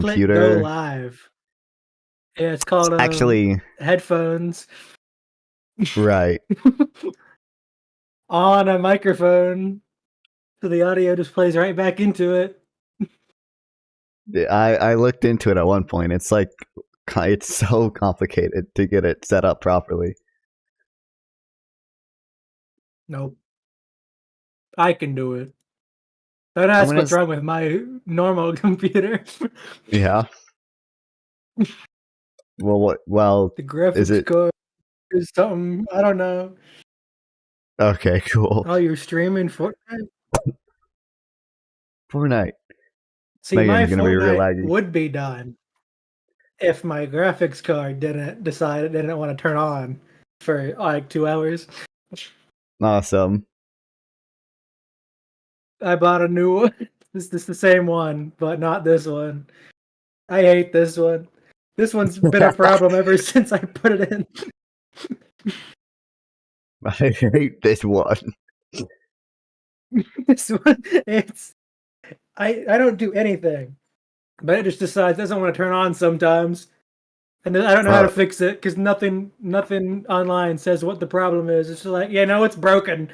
click go computer. live. Yeah, it's called Actually, headphones right. on a microphone, so the audio just plays right back into it. I looked into it at one point. It's like it's so complicated to get it set up properly. Nope, I can do it. Don't ask what's wrong with my normal computer. Yeah. Well, what? Well, The is graphics it card is something I don't know. okay? Cool. Oh, you're streaming Fortnite? Fortnite. See, my Megan's gonna be real Fortnite laggy. would be done if my graphics card didn't decide it didn't want to turn on for like 2 hours. Awesome. I bought a new one. This is the same one, but not this one. I hate this one. This one's been a problem ever since I put it in. I hate this one. This one, I don't do anything, but it just decides it doesn't want to turn on sometimes, and I don't know how to fix it because nothing online says what the problem is. It's just like, yeah, no, it's broken.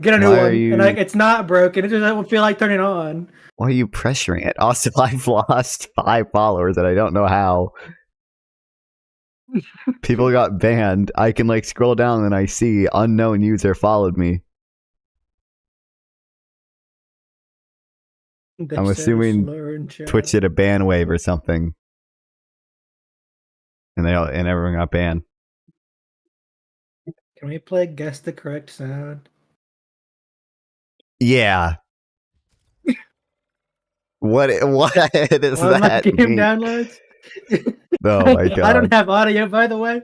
Get a new one, and it's not broken. It just doesn't feel like turning on. Why are you pressuring it? Also, I've lost 5 followers, and I don't know how. People got banned. I can like scroll down and I see unknown user followed me. I'm assuming Twitch did a ban wave or something, and everyone got banned. Can we play guess the correct sound? Yeah. What is that? Game downloads? Oh my god. I don't have audio, by the way.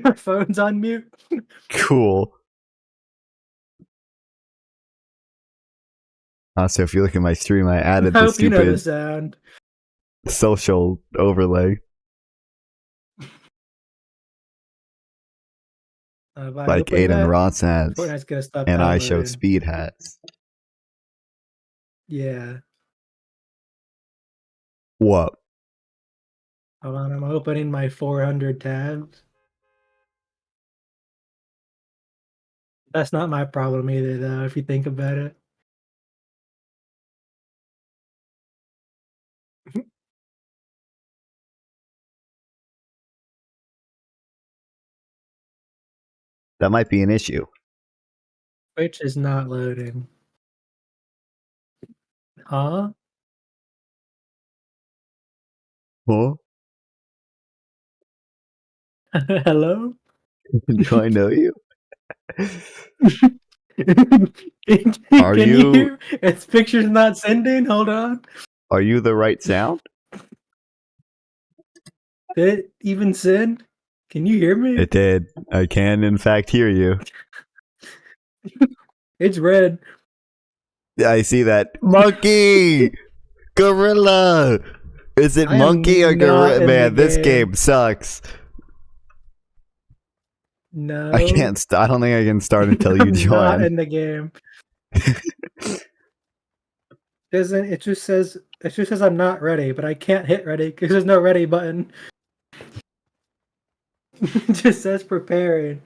My phone's on mute. Cool. So if you look at my stream, I added the stupid you know the sound. social overlay. Like Aiden Ross has. And I show speed hats. Yeah. What? Hold on, I'm opening my 400 tabs. That's not my problem either, though, if you think about it. That might be an issue. Twitch is not loading. Huh? Huh? Hello? Do I know you? Can you hear? Its picture's not sending? Hold on. Are you the right sound? Did it even send? Can you hear me? It did. I can, in fact, hear you. It's red. I see that. Monkey! Gorilla! Is it monkey or gorilla? Man, this game sucks. No. I can't I don't think I can start until you join. Not in the game. It just says I'm not ready, but I can't hit ready because there's no ready button. It just says preparing.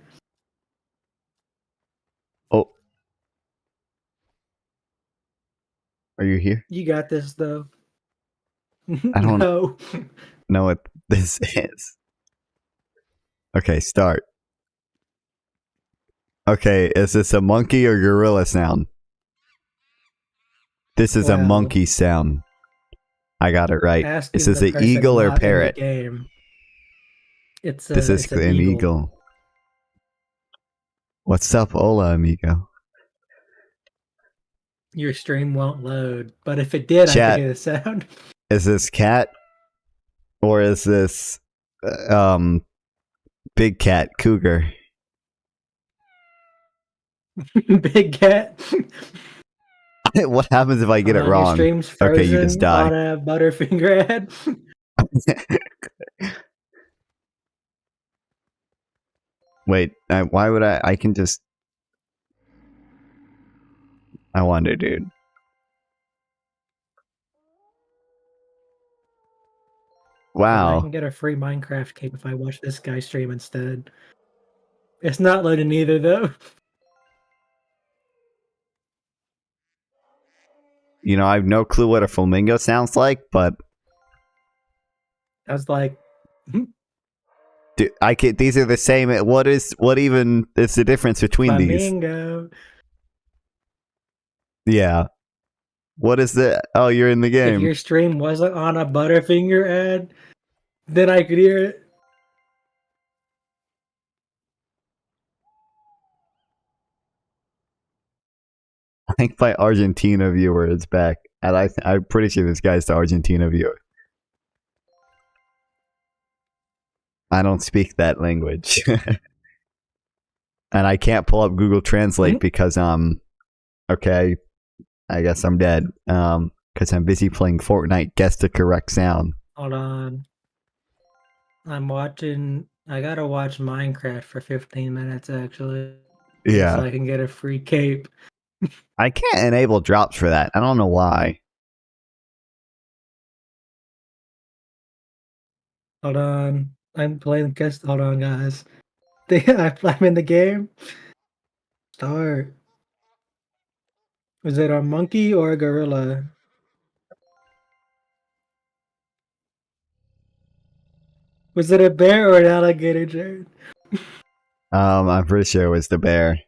Oh. Are you here? You got this though. I don't know what this is. Okay, start. Okay, is this a monkey or gorilla sound? This is a monkey sound. I got it right. Is this an eagle or parrot? This is an eagle. What's up, hola, amigo? Your stream won't load, but if it did, I could hear the sound. Is this cat? Or is this big cat, cougar? Big cat. What happens if I get it wrong? Okay, you just die. On a Butterfinger ad. Wait, why would I can just... I wonder, dude. I Wow. can get a free Minecraft cape if I watch this guy stream instead. It's not loading either, though. You know, I have no clue what a flamingo sounds like, but I was like, dude, these are the same. What even is the difference between these? flamingo. Yeah. What is the? Oh, you're in the If game. your stream wasn't on a Butterfinger ad, then I could hear it. I think my Argentina viewer is back, and I'm pretty sure this guy's the Argentina viewer. I don't speak that language, and I can't pull up Google Translate because okay, I guess I'm dead. Because I'm busy playing Fortnite. Guess the correct sound. Hold on. I'm watching. I gotta watch Minecraft for 15 minutes actually. Yeah. So I can get a free cape. I can't enable drops for that. I don't know why. Hold on. I'm playing guest. Hold on, guys. I'm in the game. Start. Was it a monkey or a gorilla? Was it a bear or an alligator, Jared? I'm pretty sure it was the bear.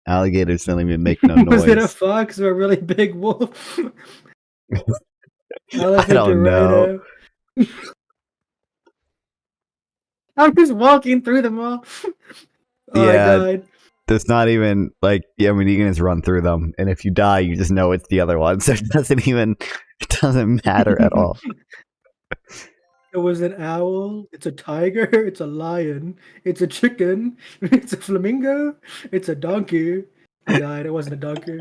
Alligators don't even make no noise. Was it a fox or a really big wolf? I don't know. I'm just walking through them all. Oh, Yeah, I died. there's not even like, yeah, I mean, you can just run through them, and if you die, you just know it's the other one. So it doesn't matter at all. It was an owl. It's a tiger. It's a lion. It's a chicken. It's a flamingo. It's a donkey. I died. It wasn't a donkey.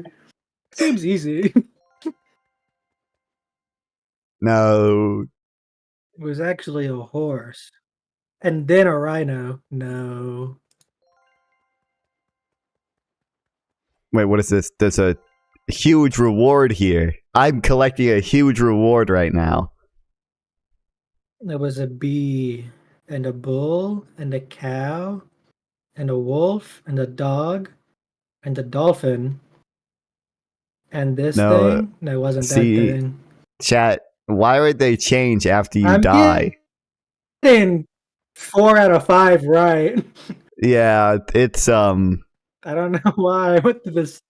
Seems easy. No. It was actually a horse. And then a rhino. No. Wait, what is this? There's a huge reward here. I'm collecting a huge reward right now. There was a bee and a bull and a cow and a wolf and a dog and a dolphin. And this thing? No, it wasn't that thing. Chat, why would they change after you I'm die? getting 4 out of 5 right. Yeah, it's I don't know why I went through this.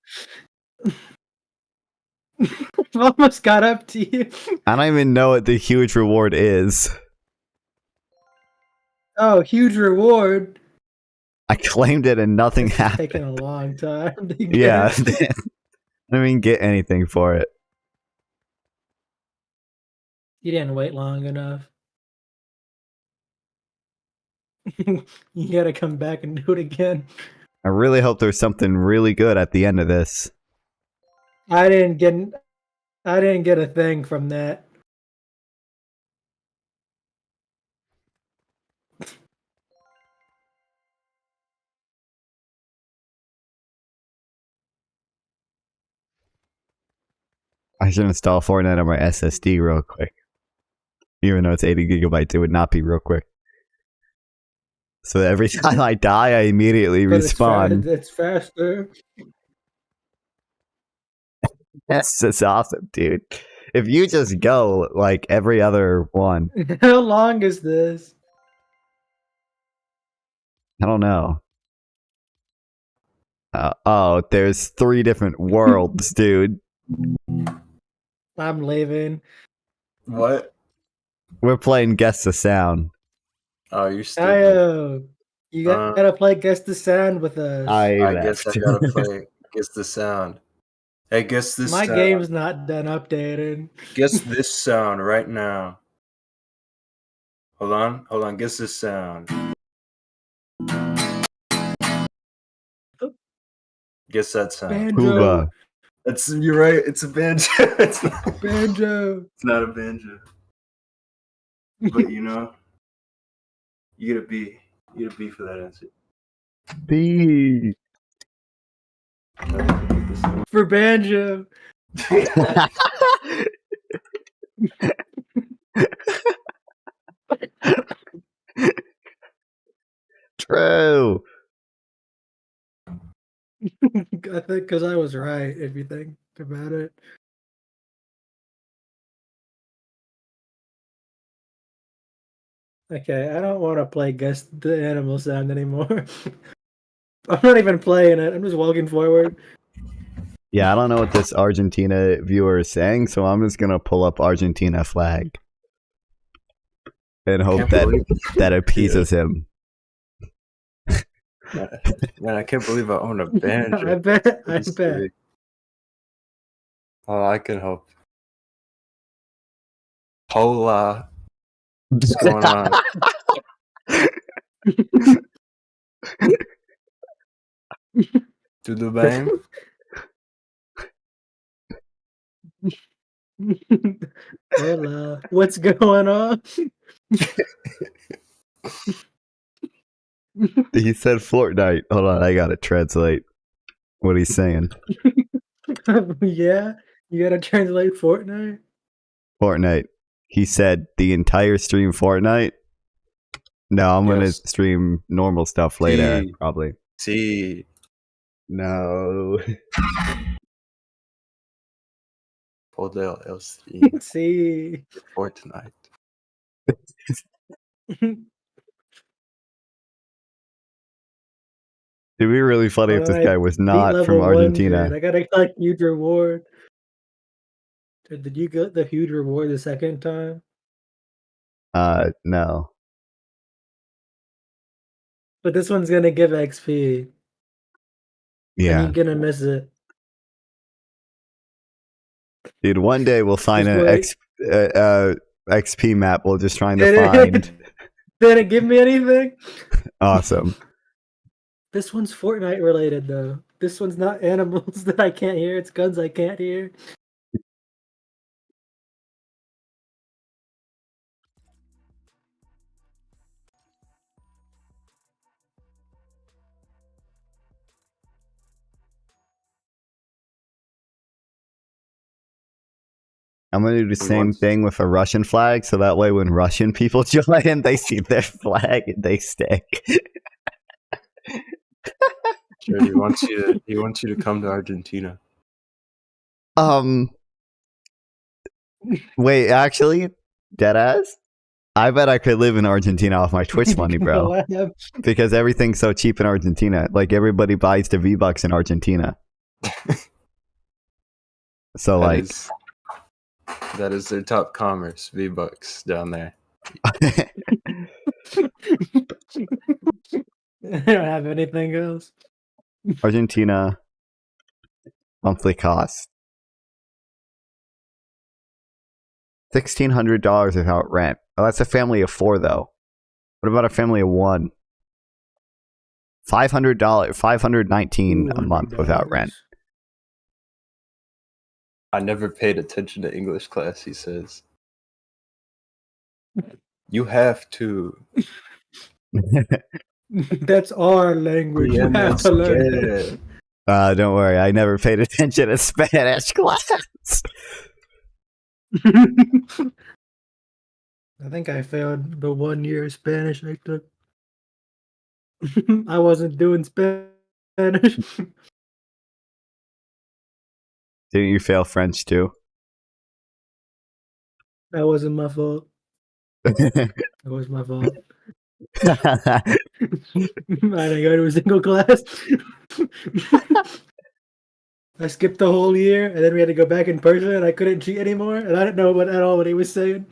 Almost got up to you. I don't even know what the huge reward is. Oh, huge reward. I claimed it and nothing happened. Taking a long time to get. Yeah, I didn't even get anything for it. You didn't wait long enough. You gotta come back and do it again. I really hope there's something really good at the end of this. I didn't get a thing from that. I should install Fortnite on my SSD real quick. Even though it's 80 gigabytes, it would not be real quick. So that every time I die, I immediately respawn. It's faster. That's awesome, dude. If you just go like every other one. How long is this? I don't know. Oh, there's 3 different worlds, dude. I'm leaving. What? We're playing Guess the Sound. Oh, you're stupid. You gotta play Guess the Sound with us. I guess I gotta play Guess the Sound. Hey, guess this My sound. game's not done updating. Guess this sound right now. Hold on. Guess this sound. Guess that sound. Banjo. You're right. It's a banjo. It's not a banjo. It's not a banjo. But you know, you get a B. You get a B for that answer. B. Okay. For Banjo. True. I think because I was right, if you think about it. Okay, I don't want to play Guess the Animal Sound anymore. I'm not even playing it. I'm just walking forward. Yeah, I don't know what this Argentina viewer is saying, so I'm just gonna pull up Argentina flag and hope that appeases him. Man, I can't believe I own a banjo. I bet. Oh, I can hope. Hola. What's going on? Tudo bem? Hola. What's going on? He said Fortnite. Hold on, I gotta translate what he's saying. Yeah, you gotta translate Fortnite. Fortnite. He said the entire stream Fortnite. No, I'm gonna stream normal stuff later, probably. See. No. Podel el stream See. Fortnite. It'd be really funny if this guy was not from Argentina. I got a huge reward. Did you get the huge reward the second time? No. But this one's gonna give XP. Yeah. And you're gonna miss it. Dude, one day we'll find an XP map we're just trying to find. Did it give me anything? Awesome. This one's Fortnite related though. This one's not animals that I can't hear, it's guns I can't hear. I'm gonna do the same thing with a Russian flag, so that way when Russian people join, they see their flag and they stay. Sure, he wants you to come to Argentina. Wait, actually, deadass? I bet I could live in Argentina off my Twitch money, bro. Because everything's so cheap in Argentina. Like, everybody buys the V-Bucks in Argentina. So, that is their top commerce, V-Bucks down there. I don't have anything else. Argentina monthly cost $1,600 without rent. Oh, that's a family of 4 though. What about a family of 1? $500, $519 a month without rent. I never paid attention to English class, he says. You have to. That's our language. You have to learn it. Don't worry, I never paid attention to Spanish class. I think I failed the 1 year of Spanish I took. I wasn't doing Spanish. Didn't you fail French too? That wasn't my fault. That was my fault. I didn't go to a single class. I skipped the whole year, and then we had to go back in person, and I couldn't cheat anymore, and I didn't know at all what he was saying.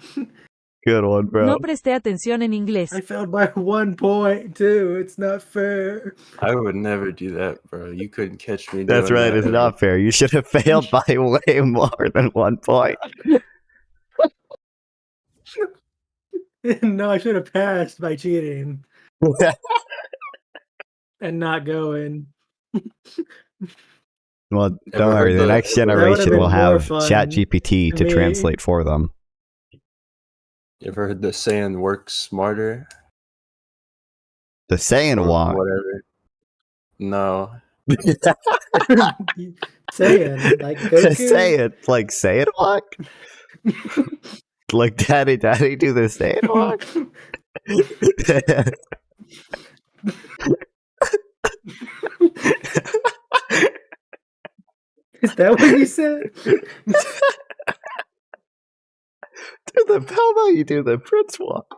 Good one, bro. No presté atención en inglés. I failed by 1 point, too. It's not fair. I would never do that, bro. You couldn't catch me doing That's right, it's not fair. You should have failed by way more than 1 point. No, I should have passed by cheating. And not going. Well, don't worry. The next generation will have ChatGPT to translate for them. You ever heard the saying "work smarter"? The saying what? Whatever. No. Saiyan, like Goku. Say it. Like, say it walk? Like, daddy, do the say it walk? Is that what you said? How about you do the Prince walk?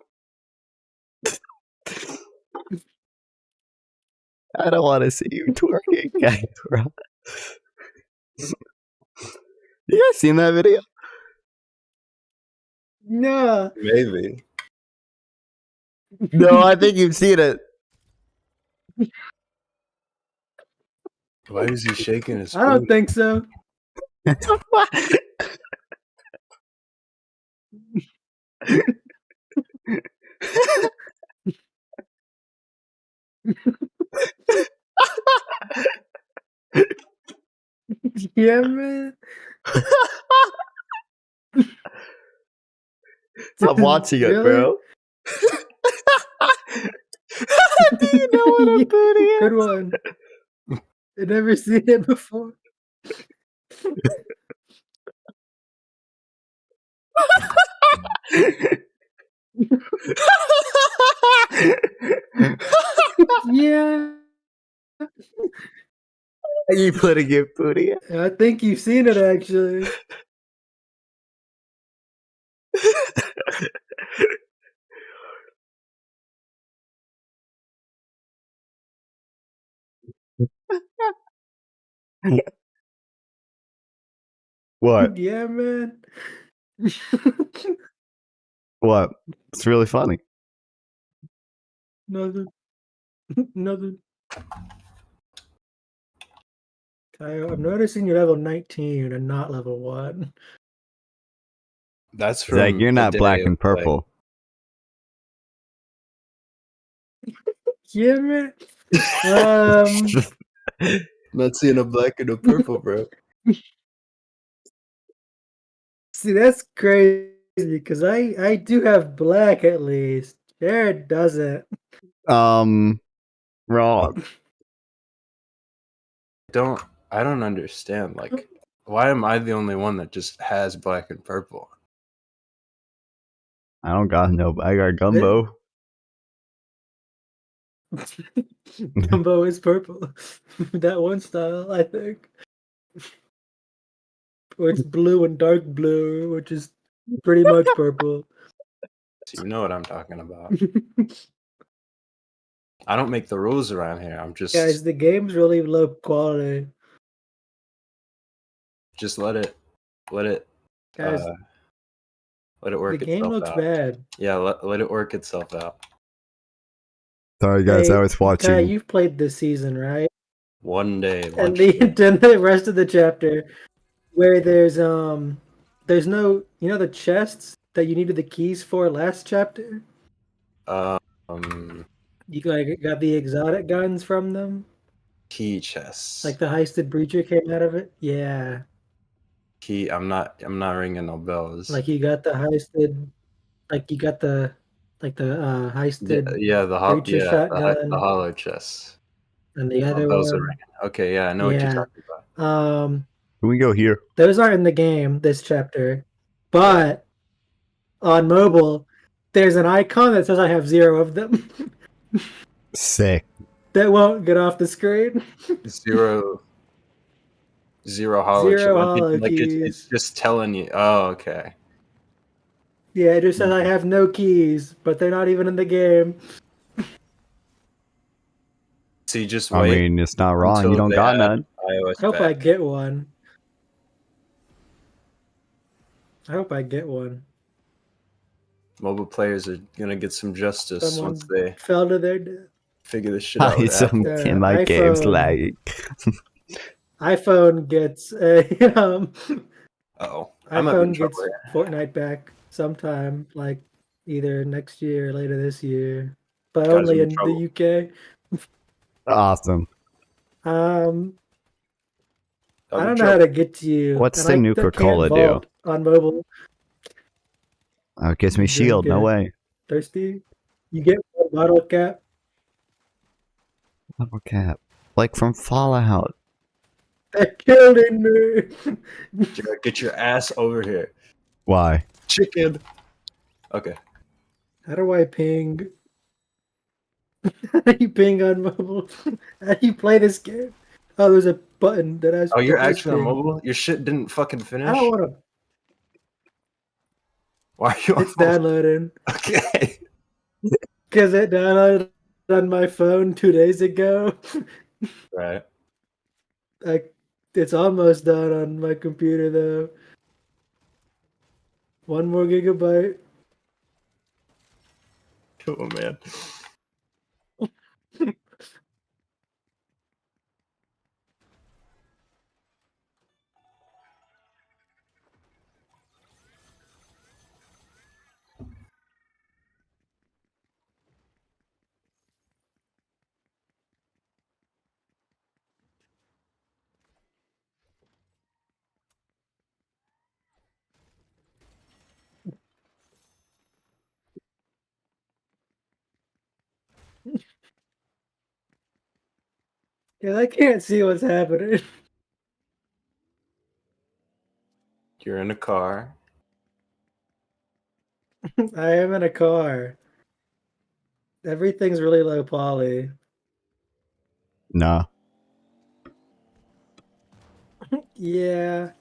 I don't want to see you twerking, guys. You guys seen that video? No. Maybe. No, I think you've seen it. Why is he shaking his I don't food? think so. Yeah, man. I'm watching it, Really? bro. Do you know what a booty is? Good one. I've never seen it before. Yeah. Are you putting your booty in? I think you've seen it actually. What? Yeah, man. What? It's really funny. Nothing. Nothing. Kyle, I'm noticing you're level 19 and not level 1. That's from Zach, you're the not day black of, and purple. Yeah, man. Not seeing a black and a purple, bro. See, that's crazy because I do have black at least. Jared doesn't. Wrong. I don't understand. Like, why am I the only one that just has black and purple? I don't got no. I got gumbo. Gumbo is purple. That one style, I think. Or it's blue and dark blue, which is pretty much purple. So you know what I'm talking about. I don't make the rules around here. I'm just Guys, the game's really low quality. just let it Guys, let it work the game itself looks out. bad. Yeah, let it work itself out. Sorry, guys. Hey, I was watching. Kai, you've played this season, right? One day. And the rest of the chapter where there's no, you know, the chests that you needed the keys for last chapter? You got the exotic guns from them? Key chests. Like the heisted breacher came out of it? Yeah. Key. I'm not ringing no bells. Like you got the heisted, like you got the heisted breacher shotgun. the hollow chests. And the other Bells are one. ringing. Okay, yeah, I know what you're talking about. Can we go here? Those aren't in the game this chapter, but on mobile, there's an icon that says I have 0 of them. Sick. That won't get off the screen. Zero hollow. 0 hollow like keys. it's just telling you. Oh, okay. Yeah, it just says I have no keys, but they're not even in the game. So you just I wait. mean, it's not wrong. until You don't they got add none. iOS I hope I back. get one. I hope I get one. Mobile players are gonna get some justice Someone once they fell to their death. figure this shit out. with Some Apple. in my game's iPhone. lagging. iPhone gets a Uh-oh. I'm having iPhone trouble gets here. Fortnite back sometime, like either next year or later this year, but Guys, only I'm in in trouble. the UK. Awesome. I I'm in don't know how trouble. to get to you. What's and the I Nuka can't Cola do? vault on mobile. Oh, it gives me Drink shield. No it. way. Thirsty? You get one bottle cap. Level cap. Like from Fallout. They're killing me. Jared, get your ass over here. Why? Chicken. Okay. How do I ping? How do you ping on mobile? How do you play this game? Oh, there's a button that has. Oh, you're that says actually on ping. mobile? Your shit didn't fucking I finish? don't want to. Why are you on It's mobile? downloading Okay. because it downloaded on my phone 2 days ago. Right. It's almost done on my computer though. 1 more gigabyte. Oh, man. Yeah, I can't see what's happening. You're in a car. I am in a car. Everything's really low poly. No. Yeah.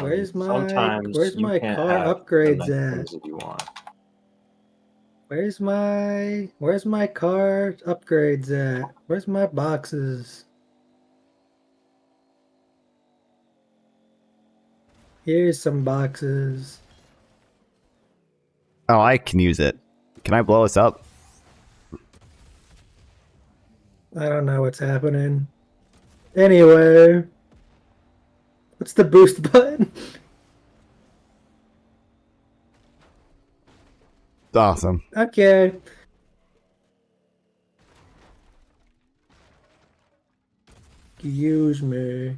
Where's my Sometimes you can't car have upgrades the nice at? things that you want. Where's my car upgrades at? Where's my boxes? Here's some boxes. Oh, I can use it. Can I blow us up? I don't know what's happening. Anyway, what's the boost button? Awesome. Okay. Use me.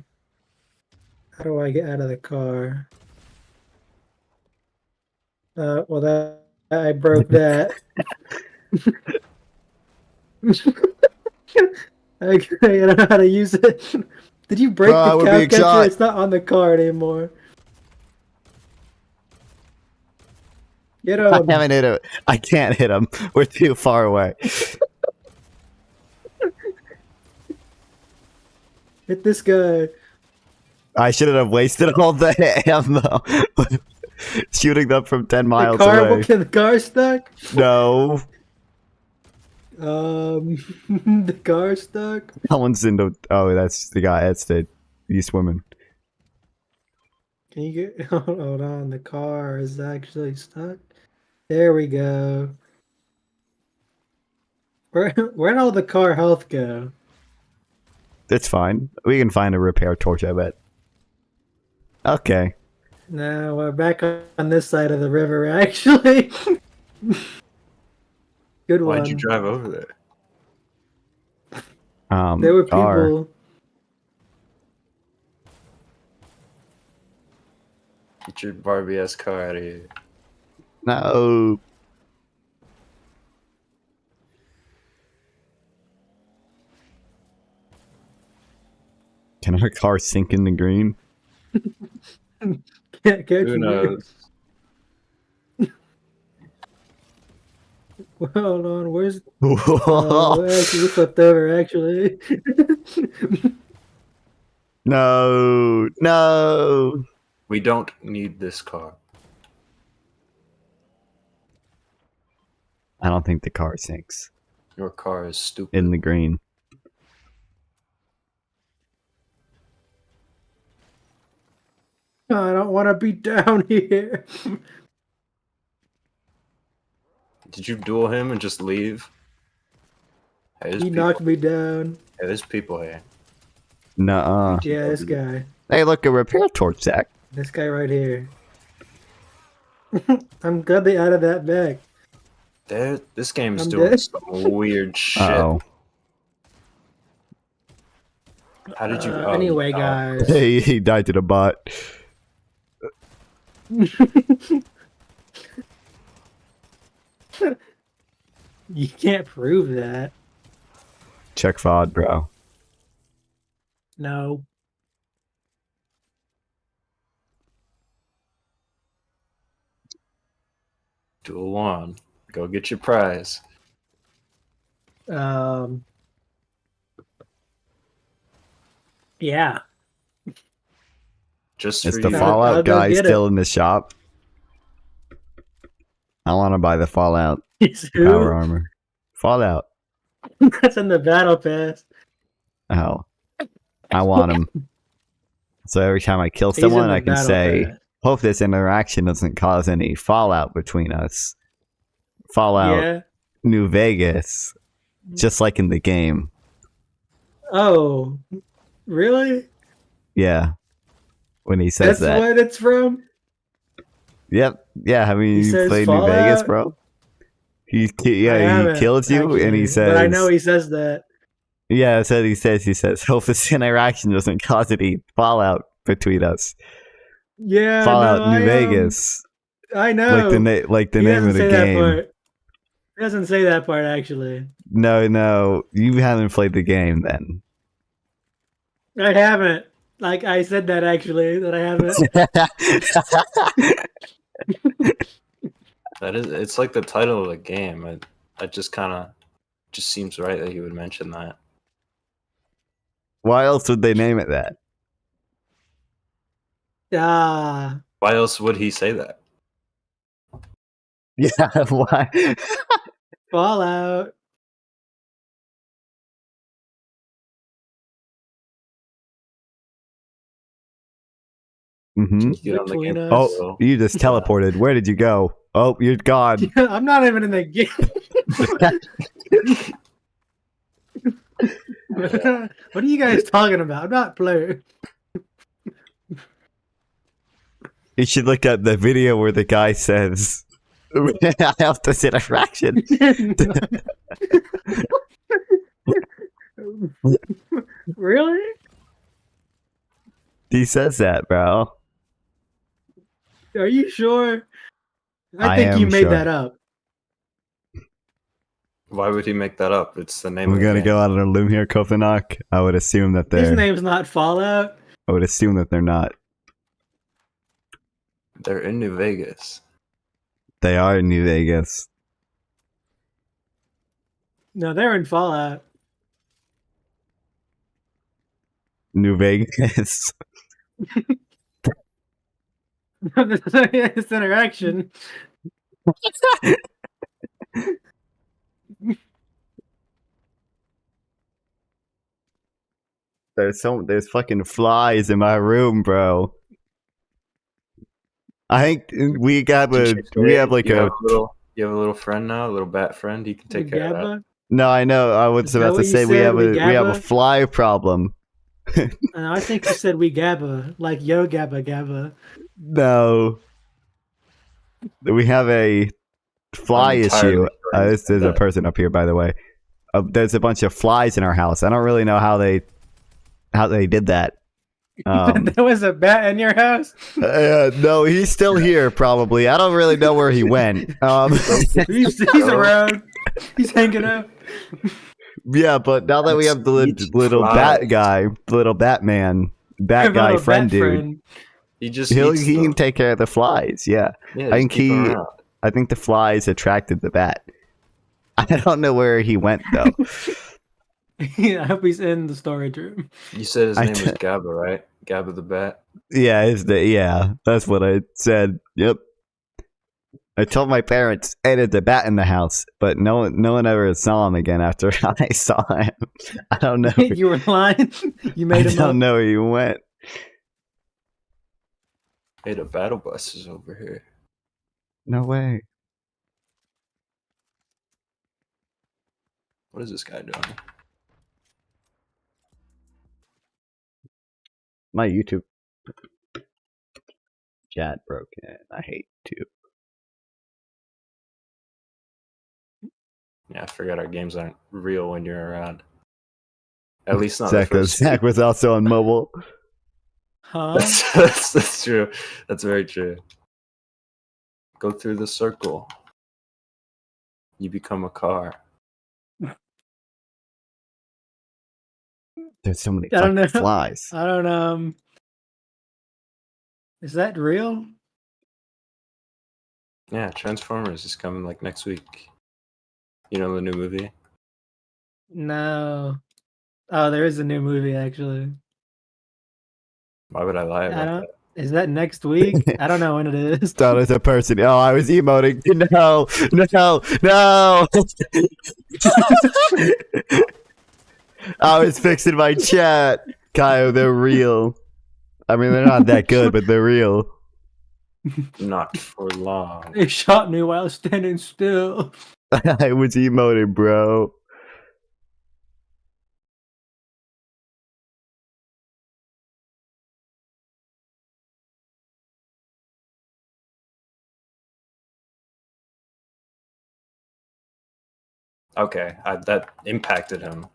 How do I get out of the car? Well, that I broke that. I don't know how to use it. Did you break the we're cow being catcher? shot. It's not on the car anymore. Get I him. haven't hit him. I can't hit him. We're too far away. Hit this guy. I shouldn't have wasted all the ammo. Shooting them from 10 miles The car, away. can the car stuck? No. The car stuck. Someone's in the... Oh, that's the guy. That's the East woman. Can you get? Hold on. The car is actually stuck. There we go. Where'd all the car health go? It's fine. We can find a repair torch, I bet. Okay. Now we're back on this side of the river, actually. Good one. Why'd you drive over there? There were car. people. Get your Barbie ass car out of here. No. Can our car sink in the green? Can't catch Who me. knows? Hold on. Where's? Whoa. Actually, we flipped over. Actually. No. No. We don't need this car. I don't think the car sinks Your car is stupid. in the green. I don't want to be down here. Did you duel him and just leave? Hey, there's He people. knocked me down. Hey, there's people here. Nuh-uh. Yeah, this guy. Hey, look, a repair torch, Zach. This guy right here. I'm glad they added that back. This game's I'm doing dead. some weird shit. Uh-oh. How did you? Anyway, guys. Hey, he died to the bot. You can't prove that. Check VOD, bro. No. Duel 1. Go get your prize. Yeah. Just Is for the you. I'll Fallout go guy get still it. in the shop? I want to buy the Fallout He's power who? armor. Fallout. That's in the battle pass. Oh, I want him. So every time I kill He's in someone, the I can battle say, pass. "Hope this interaction doesn't cause any fallout between us." Fallout Yeah. New Vegas, just like in the game. Oh, really? Yeah, when he says That's that. what it's from? Yep. Yeah. Have He you says played New Vegas, Fallout? bro? He I he haven't, kills you and he actually, but I know says, he says that. "Yeah." So he says, "Hope this interaction doesn't cause any fallout between us." Yeah, no, Fallout New Vegas, I like the know. like the He name doesn't of the say that game. part. He doesn't say that part, actually. No, you haven't played the game then. I haven't. Like, I said that, actually, that I haven't. It's like the title of the game. It just kind of just seems right that he would mention that. Why else would they name it that? Ah, Why else would he say that? Yeah, why? Fallout. Mm-hmm. You get on the Between game. us. Oh, you just teleported. Where did you go? Oh, you're gone. I'm not even in the game. What are you guys talking about? I'm not playing. You should look at the video where the guy says, "I have this interaction." Really? He says that, bro. Are you sure? I I think am you made sure. that up. Why would he make that up? It's the name We're of the gonna game. go out on a limb here, Kofanok. I would assume that His they're. name's not Fallout. I would assume that they're not. They're in New Vegas. They are in New Vegas. No, they're in Fallout. New Vegas. This interaction. There's fucking flies in my room, bro. I think we have like you a. have a little. You have a little friend now, a little bat friend. He can take care of that. Gabba? No, I know. I was Is that about to what you say we said, have we we have a Gabba? fly problem. I think you said we Gabba, like Yo Gabba Gabba. No, we have a fly I'm issue. entirely sure you There's said a that. person up here, by the way. There's a bunch of flies in our house. I don't really know how they did that. There was a bat in your house? No, he's still here. Probably. I don't really know where he went. He's around. He's hanging out. Yeah, but now that we have the little flies. bat guy, little Batman, bat guy Little friend bat dude, friend. He just he eats can them. take care of the flies. Yeah, Yeah, I just think keep him around. I think the flies attracted the bat. I don't know where he went though. I hope he's in the storage room. You said his I name was t- Gabba, right? Gabba the bat. Yeah, that's what I said. Yep. I told my parents, "Hey, there's a bat in the house," but no one ever saw him again after I saw him. I don't know. You were lying. You I made him don't up. know where he went. Hey, the battle bus is over here. No way. What is this guy doing? My YouTube chat broke in. I hate to. Yeah, I forgot our games aren't real when you're around. At least not the Zach first. was also on mobile. Huh? That's true. That's very true. Go through the circle. You become a car. There's so many I don't fucking know. flies. I don't Is that real? Yeah, Transformers is coming like next week. You know the new movie? No. Oh, there is a new movie actually. Why would I lie I about don't. that? Is that next week? I don't know when it is. Thought as a person. Oh, I was emoting. No, no, no. I was fixing my chat. Kyle, they're real. I mean, they're not that good, but they're real. Not for long. They shot me while standing still. I was emoting, bro. Okay, that impacted him.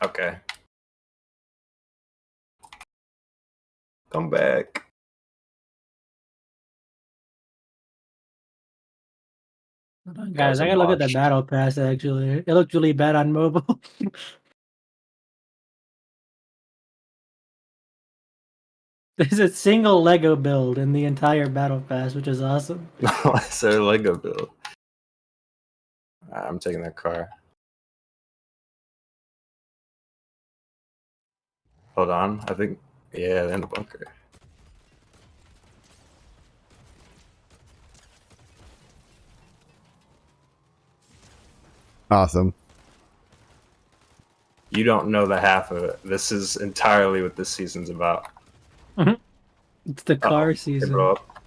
Okay. Come back. Guys, I gotta look at the battle pass actually. It looked really bad on mobile. There's a single Lego build in the entire battle pass, which is awesome. What's their Lego build? I'm taking that car. Hold on. I think, yeah, they're in the bunker. Awesome. You don't know the half of it. This is entirely what this season's about. It's the car They season. blow up.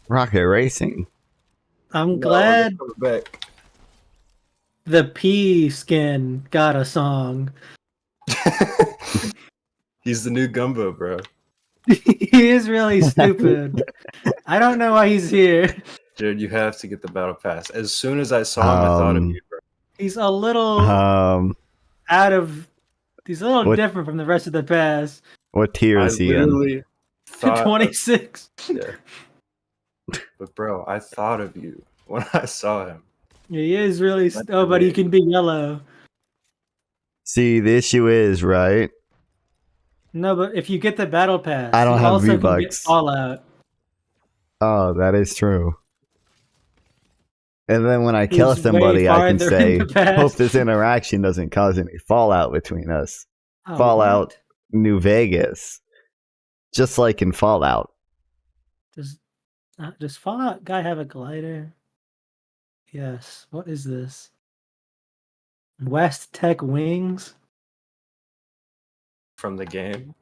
Rocket racing. I'm No, glad they're coming back. the P skin got a song. He's the new Gumbo, bro. He is really stupid. I don't know why he's here. Jared, you have to get the battle pass. As soon as I saw him, I thought of you, bro. He's a little out of. He's a little What- different from the rest of the pass. What tier I is he in? literally thought 26. yeah. But bro, I thought of you when I saw him. He is really. Oh, but he can be yellow. See, the issue is, right? No, but if you get the battle pass, I don't you have also can get V-Bucks. Fallout. Oh, that is true. And then when I kill He's way somebody, I can farther say, in the past. hope this interaction doesn't cause any fallout between us. Oh, Fallout what? New Vegas. Just like in Fallout. Does Fallout guy have a glider? Yes. What is this? West Tech Wings? From the game.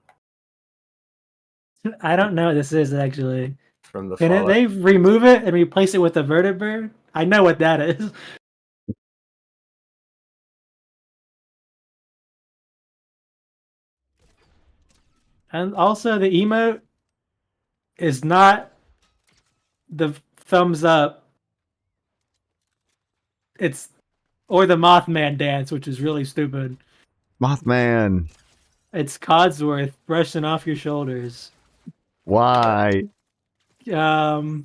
I don't know what this is actually. From the Can Fallout. they remove it and replace it with a vertebrate? I know what that is. And also the emote is not the thumbs up. It's or the Mothman dance, which is really stupid. Mothman. It's Codsworth brushing off your shoulders. Why? Because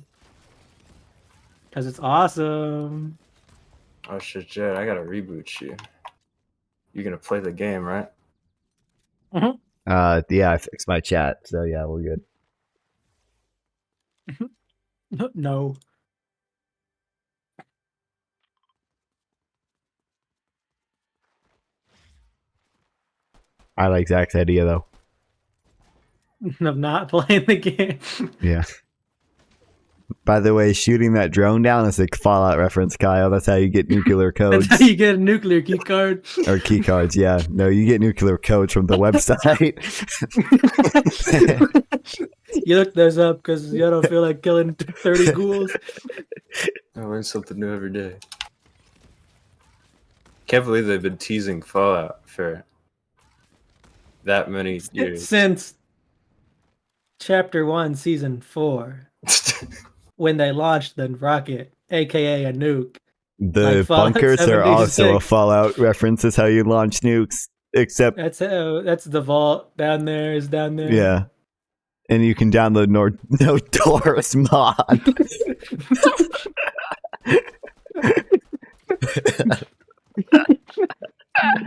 it's awesome. Oh shit, Jared, I gotta reboot you. You're gonna play the game, right? Yeah, I fixed my chat, so yeah, we're good. No. I like Zach's idea though. Of not playing the game. Yeah. By the way, shooting that drone down is a Fallout reference, Kyle. That's how you get nuclear codes. That's how you get a nuclear key card. Or key cards, yeah. No, you get nuclear codes from the website. You look those up because you don't feel like killing 30 ghouls. I learn something new every day. Can't believe they've been teasing Fallout for that many years. Since Chapter 1, Season 4. When they launched the rocket, aka a nuke. The Like Fallout bunkers are also a 76. Fallout reference. Is how you launch nukes. Except, That's the vault down there is down there. yeah. And you can download No Doors mod.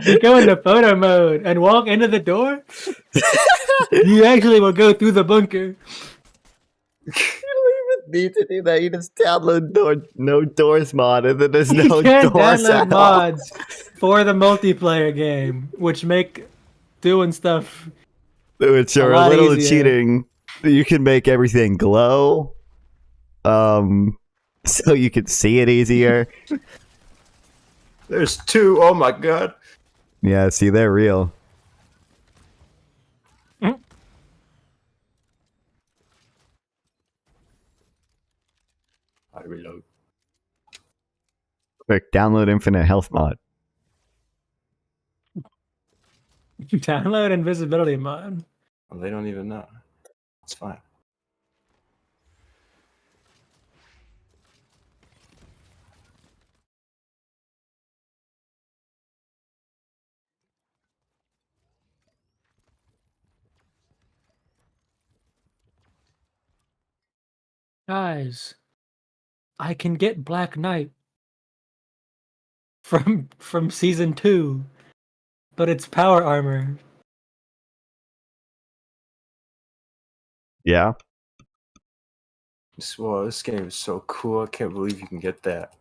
You go into photo mode and walk into the door. You actually will go through the bunker. You don't even need to do that. You just download no doors mod, and then there's You no can doors download at all. mods for the multiplayer game, which make doing stuff. Which are a lot little easier. cheating. You can make everything glow, so you can see it easier. There's 2. Oh my god. Yeah, see, they're real. I reload. Quick, download Infinite Health mod. Download invisibility mod. Well, they don't even know. It's fine. Guys, I can get Black Knight from season 2, but it's power armor. Yeah. Whoa, this game is so cool. I can't believe you can get that.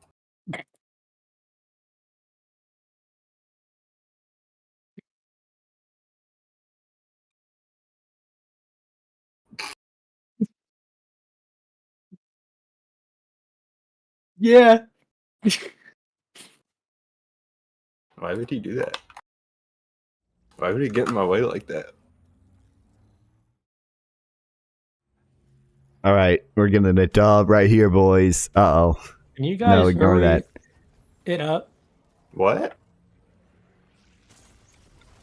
Yeah. Why would he do that? Why would he get in my way like that? All right, we're getting a dub right here, boys. Uh-oh. Can you guys No, ignore hurry that. it up? What?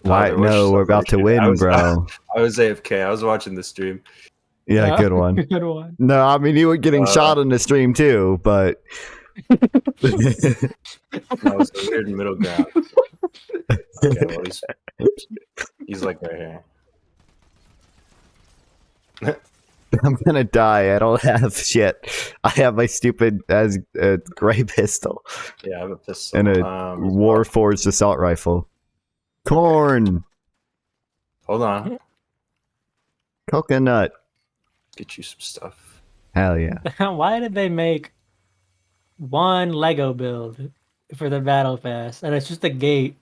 Why? there was No, we're some about to shit. win, bro. I was AFK. I was watching the stream. Yeah, good one. Good one. No, I mean, you were getting shot on the stream too, but... That was a weird middle ground. Okay, well, he's like right here. I'm gonna die. I don't have shit. I have my stupid as gray pistol Yeah, I have a pistol. and a Well, Warforged assault rifle. Corn, hold on. coconut. Get you some stuff. Hell yeah! Why did they make one Lego build for the battle pass, and it's just a gate?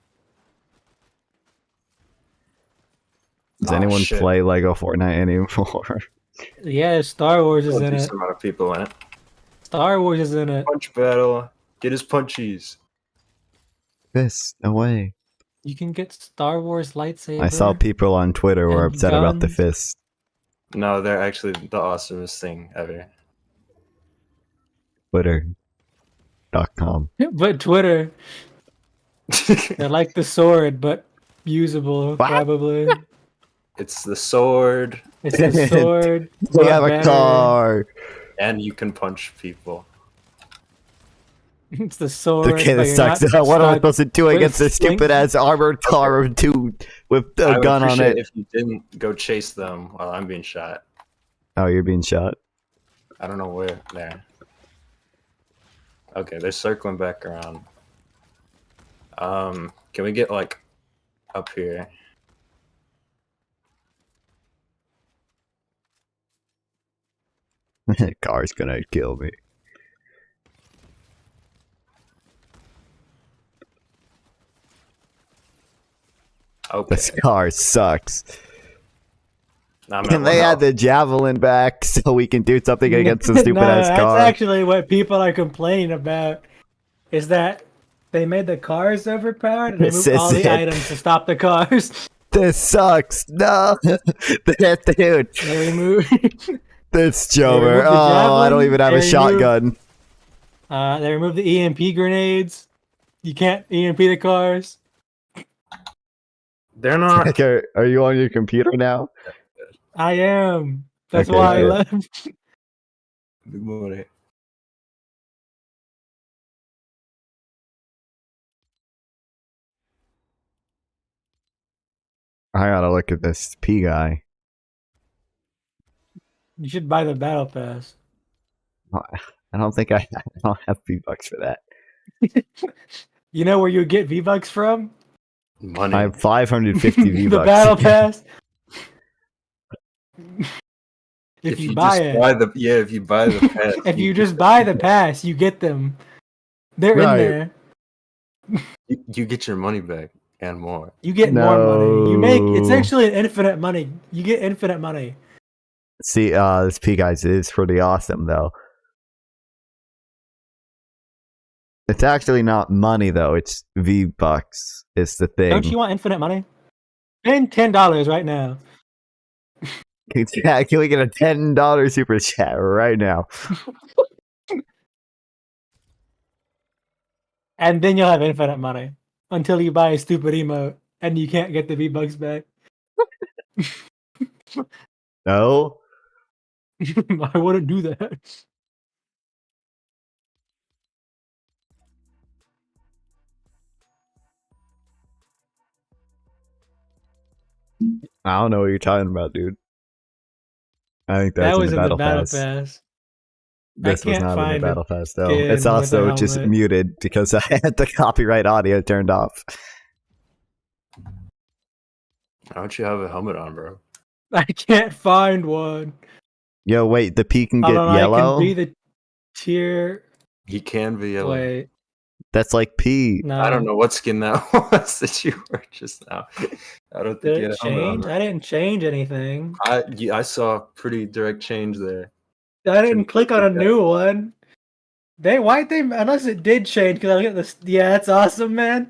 Does Oh, anyone shit. play Lego Fortnite anymore? Yeah, Star Wars is There's a in it. decent amount of people in it. Star Wars is in it. Punch battle. Get his punchies. This no way. You can get Star Wars lightsaber. I saw people on Twitter were And upset about the guns. fist. No, they're actually the awesomest thing ever. Twitter.com. But Twitter, they're like the sword, but usable, What? probably. It's the sword, It's the sword. We but have a better. car. and you can punch people. It's the sword. Okay, but this you're not sucks. What am I stuck supposed to do with against this slings. stupid ass armored car of two with I a would gun on appreciate it? if you didn't go chase them while I'm being shot. Oh, you're being shot. I don't know where. There. Okay, they're circling back around. Can we get like up here? Car's gonna kill me. Okay. This car sucks. Nah, I'm Can at they one add the javelin back so we can do something against the stupid No, ass that's car? actually what people are complaining about. Is that they made the cars overpowered and they This moved all is the it. items to stop the cars. This sucks. No, that dude. They removed. This removed Jover. the Oh, I don't javelin, even have they a removed- shotgun. They removed the EMP grenades. You can't EMP the cars. They're not. Okay, are you on your computer now? I am. That's Okay, why I good. left. Big money. I gotta look at this P guy. You should buy the battle pass. I don't think I don't have V-Bucks for that. You know where you get V-Bucks from? Money. I have 550 V-Bucks. The battle pass. If you buy just it, buy the if you buy the pass, if you just buy the pass, you get them. They're Right. in there. you get your money back and more. You get more money. You make it's No. actually an infinite money. You get infinite money. See, this P guys is pretty awesome though. It's actually not money though. It's V-Bucks. It's the thing. Don't you want infinite money? Spend $10 right now. Yeah, can we get a $10 super chat right now? And then you'll have infinite money. Until you buy a stupid emote and you can't get the V-Bucks back. No. I wouldn't do that. I don't know what you're talking about, dude. I think that's That was in the battle pass. pass. This was can't not in the find a battle pass though. skin It's with a also just helmet. muted because I had the copyright audio turned off. Why don't you have a helmet on, bro? I can't find one. Yo, wait, the P can get Hold on, I yellow? can be the tier. He can be yellow. Wait, That's like P. no. I don't know what skin that was that you were just now. I don't think Did you it had a helmet on, change? bro. I didn't change anything. I saw a pretty direct change there. I didn't click on a new one. Why'd they? Unless it did change, because I look at this. Yeah, that's awesome, man.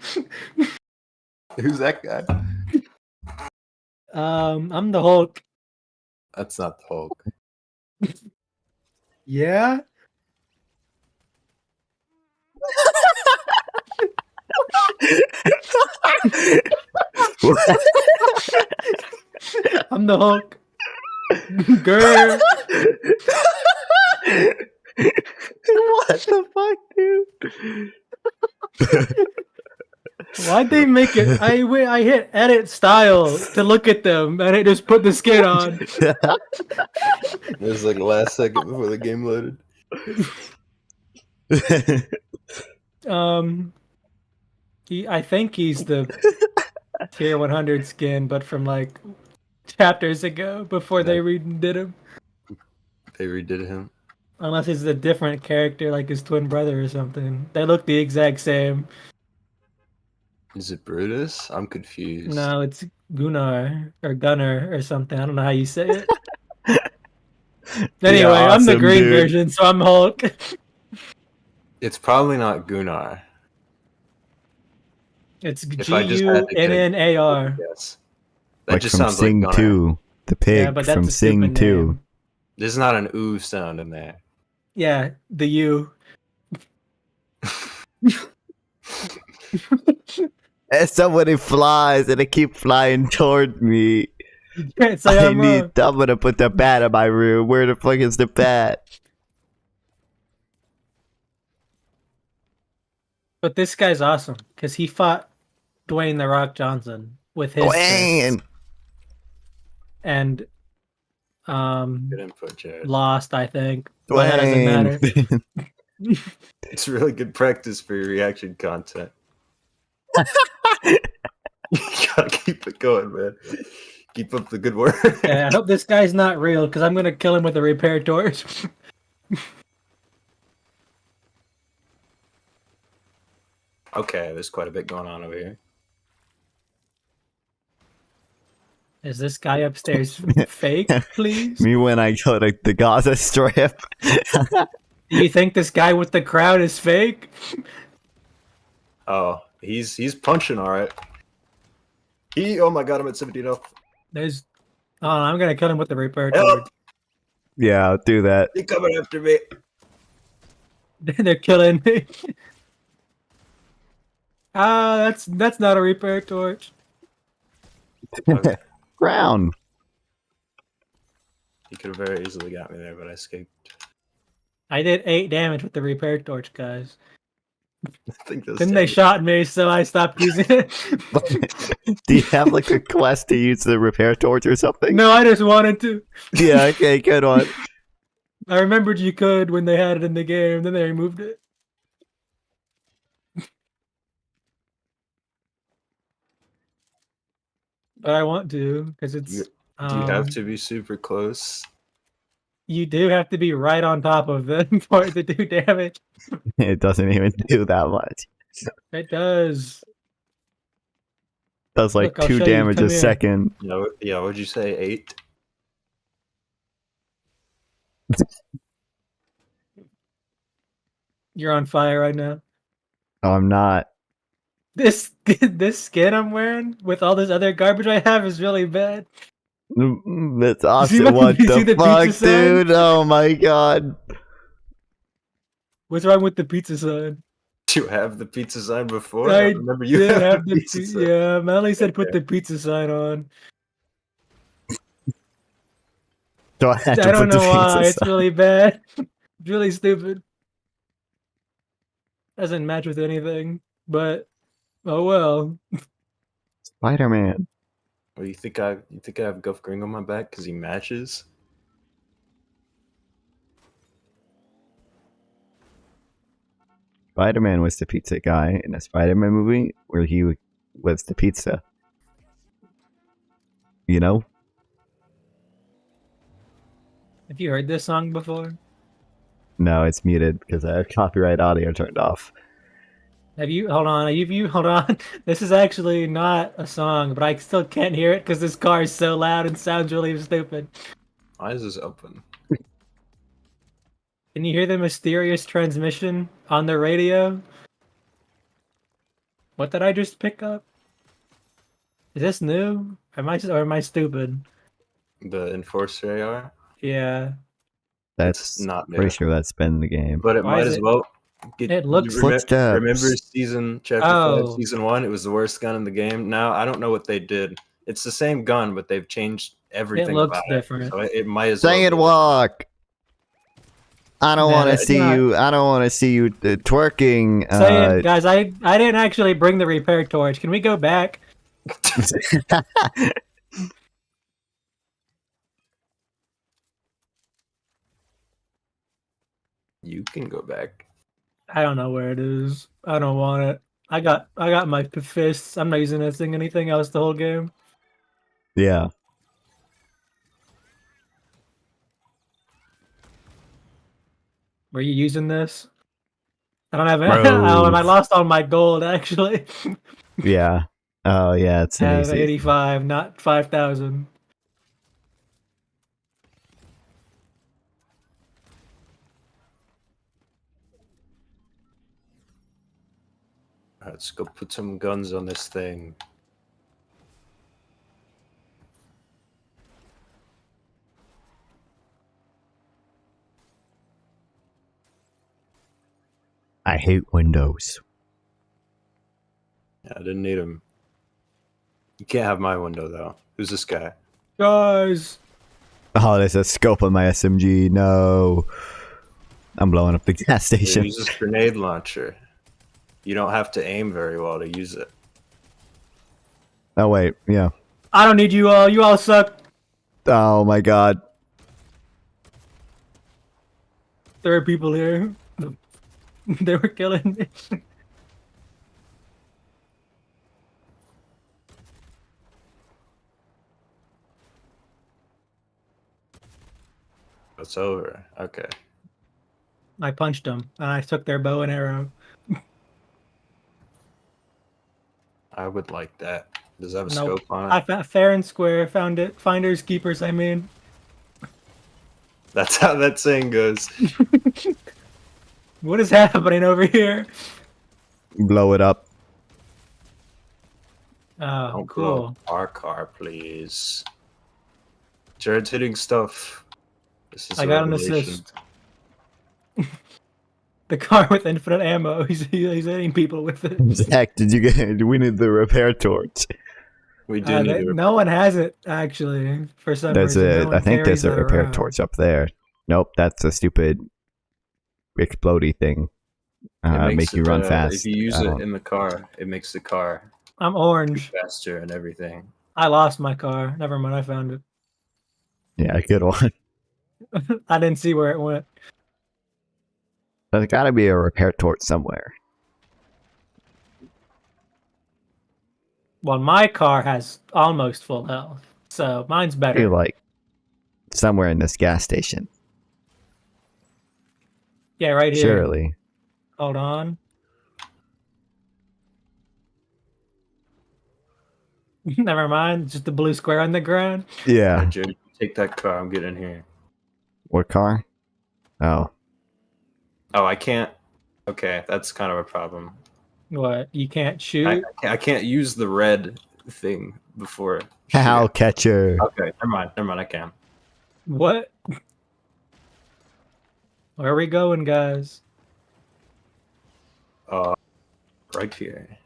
Who's that guy? I'm the Hulk. That's not the Hulk. Yeah. I'm the Hulk. Girl. What the fuck, dude? Why'd they make it? I hit edit style to look at them, and it just put the skin on. It was like last second before the game loaded. I think he's the tier 100 skin, but from like chapters ago before they redid him. They redid him. Unless he's a different character, like his twin brother or something. They look the exact same. Is it Brutus? I'm confused. No, it's Gunnar or Gunnar or something. I don't know how you say it. Anyway, Yeah, I'm the awesome, green dude. version, so I'm Hulk. It's probably not Gunnar. It's If I just had to get a Gunnar. Yes. That Like just from sounds like Sing Gunnar. 2. The pig Yeah, but that's from a Sing stupid 2. name. There's not an ooh sound in there. Yeah, the U. As somebody flies and they keep flying toward me. You can't say I'm wrong. I'm gonna put the bat in my room. Where the fuck is the bat? But this guy's awesome because he fought Dwayne the Rock Johnson with his fists. Dwayne! And Good input, Jared. lost, I think. But that doesn't matter. Dwayne! It's really good practice for your reaction content. You gotta keep it going, man. Keep up the good work. Yeah, I hope this guy's not real because I'm gonna kill him with a repair torch. Okay, there's quite a bit going on over here. Is this guy upstairs fake, please? Me when I go to the Gaza Strip. Do you think this guy with the crowd is fake? Oh, he's punching all right. Oh my god, I'm at 17 health. There's. Oh, I'm gonna kill him with the repair Help! torch. Yeah, I'll do that. He's coming after me. They're killing me. Ah, that's not a repair torch. Okay. Ground. He could have very easily got me there, but I escaped. I did 8 damage with the repair torch, guys. I think those Then they shot me, so I stopped using it. Do you have like a quest to use the repair torch or something? No, I just wanted to. Yeah, okay, good one. I remembered you could when they had it in the game, then they removed it. But I want to because it's. Do you have to be super close? You do have to be right on top of them for it to do damage. It doesn't even do that much. It does. Does like Look, I'll 2 show you. damage Come a here. second. Yeah, what'd you say? 8? You're on fire right now. Oh, I'm not. This skin I'm wearing with all this other garbage I have is really bad. That's see awesome. what- What you see the the pizza fuck, sign? dude? Oh my god. What's wrong with the pizza sign? Do you have the pizza sign before? I remember you did have the the pizza sign. yeah. Melanie said put the pizza sign on. Do I have to I don't put the know why. pizza It's sign? really bad. It's really stupid. Doesn't match with anything. But oh well. Spider-Man. Well, you think I have Guff Gring on my back because he matches? Spider-Man was the pizza guy in a Spider-Man movie where he was the pizza. You know? Have you heard this song before? No, it's muted because I have copyright audio turned off. Have you? Hold on. Hold on. This is actually not a song, but I still can't hear it because this car is so loud and sounds really stupid. Why is this open? Can you hear the mysterious transmission on the radio? What did I just pick up? Is this new? Am I stupid? The Enforcer AR? Yeah. That's not new. pretty sure that's been the game. But it Why might is as it- well. It looks- Footsteps. Remember season chapter Oh. 5, season 1? It was the worst gun in the game. Now I don't know what they did. It's the same gun, but they've changed everything. It looks about different. So it might as Say well. it be. walk. I don't Nah, want to that's see not- you. I don't want to see you twerking. Say it, guys. I didn't actually bring the repair torch. Can we go back? You can go back. I don't know where it is. I don't want it. I got my fists. I'm not using this thing anything else the whole game. Yeah. Were you using this? I don't have it. Bro. I lost all my gold actually. Yeah. Oh yeah, it's I an have easy. 85, not 5,000. Let's go put some guns on this thing. I hate windows. Yeah, I didn't need him. You can't have my window though. Who's this guy? Guys, Oh, there's a scope on my SMG. No. I'm blowing up the gas He station. uses grenade launcher. You don't have to aim very well to use it. Oh wait, yeah. I don't need you all. You all suck. Oh my god. There are people here. They were killing me. It's over. Okay. I punched them and I took their bow and arrow. I would like that. Does it have a Nope. scope on it? I found fair and square. Found it. Finders keepers. I mean. That's how that saying goes. What is happening over here? Blow it up. Oh, Don't blow cool. up our car, please. Jared's hitting stuff. This is I a got an revelation. assist. The car with infinite ammo. He's hitting people with it. Zach, did you get? We need the repair torch. We do need to. No one has it actually. For some That's reason, it. no one I think carries there's a that repair around. torch up there. Nope, that's a stupid explodey thing. It Make you it, run fast. If you use I it don't- in the car, it makes the car I'm orange. faster and everything. I lost my car. Never mind. I found it. Yeah, good one. I didn't see where it went. There's got to be a repair torch somewhere. Well, my car has almost full health, so mine's I better. feel like somewhere in this gas station. Yeah, right here. Surely. Hold on. Never mind. Just a blue square on the ground. Yeah. Jared, take that car. I'm getting in here. What car? Oh. Oh, I can't. Okay, that's kind of a problem. What? You can't shoot? I can't use the red thing before. Cow shooting. catcher. Okay, never mind. Never mind. I can. What? Where are we going, guys? Right here.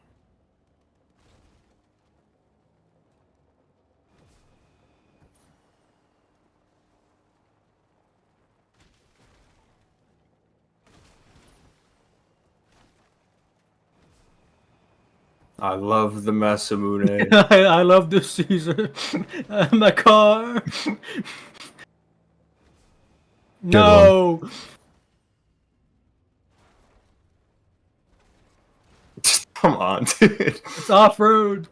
I love the Masamune. I love the Caesar. My car. No. Come on, dude. It's off road.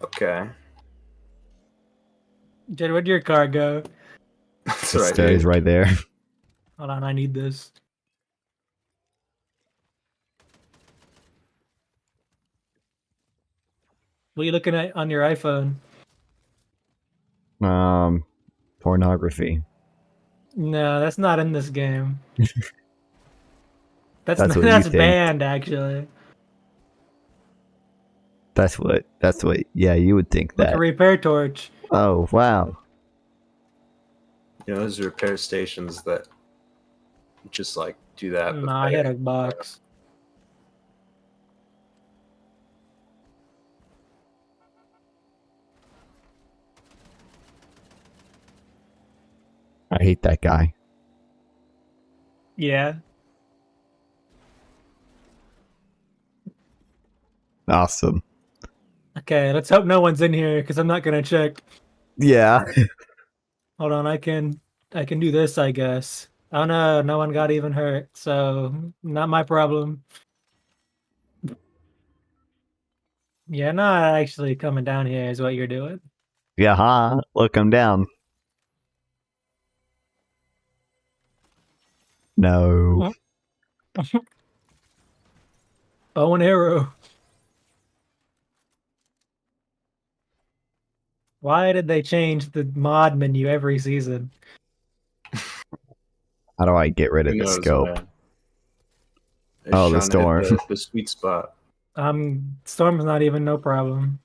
Okay. Jed, where'd your car go? That's It right. stays right there. Hold on, I need this. What are you looking at on your iPhone? Pornography. No, that's not in this game. That's That's what you that's think. banned, actually. That's what yeah, you would think Look, that. a repair torch. Oh, wow. You know, there's repair stations that just like do that. but Nah, I hit better. a box. I hate that guy. Yeah. Awesome. Okay, let's hope no one's in here because I'm not gonna check. Yeah. Hold on, I can do this, I guess. Oh no, no one got even hurt, so not my problem. Yeah, not actually coming down here is what you're doing. Yeah, huh? Look, I'm down. No. Bow and arrow. Why did they change the mod menu every season? How do I get rid of Who the knows, scope? man? They're Oh, the trying to hit storm. the sweet spot. Storm's not even no problem.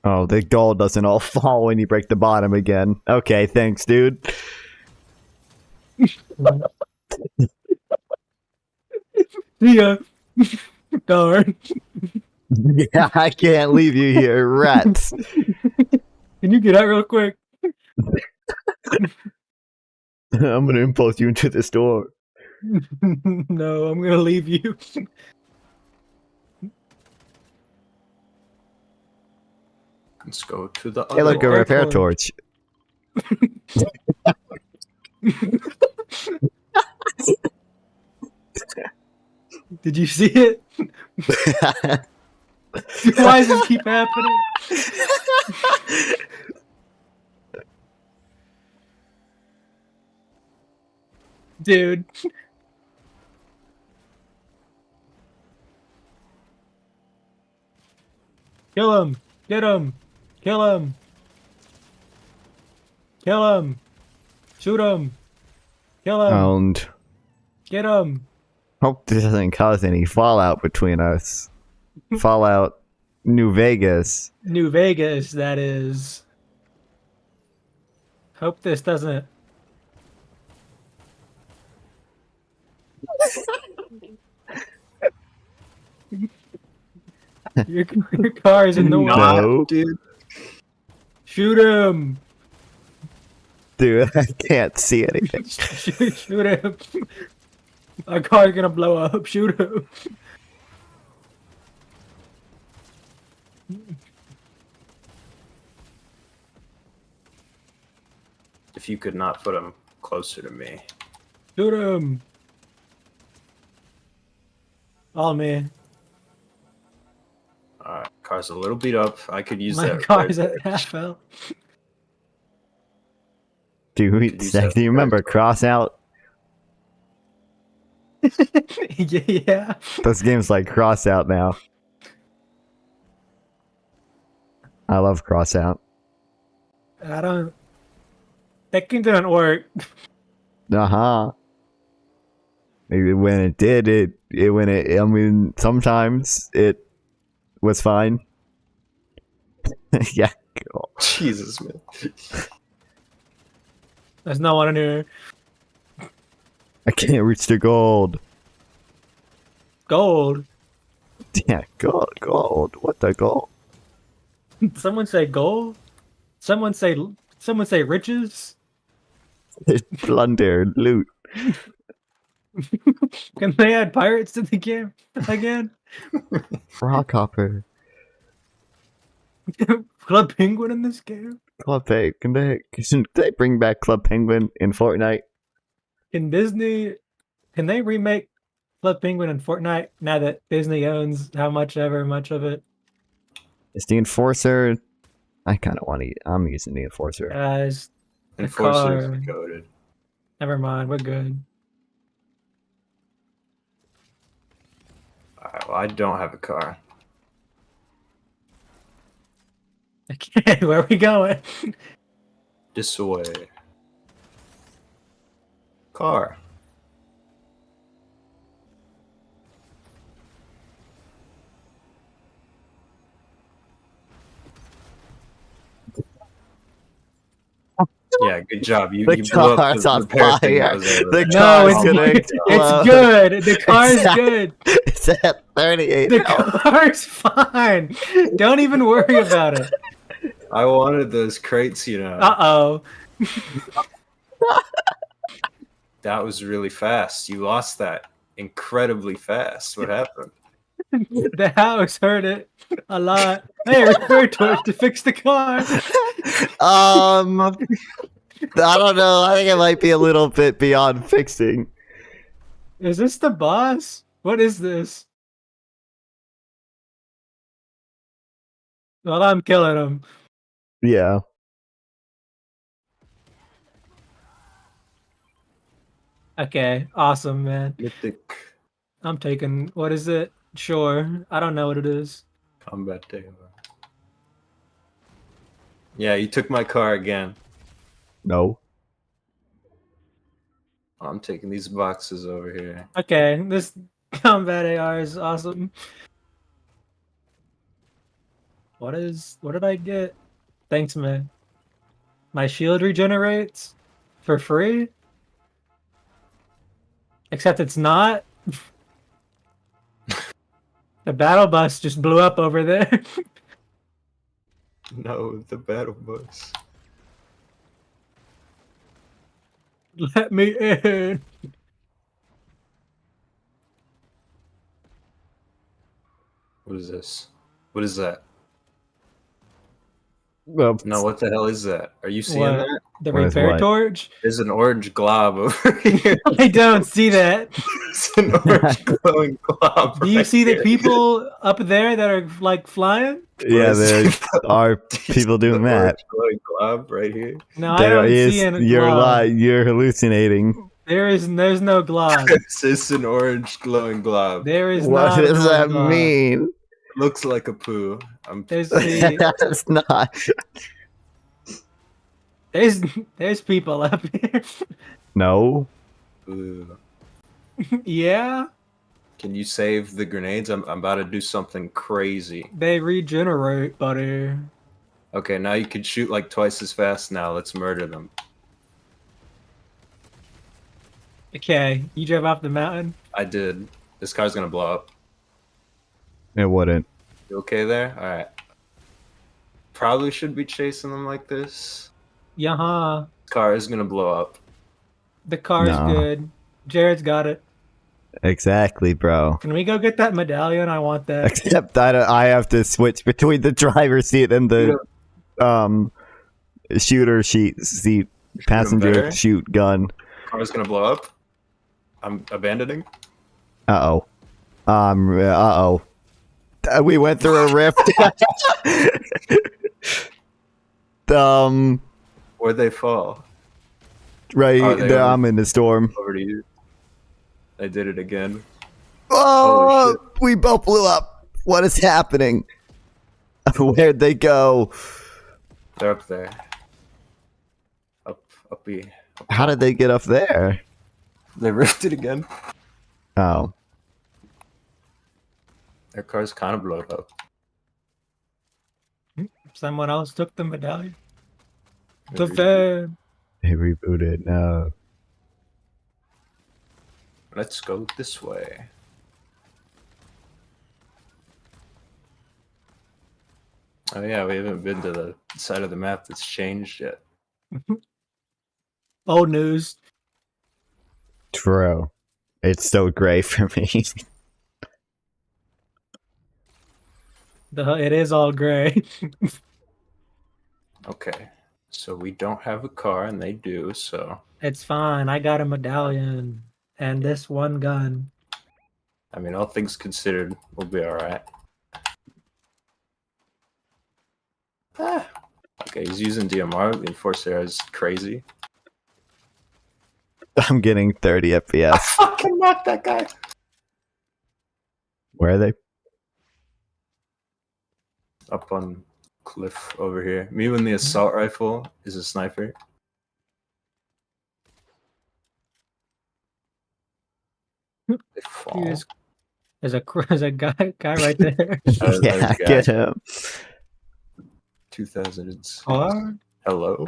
Oh, the gold doesn't all fall when you break the bottom again. Okay, thanks, dude. Yeah. Darn. Yeah, I can't leave you here, rats. Can you get out real quick? I'm gonna impulse you into the storm. No, I'm gonna leave you. Let's go to the Hey, other look, a one. repair torch. Did you see it? Why does this keep happening? Dude. Kill him! Get him! Kill him! Kill him! Shoot him! Kill him! And Get him! hope this doesn't cause any fallout between us. Fallout New Vegas. New Vegas, that is. Hope this doesn't. your car is in the way. No. Dude. Shoot him! Dude, I can't see anything. Shoot him. Our car's gonna blow up. Shoot him. If you could not put him closer to me. Shoot him. All me. Alright, car's a little beat up. I could use My that. car's right at half health. Dude, use Zach, that do you remember Cross Out? Yeah. Those games like Cross Out now. I love Cross Out. I don't. That game didn't work. Uh-huh. Maybe when it did, I mean, sometimes it was fine. Yeah. Cool. Jesus, man. There's no one in here. I can't reach the gold. Gold. Yeah, gold. What the gold? Someone say gold. Someone say riches. Plunder, loot. Can they add pirates to the game again? Rockhopper. Club Penguin in this game. Club Penguin. Can they bring back Club Penguin in Fortnite? Can they remake Club Penguin in Fortnite now that Disney owns how much of it? Is the Enforcer? I kind of want to. I'm using the Enforcer. Guys, the Enforcers car. are goated. Never mind, we're good. Alright, well, I don't have a car. Okay, where are we going? This way. Car. Yeah, good job. You The blew up car's on repair thing that fire. was over The there. No, car's it's, gonna it's explode. good. The car's good. It's at 38. The car's fine. Don't even worry about it. I wanted those crates, you know. Uh-oh. That was really fast. You lost that incredibly fast. What happened? The house hurt it a lot. Hey, repair torch to fix the car. I don't know. I think it might be a little bit beyond fixing. Is this the boss? What is this? Well, I'm killing him. Yeah. Okay, awesome, man. Mythic I'm taking, what is it? Sure. I don't know what it is. combat day. Yeah, you took my car again. No. I'm taking these boxes over here. Okay, this combat AR is awesome. What did I get? Thanks, man. My shield regenerates for free? Except it's not. The battle bus just blew up over there. No, the battle bus. Let me in. What is this? What is that? Well, No, what the hell is that? Are you seeing What? that? The What is repair what? torch? There's an orange glob over here. I don't see that. It's an orange glowing glob. Do you right see the here. people up there that are like flying? yeah, there are Do you see people doing the that. orange glowing glob right here. No, I There don't is. see any You're glob. You're hallucinating. There's no glob. It's an orange glowing glob. There is What not. a does that glob. mean? Looks like a poo. There's the, That's not. there's people up here. No. Ooh. Yeah, Can you save the grenades? I'm about to do something crazy. they regenerate, buddy. Okay, now you can shoot like twice as fast now. Let's murder them. Okay, you drove off the mountain. I did. This car's gonna blow up. It wouldn't. You okay there? Alright. Probably should be chasing them like this. Yaha. Car is gonna blow up. The car's No. good. Jared's got it. Exactly, bro. Can we go get that medallion? I want that. Except I have to switch between the driver's seat and the shooter seat passenger better? shoot gun. Car's gonna blow up. I'm abandoning. Uh-oh. Uh-oh. We went through a rift. Where'd they fall? Right Oh, they there, over- I'm in the storm. Over to you. I did it again. Oh, Holy we both blew up. What is happening? Where'd they go? They're up there. Uppy. How did they get up there? They ripped it again. Oh. Their car's kind of blown up. Someone else took the medallion. They The re- van. They rebooted. No. Let's go this way. Oh yeah, we haven't been to the side of the map that's changed yet. Old news. True. It's so gray for me. It is all gray. Okay, so we don't have a car and they do, so It's fine. I got a medallion and this one gun. I mean, all things considered, we'll be alright. Okay, he's using DMR. The enforcer is crazy. I'm getting 30 I FPS. fucking knocked that guy. Where are they? Up on cliff over here. Me when the assault rifle is a sniper. They fall. There's a guy right there. Yeah, get him. 2000s. Car? Hello?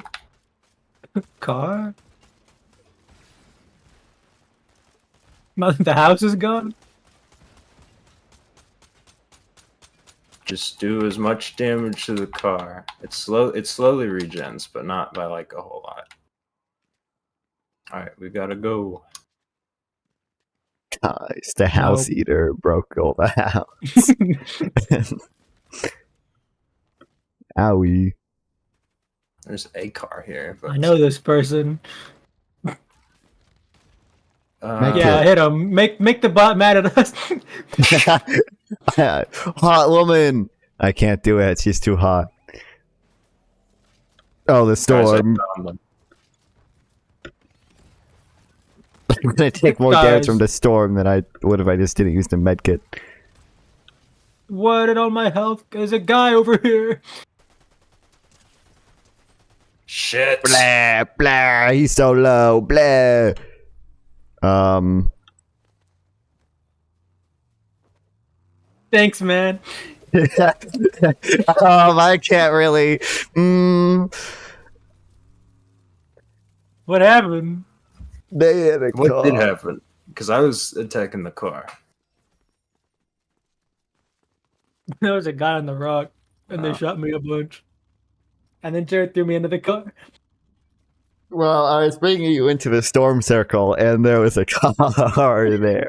Car? The house is gone? Just do as much damage to the car. It slowly regens, but not by like a whole lot. Alright, we gotta go. Guys, the house eater broke all the house. Owie. There's a car here, but I know this person. Make Yeah, it. hit him. Make the bot mad at us. Hot woman. I can't do it. She's too hot. Oh, the Guys, I storm. found them. I'm gonna take more Guys. damage from the storm than I would if I just didn't use the medkit. What? And all my health? There's a guy over here. Shit. Blah blah. He's so low. Blah. Thanks, man. I can't really. What happened? They had a What did car. happen? Because I was attacking the car. There was a guy on the rock, and they Oh. shot me a bunch. And then Jared threw me into the car. Well, I was bringing you into the storm circle, and there was a car there.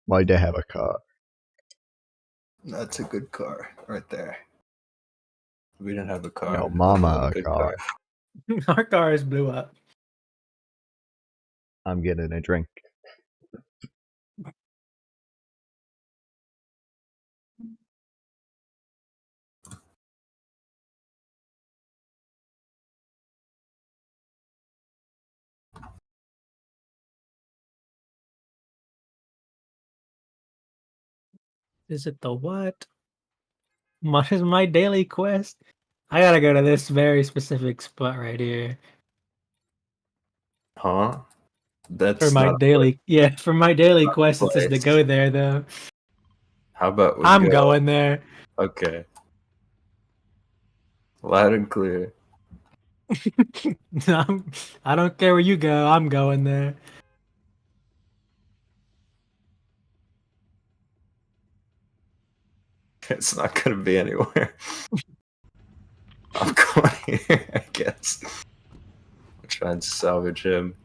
Why'd they have a car? That's a good car right there. We didn't have a car. Yo, mama, a Good car. Our cars blew up. I'm getting a drink. Is it the what? What is my daily quest? I gotta go to this very specific spot right here. Huh? That's For my not a daily, yeah, for my daily Not a quest, it says to place. go there though. How about we I'm go? going there. Okay. Loud and clear. I don't care where you go. I'm going there. It's not gonna be anywhere. I'm going here, I guess. I'll try and salvage him.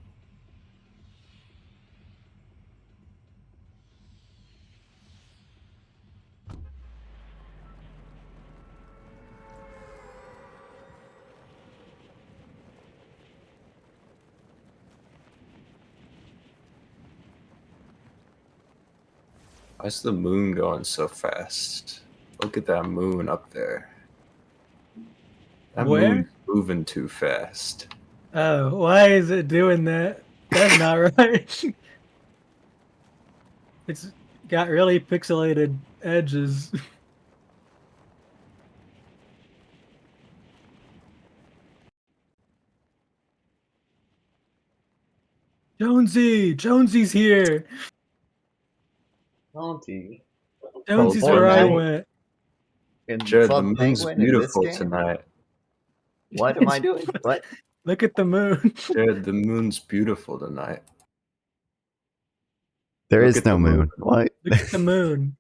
Why's the moon going so fast? Look at that moon up there. That Where? moon's moving too fast. Oh, why is it doing that? That's not right. It's got really pixelated edges. Jonesy's here. Monty. Jonesy's Oh, where I Jonesy. went. Jared, the moon's beautiful tonight. What am I doing? What? Look at the moon. Jared, the moon's beautiful tonight. There Look is at no the moon. moon. What? Look at the moon.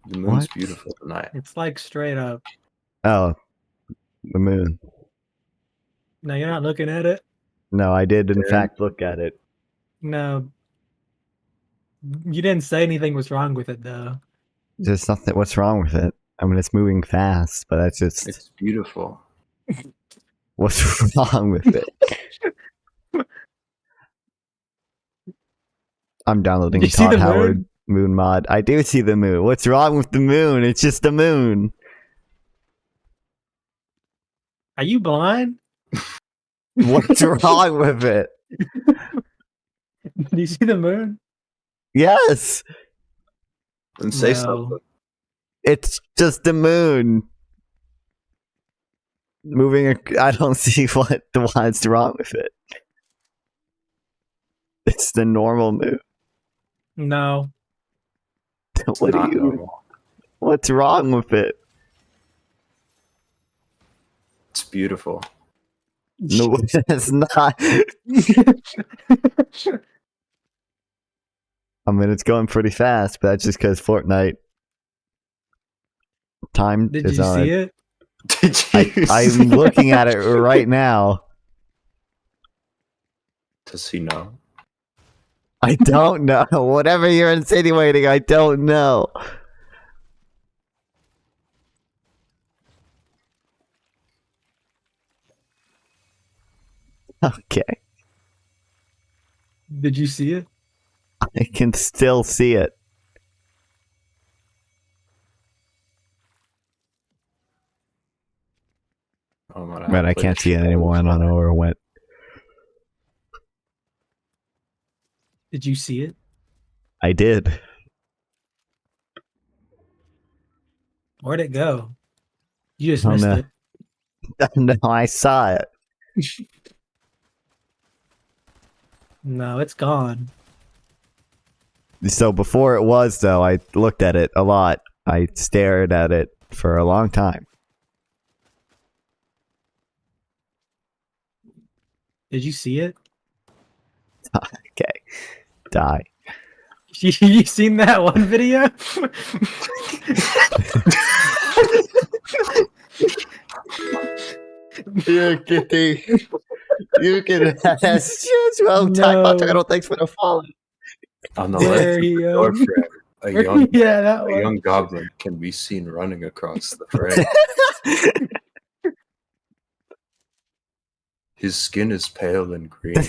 The moon's What? beautiful tonight. It's like straight up. Oh, the moon. No, you're not looking at it. No, I did in Jared. fact look at it. No. You didn't say anything was wrong with it though. There's nothing. What's wrong with it? I mean, it's moving fast, but that's just It's beautiful. what's wrong with it. I'm downloading You see Todd the Howard moon mod. I do see the moon. What's wrong with the moon? It's just the moon. Are you blind? What's wrong with it? Do you see the moon? Yes, And say No. something. it's just the moon moving. I don't see what's wrong with it. It's the normal moon. No. It's What do not you? normal. What's wrong with it? It's beautiful. No, it's not. I mean, it's going pretty fast, but that's just because Fortnite time Did is you on. see it? Did you I'm see looking at it right now. Does he know? I don't know. Whatever you're insinuating, I don't know. Okay. Did you see it? I can still see it. Oh, my But I can't see it anymore. I don't know where it went. Did you see it? I did. Where'd it go? You just Oh, missed no. it. No, I saw it. No, it's gone. So before it was, though, I looked at it a lot. I stared at it for a long time. Did you see it? Okay. Die. You seen that one video? You're kidding. You can. That's just well No. thanks for the follow. On the There left he door goes. frame, a young, Yeah, that a one. young goblin can be seen running across the frame. His skin is pale and green.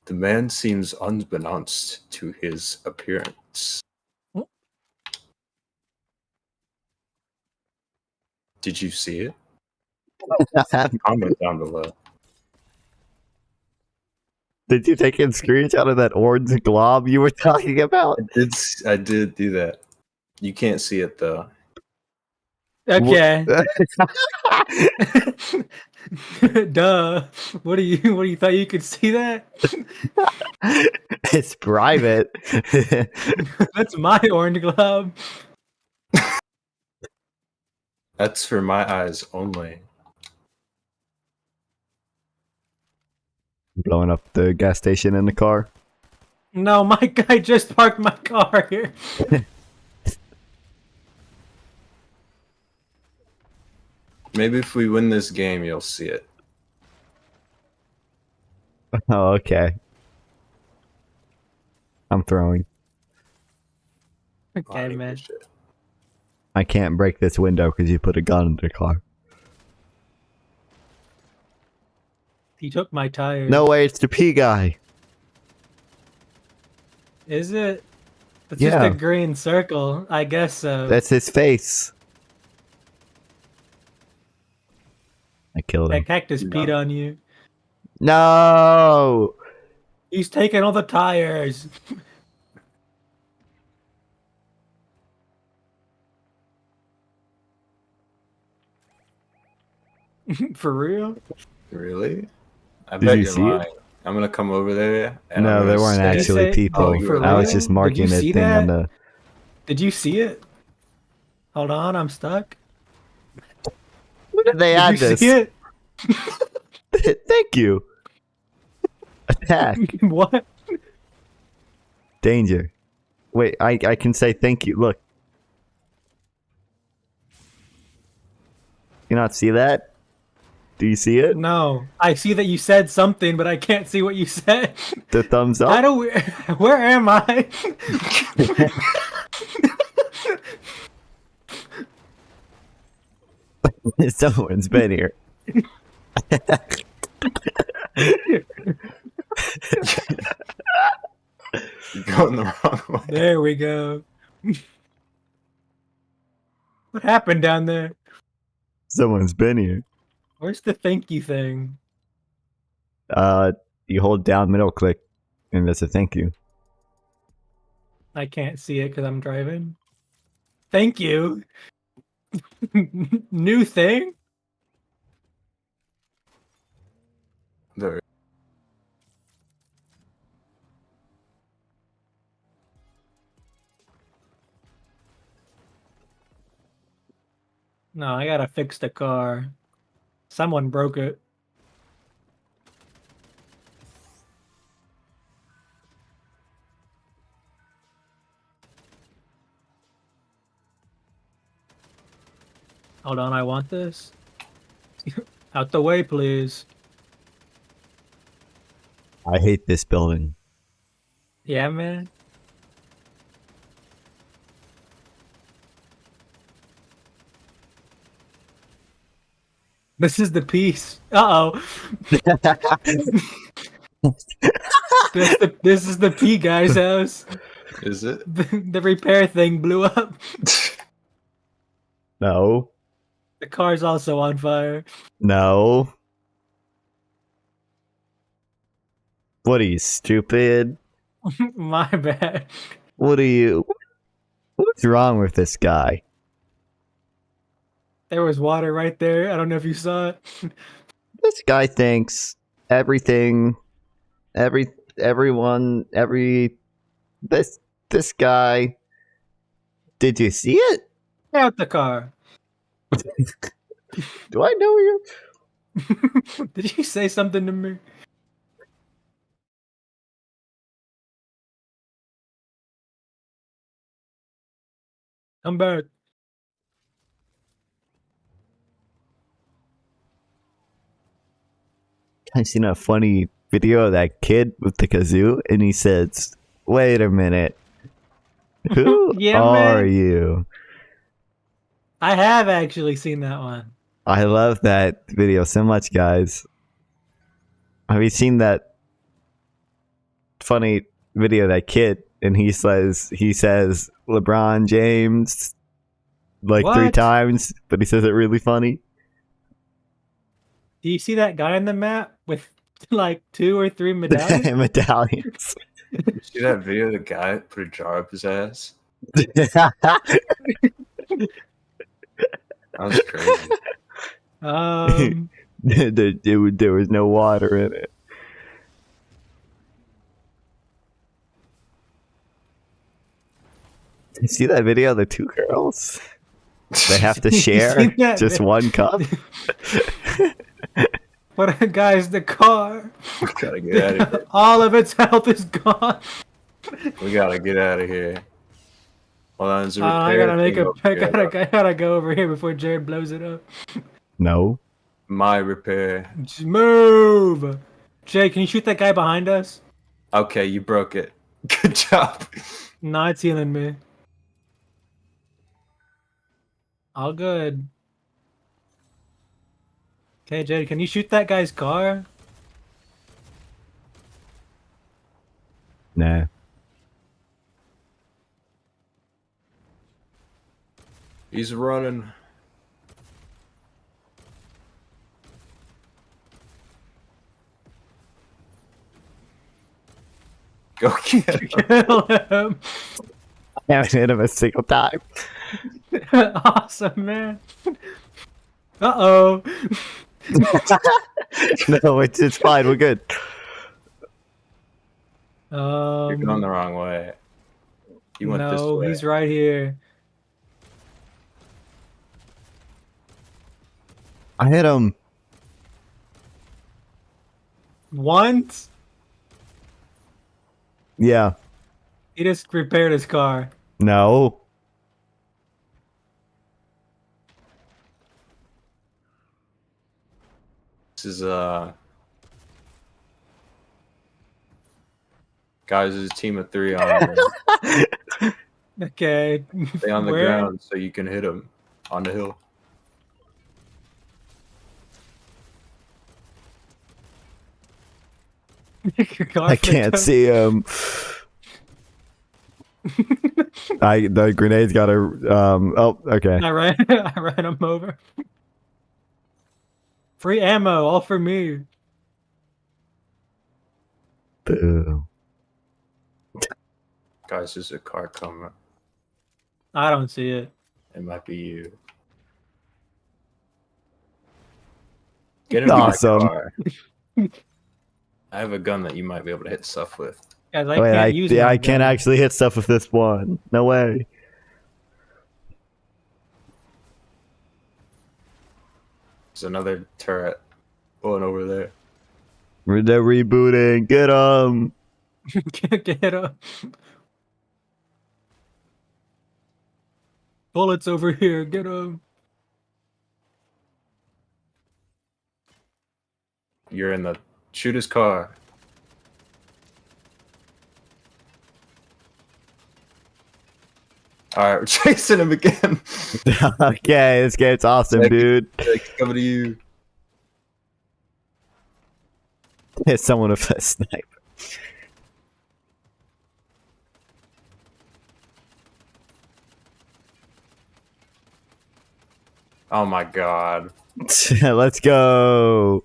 The man seems unbeknownst to his appearance. Did you see it? Comment down below. Did you take a screenshot of that orange glob you were talking about? I did do that. You can't see it though. Okay. Duh. What do you thought you could see that? It's private. That's my orange globe. That's for my eyes only. Blowing up the gas station in the car. No, Mike, I just parked my car here. Maybe if we win this game, you'll see it. Oh, okay. I'm throwing. I Okay, don't man. give a shit. I can't break this window because you put a gun in the car. He took my tires. No way, it's the P guy. Is it? It's Yeah. just a green circle. I guess so. That's his face. I killed That him. cactus peed on you. No! He's taking all the tires. For real? Really? I Did bet you you're see it? lying. I'm gonna come over there. And No, I'm there gonna weren't say- actually say- people. Oh, for I was real? just Did marking you a see thing on that? the. Did you see it? Hold on, I'm stuck. When did they Did add you this? see it? Thank you. Attack. What? Danger. Wait, I can say thank you. Look. You not see that? Do you see it? No, I see that you said something, but I can't see what you said. The thumbs How up? do we? Where am I? Someone's been here. You're going the wrong way. There we go. What happened down there? Someone's been here. Where's the thank you thing? You hold down middle click, and that's a thank you. I can't see it because I'm driving. Thank you. New thing? There. No, I gotta fix the car. Someone broke it. Hold on, I want this. Out the way, please. I hate this building. Yeah, man. This is the piece. Uh-oh. This is the P guy's house. Is it? The repair thing blew up. No. The car's also on fire. No. What are you, stupid? My bad. What are you? What's wrong with this guy? There was water right there. I don't know if you saw it. This guy thinks everything, everyone, this guy. Did you see it? Get out the car. Do I know you? Did you say something to me? Come back. I seen a funny video of that kid with the kazoo, and he says, "Wait a minute, who Yeah, are man. you?" I have actually seen that one. I love that video so much, guys. Have you seen that funny video of that kid? And he says LeBron James like 3 What? times, but he says it really funny. Do you see that guy on the map with like 2 or 3 medallions? Medallions. You see that video of the guy that put a jar up his ass? That was crazy. There was no water in it. You see that video of the 2 girls? They have to You share seen that, just man? one cup. But guys, the car, We gotta get out of here. all of its health is gone. We gotta get out of here. Hold on, there's a I repair gotta make thing a. over I here. gotta go over here before Jared blows it up. No. My repair. Just move. Jay, can you shoot that guy behind us? Okay, you broke it. Good job. No, it's healing me. All good. Okay, Jay, can you shoot that guy's car? Nah. He's running. Go get him. Kill him. I haven't hit him a single time. Awesome, man. Uh-oh. No, it's fine. We're good. You're going the wrong way. You went this no, way. he's right here. I hit him. Once? Yeah. He just repaired his car. No. This is guys, there's a team of 3 on Okay. stay on the Where? ground so you can hit him on the hill. I can't see him. The grenade's got a oh, okay. I ran him over. Free ammo, all for me. Boo. Guys, there's a car coming. I don't see it. It might be you. Get in Awesome. my car. I have a gun that you might be able to hit stuff with. Guys, I Wait, can't use yeah, my I can't gun. actually hit stuff with this one. No way. There's another turret pulling over there. They're rebooting. Get him. Get up. Bullets over here. Get him. You're in the shoot his car. Alright, we're chasing him again. Okay, this game's awesome, dude. It's coming to you. Hit someone with a sniper. Oh my god. Let's go.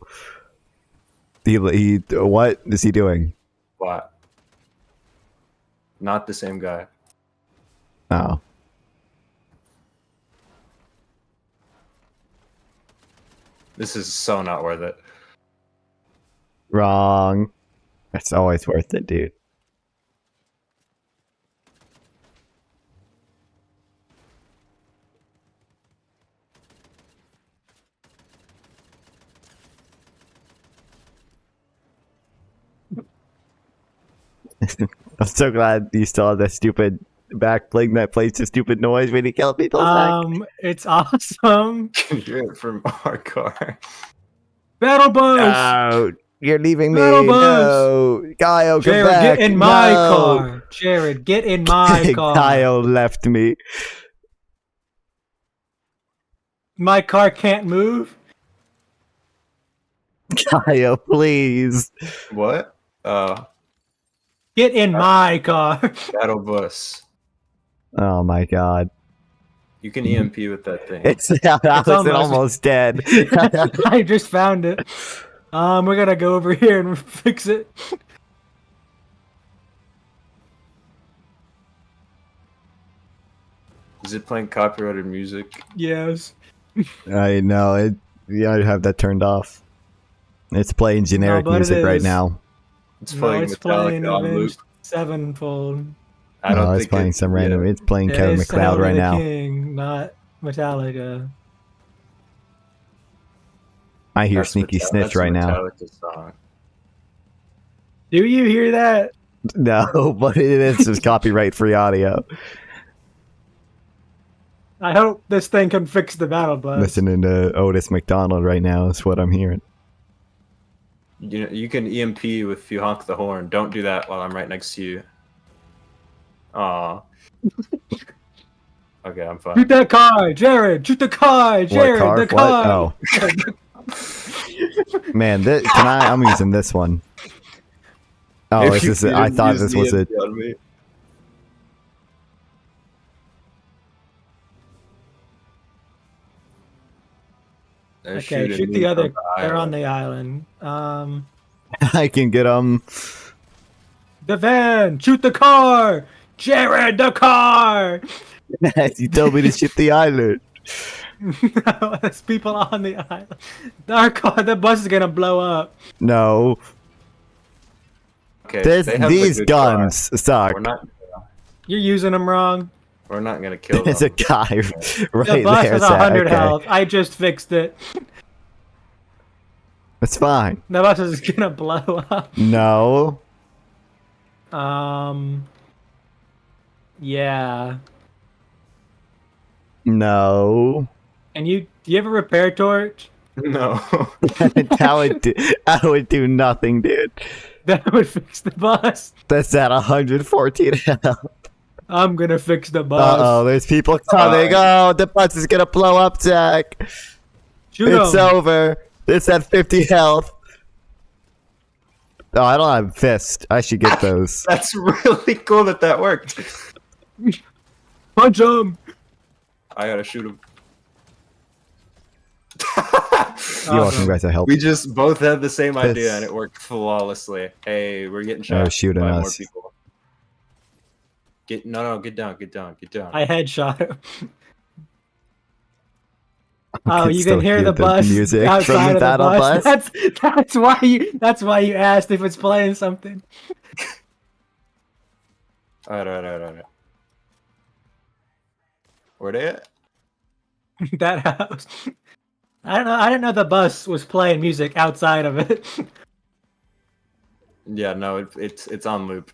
He what is he doing? What? Not the same guy. Oh. This is so not worth it. Wrong. It's always worth it, dude. I'm so glad you still have that stupid back bling that plays the stupid noise when you kill people. It's awesome. Can you hear it from our car? Battle bus. No, you're leaving me. Battle bus. No, Kyle, come Jared, back. get in my No. car. Jared, get in my car. Kyle left me. My car can't move. Kyle, please. What? Get in my car. Battle bus. Oh my god. You can EMP with that thing. It's almost dead. I just found it. We're gonna go over here and fix it. Is it playing copyrighted music? Yes. I know it. Yeah, I have that turned off. It's playing generic but it music right is. now. It's No, playing it's playing Metallica on loop. Avenged Sevenfold. I don't No, think it's playing some random. It's playing Yeah, Kevin it's McLeod Hail to right the now. King, not Metallica. I hear Sneaky Snitch that's a right now. Metallica song. Do you hear that? No, but it is just copyright-free audio. I hope this thing can fix the battle bus. Listening to Otis McDonald right now is what I'm hearing. You know, you can EMP if you honk the horn. Don't do that while I'm right next to you. Aw. Okay, I'm fine. Shoot that car, Jared! Shoot the car, Jared! What, The car? car! Oh. Man, I'm using this one. Oh, If is you this I didn't thought use this was the it. EMP on me. They're Okay, shooting shoot me the other. from They're on island. the island. I can get The van! Shoot the car! Jared, the car! You told me to shoot the island. No, there's people on the island. Our car, the bus is gonna blow up. No. Okay, they have These the good guns car. suck. You're using them wrong. We're not gonna kill them. There's a guy The right bus there. has Zach. 100 Okay. health. I just fixed it. It's fine. The bus is gonna blow up. No. Yeah. No. And do you have a repair torch? No. I would do nothing, dude. That would fix the bus. That's at 114 health. I'm gonna fix the bus. Uh-oh, there's people coming. Oh, the bus is gonna blow up, Zach. Shoot It's 'em. over. It's at 50 health. Oh, I don't have fist. I should get those. That's really cool that worked. Punch him. I gotta shoot him. You're welcome, guys. I help. We just both had the same idea This- and it worked flawlessly. Hey, we're getting shot shooting by more us. people. Get down, get down. I headshot him. Oh, can you still can hear hear the the bus music from outside the of battle the bus. bus. That's why you asked if it's playing something. Alright. Where they at? That house. I don't know. I didn't know the bus was playing music outside of it. Yeah, no, it's on loop.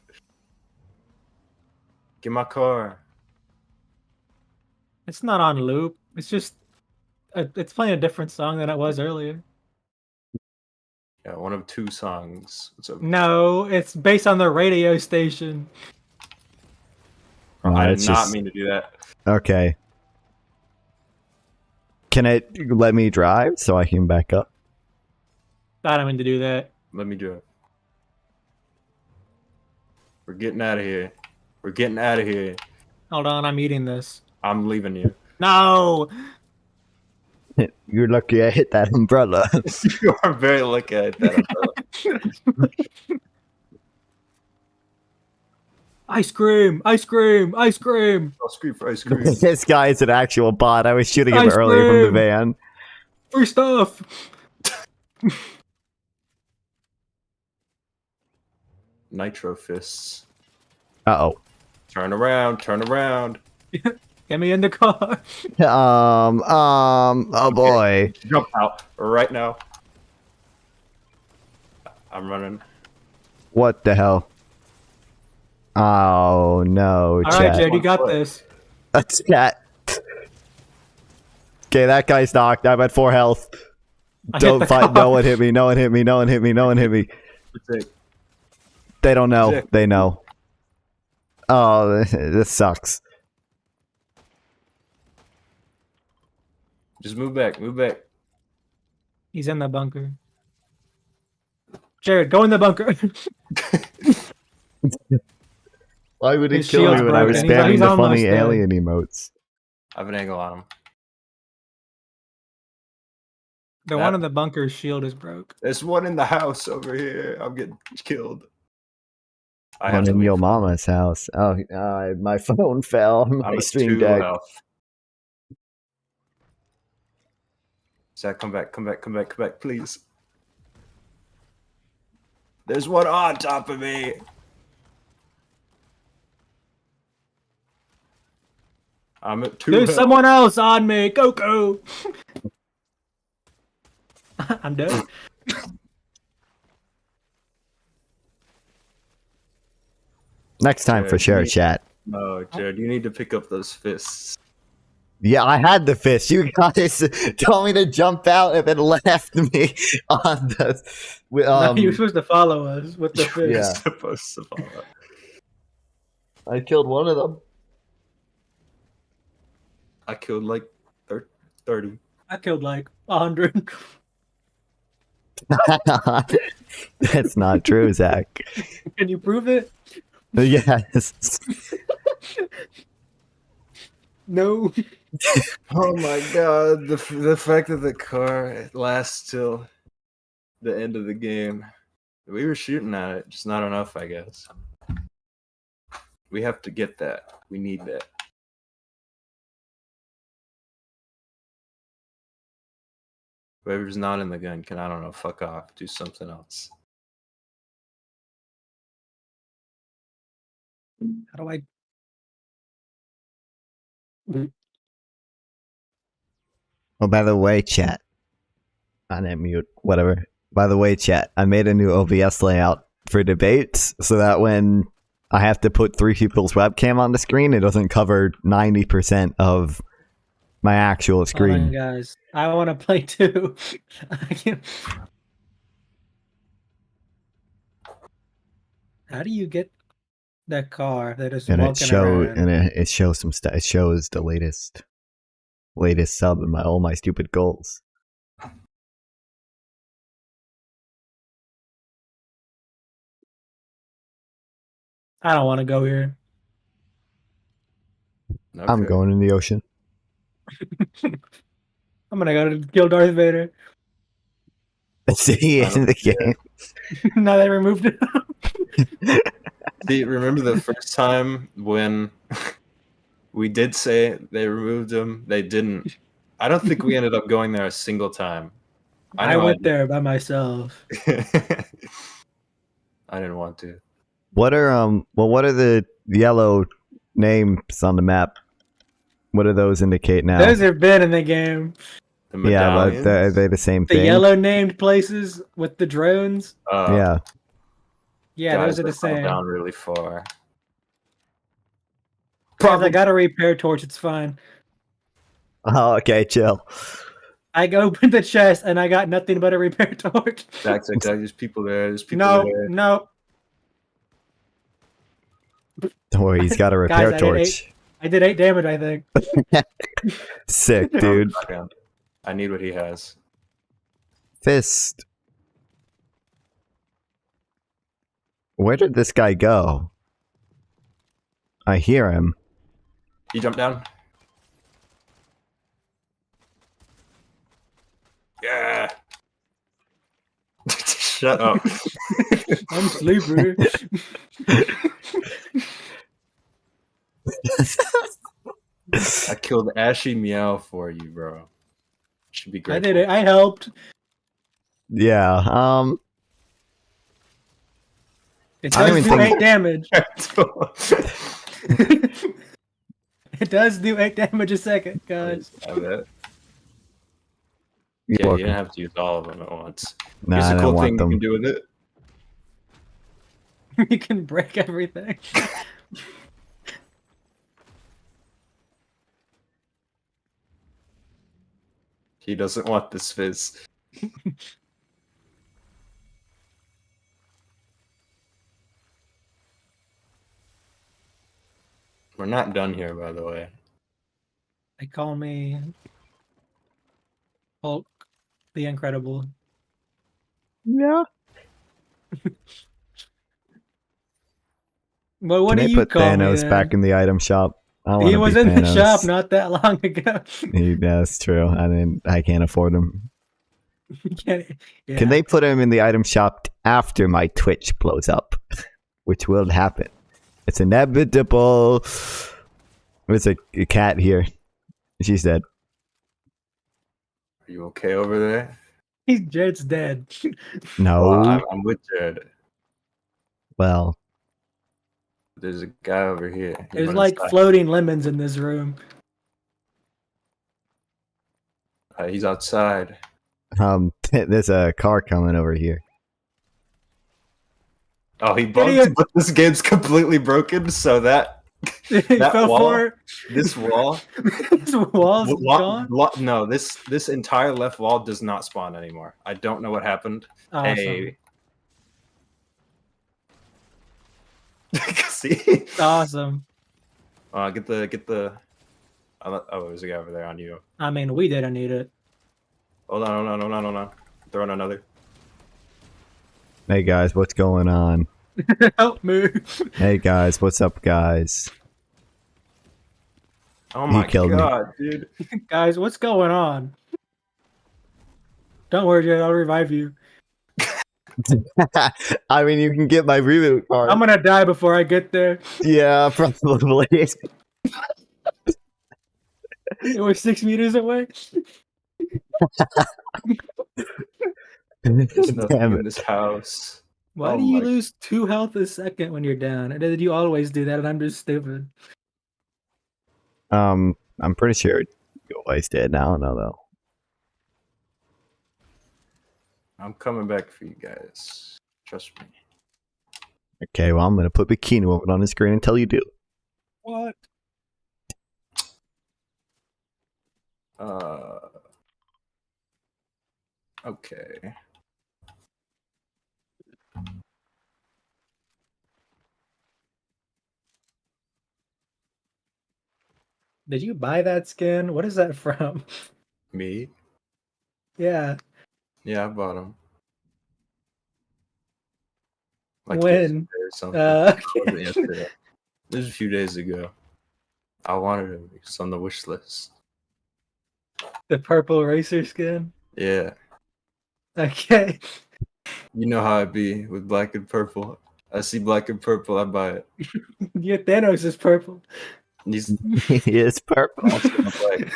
Get my car. It's not on loop. It's just it's playing a different song than it was earlier. Yeah, one of two songs. No, it's based on the radio station. Oh, I did it's not just- mean to do that. Okay. Can it let me drive so I can back up? I don't mean to do that. Let me do it. We're getting out of here. We're getting out of here. Hold on, I'm eating this. I'm leaving you. No. You're lucky I hit that umbrella. You are very lucky at that. Umbrella. Ice cream! Ice cream! Ice cream! I'll scream for ice cream. This guy is an actual bot. I was shooting him Ice earlier from the cream. van. Free stuff! Nitro fists. Uh-oh. Turn around. Turn around. Get me in the car. Oh boy. Jump out right now. I'm running. What the hell? Oh no, All chat. right, Jared, you got this. That's chat. Okay, that guy's knocked. I'm at 4 health. I hit Don't the fight. car. No one hit me. No one hit me. No one hit me. No one hit me. That's it. They don't know. Sick. They know. Oh, this sucks. Just move back. Move back. He's in the bunker. Jared, go in the bunker. Why would he His kill me shield's when I was broken. He's spamming the almost funny dead. alien emotes? I have an angle on him. The one in the bunker's shield is broke. There's one in the house over here. I'm getting killed. I One have to in leave. your mama's house. Oh, my phone fell. I'm My at stream 2 deck. health. Zach, come back, please. There's one on top of me. I'm at 2 There's health. someone else on me. Go. I'm dead. Next time for sure, chat. No, Jared, you need to pick up those fists. Yeah, I had the fist. You guys told me to jump out and then left me on the. No, you're supposed to follow us with the fist. Yeah. Supposed to follow. I killed one of them. I killed like 30. I killed like 100. That's not true, Zach. Can you prove it? Yes. No. Oh my god, the fact that the car lasts till the end of the game. We were shooting at it, just not enough, I guess. We have to get that. We need that. Whoever's not in the gun can, I don't know, fuck off, do something else. How do I? Oh, by the way, chat. I didn't mute. Whatever. By the way, chat. I made a new OBS layout for debates so that when I have to put 3 people's webcam on the screen, it doesn't cover 90% of my actual screen. Hold on, guys. I want to play too. How do you get that car that is And walking around? it shows some stuff. It shows the latest sub and all my stupid goals. I don't want to go here. Okay. I'm going in the ocean. I'm gonna go to kill Darth Vader. See in the game. Now they removed it. See, remember the first time when we did say they removed him? They didn't. I don't think we ended up going there a single time. I went there by myself. I didn't want to. What are what are the yellow names on the map? What do those indicate now? Those have been in the game. The Yeah, but medallions? are they the same The thing? yellow named places with the drones. Yeah. Yeah, guys, those are the that fell same. down really far. Guys, I got a repair torch. It's fine. Oh, okay, chill. I opened the chest and I got nothing but a repair torch. Zach, there's people there. There's people No, there. no. Don't worry, he's got a repair Guys, torch. I did 8 damage, I think. Sick, dude. I need what he has. Fist. Where did this guy go? I hear him. He jumped down. Yeah. Shut up. I'm sleepy. I killed Ashy Meow for you, bro. Should be great. I did it. I helped. Yeah, It I don't does even do think- 8 damage. It does do 8 damage a second, guys. I bet. You're Yeah, you welcome. didn't have to use all of them at once. Nah, Here's I a don't cool want thing you them. can do with it. You can break everything. He doesn't want this fizz. We're not done here, by the way. They call me Hulk the Incredible. Yeah. Well, what Can do they you put call Thanos me then? back in the item shop? I He wanna was be in the Thanos. shop not that long ago. Yeah, that's true. I can't afford him. Yeah. Can they put him in the item shop after my Twitch blows up? Which will happen. It's inevitable. There's a cat here. She's dead. Are you okay over there? Jared's dead. No. Well, I'm with Jared. Well, There's a guy over here. You There's wanna like stop? floating lemons in this room. He's outside. There's a car coming over here. Oh, he bugged, but this game's completely broken, so that He that fell wall, for it. this wall, This wall's gone. no, this entire left wall does not spawn anymore. I don't know what happened. Awesome. Hey. See? Awesome. Get the. Oh, there's a guy over there on you. I mean, we didn't need it. Hold on. Throwing another. Hey guys, what's going on? Help me. Hey guys, what's up, guys? Oh my killed me. god, dude. Guys, what's going on? Don't worry, Jay. I'll revive you. I mean, you can get my reboot card. I'm gonna die before I get there. Yeah, probably. We're 6 meters away. There's nothing Damn in it. this house. Why Oh do you my- lose 2 health a second when you're down? And then you always do that, and I'm just stupid. I'm pretty sure you always did. I don't know though. I'm coming back for you guys. Trust me. Okay, well I'm gonna put Bikini Woman on the screen until you do. What? Okay. Did you buy that skin? What is that from? Me? Yeah. Yeah, I bought him. When? yesterday or something. Okay. Yesterday. This was a few days ago. I wanted him. It's on the wish list. The purple racer skin? Yeah. Okay. You know how it be with black and purple. I see black and purple, I buy it. Yeah, Thanos is purple. He's It's purple. also black.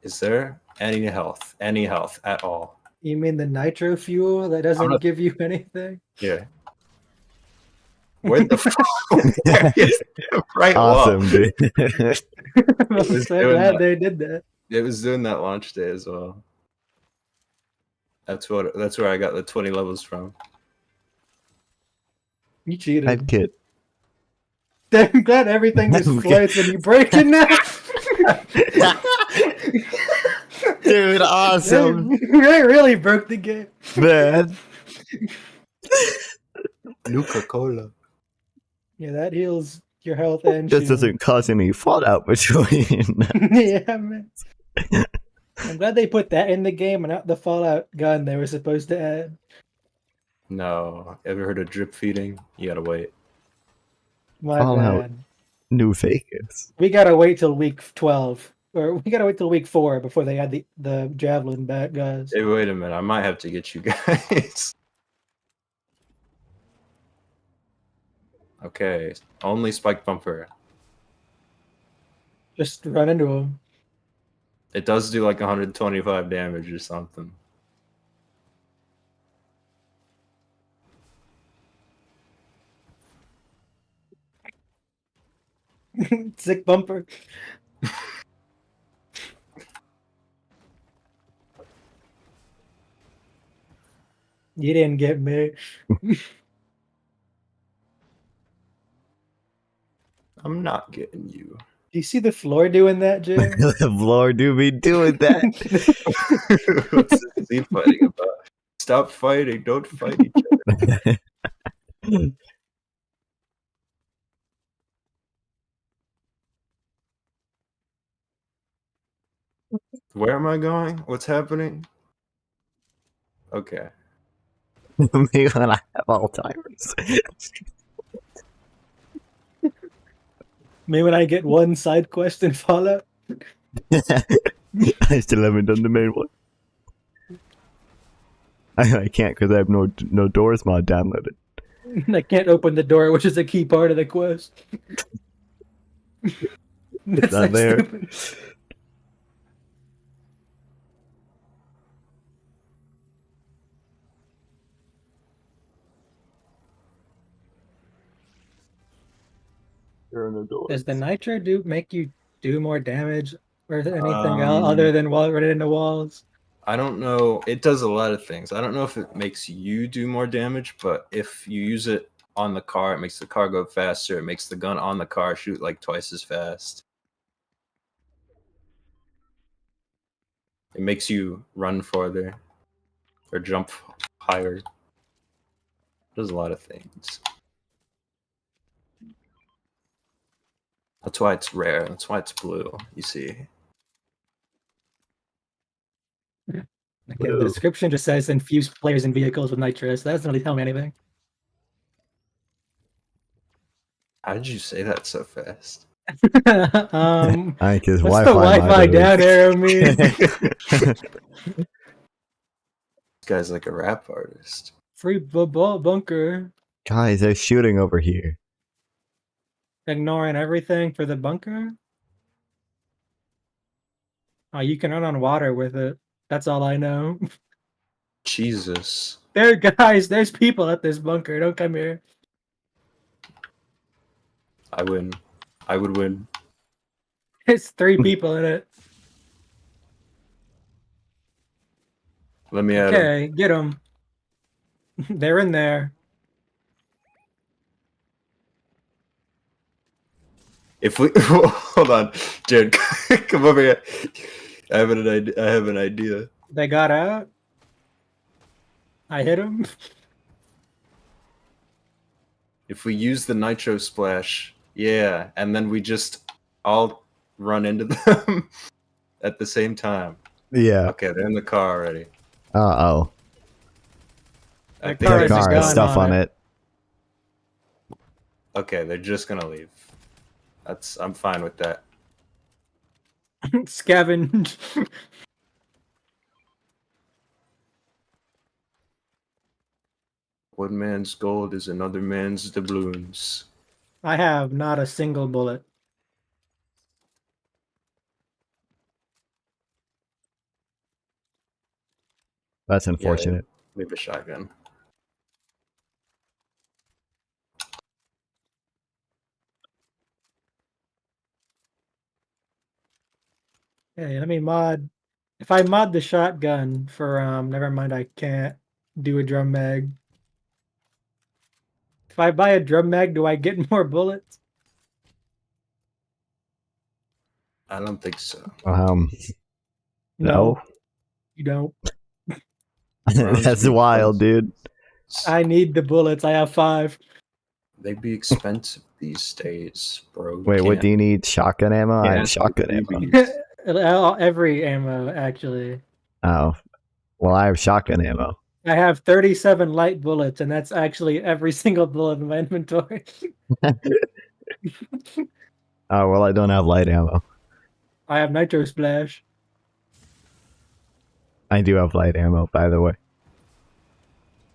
Is there any health at all? You mean the nitro fuel that doesn't not- give you anything? Yeah. Where the fuck is the right Awesome, wall? dude. I'm was so doing glad that. they did that. It was doing that launch day as well. That's where I got the 20 levels from. You cheated. Type kid. I'm glad everything just I'm floats and you break it now. Dude, awesome. They really broke the game. Man. Nuka-Cola. Yeah, that heals your health and This shield. doesn't cause any fallout between. Yeah, man. I'm glad they put that in the game and not the Fallout gun they were supposed to add. No. Ever heard of drip feeding? You gotta wait. My Fallout. bad. New Vegas. We gotta wait till week 12. Or we gotta wait till week 4 before they add the javelin back, guys. Hey, wait a minute. I might have to get you guys. Okay. Only spike bumper. Just run into them. It does do like 125 damage or something. Sick bumper. You didn't get me. I'm not getting you. Do you see the floor doing that, Jay? Lord, do be doing that. What's this he fighting about? Stop fighting. Don't fight each other. Where am I going? What's happening? Okay. Me when I have Alzheimer's. Me when I get one side quest in Fallout. I still haven't done the main one. I can't because I have no doors mod downloaded. I can't open the door, which is a key part of the quest. That's not there. stupid. You're an adult. Does the nitro make you do more damage or anything else other than run it into walls? I don't know. It does a lot of things. I don't know if it makes you do more damage, but if you use it on the car, it makes the car go faster. It makes the gun on the car shoot like twice as fast. It makes you run farther or jump higher. It does a lot of things. That's why it's rare. That's why it's blue. You see. Again, the description just says infuse players and vehicles with nitrous. That doesn't really tell me anything. How did you say that so fast? I guess What's the Wi-Fi down arrow mean? This guy's like a rap artist. Free bunker. Guys, they're shooting over here. Ignoring everything for the bunker? Oh, you can run on water with it. That's all I know. Jesus. There's people at this bunker. Don't come here. I win. I would win. There's 3 people in it. Let me at him. Okay, get them. They're in there. If we hold on, Jared, come over here. I have an idea. They got out. I hit them. If we use the nitro splash, yeah, and then we just all run into them at the same time. Yeah. Okay, they're in the car already. Uh-oh. I The think car The is they- car gone has stuff on on it. it. Okay, they're just gonna leave. I'm fine with that. Scavenge. One man's gold is another man's doubloons. I have not a single bullet. That's unfortunate. Leave a shotgun. Hey, let me mod. If I mod the shotgun for never mind, I can't do a drum mag. If I buy a drum mag, do I get more bullets? I don't think so. No. You don't. That's wild, dude. I need the bullets. I have 5. They'd be expensive these days, bro. Wait, what do you need? Shotgun ammo? I have shotgun ammo. Every ammo, actually. Oh. Well, I have shotgun ammo. I have 37 light bullets, and that's actually every single bullet in my inventory. Oh, well, I don't have light ammo. I have nitro splash. I do have light ammo, by the way.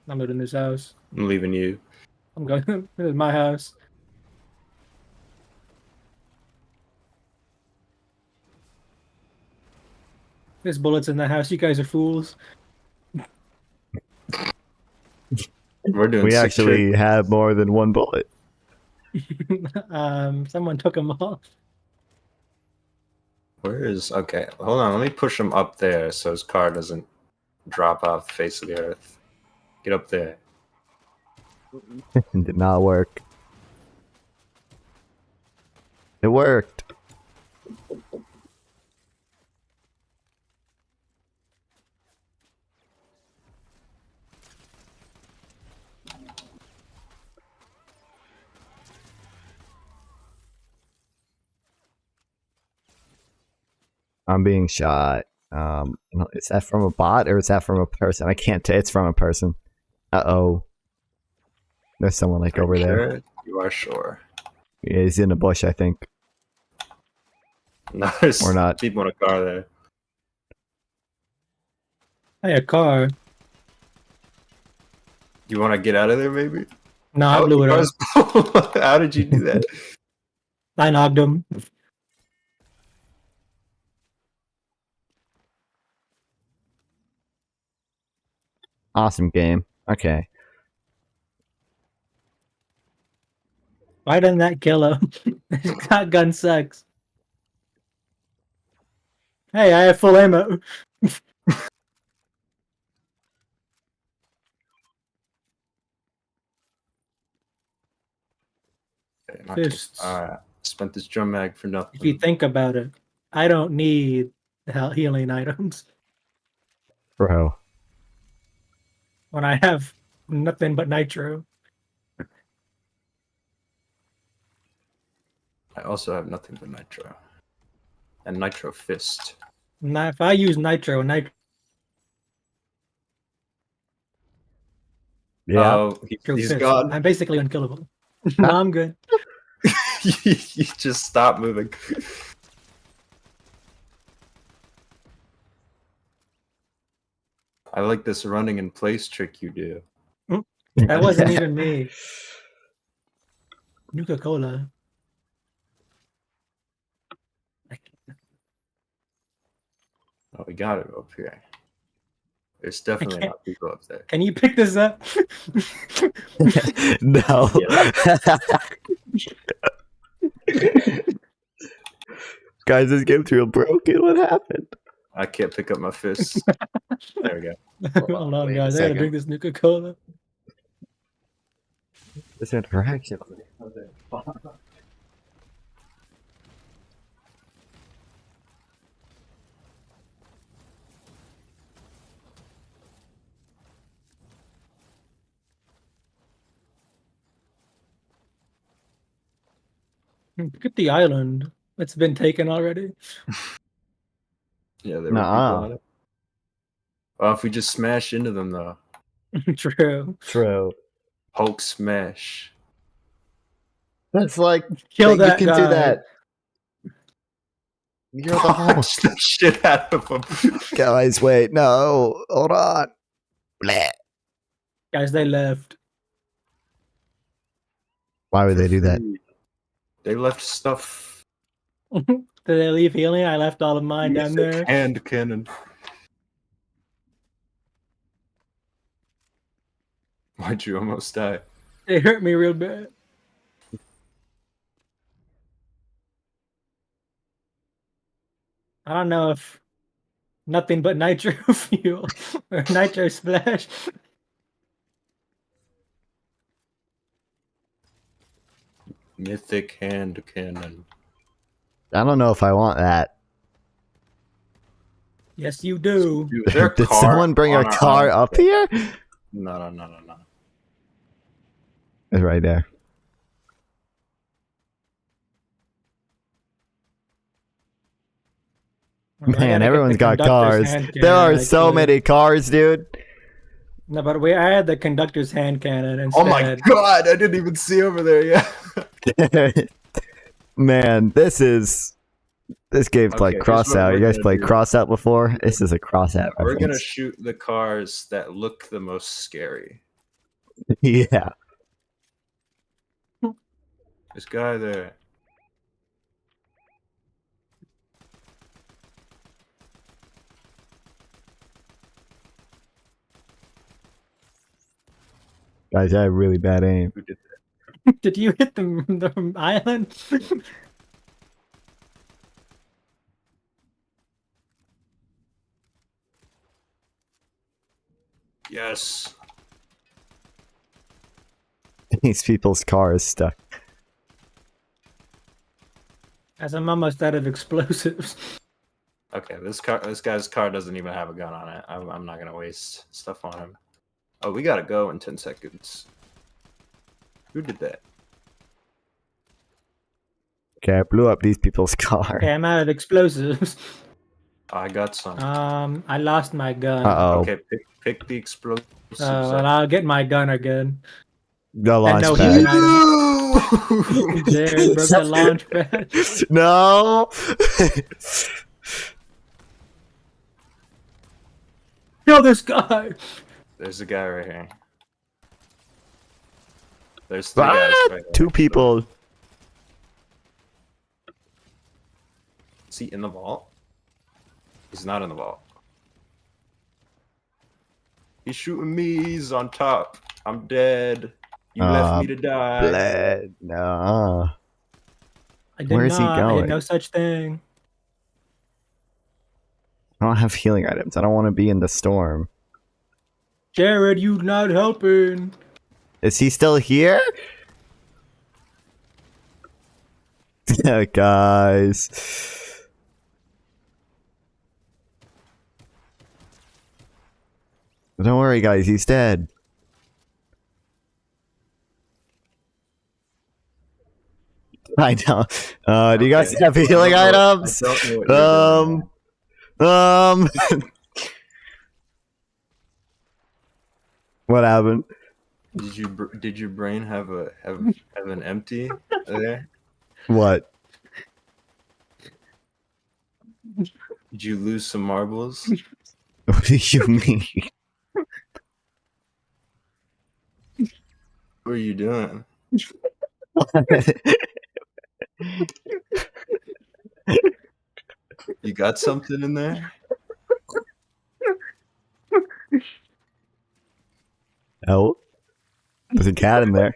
I'm in this house. I'm leaving you. I'm going. This is my house. There's bullets in the house. You guys are fools. We're doing. We sick actually shit. have more than one bullet. Someone took them all. Where is? Okay, hold on. Let me push him up there so his car doesn't drop off the face of the earth. Get up there. Did not work. It worked. I'm being shot. No, is that from a bot or is that from a person? I can't tell. It's from a person. Uh-oh. There's someone like over there. Sure? You are sure. Yeah, he's in a bush, I think. No, there's Or not. people in a car there. Hey, a car. You want to get out of there, maybe? No, I blew it up. How did you do that? I knocked him. Awesome game. Okay. Why didn't that kill him? Shotgun sucks. Hey, I have full ammo. Okay, not Fists. Alright. Spent this drum mag for nothing. If you think about it, I don't need healing items Bro. when I have nothing but nitro. I also have nothing but nitro. And nitro fist. Now, if I use nitro, Yeah. Oh, he's fist, gone. I'm basically unkillable. No, I'm good. You just stop moving. I like this running in place trick you do. That wasn't even me. Nuka-Cola. Oh, we got it up here. There's definitely can't- not people up there. Can you pick this up? No. Guys, this game's real broken. What happened? I can't pick up my fists. There we go. Hold on, wait a guys. I gotta second. drink this Nuka-Cola. This interaction. Look at the island. It's been taken already. Yeah, there were Nuh-uh. people on it. Well, if we just smash into them, though. True. True. Hulk smash. That's like Kill that you can guy. do that. You're the Hulk. Punch the shit out of them. Guys, wait, no, hold on. Bleh. Guys, they left. Why would they do that? They left stuff. Did they leave healing? I left all of mine down there. Hand cannon. Why'd you almost die? They hurt me real bad. I don't know if nothing but nitro fuel or nitro splash. Mythic hand cannon. I don't know if I want that. Yes, you do. Dude, is there a Did car someone bring a on our car island? up here? No. It's right there. I gotta Man, get everyone's the got conductor's cars. hand There are cannon, so actually. many cars, dude. No, but I had the conductor's hand cannon instead. Oh my god, I didn't even see over there yet. Man, this game's Okay, like here's cross what out. we're You guys gonna played do. cross out before? This is a cross out We're gonna reference. shoot the cars that look the most scary. Yeah. This guy there. Guys, I have really bad aim. Who did Did you hit the island? Yes. These people's car is stuck. As I'm almost out of explosives. Okay, this guy's car doesn't even have a gun on it. I'm not gonna waste stuff on him. Oh, we gotta go in 10 seconds. Who did that? Okay, I blew up these people's car. Okay, I'm out of explosives. I got some. I lost my gun. Uh-oh. Okay, pick the explosives. Well, I'll get my gun again. The And launch no pad. healing item. There, broke the launch pad. No! Kill this guy! There's a guy right here. There's 3 Ah! guys right here. 2 people. Is he in the vault? He's not in the vault. He's shooting me. He's on top. I'm dead. You left me to die. Bled. No. I did Where is he not. I going? did no such thing. I don't have healing items. I don't want to be in the storm. Jared, you not helping. Is he still here? Guys. Don't worry, guys. He's dead. I know. Do you guys have healing items? I don't know what you're doing. What happened? Did your brain have an empty there? What? Did you lose some marbles? What do you mean? What are you doing? You got something in there? Oh, there's a cat in there.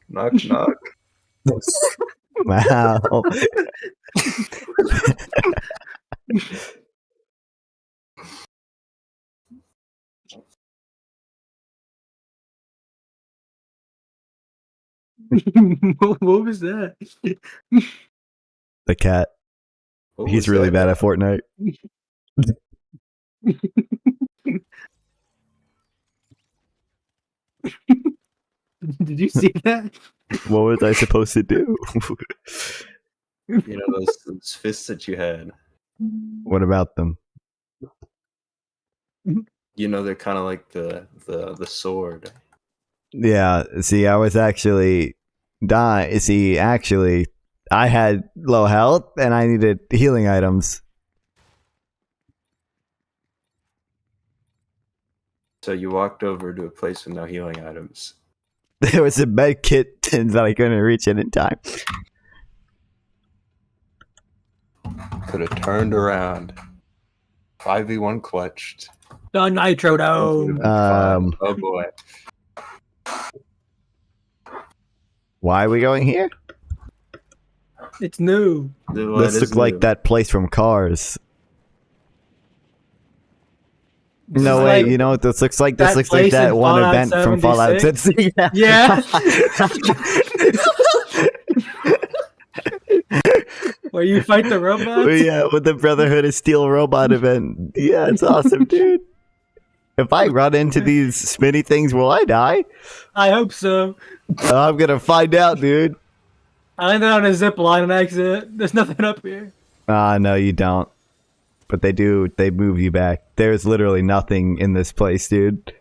Knock knock. Wow. What was that? The cat. What He's was really that? bad at Fortnite. Did you see that? What was I supposed to do? You know those fists that you had. What about them? You know they're kind of like the sword. Yeah, see, I was actually dying. See, actually, I had low health and I needed healing items. So you walked over to a place with no healing items. There was a med kit that I couldn't reach it in time. Could have turned around. 5v1 clutched. The Nitro Dome. Oh boy. Why are we going here? It's new. This looks like that place from Cars. This No is way, like you know what this looks like? This that looks like place that in one Fallout event from Fallout 76. 76. Yeah. Where you fight the robots? Yeah, with the Brotherhood of Steel robot event. Yeah, it's awesome, dude. If I run into these spinny things, will I die? I hope so. I'm gonna find out, dude. I landed on a zip line and exit. There's nothing up here. No, you don't. But they do. They move you back. There's literally nothing in this place, dude.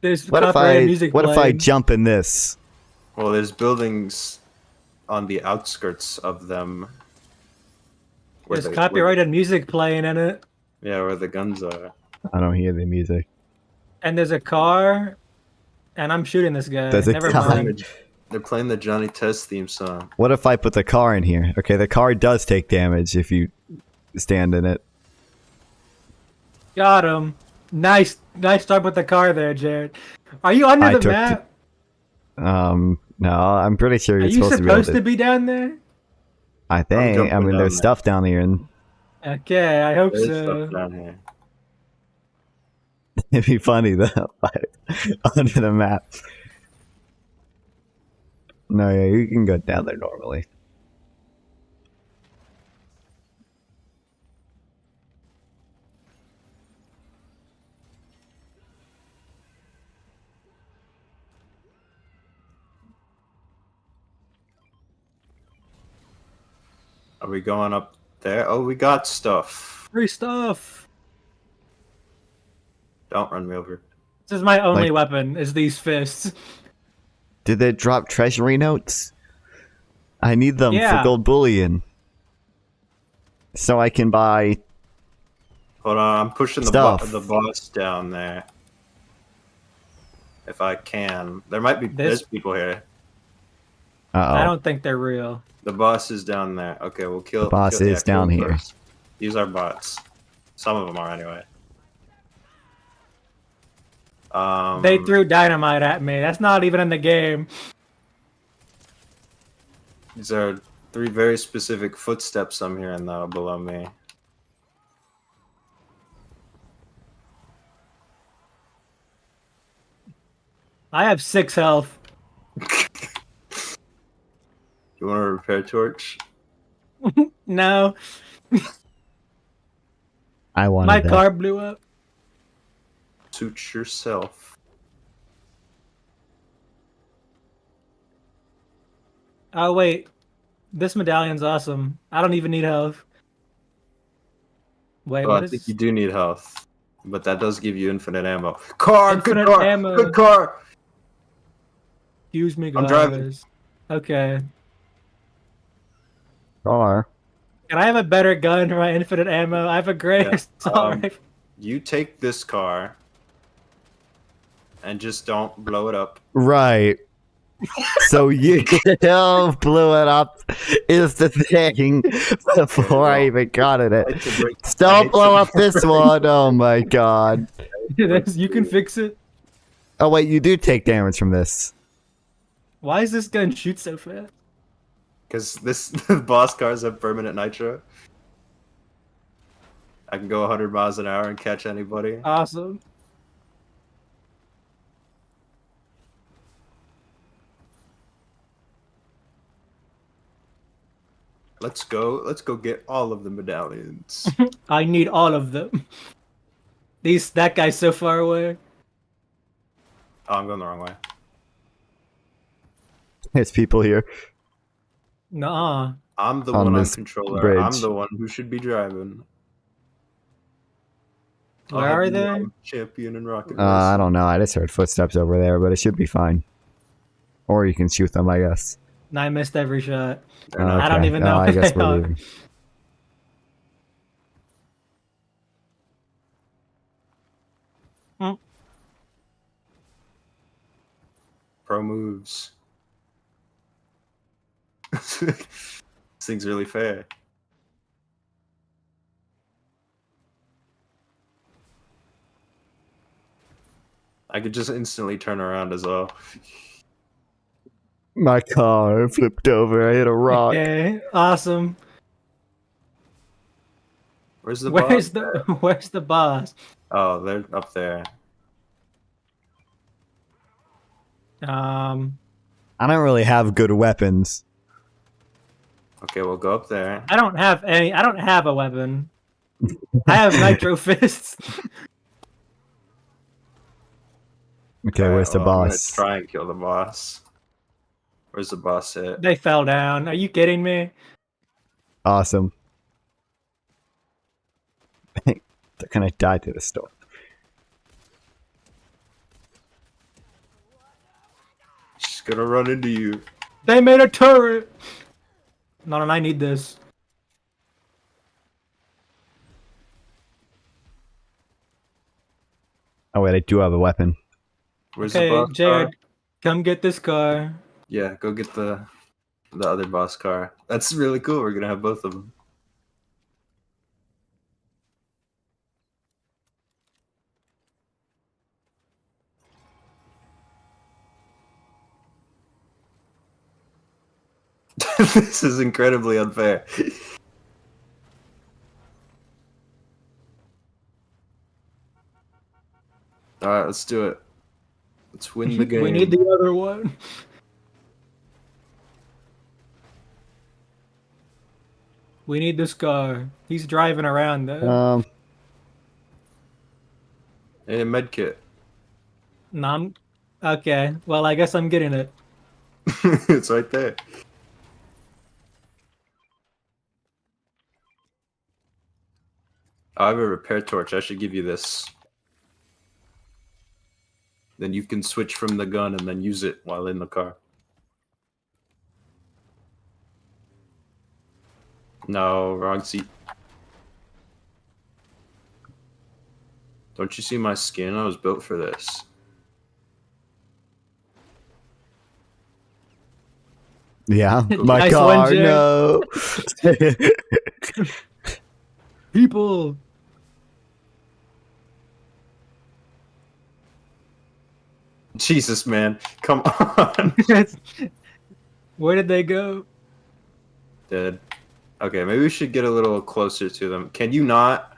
There's What if copyrighted I? music What if I playing. jump in this? Well, there's buildings on the outskirts of them. There's copyrighted music playing in it. Yeah, where the guns are. I don't hear the music. And there's a car. And I'm shooting this guy. There's a Never car. mind. They're playing the Johnny Test theme song. What if I put the car in here? Okay, the car does take damage if you stand in it. Got him. Nice start with the car there, Jared. Are you under I the took map? No, I'm pretty sure Are you're you supposed to be able supposed to be down there? I think. jumping I mean, down there's there. stuff down here, and Okay, I hope There's so. stuff down here. it'd be funny though. Under the map. No, yeah, you can go down there normally. Are we going up there? Oh, we got stuff. Free stuff. Don't run me over. This is my only Like- weapon, is these fists. Did they drop treasury notes? I need them Yeah. for gold bullion. So I can buy. Hold on, I'm pushing the Stuff. the boss down there. If I can. There might be there's people here. I Uh don't think they're real. The boss is down there. Okay, we'll kill The boss kill, is kill down him here. first. These are bots. Some of them are anyway. They threw dynamite at me. That's not even in the game. These are 3 very specific footsteps I'm hearing though below me. I have 6 health. You want a repair torch? No, I wanted my that. car blew up. Suit yourself. Oh wait, this medallion's awesome. I don't even need health. Wait, Well, what I is think you do need health, but that does give you infinite ammo. Car, Infinite good car, ammo. good car. Excuse me, guys. I'm driving. Okay. Car. Can I have a better gun for my infinite ammo? I have a great Yeah, assault rifle. You take this car and just don't blow it up. Right. So you blew it up is the thing before I even got in it. Don't blow up this one. Oh my god. You can fix it. Oh wait, you do take damage from this. Why does this gun shoot so fast? Because this boss cars have permanent nitro. I can go 100 miles an hour and catch anybody. Awesome. Let's go get all of the medallions. I need all of them. That guy's so far away. Oh, I'm going the wrong way. There's people here. Nuh-uh. I'm the On one on this controller. bridge. I'm the one who should be driving. Where are they? I'm champion in rocket I don't know. I just heard footsteps over there, but it should be fine. Or you can shoot them, I guess. And I missed every shot. They're not- I don't even know I where guess they we're are. leaving. Pro moves. This thing's really fair. I could just instantly turn around as well. My car flipped over. I hit a rock. Okay, awesome. Where's the Where's boss? where's the boss? Oh, they're up there. I don't really have good weapons. Okay, we'll go up there. I don't have a weapon. I have nitro fists. Okay, Alright, where's the well, I'm gonna boss? try and kill the boss. Where's the boss at? They fell down. Are you kidding me? Awesome. They're gonna die to the storm. She's gonna run into you. They made a turret. No, I need this. Oh wait, I do have a weapon. Where's the Okay, boss Jared, car? come get this car. Yeah, go get the other boss car. That's really cool. We're gonna have both of them. This is incredibly unfair. All right, let's do it. Let's win the game. We need the other one. We need this car. He's driving around though. Hey, medkit. Okay. Well, I guess I'm getting it. It's right there. I have a repair torch. I should give you this. Then you can switch from the gun and then use it while in the car. No, wrong seat. Don't you see my skin? I was built for this. Yeah, my Nice car. one, Jay. No. People. Jesus, man. Come on. Where did they go? Dead. Okay, maybe we should get a little closer to them. Can you not?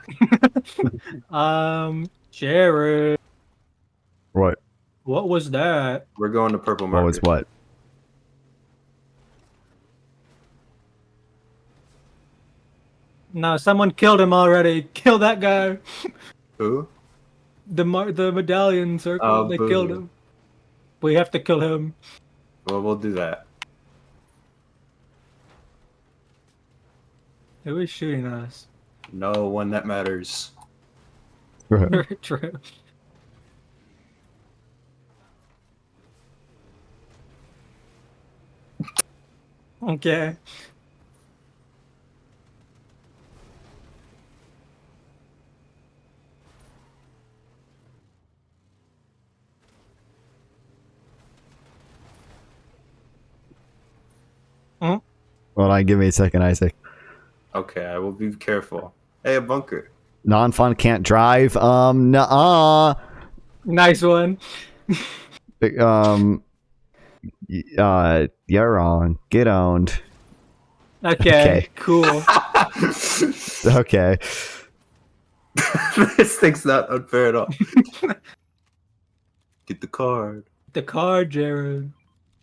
Jared, What? what was that? We're going to purple What marker. was what? No, someone killed him already. Kill that guy. Who? The medallion circle. Oh, They boo. killed him. We have to kill him. Well, we'll do that. Who is shooting us? No one that matters. True. Okay. Hold on, give me a second, Isaac. Okay, I will be careful. Hey, a bunker. Non-fun can't drive. Nuh-uh. Nice one. You're on. Get owned. Okay. Cool. Okay. This thing's not unfair at all. Get the card. The car, Jared.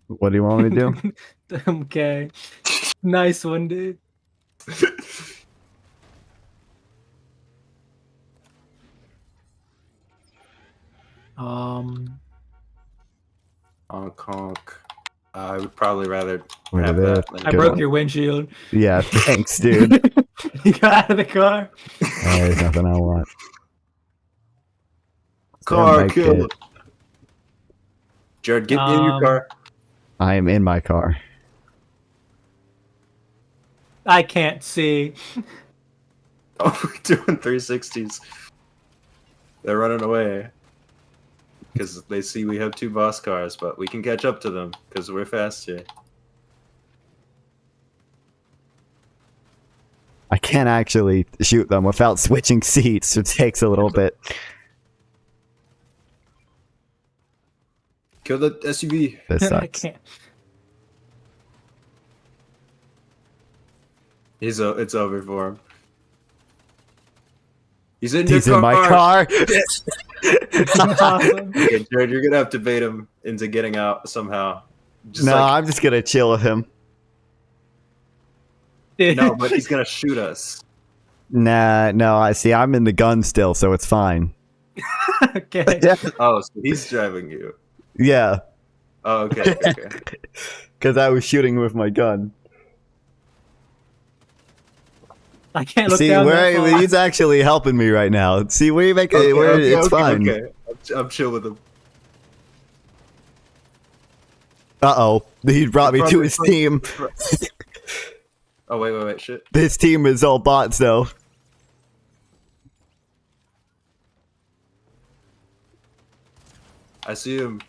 What do you want me to do? Okay. Nice one, dude. Honk honk. I would probably rather Look at have that. that. Than I Good broke one. your windshield. Yeah, thanks, dude. You got out of the car. There's nothing I want. car Make kill. it. Jared, get in your car. I am in my car. I can't see. Oh, we're doing 360s. They're running away. Because they see we have 2 boss cars, but we can catch up to them because we're faster. I can't actually shoot them without switching seats. It takes a little bit. Kill the SUV. This I sucks. can't. It's over for him. He's in He's your in my car. car. Awesome. Okay, Jared, you're gonna have to bait him into getting out somehow. Just No, like, I'm just gonna chill with him. no, but he's gonna shoot us. Nah, no, I see. I'm in the gun still, so it's fine. Okay. Oh, so he's driving you. Yeah, Oh, okay, okay. because I was shooting with my gun. I can't look See, down that far. he's actually helping me right now. See, we make it. It's fine. Okay. I'm chill with him. Uh-oh, he brought me to his team. Oh, wait, shit. His team is all bots, though. I see him.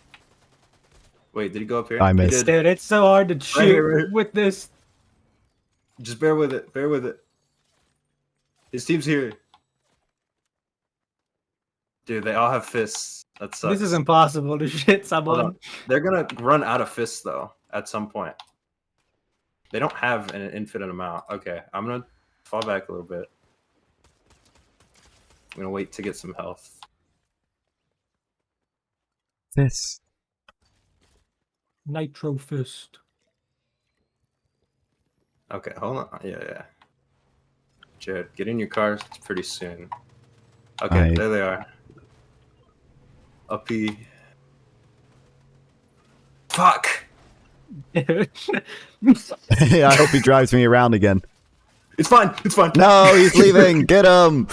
Wait, did he go up here? I He missed. did. Dude, it's so hard to shoot here. with this. Just bear with it. Bear with it. His team's here. Dude, they all have fists. That sucks. This is impossible to shit Hold someone. on. They're gonna run out of fists, though, at some point. They don't have an infinite amount. Okay, I'm gonna fall back a little bit. I'm gonna wait to get some health. This. Nitro fist. Okay, hold on. Yeah. Jared, get in your car pretty soon. Okay, Aye. there they are. Uppy. Fuck! I hope he drives me around again. It's fine. It's fine. No, he's leaving. Get him.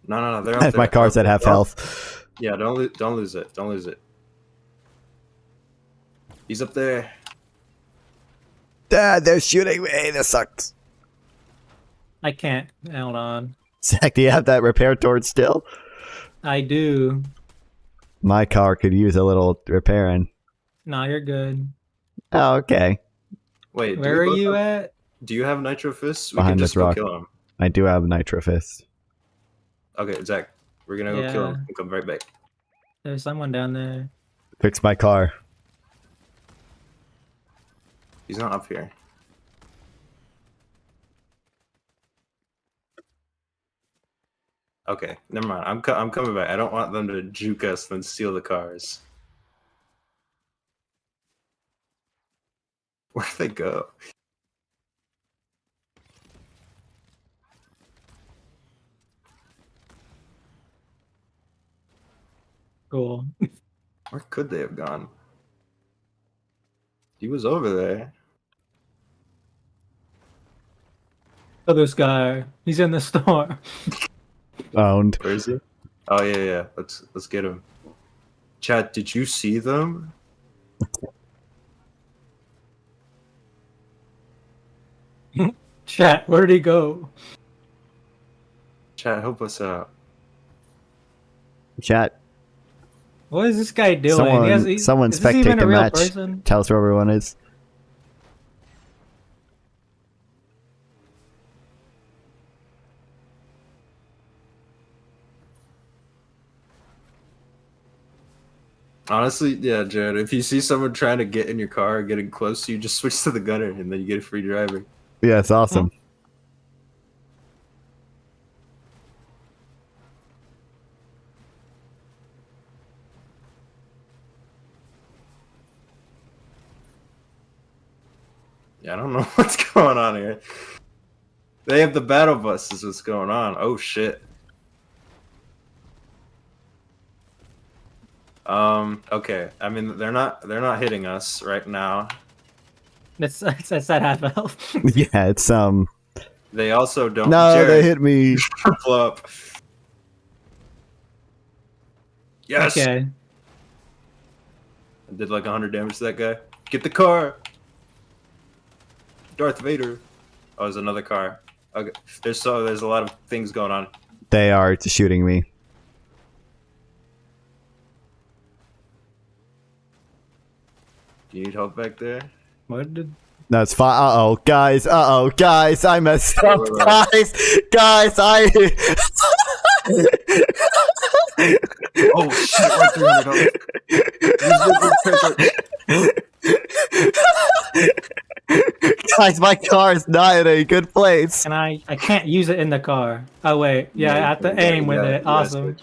No. They're up there. My car's at half Oh, health. Yeah, don't lose it. Don't lose it. He's up there. Dad, they're shooting me. This sucks. I can't. Hold on. Zach, do you have that repair torch still? I do. My car could use a little repairing. No, you're good. Oh, okay. Wait, Where are you at? Do you have nitro fists? We Behind can this just go rock. kill him. I do have nitro fist. Okay, Zach, we're gonna go kill Yeah. him and come right back. There's someone down there. Fix my car. He's not up here. Okay, never mind. I'm coming back. I don't want them to juke us and steal the cars. Where'd they go? Cool. Where could they have gone? He was over there. Oh, this guy. He's in the store. Found. Where is he? Oh yeah. Let's get him. Chat, did you see them? Chat, where did he go? Chat, help us out. Chat. What is this guy doing? Someone is this even spectate a the real match. person? Tell us where everyone is. Honestly, yeah, Jared. If you see someone trying to get in your car or getting close to you, just switch to the gunner and then you get a free driver. Yeah, it's awesome. Yeah, I don't know what's going on here. They have the battle bus is what's going on. Oh shit. Okay. I mean they're not hitting us right now. It's at half health. Yeah, it's They also don't No, Jared, they hit me. triple up. Yes. Okay. I did like 100 damage to that guy. Get the car. Darth Vader. Oh, there's another car. Okay. There's a lot of things going on. They are shooting me. Do you need help back there? What did? No, it's fine. Uh-oh, guys. Uh-oh, guys. I messed up. Wait. Guys, I... Oh shit, we're 300. Guys, my car is not in a good place. And I can't use it in the car. Oh wait, yeah, I have to aim with it. Awesome.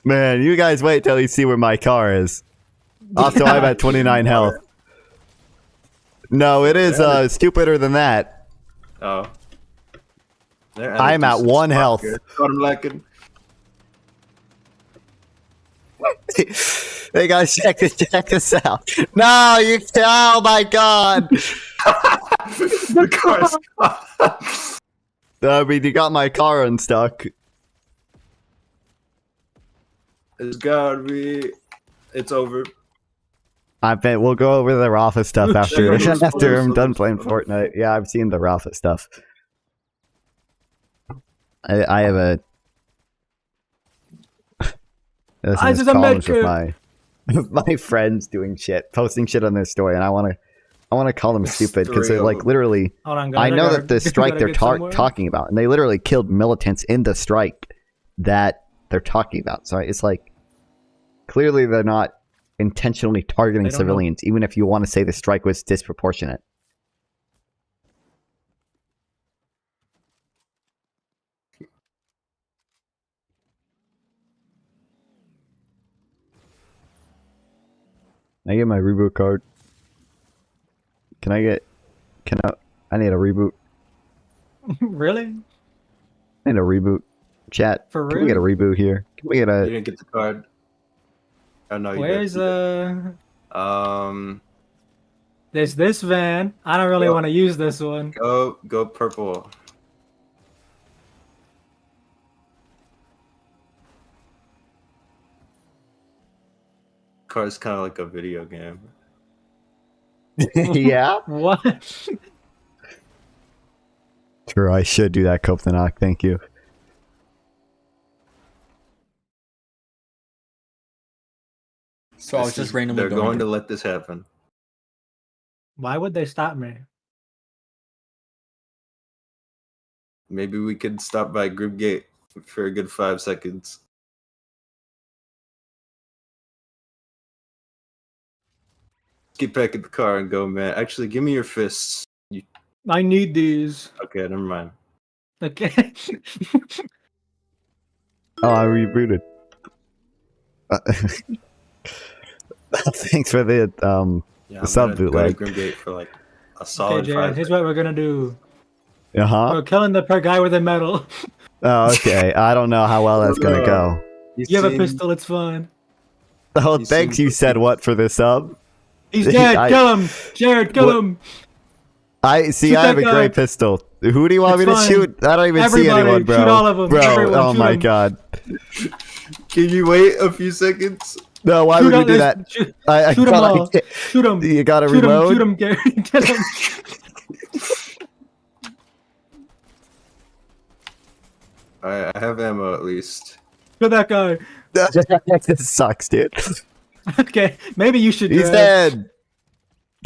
Man, you guys wait till you see where my car is. Also, I'm at 29 health. No, it is stupider than that. Oh. I'm at 1 health. Hey guys, check this out. No, you. Oh my god. The car's I mean, you got my car unstuck. It's gotta be. It's over. I bet we'll go over the Rafah stuff after I'm done playing Fortnite. Yeah, I've seen the Rafah stuff. I have a. I just columns with my friends doing shit, posting shit on their story, and I want to call them stupid because they're like literally. Hold on, I know that the strike they're talking about, and they literally killed militants in the strike that they're talking about. So it's like clearly they're not intentionally targeting civilians, even if you want to say the strike was disproportionate. Can I get my reboot card? I need a reboot. Really? I need a reboot. Chat. For real? Can we get a reboot here? Can we get a... You didn't get the card. Oh no, you Where's did. There's this van. I don't really want to use this one. Go purple. Car's kind of like a video game. Yeah? What? True, I should do that, Cope the Knock. Thank you. So I was just randomly They're going to let this happen. Why would they stop me? Maybe we could stop by Group Gate for a good 5 seconds. Get back in the car and go, man. Actually, give me your fists. I need these. Okay, never mind. Okay. Oh, I rebooted. Thanks for the Yeah, The sub I'm gonna go to bootleg. Grim Gate for like a Okay, solid Jared, 5 here's seconds. what we're gonna do. Uh-huh. We're killing the guy with the medal. Oh, okay. I don't know how well that's gonna go. You have a pistol, it's fine. Oh, You thanks. seem You said what for the sub? He's dead, kill him! Jared, kill What- him! I see. Shoot I have that a guy. great pistol. Who do you want It's me to fine. shoot? I don't even see Everybody, anyone, bro. shoot all of 'em. Bro, Everyone, oh shoot my 'em. god. Can you wait a few seconds? No, why Shoot would you all- do that? Shoot, I shoot 'em gotta- all. Shoot him. You gotta Shoot him, reload. shoot him, Gary. Kill him. I have ammo at least. Kill that guy. This sucks, dude. Okay, maybe you should. He's dead.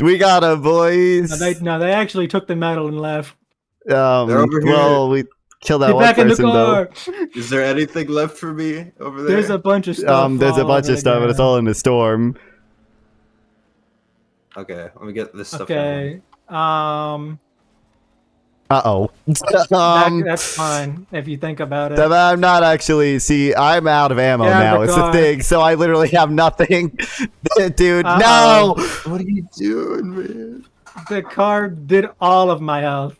We got him, boys. No, they actually took the medal and left. They're over here. Well, we killed that Get one back in the person, though. car. Is there anything left for me over there? There's a bunch of stuff. There's a all bunch over of stuff, the and it's ground. all in the storm. Okay, let me get this stuff. Okay. Uh-oh. That's fine if you think about it. I'm not actually. See, I'm out of ammo Get out of now. the It's the car. thing. So I literally have nothing. Dude, Uh-oh. no! What are you doing, man? The car did all of my health.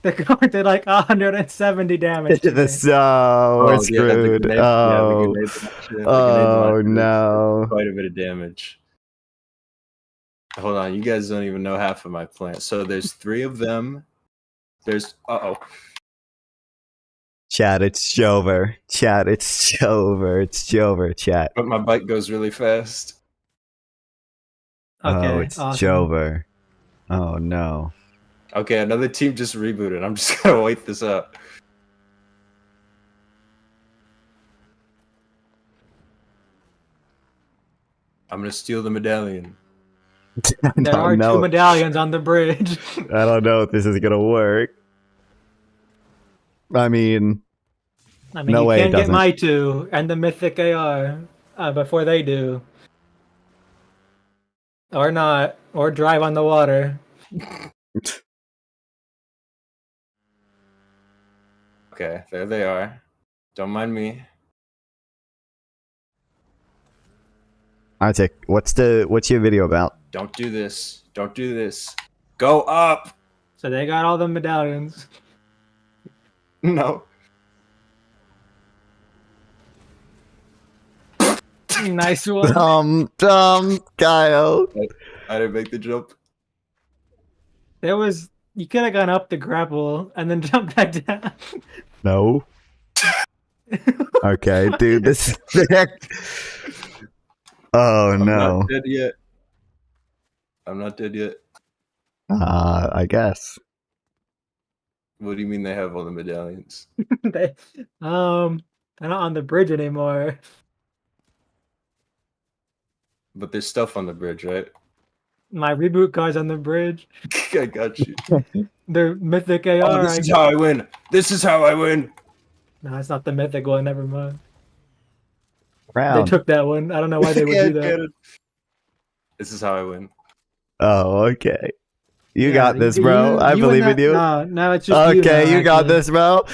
The car did like 170 damage. to me. We're screwed. The Oh, grenade oh launcher no. did quite a bit of damage. Hold on, you guys don't even know half of my plan. So there's 3 of them. There's Chat, it's Jover. Chat, it's Jover. It's Jover, chat. but my bike goes really fast. Okay, Oh, it's awesome. Jover. Oh no. Okay, another team just rebooted. I'm just gonna wait this up. I'm gonna steal the medallion. There are 2 medallions on the bridge. I don't know if this is gonna work. I mean, I mean, No you way it can't get doesn't. my 2 and the mythic AR before they do. Or not. Or drive on the water. Okay, there they are. Don't mind me. Isaac, what's your video about? Don't do this. Don't do this. Go up. So they got all the medallions. No. Nice one. Kyle. I didn't make the jump. There was. You could have gone up the grapple and then jumped back down. No. Okay, dude, this. Oh I'm no. not dead yet. I'm not dead yet. I guess. What do you mean they have all the medallions? They're not on the bridge anymore. But there's stuff on the bridge, right? My reboot car's on the bridge. I got you. They're mythic AR. Oh, this is how I win. This is how I win. No, it's not the mythic one. Never mind. They Round. took that one. I don't know why they would do that. Get it. This is how I win. Oh, okay. You Yeah, got this, bro. I and believe in you. No, it's just Okay, you you got actually. this, bro.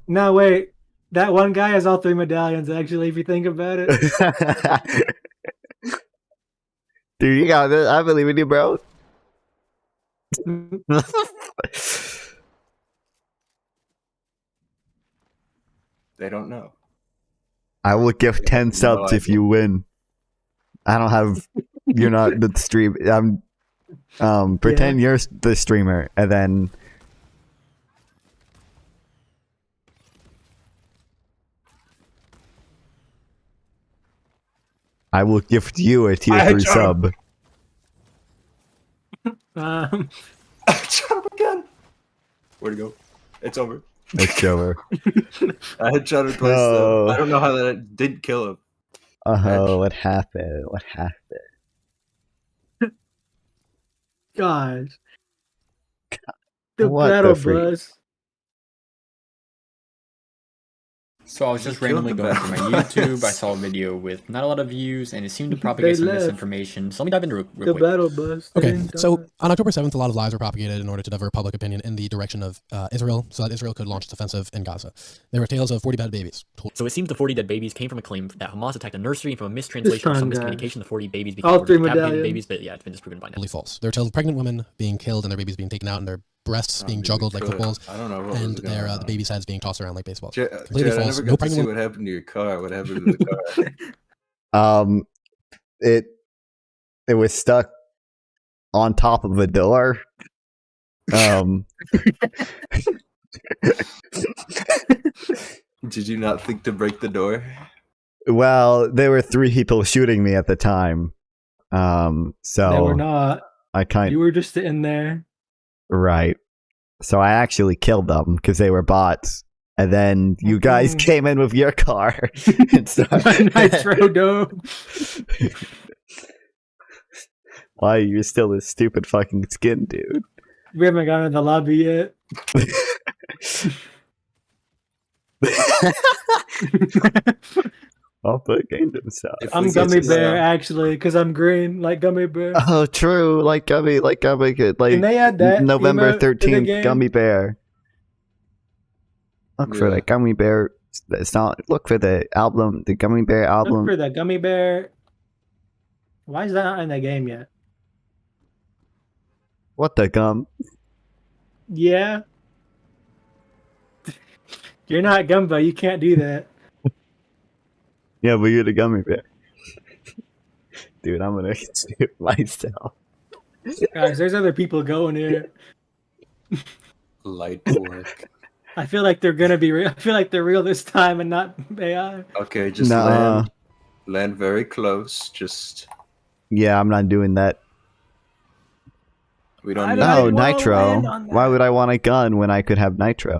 No, wait. That one guy has all 3 medallions, actually, if you think about it. Dude, you got this. I believe in you, bro. They don't know. I will give 10 no subs if idea. you win. I don't have. You're not the stream. Pretend you're the streamer, and then. I will gift you a tier I 3 jump. sub. Shut up again. Where'd it go? It's over. It's over. I had shot him twice though. I don't know how that didn't kill him. Oh, what happened? What happened? Gosh. The What the battle freak? bus. So I was just They killed randomly the going through my battle YouTube. I bus. saw a video with not a lot of views, and it seemed to propagate some left. misinformation. So let me dive into it real The quick. battle bus. they Okay, didn't so die. on October 7th, a lot of lies were propagated in order to divert public opinion in the direction of Israel, so that Israel could launch its offensive in Gaza. There were tales of 40 bad babies. So it seems the 40 dead babies came from a claim that Hamas attacked a nursery, and from a mistranslation or some time, guys. miscommunication, the 40 babies All were three decapitated medallions. babies. But yeah, it's been disproven by now. Totally false. There were tales of pregnant women being killed and their babies being taken out and their breasts being juggled like footballs, I don't know what and was going their on. the baby's heads being tossed around like baseballs. Jared, Completely I false. never No got to pregnant see women. what happened to your car. What happened to the car? It was stuck on top of a door. Did you not think to break the door? Well, there were 3 people shooting me at the time. So They were not. You were just sitting there. right. So I actually killed them because they were bots. And then you guys came in with your car and started. Nitro dome. Why, you're still a stupid fucking skin, dude. We haven't gone in the lobby yet. I'll put game themselves. If I'm we get Gummy to Bear that- actually, because I'm green like Gummy Bear. Oh, true. Like gummy, good. Like Can they add that November emote to the 13th, game? Gummy Bear. Look for Yeah. the Gummy Bear. It's not. Look for the album, the Gummy Bear Look album. for the Gummy Bear. Why is that not in the game yet? What the gum? Yeah. You're not Gumbo. You can't do that. Yeah, but you're the Gummy Bear. Dude, I'm gonna shoot myself. Guys, there's other people going here. Light work. I feel like they're gonna be real. I feel like they're real this time and not AI. Okay, just Nuh-uh. land very close. Just Yeah, I'm not doing that. we don't I need don't- No, wanna nitro. land on Why that. would I want a gun when I could have nitro?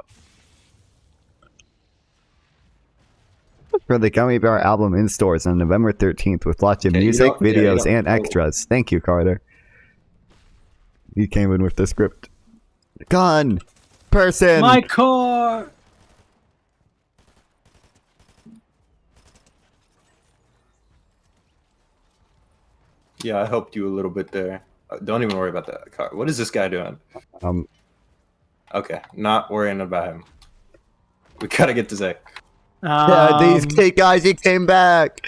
For the Gummy Bear album in stores on November 13th with lots of Okay, you music, don't- yeah, you videos, don't- and extras. Thank you, Carter. You came in with the script. Gun! Person! My car. Yeah, I helped you a little bit there. Don't even worry about that car. What is this guy doing? Um, Okay, not worrying about him. We gotta get to Zach. yeah, these guys, he came back!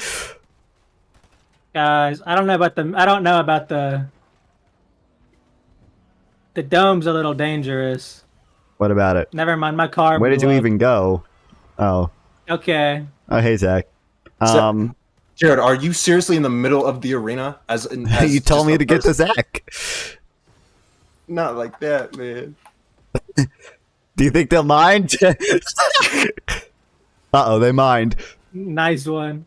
Guys, I don't know about the. The dome's a little dangerous. What about it? Never mind, my car. Where did blew you up. even go? Oh. Okay. Oh, hey, Zach. So- Jared, are you seriously in the middle of the arena? As You told just me a to get to person? Zach. Not like that, man. Do you think they'll mind? Uh-oh, they mind. Nice one.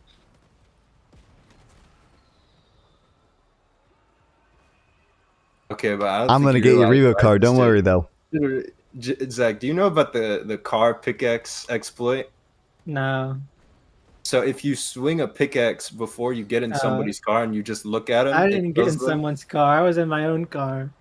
Okay, but I don't I'm think gonna you get your realize Revo what I card. just Don't did. worry, though. Zach, do you know about the car pickaxe exploit? No. So if you swing a pickaxe before you get in somebody's car and you just look at them, I it didn't get in kills them? someone's car. I was in my own car.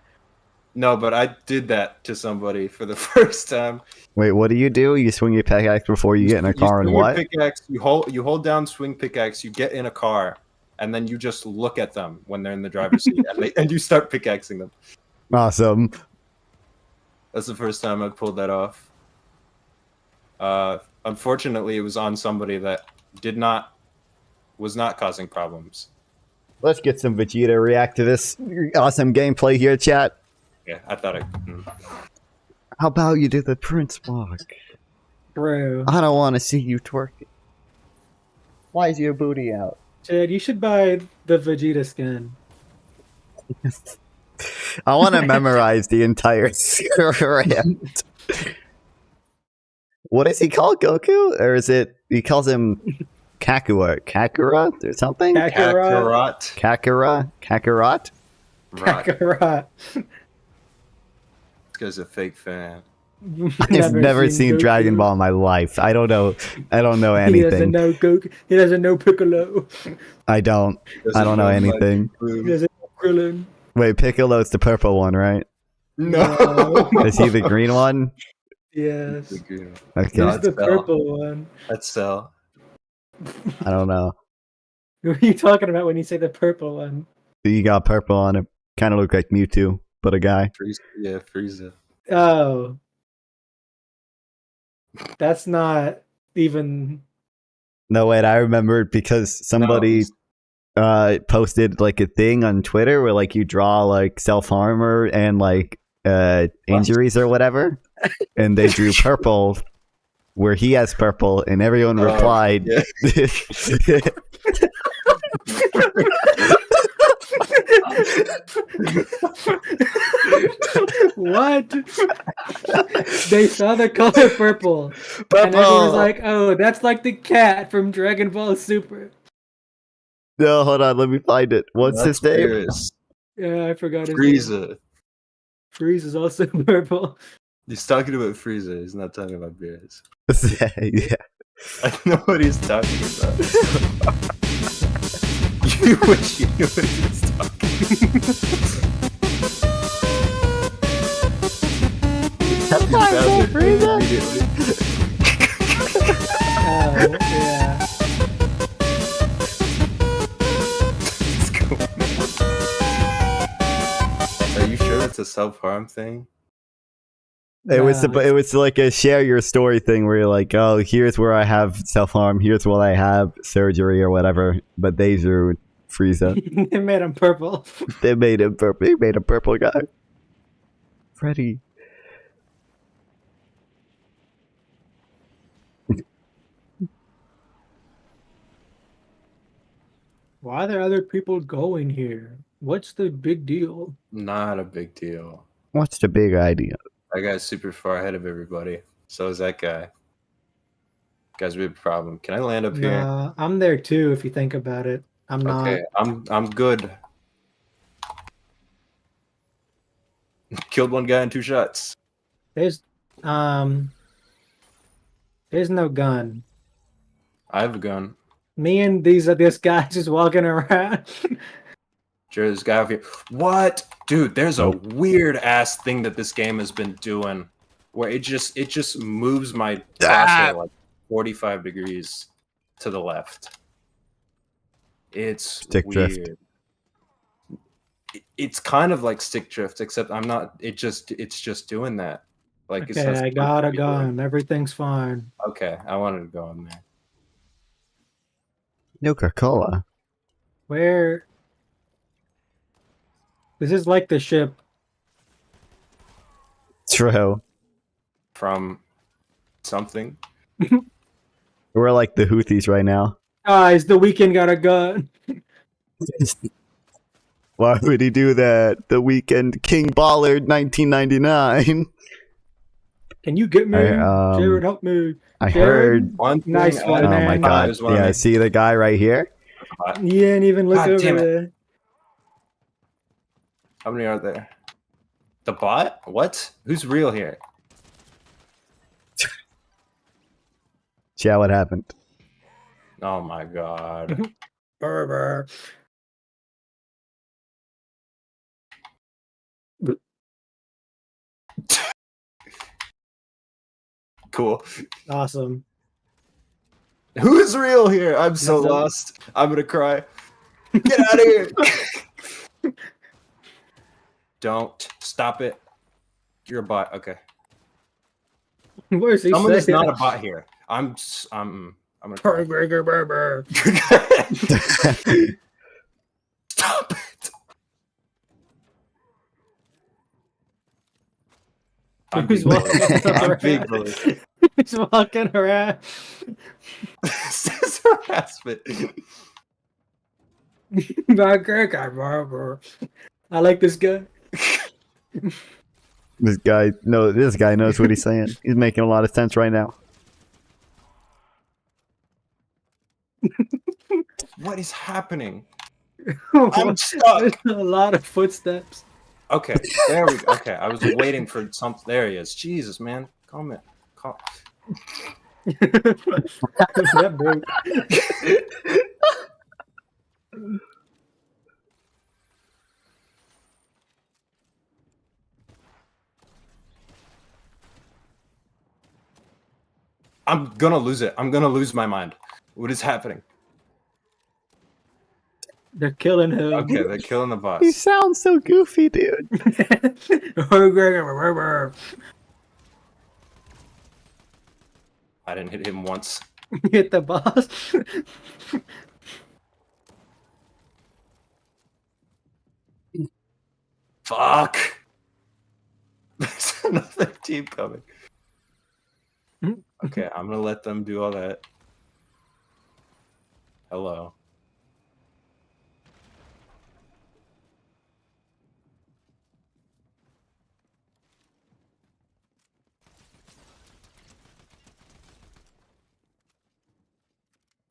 No, but I did that to somebody for the first time. Wait, what do? You swing your pickaxe before you get in a car and swing your what? Pickaxe, you hold down swing pickaxe, you get in a car, and then you just look at them when they're in the driver's seat, and you start pickaxing them. Awesome. That's the first time I pulled that off. Unfortunately, it was on somebody that was not causing problems. Let's get some Vegeta react to this awesome gameplay here, chat. Yeah, I thought I. How about you do the Prince walk? Bro. I don't want to see you twerking. Why is your booty out? Chad, you should buy the Vegeta skin. I want to memorize the entire script. What is he called, Goku? Or is it, he calls him Kakura or something? Kakarot. Kakarot? Right. Kakarot. This guy's a fake fan. I've never seen Goku. Dragon Ball in my life. I don't know He doesn't anything. know Goku. He doesn't know Piccolo. I don't Doesn't know like anything. He food. doesn't know Krillin. Wait, Piccolo's the purple one, right? No. Is he the green one? Yes. The green one. Okay, No, There's it's the Cell. purple one. That's Cell. I don't know. Who are you talking about when you say the purple one? You got purple on it. Kind of look like Mewtwo, but a guy. Frieza. Oh. That's not even. No, wait, I remember it because somebody posted like a thing on Twitter where like you draw like self-harm and like injuries or whatever, and they drew purple where he has purple, and everyone replied. Yeah. What? They saw the color purple. And everyone was like, oh, that's like the cat from Dragon Ball Super. No, hold on, let me find it. What's his name? Beerus. Yeah, I forgot his name. Frieza. Frieza is also purple. He's talking about Frieza. He's not talking about Beerus. Yeah. I know what he's talking about. You wish you knew what he was talking about. Oh, yeah. Are you sure it's a self-harm thing? It was like a share your story thing where you're like, oh, here's where I have self-harm, here's what I have surgery or whatever, but they drew Frieza. They made him purple. They made him purple. They made a purple guy. Freddy. Why are there other people going here? What's the big deal? Not a big deal. What's the big idea? That guy's super far ahead of everybody. So is that guy. Guy's a big problem. Can I land up here? Nah, I'm there too. If you think about it, I'm not. Okay, I'm good. Killed one guy in 2 shots. There's no gun. I have a gun. Me and this guy just walking around. There's this guy over here. What? Dude, there's a weird ass thing that this game has been doing where it just moves my crosshair like 45 degrees to the left. It's Stick weird. drift. It's kind of like stick drift, except it's just doing that. Like it's Okay, not I supposed got to a be doing. gun. Everything's fine. Okay, I wanted to go in there. Coca-Cola. Where? This is like the ship. True. From something. We're like the Houthis right now. Guys, the Weeknd got a gun. Why would he do that? The Weekend, King Ballard, 1999. Can you get me? I, Jared, help me. I Jared? heard. One thing Nice one, Oh man. my god! Yeah, see the guy right here. You didn't even look God over damn it. there. How many are there? The bot? What? Who's real here? Yeah, what happened? Oh my god. Burr. Cool. Awesome. Who's real here? I'm so That's a- lost. I'm gonna cry. Get out of here. Don't stop it. You're a bot. Okay. Where's he Someone is saying? not a bot here. I'm gonna cry. Burr. Stop it. I'm Who's being walking bullied. I'm around? being bullied. He's walking around. This is harassment. I like this guy. This guy knows what he's saying. He's making a lot of sense right now. What is happening? I'm stuck. There's a lot of footsteps. Okay, there we go. Okay, I was waiting for something. There he is. Jesus, man. Calm it. Calm. That broke. I'm gonna lose it. I'm gonna lose my mind. What is happening? They're killing him. Okay, they're killing the boss. You sound so goofy, dude. I didn't hit him once. Hit the boss. Fuck. There's another team coming. Okay, I'm gonna let them do all that. Hello.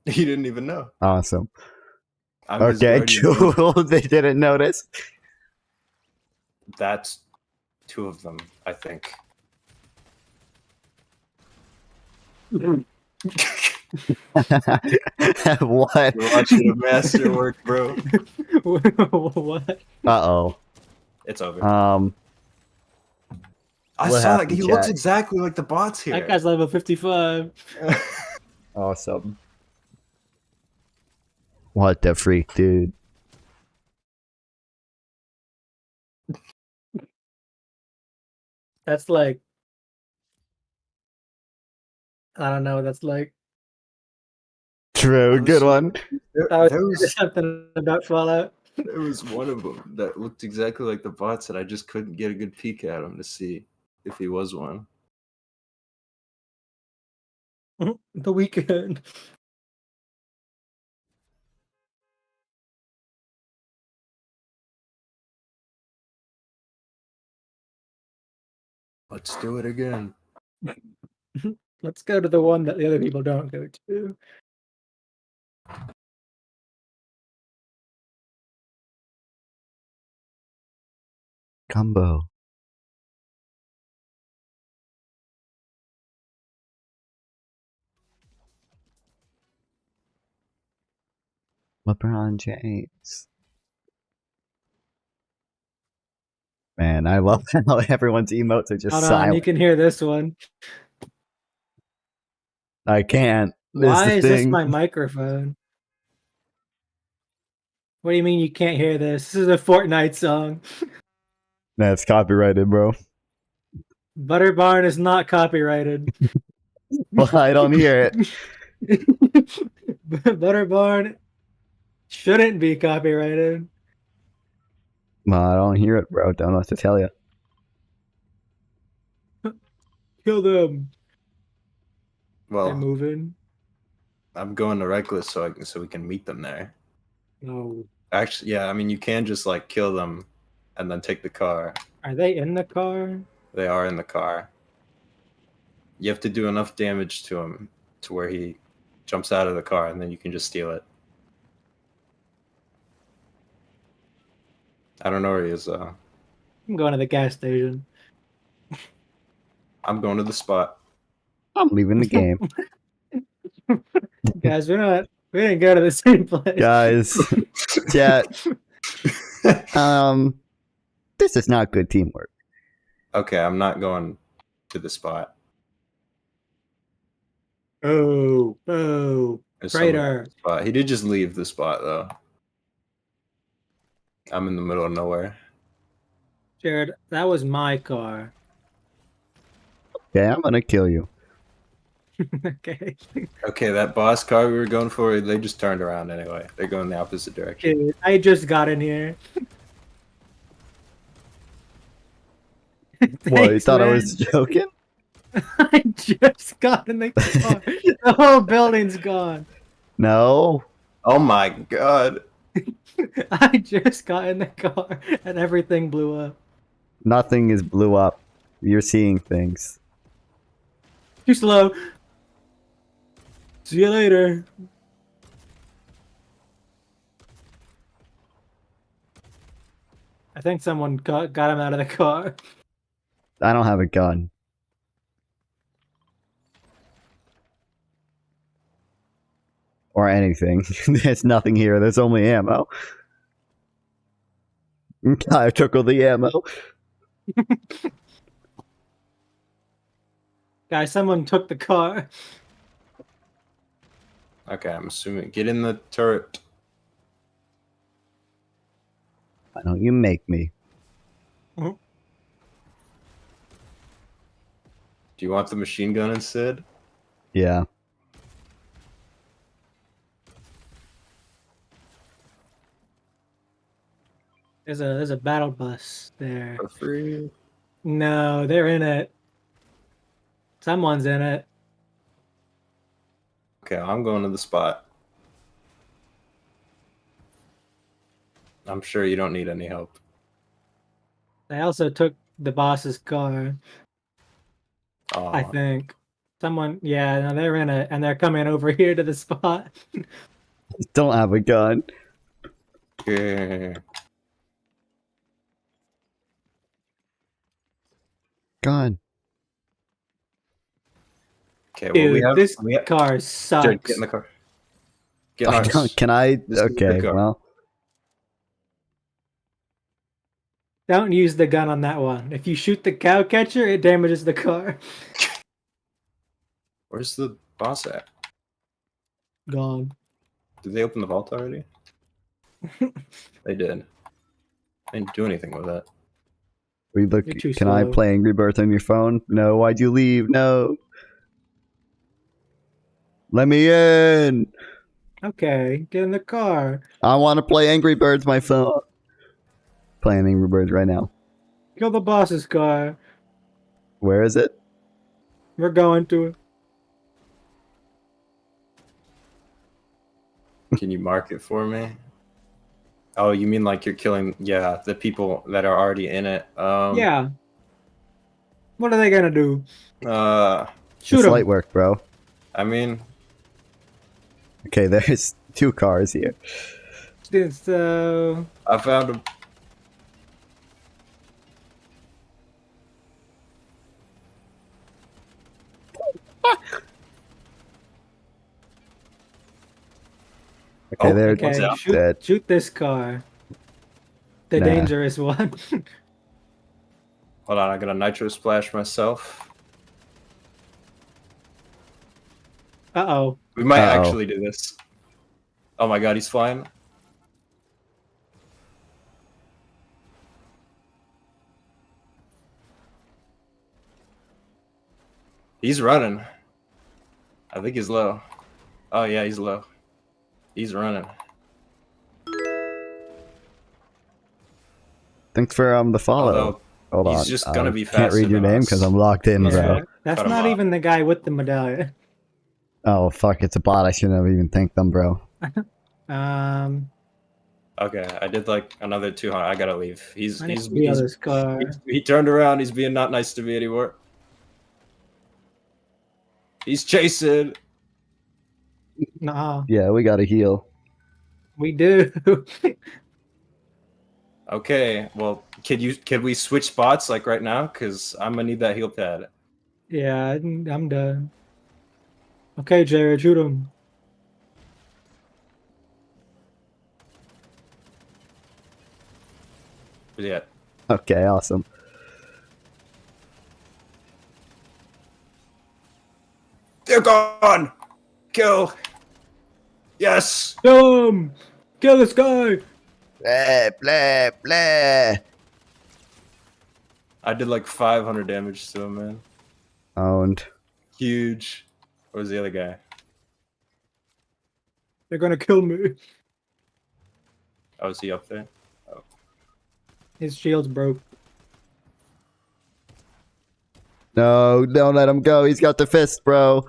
He didn't even know. Awesome. I'm his Okay, guardian. cool. They didn't notice. That's 2 of them, I think. What? You're watching a masterwork, bro. What? Uh-oh. It's over. I I what saw that. happened, He looks chat? exactly like the bots here. That guy's level 55. Awesome. What the freak, dude? That's like, I don't know what that's like. True, good one. There was Something about Fallout. there was one of them that looked exactly like the bots, and I just couldn't get a good peek at him to see if he was one. The Weekend. Let's do it again. Let's go to the one that the other people don't go to. Combo. LeBron James. Man, I love how everyone's emotes are just Hold on, silent. you can hear this one. I can't. Why is this thing. my microphone? What do you mean you can't hear this? This is a Fortnite song. That's copyrighted, bro. Butter Barn is not copyrighted. Well, I don't hear it. Butter Barn shouldn't be copyrighted. Well, I don't hear it, bro. Don't know what to tell you. Kill them. They're Well, moving. I'm going to Reckless so we can meet them there. No. Actually, yeah, I mean you can just like kill them and then take the car. Are they in the car? They are in the car. You have to do enough damage to him to where he jumps out of the car, and then you can just steal it. I don't know where he is though. I'm going to the gas station. I'm going to the spot. I'm leaving the game. Guys, we didn't go to the same place. Guys, chat. This is not good teamwork. Okay, I'm not going to the spot. Oh, There's somebody traitor. at the spot. He did just leave the spot though. I'm in the middle of nowhere. Jared, that was my car. Okay, I'm gonna kill you. Okay. Okay, that boss car we were going for, they just turned around anyway. They're going the opposite direction. Dude, I just got in here. What, you Thanks, thought I man. was joking? I just got in the car. The whole building's gone. No. Oh my god. I just got in the car and everything blew up. Nothing is blew up. You're seeing things. Too slow. See you later. I think someone got him out of the car. I don't have a gun. Or anything. There's nothing here. There's only ammo. I took all the ammo. Guys, someone took the car. Okay, I'm assuming. Get in the turret. Why don't you make me? Do you want the machine gun instead? Yeah. There's a battle bus there. For free? No, they're in it. Someone's in it. Okay, I'm going to the spot. I'm sure you don't need any help. They also took the boss's car, I Oh, think. Someone, yeah, no, they're in it, and they're coming over here to the spot. Don't have a gun. yeah. Gun. Okay, well, Dude, this we have car Jared, sucks. get in the car. Get in ours. Can I? This is the Okay, car. well. Don't use the gun on that one. If you shoot the cow catcher, it damages the car. Where's the boss at? Gone. Did they open the vault already? They did. I didn't do anything with that. We look. You're too Can I slow. play Angry Birds on your phone? No. Why'd you leave? No. Let me in. Okay, get in the car. I want to play Angry Birds my phone. Playing Angry Birds right now. Kill the boss's car. Where is it? We're going to it. Can you mark it for me? Oh, you mean like you're killing, yeah, the people that are already in it. Yeah. What are they gonna do? It's Shoot them. light work, bro. I mean, Okay, there's 2 cars here. So I found him. Okay, Oh, there. okay. okay, out. shoot this car. The Nah. dangerous one. Hold on, I got a nitro splash myself. Uh-oh. We might Uh-oh. actually do this. Oh my god, he's flying. He's running. I think he's low. Oh yeah, he's low. He's running. Thanks for the follow. Although Hold he's on. just gonna be Can't read faster your than name us. because I'm locked in, Yeah. bro. That's Cut him not off. even the guy with the medallion. Oh fuck! It's a bot. I shouldn't have even thanked them, bro. Okay, I did like another 200. I gotta leave. I need to be on this car. He turned around. He's being not nice to me anymore. He's chasing. Nah, Yeah, we gotta heal. we do. Okay, well, can we switch spots like right now? Cause I'm gonna need that heal pad. Yeah, I'm done. Okay, Jared, shoot him. Yeah. Okay, awesome. They're gone. Kill. Yes. Kill him! Kill this guy! Blah blah blah. I did like 500 damage to him, man. Owned. Huge. Where's the other guy? They're gonna kill me. Oh, is he up there? His shield's broke. No, don't let him go. He's got the fist, bro.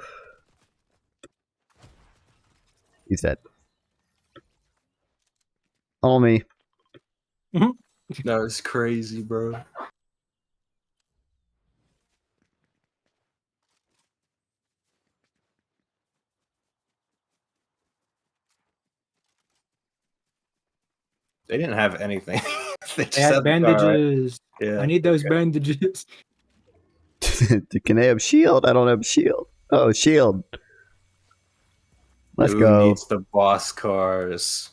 He's dead. On me. That was crazy, bro. They didn't have anything. They just They had had the car, right? bandages. Yeah. I need those bandages. Can I have shield? I don't have shield. Oh, shield. Let's Who go. needs the boss cars?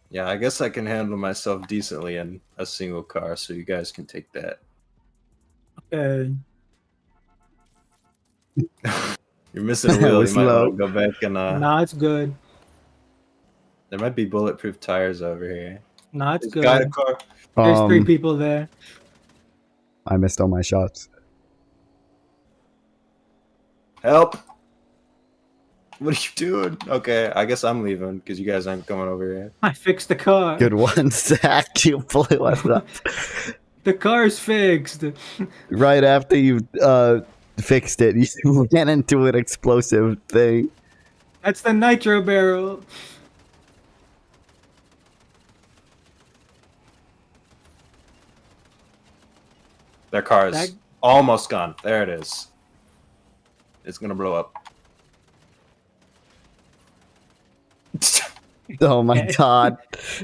Yeah, I guess I can handle myself decently in a single car, so you guys can take that. Okay. You're missing a That wheel. was You might low. want to go back and Nah, it's good. there might be bulletproof tires over here. Nah, it's There's a guy in a good. car. There's 3 people there. I missed all my shots. Help! What are you doing? Okay, I guess I'm leaving because you guys aren't coming over here. I fixed the car. Good one, Zach. You blew us up. The car's fixed. Right after you fixed it, you ran into an explosive thing. That's the nitro barrel. Their car is That- almost gone. There it is. It's gonna blow up. Oh my Okay. god.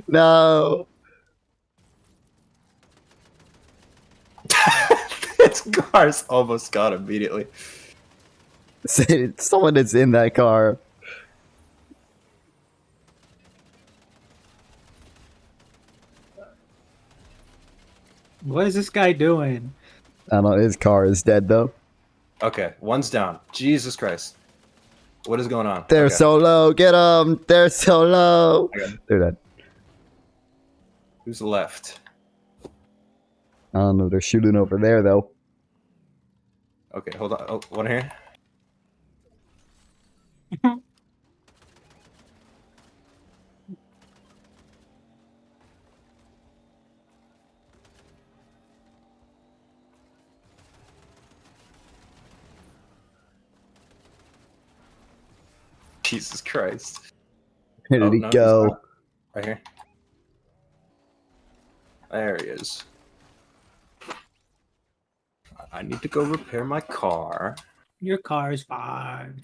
No. Its car's almost gone immediately. Someone is in that car. What is this guy doing? I don't know, his car is dead though. Okay, one's down. Jesus Christ. What is going on? They're Okay. so low. Get them. They're so low. I got it. They're dead. Who's left? I don't know. They're shooting over there though. Okay, hold on. Oh, one here. Jesus Christ. Where did Oh, he no, he's go? not. Right here. There he is. I need to go repair my car. Your car's fine.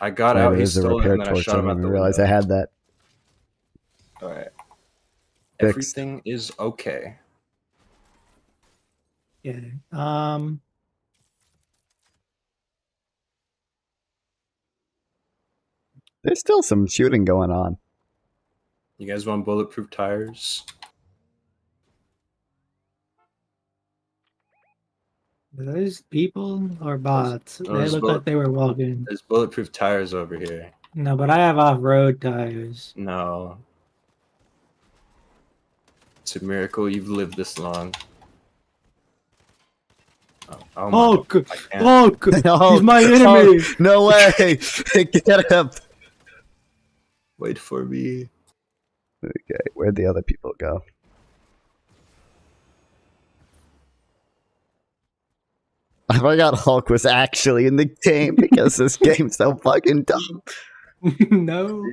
I got There out, he is a stole it, repair and then I torch. shot I him out didn't the realize window. I had that. Alright. Fixed. Everything is okay. Yeah. There's still some shooting going on. You guys want bulletproof tires? Are those people or bots? They those look bullet- like they were walking. There's bulletproof tires over here. No, but I have off-road tires. No. It's a miracle you've lived this long. Oh my Oh, God, I can't. oh, he's my enemy. Oh, no way! Get him! Wait for me. Okay, where'd the other people go? I forgot Hulk was actually in the game because this game's so fucking dumb. No.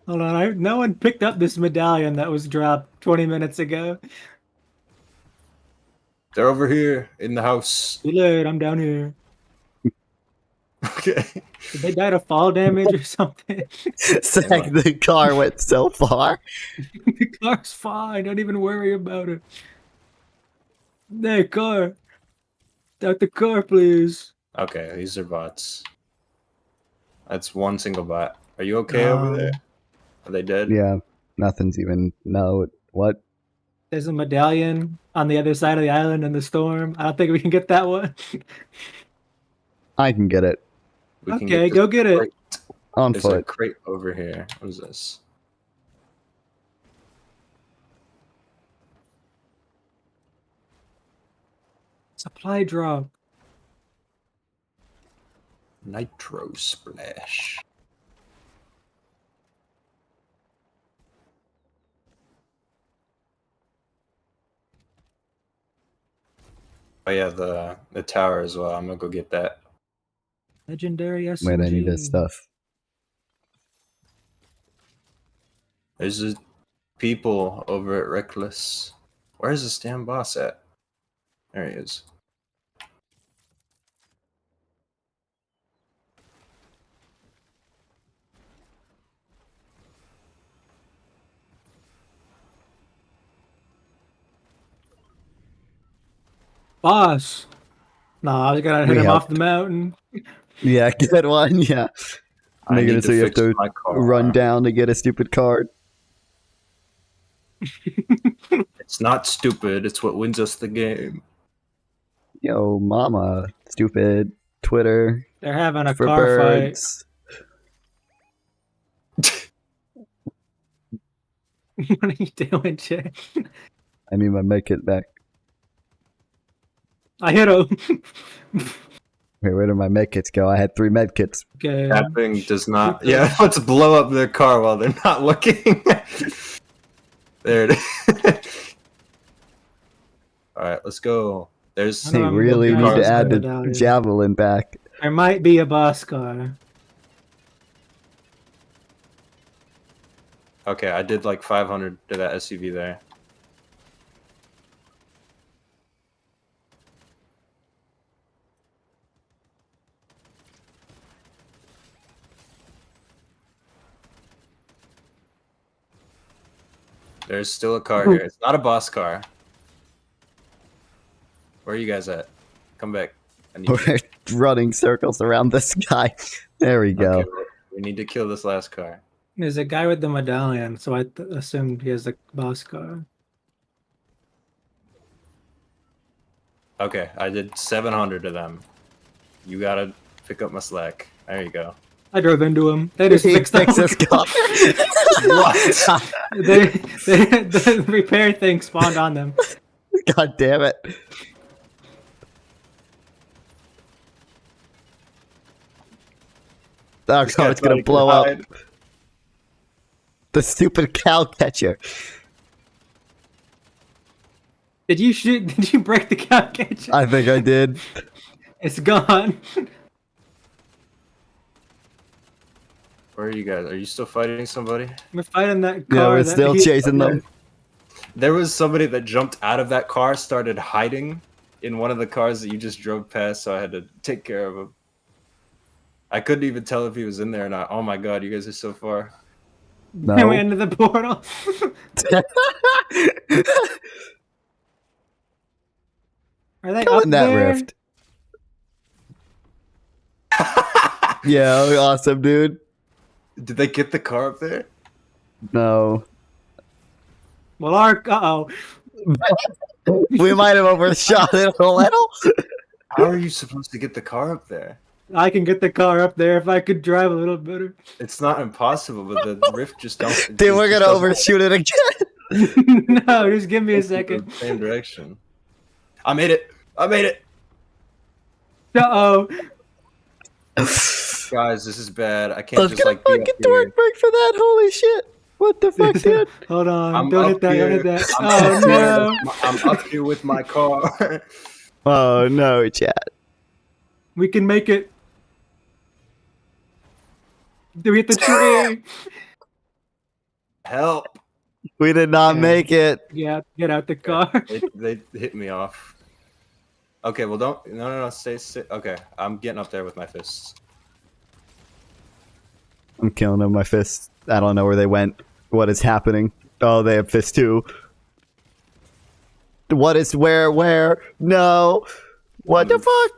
Hold on, no one picked up this medallion that was dropped 20 minutes ago. They're over here in the house. Too late, I'm down here. Okay. Did they die to fall damage or something? Zach, the car went so far. The car's fine, don't even worry about it. Hey, car. Out the car, please. Okay, these are bots. That's one single bot. Are you okay over there? Are they dead? Yeah, nothing's even. No, what? There's a medallion on the other side of the island in the storm. I don't think we can get that one. I can get it We can Okay, this go get it. crate. on There's a foot. crate over here. What is this? Supply drop. Nitro splash. Oh yeah, the tower as well. I'm gonna go get that. Legendary SMG. Wait, I need this stuff. There's a people over at Reckless. Where's this damn boss at? There he is. Boss. No, I was gonna hit We him helped. off the mountain. Yeah, good one. Yeah, I making need it so you have fix to my car. run down to get a stupid card. It's not stupid. It's what wins us the game. Yo, mama, stupid Twitter They're having a for car fight. birds. What are you doing, Jay? I need my medkit back. I hit him. Wait, where did my medkits go? I had 3 medkits. Okay. Tapping does not. Yeah, let's blow up their car while they're not looking. There it is. All right, let's go. There's. They I'm really looking need at to this add the medallion. javelin back. There might be a boss car. Okay, I did like 500 to that SUV there. There's still a car here. It's not a boss car. Where are you guys at? Come back. I need We're running circles around the sky. There we go. Okay, we need to kill this last car. There's a guy with the medallion, so I assumed he has a boss car. Okay, I did 700 to them. You gotta pick up my slack. There you go. I drove into him. They just He fixed fixed the his car. What? the repair thing spawned on them. God damn it. Oh This god, guy it's gonna thought he blow could up. hide. The stupid cow catcher. Did you shoot? Did you break the cow catcher? I think I did. It's gone. Where are you guys? Are you still fighting somebody? We're fighting that car. Yeah, we're that still he- chasing them. There was somebody that jumped out of that car, started hiding in one of the cars that you just drove past, so I had to take care of him. I couldn't even tell if he was in there or not. Oh my god, you guys are so far. No. And we into the portal. Are they Go up in that there? rift. Yeah, awesome, dude. Did they get the car up there? No. Well, our uh-oh. We might have overshot it a little. How are you supposed to get the car up there? I can get the car up there if I could drive a little better. It's not impossible, but the rift just don't. Dude, we're it gonna just doesn't overshoot it again. No, just give me a go in second. the same direction. I made it. I made it. Uh-oh. Guys, this is bad. I I can't was just gonna like be up fucking here. torque break for that. Holy shit. What the fuck, dude? Hold on. I'm Don't up hit that. Don't here. hit that. I'm Oh, up here no. with my- I'm up here with my car. Oh no, chat. We can make it. Do we hit the tree? Help! We did not Yeah. make it. Yeah, get out the car. They hit me off. Okay, well don't. No. Stay. Okay, I'm getting up there with my fists. I'm killing them with my fists. I don't know where they went. What is happening? Oh, they have fists too. What is where? No. What the fuck?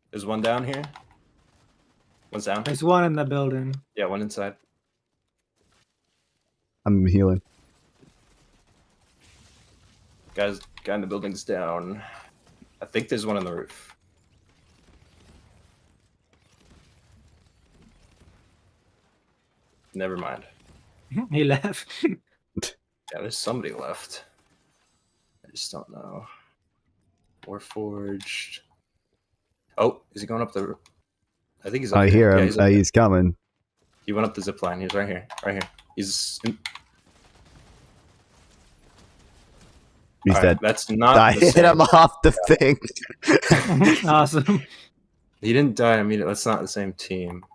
There's one down here. One's down. There's one in the building. Yeah, one inside. I'm healing. Guy in the building's down. I think there's one on the roof. Never mind. He left. Yeah, there's somebody left. I just don't know. Warforged. Oh, is he going up the? I think he's up I here. hear Yeah, him. he's up there. He's coming. He went up the zip line. He's right here. Right here. He's He's All right, dead. That's not. I the hit same. him off the thing. Awesome. He didn't die immediately. That's not the same team.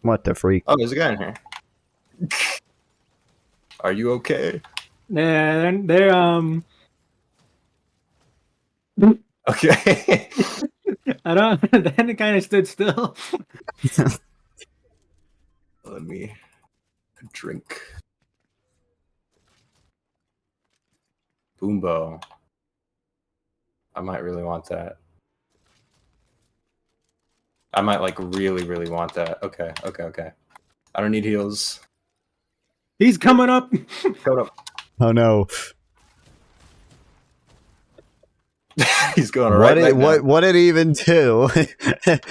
What the freak? Oh, there's a guy in here. Are you okay? Yeah, they're Okay. I don't. Then it kind of stood still. Let me drink. Boombo. I might really want that. I might like really want that. Okay. I don't need heals. He's coming up. Coming up. Oh no! He's going right back down. What did he even do?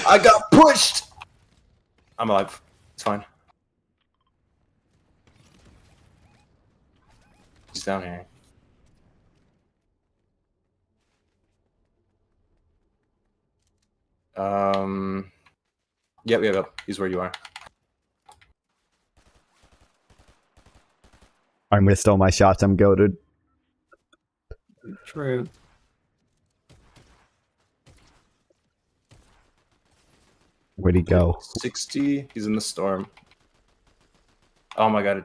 I got pushed. I'm alive. It's fine. He's down here. Yep. He's where you are. I missed all my shots. I'm goated. True. Where'd he go? 60. He's in the storm. Oh my god.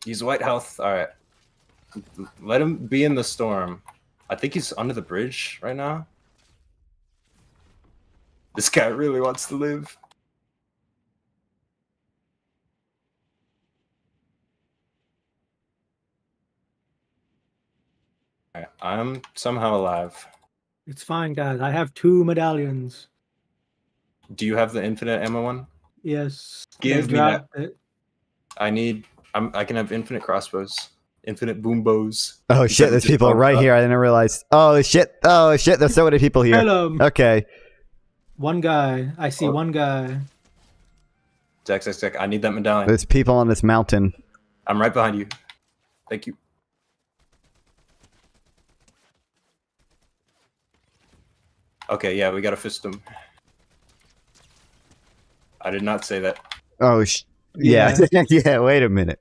He's white health. All right. Let him be in the storm. I think he's under the bridge right now. This guy really wants to live. All right. I'm somehow alive. It's fine, guys. I have 2 medallions. Do you have the infinite ammo one? Yes. Give they me that. dropped it. I can have infinite crossbows, infinite boom bows. Oh shit! There's people right here. I didn't realize. Oh shit! Oh shit! There's so many people here. Hello. Okay. One guy. I see one guy. Zach. I need that medallion. There's people on this mountain. I'm right behind you. Thank you. Okay, yeah, we gotta fist him. I did not say that. Oh yeah. Yeah. Wait a minute.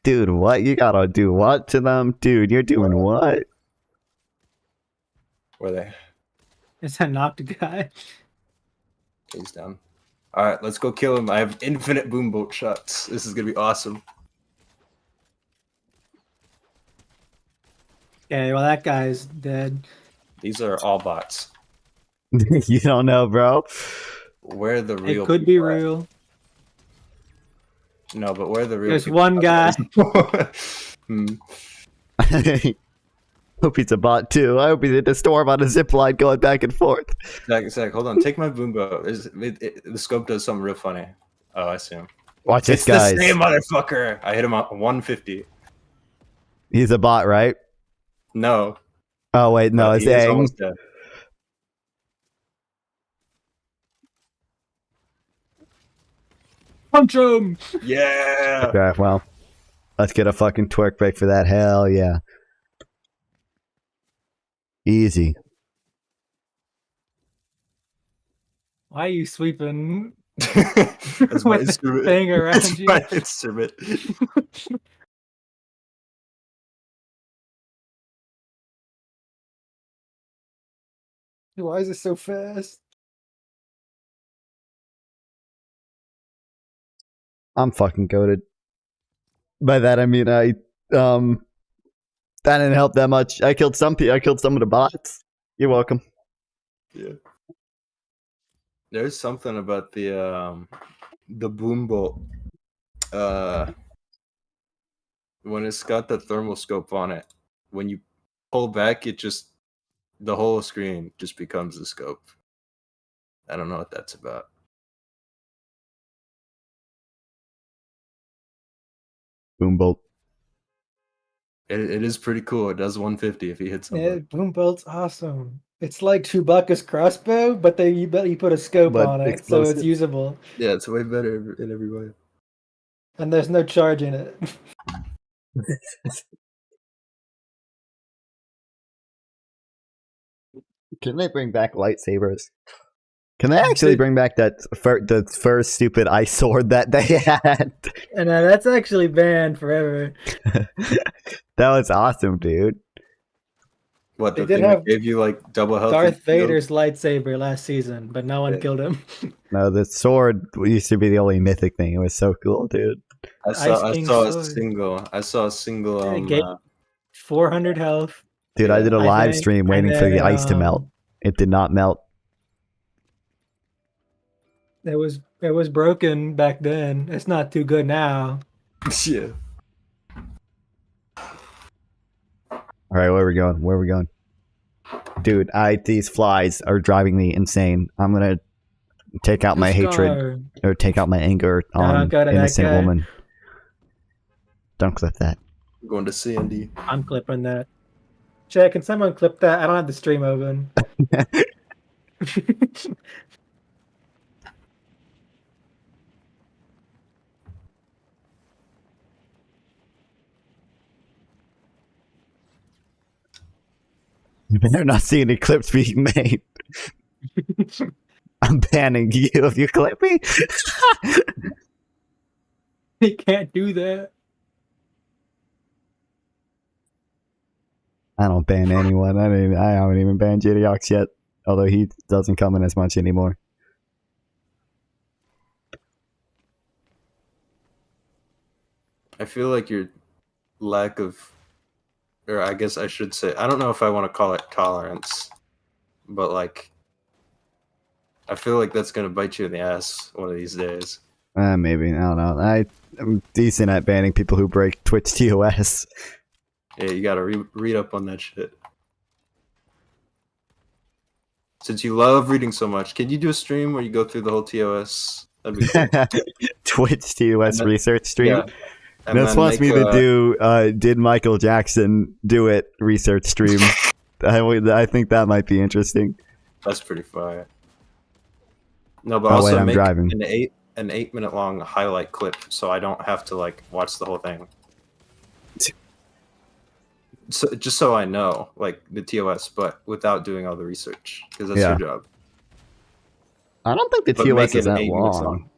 Dude, what? You gotta do what to them? Dude, you're doing what? Where are they? Is that knocked guy? He's down. Alright, let's go kill him. I have infinite boombolt shots. This is gonna be awesome. Okay, well that guy's dead. These are all bots. You don't know, bro. Where the real It could be people at? real. No, but where the real There's people one at? guy. Hope he's a bot too. I hope he's in the storm on a zip line going back and forth. Zach, hold on. Take my boombow. The scope does something real funny. Oh, I see him. Watch this, It's guys. the same motherfucker. I hit him at 150. He's a bot, right? No. Oh wait, no, it's He's Aang. almost dead. Punch him! Yeah. Okay, well, let's get a fucking twerk break for that. Hell yeah. Easy. Why are you sweeping That's my with the instrument. thing around That's you? my instrument. Why is it so fast? I'm fucking goated. By that I mean that didn't help that much. I killed some people. I killed some of the bots. You're welcome. Yeah. There's something about the boombolt. When it's got the thermal scope on it, when you pull back, the whole screen just becomes the scope. I don't know what that's about. Boombolt. It is pretty cool. It does 150 if he hits Yeah, something. boom bolt's awesome. It's like Chewbacca's crossbow, but you put a scope But on it, so explosive. it's usable. Yeah, it's way better in every way. And there's no charge in it. Can they bring back lightsabers? Can they actually bring back the first stupid ice sword that they had? And that's actually banned forever. That was awesome, dude. What, They the did thing that have gave you like double health? Darth and shield? Vader's lightsaber last season, but no one Yeah. killed him. No, the sword used to be the only mythic thing. It was so cool, dude. I saw Ice King a sword. single. I saw a single. It gave 400 health. Dude, I did a I live think, stream and waiting for then, the ice to melt. It did not melt. It was broken back then. It's not too good now. yeah. All right, where are we going? Where are we going? Dude, these flies are driving me insane. I'm gonna take out my This hatred car. or take out my anger Nah, on go to that innocent guy. woman. Don't clip that. I'm going to CND. I'm clipping that. Check, can someone clip that? I don't have the stream open. You better not see any clips being made. I'm banning you if you clip me. He can't do that. I don't ban anyone. I haven't even banned JDox yet. Although he doesn't come in as much anymore. I feel like your lack of, or I guess I should say, I don't know if I want to call it tolerance, but like, I feel like that's gonna bite you in the ass one of these days. Maybe. I don't know. I'm decent at banning people who break Twitch TOS. Yeah, you gotta read up on that shit. Since you love reading so much, can you do a stream where you go through the whole TOS? That'd be cool. Twitch TOS then- research stream. Yeah. And This then wants me to do did Michael Jackson do it research stream. I think that might be interesting. That's pretty fire. No, but Oh, also wait, I'm make driving. an 8-minute long highlight clip so I don't have to like watch the whole thing. So just so I know, like the TOS, but without doing all the research, because that's Yeah. your job. I don't think the But TOS make is it that 8 minutes long.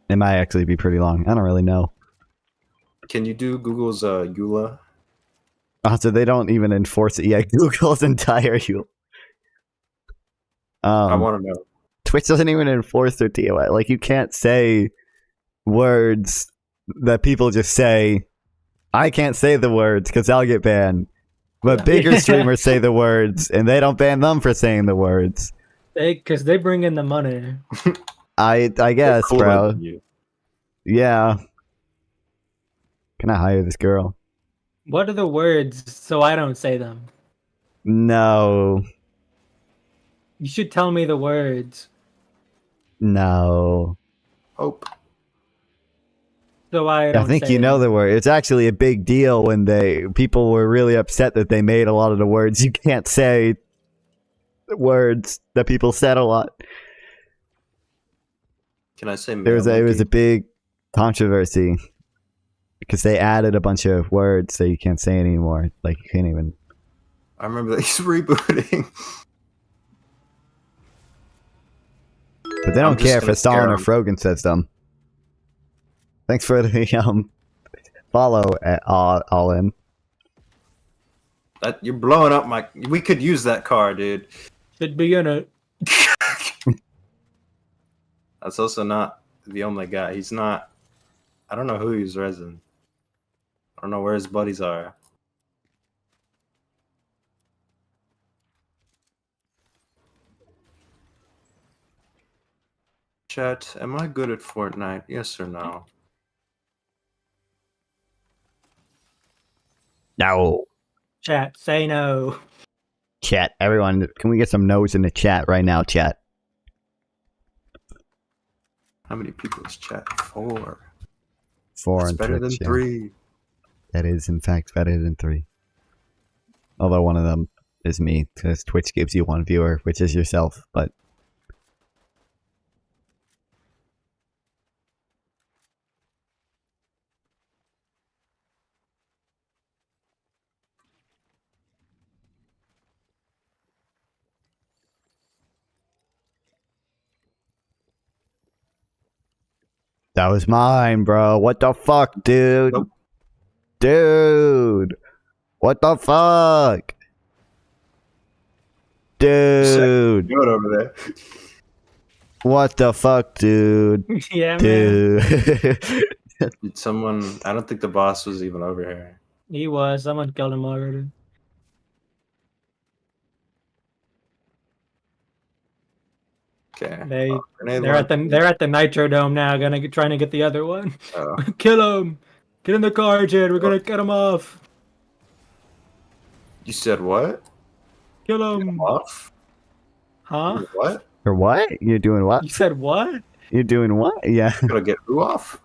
It might actually be pretty long. I don't really know. Can you do Google's EULA? So they don't even enforce it yet. Google's entire EULA. I want to know. Twitch doesn't even enforce their TOS. Like, you can't say words that people just say. I can't say the words because I'll get banned. But bigger streamers say the words, and they don't ban them for saying the words. Because they bring in the money. I They're guess, cooler bro. than you. Yeah. Can I hire this girl? What are the words so I don't say them? No. You should tell me the words No. Hope. so I don't I think say you know them. the word. It's actually a big deal when people were really upset that they made a lot of the words. You can't say words that people said a lot. Can I say It was a big controversy because they added a bunch of words that you can't say anymore. Like, you can't even. I remember that he's rebooting. But they I'm don't just care if gonna a Stalin or scare 'em. Frogan says them. Thanks for the follow at all in. That you're blowing up my. We could use that car, dude. Should be in it. That's also not the only guy. He's not. I don't know who he's resin. I don't know where his buddies are. Chat, am I good at Fortnite? Yes or no? No. Chat, say no. Chat, everyone, can we get some no's in the chat right now, chat? How many people is chat? 4. 4 That's on better Twitch, than yeah. 3. That is, in fact, better than 3. Although one of them is me, because Twitch gives you 1 viewer, which is yourself, but... That was mine, bro. What the fuck, dude? Nope. Dude! What the fuck? Dude! Do it over there. What the fuck, dude? Yeah, man. Dude. Did someone? I don't think the boss was even over here. He was. Someone killed him already. Okay. They Grenade they're at the launcher. they're at the Nitro Dome now, trying to get the other one. Oh. Kill him! Get in the car, Jed. We're gonna get him off. You said what? Kill him. Off? Huh? What? Or what? You're doing what? You said what? You're doing what? Yeah. Gotta get who off?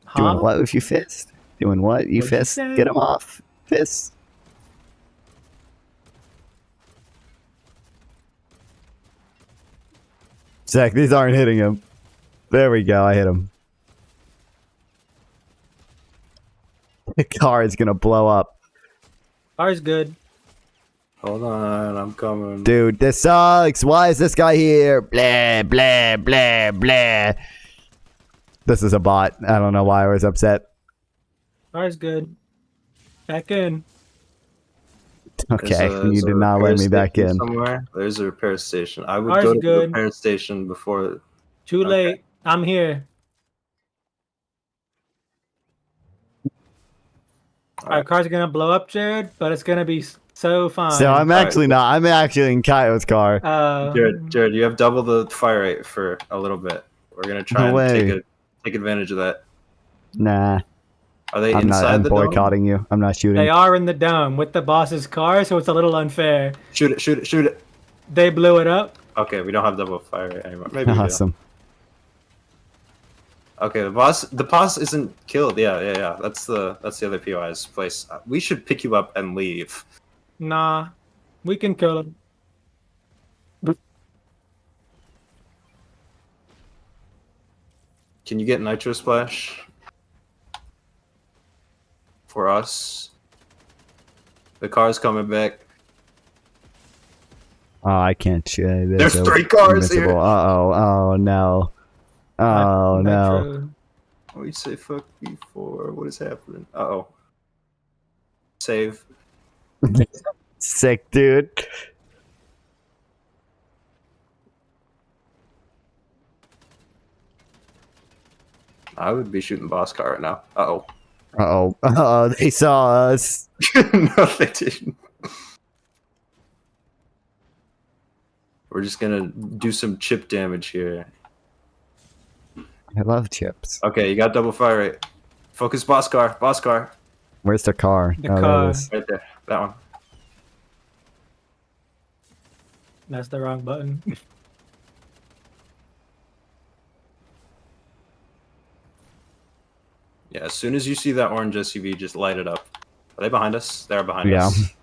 Huh? Doing what with your fist? Doing what? You What'd you fist? say? Get him off. Fist. Zach, these aren't hitting him. There we go. I hit him. The car is gonna blow up. Ours good. Hold on, I'm coming. Dude, this sucks. Why is this guy here? Blah, blah, blah, blah. This is a bot. I don't know why I was upset. Ours good. Back in. Okay, you There's a did not repair let me back station in. Somewhere. There's a repair station. I would Ours go to the good. repair station before. Too Okay. late. I'm here. Our car's gonna blow up, Jared, but it's gonna be so fine. So I'm actually not. I'm actually in Kyo's car. Jared, you have double the fire rate for a little bit. We're gonna try No and way. take advantage of that. Nah, Are they I'm inside not. I'm the dome? boycotting you. I'm not shooting. They are in the dome with the boss's car, so it's a little unfair. Shoot it! Shoot it! Shoot it! They blew it up. Okay, we don't have double fire rate anymore. Maybe we do. Awesome. Okay, the boss isn't killed. Yeah. That's the other POI's place. We should pick you up and leave. Nah, we can kill him. Can you get Nitro Splash for us? The car's coming back. Oh, I can't shoot. There's 3 cars here. Uh-oh. Oh, no. Oh, no. Nitro. Oh, you say fuck me for? What is happening? Uh-oh. Save. Sick, dude. I would be shooting the boss car right now. Uh-oh. Uh-oh. Uh-oh, they saw us. No, they didn't. We're just gonna do some chip damage here. I love chips. Okay, you got double fire rate. Focus boss car. Boss car. Where's the car? The there car. it is. Right there. That one. That's the wrong button. Yeah, as soon as you see that orange SUV, just light it up. Are they behind us? They're behind Yeah. us.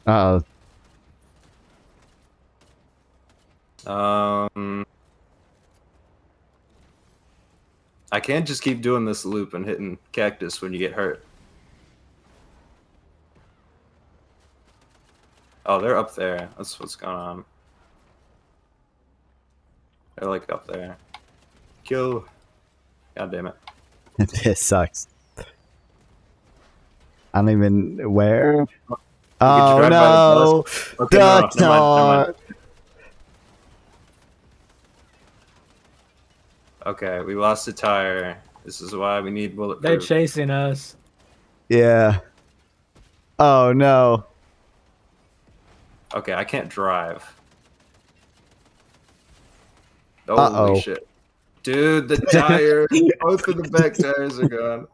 Uh-oh. I can't just keep doing this loop and hitting cactus when you get hurt. Oh, they're up there. That's what's going on. They're like up there. Kill. God damn it. This sucks. I don't even... Where? You Oh, drive by the no! bus. Okay, no, Duck never mind. Okay, we lost a tire. This is why we need They're bulletproof. chasing us. Yeah. Oh, no. Okay, I can't drive. Uh-oh. Holy shit. Dude, the tire. Both of the back tires are gone.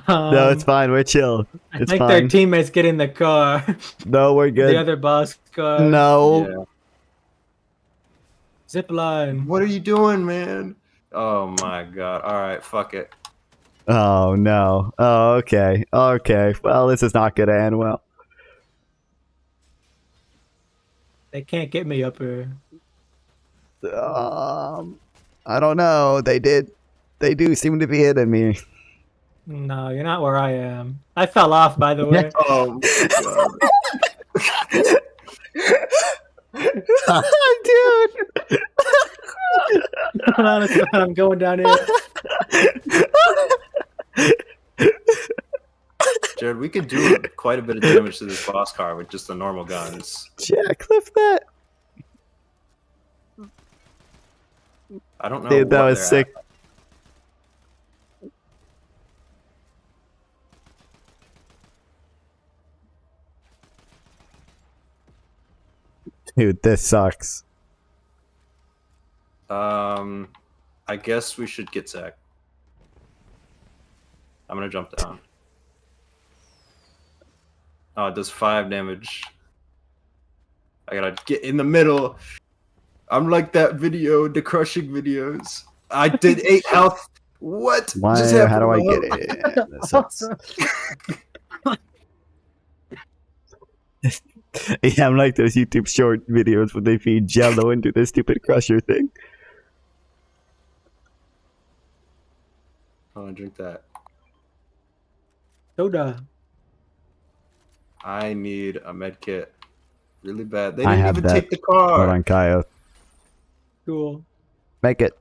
No, it's fine. We're chill. I It's think fine. their teammates get in the car. No, we're good. The other boss car. No. Yeah. Zip line. What are you doing, man? Oh my god. Alright, fuck it. Oh, no. Oh, okay. Okay. Well, this is not going to end well. They can't get me up here. I don't know. They do seem to be hitting me. No, you're not where I am. I fell off, by the way. Oh my god. Dude. Honestly, I'm going down here. Jared, we could do quite a bit of damage to this boss car with just the normal guns. Yeah, clip that. I don't know. Dude, that what was they're sick. at. Dude, this sucks. I guess we should get Zach. I'm gonna jump down. Oh, it does 5 damage. I gotta get in the middle. I'm like that video, the crushing videos. I did 8 health. What? Why? Just happened How do to I my get health? it? This sucks. Yeah, I'm like those YouTube short videos when they feed Jello into the stupid crusher thing. I want to drink that. Soda. I need a med kit really bad. They I didn't have even that. take the Hold car. on, Kyle. Cool. Make it.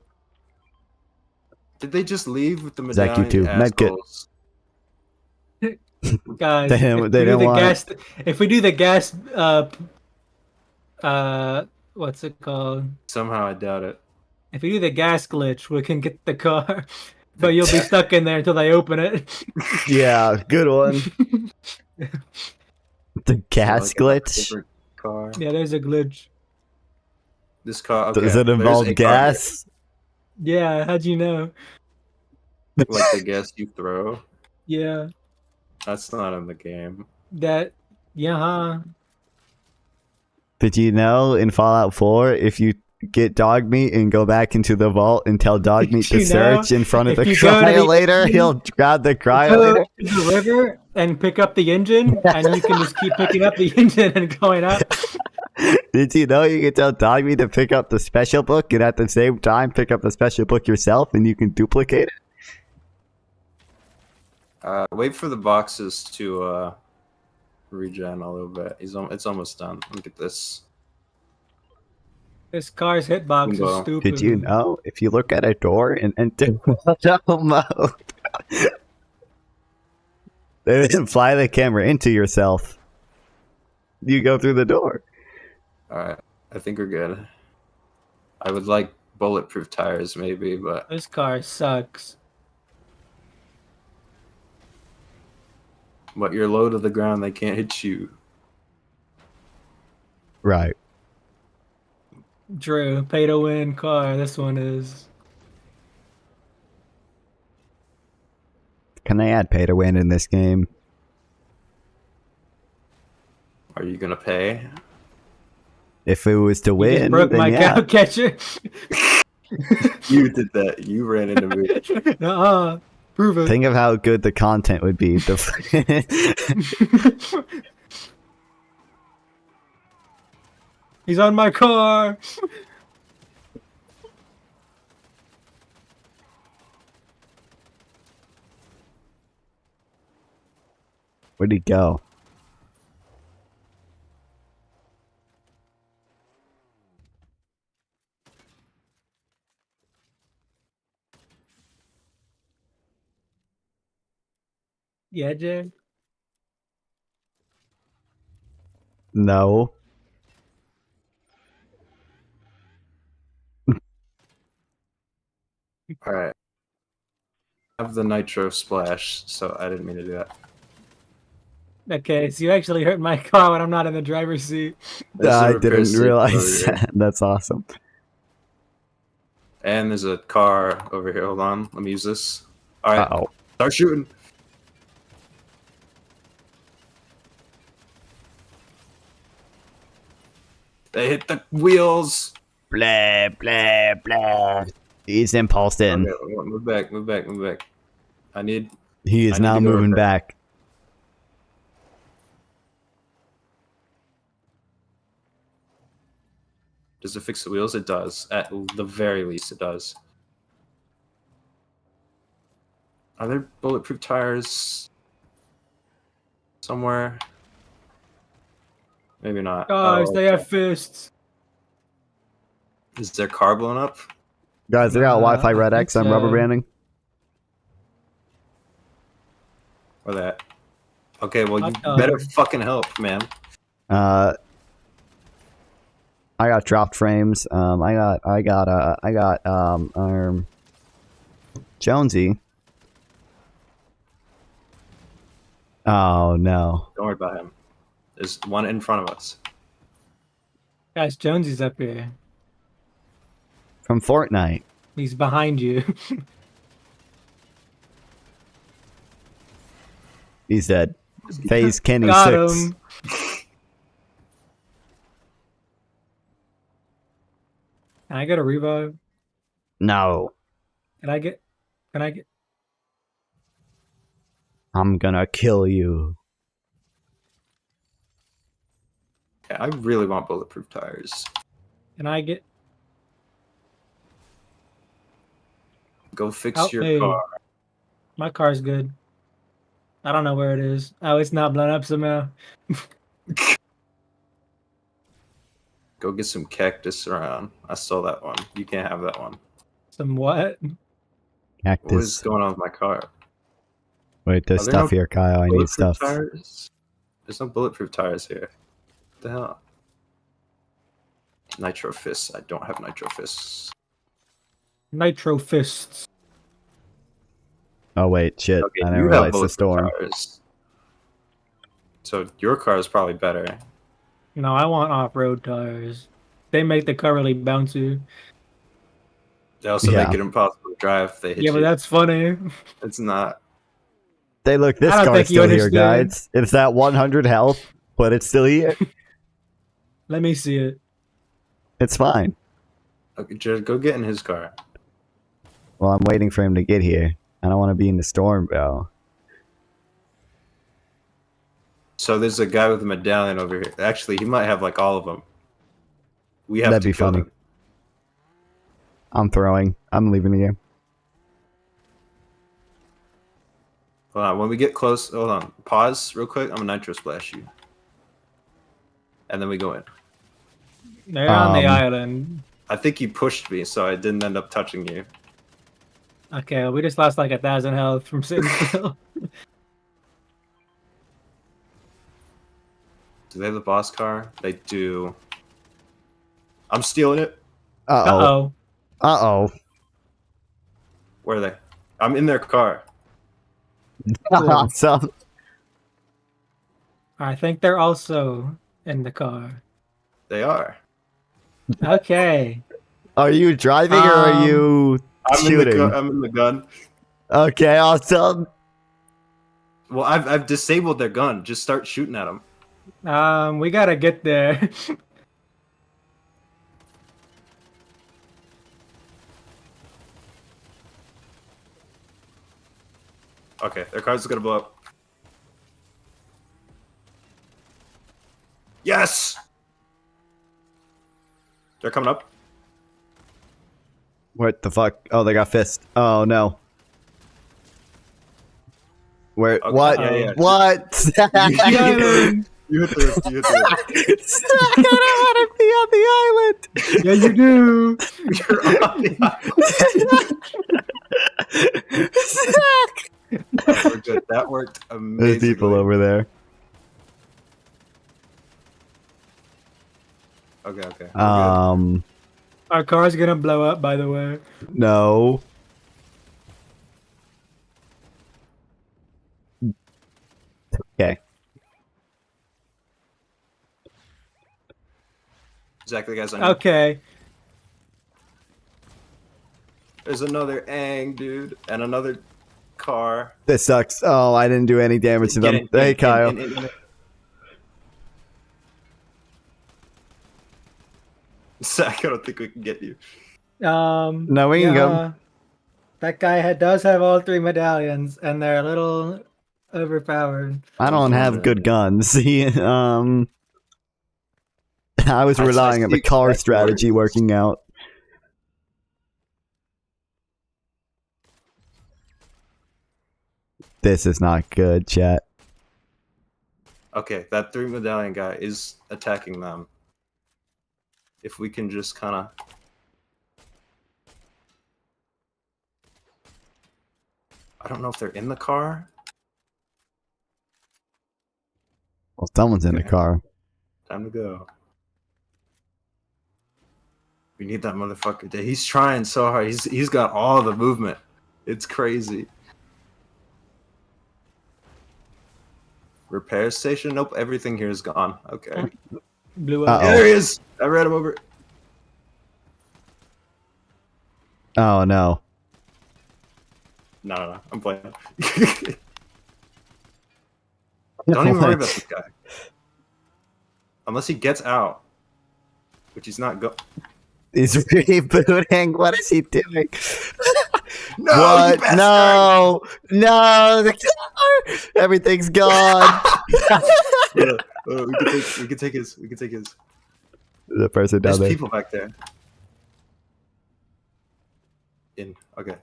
Did they just leave with the Zach, you medallion? too. Med kit. Assholes. Guys, They didn't- they didn't want if we do the gas, what's it called? Somehow I doubt it. If we do the gas glitch, we can get the car, but you'll be stuck in there until they open it. Yeah, good one. The gas Like a glitch? different car. Yeah, there's a glitch. This car. Okay. Does it there's involve a car here. gas? Yeah, how'd you know? Like the gas you throw. Yeah, That's not in the game. that. Yeah, huh? Did you know in Fallout 4, if you get dog meat and go back into the vault and tell dog meat to You know, search in front of the if you go to the cryolator, engine- he'll grab the Go cryolator? to the river and pick up the engine, and you can just keep picking up the engine and going up. Did you know you can tell dog meat to pick up the special book and at the same time pick up the special book yourself and you can duplicate it? Wait for the boxes to regen a little bit. It's almost done. Look at this. This car's hitbox is Wow. stupid. Did you know if you look at a door and enter auto mode, then fly the camera into yourself, you go through the door. Alright, I think we're good. I would like bulletproof tires maybe, but This car sucks. you're low to the ground, they can't hit you. Right. Drew, pay to win car. This one is. Can they add pay to win in this game? Are you gonna pay? If it was to You win, just broke then my yeah. cow catcher. You did that. You ran into me. Prove it. Think of how good the content would be. He's on my car. Where'd he go? Yeah, Jay. No. Alright. I have the nitro splash, so I didn't mean to do that. Okay, so you actually hurt my car when I'm not in the driver's seat. There's a I repair didn't station realize over here. that. That's awesome. And there's a car over here. Hold on. Let me use this. Alright. Uh-oh. Start shooting. They hit the wheels. Blah, blah, blah. He's impulsed in. Okay, move back, move back, move back. I need. He is I need now to go moving repair. back. Does it fix the wheels? It does. At the very least, it does. Are there bulletproof tires somewhere? Maybe not. Guys, Oh, they have fists. is their car blown up? Guys, I got Wi-Fi I Red think X. I'm rubber so. banding. Or that? Okay, well, you Hot better dog. fucking help, man. I got dropped frames. I got Jonesy. Oh no. Don't worry about him. There's one in front of us. Guys, Jonesy's up here. From Fortnite. He's behind you. He's dead. Phase Kenny Got 6. him. Can I get a revive? No. Can I get? I'm gonna kill you. Yeah, I really want bulletproof tires. Can I get? Go fix Oh, your hey. car. My car's good. I don't know where it is. Oh, it's not blown up somehow. Go get some cactus around. I stole that one. You can't have that one. Some what? What is Cactus. going on with my car? Wait, there's Are there stuff no here, Kyle. I need Bulletproof stuff. tires? There's no bulletproof tires here. What the hell? Nitro fists. I don't have nitro fists. Nitro fists. Oh wait, shit. Okay, I didn't you have realize the bulletproof storm. tires. So your car is probably better. No, I want off-road tires. They make the car really bouncy. They also Yeah. make it impossible to drive if they hit Yeah, but you. that's funny. It's not. Hey, look, this I don't car's think you still here, understand. guys. It's at 100 health, but it's still here. Let me see it. It's fine. Okay, Jared, go get in his car. Well, I'm waiting for him to get here. I don't want to be in the storm, bro. So there's a guy with a medallion over here. Actually, he might have like all of them. We have That'd to be kill funny. him. I'm throwing. I'm leaving the game. Hold on. When we get close, hold on. Pause real quick. I'm gonna nitro splash you, and then we go in. They're on the Um, island. I think you pushed me, so I didn't end up touching you. Okay, well, we just lost like 1,000 health from sitting still. Do they have the boss car? They do. I'm stealing it. Uh-oh. Uh-oh. Uh-oh. Where are they? I'm in their car. Awesome. I think they're also in the car. They are. Okay. Are you driving or are you shooting? I'm in the gun. Okay, awesome. Well, I've disabled their gun. Just start shooting at them. We gotta get there. Okay, their car's gonna blow up. Yes! They're coming up. What the fuck? Oh, they got fist. Oh, no. Where? Okay, What? yeah, yeah. What? You hit the You hit the I don't want to be on the island. Yeah, you do. You're on the island. We're good. That worked amazing. There's people over there. Okay, okay. We're good. Our car's gonna blow up, by the way. No. Okay. Exactly, guys. I know. Okay. There's another Aang, dude, and another car. This sucks. Oh, I didn't do any damage to Get them. in, Hey, in, Kyle. in. Zach, I don't think we can get you. No, we can go. That guy does have all 3 medallions, and they're a little overpowered. I don't have good guns. I was relying on the see car exactly strategy where it is. working out. This is not good, chat. Okay, that 3 medallion guy is attacking them. If we can just kind of... I don't know if they're in the car. Well, someone's in the Okay. car. Time to go. We need that motherfucker. He's trying so hard. He's got all the movement. It's crazy. Repair station? Nope, everything here is gone. Okay. Blew up. Uh-oh. There he is! I ran him over. Oh, no. No, I'm playing. Don't even worry about this guy. Unless he gets out. Which he's not go. He's rebooting. What is he doing? No, what? you bastard! No, no, the car! Everything's gone. Yeah, we can take his. The person down There's there. people back there. Okay.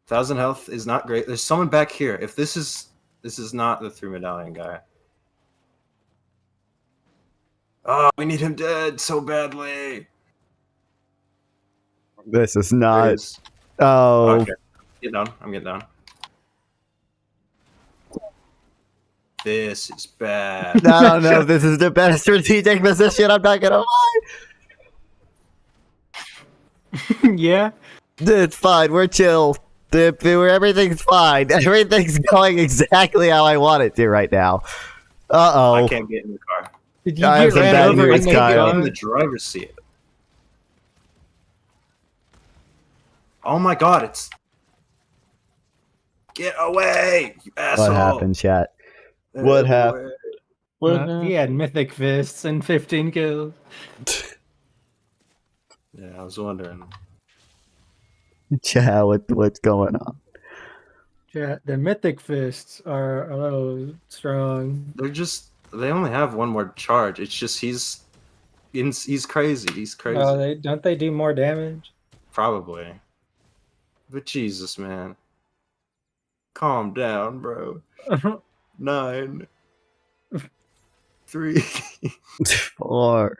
1,000 health is not great. There's someone back here. If this is not the 3 medallion guy. Oh, we need him dead so badly. This is There he not. is. Oh, Okay. Get down. I'm getting down. This is bad. I don't know if this is the best strategic position. I'm not gonna lie. Yeah. It's fine. We're chill. Everything's fine. Everything's going exactly how I want it to right now. I Uh can't get in the car. Did you I have get some ran bad over news, in the Kyle. Get in car? the driver's seat. Oh my god, it's... Get away, you oh. asshole. What happened, chat? Get What away. happened? He had mythic fists and 15 kills. Yeah, I was wondering. Chat, what's going on? Yeah, the mythic fists are a little strong. They only have one more charge. It's just he's crazy. He's crazy. Oh, don't they do more damage? Probably. But Jesus, man. Calm down, bro. 9, 3. 4.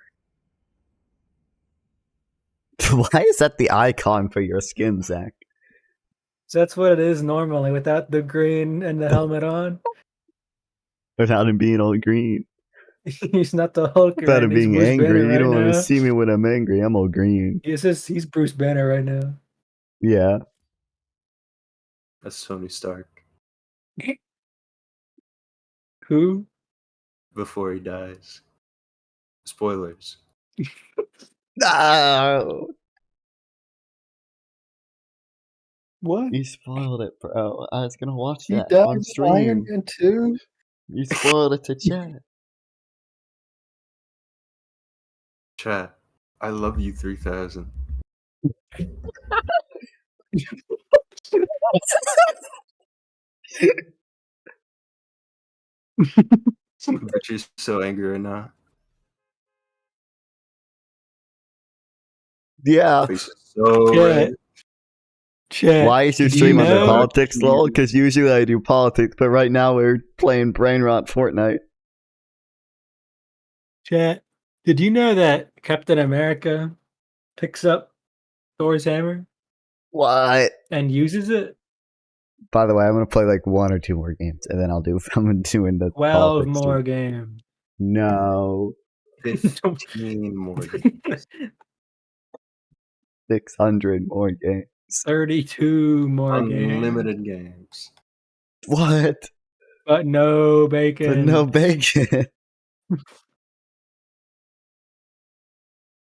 Why is that the icon for your skin, Zach? So that's what it is normally without the green and the helmet on. Without him being all green. He's not the Hulk. Without him He's being Bruce angry. Banner You right don't want now. to see me when I'm angry. I'm all green. He's Bruce Banner right now. Yeah. That's Tony Stark. Who? Before he dies. Spoilers. No. What? You spoiled it, bro. I was gonna watch He that died on in stream. Iron Man 2? You spoiled it to chat. Chat. I love you 3000. But you're so angry right now. Yeah. Face is so Yeah. red. Chat. Why is your do you stream under know- politics, lol? Because usually I do politics, but right now we're playing Brain Rot Fortnite. Chat. Did you know that Captain America picks up Thor's hammer What? and uses it? By the way, I'm gonna play like 1 or 2 more games, and then I'm doing the 12 politics more stream. games. No, 15 more games. 600 more games. 32 more games. Unlimited games. What? But no bacon. But no bacon.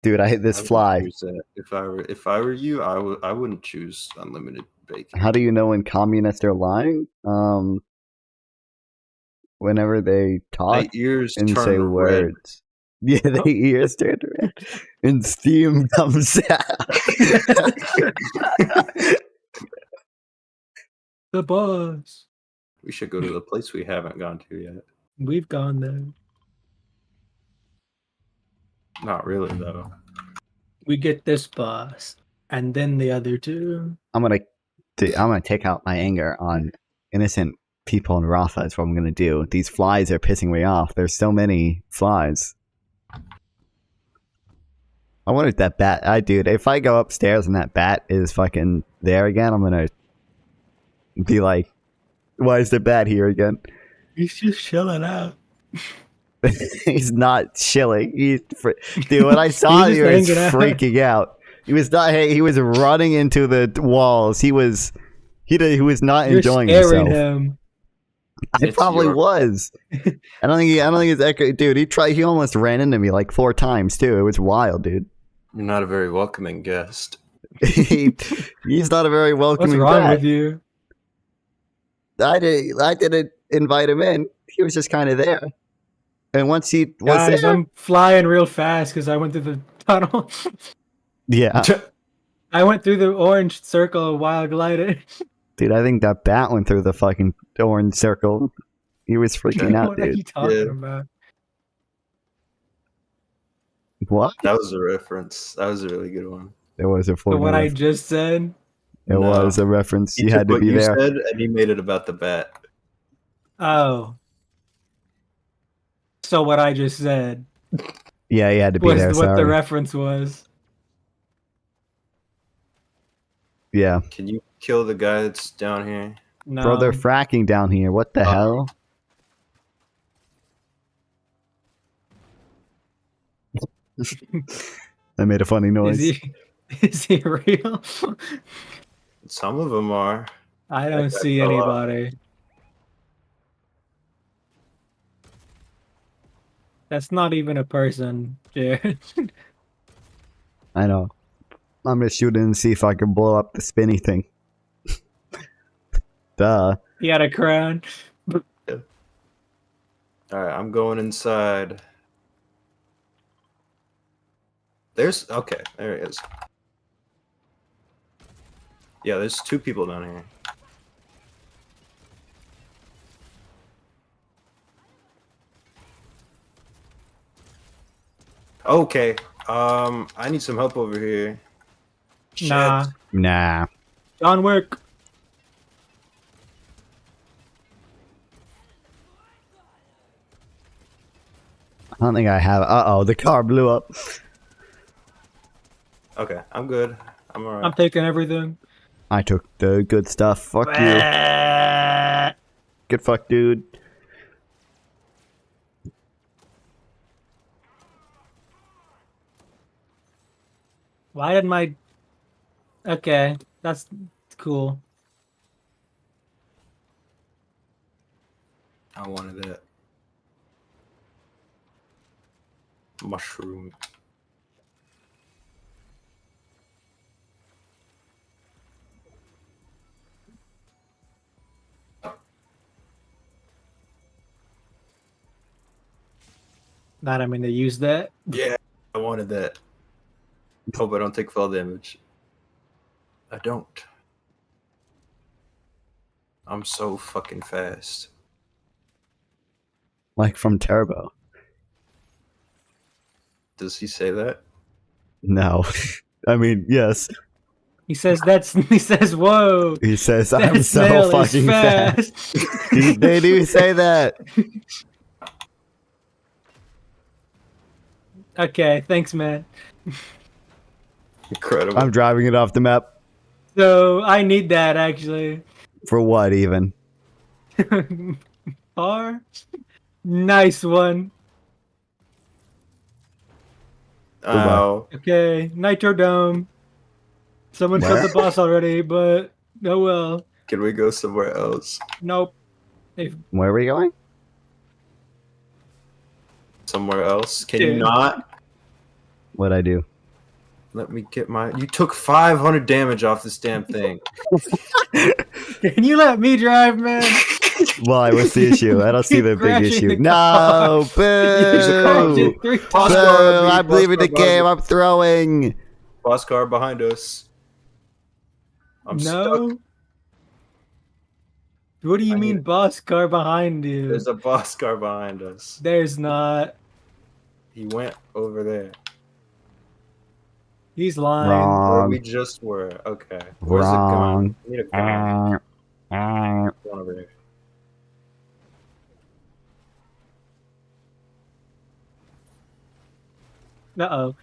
Dude, I hit this I would fly. choose that. If I were you, I wouldn't choose unlimited bacon. How do you know when communists are lying? Whenever they My talk ears and turn say red. words. Yeah, they ears turn red. And steam comes out. The boss. We should go to the place we haven't gone to yet. We've gone there. Not really though. We get this boss, and then the other two. I'm gonna take out my anger on innocent people in Rafah. That's what I'm gonna do. These flies are pissing me off. There's so many flies. I wonder if that bat. Dude, if I go upstairs and that bat is fucking there again, I'm gonna be like, "Why is the bat here again?" He's just chilling out. He's not chilling. Dude, when I saw He's he was just hanging out. freaking out. He was not. Hey, he was running into the walls. He was not You're enjoying scaring himself. him. I It's probably your- was. I don't think it's echo. Dude, he almost ran into me like 4 times too. It was wild, dude. You're not a very welcoming guest. He's not a very What's welcoming wrong bat. with you? I didn't invite him in. He was just kind of there. And once he was Guys, there, I'm flying real fast because I went through the tunnel. yeah, I went through the orange circle while gliding. dude, I think that bat went through the fucking orange circle. He was freaking out, What are dude. you talking Yeah. about? What? That was a reference. That was a really good one. It was a For what Fortnite I reference. just said? It was a reference. He You took had to what be you there. said and he made it about the bat. Oh. So what I just said Yeah, you had to be was there. what Sorry. the reference was. Yeah. Can you kill the guy that's down here? No. Bro, they're fracking down here. What the hell? I made a funny noise. Is he real? Some of them are. I That don't guy see fell off. anybody. That's not even a person, Jared. I know. I'm gonna shoot it and see if I can blow up the spinny thing. Duh. He had a crown. Alright, I'm going inside. There's okay, there it is. Yeah, there's 2 people down here. Okay. I need some help over here. Shit. Nah. Nah. John Wick. I don't think I have. Uh-oh, the car blew up. Okay, I'm good. I'm alright. I'm taking everything. I took the good stuff. Fuck you. Good fuck, dude. Why did my... Okay, that's cool. I wanted that. Mushroom. Not I'm gonna use that. Yeah, I wanted that. Hope I don't take fall damage. I don't. I'm so fucking fast. Like from Turbo. Does he say that? No. I mean, yes. He says that's... He says, whoa. He says, That I'm so snail is fucking fast. They do say that. Okay, thanks, man. Incredible. I'm driving it off the map. So, I need that, actually. For what, even? R? Nice one. Oh, Okay, Nitro Dome. Someone Where? killed the boss already, but oh well. can we go somewhere else? Nope. If Where are we going? Somewhere else? Can you Dude. not? What'd I do? Let me get my. You took 500 damage off this damn thing. Can you let me drive, man? Why? What's the issue? I don't see the big Crashing issue. the No! Crashed Boo! it 3 Boo! times. I believe in the game. I'm throwing. Boss car behind us. I'm stuck. No. What do you I mean, need- boss car behind you? There's a boss car behind us. There's not. He went over there. He's lying. Where we Wrong. just were. Okay. Where's the Wrong. gun? I need a gun. One over here. Uh-oh.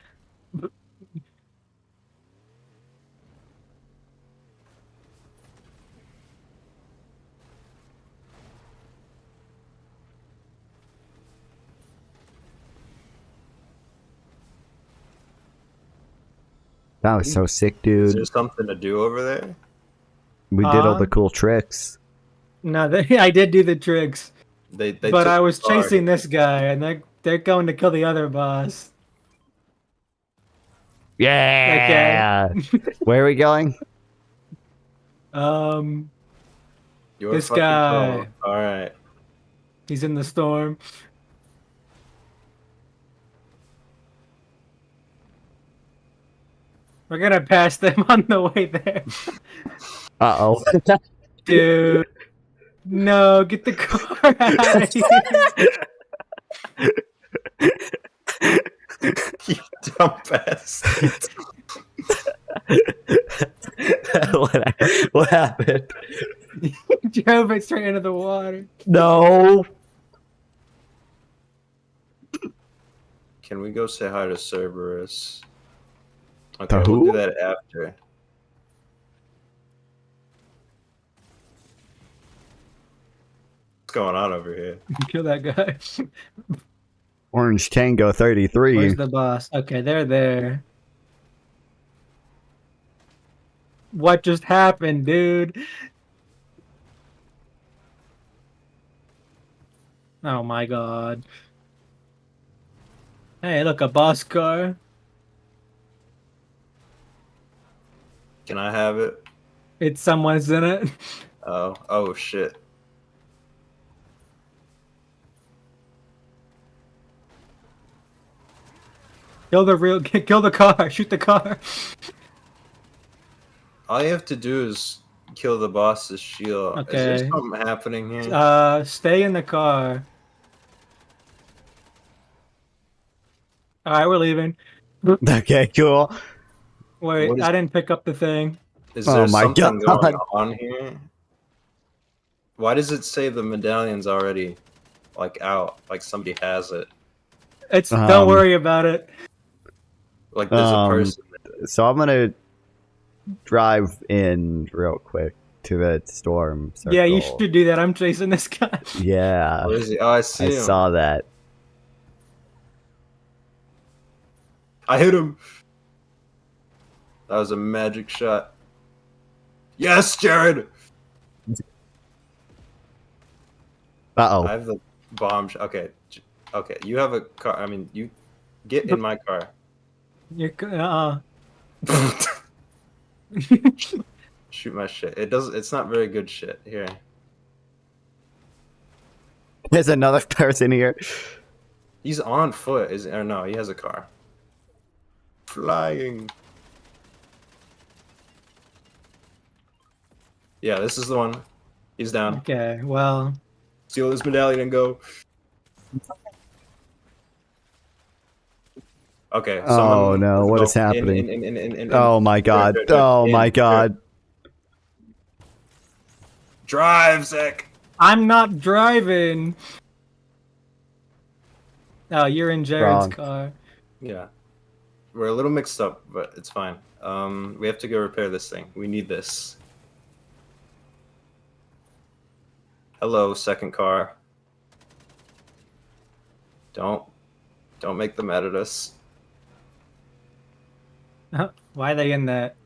That was so sick, Is dude. there something to do over there? We did all the cool tricks. No, I did do the tricks. They But took I was the car. chasing this guy, and they're going to kill the other boss. Yeah. Where are we going? You're This fucking guy. pro. All right. He's in the storm. We're gonna pass them on the way there. Uh-oh. Dude. No, get the car out of here. You dumb bastard. What happened? Drove it straight into the water. No. Can we go say hi to Cerberus? Okay, To we'll who? do that after. What's going on over here? Kill that guy. Orange Tango 33. Where's the boss? Okay, they're there. What just happened, dude? Oh my god. Hey, look, a boss car. Can I have it? It's someone's in it. Oh shit. Kill the car. Shoot the car. All you have to do is kill the boss's shield. Is there Okay. something happening here? Stay in the car. Alright, we're leaving. Okay, cool. Wait, What is- I didn't pick up the thing. Is Oh there my something God. going on here? Why does it say the medallion's already like out? Like somebody has it. Don't worry about it. Like there's a person. So I'm gonna drive in real quick to the storm circle. Yeah, you should do that. I'm chasing this guy. Yeah, Where is he? Oh, I see I him. saw that. I hit him. That was a magic shot. Yes, Jared. Uh-oh. I have the bomb. Okay, okay. You have a car. I mean, you get in my car. You're Shoot my shit. It does. It's not very good shit. Here. There's another person here. He's on foot. Or no? He has a car. Flying. Yeah, this is the one. He's down. Okay, well, Steal this medallion and go. Okay. Oh no, what is happening? Oh my god. Oh my god. Drive, Zach. I'm not driving. Oh, you're in Jared's Wrong. car. Yeah. We're a little mixed up, but it's fine. We have to go repair this thing. We need this. Hello, second car. Don't make them mad at us. Why are they in that?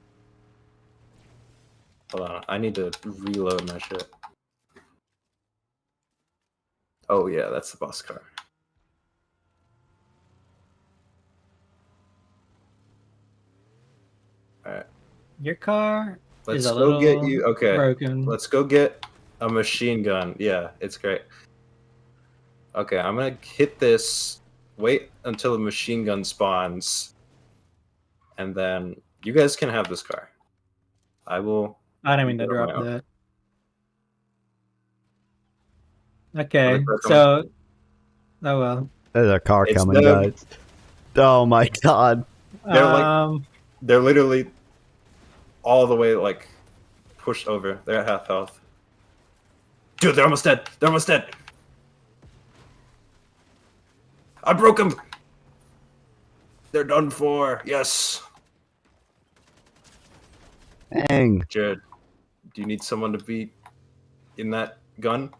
Hold on, I need to reload my shit. Oh yeah, that's the boss car. Alright. Your car Let's is a go little get you. Okay. broken. Let's go get a machine gun. Yeah, it's great. Okay, I'm gonna hit this. Wait until the machine gun spawns. And then you guys can have this car. I will. I didn't mean to Never drop mind. that. Okay, Other car so... Oh well. There's a car It's coming, them. guys. Oh my god. They're like- They're literally all the way like pushed over. They're at half health. Dude, they're almost dead. They're almost dead. I broke them. They're done for. Yes. Dang. Jared, do you need someone to be in that gun?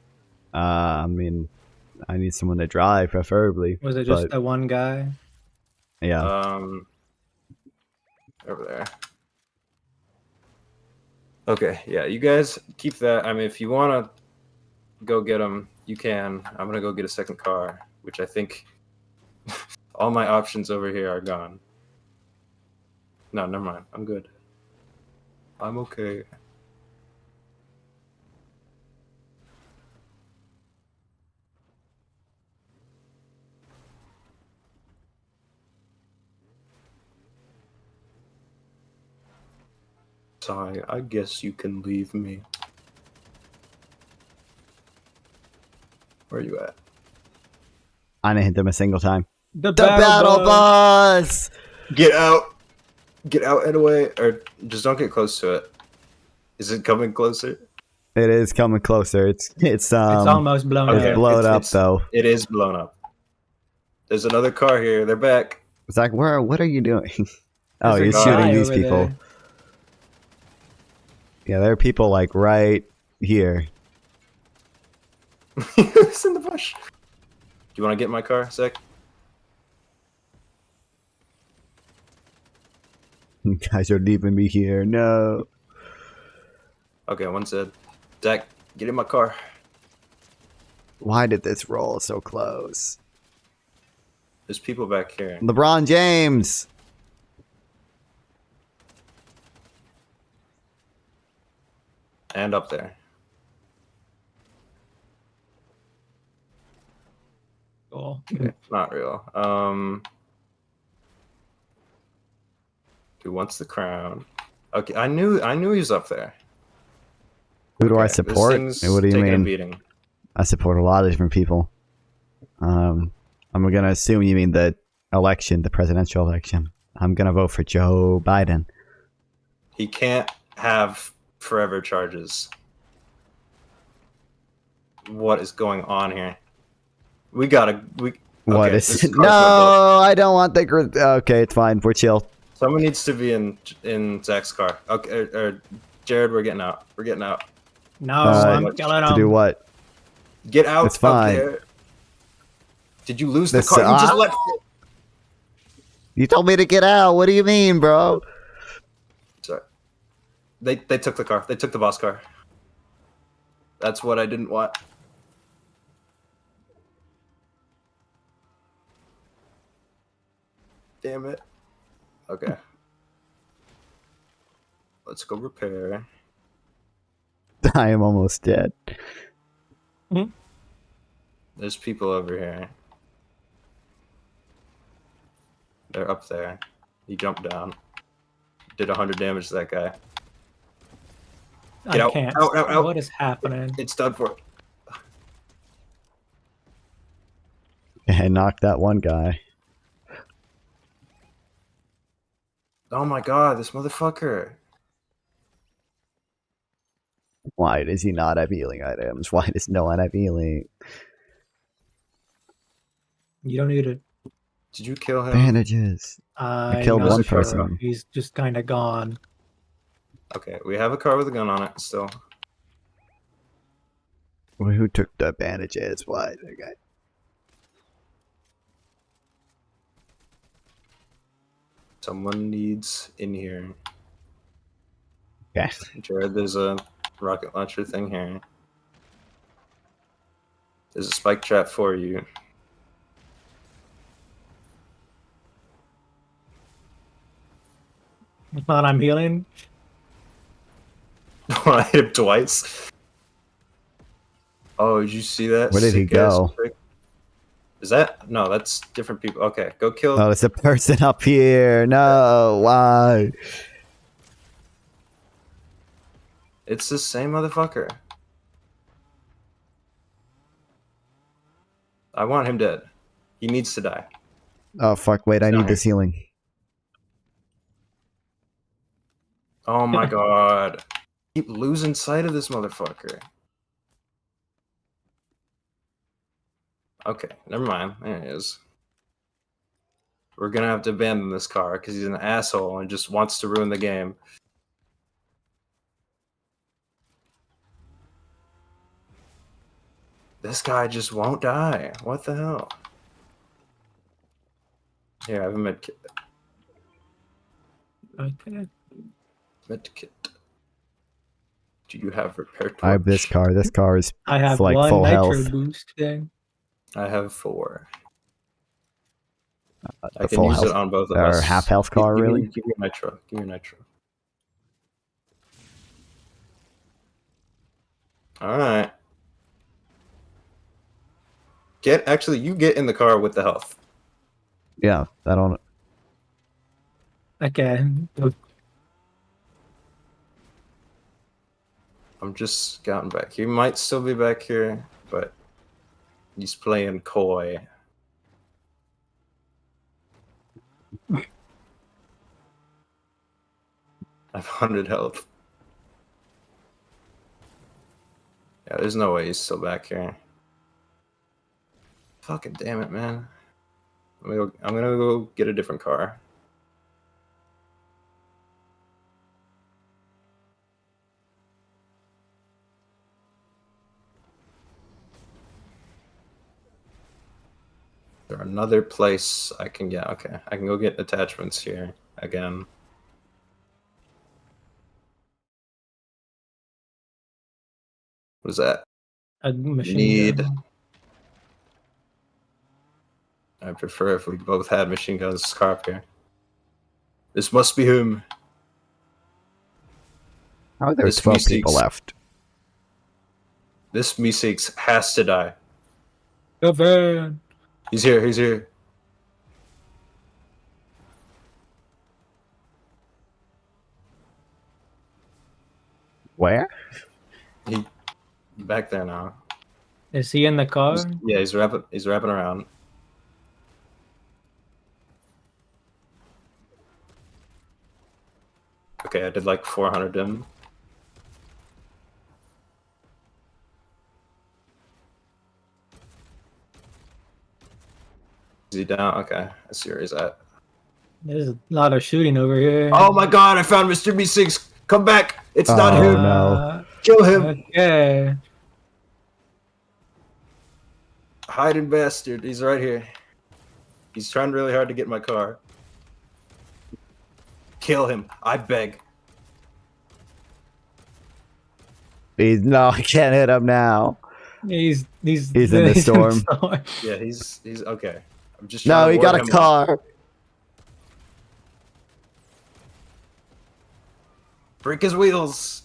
I mean, I need someone to drive, preferably. Was it just but, the one guy? yeah. Over there. Okay, yeah, you guys keep that. I mean, if you want to go get them, you can. I'm gonna go get a second car, which I think all my options over here are gone. No, never mind. I'm good. I'm okay. Sorry, I guess you can leave me. Where are you at? I didn't hit them a single time. The The battle bus! Get out! Get out and away, or just don't get close to it. Is it coming closer? It is coming closer. It's almost blown it's up. blown up though. It is blown up. There's another car here. They're back. Zach, what are you doing? Oh, There's you're a shooting guy these over people. there. Yeah, there are people like right here. It's in the bush. Do you want to get in my car, Zach? You guys are leaving me here. No. Okay, one said. Zach, get in my car. Why did this roll so close? There's people back here. LeBron James. And up there. Cool. Not real. Who wants the crown? Okay, I knew he was up there. Who do I Okay, this support? thing's What do you taking a mean? beating. I support a lot of different people. I'm gonna assume you mean the election, the presidential election. I'm gonna vote for Joe Biden. He can't have forever charges. What is going on here? We gotta. What okay, is this it? car's gonna blow. No, I don't want the. Okay, it's fine. We're chill. Someone needs to be in Zach's car. Okay, or Jared, we're getting out. We're getting out. No, Uh, I'm killing him. To do what? Get out. It's fine. Of there. Did you lose This- the car? You just ah! left it. You told me to get out. What do you mean, bro? Sorry. They took the car. They took the boss car. That's what I didn't want. Damn it. Okay. Let's go repair. I am almost dead. There's people over here. They're up there. He jumped down. Did 100 damage to that guy. Get I out. can't. Out, out, out. What is happening? It's done for. I knocked that one guy. Oh my god, this motherfucker. Why does he not have healing items? Why does no one have healing? You don't need it. Did you kill him? Bandages. I killed know one for- person. He's just kind of gone. Okay, we have a car with a gun on it still. Who took the bandages? What? Okay. Someone needs in here. Okay. Jared, there's a rocket launcher thing here. There's a spike trap for you. Thought I'm healing. I hit him twice. Oh, did you see that? Where did he sick-ass go? trick? Is that? No, that's different people. Okay, go kill. Oh, it's a person up here. No, why? It's the same motherfucker. I want him dead. He needs to die. Oh, fuck. Wait, I need this healing. Oh my god. Keep losing sight of this motherfucker. Okay, never mind. There he is. We're gonna have to abandon this car because he's an asshole and just wants to ruin the game. This guy just won't die. What the hell? Here, I have a medkit. Okay. Medkit. Do you have repair torch? I have this car. This car is I have like one full nitro health. boost thing. I have 4. I The can full use health it on both of or us. half health car, Give me- really? Give me nitro. Give me nitro. All right. Actually, you get in the car with the health. Yeah, I don't. Okay. I'm just scouting back. He might still be back here, but he's playing coy. I have 100 health. Yeah, there's no way he's still back here. Fucking damn it, man. I'm gonna go get a different car. Is there another place I can get? Okay, I can go get attachments here again. What is that? A machine Need. gun. I prefer if we both had machine guns. Scarp here. This must be him. How are there This 12 people Meeseeks. left? This Meeseeks has to die. The van. He's here. He's here. Where? He back there now. Is he in the car? Yeah, he's wrapping. He's wrapping around. Okay, I did like 400 to him. Is he down? Okay, I see where he's at. There's a lot of shooting over here. Oh my god, I found Mr. B6. Come back. It's not Oh, him. no. Kill him. Okay. Hiding bastard. He's right here. He's trying really hard to get my car. Kill him. I beg. No, I can't hit him now. He's in the storm. Yeah, he's okay. I'm just No, trying to he got ward a him car. off. Break his wheels.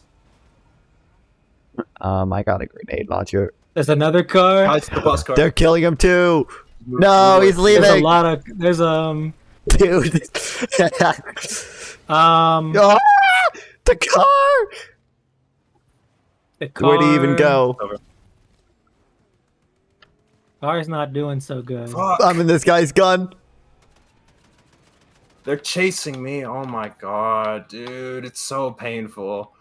I got a grenade launcher. There's another car. Hi, it's the bus car. They're killing him too. No, he's There's a leaving. lot of Dude. the The car. car. Where'd he even go? Car's not doing so good. Fuck. I'm in this guy's gun. They're chasing me. Oh my god, dude. It's so painful.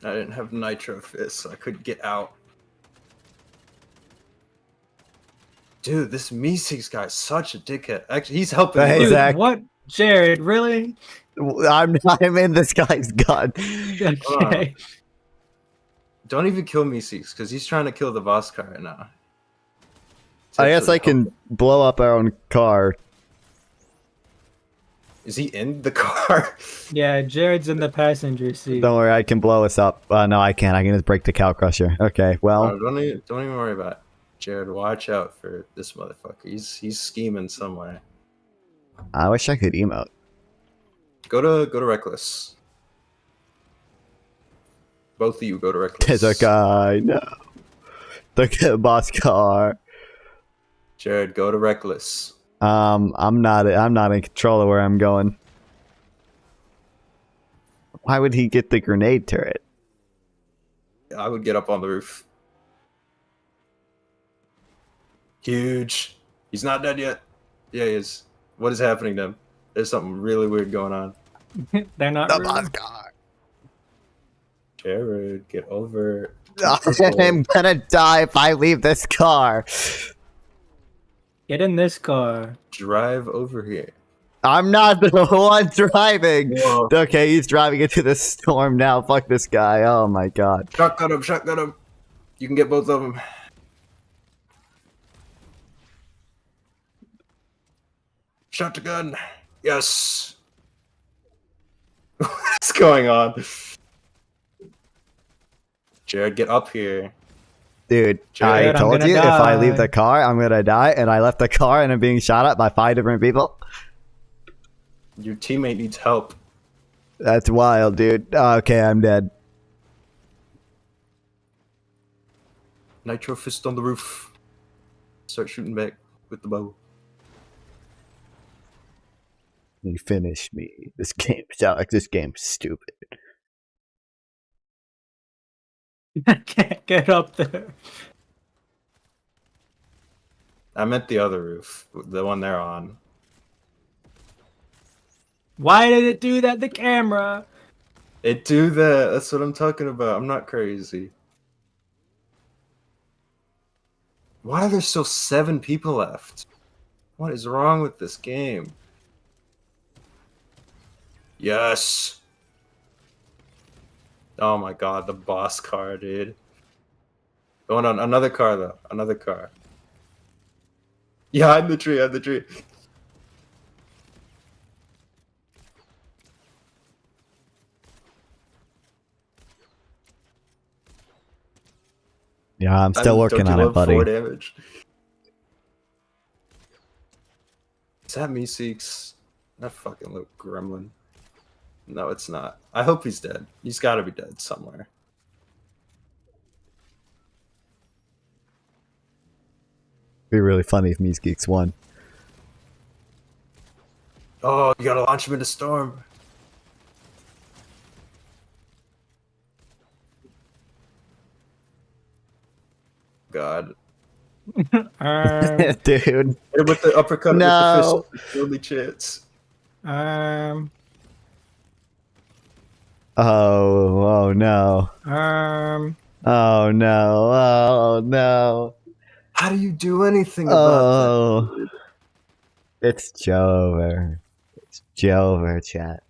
I didn't have nitro fist, so I couldn't get out. Dude, this Meeseeks guy is such a dickhead. Actually, he's helping Hey, me. Dude, Zach. what? Jared, really? I'm in this guy's gun. Okay. Don't even kill Meeseeks, because he's trying to kill the boss car right now. I guess I can blow up our own car. Is he in the car? Yeah, Jared's in the passenger seat. Don't worry, I can blow us up. No, I can't. I can just break the cow crusher. Okay, well. Oh, don't even worry about it. Jared, watch out for this motherfucker. He's scheming somewhere. I wish I could emote. Go to Reckless. Both of you go to Reckless. There's a guy. No. The boss car. Jared, go to Reckless. I'm not in control of where I'm going. Why would he get the grenade turret? I would get up on the roof. Huge. He's not dead yet. Yeah, he is. What is happening to him? There's something really weird going on. They're not. The really- boss car. Jared, get over. I'm gonna die if I leave this car. Get in this car. Drive over here. I'm not the one driving. Whoa. Okay, he's driving into the storm now. Fuck this guy. Oh my god. Shotgun him, shotgun him. You can get both of them. Shot the gun. Yes. What's going on? Jared, get up here. Dude, Jared, I I'm told gonna you if I leave die. the car, I'm gonna die, and I left the car and I'm being shot at by 5 different people. Your teammate needs help. That's wild, dude. Okay, I'm dead. Nitro fist on the roof. Start shooting back. with the bow. You finished me. This game sucks. This game's stupid. I can't get up there. I meant the other roof, the one they're on. Why did it do that? The camera. It do that. That's what I'm talking about. I'm not crazy. Why are there still 7 people left? What is wrong with this game? Yes. Oh my god, the boss car, dude. Going on another car though. Another car. Yeah, I'm the tree. I'm the tree. Yeah, I'm still working on it, buddy. 4 damage. Is that Meeseeks? That fucking little gremlin. No, it's not. I hope he's dead. He's got to be dead somewhere. It'd be really funny if Mies Geeks won. Oh, you gotta launch him into storm. God. Dude. Hit with the uppercut No. with the fish. Only chance. Oh no. Oh no. Oh no. How do you do anything about Oh. It's Jover. It's Jover, chat.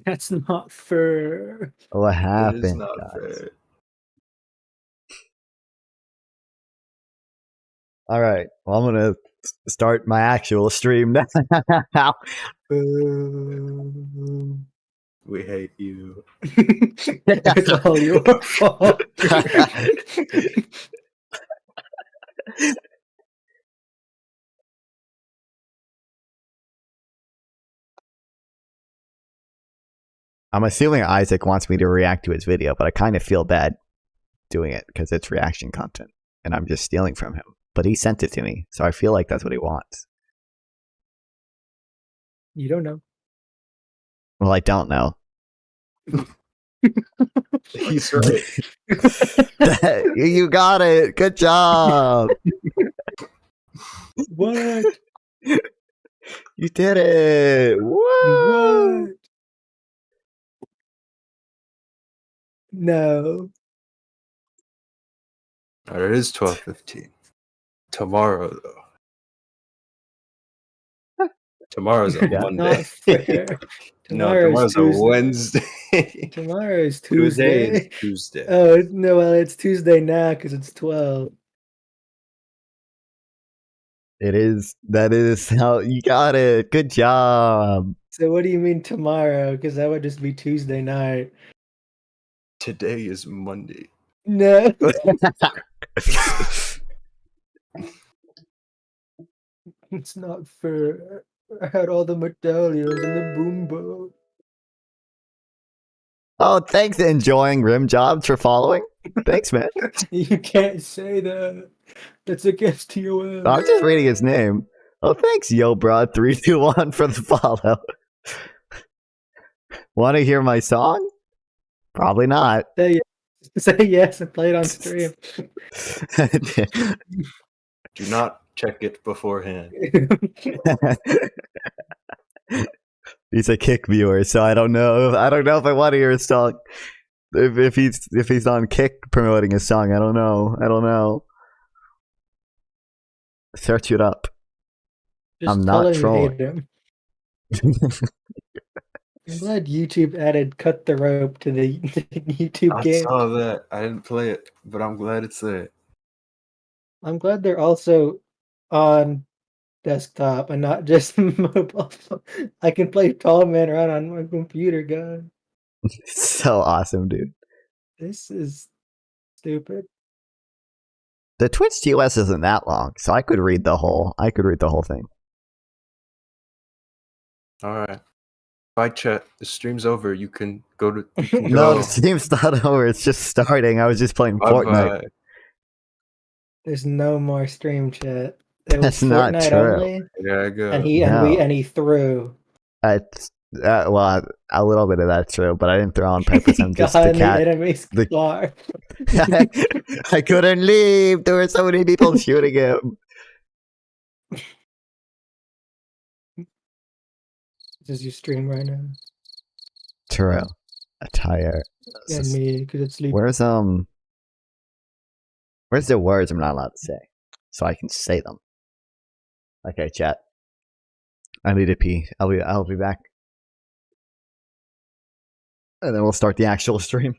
That's not fair. What that? It is happened, not guys? fair. All right. Well, I'm gonna start my actual stream now. We hate you. It's all your fault. I'm assuming Isaac wants me to react to his video, but I kind of feel bad doing it because it's reaction content and I'm just stealing from him. But he sent it to me, so I feel like that's what he wants. You don't know. Well, I don't know. He's right. You got it. Good job. What? You did it. Woo! What? No. All right, it is 12:15. Tomorrow, though. Tomorrow's a Yeah. Monday. Not fair. No, Tomorrow's tomorrow's Tuesday. a Wednesday. Tomorrow is Tuesday Tuesday. is Tuesday. Oh no! Well, it's Tuesday now because it's 12. It is. That is how you got it. Good job. So what do you mean tomorrow? Because that would just be Tuesday night. Today is Monday. No. It's not fair. I had all the medallions and the boombo. Oh, thanks. Enjoying Rim Jobs for following. Thanks, man. You can't say that. That's against TOS. I'm just reading his name. Oh, thanks, Yo Broad 321 for the follow. Want to hear my song? Probably not. Say yes. Say yes and play it on stream. Do not check it beforehand. He's a Kick viewer, so I don't know. I don't know if I want to hear his song. If he's on Kick promoting his song, I don't know. I don't know. Search it up. Just I'm tell not him you trolling. hate him. I'm glad YouTube added "Cut the Rope" to the YouTube I game. saw that. I didn't play it, but I'm glad it's there. I'm glad they're also on desktop and not just mobile. I can play Tall Man Run on my computer, God. So awesome, dude. This is stupid. The Twitch TOS isn't that long, so I could read the whole thing. All right. Bye, chat. The stream's over. You can go to. You can No, go. the stream's not over. It's just starting. I was just playing Fortnite. Bye-bye. There's no more stream chat. It was That's not Fortnite true. only, Yeah, I go. and No. he threw. It's well, a little bit of that's true, but I didn't throw on purpose. He I'm just got the in the cat. enemy's the- car. I couldn't leave. There were so many people shooting him. Does you stream right now? True. Attire. And me, because it's sleep. Where's the words I'm not allowed to say, so I can say them? Okay, chat. I need to pee. I'll be back, and then we'll start the actual stream.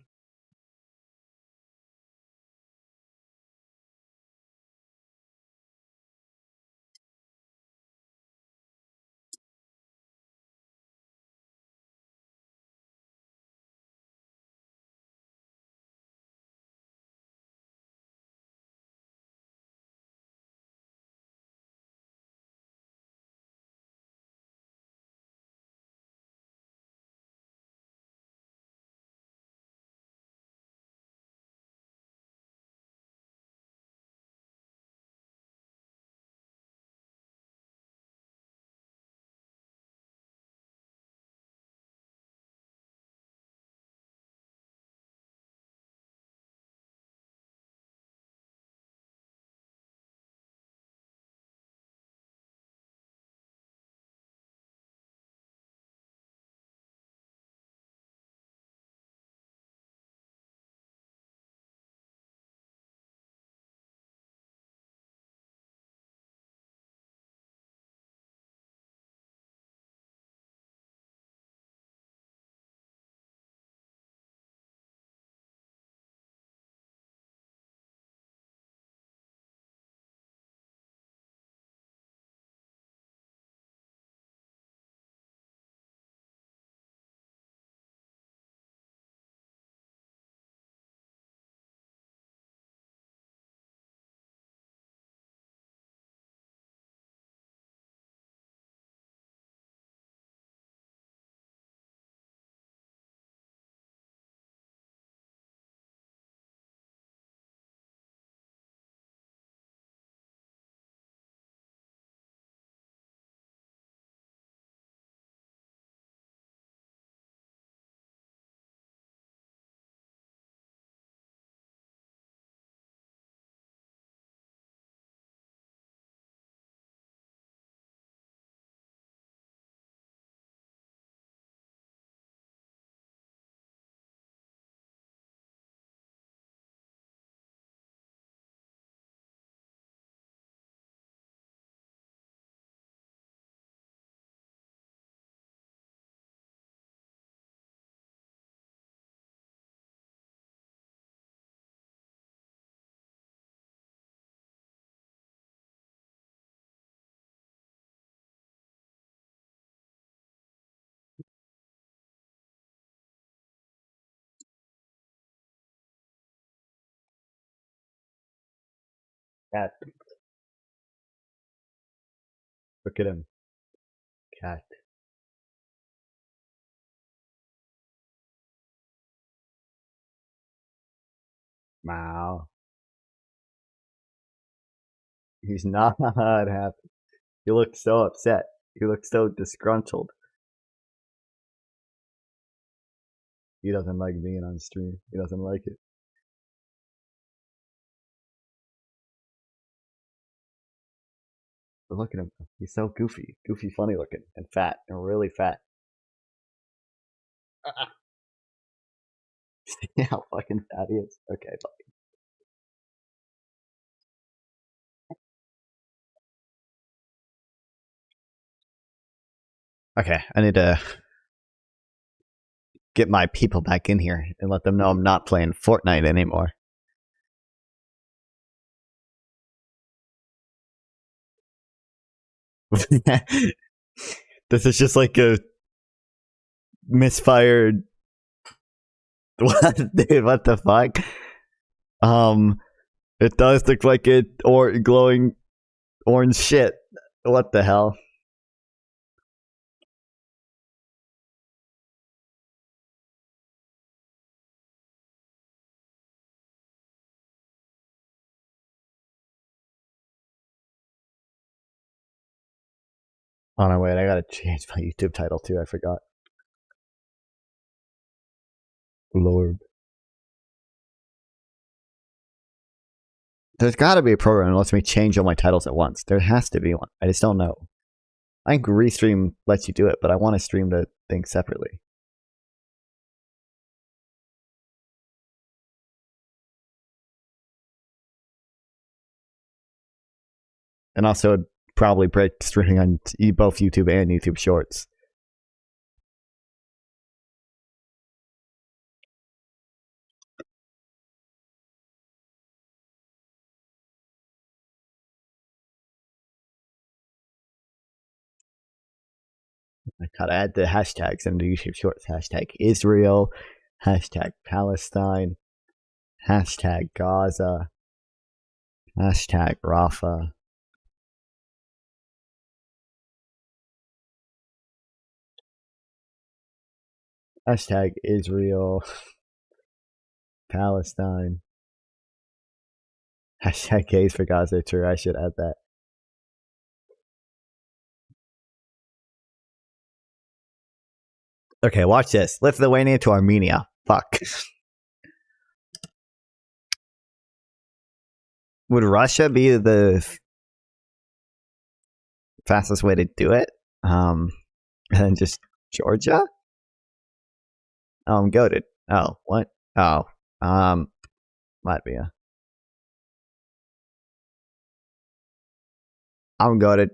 Cat. Look at him. Cat. Wow. He's not happy. You look so upset. You look so disgruntled. He doesn't like being on stream. He doesn't like it. But look at him. He's so goofy. Goofy, funny looking. And fat. And really fat. See how fucking fat he is? Okay, fuck. Okay, I need to get my people back in here and let them know I'm not playing Fortnite anymore. This is just like a misfired. What, dude? What the fuck? It does look like it or glowing orange shit. What the hell? Oh no, wait, I gotta change my YouTube title too. I forgot. Lord. There's gotta be a program that lets me change all my titles at once. There has to be one. I just don't know. I think Restream lets you do it, but I want to stream the thing separately. And also it'd probably break streaming on both YouTube and YouTube Shorts. I gotta add the hashtags into YouTube Shorts. Hashtag Israel, hashtag Palestine, hashtag Gaza, hashtag Rafah. Hashtag Israel, Palestine. Hashtag gays for Gaza. True, I should add that. Okay, watch this. Lithuania to Armenia. Fuck. Would Russia be the fastest way to do it? And then just Georgia? Oh, I'm goated. Oh, what? Oh, Latvia. I'm goated.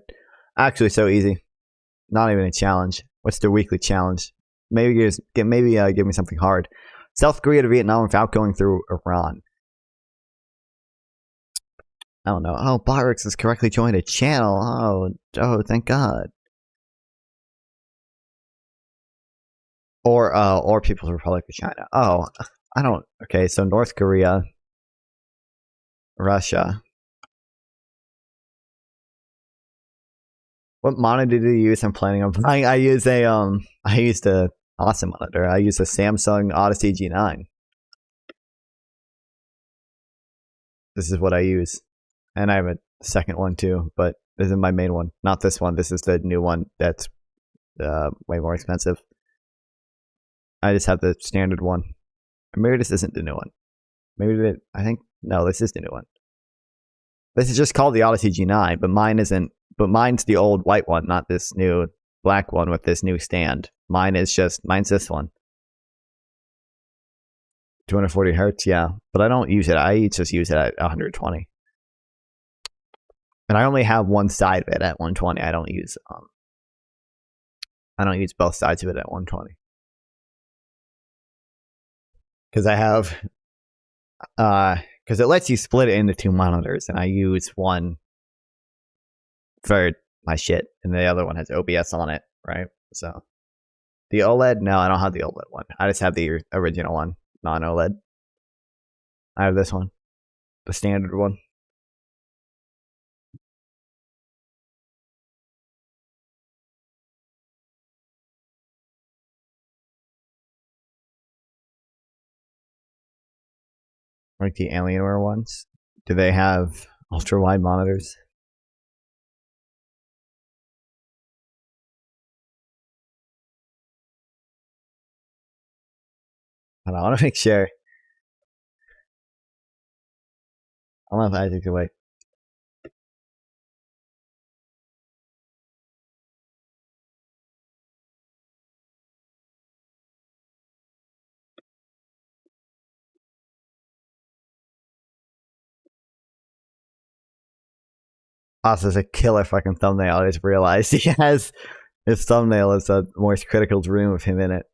Actually, so easy. Not even a challenge. What's the weekly challenge? Maybe give me something hard. South Korea to Vietnam without going through Iran. I don't know. Oh, Byrix has correctly joined a channel. Oh, thank God. Or People's Republic of China. Oh, I don't. Okay, so North Korea, Russia. What monitor did you use? I'm planning on buying. I used a awesome monitor. I use a Samsung Odyssey G9. This is what I use, and I have a second one too, but this is my main one. Not this one. This is the new one that's way more expensive. I just have the standard one. Maybe this isn't the new one. Maybe I think no, this is the new one. This is just called the Odyssey G9, but mine isn't. But mine's the old white one, not this new black one with this new stand. Mine's this one. 240 hertz, yeah. But I don't use it. I just use it at 120. And I only have one side of it at 120. I don't use both sides of it at 120. Because I have because it lets you split it into two monitors, and I use one for my shit, and the other one has OBS on it, right? So the OLED, no, I don't have the OLED one. I just have the original one, non-OLED. I have this one, the standard one. Like the Alienware ones. Do they have ultra wide monitors? I want to make sure. I don't know if Isaac can wait. Also, it's a killer fucking thumbnail. I just realized he has his thumbnail is a more critical room with him in it.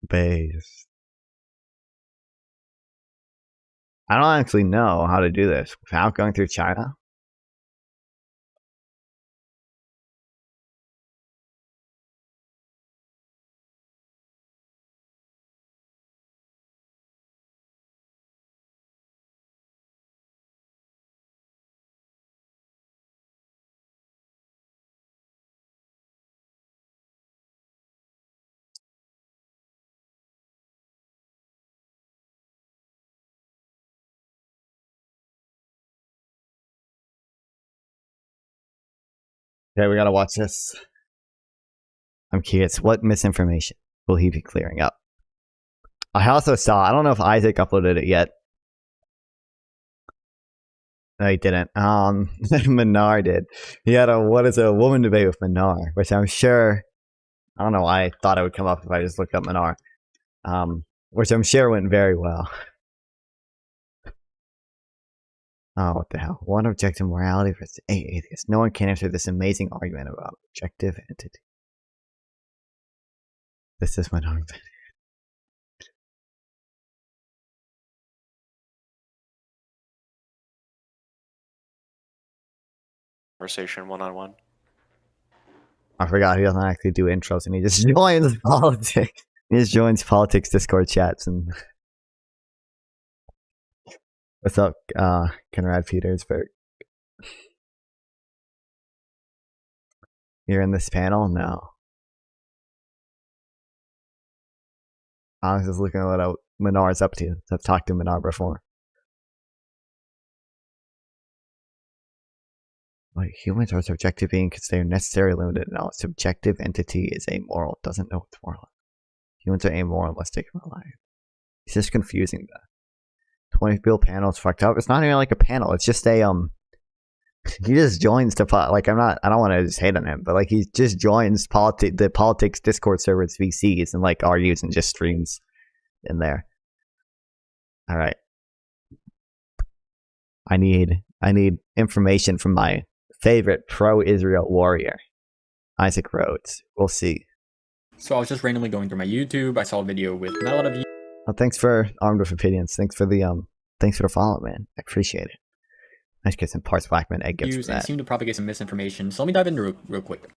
Base. I don't actually know how to do this without going through China. Okay, we gotta watch this. I'm curious, what misinformation will he be clearing up? I also saw, I don't know if Isaac uploaded it yet. No, he didn't. Minar did. He had a what is a woman debate with Minar, which I'm sure, I don't know why I thought it would come up if I just looked up Minar. Which I'm sure went very well. Oh, what the hell? One objective morality versus 8 atheists. No one can answer this amazing argument about objective entity. This is my argument. Conversation one-on-one. I forgot he doesn't actually do intros and he just joins politics. He just joins politics Discord chats and what's up, Conrad Petersburg? You're in this panel? No. I was just looking at what Minar's up to. I've talked to Minar before. Like, humans are subjective being because they are necessarily limited. No, subjective entity is amoral. Doesn't know what's moral. Humans are amoral unless they can rely. It's just confusing. The 20 bill panel is fucked up. It's not even like a panel. It's just a he just joins the like I don't want to just hate on him, but like he just joins the politics Discord servers VCs and like argues and just streams in there. All right. I need information from my favorite pro-Israel warrior, Isaac Rhodes. We'll see. So I was just randomly going through my YouTube. I saw a video with not a lot of views. Well, thanks for Armed with Opinions. Thanks for the follow, man. I appreciate it. Nice get some parts Blackman egg gifts for And that. seem to propagate some misinformation. So let me dive in real quick.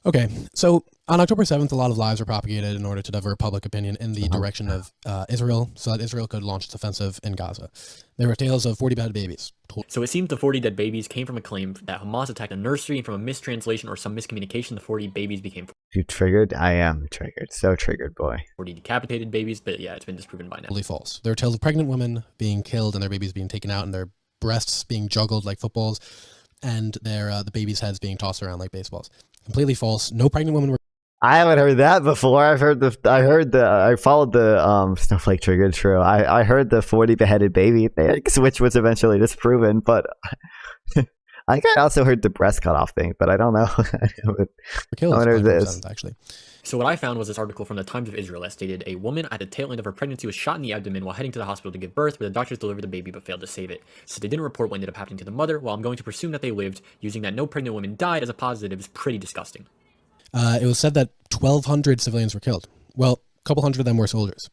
Okay, so on October 7th, a lot of lies were propagated in order to divert public opinion in the direction of Israel, so that Israel could launch its offensive in Gaza. There were tales of 40 dead babies. So it seems the 40 dead babies came from a claim that Hamas attacked a nursery, and from a mistranslation or some miscommunication, the 40 babies became You triggered? I am triggered. So triggered, boy. 40 decapitated babies, but yeah, it's been disproven by now. Totally false. There are tales of pregnant women being killed and their babies being taken out and their breasts being juggled like footballs and their the babies' heads being tossed around like baseballs. Completely false. No pregnant women were. I haven't heard that before. I followed the Snowflake triggered true. I heard the 40 beheaded baby thing, which was eventually disproven, but I think I also heard the breast cut off thing, but I don't know. killed I wonder on this. October 7th, actually. So what I found was this article from the Times of Israel that stated a woman at the tail end of her pregnancy was shot in the abdomen while heading to the hospital to give birth, where the doctors delivered the baby but failed to save it. So they didn't report what ended up happening to the mother. While I'm going to presume that they lived, using that no pregnant woman died as a positive is pretty disgusting. It was said that 1,200 civilians were killed. Well, a couple hundred of them were soldiers.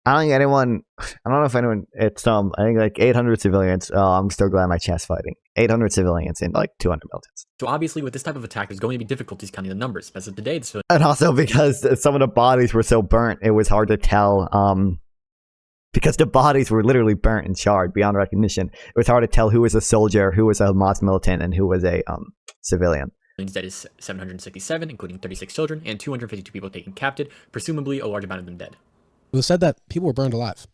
I don't know if anyone, it's, I think like 800 civilians. Oh, I'm still glad my chest fighting. 800 civilians and like 200 militants. So obviously with this type of attack, there's going to be difficulties counting the numbers. As of today, the And also because some of the bodies were so burnt, it was hard to tell, because the bodies were literally burnt and charred beyond recognition. It was hard to tell who was a soldier, who was a Hamas militant, and who was a civilian. that is 767, including 36 children, and 252 people taken captive, presumably a large amount of them dead. It was said that people were burned alive.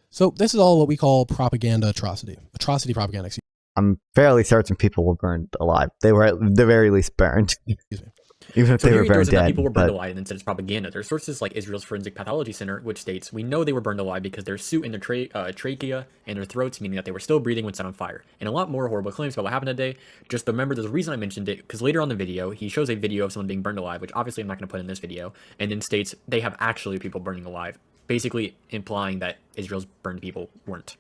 So this is all what we call propaganda atrocity. Atrocity propaganda, excuse I'm fairly certain people were burned alive. They were at the very least burned. me. Even if So they here were he throws burned in that dead. people were burned But alive and then said it's propaganda. There are sources like Israel's Forensic Pathology Center, which states, we know they were burned alive because their suit in their trachea and their throats, meaning that they were still breathing when set on fire. And a lot more horrible claims about what happened that day. Just remember, there's a reason I mentioned it, because later on in the video, he shows a video of someone being burned alive, which obviously I'm not going to put in this video, and then states they have actually people burning alive, basically implying that Israel's burned people weren't.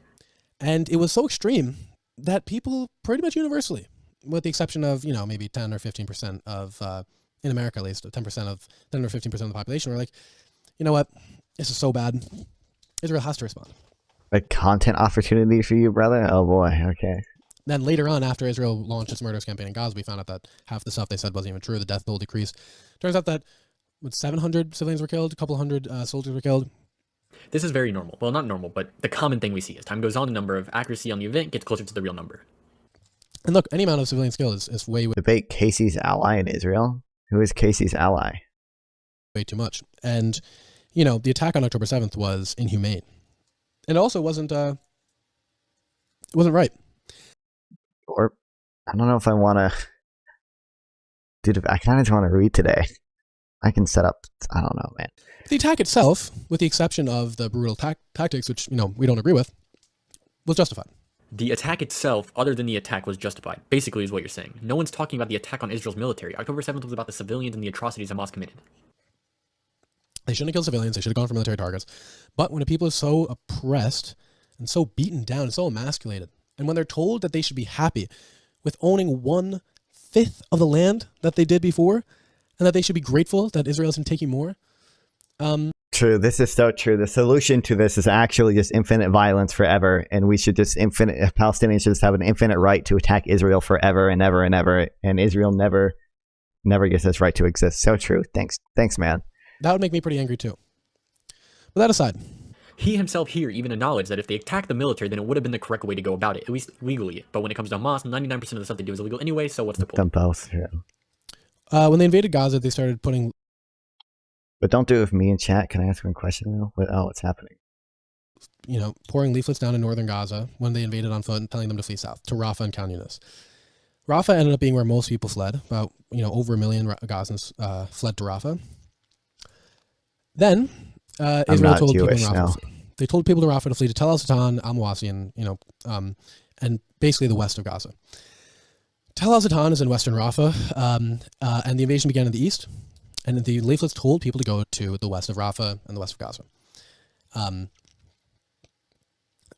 And it was so extreme that people pretty much universally, with the exception of, maybe 10 or 15% of, in America at least, 10 or 15% of the population were like, you know what, this is so bad. Israel has to respond. a content opportunity for you, brother? Oh boy, okay. Then later on, after Israel launched its murderous campaign in Gaza, we found out that half the stuff they said wasn't even true. The death toll decreased. Turns out that 700 civilians were killed, a couple hundred soldiers were killed. This is very normal. Well, not normal, but the common thing we see. As time goes on, the number of accuracy on the event gets closer to the real number. And look, any amount of civilians killed is way, Debate Casey's ally in Israel? Who is Casey's ally? way too much. And, the attack on October 7th was inhumane. And it also wasn't right. Or I don't know if I want to. Dude, I kind of just want to read today. I can set up. I don't know, man. The attack itself, with the exception of the brutal tactics, which we don't agree with, was justified. The attack itself, other than the attack, was justified. Basically, is what you're saying. No one's talking about the attack on Israel's military. October 7th was about the civilians and the atrocities Hamas committed. They shouldn't have killed civilians. They should have gone for military targets. But when a people is so oppressed and so beaten down and so emasculated, and when they're told that they should be happy with owning 1/5 of the land that they did before, and that they should be grateful that Israel isn't taking more. True. This is so true. The solution to this is actually just infinite violence forever, and we should just Palestinians should just have an infinite right to attack Israel forever and ever and ever, and Israel never gets this right to exist. So true. Thanks, man. That would make me pretty angry too. But that aside, He himself here even acknowledged that if they attacked the military, then it would have been the correct way to go about it, at least legally. But when it comes to Hamas, 99% of the stuff they do is illegal anyway, so what's the point? Them both. Yeah. when they invaded Gaza, they started putting... But don't do it with me in chat. Can I ask one question though? What's happening? Pouring leaflets down in northern Gaza when they invaded on foot and telling them to flee south to Rafah and Khan Yunis. Rafah ended up being where most people fled. About, over 1 million Gazans fled to Rafah. Then Israel told people in Rafah. No. They told people to Rafah to flee to Tel al-Satan, al-Mawasi, and basically the west of Gaza. Tel al-Satan is in western Rafah, and the invasion began in the east. And the leaflets told people to go to the west of Rafah and the west of Gaza.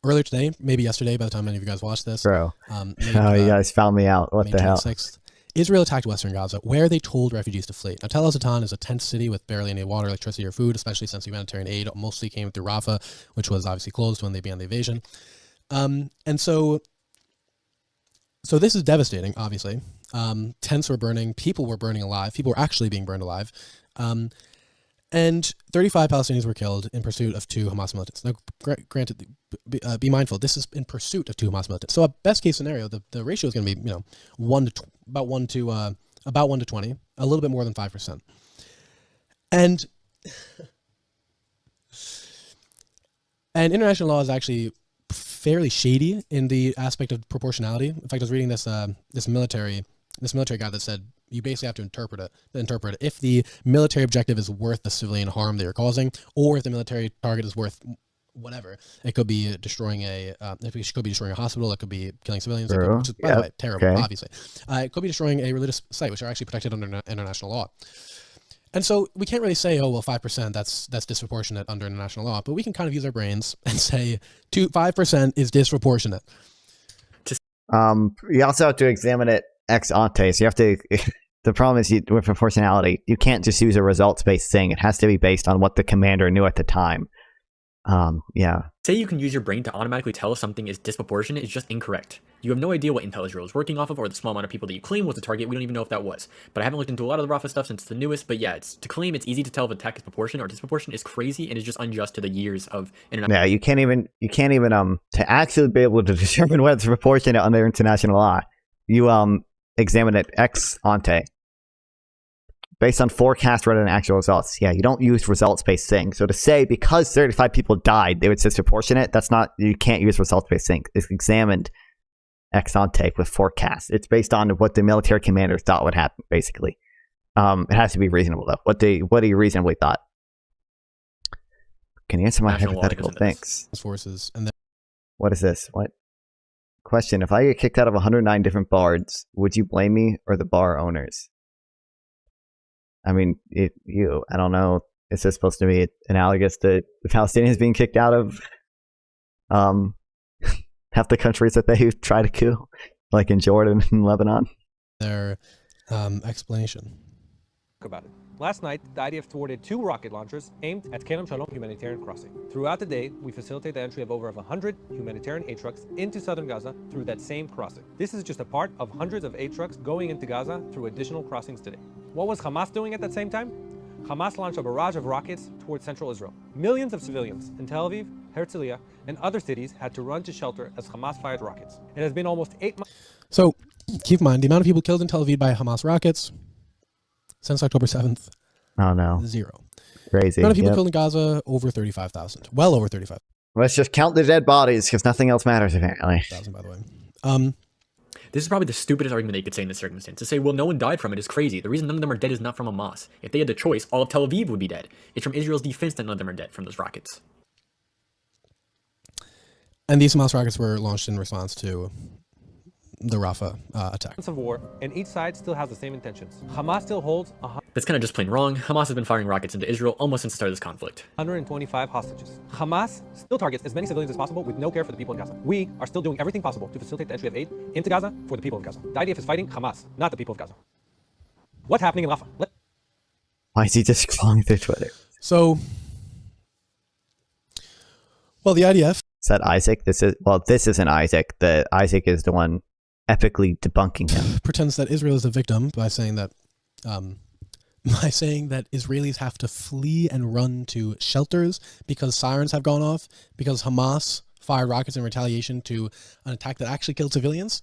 Earlier today, maybe yesterday, by the time many of you guys watched this, Bro. You guys found me out. What May the hell? 26th, Israel attacked western Gaza, where they told refugees to flee. Now, Tel al-Satan is a tent city with barely any water, electricity, or food, especially since humanitarian aid mostly came through Rafah, which was obviously closed when they began the invasion. And so this is devastating, obviously. Tents were burning, people were burning alive, people were actually being burned alive. And 35 Palestinians were killed in pursuit of 2 Hamas militants. Now, granted, be mindful, this is in pursuit of 2 Hamas militants. So a best case scenario, the ratio is going to be, about 1 to 20, a little bit more than 5%. And international law is actually fairly shady in the aspect of proportionality. In fact, I was reading this military guy that said you basically have to interpret it if the military objective is worth the civilian harm they are causing, or if the military target is worth whatever. It could be destroying a hospital. It could be killing civilians. Which is, by the way, terrible. Okay. Obviously, it could be destroying a religious site, which are actually protected under international law. And so we can't really say, 5%, that's disproportionate under international law, but we can kind of use our brains and say 5% is disproportionate. You also have to examine it ex ante. So you have to, the problem is with proportionality, you can't just use a results-based thing. It has to be based on what the commander knew at the time. Say you can use your brain to automatically tell if something is disproportionate is just incorrect. You have no idea what intel Israel is working off of or the small amount of people that you claim was the target. We don't even know if that was. But I haven't looked into a lot of the Rafah stuff since it's the newest. But yeah, to claim it's easy to tell if attack is proportionate or disproportionate is crazy and is just unjust to the years of international. Yeah, you can't even to actually be able to determine whether it's proportionate under international law. You examine it ex ante. Based on forecast rather than actual results. Yeah, you don't use results-based things. So to say because 35 people died, they would say it's proportionate, that's not, you can't use results-based things. It's examined ex ante with forecast. It's based on what the military commanders thought would happen, basically. It has to be reasonable, though. What he reasonably thought. Can you answer my hypothetical? Thanks. Forces and then what is this? What? Question. If I get kicked out of 109 different bards, would you blame me or the bar owners? I mean, I don't know. Is this supposed to be analogous to the Palestinians being kicked out of half the countries that they try to coup, like in Jordan and Lebanon? Their explanation. About it. Last night, the IDF thwarted 2 rocket launchers aimed at Kerem Shalom humanitarian crossing. Throughout the day, we facilitate the entry of over 100 humanitarian aid trucks into southern Gaza through that same crossing. This is just a part of hundreds of aid trucks going into Gaza through additional crossings today. What was Hamas doing at that same time? Hamas launched a barrage of rockets towards central Israel. Millions of civilians in Tel Aviv, Herzliya, and other cities had to run to shelter as Hamas fired rockets. It has been almost 8 months. So keep in mind the amount of people killed in Tel Aviv by Hamas rockets since October 7th. Oh no. 0. Crazy. The amount of people killed in Gaza, over 35,000. Well over 35,000. Let's just count the dead bodies because nothing else matters apparently. By the way. This is probably the stupidest argument they could say in this circumstance. To say, well, no one died from it is crazy. The reason none of them are dead is not from Hamas. If they had the choice, all of Tel Aviv would be dead. It's from Israel's defense that none of them are dead from those rockets. And these Hamas rockets were launched in response to the Rafah attack. Of war, and each side still has the same intentions. Hamas still holds That's kind of just plain wrong. Hamas has been firing rockets into Israel almost since the start of this conflict. 125 hostages. Hamas still targets as many civilians as possible with no care for the people in Gaza. We are still doing everything possible to facilitate the entry of aid into Gaza for the people of Gaza. The IDF is fighting Hamas, not the people of Gaza. What's happening in Rafah? Why is he just scrolling through Twitter? So, well, the IDF... Is that Isaac? This isn't Isaac. Isaac is the one epically debunking him. pretends that Israel is the victim by saying that Israelis have to flee and run to shelters because sirens have gone off, because Hamas fired rockets in retaliation to an attack that actually killed civilians.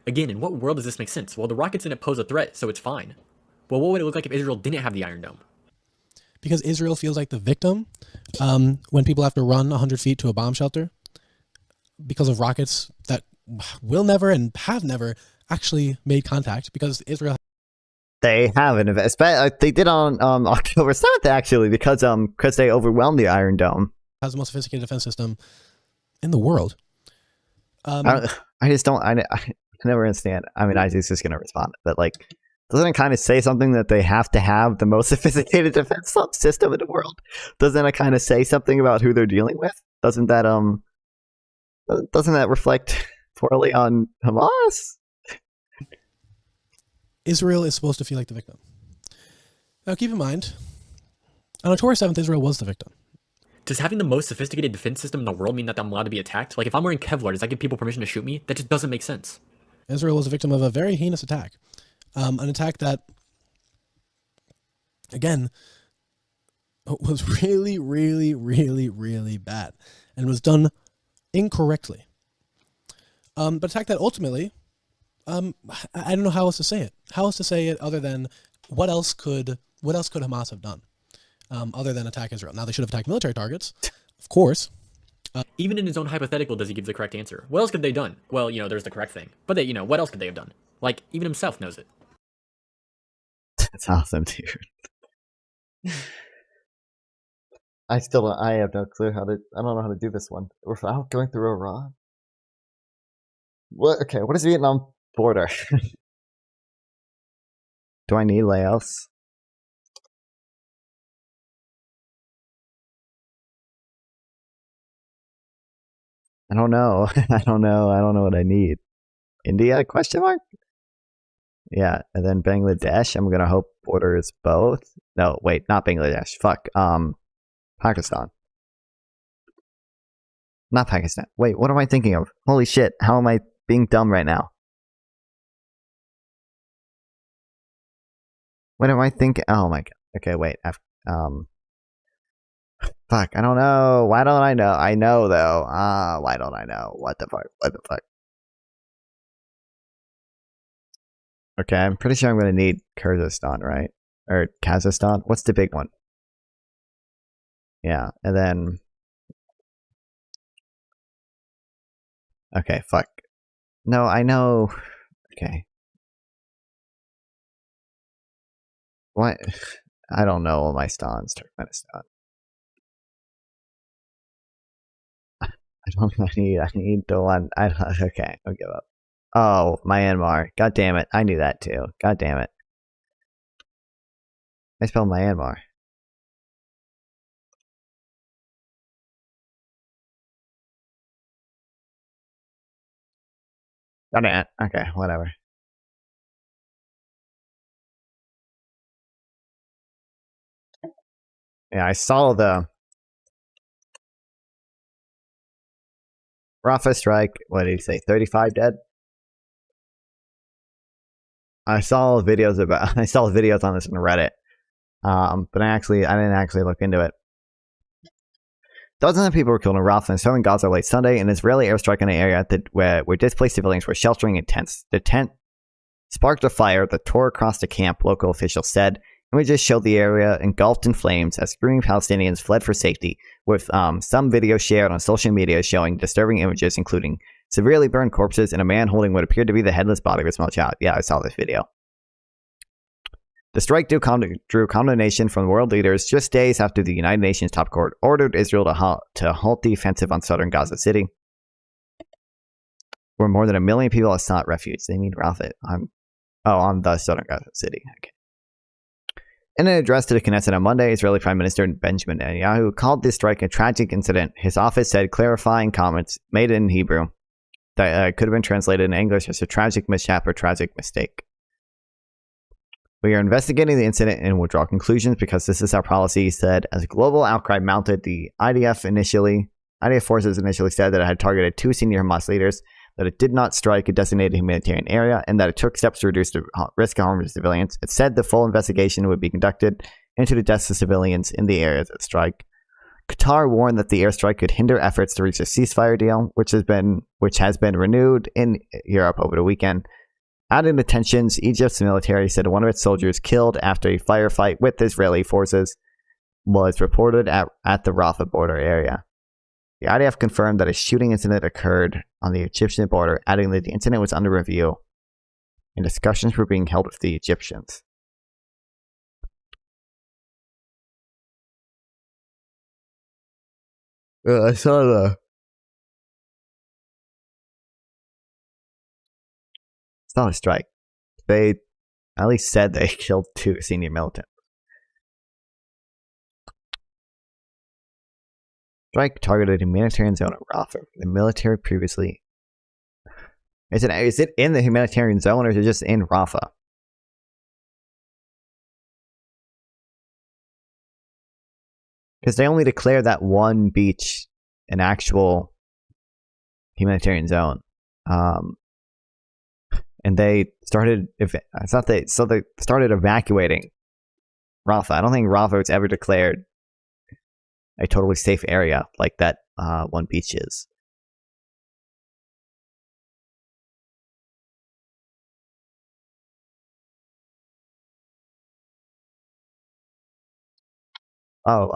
Again, in what world does this make sense? Well, the rockets didn't pose a threat, so it's fine. Well, what would it look like if Israel didn't have the Iron Dome? Because Israel feels like the victim when people have to run 100 feet to a bomb shelter because of rockets that will never and have never actually made contact, because Israel... They haven't. They did on October 7th, actually, because they overwhelmed the Iron Dome. Has the most sophisticated defense system in the world. I just don't... I never understand. I mean, Isaac's just going to respond. But, like, doesn't it kind of say something that they have to have the most sophisticated defense system in the world? Doesn't it kind of say something about who they're dealing with? Doesn't that reflect poorly on Hamas? Israel is supposed to feel like the victim. Now, keep in mind, on October 7th, Israel was the victim. Does having the most sophisticated defense system in the world mean that I'm allowed to be attacked? Like, if I'm wearing Kevlar, does that give people permission to shoot me? That just doesn't make sense. Israel was a victim of a very heinous attack. An attack that, again, was really, really, really, really bad and was done incorrectly. But attack that ultimately, I don't know how else to say it. How else to say it other than what else could Hamas have done other than attack Israel? Now, they should have attacked military targets, of course. Even in his own hypothetical, does he give the correct answer? What else could they have done? Well, there's the correct thing. But what else could they have done? Like, even himself knows it. That's awesome, dude. I have no clue I don't know how to do this one. Without going through Iran? What? Okay, what is Vietnam border? Do I need layouts? I don't know. I don't know what I need. India? Question mark? Yeah, and then Bangladesh. I'm gonna hope borders both. No, wait, not Bangladesh. Fuck. Pakistan. Not Pakistan. Wait, what am I thinking of? Holy shit! How am I being dumb right now? What am I thinking? Oh my god. Okay, wait. Fuck. I don't know. Why don't I know? I know though. Why don't I know? What the fuck? What the fuck? Okay, I'm pretty sure I'm going to need Kyrgyzstan, right? Or Kazakhstan? What's the big one? Yeah, and then... Okay, fuck. No, I know... Okay. What? I don't know all my stans, Turkmenistan. I need the one... Okay, I'll give up. Oh, Myanmar. God damn it. I knew that too. God damn it. I spelled Myanmar. God damn it. Okay, whatever. Yeah, I saw the Rafah strike. What did he say? 35 dead? I saw videos on this on Reddit, but I didn't actually look into it. Dozens of people were killed in Rafah in southern Gaza late Sunday. An Israeli airstrike in an area where displaced civilians were sheltering in tents. The tent sparked a fire that tore across the camp, local officials said. Images showed the area engulfed in flames as screaming Palestinians fled for safety, with some videos shared on social media showing disturbing images, including severely burned corpses, and a man holding what appeared to be the headless body was melted out. Yeah, I saw this video. The strike drew condemnation from world leaders just days after the United Nations top court ordered Israel to halt the offensive on southern Gaza City, where more than 1 million people have sought refuge. They mean Rafah. On the southern Gaza City. Okay. In an address to the Knesset on Monday, Israeli Prime Minister Benjamin Netanyahu called this strike a tragic incident. His office said clarifying comments made in Hebrew that could have been translated in English as a tragic mishap or tragic mistake. We are investigating the incident and will draw conclusions because this is our policy, he said. As a global outcry mounted, the IDF forces initially said that it had targeted 2 senior Hamas leaders, that it did not strike a designated humanitarian area, and that it took steps to reduce the risk of harm to civilians. It said the full investigation would be conducted into the deaths of civilians in the areas of strike. Qatar warned that the airstrike could hinder efforts to reach a ceasefire deal, which has been renewed in Europe over the weekend. Adding to tensions, Egypt's military said one of its soldiers killed after a firefight with Israeli forces was reported at the Rafah border area. The IDF confirmed that a shooting incident occurred on the Egyptian border, adding that the incident was under review and discussions were being held with the Egyptians. I saw it's not a strike. They at least said they killed 2 senior militants. Strike targeted a humanitarian zone at Rafah. The military previously... Is it in the humanitarian zone or is it just in Rafah? Because they only declared that one beach an actual humanitarian zone. And they started... they started evacuating Rafah. I don't think Rafah was ever declared a totally safe area like that one beach is. Oh,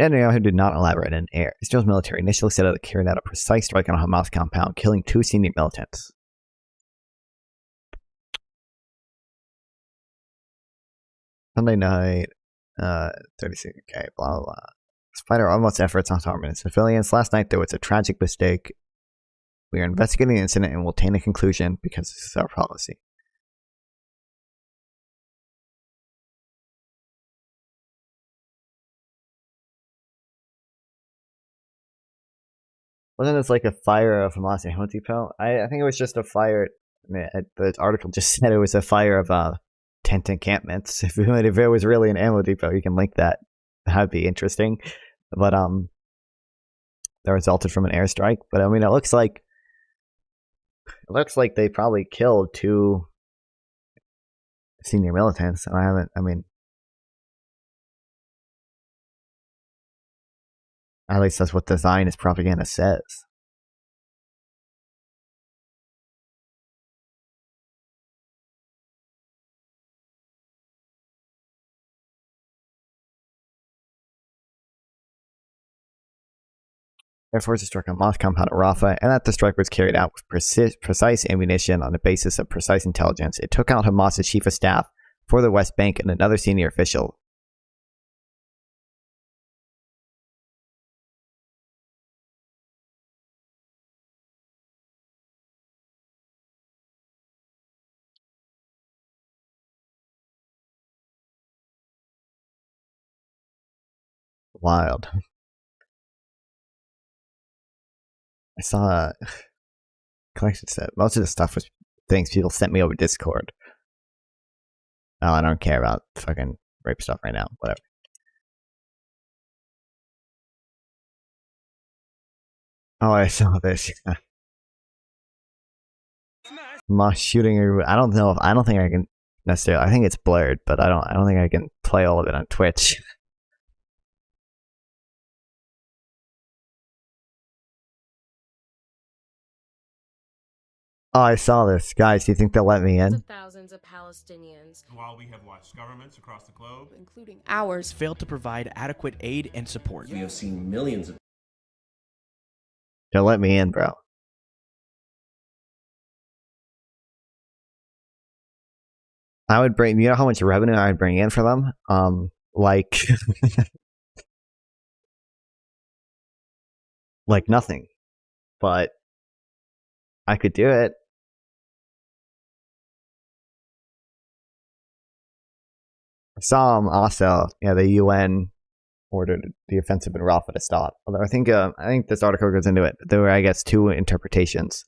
Netanyahu did not elaborate in air. Israel's military initially said it carried out a precise strike on a Hamas compound, killing 2 senior militants. Sunday night, 36, okay, blah, blah, blah. Despite our utmost efforts on harming civilians, last night there was a tragic mistake. We are investigating the incident and will attain a conclusion because this is our policy. Wasn't this like a fire of Hamas ammo depot? I think it was just a fire. I mean, the article just said it was a fire of tent encampments. If it was really an ammo depot, you can link that. That'd be interesting. But that resulted from an airstrike. But I mean, it looks like they probably killed 2 senior militants. And at least that's what the Zionist propaganda says. Air Force struck a Hamas compound at Rafah, and that the strike was carried out with precise ammunition on the basis of precise intelligence. It took out Hamas's chief of staff for the West Bank and another senior official. Wild. I saw collection set. Most of the stuff was things people sent me over Discord. Oh, I don't care about fucking rape stuff right now. Whatever. Oh, I saw this. Moss shooting. I don't know. I don't think I can necessarily. I think it's blurred, but I don't think I can play all of it on Twitch. Oh, I saw this. Guys, do you think they'll let me in? Thousands of Palestinians, While we have watched governments across the globe, including ours, failed to provide adequate aid and support. We have seen millions of They'll let me in, bro. I would bring, you know how much revenue I would bring in for them? Like, like nothing. But I could do it. I saw also, yeah, the UN ordered the offensive in Rafah to stop. Although I think this article goes into it. There were, I guess, two interpretations.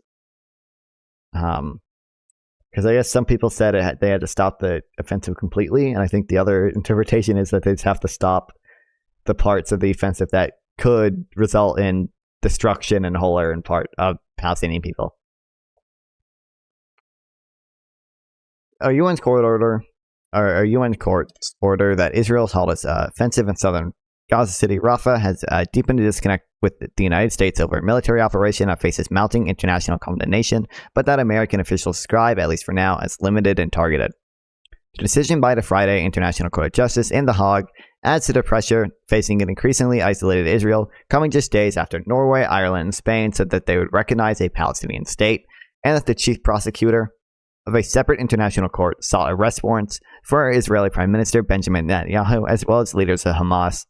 Because I guess some people said they had to stop the offensive completely, and I think the other interpretation is that they just have to stop the parts of the offensive that could result in destruction and whole and part of Palestinian people. A UN court order that Israel's held its offensive in southern Gaza City, Rafah, has deepened a disconnect with the United States over a military operation that faces mounting international condemnation, but that American officials describe, at least for now, as limited and targeted. The decision by the Friday International Court of Justice in The Hague adds to the pressure facing an increasingly isolated Israel, coming just days after Norway, Ireland, and Spain said that they would recognize a Palestinian state, and that the chief prosecutor of a separate international court sought arrest warrants for Israeli Prime Minister Benjamin Netanyahu, as well as leaders of Hamas.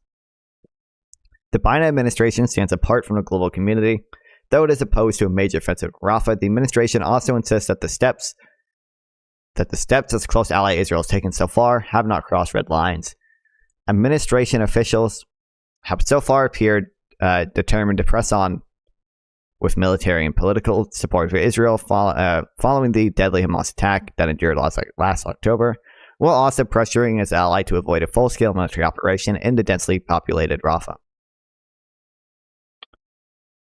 The Biden administration stands apart from the global community. Though it is opposed to a major offensive in Rafah, the administration also insists that the steps its close ally Israel has taken so far have not crossed red lines. Administration officials have so far appeared determined to press on with military and political support for Israel following the deadly Hamas attack that endured last October, while also pressuring its ally to avoid a full-scale military operation in the densely populated Rafah.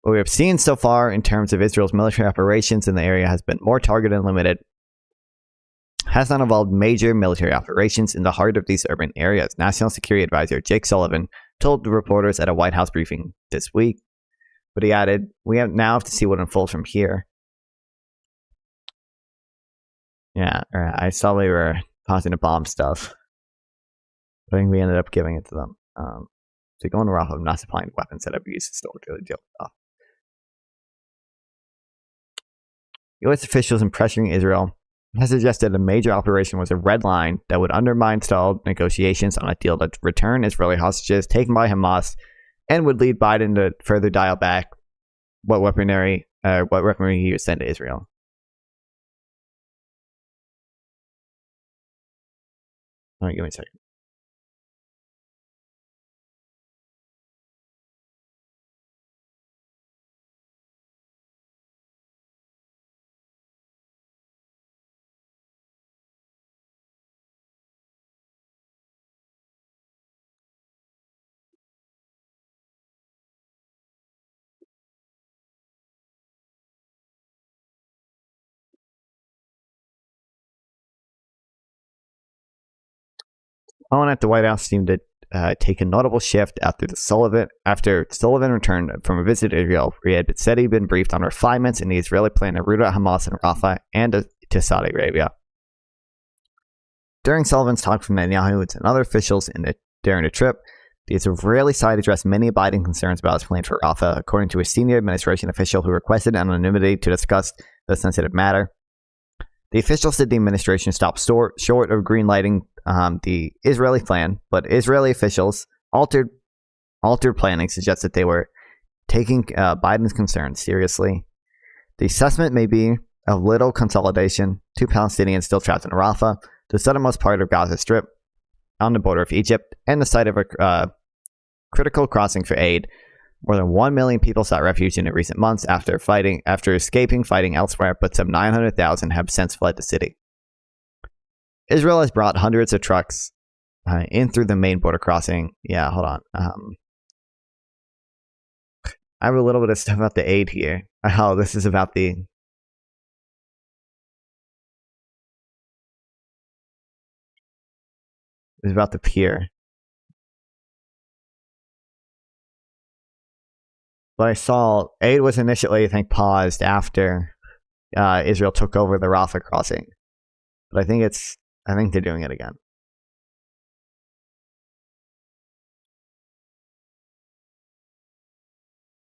What we have seen so far in terms of Israel's military operations in the area has been more targeted and limited, has not involved major military operations in the heart of these urban areas, National Security Advisor Jake Sullivan told the reporters at a White House briefing this week. But he added, "We now have to see what unfolds from here." Yeah, I saw they were pausing to bomb stuff. I think we ended up giving it to them. So going to Rafah, not supplying weapons that have been used historically to deal with stuff. U.S. officials in pressuring Israel has suggested a major operation was a red line that would undermine stalled negotiations on a deal to return Israeli hostages taken by Hamas, and would lead Biden to further dial back what weaponry he would send to Israel. All right, give me a second. Someone at the White House seemed to take a notable shift after Sullivan returned from a visit to Israel, where he had said he'd been briefed on refinements in the Israeli plan to root out Hamas in Rafah and to Saudi Arabia. During Sullivan's talks with Netanyahu and other officials during the trip, the Israeli side addressed many abiding concerns about its plan for Rafah, according to a senior administration official who requested anonymity to discuss the sensitive matter. The official said the administration stopped short of greenlighting the Israeli plan, but Israeli officials altered planning suggests that they were taking Biden's concerns seriously. The assessment may be of little consolidation. 2 Palestinians still trapped in Rafah, the southernmost part of Gaza Strip, on the border of Egypt, and the site of a critical crossing for aid. More than 1 million people sought refuge in the recent months after escaping fighting elsewhere, but some 900,000 have since fled the city. Israel has brought hundreds of trucks in through the main border crossing. Yeah, hold on. I have a little bit of stuff about the aid here. Oh, this is about the... It's about the pier. But I saw aid was initially, I think, paused after Israel took over the Rafah crossing. But I think they're doing it again.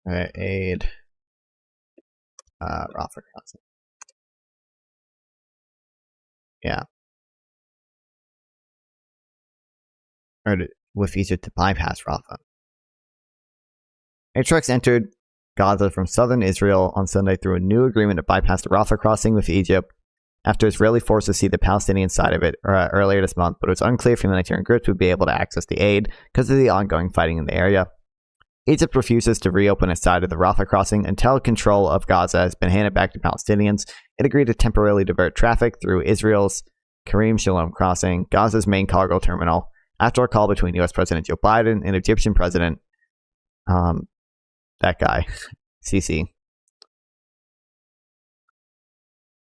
All right, aid Rafah crossing. Yeah. Or with Egypt to bypass Rafah. Air trucks entered Gaza from southern Israel on Sunday through a new agreement to bypass the Rafah crossing with Egypt after Israeli forces see the Palestinian side of it earlier this month, but it was unclear if humanitarian groups would be able to access the aid because of the ongoing fighting in the area. Egypt refuses to reopen its side of the Rafah crossing until control of Gaza has been handed back to Palestinians. It agreed to temporarily divert traffic through Israel's Karim Shalom crossing, Gaza's main cargo terminal, after a call between U.S. President Joe Biden and Egyptian President, that guy, Sisi.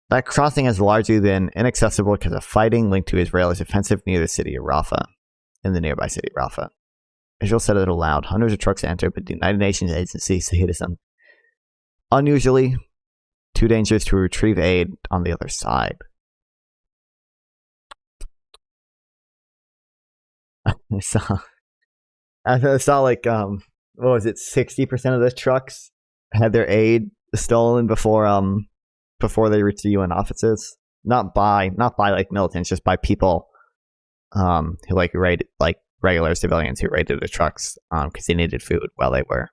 That crossing has largely been inaccessible because of fighting linked to Israel's offensive near the city of Rafah, in the nearby city of Rafah. Israel said it allowed hundreds of trucks to enter, but the United Nations agency said it is unusually too dangerous to retrieve aid on the other side. I saw like, what was it, 60% of the trucks had their aid stolen before they reached the UN offices. Not by like militants, just by people who like raided, like regular civilians who raided the trucks because they needed food while they were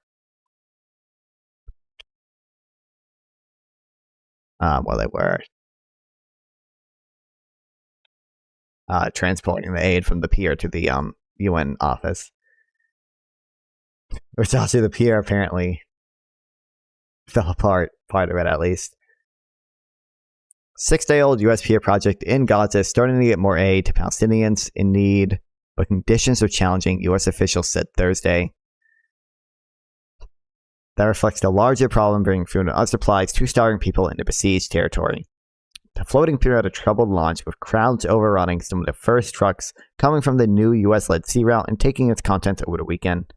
transporting the aid from the pier to the UN office. Which also the pier apparently fell apart, part of it at least. 6-day-old U.S. pier project in Gaza is starting to get more aid to Palestinians in need, but conditions are challenging, U.S. officials said Thursday. That reflects the larger problem bringing food and other supplies to starving people into besieged territory. The floating pier had a troubled launch, with crowds overrunning some of the first trucks coming from the new U.S.-led sea route and taking its contents over the weekend.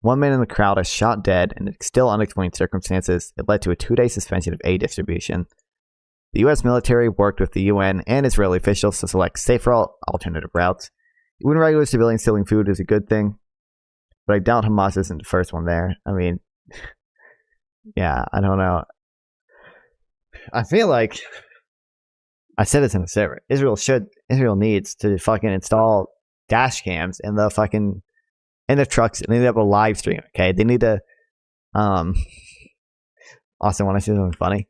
One man in the crowd is shot dead, and in still unexplained circumstances, it led to a 2-day suspension of aid distribution. The U.S. military worked with the UN and Israeli officials to select safer alternative routes. Even regular civilians stealing food is a good thing, but I doubt Hamas isn't the first one there. I mean, yeah, I don't know. I feel like I said this in the server. Israel needs to fucking install dash cams in the trucks, and they need to have a live stream. Okay, they need to. Also, want to say something funny?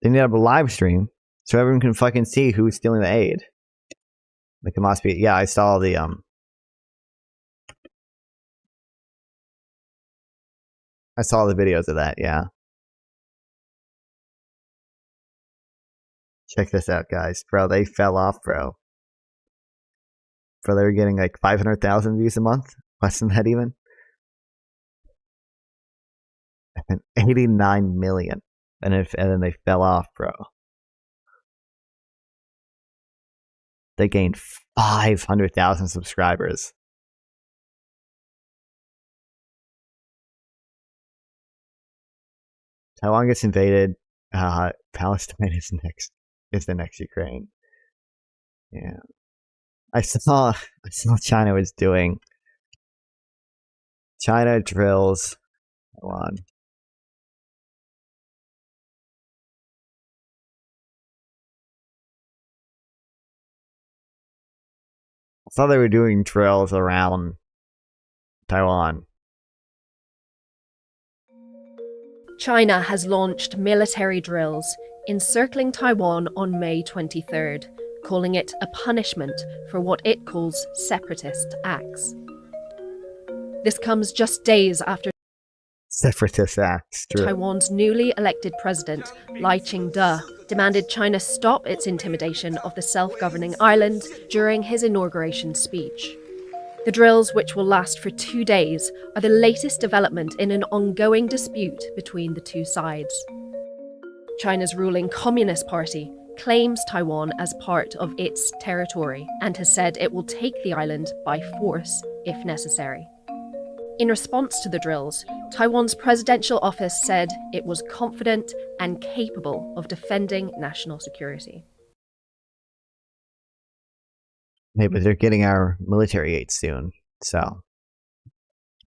They need to have a live stream so everyone can fucking see who's stealing the aid. Like it must be. Yeah, I saw the I saw the videos of that. Yeah. Check this out, guys. Bro, they fell off, bro. They were getting like 500,000 views a month. Less than that even. And 89 million. And then they fell off, bro. They gained 500,000 subscribers. Taiwan gets invaded. Palestine is the next Ukraine. Yeah. I saw China was doing. China drills. Hold on. I saw they were doing drills around Taiwan. China has launched military drills encircling Taiwan on May 23rd, calling it a punishment for what it calls separatist acts. This comes just days after separatist acts. True. Taiwan's newly elected president, Lai Ching-te, demanded China stop its intimidation of the self-governing island during his inauguration speech. The drills, which will last for 2 days, are the latest development in an ongoing dispute between the two sides. China's ruling Communist Party claims Taiwan as part of its territory and has said it will take the island by force if necessary. In response to the drills, Taiwan's presidential office said it was confident and capable of defending national security. Hey, but they're getting our military aid soon, so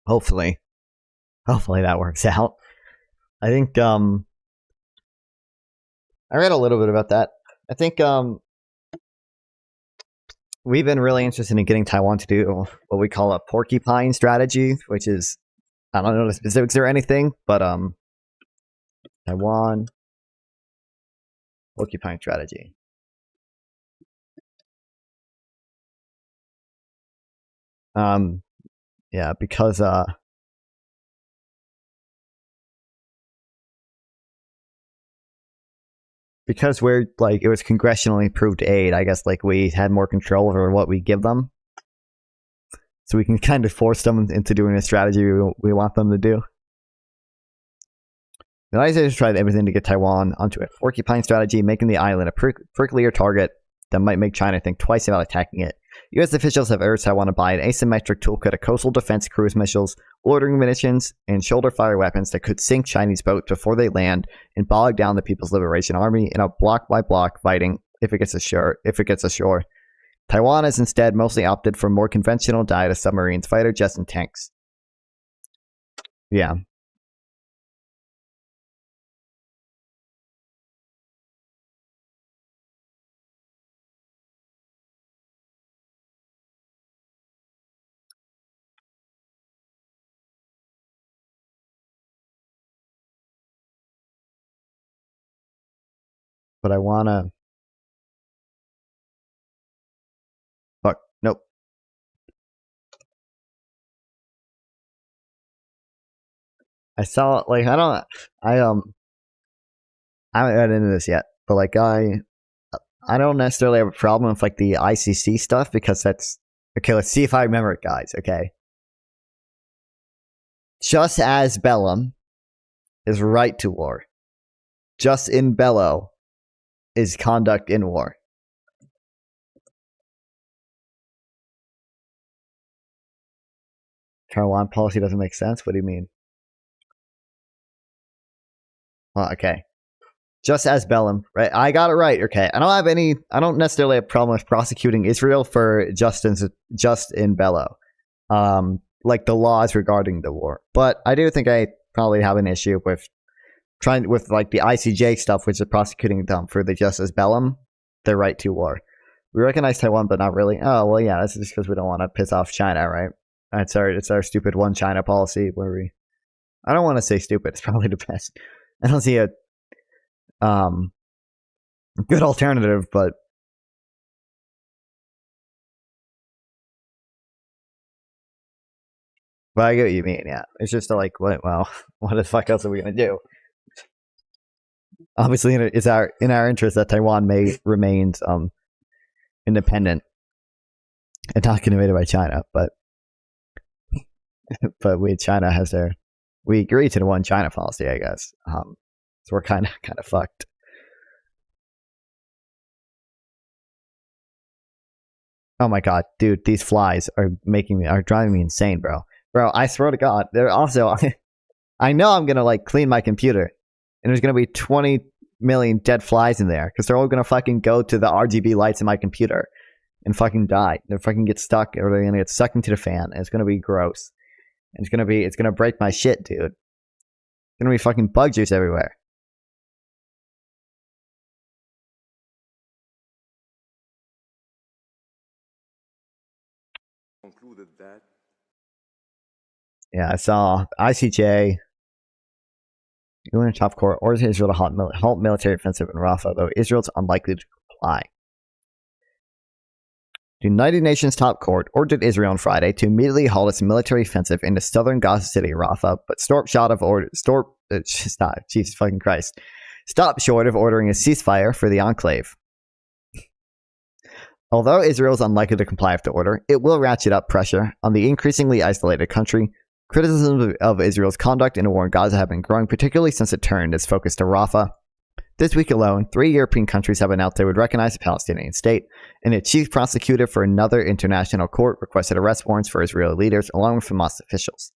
hopefully that works out. I think I read a little bit about that. I think we've been really interested in getting Taiwan to do what we call a porcupine strategy, which is, I don't know the specifics or anything, but Taiwan porcupine strategy. Yeah, because we're like, it was congressionally approved aid, I guess like we had more control over what we give them. So we can kind of force them into doing a strategy we want them to do. The United States tried everything to get Taiwan onto a porcupine strategy, making the island a pricklier target that might make China think twice about attacking it. U.S. officials have urged Taiwan to buy an asymmetric toolkit of coastal defense cruise missiles, loitering munitions, and shoulder-fire weapons that could sink Chinese boats before they land and bog down the People's Liberation Army in a block-by-block fighting if it gets ashore. Taiwan has instead mostly opted for more conventional diet of submarines, fighter jets, and tanks. Yeah. But I wanna... Fuck, nope. I saw, like, I haven't read into this yet, but like, I don't necessarily have a problem with like the ICC stuff because that's, okay, let's see if I remember it, guys, okay? Just as bellum is right to war, just in bello is conduct in war. Taiwan policy doesn't make sense? What do you mean? Well, okay. Just as bellum, right? I got it right, okay. I don't necessarily have a problem with prosecuting Israel for just in bello. Like the laws regarding the war. But I do think I probably have an issue with like the ICJ stuff, which is prosecuting them for the just as bellum, their right to war. We recognize Taiwan, but not really. Oh, well, yeah, that's just because we don't want to piss off China, right? It's our stupid one China policy where I don't want to say stupid. It's probably the best. I don't see a good alternative, but I get what you mean. Yeah, it's just like, what the fuck else are we gonna do? Obviously, it's in our interest that Taiwan remains independent and not invaded by China, but China has we agree to the one China policy, I guess. So we're kind of fucked. Oh my god, dude, these flies are driving me insane, bro. Bro, I swear to God, they're also. I know I'm gonna like clean my computer, and there's gonna be 20 million dead flies in there because they're all gonna fucking go to the RGB lights in my computer and fucking die. They're fucking get stuck, or they're gonna get sucked into the fan, and it's gonna be gross. And it's gonna break my shit, dude. It's gonna be fucking bug juice everywhere. Concluded that. Yeah, I saw ICJ. UN top court orders Israel to halt military offensive in Rafah, though Israel's unlikely to comply. The United Nations top court ordered Israel on Friday to immediately halt its military offensive into southern Gaza City, Rafah, but stopped short of ordering a ceasefire for the enclave. Although Israel is unlikely to comply with the order, it will ratchet up pressure on the increasingly isolated country. Criticisms of Israel's conduct in the war in Gaza have been growing, particularly since it turned its focus to Rafah. This week alone, 3 European countries have announced they would recognize the Palestinian state, and the chief prosecutor for another international court requested arrest warrants for Israeli leaders, along with Hamas officials.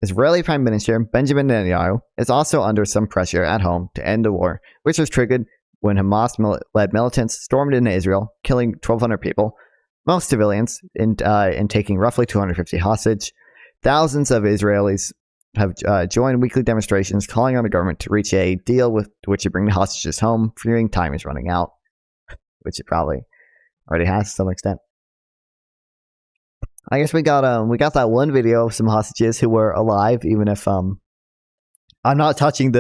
Israeli Prime Minister Benjamin Netanyahu is also under some pressure at home to end the war, which was triggered when Hamas-led militants stormed into Israel, killing 1,200 people, most civilians, and taking roughly 250 hostage. Thousands of Israelis have joined weekly demonstrations calling on the government to reach a deal with which would bring the hostages home, fearing time is running out, which it probably already has to some extent. I guess we got that one video of some hostages who were alive, even if I'm not touching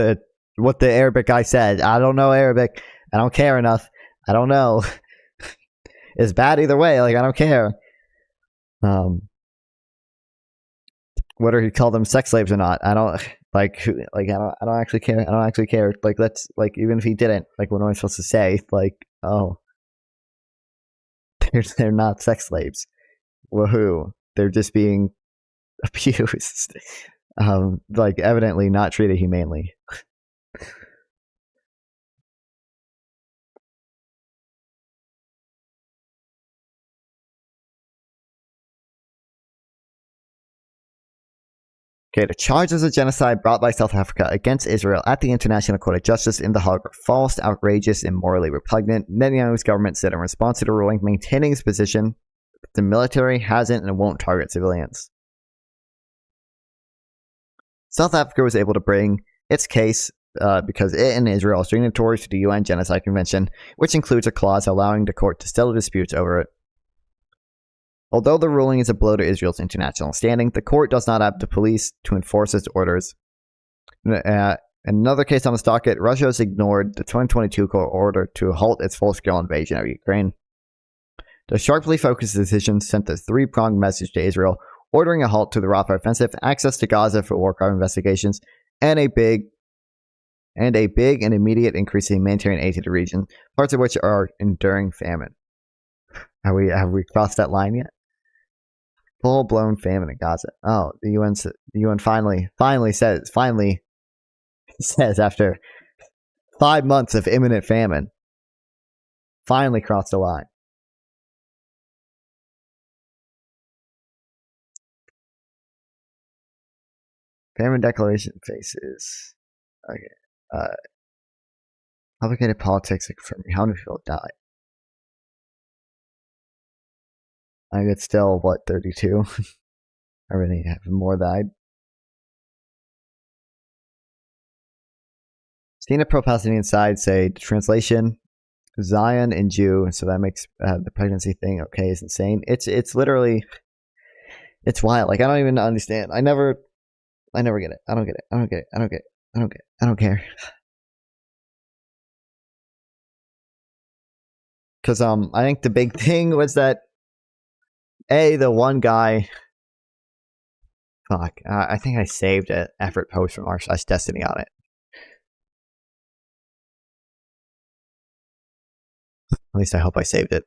what the Arabic guy said. I don't know Arabic. I don't care enough. I don't know. It's bad either way. Like, I don't care. Whether he called them sex slaves or not, I don't I don't actually care. I don't actually care. Like, let's even if he didn't, like, what am I supposed to say? Like, oh, they're not sex slaves. Woohoo! They're just being abused. Evidently not treated humanely. Okay, the charges of genocide brought by South Africa against Israel at the International Court of Justice in The Hague are false, outrageous, and morally repugnant. Netanyahu's government said in response to the ruling, maintaining its position that the military hasn't and won't target civilians. South Africa was able to bring its case because it and Israel are signatories to the UN Genocide Convention, which includes a clause allowing the court to settle disputes over it. Although the ruling is a blow to Israel's international standing, the court does not have the police to enforce its orders. Another case on the docket, Russia has ignored the 2022 court order to halt its full-scale invasion of Ukraine. The sharply focused decision sent a three-pronged message to Israel, ordering a halt to the Rafah offensive, access to Gaza for war crime investigations, and a big and immediate increase in humanitarian aid to the region, parts of which are enduring famine. Have we crossed that line yet? Full-blown famine in Gaza. Oh, the UN finally says after 5 months of imminent famine, finally crossed the line. Famine declaration faces complicated politics confirming how many people died. I think it's still, 32? I really have more died. Seen a pro-Palestinian side say, translation, Zion and Jew, so that makes the pregnancy thing okay is insane. It's literally, it's wild. Like, I don't even understand. I never get it. I don't get it. I don't get it. I don't get it. I don't get it. I don't care. Because I think the big thing was that the one guy. Fuck. I think I saved an effort post from r/Destiny on it. At least I hope I saved it.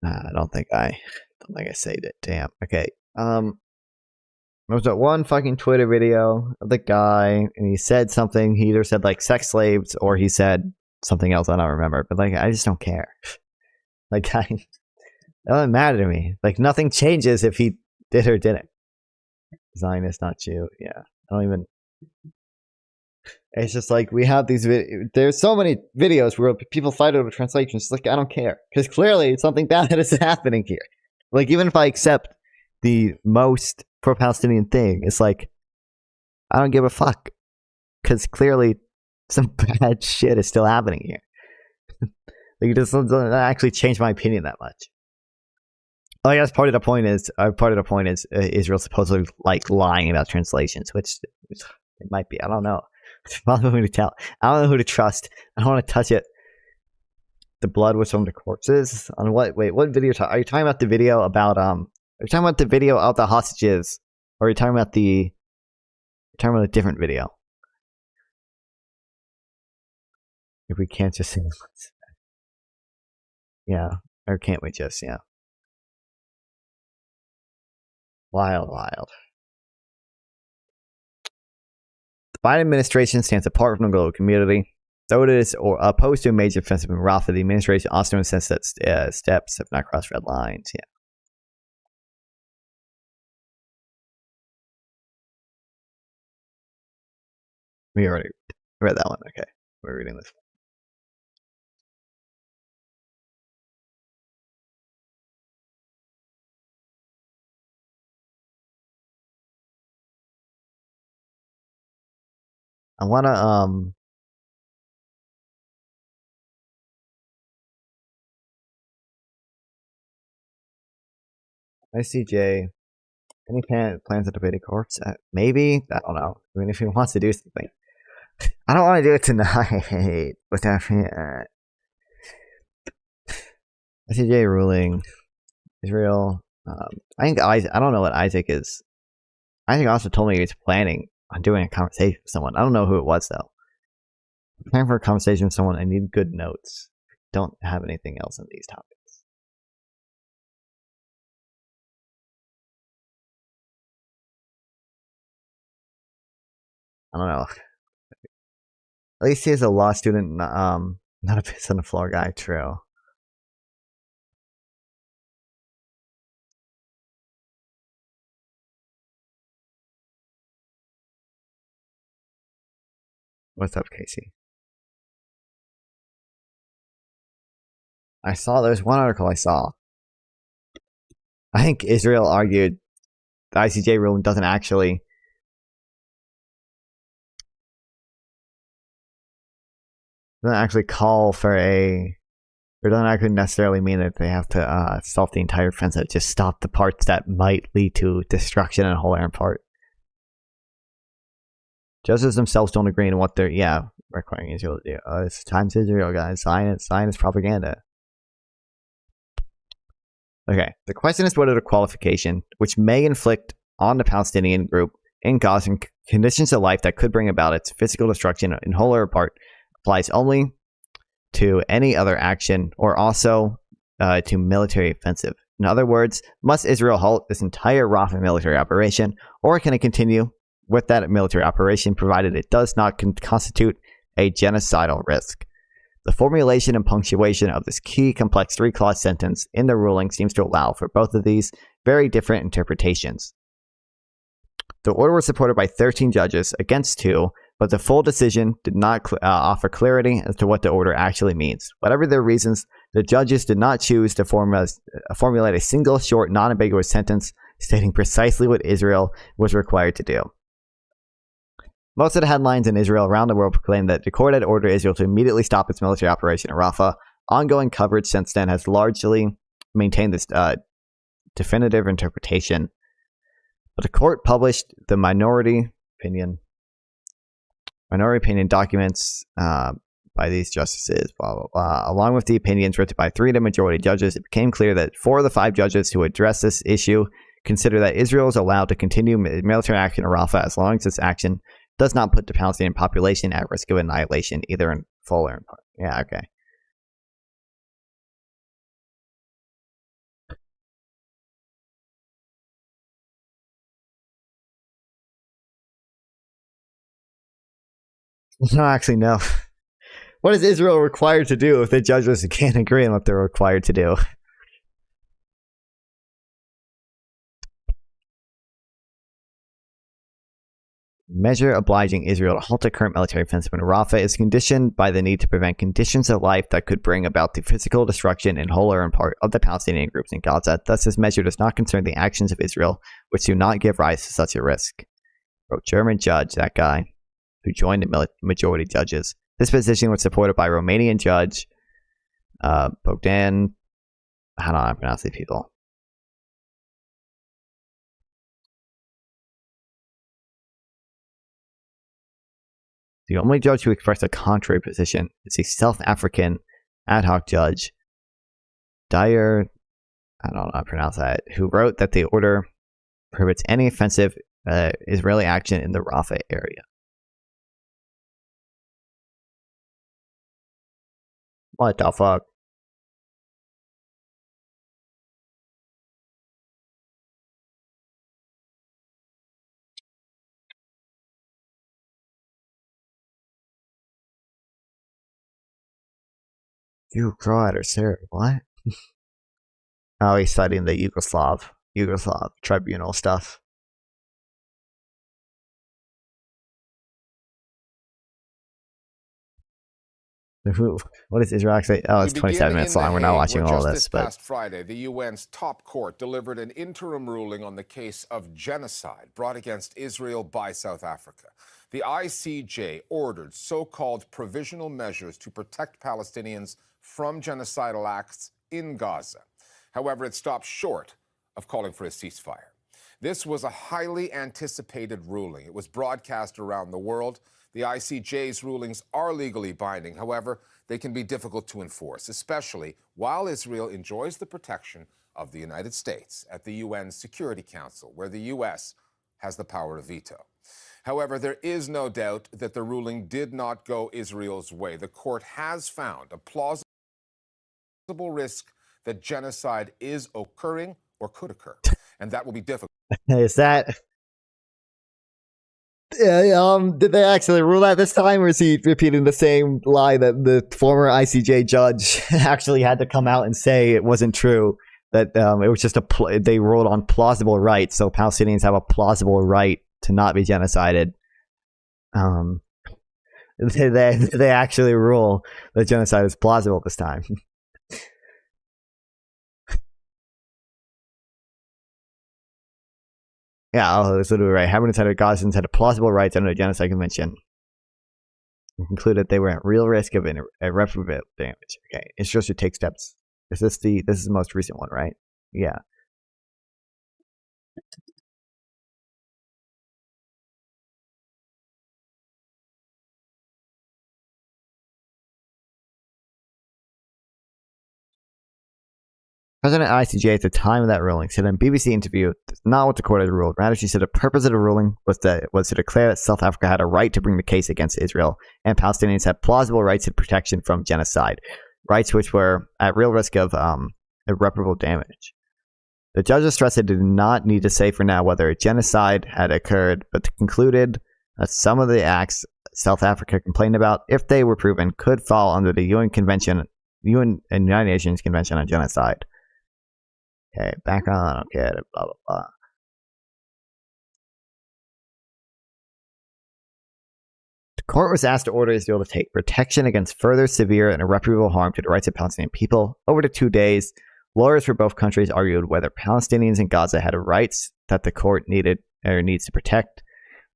I don't think I saved it. Damn. Okay. There was that one fucking Twitter video of the guy, and he said something. He either said like sex slaves or he said something else. I don't remember. But like, I just don't care. Like, it doesn't matter to me. Like, nothing changes if he did or didn't. Zionist, not Jew. Yeah. I don't even. It's just like we have these there's so many videos where people fight over translations. It's like, I don't care. Because clearly something bad is happening here. Like, even if I accept the most pro-Palestinian thing, it's like, I don't give a fuck. Because clearly some bad shit is still happening here. Like, it doesn't actually change my opinion that much. I guess part of the point is Israel supposedly like lying about translations, which it might be. I don't know. I don't know who to tell. I don't know who to trust. I don't want to touch it. The blood was from the corpses. On what? Wait, what video? Are you talking about the video about Are you talking about the video of the hostages, or are you talking about a different video? If we can't just say, yeah, or can't we just, yeah? Wild. The Biden administration stands apart from the global community. Though it is opposed to a major offensive in Rafah, the administration also insists that steps have not crossed red lines. Yeah. We already read that one. Okay, we're reading this one. I wanna ICJ. Any plans to debate a courts? Maybe. I don't know. I mean, if he wants to do something, I don't want to do it tonight. What's happening? ICJ ruling Israel. I think I don't know what Isaac is. Isaac also told me he was planning on doing a conversation with someone. I don't know who it was though. Planning for a conversation with someone. I need good notes. Don't have anything else on these topics. I don't know. At least he is a law student, not a piss on the floor guy. True. What's up, Casey? I saw there's one article I saw. I think Israel argued the ICJ ruling doesn't actually call for a, or doesn't actually necessarily mean that they have to stop the entire offensive, just stop the parts that might lead to destruction in a whole iron part. Judges themselves don't agree on what they're, requiring Israel to do. It's times Israel, guys. Zionist propaganda. Okay, the question is whether the qualification, which may inflict on the Palestinian group in Gaza conditions of life that could bring about its physical destruction in whole or part, applies only to any other action or also to military offensive. In other words, must Israel halt this entire Rafah military operation, or can it continue with that military operation provided it does not constitute a genocidal risk? The formulation and punctuation of this key complex three-clause sentence in the ruling seems to allow for both of these very different interpretations. The order was supported by 13 judges against 2, but the full decision did not offer clarity as to what the order actually means. Whatever their reasons, the judges did not choose to formulate a single short, non-ambiguous sentence stating precisely what Israel was required to do. Most of the headlines in Israel around the world proclaim that the court had ordered Israel to immediately stop its military operation in Rafah. Ongoing coverage since then has largely maintained this definitive interpretation. But the court published the minority opinion documents by these justices, blah, blah, blah. Along with the opinions written by 3 of the majority judges, it became clear that 4 of the 5 judges who addressed this issue consider that Israel is allowed to continue military action in Rafah as long as its action does not put the Palestinian population at risk of annihilation, either in full or in part. Yeah, okay. No, actually, no. What is Israel required to do if the judges can't agree on what they're required to do? Measure obliging Israel to halt the current military offensive in Rafah is conditioned by the need to prevent conditions of life that could bring about the physical destruction in whole or in part of the Palestinian groups in Gaza. Thus, this measure does not concern the actions of Israel, which do not give rise to such a risk. Wrote German judge, that guy, who joined the majority judges. This position was supported by Romanian judge Bogdan. How do I pronounce these people? The only judge who expressed a contrary position is the South African ad hoc judge, Dyer, I don't know how to pronounce that, who wrote that the order prohibits any offensive Israeli action in the Rafah area. What the fuck? You Croat or Serb? What? Oh, he's studying the Yugoslav tribunal stuff. What is Israel actually? Oh, it's We 27 begin minutes in The long. We're not Hague, watching where all just this, but past Friday, the UN's top court delivered an interim ruling on the case of genocide brought against Israel by South Africa. The ICJ ordered so-called provisional measures to protect Palestinians from genocidal acts in Gaza. However, it stopped short of calling for a ceasefire. This was a highly anticipated ruling. It was broadcast around the world. The ICJ's rulings are legally binding. However, they can be difficult to enforce, especially while Israel enjoys the protection of the United States at the UN Security Council, where the U.S. has the power to veto. However, there is no doubt that the ruling did not go Israel's way. The court has found a plausible risk that genocide is occurring or could occur, and that will be difficult. is that? Did they actually rule that this time, or is he repeating the same lie that the former ICJ judge actually had to come out and say it wasn't true? That it was just they ruled on plausible rights, so Palestinians have a plausible right to not be genocided. They actually rule that genocide is plausible this time. Yeah, that's literally right. Having decided Gazans had plausible rights under the Genocide Convention, and concluded they were at real risk of irreparable damage. Okay, Israel should take steps. This is the most recent one, right? Yeah. President ICJ at the time of that ruling said in a BBC interview, "That's not what the court had ruled. Rather, she said the purpose of the ruling was to declare that South Africa had a right to bring the case against Israel, and Palestinians had plausible rights to protection from genocide, rights which were at real risk of irreparable damage." The judges stressed they did not need to say for now whether a genocide had occurred, but concluded that some of the acts South Africa complained about, if they were proven, could fall under the UN and United Nations Convention on Genocide. Okay, back on. Okay, blah, blah, blah. The court was asked to order Israel to take protection against further severe and irreparable harm to the rights of Palestinian people. Over the 2 days, lawyers for both countries argued whether Palestinians in Gaza had rights that the court needs to protect.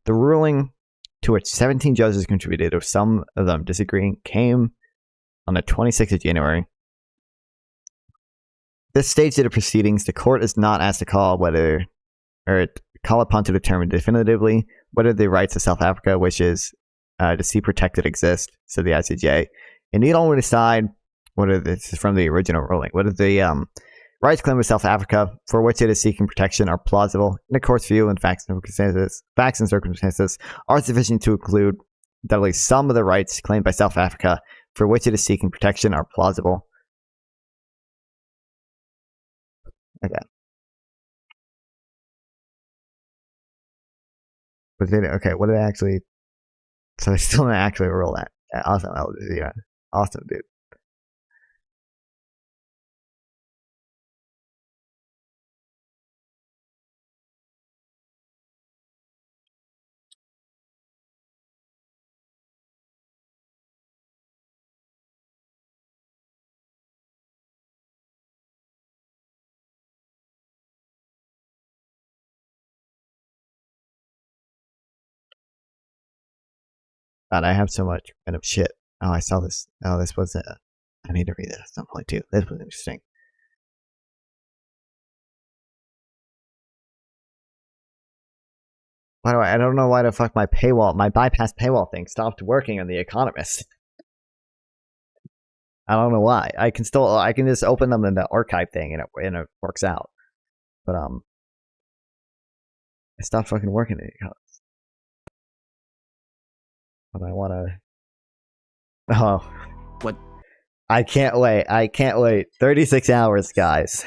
The ruling, to which 17 judges contributed, with some of them disagreeing, came on the 26th of January. This stage of the proceedings, the court is not asked to call upon to determine definitively whether the rights of South Africa wishes to see protected exist, said the ICJ. It need only decide whether this is from the original ruling, whether the rights claimed by South Africa, for which it is seeking protection, are plausible in the court's view, and facts and circumstances are sufficient to include that at least some of the rights claimed by South Africa, for which it is seeking protection, are plausible. Okay. But what did I actually... So I still didn't actually roll that. Yeah, awesome. Yeah. Awesome, dude. God, I have so much kind of shit. Oh, I saw this. Oh, this was I need to read this at some point too. This was interesting. Why do I don't know why the fuck my bypass paywall thing stopped working on The Economist. I don't know why. I can just open them in the archive thing and it works out. But it stopped fucking working in The Economist. But I want to... Oh. What? I can't wait. 36 hours, guys.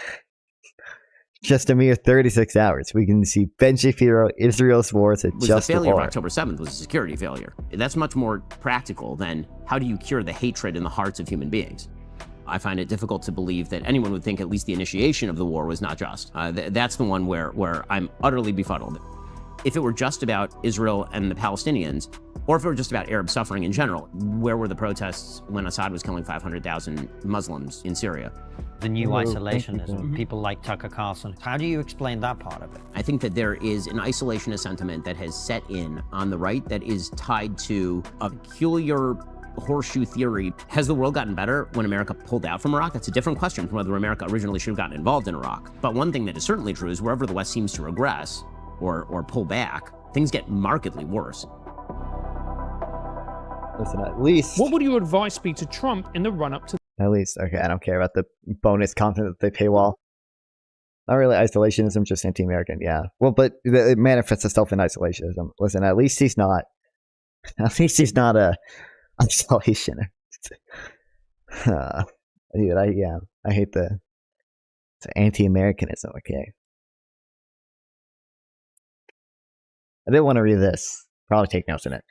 Just a mere 36 hours. We can see Ben Shapiro, Israel's wars at just the failure war. of October 7th was a security failure. That's much more practical than how do you cure the hatred in the hearts of human beings. I find it difficult to believe that anyone would think at least the initiation of the war was not just. That's the one where I'm utterly befuddled. If it were just about Israel and the Palestinians, or if it were just about Arab suffering in general, where were the protests when Assad was killing 500,000 Muslims in Syria? The new isolationism, people like Tucker Carlson. How do you explain that part of it? I think that there is an isolationist sentiment that has set in on the right that is tied to a peculiar horseshoe theory. Has the world gotten better when America pulled out from Iraq? That's a different question from whether America originally should have gotten involved in Iraq. But one thing that is certainly true is wherever the West seems to regress or pull back, things get markedly worse. Listen, at least... What would your advice be to Trump in the run-up to... At least, okay, I don't care about the bonus content that they paywall. Not really isolationism, just anti-American, yeah. Well, but it manifests itself in isolationism. Listen, at least he's not... At least he's not a isolationist. Dude, I hate the anti-Americanism, okay. I didn't want to read this. Probably take notes in it.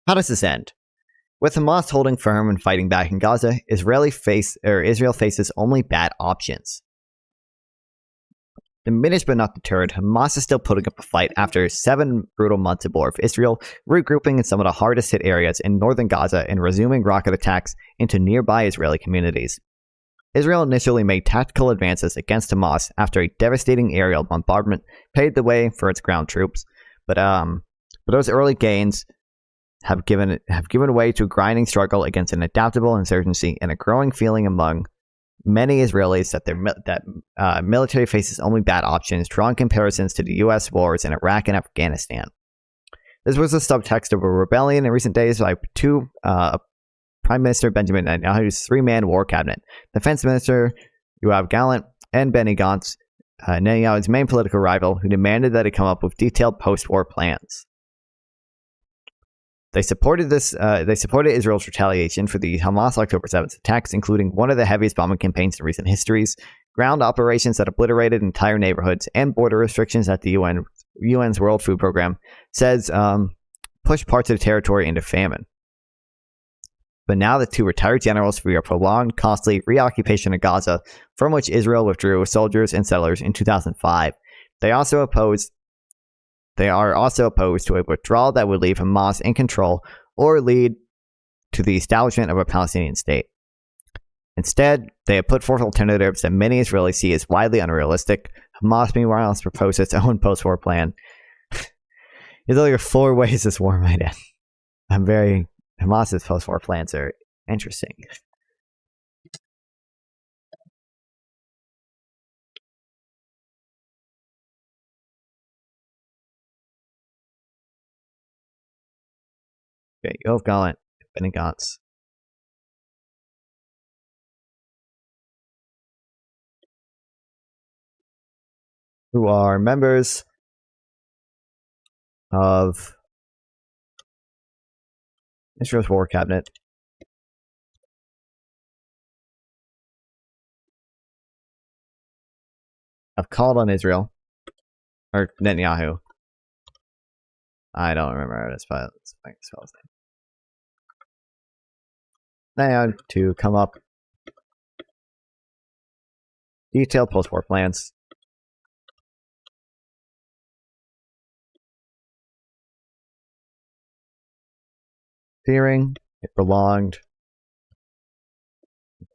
How does this end? With Hamas holding firm and fighting back in Gaza, Israel faces only bad options. Diminished but not deterred, Hamas is still putting up a fight after 7 brutal months of war of Israel, regrouping in some of the hardest hit areas in northern Gaza and resuming rocket attacks into nearby Israeli communities. Israel initially made tactical advances against Hamas after a devastating aerial bombardment paved the way for its ground troops, but those early gains have given way to a grinding struggle against an adaptable insurgency and a growing feeling among many Israelis that military faces only bad options, drawing comparisons to the U.S. wars in Iraq and Afghanistan. This was the subtext of a rebellion in recent days by Prime Minister Benjamin Netanyahu's 3-man war cabinet, Defense Minister Yoav Gallant, and Benny Gantz, Netanyahu's main political rival, who demanded that he come up with detailed post-war plans. They supported Israel's retaliation for the Hamas October 7th attacks, including one of the heaviest bombing campaigns in recent histories, ground operations that obliterated entire neighborhoods, and border restrictions that the UN's World Food Program says pushed parts of the territory into famine. But now the 2 retired generals fear a prolonged, costly reoccupation of Gaza, from which Israel withdrew soldiers and settlers in 2005. They are also opposed to a withdrawal that would leave Hamas in control or lead to the establishment of a Palestinian state. Instead, they have put forth alternatives that many Israelis see as widely unrealistic. Hamas, meanwhile, has proposed its own post-war plan. There's like 4 ways this war might end. Hamas's post-war plans are interesting. Okay, Yoav Gallant, Benny Gantz. Who are members of Israel's war cabinet. Have called on Israel, or Netanyahu. I don't remember how to spell his name. Now to come up detailed post-war plans. Fearing a prolonged,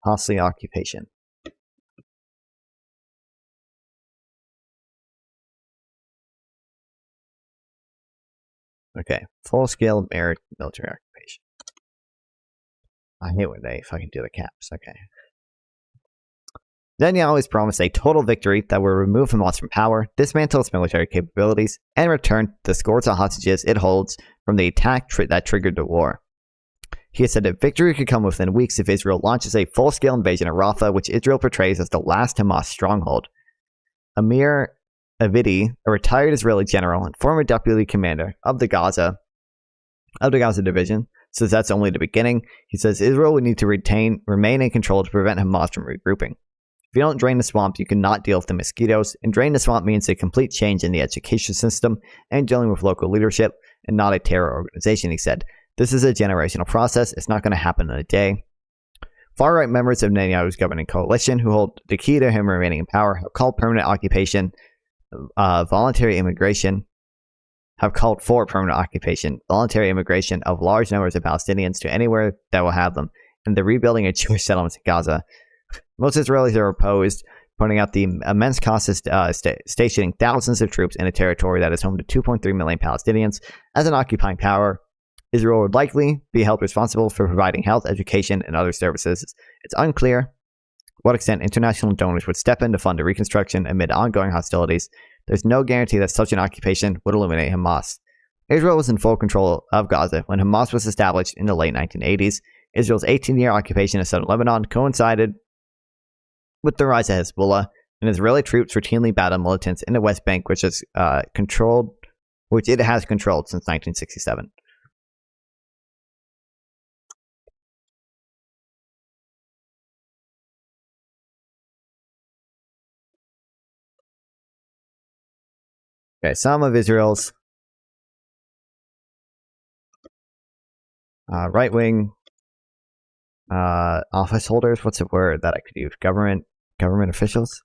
costly occupation. Okay, full-scale military occupation. I hate when they fucking do the caps. Okay. Netanyahu has promised a total victory that will remove Hamas from power, dismantle its military capabilities, and return the scores of hostages it holds from the attack that triggered the war. He has said that victory could come within weeks if Israel launches a full-scale invasion of Rafah, which Israel portrays as the last Hamas stronghold. Amir Avidi, a retired Israeli general and former deputy commander of the Gaza division, says that's only the beginning. He says Israel would need to remain in control to prevent Hamas from regrouping. If you don't drain the swamp, you cannot deal with the mosquitoes, and drain the swamp means a complete change in the education system and dealing with local leadership and not a terror organization, he said. This is a generational process. It's not going to happen in a day. Far-right members of Netanyahu's governing coalition, who hold the key to him remaining in power, have called for permanent occupation, voluntary immigration of large numbers of Palestinians to anywhere that will have them, and the rebuilding of Jewish settlements in Gaza. Most Israelis are opposed, pointing out the immense cost of stationing thousands of troops in a territory that is home to 2.3 million Palestinians. As an occupying power, Israel would likely be held responsible for providing health, education, and other services. It's unclear to what extent international donors would step in to fund a reconstruction amid ongoing hostilities. There's no guarantee that such an occupation would eliminate Hamas. Israel was in full control of Gaza when Hamas was established in the late 1980s. Israel's 18-year occupation of southern Lebanon coincided with the rise of Hezbollah, and Israeli troops routinely battled militants in the West Bank, which it has controlled since 1967. Okay, some of Israel's right-wing office holders, what's the word that I could use? Government officials?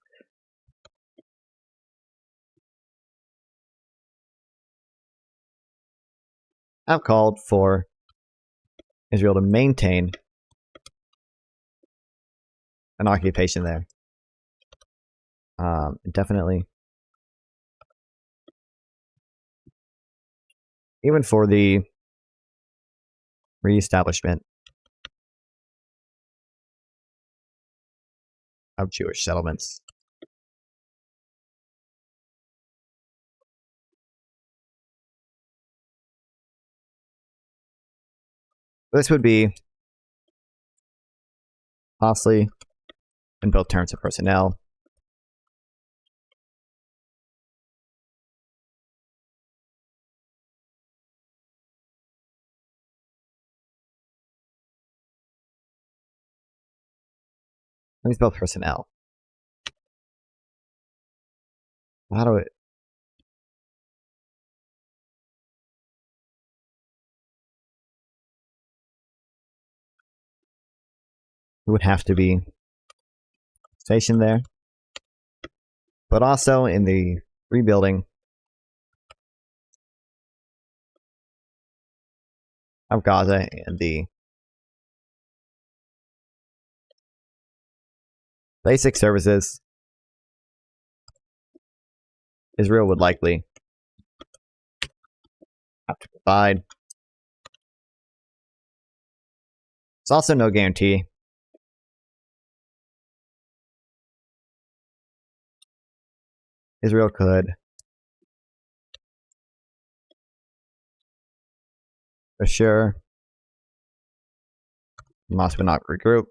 Have called for Israel to maintain an occupation there. Definitely. Even for the reestablishment of Jewish settlements. This would be costly in both terms of personnel It's both personnel. How do it? It would have to be stationed there, but also in the rebuilding of Gaza and the basic services Israel would likely have to provide. It's also no guarantee Israel could assure Hamas would not regroup,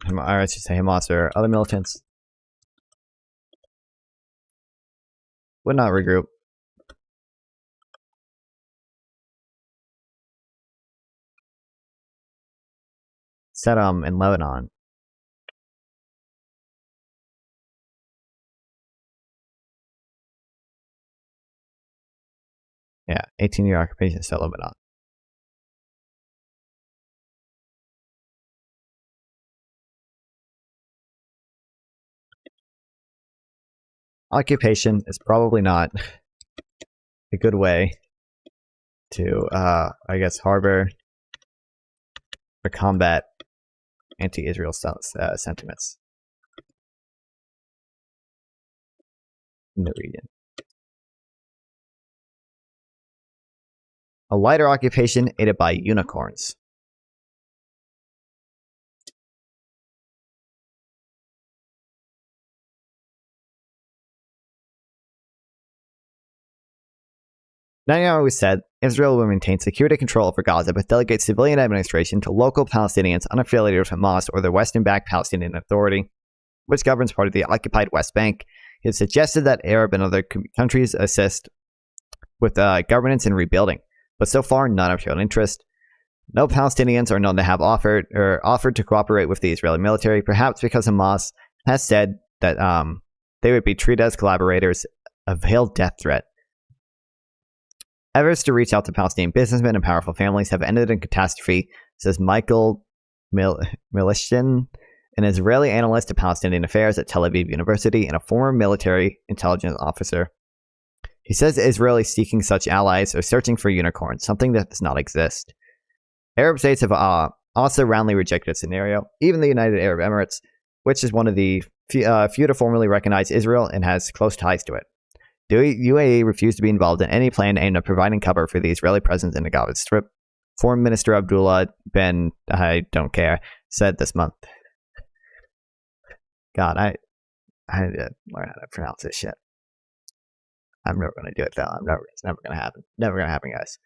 or I should say Hamas or other militants would not regroup. Saddam in Lebanon. Yeah, 18-year occupation of Lebanon. Occupation is probably not a good way to, I guess, harbor or combat anti-Israel sentiments in the region. A lighter occupation aided by unicorns. Netanyahu always said Israel will maintain security control over Gaza, but delegate civilian administration to local Palestinians unaffiliated with Hamas or the Western-backed Palestinian Authority, which governs part of the occupied West Bank. He has suggested that Arab and other countries assist with governance and rebuilding, but so far none have shown interest. No Palestinians are known to have offered to cooperate with the Israeli military, perhaps because Hamas has said that they would be treated as collaborators, a veiled death threat. Efforts to reach out to Palestinian businessmen and powerful families have ended in catastrophe, says Michael Milishin, an Israeli analyst of Palestinian affairs at Tel Aviv University, and a former military intelligence officer. He says Israel is seeking such allies or searching for unicorns, something that does not exist. Arab states have also roundly rejected a scenario, even the United Arab Emirates, which is one of the few to formally recognize Israel and has close ties to it. The UAE refused to be involved in any plan aimed at providing cover for the Israeli presence in the Gaza Strip. Foreign Minister Abdullah Ben, I don't care, said this month. God, I learn how to pronounce this shit. I'm never going to do it, though. It's never going to happen. Never going to happen, guys.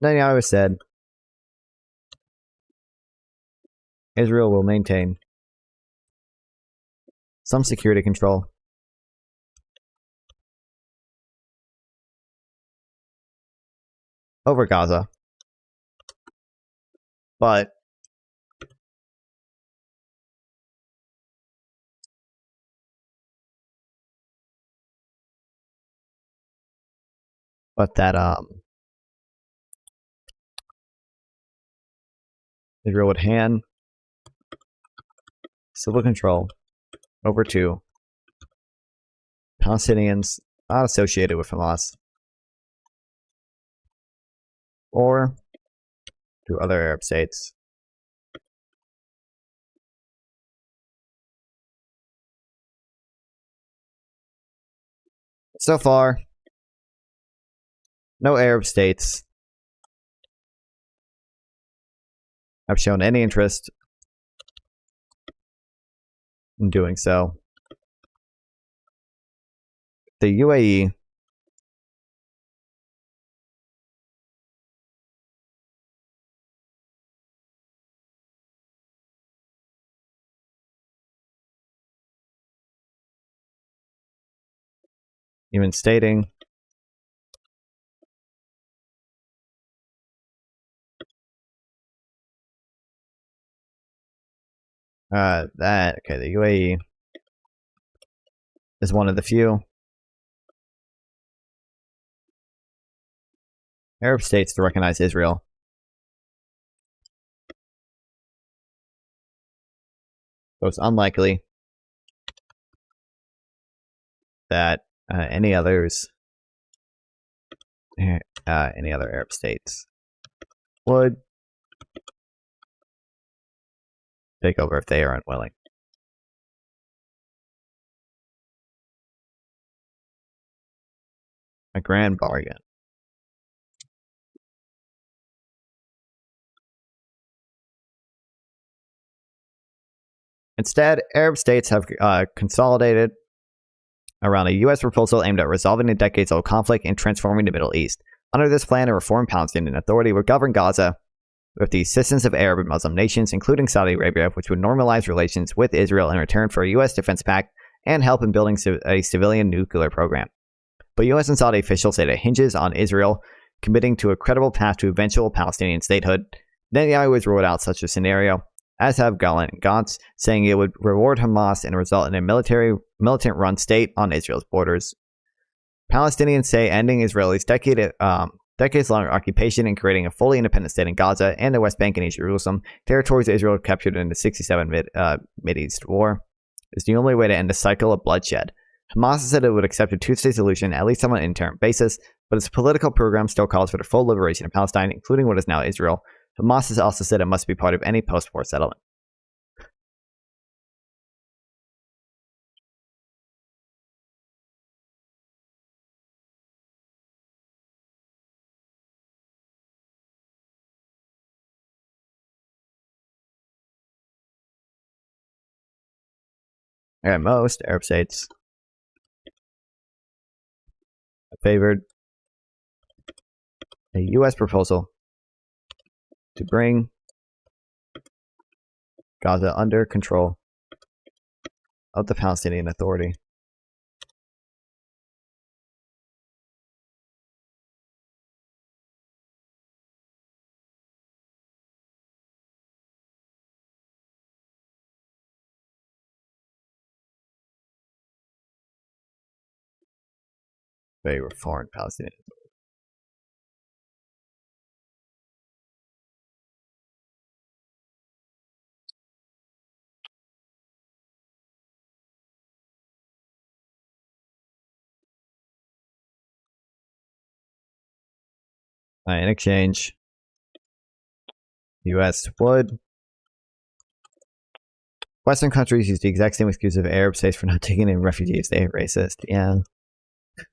Netanyahu said, Israel will maintain some security control over Gaza, but that Israel would hand civil control over to Palestinians not associated with Hamas or to other Arab states. So far, no Arab states have shown any interest in doing so. The UAE even stating the UAE is one of the few Arab states to recognize Israel. So it's unlikely that any other Arab states would take over if they are unwilling. A grand bargain. Instead, Arab states have consolidated around a U.S. proposal aimed at resolving the decades-old conflict and transforming the Middle East. Under this plan, a reformed Palestinian Authority would govern Gaza with the assistance of Arab and Muslim nations, including Saudi Arabia, which would normalize relations with Israel in return for a U.S. defense pact and help in building a civilian nuclear program. But U.S. and Saudi officials say it hinges on Israel committing to a credible path to eventual Palestinian statehood. Netanyahu has ruled out such a scenario, as have Gallant and Gantz, saying it would reward Hamas and result in a militant-run state on Israel's borders. Palestinians say ending Israelis' decades-long occupation and creating a fully independent state in Gaza and the West Bank and East Jerusalem, territories Israel captured in the 1967 Mideast War, is the only way to end the cycle of bloodshed. Hamas has said it would accept a two-state solution, at least on an interim basis, but its political program still calls for the full liberation of Palestine, including what is now Israel. Hamas has also said it must be part of any post-war settlement. And most Arab states have favored a U.S. proposal to bring Gaza under control of the Palestinian Authority. They were foreign Palestinians. In exchange, U.S. would. Western countries use the exact same excuse of Arab states for not taking in refugees. They are racist. Yeah.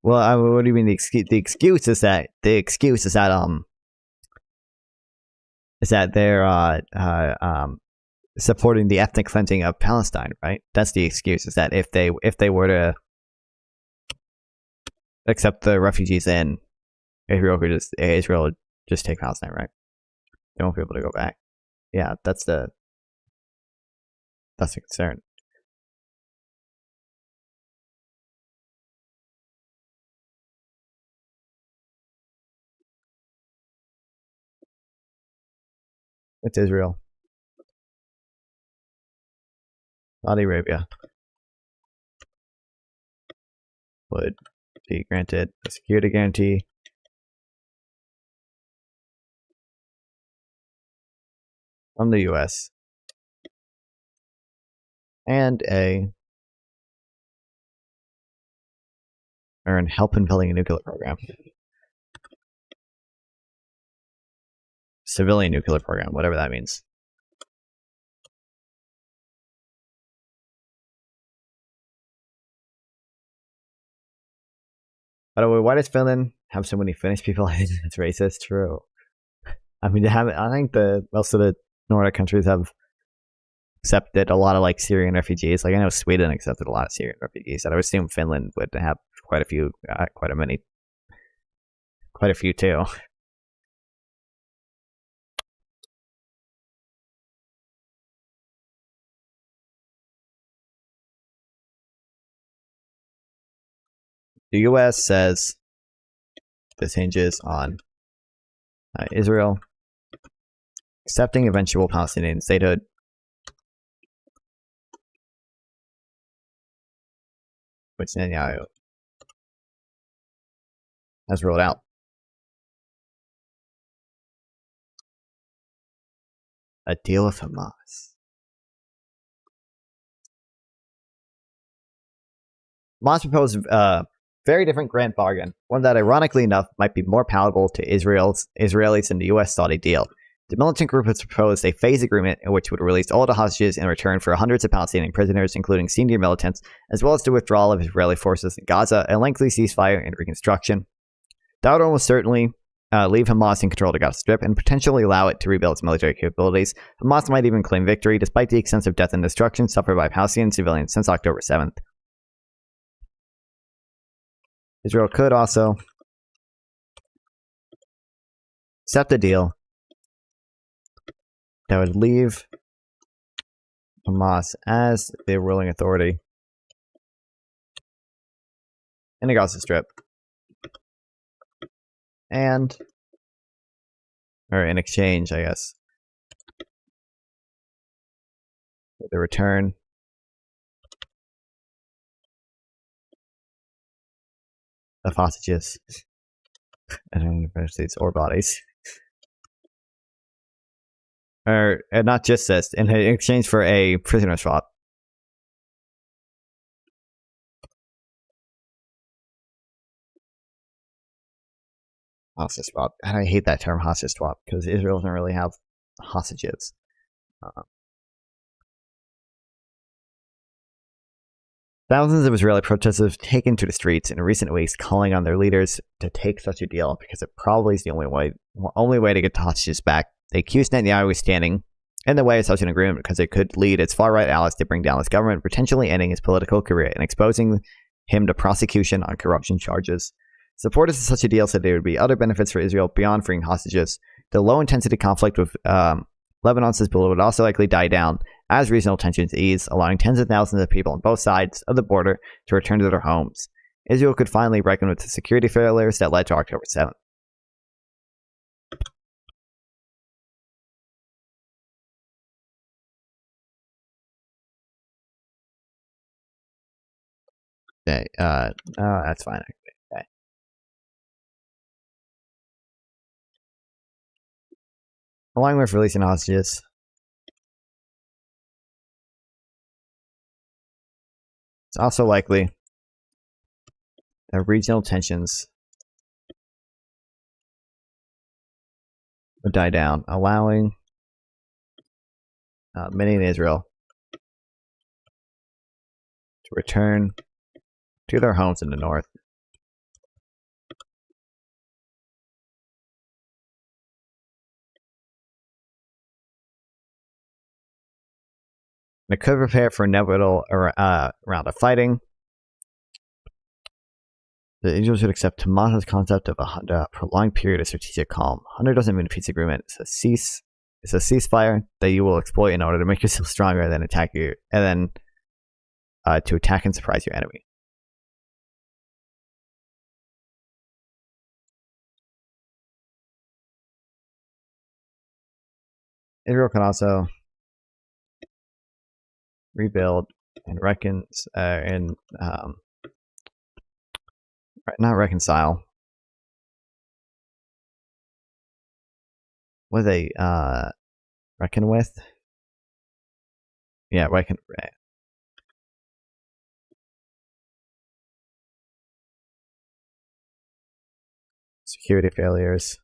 Well, what do you mean the excuse? The excuse is that they're supporting the ethnic cleansing of Palestine, right? That's the excuse. Is that if they were to accept the refugees in, Israel would just take Palestine, right? They won't be able to go back. Yeah, that's the concern. It's Israel. Saudi Arabia would be granted a security guarantee from the U.S. and earn help in building a nuclear program. Civilian nuclear program, whatever that means. By the way, why does Finland have so many Finnish people? It's racist. True. I mean, I think most of the Nordic countries have accepted a lot of like Syrian refugees. Like I know Sweden accepted a lot of Syrian refugees. I would assume Finland would have quite a few too. The U.S. says this hinges on Israel accepting eventual Palestinian statehood, which Netanyahu has ruled out. A deal with Hamas. Hamas proposed a very different grand bargain, one that ironically enough might be more palatable to Israelis than the US-Saudi deal. The militant group has proposed a phase agreement in which would release all the hostages in return for hundreds of Palestinian prisoners, including senior militants, as well as the withdrawal of Israeli forces in Gaza, a lengthy ceasefire and reconstruction. That would almost certainly leave Hamas in control of the Gaza Strip and potentially allow it to rebuild its military capabilities. Hamas might even claim victory, despite the extensive death and destruction suffered by Palestinian civilians since October 7th. Israel could also accept a deal that would leave Hamas as the ruling authority in the Gaza Strip. And, or in exchange, I guess, for the return of hostages and United States or bodies. Or not just this, in exchange for a prisoner swap. Hostage swap. And I hate that term, hostage swap, because Israel doesn't really have hostages. Thousands of Israeli protesters have taken to the streets in recent weeks, calling on their leaders to take such a deal because it probably is the only way to get the hostages back. They accused Netanyahu of standing in the way of such an agreement because it could lead its far-right allies to bring down his government, potentially ending his political career and exposing him to prosecution on corruption charges. Supporters of such a deal said there would be other benefits for Israel beyond freeing hostages. The low-intensity conflict with Lebanon, says Hezbollah, would also likely die down as regional tensions ease, allowing tens of thousands of people on both sides of the border to return to their homes. Israel could finally reckon with the security failures that led to October 7th. Okay, that's fine. Okay. along with releasing hostages. It's also likely that regional tensions would die down, allowing many in Israel to return to their homes in the north. They could prepare for inevitable round of fighting. The Israel should accept Hamas's concept of a prolonged period of strategic calm. 100 doesn't mean a peace agreement. It's a ceasefire that you will exploit in order to make yourself stronger, then attack you, and then to attack and surprise your enemy. Israel can also rebuild and not reconcile. What they reckon with? Yeah, reckon. Security failures.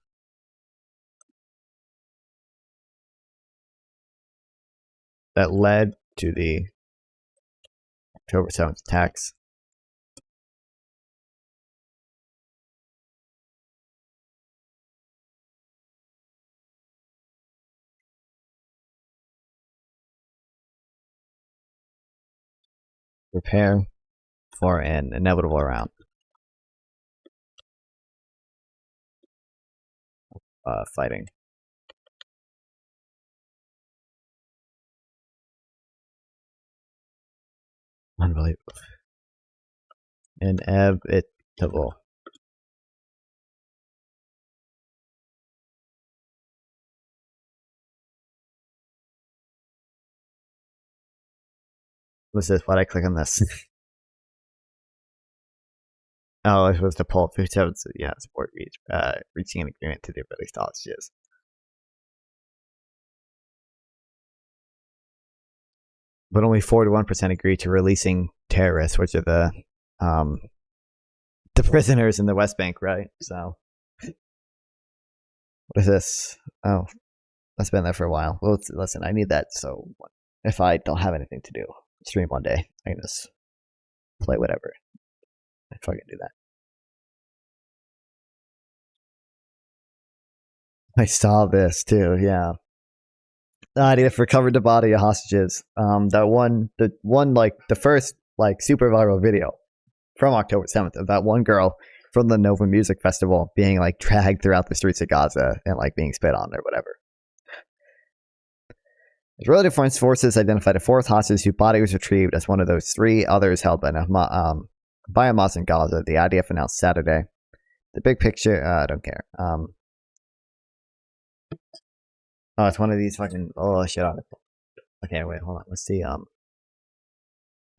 That led to the October 7th attacks. Prepare for an inevitable round. Fighting. Unbelievable. Inevitable. What's this? Why'd I click on this? Oh, I was supposed to pull 57. Yeah, support reaching an agreement to the release hostages. But only 41% agree to releasing terrorists, which are the prisoners in the West Bank, right? So, what is this? Oh, that's been there for a while. Well, listen, I need that. So, if I don't have anything to do, stream one day, I can just play whatever. I fucking do that. I saw this too. Yeah. IDF recovered the body of hostages. The first super viral video from October 7th of that one girl from the Nova Music Festival being dragged throughout the streets of Gaza and being spit on or whatever. Israeli Defense Forces identified a fourth hostage whose body was retrieved as one of those three others held by Hamas in Gaza. The IDF announced Saturday. The big picture, I don't care. Oh, it's one of these fucking. Oh shit! Okay, wait, hold on. Let's see. What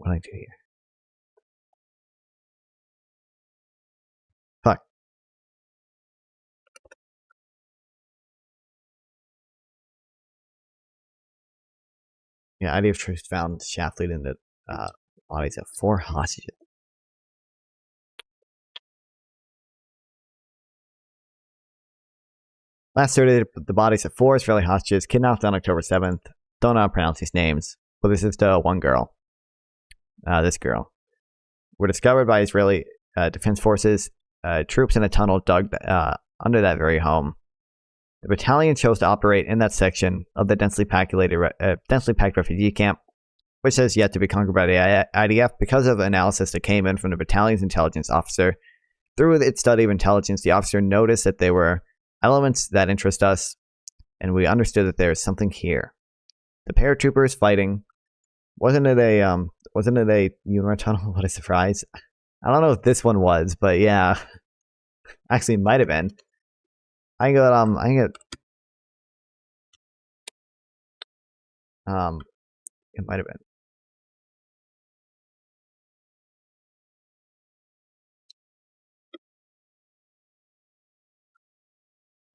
do I do here? Fuck. Yeah, IDF troops found shaft leading the bodies of 4 hostages. Last Saturday, the bodies of 4 Israeli hostages kidnapped on October 7th. Don't know how to pronounce these names, but this is the one girl. This girl. Were discovered by Israeli Defense Forces troops in a tunnel dug under that very home. The battalion chose to operate in that section of the densely packed refugee camp, which has yet to be conquered by the IDF because of analysis that came in from the battalion's intelligence officer. Through its study of intelligence, the officer noticed that there were elements that interest us, and we understood that there is something here. The paratroopers fighting. Wasn't it a UNRWA tunnel? What a surprise! I don't know if this one was, but yeah, actually, it might have been. I got it might have been.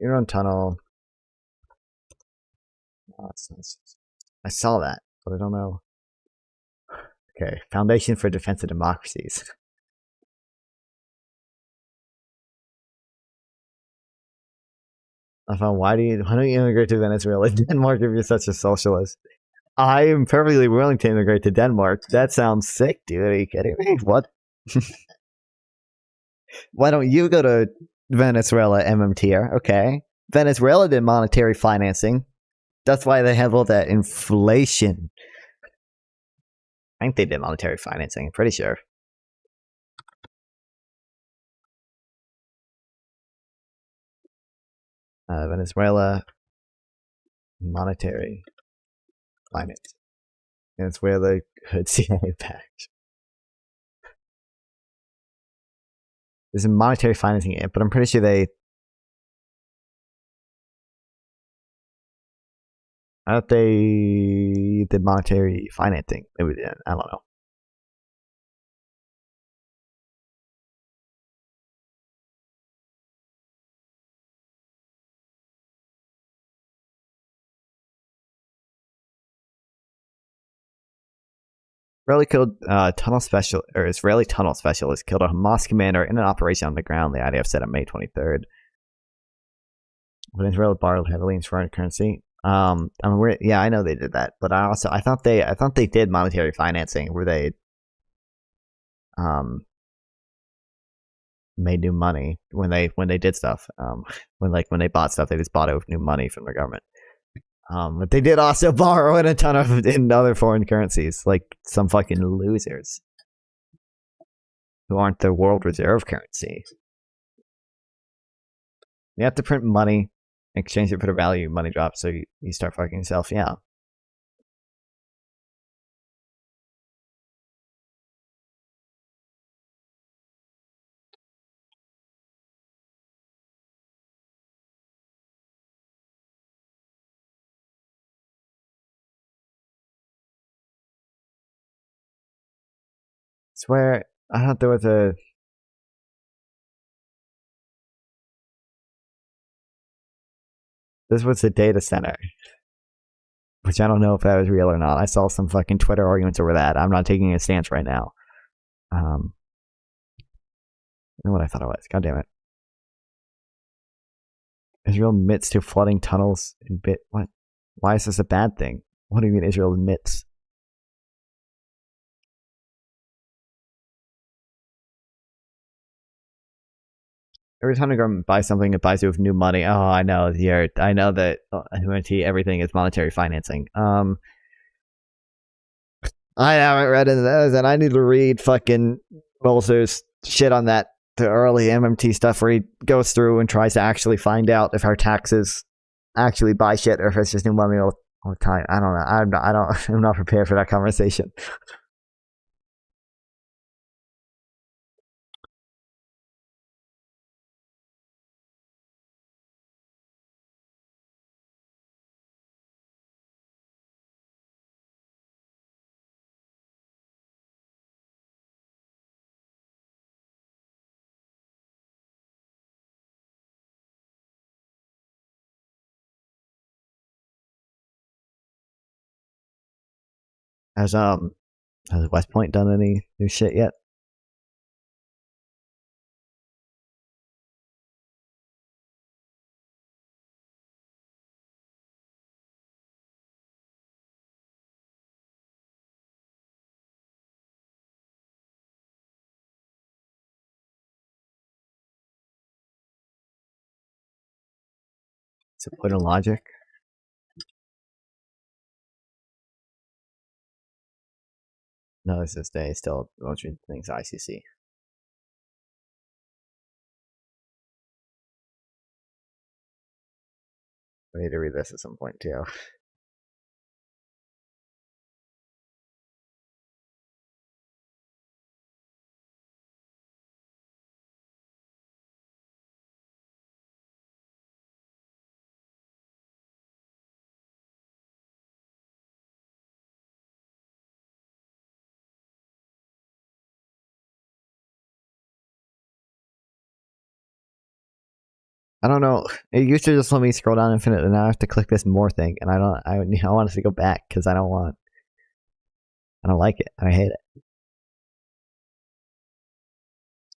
You're on tunnel. I saw that, but I don't know. Okay, Foundation for Defense of Democracies. I found why don't you immigrate to Venezuela, Denmark if you're such a socialist? I am perfectly willing to immigrate to Denmark. That sounds sick, dude. Are you kidding me? What? Why don't you go to Venezuela, MMTR? Okay. Venezuela did monetary financing. That's why they have all that inflation. I think they did monetary financing. I'm pretty sure. Venezuela monetary finance. Venezuela could CIA backed. There's a monetary financing, but I'm pretty sure they. I thought they did monetary financing. Maybe they didn't. I don't know. Israeli killed Israeli tunnel specialist killed a Hamas commander in an operation on the ground. The IDF said on May 23rd. But Israel borrowed heavily in foreign currency. I mean, yeah, I know they did that, but I thought they did monetary financing where they made new money when they did stuff. When they bought stuff, they just bought it with new money from the government. But they did also borrow in a ton of in other foreign currencies, like some fucking losers who aren't the world reserve currency. You have to print money, exchange it for the value, money drops, so you start fucking yourself. Yeah. Swear, I thought there was a. This was the data center, which I don't know if that was real or not. I saw some fucking Twitter arguments over that. I'm not taking a stance right now. You know what I thought it was? God damn it. Israel admits to flooding tunnels in what? Why is this a bad thing? What do you mean Israel admits? Every time the government buys something, it buys it with new money. Oh, I know. I know that everything is monetary financing. I haven't read into those, and I need to read fucking Bolster's shit on that, the early MMT stuff where he goes through and tries to actually find out if our taxes actually buy shit or if it's just new money all the time. I don't know. I'm not prepared for that conversation. Has West Point done any new shit yet? Is it put in logic? No, this is day still launching things ICC. I need to read this at some point too. I don't know. It used to just let me scroll down infinite, and now I have to click this more thing, and I want it to go back because I don't like it. I hate it. At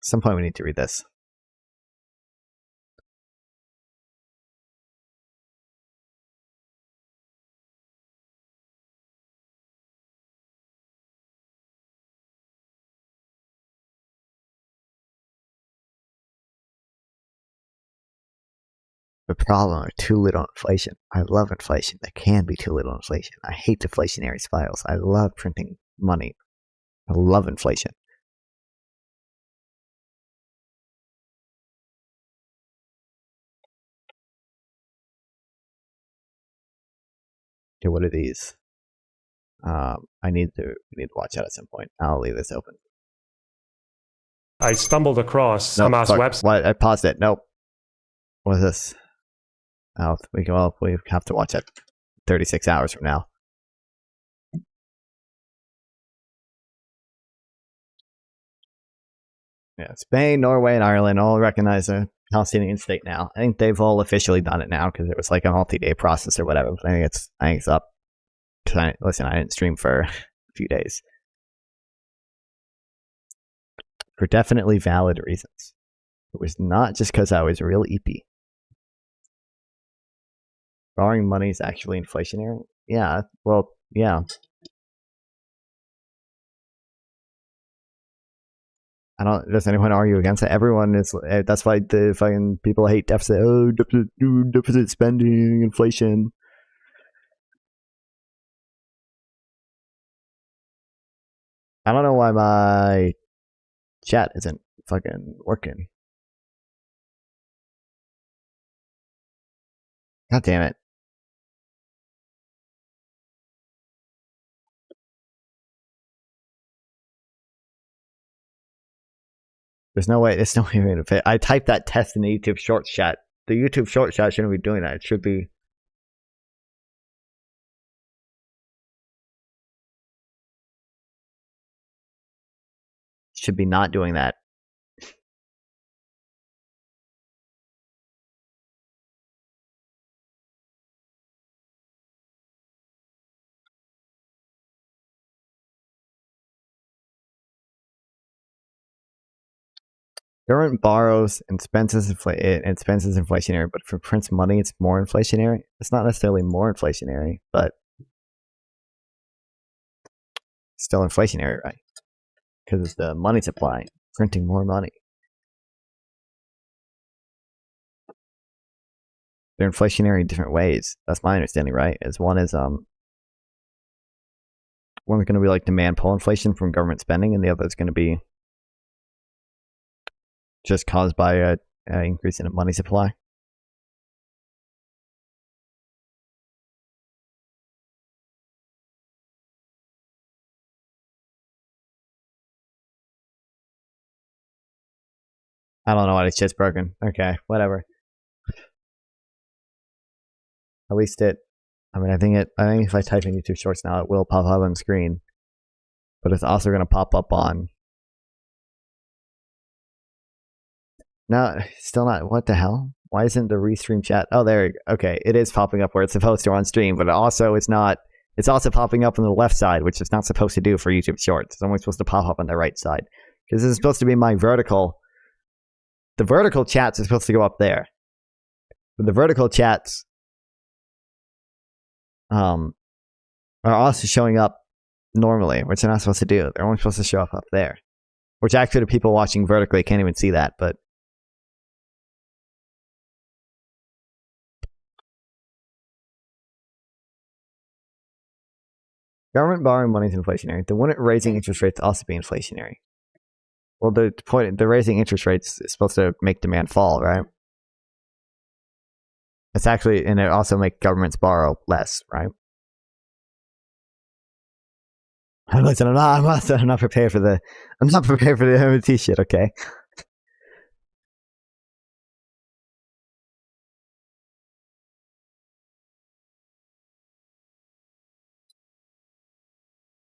some point, we need to read this. The problem is too little inflation. I love inflation. There can be too little inflation. I hate deflationary spirals. I love printing money. I love inflation. Okay, what are these? We need to watch out at some point. I'll leave this open. I stumbled across Hamas website. What? I paused it. Nope. What is this? Oh, we have to watch it 36 hours from now. Yeah, Spain, Norway, and Ireland all recognize a Palestinian state now. I think they've all officially done it now because it was like a multi-day process or whatever. But I think it's up. Listen, I didn't stream for a few days for definitely valid reasons. It was not just because I was real eepy. Borrowing money is actually inflationary? Yeah, well, yeah. Does anyone argue against it? Everyone is, that's why the fucking people hate deficit. Oh, deficit spending, inflation. I don't know why my chat isn't fucking working. God damn it. There's no way to fit. I typed that test in the YouTube Shorts chat. The YouTube Shorts chat shouldn't be doing that. It should be. Should be not doing that. Government borrows and expenses inflationary, but if it prints money, it's more inflationary. It's not necessarily more inflationary, but still inflationary, right? Because it's the money supply, printing more money. They're inflationary in different ways. That's my understanding, right? One is going to be like demand pull inflation from government spending, and the other is going to be just caused by an increase in the money supply. I don't know why this shit's broken. Okay, whatever. At least I think if I type in YouTube Shorts now, it will pop up on screen. But it's also going to pop up on. No, still not. What the hell? Why isn't the restream chat? Oh, there you go. Okay, it is popping up where it's supposed to on stream, but it's not. It's also popping up on the left side, which it's not supposed to do for YouTube Shorts. It's only supposed to pop up on the right side. Because this is supposed to be my vertical. The vertical chats are supposed to go up there. But the vertical chats are also showing up normally, which they're not supposed to do. They're only supposed to show up there. Which actually the people watching vertically can't even see that, but government borrowing money is inflationary. The one raising interest rates also be inflationary. Well, the raising interest rates is supposed to make demand fall, right? It's actually, and it also make governments borrow less, right? Listen, I'm not prepared for the MT shit. Okay.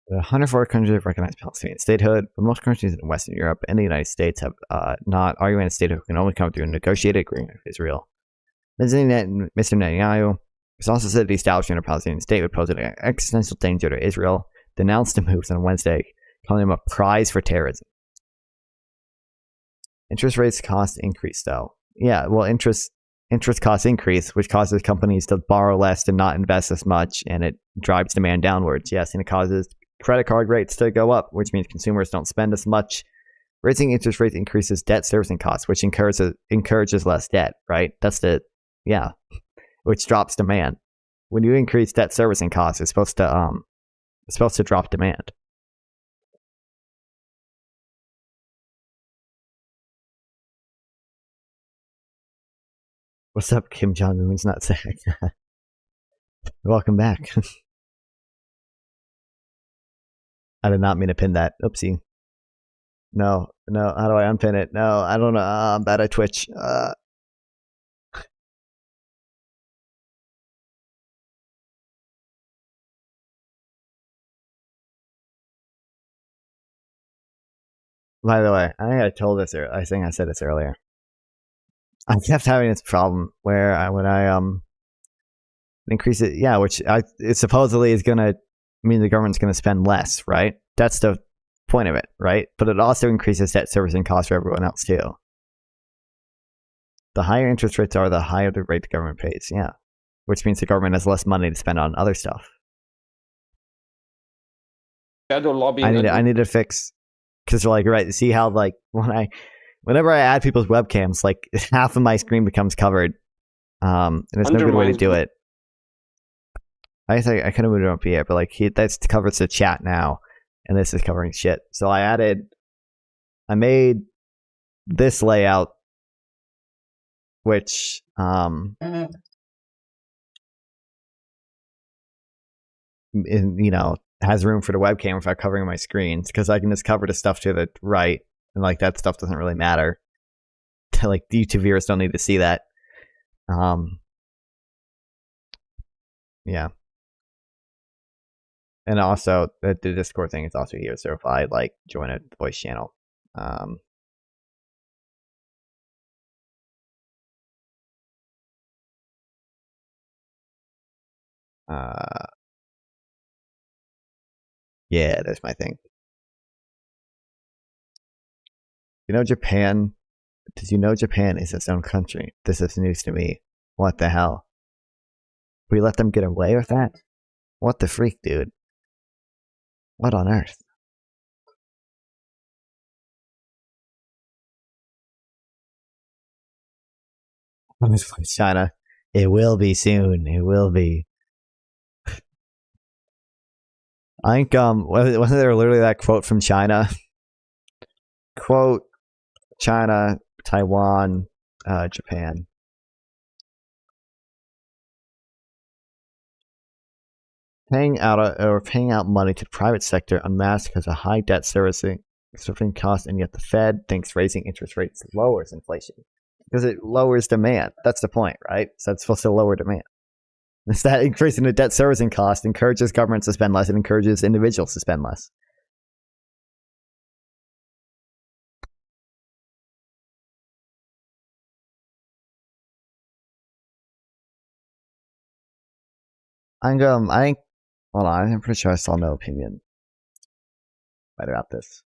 The 104 countries have recognized Palestinian statehood, but most countries in Western Europe and the United States have not arguing statehood can only come through a negotiated agreement with Israel. Mr. Netanyahu has also said the establishment of a Palestinian state would pose an existential danger to Israel, denounced the moves on Wednesday, calling them a prize for terrorism. Interest rates cost increase, though. Yeah, well, interest costs increase, which causes companies to borrow less and not invest as much, and it drives demand downwards. Yes, and it causes credit card rates to go up, which means consumers don't spend as much. Raising interest rates increases debt servicing costs, which encourages less debt, right? Which drops demand. When you increase debt servicing costs, it's supposed to drop demand. What's up, Kim Jong-un's nutsack? Welcome back. I did not mean to pin that. Oopsie. No. How do I unpin it? No, I don't know. I'm bad at Twitch. By the way, I think I told this. I think I said this earlier. I kept having this problem where when I increase it, which it supposedly is gonna mean the government's gonna spend less, right? That's the point of it, right? But it also increases debt servicing costs for everyone else too. The higher interest rates are, the higher the rate the government pays. Yeah, which means the government has less money to spend on other stuff. I need to fix, because they're like, right, see how like whenever I add people's webcams, like half of my screen becomes covered. And there's no good way to do it. I think I could have moved it up here, but like that covers the chat now, and this is covering shit. So I made this layout, which has room for the webcam without covering my screens, because I can just cover the stuff to the right, and like that stuff doesn't really matter. Like the YouTube viewers don't need to see that. Yeah. And also the Discord thing is also here, so if I like join a voice channel, yeah, that's my thing. Japan? Did you know Japan is its own country? This is news to me. What the hell? We let them get away with that? What the freak, dude? What on earth? China. It will be soon. It will be. I think wasn't there literally that quote from China? Quote China, Taiwan, Japan. Paying out money to the private sector unmasked because of high debt servicing costs, and yet the Fed thinks raising interest rates lowers inflation because it lowers demand. That's the point, right? So it's supposed to lower demand. It's that increasing the debt servicing cost encourages governments to spend less and encourages individuals to spend less. I think. Hold on, I'm pretty sure I saw no opinion right about this.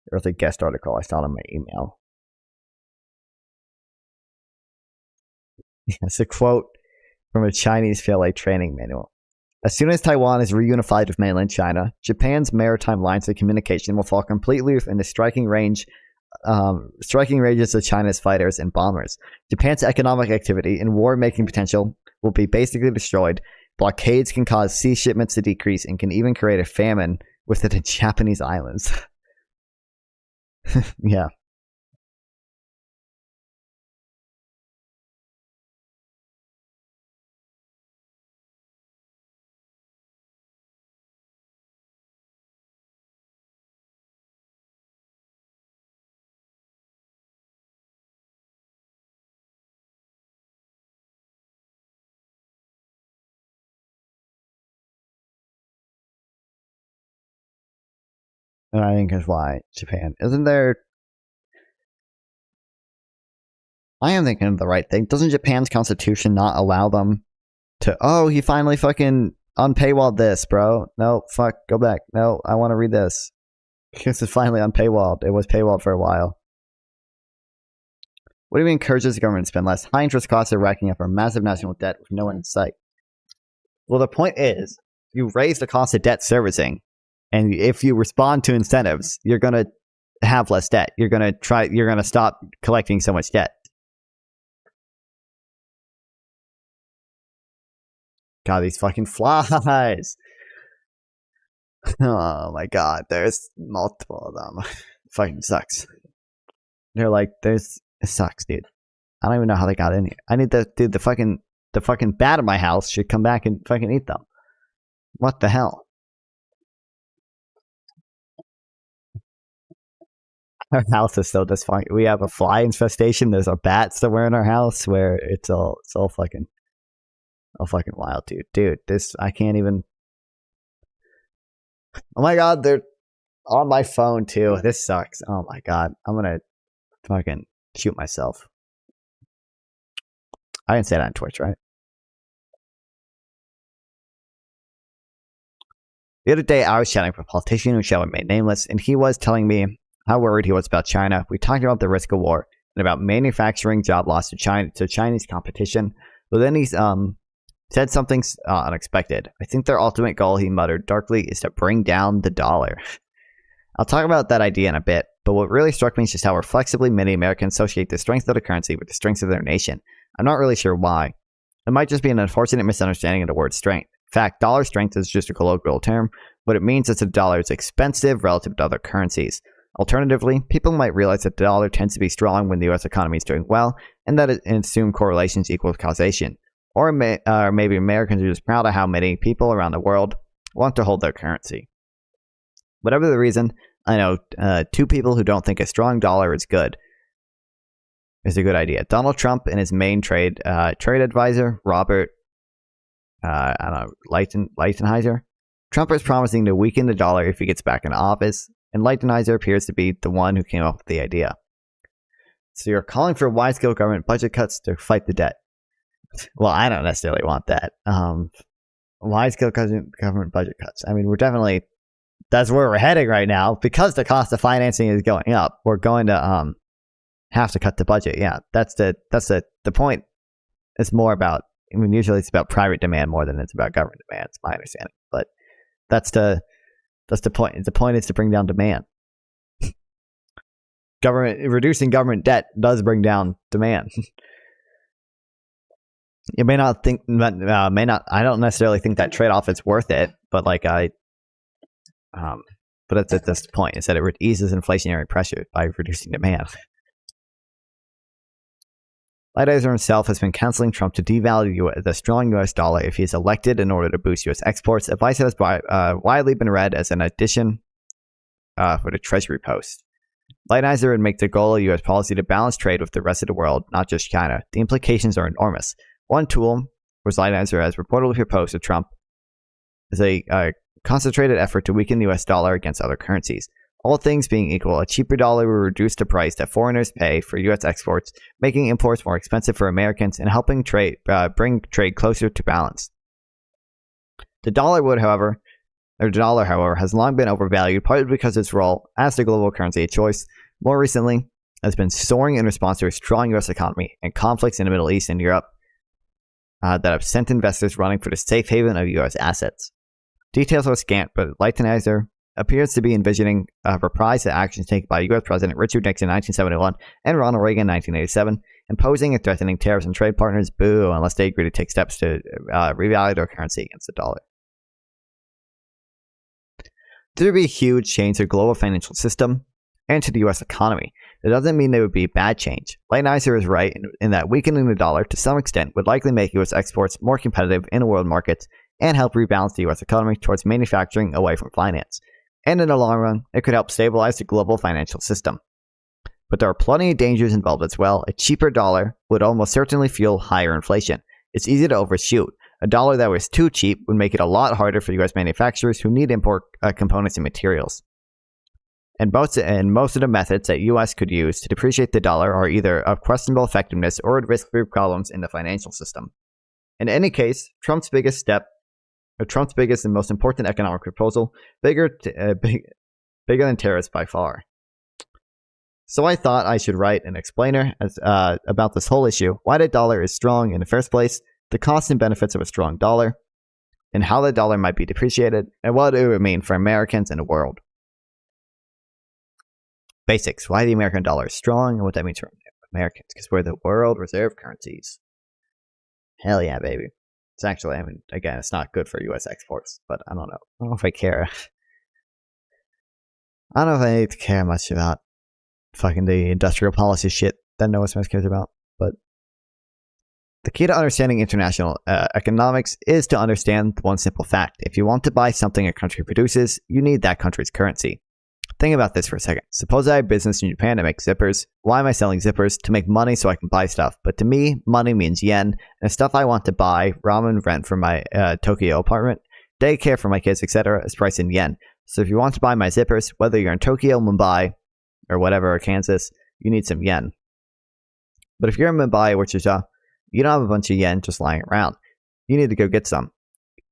There was a guest article I saw in my email. It's a quote from a Chinese PLA training manual. As soon as Taiwan is reunified with mainland China, Japan's maritime lines of communication will fall completely within the striking ranges of China's fighters and bombers. Japan's economic activity and war-making potential will be basically destroyed. Blockades can cause sea shipments to decrease and can even create a famine within the Japanese islands. Yeah. And I think that's why Japan isn't there. I am thinking of the right thing. Doesn't Japan's constitution not allow them to, oh, he finally fucking unpaywalled this, bro. No, fuck, go back. No, I want to read this. This is finally unpaywalled. It was paywalled for a while. What do you mean encourages the government to spend less? High interest costs are racking up our massive national debt with no one in sight. Well, the point is, you raise the cost of debt servicing, and if you respond to incentives, you're going to have less debt. You're going to stop collecting so much debt. God, these fucking flies. Oh my god, there's multiple of them. Fucking sucks. They're like, it sucks, dude. I don't even know how they got in here. I need the fucking bat in my house should come back and fucking eat them. What the hell? Our house is so dysfunctional. We have a fly infestation. There's a bat somewhere in our house where it's all fucking wild, dude. Dude, this, I can't even. Oh my god, they're on my phone too. This sucks. Oh my god, I'm gonna fucking shoot myself. I didn't say that on Twitch, right? The other day, I was chatting with a politician who shall remain nameless, and he was telling me how worried he was about China. We talked about the risk of war and about manufacturing job loss to Chinese competition. But then he said something unexpected. I think their ultimate goal, he muttered darkly, is to bring down the dollar. I'll talk about that idea in a bit, but what really struck me is just how reflexively many Americans associate the strength of the currency with the strength of their nation. I'm not really sure why. It might just be an unfortunate misunderstanding of the word strength. In fact, dollar strength is just a colloquial term. What it means is that the dollar is expensive relative to other currencies. Alternatively, people might realize that the dollar tends to be strong when the U.S. economy is doing well, and that assumed correlations equal causation. Or maybe Americans are just proud of how many people around the world want to hold their currency. Whatever the reason, I know two people who don't think a strong dollar is good. Is a good idea. Donald Trump and his main trade advisor, Robert Lighthizer. Trump is promising to weaken the dollar if he gets back in office, and Lighthizer appears to be the one who came up with the idea. So you're calling for wide-scale government budget cuts to fight the debt. Well, I don't necessarily want that. Wide-scale government budget cuts. I mean, that's where we're heading right now. Because the cost of financing is going up, we're going to have to cut the budget. Yeah, that's the point. It's more about, I mean, usually it's about private demand more than it's about government demand. It's my understanding, but that's the point. The point is to bring down demand. Reducing government debt does bring down demand. You may not think, I don't necessarily think that trade-off is worth it, but but that's the point, is that it eases inflationary pressure by reducing demand. Lighthizer himself has been counseling Trump to devalue the strong U.S. dollar if he is elected in order to boost U.S. exports. Advice has widely been read as an addition for the Treasury post. Lighthizer would make the goal of U.S. policy to balance trade with the rest of the world, not just China. The implications are enormous. One tool, which Lighthizer has reportedly proposed to Trump, is a concentrated effort to weaken the U.S. dollar against other currencies. All things being equal, a cheaper dollar will reduce the price that foreigners pay for U.S. exports, making imports more expensive for Americans and helping bring trade closer to balance. The dollar, however, has long been overvalued, partly because of its role as the global currency of choice. More recently, has been soaring in response to a strong U.S. economy and conflicts in the Middle East and Europe that have sent investors running for the safe haven of U.S. assets. Details are scant, but Lighthizer appears to be envisioning a reprise of actions taken by U.S. President Richard Nixon in 1971 and Ronald Reagan in 1987, imposing and threatening tariffs on trade partners, unless they agree to take steps to revalue their currency against the dollar. There would be a huge change to the global financial system and to the U.S. economy. That doesn't mean there would be a bad change. Lighthizer is right in that weakening the dollar to some extent would likely make U.S. exports more competitive in the world markets and help rebalance the U.S. economy towards manufacturing away from finance. And in the long run, it could help stabilize the global financial system. But there are plenty of dangers involved as well. A cheaper dollar would almost certainly fuel higher inflation. It's easy to overshoot. A dollar that was too cheap would make it a lot harder for U.S. manufacturers who need import components and materials. And most of the methods that U.S. could use to depreciate the dollar are either of questionable effectiveness or would risk big problems in the financial system. In any case, Trump's biggest and most important economic proposal, bigger than tariffs by far. So I thought I should write an explainer about this whole issue, why the dollar is strong in the first place, the costs and benefits of a strong dollar, and how the dollar might be depreciated, and what it would mean for Americans and the world. Basics. Why the American dollar is strong and what that means for Americans. Because we're the world reserve currencies. Hell yeah, baby. It's actually, I mean, again, it's not good for U.S. exports, but I don't know. I don't know if I care. I don't know if I need to care much about fucking the industrial policy shit that no one cares about. But the key to understanding international economics is to understand one simple fact. If you want to buy something a country produces, you need that country's currency. Think about this for a second. Suppose I have business in Japan to make zippers. Why am I selling zippers? To make money so I can buy stuff. But to me, money means yen. And the stuff I want to buy, ramen, rent for my Tokyo apartment, daycare for my kids, etc., is priced in yen. So if you want to buy my zippers, whether you're in Tokyo, Mumbai, or whatever, or Kansas, you need some yen. But if you're in Mumbai or Chicha, you don't have a bunch of yen just lying around. You need to go get some.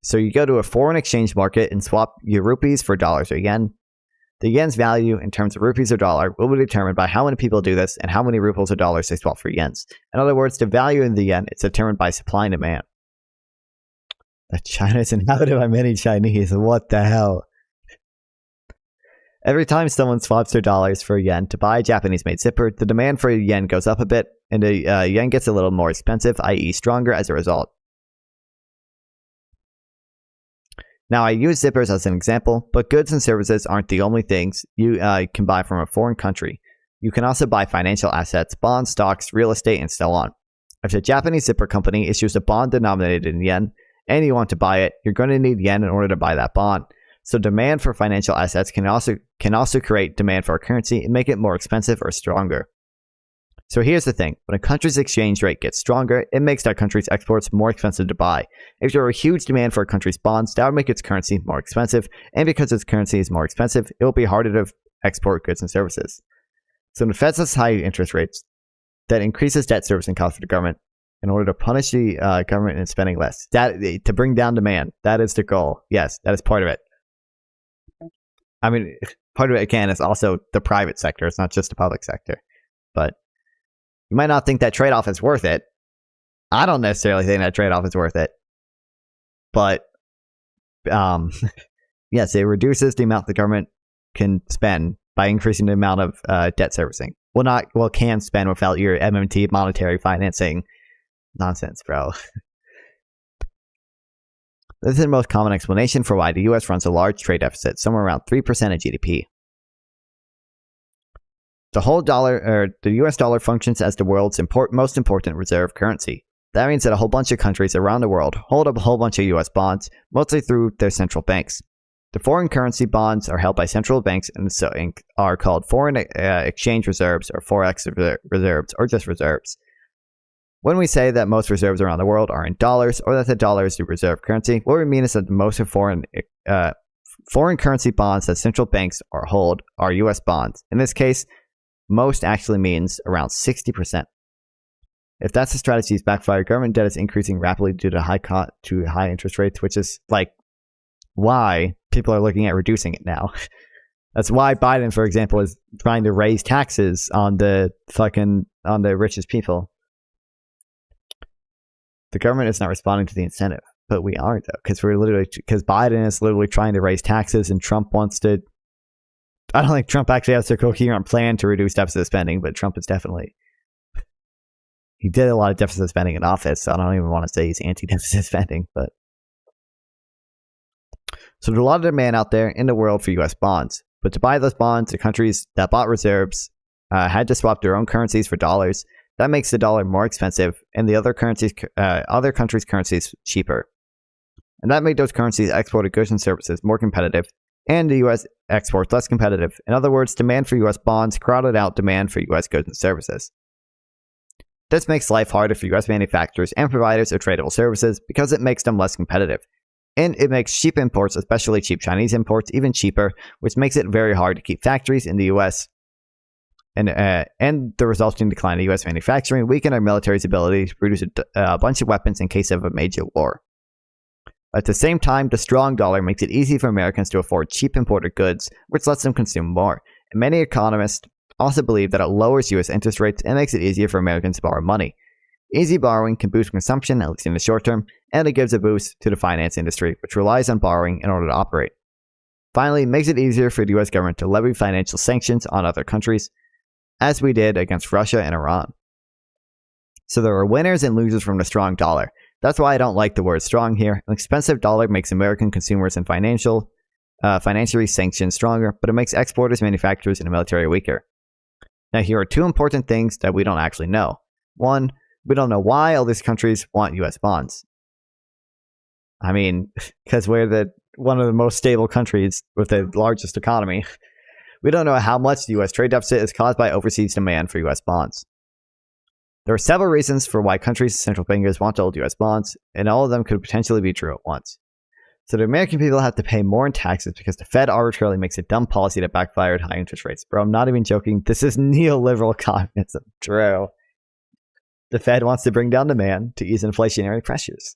So you go to a foreign exchange market and swap your rupees for dollars or yen. The yen's value in terms of rupees or dollar will be determined by how many people do this and how many rupees or dollars they swap for yens. In other words, the value in the yen is determined by supply and demand. That China is inhabited by many Chinese. What the hell? Every time someone swaps their dollars for yen to buy a Japanese-made zipper, the demand for yen goes up a bit, and the yen gets a little more expensive, i.e. stronger as a result. Now, I use zippers as an example, but goods and services aren't the only things you can buy from a foreign country. You can also buy financial assets, bonds, stocks, real estate, and so on. If the Japanese zipper company issues a bond denominated in yen, and you want to buy it, you're going to need yen in order to buy that bond. So demand for financial assets can also create demand for a currency and make it more expensive or stronger. So here's the thing. When a country's exchange rate gets stronger, it makes that country's exports more expensive to buy. If there were a huge demand for a country's bonds, that would make its currency more expensive. And because its currency is more expensive, it will be harder to export goods and services. So when the Fed sets high interest rates, that increases debt servicing costs for the government in order to punish the government in spending less. To bring down demand. That is the goal. Yes, that is part of it. I mean, part of it, again, is also the private sector. It's not just the public sector. But you might not think that trade-off is worth it. I don't necessarily think that trade-off is worth it. But, yes, it reduces the amount the government can spend by increasing the amount of debt servicing. Can spend without your MMT monetary financing nonsense, bro. This is the most common explanation for why the US runs a large trade deficit, somewhere around 3% of GDP. The US dollar functions as the world's most important reserve currency. That means that a whole bunch of countries around the world hold up a whole bunch of US bonds, mostly through their central banks. The foreign currency bonds are held by central banks and are called foreign exchange reserves or forex reserves or just reserves. When we say that most reserves around the world are in dollars or that the dollar is the reserve currency, what we mean is that most of foreign currency bonds that central banks hold are US bonds. In this case, most actually means around 60%. If that's the strategy's backfire, government debt is increasing rapidly due to high interest rates, which is like why people are looking at reducing it now. That's why Biden, for example, is trying to raise taxes on the richest people. The government is not responding to the incentive, but we are though, because Biden is literally trying to raise taxes, and Trump wants to. I don't think Trump actually has a coherent plan to reduce deficit spending, but Trump is definitely. He did a lot of deficit spending in office, so I don't even want to say he's anti-deficit spending, but. So there's a lot of demand out there in the world for U.S. bonds, but to buy those bonds, the countries that bought reserves had to swap their own currencies for dollars. That makes the dollar more expensive, and the other countries' currencies cheaper. And that made those currencies exported goods and services more competitive, and the U.S. exports less competitive. In other words, demand for U.S. bonds crowded out demand for U.S. goods and services. This makes life harder for U.S. manufacturers and providers of tradable services because it makes them less competitive. And it makes cheap imports, especially cheap Chinese imports, even cheaper, which makes it very hard to keep factories in the US. And the resulting decline of US manufacturing weaken our military's ability to produce a bunch of weapons in case of a major war. At the same time, the strong dollar makes it easy for Americans to afford cheap imported goods, which lets them consume more. And many economists also believe that it lowers US interest rates and makes it easier for Americans to borrow money. Easy borrowing can boost consumption, at least in the short term, and it gives a boost to the finance industry, which relies on borrowing in order to operate. Finally, it makes it easier for the US government to levy financial sanctions on other countries, as we did against Russia and Iran. So there are winners and losers from the strong dollar. That's why I don't like the word strong here. An expensive dollar makes American consumers and financially sanctioned stronger, but it makes exporters, manufacturers, and the military weaker. Now, here are two important things that we don't actually know. One, we don't know why all these countries want US bonds. I mean, because we're one of the most stable countries with the largest economy. We don't know how much the US trade deficit is caused by overseas demand for US bonds. There are several reasons for why countries' central bankers want to hold US bonds, and all of them could potentially be true at once. So the American people have to pay more in taxes because the Fed arbitrarily makes a dumb policy that backfired high interest rates. Bro, I'm not even joking. This is neoliberal communism. True. The Fed wants to bring down demand to ease inflationary pressures.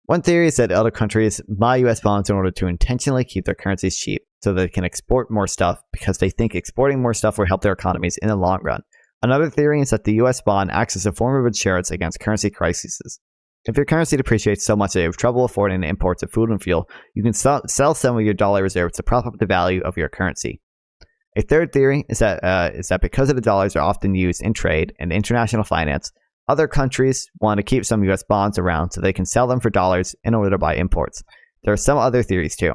One theory is that other countries buy US bonds in order to intentionally keep their currencies cheap so they can export more stuff because they think exporting more stuff will help their economies in the long run. Another theory is that the US bond acts as a form of insurance against currency crises. If your currency depreciates so much that you have trouble affording the imports of food and fuel, you can sell some of your dollar reserves to prop up the value of your currency. A third theory is that because of the dollars are often used in trade and international finance, other countries want to keep some US bonds around so they can sell them for dollars in order to buy imports. There are some other theories too.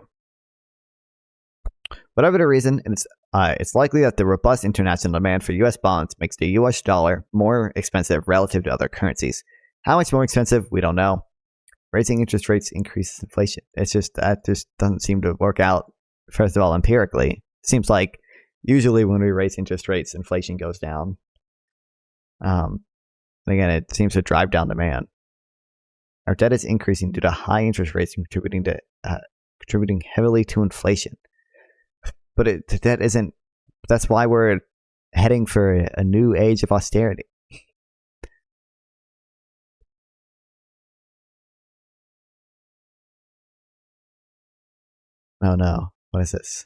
Whatever the reason, it's likely that the robust international demand for US bonds makes the US dollar more expensive relative to other currencies. How much more expensive, we don't know. Raising interest rates increases inflation. That just doesn't seem to work out, first of all, empirically. It seems like usually when we raise interest rates, inflation goes down. Again, it seems to drive down demand. Our debt is increasing due to high interest rates contributing heavily to inflation. But the debt isn't. That's why we're heading for a new age of austerity. Oh no! What is this?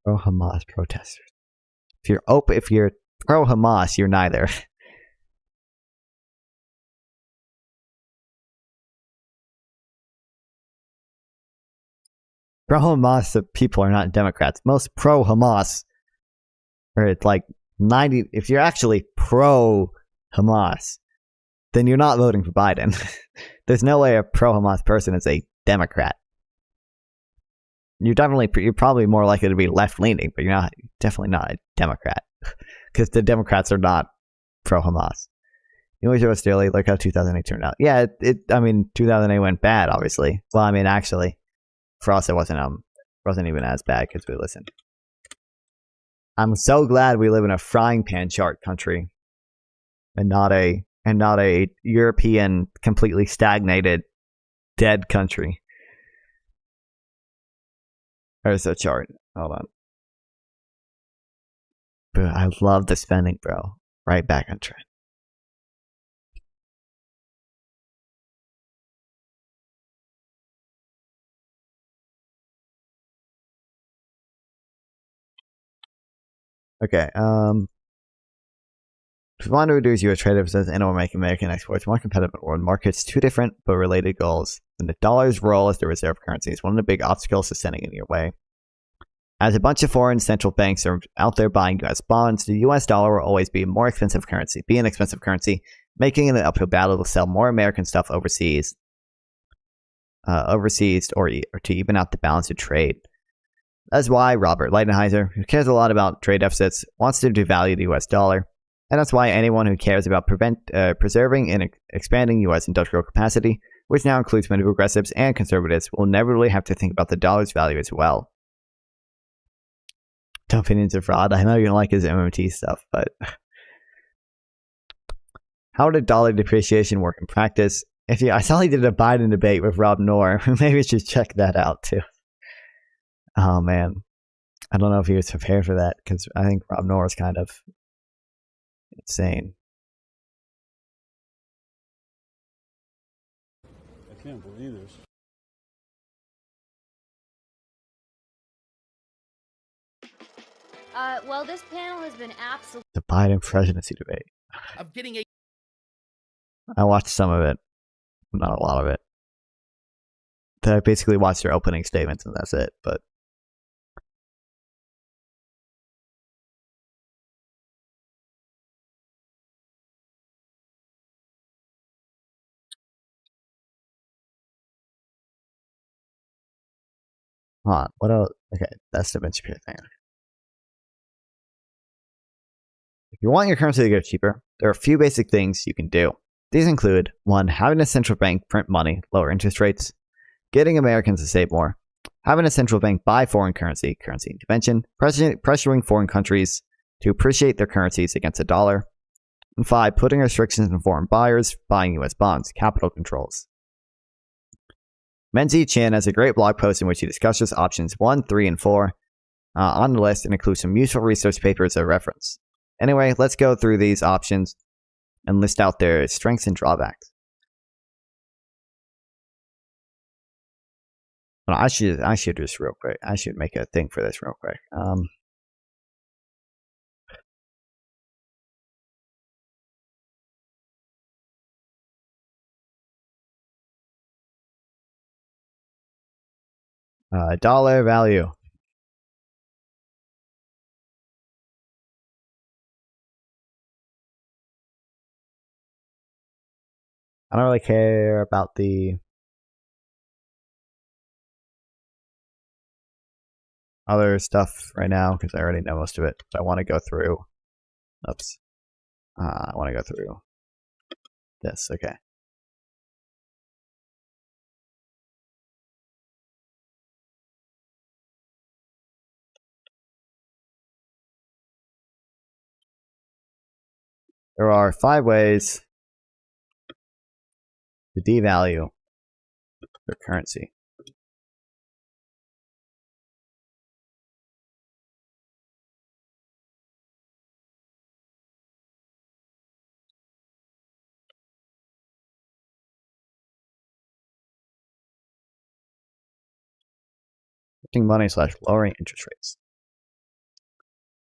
Pro-Hamas protesters. If you're pro-Hamas, you're neither. Pro-Hamas people are not Democrats. Most pro-Hamas are like 90. If you're actually pro-Hamas, then you're not voting for Biden. There's no way a pro-Hamas person is a Democrat. You're probably more likely to be left-leaning, but you're definitely not a Democrat. Because the Democrats are not pro-Hamas. You always Australia, look how 2008 turned out. Yeah, 2008 went bad, obviously. Well, I mean, actually, for us, it wasn't even as bad because we listened. I'm so glad we live in a frying pan chart country, and not a European, completely stagnated, dead country. There's a chart. Hold on. But I love the spending, bro. Right back on trend. Okay. If we want to reduce U.S. trade deficits and or make American exports more competitive in world markets, two different but related goals. And the dollar's role as the reserve currency is one of the big obstacles to standing in your way. As a bunch of foreign central banks are out there buying U.S. bonds, the U.S. dollar will always be an expensive currency, making it an uphill battle to sell more American stuff overseas, or to even out the balance of trade. That's why Robert Lighthizer, who cares a lot about trade deficits, wants to devalue the U.S. dollar. And that's why anyone who cares about preserving and expanding U.S. industrial capacity, which now includes many progressives and conservatives, will inevitably have to think about the dollar's value as well. Don't fit into fraud. I know you don't like his MMT stuff, but How did dollar depreciation work in practice? I saw he did a Biden debate with Rob Noor. Maybe we should check that out too. Oh man, I don't know if he was prepared for that because I think Rob Noor is kind of insane. I can't believe this. Well, this panel has been absolutely. The Biden presidency debate. I'm getting a. I watched some of it, not a lot of it. I basically watched their opening statements and that's it. But hold on, what else? Okay, that's the Ben Shapiro thing. If you want your currency to go cheaper, there are a few basic things you can do. These include 1. Having a central bank print money, lower interest rates, getting Americans to save more, having a central bank buy foreign currency intervention, pressuring foreign countries to appreciate their currencies against the dollar, and 5. Putting restrictions on foreign buyers buying U.S. bonds, capital controls. Menzi Chan has a great blog post in which he discusses options 1, 3, and 4 on the list and includes some useful research papers as a reference. Anyway, let's go through these options and list out their strengths and drawbacks. Well, I should just real quick. I should make a thing for this real quick. Dollar value. I don't really care about the other stuff right now because I already know most of it. But I want to go through. Oops. I want to go through this. Okay. There are 5 ways to devalue their currency. Printing money / lowering interest rates.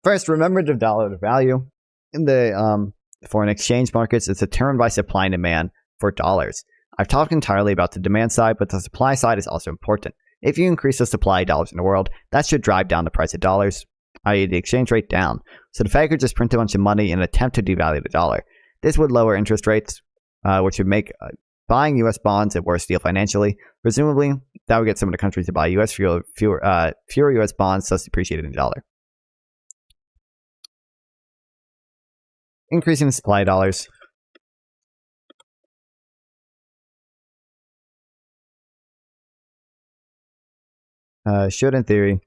First, remember the dollar to value. In the foreign exchange markets, it's determined by supply and demand for dollars. I've talked entirely about the demand side, but the supply side is also important. If you increase the supply of dollars in the world, that should drive down the price of dollars, i.e. the exchange rate down. So the Fed could just print a bunch of money in an attempt to devalue the dollar. This would lower interest rates, which would make buying U.S. bonds a worse deal financially. Presumably, that would get some of the countries to buy fewer U.S. bonds, thus depreciating the dollar. Increasing the supply of dollars. Should, in theory,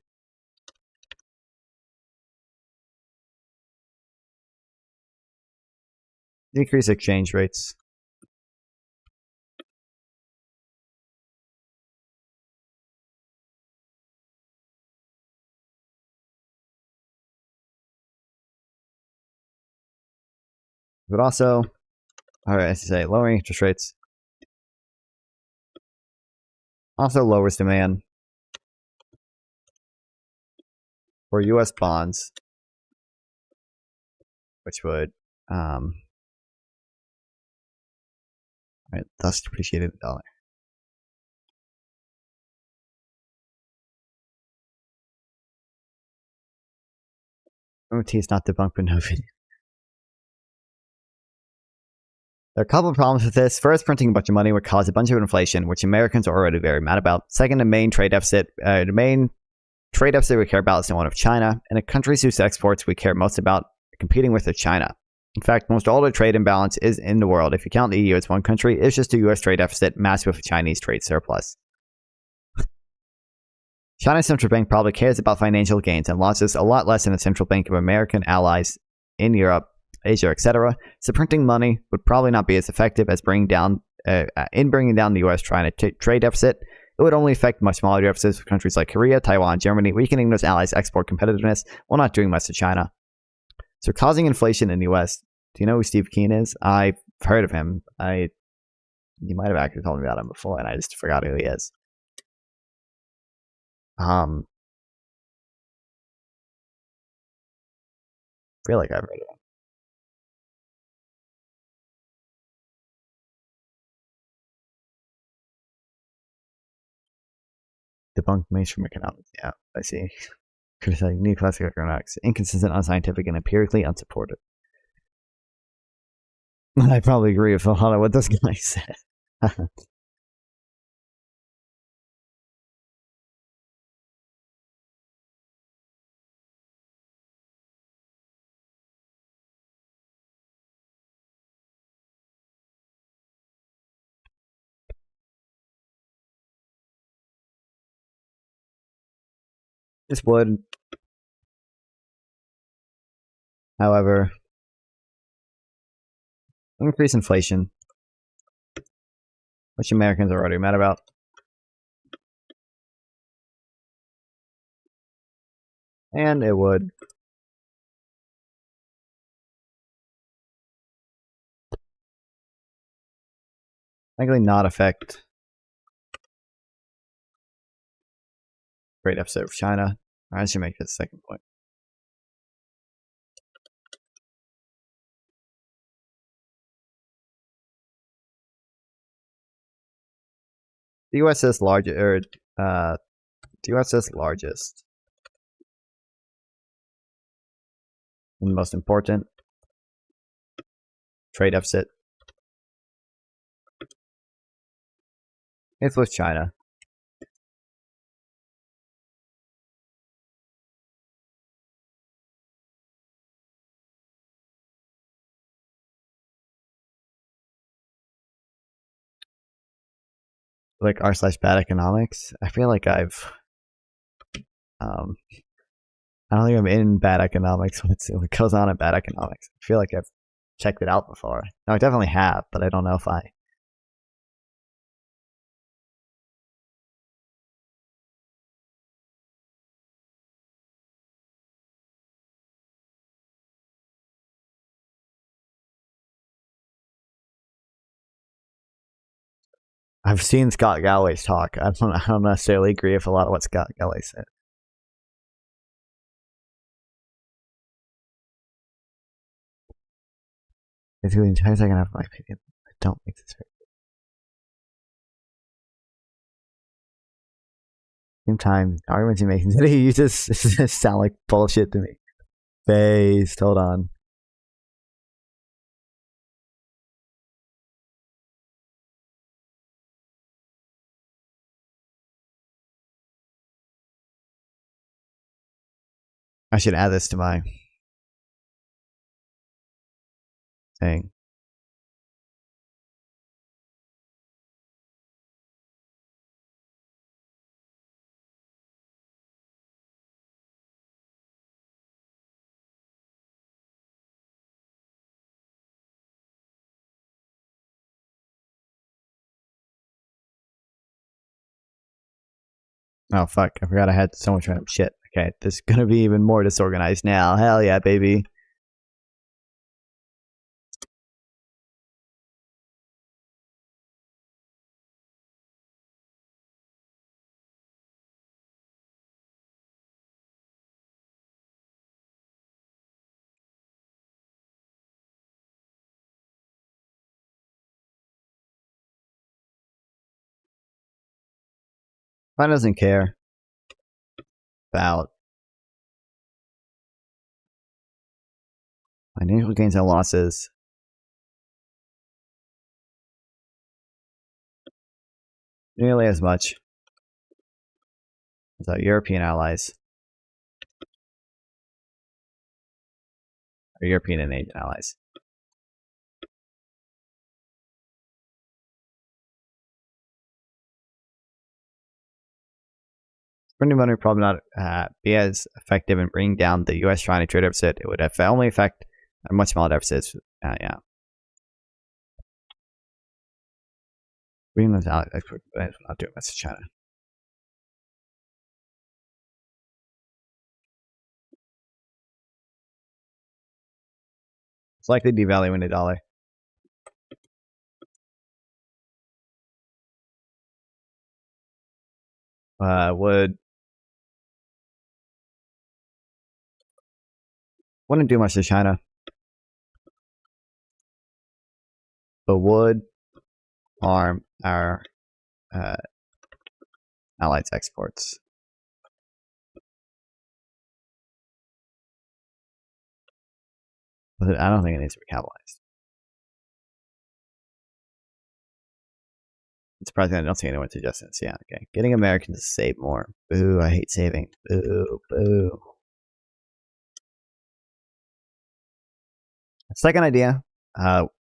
decrease exchange rates. But also, alright, as I say, lowering interest rates also lowers demand for U.S. bonds, which would thus depreciated the dollar. OT is not debunked, but no video. There are a couple of problems with this. First, printing a bunch of money would cause a bunch of inflation, which Americans are already very mad about. Second, the main trade deficit we care about is the one of China, and the countries whose exports we care most about competing with are China. In fact, most all the trade imbalance is in the world. If you count the EU as one country, it's just a US trade deficit matched with a Chinese trade surplus. China's central bank probably cares about financial gains and losses a lot less than the central bank of American allies in Europe Asia, etc., so printing money would probably not be as effective as bringing down the U.S.-China trade deficit. It would only affect much smaller deficits for countries like Korea, Taiwan, and Germany, weakening those allies' export competitiveness while not doing much to China. So causing inflation in the U.S. Do you know who Steve Keen is? I've heard of him. You might have actually told me about him before, and I just forgot who he is. I feel like I've heard of him. Debunked mainstream economics. Yeah, I see. Criticizing new classical economics. Inconsistent, unscientific, and empirically unsupported. I probably agree with a lot of what this guy said. This would, however, increase inflation, which Americans are already mad about. And it would likely not affect trade deficit of China. I should make this second point. The US's largest, and most important trade deficit is with China. Like r/bad economics. I feel like I don't think I'm in bad economics. What goes on in bad economics? I feel like I've checked it out before. No, I definitely have, but I don't know if I. I've seen Scott Galloway's talk. I don't necessarily agree with a lot of what Scott Galloway said. Basically, the entire second half of my opinion, I don't make this very good. Same time, arguments you make today, you just sound like bullshit to me. Based, hold on. I should add this to my thing. Oh fuck, I forgot I had so much random shit. Okay, this is gonna be even more disorganized now. Hell yeah, baby. China doesn't care about financial gains and losses nearly as much as our European allies, our European and Asian allies. Printing money would probably not be as effective in bringing down the U.S.-China trade deficit. It would only affect A much smaller deficits. Yeah. Greenland's out export, but not doing much to China. It's likely devaluing the dollar. Wouldn't do much to China, but would harm our allies' exports. But I don't think it needs to be capitalized. It's surprising I don't see anyone suggesting this. Yeah, okay. Getting Americans to save more. Boo, I hate saving. Boo, boo. Second idea,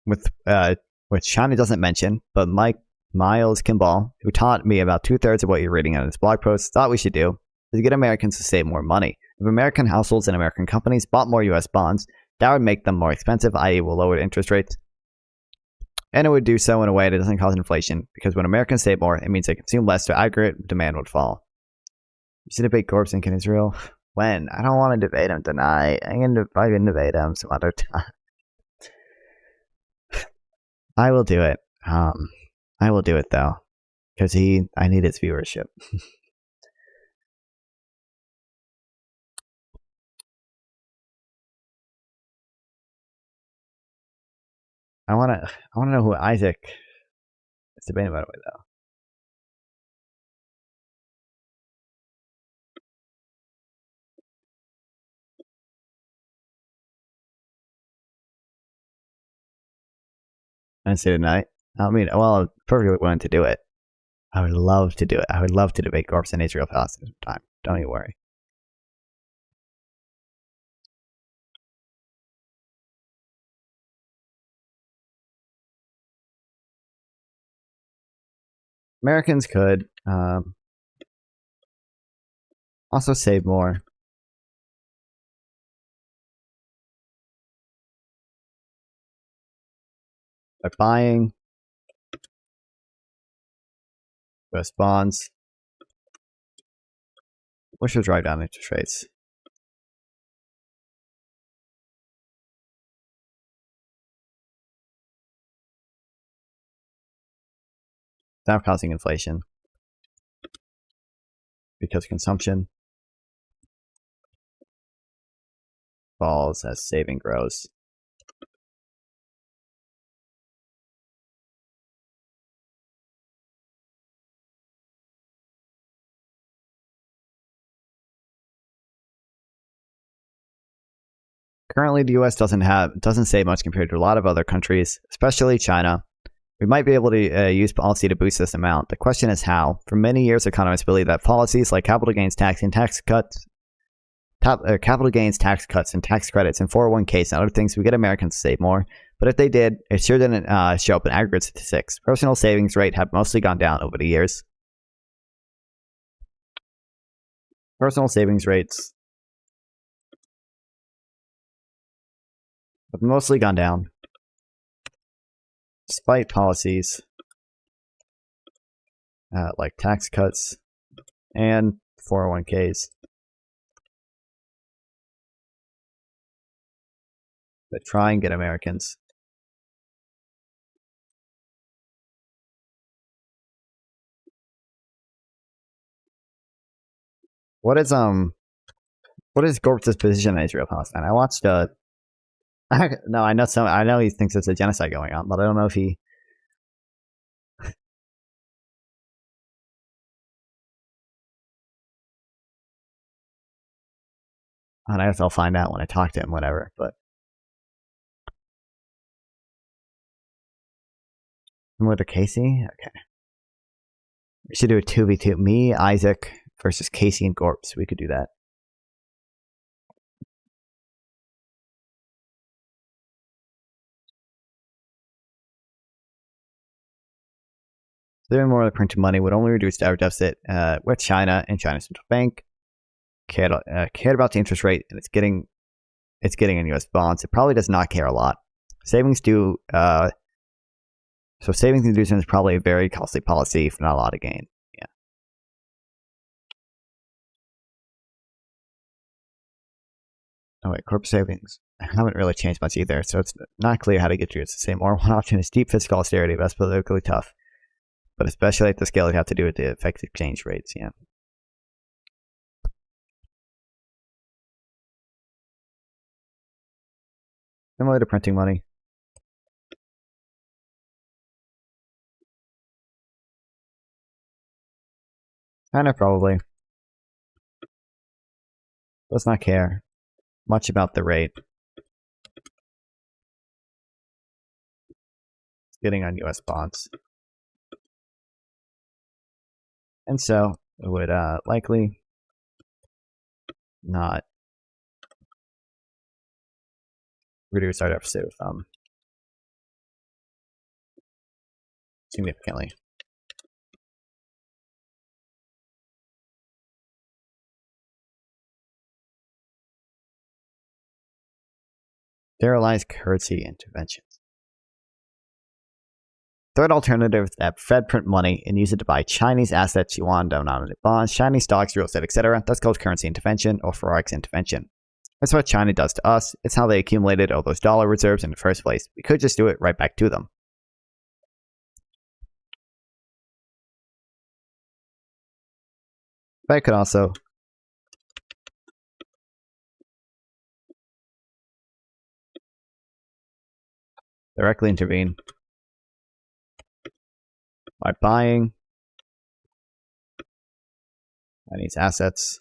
which China doesn't mention, but Miles Kimball, who taught me about 2/3 of what you're reading on his blog post, thought we should do, is get Americans to save more money. If American households and American companies bought more U.S. bonds, that would make them more expensive, i.e. will lower interest rates. And it would do so in a way that doesn't cause inflation, because when Americans save more, it means they consume less, so aggregate demand would fall. You should debate Corpse in Israel? When? I don't want to debate him tonight. I can debate him some other time. I will do it. I will do it though, because I need his viewership. I wanna know who Isaac is debating about it with though. Wednesday tonight. I mean, well, perfectly willing to do it. I would love to do it. I would love to debate Corpse and Israel Palestine sometime. Don't you worry. Americans could also save more. By buying U.S. bonds, which will drive down interest rates. Without causing inflation. Because consumption falls as saving grows. Currently, the U.S. doesn't save much compared to a lot of other countries, especially China. We might be able to use policy to boost this amount. The question is how. For many years, economists believe that policies like capital gains tax and tax cuts, capital gains tax cuts and tax credits and 401ks and other things would get Americans to save more. But if they did, it sure didn't show up in aggregate statistics. Personal savings rate have mostly gone down over the years. Personal savings rates have mostly gone down, despite policies like tax cuts and 401ks that try and get Americans What is Gorp's position on Israel Palestine? I watched no, I know he thinks there's a genocide going on, but I don't know if he and I guess I'll find out when I talk to him, whatever, but with the Casey? Okay. We should do a 2v2. Me, Isaac versus Casey and Gorps. We could do that. Doing more of the printed money would only reduce our deficit with China and China's central bank. Cared about the interest rate, and it's getting in US bonds. It probably does not care a lot. Savings do, so savings inducement is probably a very costly policy for not a lot of gain. Yeah. Oh wait, corporate savings haven't really changed much either, so it's not clear how to get you to say more. One option is deep fiscal austerity, but that's politically tough. But especially at the scale, you have to do with the effective exchange rates, yeah. Similar to printing money. Kind of probably. Does not care much about the rate. It's getting on US bonds. And so it would likely not reduce our deficit significantly. Sterilize currency interventions. Third alternative is that Fed print money and use it to buy Chinese assets, yuan denominated bonds, Chinese stocks, real estate, etc. That's called currency intervention or forex intervention. That's what China does to us. It's how they accumulated all those dollar reserves in the first place. We could just do it right back to them. But I could also directly intervene by buying Chinese assets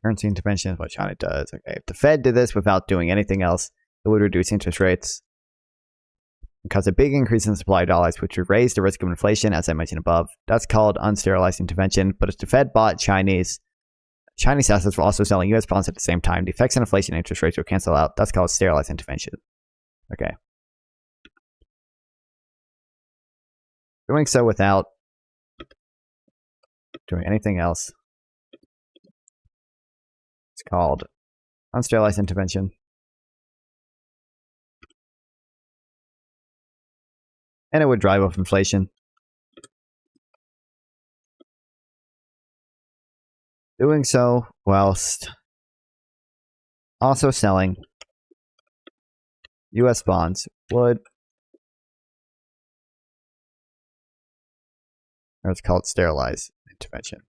currency intervention is what China does. Okay, if the Fed did this without doing anything else, it would reduce interest rates and cause a big increase in the supply of dollars, which would raise the risk of inflation, as I mentioned above. That's called unsterilized intervention. But if the Fed bought Chinese assets while also selling US bonds at the same time, the effects on inflation and interest rates will cancel out. That's called sterilized intervention. Okay. Doing so without doing anything else. It's called unsterilized intervention. And it would drive up inflation. Doing so whilst also selling US bonds would, or it's called sterilized intervention.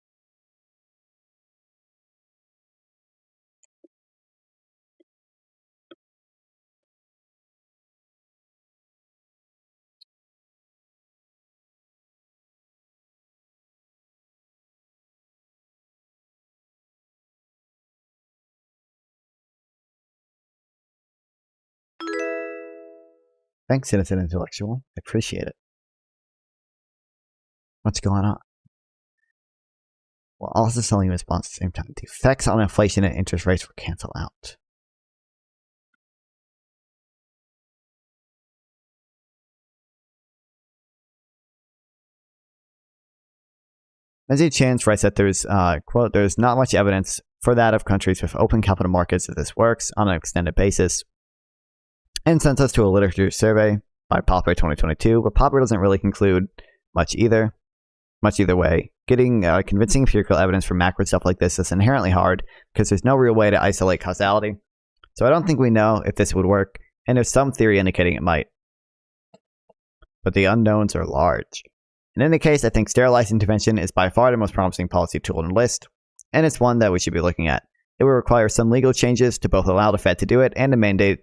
Thanks, Citizen Intellectual. I appreciate it. What's going on? Well, also selling US bonds at the same time. The effects on inflation and interest rates will cancel out. Lindsay Chance writes that there's, quote, there's not much evidence for that of countries with open capital markets that this works on an extended basis. And sent us to a literature survey by Popper 2022, but Popper doesn't really conclude much either way. Getting convincing empirical evidence for macro stuff like this is inherently hard because there's no real way to isolate causality. So I don't think we know if this would work, and there's some theory indicating it might. But the unknowns are large. In any case, I think sterilized intervention is by far the most promising policy tool on the list, and it's one that we should be looking at. It will require some legal changes to both allow the Fed to do it and to mandate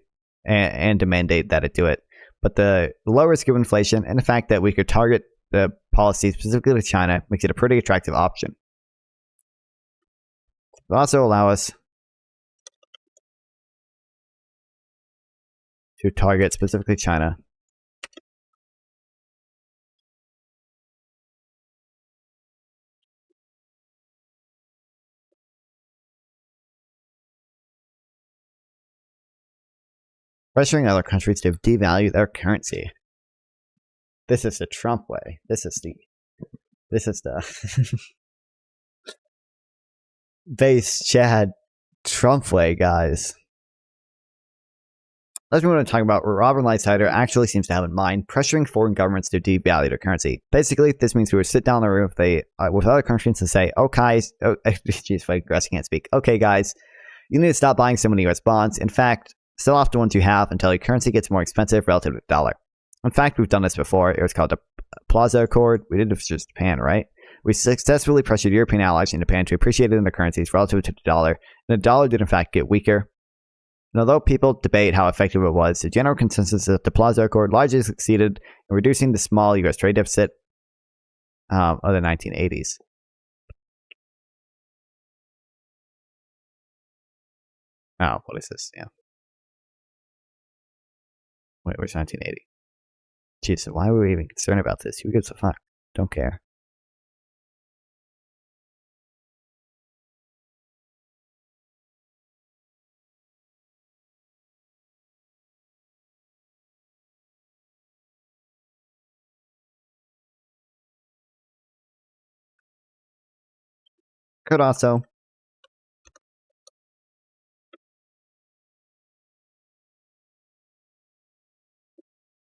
that it do it. But the low risk of inflation and the fact that we could target the policy specifically to China makes it a pretty attractive option. It will also allow us to target specifically China Pressuring other countries to devalue their currency. This is the Trump way. This is the base Chad Trump way, guys. Let's move on to talk about what Robert Lighthizer actually seems to have in mind, pressuring foreign governments to devalue their currency. Basically, this means we would sit down in a room with other countries and say, okay, jeez, I can't speak. Okay, guys, you need to stop buying so many US bonds. In fact, sell off the ones you have until your currency gets more expensive relative to the dollar. In fact, we've done this before. It was called the Plaza Accord. We did it with just Japan, right? We successfully pressured European allies in Japan to appreciate in their currencies relative to the dollar, and the dollar did in fact get weaker. And although people debate how effective it was, the general consensus is that the Plaza Accord largely succeeded in reducing the small U.S. trade deficit of the 1980s. Oh, what is this? Yeah. Wait, where's 1980? Jeez, why were we even concerned about this? Who gives a fuck? Don't care. Could also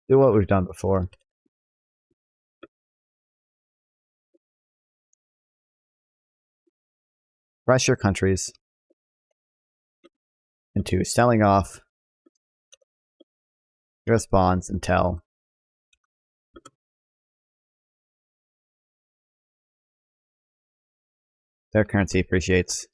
do what we've done before. Pressure countries into selling off US bonds until their currency appreciates.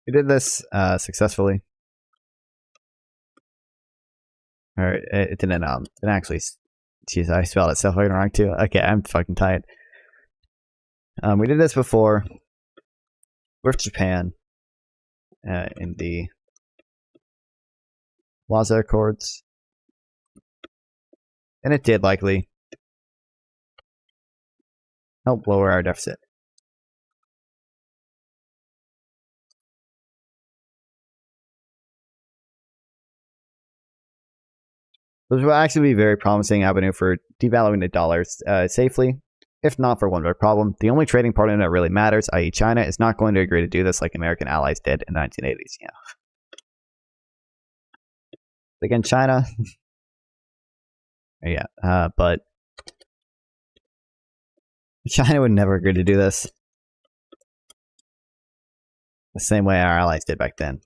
We did this successfully. Or it didn't actually. Jeez, I spelled it so fucking wrong too. Okay, I'm fucking tired. We did this before with Japan in the Plaza Accords, and it did likely help lower our deficit. This will actually be a very promising avenue for devaluing the dollars safely, if not for one big problem. The only trading partner that really matters, i.e. China, is not going to agree to do this like American allies did in the 1980s. Yeah. Again, China. Yeah, but China would never agree to do this the same way our allies did back then.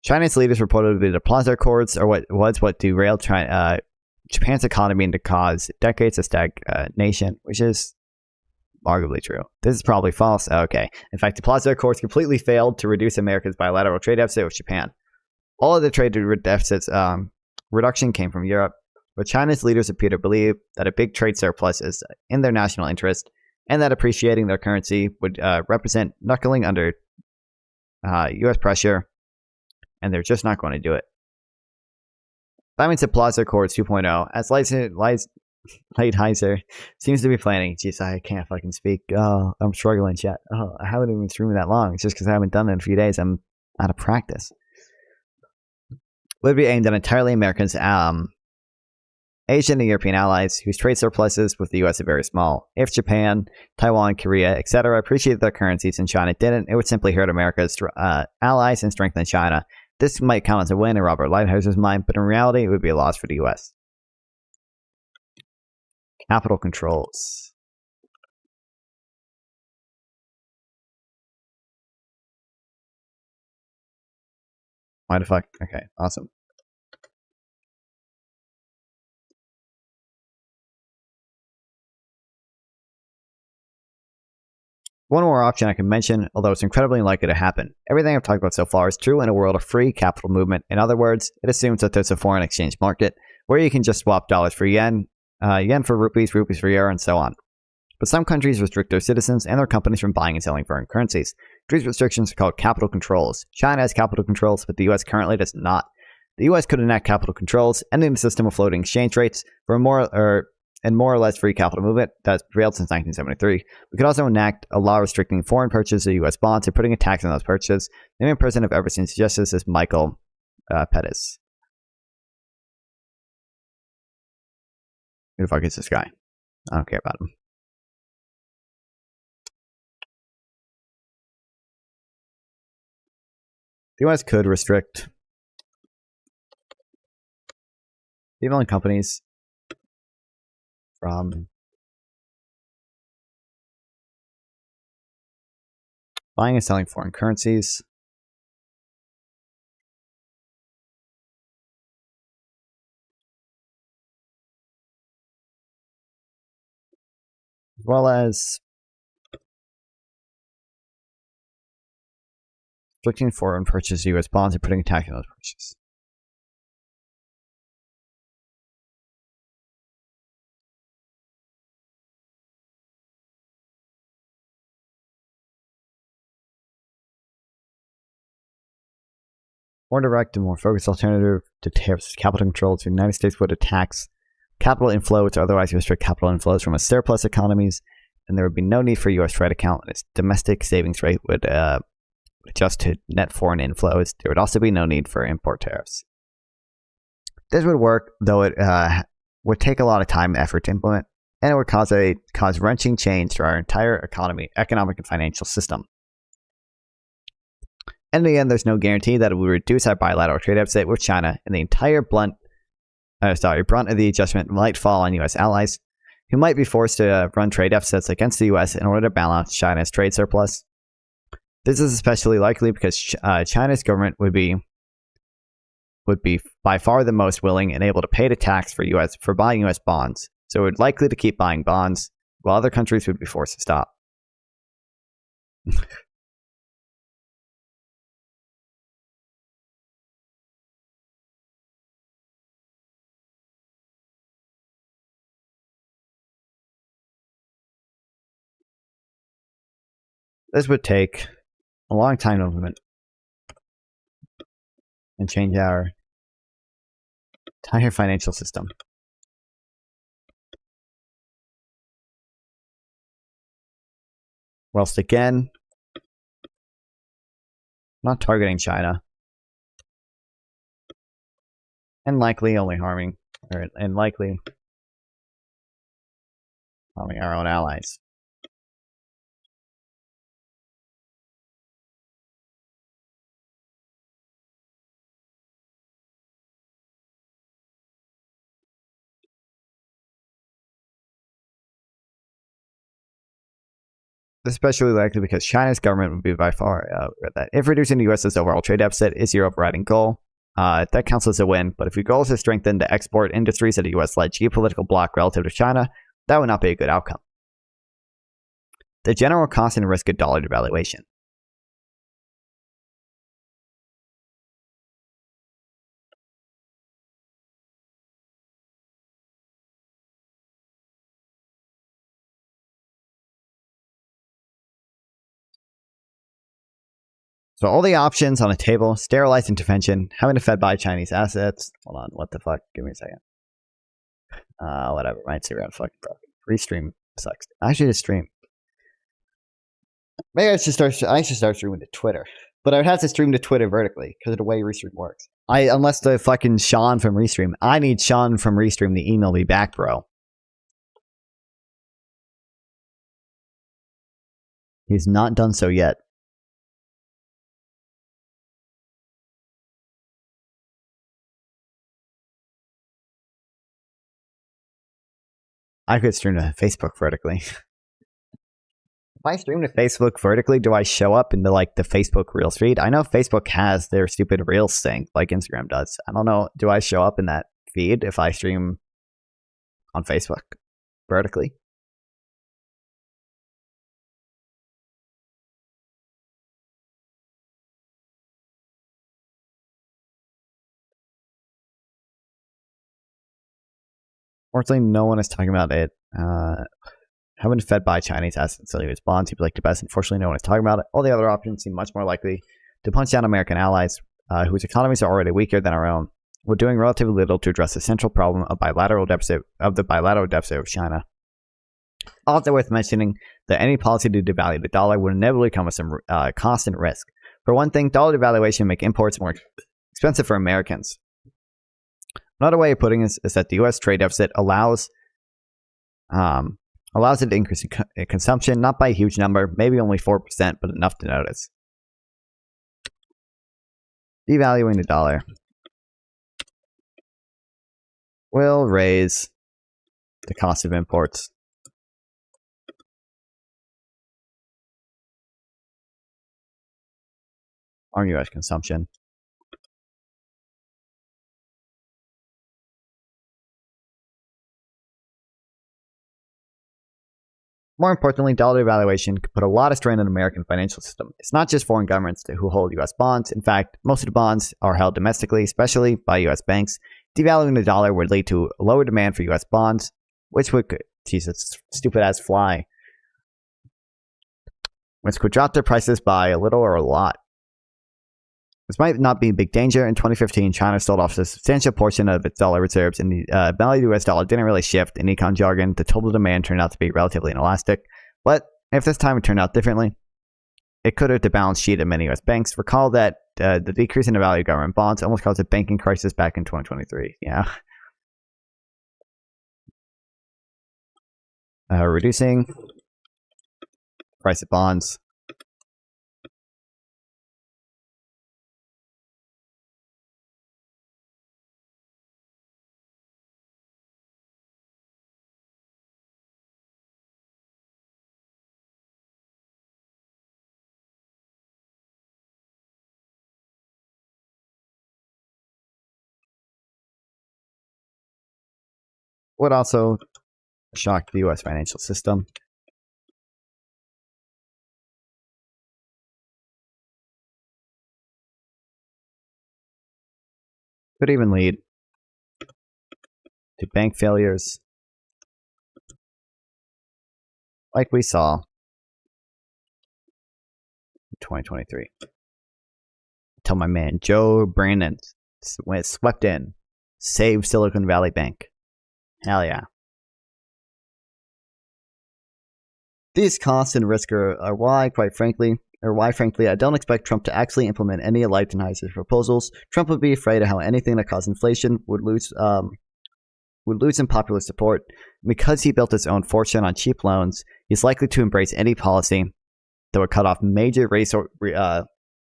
China's leaders reportedly the Plaza Accords are what derailed Japan's economy and to cause decades of stagnation, which is arguably true. This is probably false. Okay. In fact, the Plaza Accords completely failed to reduce America's bilateral trade deficit with Japan. All of the trade deficits reduction came from Europe, but China's leaders appear to believe that a big trade surplus is in their national interest, and that appreciating their currency would represent knuckling under U.S. pressure, and they're just not going to do it. That means the Plaza Accords 2.0, as Lighthizer seems to be planning. Jeez, I can't fucking speak. Oh, I'm struggling, chat. Oh, I haven't even streamed that long. It's just because I haven't done it in a few days. I'm out of practice. Would be aimed at entirely Americans, Asian and European allies whose trade surpluses with the U.S. are very small. If Japan, Taiwan, Korea, etc. appreciate their currencies and China didn't, it would simply hurt America's allies and strengthen China. This might count as a win in Robert Lighthizer's mind, but in reality, it would be a loss for the U.S. Capital controls. Why the fuck? Okay, awesome. One more option I can mention, although it's incredibly unlikely to happen. Everything I've talked about so far is true in a world of free capital movement. In other words, it assumes that there's a foreign exchange market where you can just swap dollars for yen, yen for rupees, rupees for euro, and so on. But some countries restrict their citizens and their companies from buying and selling foreign currencies. These restrictions are called capital controls. China has capital controls, but the US currently does not. The US could enact capital controls, ending the system of floating exchange rates for more or less free capital movement that's prevailed since 1973. We could also enact a law restricting foreign purchases of US bonds and putting a tax on those purchases. The main person I've ever seen suggest this is Michael Pettis. Who the fuck is this guy? I don't care about him. The US could restrict people and companies from buying and selling foreign currencies, as well as restricting foreign purchases of US bonds and putting a tax on those purchases. More direct and more focused alternative to tariffs is capital controls. The United States would tax capital inflow to otherwise restrict capital inflows from its surplus economies, and there would be no need for a U.S. Fed account. Its domestic savings rate would adjust to net foreign inflows. There would also be no need for import tariffs. This would work, though it would take a lot of time and effort to implement, and it would cause wrenching change to our entire economic and financial system. In the end, there's no guarantee that it will reduce our bilateral trade deficit with China, and the entire brunt of the adjustment might fall on U.S. allies, who might be forced to run trade deficits against the U.S. in order to balance China's trade surplus. This is especially likely because China's government would be by far the most willing and able to pay the tax for buying U.S. bonds, so it would likely to keep buying bonds, while other countries would be forced to stop. This would take a long time to implement and change our entire financial system. Whilst again, not targeting China, and likely only harming our own allies. Especially likely because China's government would be by far that if reducing the U.S.'s overall trade deficit is your overriding goal, that counts as a win. But if your goal is to strengthen the export industries of the U.S.-led geopolitical bloc relative to China, that would not be a good outcome. The general cost and risk of dollar devaluation. So all the options on the table: sterilized intervention, having the Fed buy Chinese assets. Hold on, what the fuck? Give me a second. Whatever. Might see around fucking broken. Restream sucks. I should just stream. Maybe I should start streaming to Twitter, but I would have to stream to Twitter vertically because of the way Restream works. Unless the fucking Sean from Restream. I need Sean from Restream to email me back, bro. He's not done so yet. I could stream to Facebook vertically. If I stream to Facebook vertically, do I show up in the Facebook Reels feed? I know Facebook has their stupid Reels thing, like Instagram does. I don't know. Do I show up in that feed if I stream on Facebook vertically? Fortunately, no one is talking about it. Having fed by Chinese assets and its bonds seems like the best. Unfortunately, no one is talking about it. All the other options seem much more likely to punch down American allies, whose economies are already weaker than our own. We're doing relatively little to address the central problem of the bilateral deficit of China. Also worth mentioning that any policy to devalue the dollar would inevitably come with some cost and risk. For one thing, dollar devaluation would make imports more expensive for Americans. Another way of putting it is that the U.S. trade deficit allows it to increase consumption, not by a huge number, maybe only 4%, but enough to notice. Devaluing the dollar will raise the cost of imports. On U.S. consumption. More importantly, dollar devaluation could put a lot of strain on the American financial system. It's not just foreign governments who hold U.S. bonds. In fact, most of the bonds are held domestically, especially by U.S. banks. Devaluing the dollar would lead to lower demand for U.S. bonds, which would, Jesus, stupid as fly, which could drop their prices by a little or a lot. This might not be a big danger. In 2015, China sold off a substantial portion of its dollar reserves, and the value of the US dollar didn't really shift. In econ jargon, the total demand turned out to be relatively inelastic. But if this time it turned out differently, it could hurt the balance sheet of many US banks. Recall that the decrease in the value of government bonds almost caused a banking crisis back in 2023. Yeah. Reducing price of bonds. Would also shock the U.S. financial system. Could even lead to bank failures, like we saw in 2023. Tell my man Joe Brandon went swept in, saved Silicon Valley Bank. Hell yeah. These costs and risk are why frankly, I don't expect Trump to actually implement any of Lightenheiser's proposals. Trump would be afraid of how anything that caused inflation would lose in popular support. Because he built his own fortune on cheap loans, he's likely to embrace any policy that would cut off major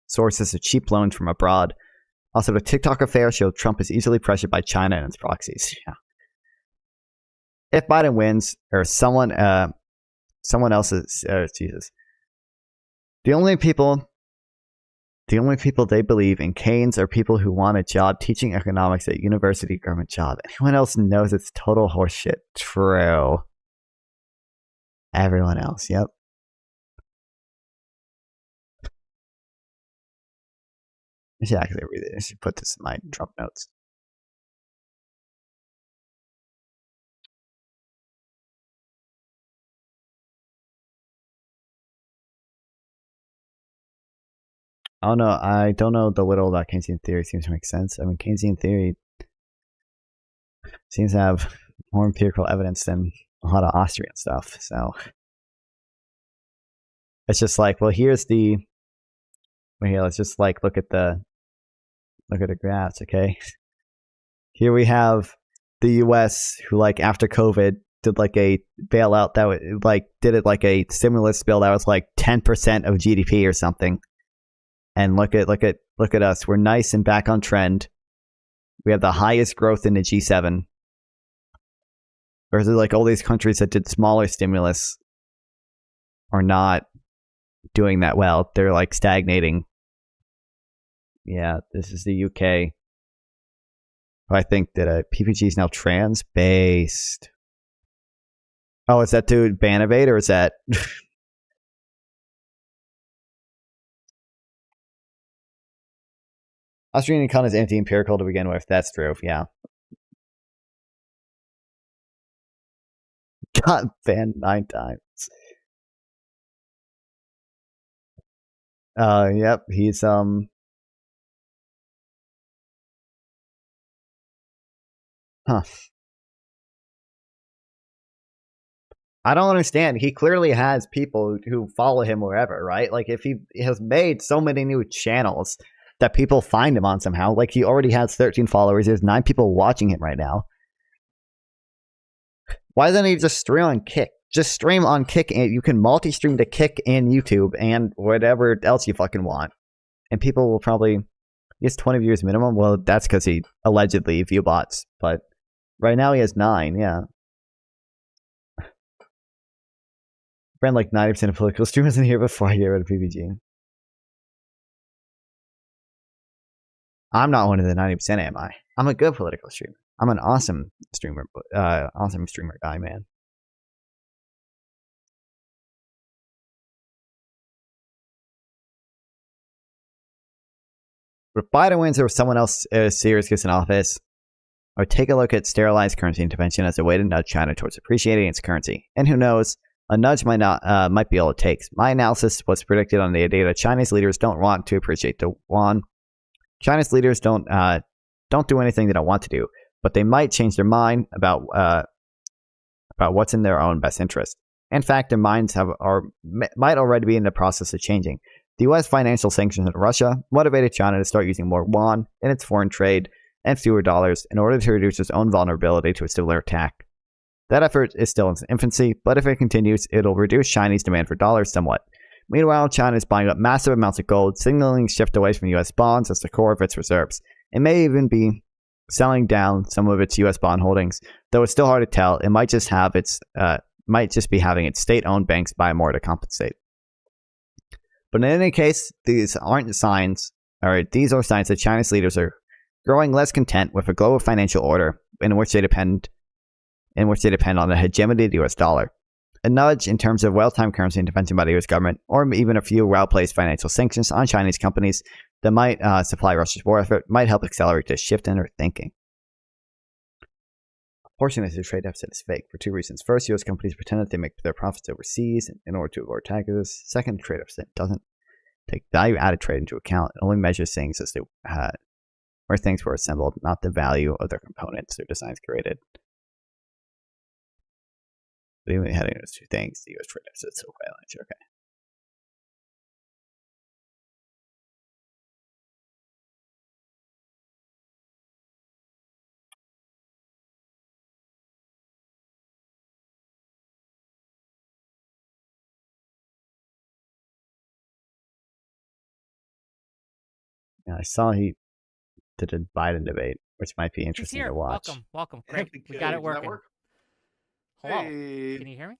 sources of cheap loans from abroad. Also, the TikTok affair showed Trump is easily pressured by China and its proxies. Yeah. If Biden wins, or someone else's, Jesus. The only people they believe in Keynes are people who want a job teaching economics at university government job. Anyone else knows it's total horseshit. True. Everyone else, yep. I should actually read it. I should put this in my Trump notes. Oh no, I don't know the little about Keynesian theory. Seems to make sense. I mean, Keynesian theory seems to have more empirical evidence than a lot of Austrian stuff. So it's just like, well, here's the. Well, here, let's just like look at the graphs, okay? Here we have the U.S. who, like, after COVID, did like a bailout that would did it like a stimulus bill that was like 10% of GDP or something. And look at us. We're nice and back on trend. We have the highest growth in the G7. Versus like all these countries that did smaller stimulus are not doing that well. They're like stagnating. Yeah, this is the UK. I think that PPG is now trans-based. Oh, is that to Bannovate or is that... Austrian econ is anti-empirical to begin with. That's true, yeah. got banned 9 times. Yep, he's Huh. I don't understand. He clearly has people who follow him wherever, right? Like, if he has made so many new channels that people find him on somehow, like he already has 13 followers, there's 9 people watching him right now. Why doesn't he just stream on Kick? Just stream on Kick, and you can multi-stream to Kick and YouTube and whatever else you fucking want. And people will probably... He has 20 views minimum? Well, that's because he allegedly view bots. But right now he has 9, yeah. Ran like 90% of political streamers in here before I get rid of PBG. I'm not one of the 90%, am I? I'm a good political streamer. I'm an awesome streamer guy, man. If Biden wins or someone else serious gets in office, or take a look at sterilized currency intervention as a way to nudge China towards appreciating its currency. And who knows, a nudge might be all it takes. My analysis was predicted on the idea that Chinese leaders don't want to appreciate the yuan. China's leaders don't do anything they don't want to do, but they might change their mind about what's in their own best interest. In fact, their minds might already be in the process of changing. The U.S. financial sanctions on Russia motivated China to start using more yuan in its foreign trade and fewer dollars in order to reduce its own vulnerability to a similar attack. That effort is still in its infancy, but if it continues, it'll reduce Chinese demand for dollars somewhat. Meanwhile, China is buying up massive amounts of gold, signaling a shift away from U.S. bonds as the core of its reserves. It may even be selling down some of its U.S. bond holdings, though it's still hard to tell. It might just be having its state-owned banks buy more to compensate. But in any case, these are signs that Chinese leaders are growing less content with a global financial order in which they depend on the hegemony of the US dollar. A nudge in terms of well-timed currency intervention by the US government, or even a few well-placed financial sanctions on Chinese companies that might supply Russia's war effort, might help accelerate this shift in their thinking. A portion of the trade deficit is fake for 2 reasons. First, US companies pretend that they make their profits overseas in order to avoid taxes. Second, the trade deficit doesn't take value-added trade into account. It only measures things as they where things were assembled, not the value of their components or designs created. But even heading those 2 things, the US trade deficit is so violent. Okay. Yeah, I saw he did a Biden debate, which might be interesting to watch. Welcome. Great. We got it working. Hello. Hey. Can you hear me?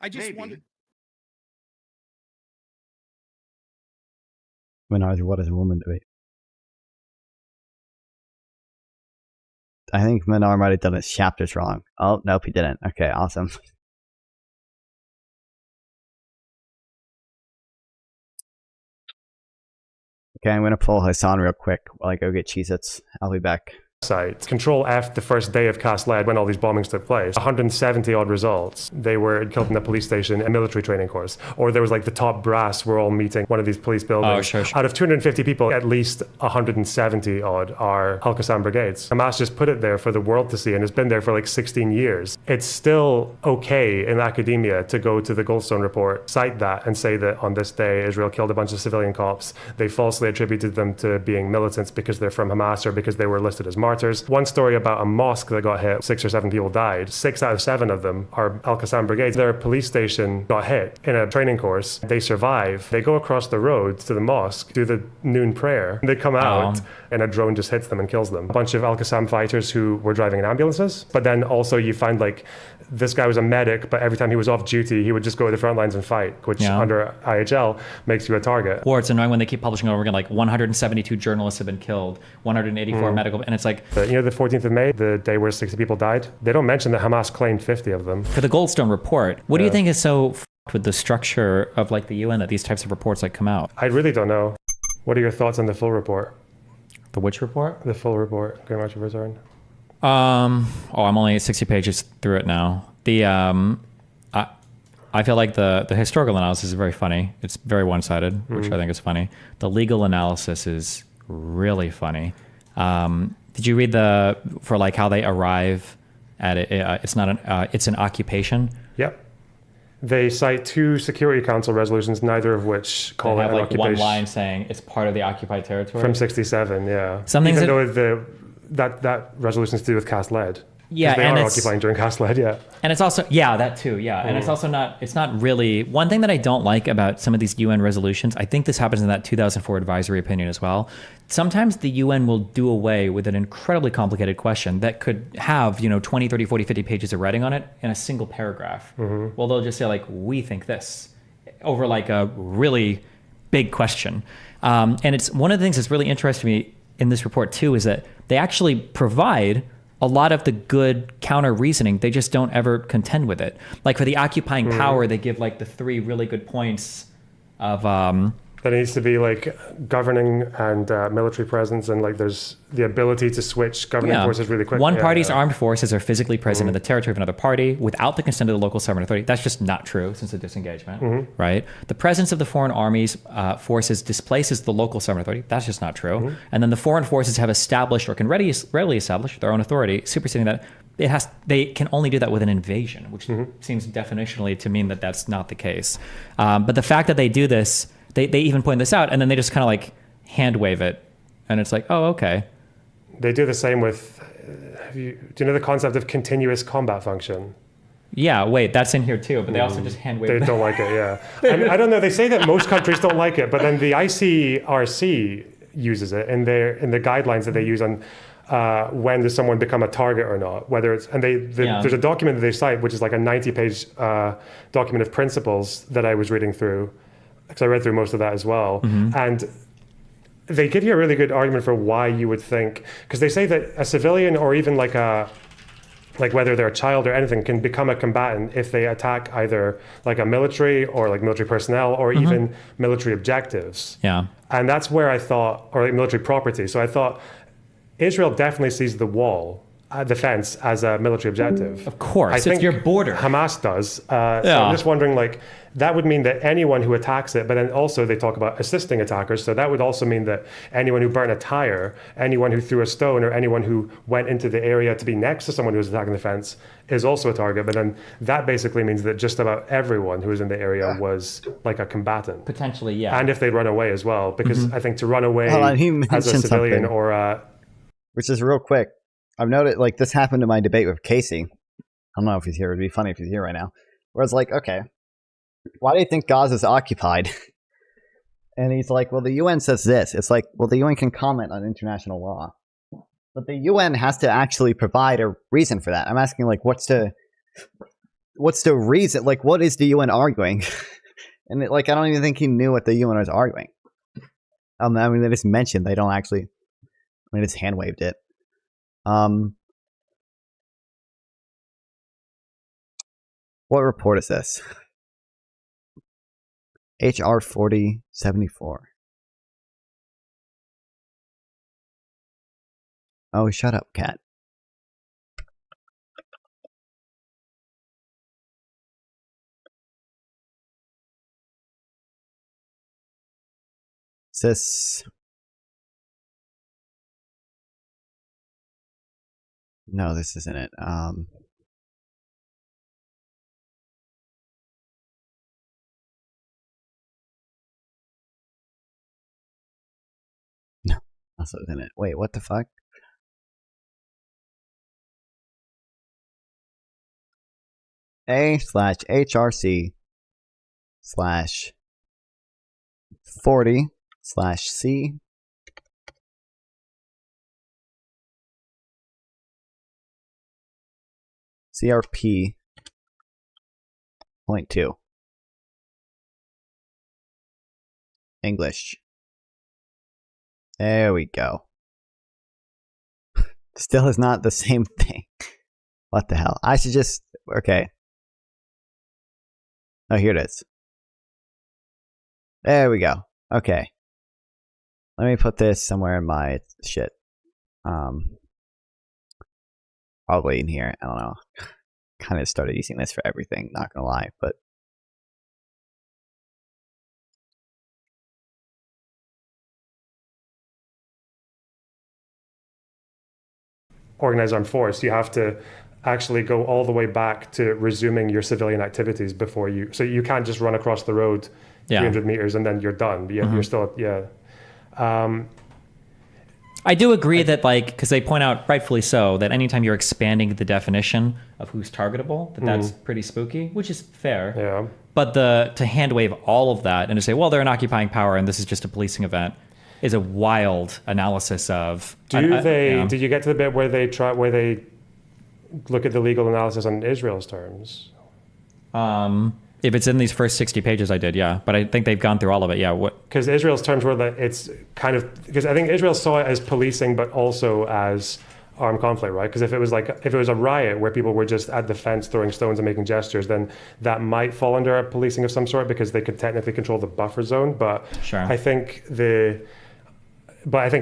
I just wondered. Menards, what is a woman debate? I think Menar might have done his chapters wrong. Oh, nope, he didn't. Okay, awesome. Okay, I'm going to pull Hassan real quick while I go get Cheez-Its. I'll be back. Sites. Control F, the first day of Cast Lead, when all these bombings took place, 170 odd results. They were killed in a police station, a military training course. Or there was like the top brass were all meeting one of these police buildings. Oh, sure. Out of 250 people, at least 170 odd are Al-Qassam brigades. Hamas just put it there for the world to see, and it's been there for like 16 years. It's still okay in academia to go to the Goldstone report, cite that, and say that on this day, Israel killed a bunch of civilian cops. They falsely attributed them to being militants because they're from Hamas or because they were listed as martyrs. One story about a mosque that got hit, 6 or 7 people died. 6 out of 7 of them are Al-Qassam brigades. Their police station got hit in a training course. They survive. They go across the road to the mosque, do the noon prayer. They come out and a drone just hits them and kills them. A bunch of Al-Qassam fighters who were driving in ambulances. But then also you find like this guy was a medic, but every time he was off duty, he would just go to the front lines and fight, which under IHL makes you a target. Or it's annoying when they keep publishing over again, like 172 journalists have been killed, 184 medical, and it's like... You know the 14th of May, the day where 60 people died? They don't mention that Hamas claimed 50 of them. For the Goldstone report, what do you think is so f***ed with the structure of like the UN that these types of reports like come out? I really don't know. What are your thoughts on the full report? The which report? The full report, Grand March of Return. I'm only 60 pages through it now. I feel like the historical analysis is very funny. It's very one-sided, which I think is funny. The legal analysis is really funny. Did you read for like how they arrive at it? It's not it's an occupation. Yep. They cite 2 Security Council resolutions, neither of which call it an occupation. One line saying it's part of the occupied territory. From 67, yeah. Even though that resolution is to do with cast lead. Yeah, they are occupying during cast lead, yeah. And it's also, that too, yeah. And it's also it's not really, one thing that I don't like about some of these UN resolutions, I think this happens in that 2004 advisory opinion as well. Sometimes the UN will do away with an incredibly complicated question that could have, 20, 30, 40, 50 pages of writing on it in a single paragraph. Well, they'll just say like, we think this, over like a really big question. And it's one of the things that's really interesting to me in this report too, is that they actually provide a lot of the good counter reasoning. They just don't ever contend with it. Like for the occupying power, they give like the 3 really good points of that it needs to be like governing and military presence, and like there's the ability to switch governing forces really quickly. One party's armed forces are physically present in the territory of another party without the consent of the local sovereign authority. That's just not true since the disengagement, right? The presence of the foreign armies forces displaces the local sovereign authority. That's just not true. And then the foreign forces have established or can readily establish their own authority, superseding that. They can only do that with an invasion, which seems definitionally to mean that that's not the case. But the fact that they do this, they even point this out, and then they just kind of like hand wave it, and it's like, oh, okay. They do the same with, do you know the concept of continuous combat function? Yeah, wait, that's in here too, but they also just hand wave it. They don't like it, yeah. And I don't know, they say that most countries don't like it, but then the ICRC uses it in the guidelines that they use on when does someone become a target or not, whether it's, and there's a document that they cite, which is like a 90-page document of principles that I was reading through, because I read through most of that as well. And they give you a really good argument for why you would think, because they say that a civilian or even like whether they're a child or anything can become a combatant if they attack either like a military or like military personnel or even military objectives. Yeah. And that's where I thought, or like military property. So I thought Israel definitely sees the wall, the fence, as a military objective. Of course, I think it's your border. Hamas does. So I'm just wondering, like, that would mean that anyone who attacks it, but then also they talk about assisting attackers. So that would also mean that anyone who burned a tire, anyone who threw a stone, or anyone who went into the area to be next to someone who was attacking the fence is also a target. But then that basically means that just about everyone who was in the area was like a combatant. Potentially, yeah. And if they'd run away as well, because I think to run away as a civilian or which is real quick. I've noted, like, this happened in my debate with Casey. I don't know if he's here. It'd be funny if he's here right now. Where it's like, okay, why do you think Gaza's occupied? And he's like, well, the UN says this. It's like, well, the UN can comment on international law. But the UN has to actually provide a reason for that. I'm asking, like, what's the reason? Like, what is the UN arguing? And, I don't even think he knew what the UN was arguing. I mean, they just mentioned they don't actually... I just hand waved it. What report is this? HR 4074. Oh, shut up, cat. Is this... No, this isn't it. No, that's not in it. Wait, what the fuck? A/HRC/40/C CRP .2 English. There we go. Still is not the same thing. What the hell? I should just... Okay. Oh, here it is. There we go. Okay. Let me put this somewhere in my shit. probably in here. I don't know. Kind of started using this for everything, not gonna lie, but organized armed force, you have to actually go all the way back to resuming your civilian activities before you. So you can't just run across the road 300 meters and then you're done. You're still, I do agree that, like, because they point out, rightfully so, that anytime you're expanding the definition of who's targetable, that's pretty spooky, which is fair. Yeah. But to hand wave all of that and to say, well, they're an occupying power and this is just a policing event, is a wild analysis of. Did you get to the bit where they look at the legal analysis on Israel's terms? If it's in these first 60 pages, I did, yeah. But I think they've gone through all of it, yeah. Because Israel's terms were that it's kind of, because I think Israel saw it as policing, but also as armed conflict, right? Because if it was a riot where people were just at the fence throwing stones and making gestures, then that might fall under a policing of some sort because they could technically control the buffer zone. But sure. I think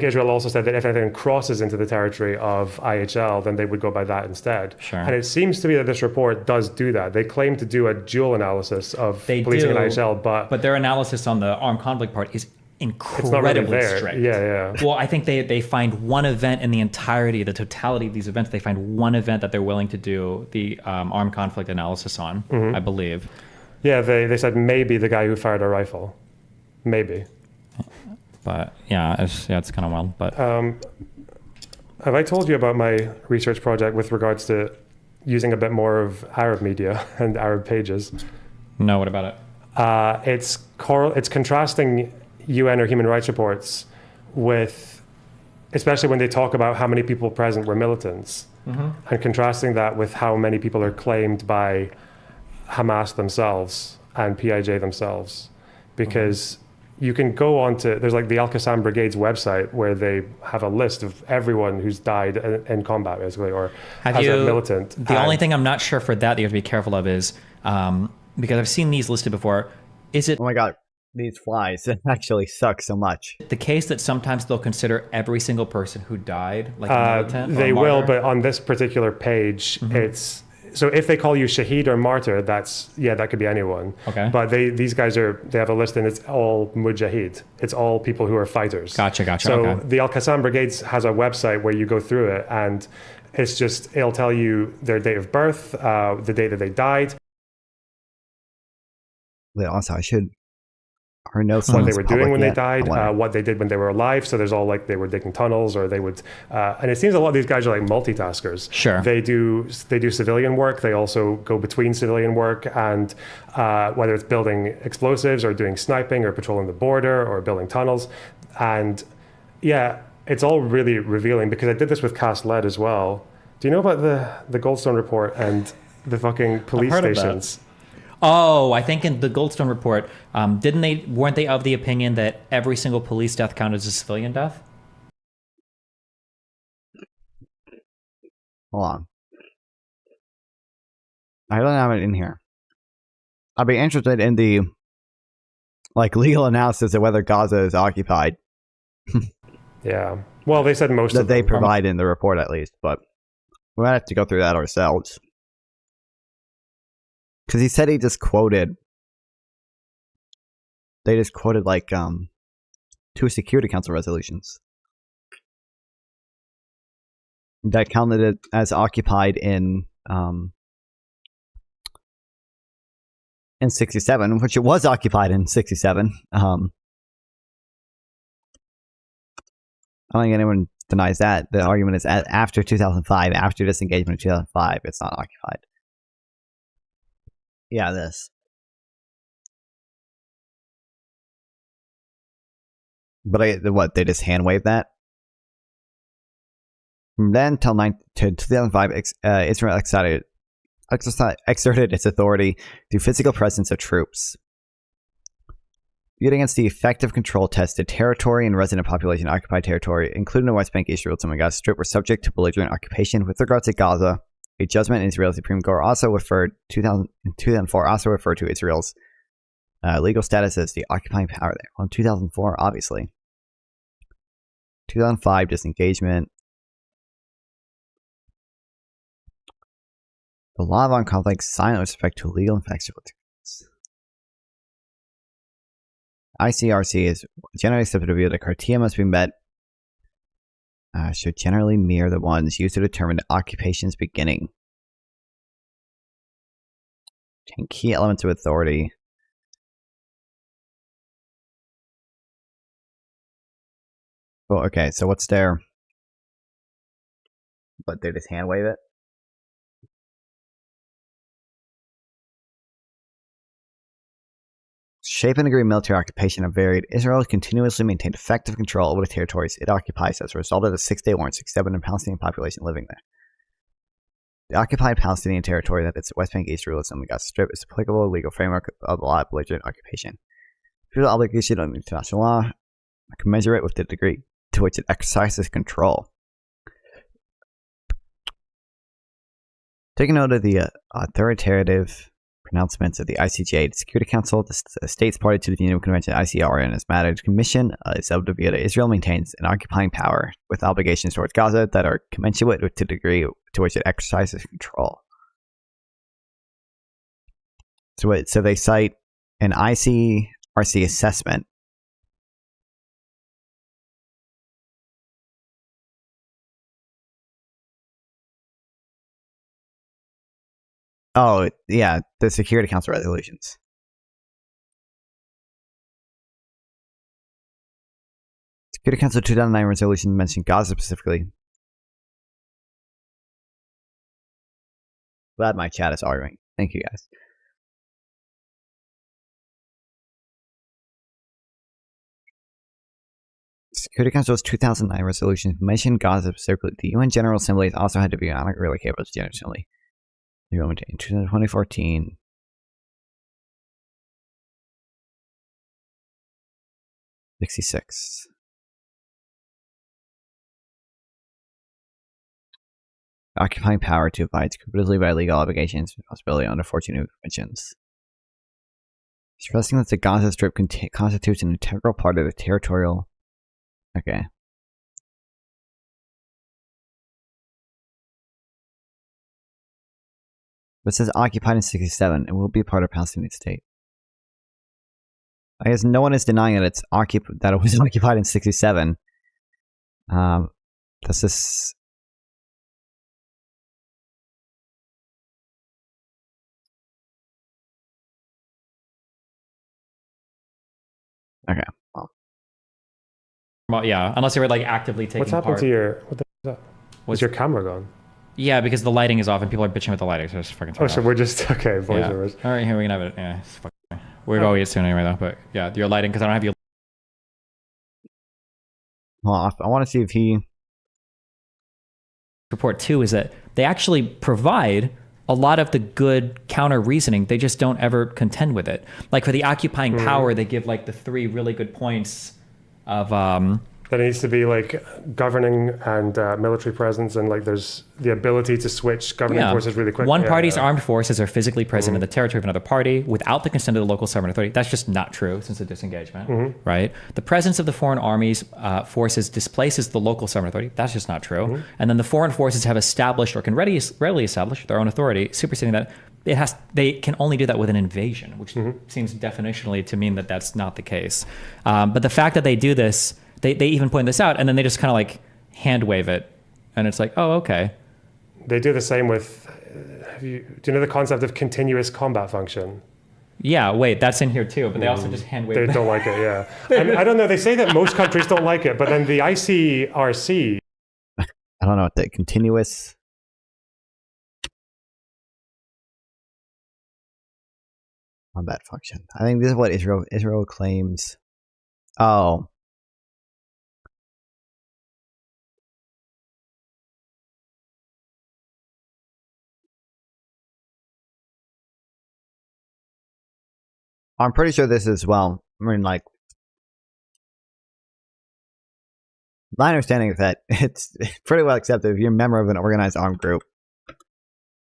Israel also said that if anything crosses into the territory of IHL, then they would go by that instead. Sure. And it seems to me that this report does do that. They claim to do a dual analysis of policing in IHL, but their analysis on the armed conflict part is incredibly strict. Yeah. Well, I think they find one event in the entirety, the totality of these events, they find one event that they're willing to do the armed conflict analysis on, I believe. Yeah, they said maybe the guy who fired a rifle. Maybe. But yeah, it's kind of wild. But have I told you about my research project with regards to using a bit more of Arab media and Arab pages? No, what about it? It's contrasting UN or human rights reports with, especially when they talk about how many people present were militants, and contrasting that with how many people are claimed by Hamas themselves and PIJ themselves, because you can go on to, there's like the Al-Qassam Brigade's website where they have a list of everyone who's died in combat, basically, or as a militant. The only thing I'm not sure for that you have to be careful of is, because I've seen these listed before, is it... Oh my god, these flies actually suck so much. The case that sometimes they'll consider every single person who died like a militant? They will, but on this particular page, it's... So if they call you Shaheed or martyr, that could be anyone. Okay. But these guys they have a list and it's all Mujahid. It's all people who are fighters. Gotcha. So the Al-Qassam Brigades has a website where you go through it and it'll tell you their date of birth, the date that they died. Also, I should... Her notes what they were doing when they died, what they did when they were alive. So there's all like they were digging tunnels, or they would, and it seems a lot of these guys are like multitaskers. Sure. They do civilian work. They also go between civilian work and whether it's building explosives or doing sniping or patrolling the border or building tunnels, and yeah, it's all really revealing because I did this with Cast Lead as well. Do you know about the Goldstone report and the fucking police stations? Oh, I think in the Goldstone report, weren't they of the opinion that every single police death counted as a civilian death? Hold on. I don't have it in here. I'd be interested in the legal analysis of whether Gaza is occupied. Yeah. Well, they said most that they provide in the report at least, but we might have to go through that ourselves. Because he said they just quoted two Security Council resolutions that counted it as occupied in 67, which it was occupied in 67. I don't think anyone denies that. The argument is after 2005, after disengagement in 2005, it's not occupied. Yeah, this. But they just hand wave that? From then till 2005, Israel exerted its authority through physical presence of troops. Viewed against the effective control tested territory and resident population occupied territory, including the West Bank, Israel, and Gaza Strip, were subject to belligerent occupation. With regards to Gaza, a judgment in Israel's Supreme Court also referred 2004 also referred to Israel's legal status as the occupying power there. Well, in 2004, obviously. 2005 disengagement. The law of armed conflict is silent with respect to legal and factual terms. ICRC is generally accepted view that criteria must be met should generally mirror the ones used to determine the occupation's beginning. Key elements of authority. Well, okay, so what's their... But they just hand wave it? Shape and degree of military occupation are varied. Israel has continuously maintained effective control over the territories it occupies as a result of the Six-Day War and 6-7 Palestinian population living there. The occupied Palestinian territory that is the West Bank, East Jerusalem, and Gaza Strip is the applicable legal framework of the law of belligerent occupation. Federal obligation under international law commensurate with the degree to which it exercises control. Taking note of the authoritative pronouncements of the ICJ, the Security Council, the states party to the Geneva Convention, ICR, and its matters commission is of the view that Israel maintains an occupying power with obligations towards Gaza that are commensurate with the degree to which it exercises control. So they cite an ICRC assessment. Oh, yeah, the Security Council resolutions. Security Council 2009 resolution mentioned Gaza specifically. Glad my chat is arguing. Thank you, guys. Security Council's 2009 resolution mentioned Gaza specifically. The UN General Assembly has also had to be really capable generally. In 2014. '66. Occupying power to abide scrupulously by legal obligations and responsibility under 14 new conventions. Stressing that the Gaza Strip constitutes an integral part of the territorial. Okay. But it says occupied in 67 and will be part of Palestinian state. I guess no one is denying that that it was occupied in 67. That's this. Okay. Well, yeah, unless they were like actively taking What's happened part. to your... What the hell is that? Was your camera gone? Yeah, because the lighting is off and people are bitching with the lighting, so just fucking turn Oh, it so off. we're just... Okay, voiceovers. Yeah. All right, here we can have it. Yeah, it's fucking... We're going to get soon anyway, though. But yeah, your lighting, because I don't have your... Well, I want to see if he... Report, too, is that they actually provide a lot of the good counter reasoning. They just don't ever contend with it. Like for the occupying power, they give like the 3 really good points of... That it needs to be like governing and military presence, and like there's the ability to switch governing forces really quickly. One party's armed forces are physically present in the territory of another party without the consent of the local sovereign authority. That's just not true since the disengagement, right? The presence of the foreign armies forces displaces the local sovereign authority. That's just not true. And then the foreign forces have established or can readily establish their own authority, superseding that. They can only do that with an invasion, which seems definitionally to mean that that's not the case. But the fact that they do this, they even point this out, and then they just kind of like hand wave it, and it's like, oh, okay. They do the same with. Do you know the concept of continuous combat function? Yeah, wait, that's in here too, but they also just hand wave it. They don't like it, yeah. And I don't know. They say that most countries don't like it, but then the ICRC. I don't know what the continuous. Combat function. I think this is what Israel claims. Oh. I'm pretty sure this is, well, I mean, like, my understanding is that it's pretty well accepted if you're a member of an organized armed group,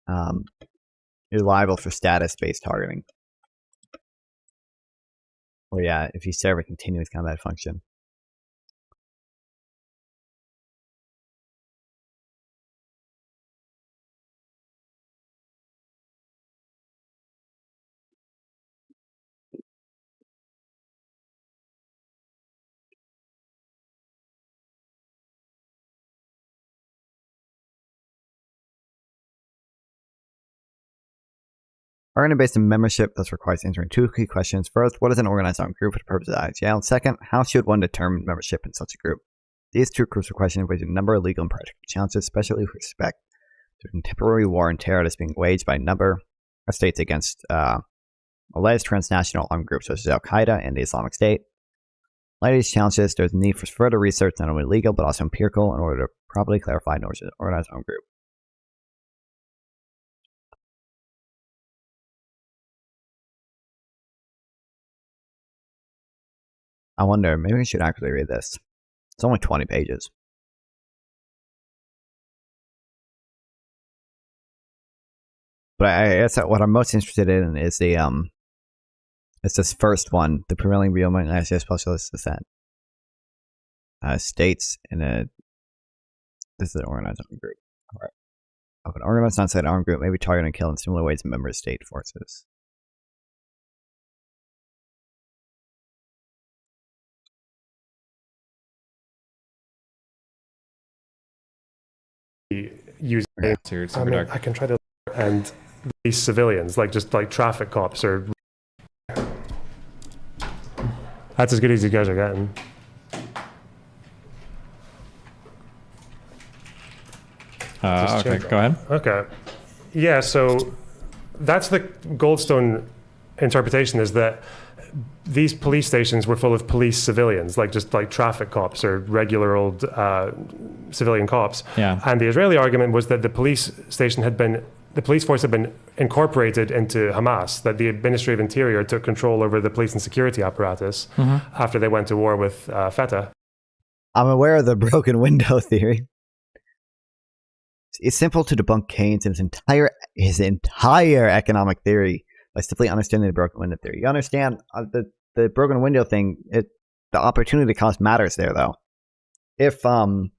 you're liable for status-based targeting. Or yeah, if you serve a continuous combat function. Argument based on membership thus requires answering two key questions. First, what is an organized armed group for the purpose of the IGL? And second, how should one determine membership in such a group? These two crucial questions raise a number of legal and practical challenges, especially with respect to the contemporary war on terror that's being waged by a number of states against alleged transnational armed groups such as Al Qaeda and the Islamic State. In light of these challenges, there's a need for further research, not only legal but also empirical, in order to properly clarify an organized armed group. I wonder, maybe we should actually read this. It's only 20 pages. But I guess what I'm most interested in is the it's this first one, the prevailing view among ICS specialists is that states in a this is an organized armed group. Alright. Of an organized non-state armed group may be targeted and killed in similar ways in member state forces. Use I can try to and these civilians, just like traffic cops, or that's as good as you guys are getting. Okay, go ahead. Okay, yeah. So that's the Goldstone interpretation: is that these police stations were full of police civilians, just like traffic cops or regular old civilian cops. Yeah. And the Israeli argument was that the police force had been incorporated into Hamas, that the Ministry of Interior took control over the police and security apparatus after they went to war with Fatah. I'm aware of the broken window theory. It's simple to debunk Keynes and his entire economic theory by simply understanding the broken window theory. You understand the broken window thing, the opportunity cost matters there, though. If the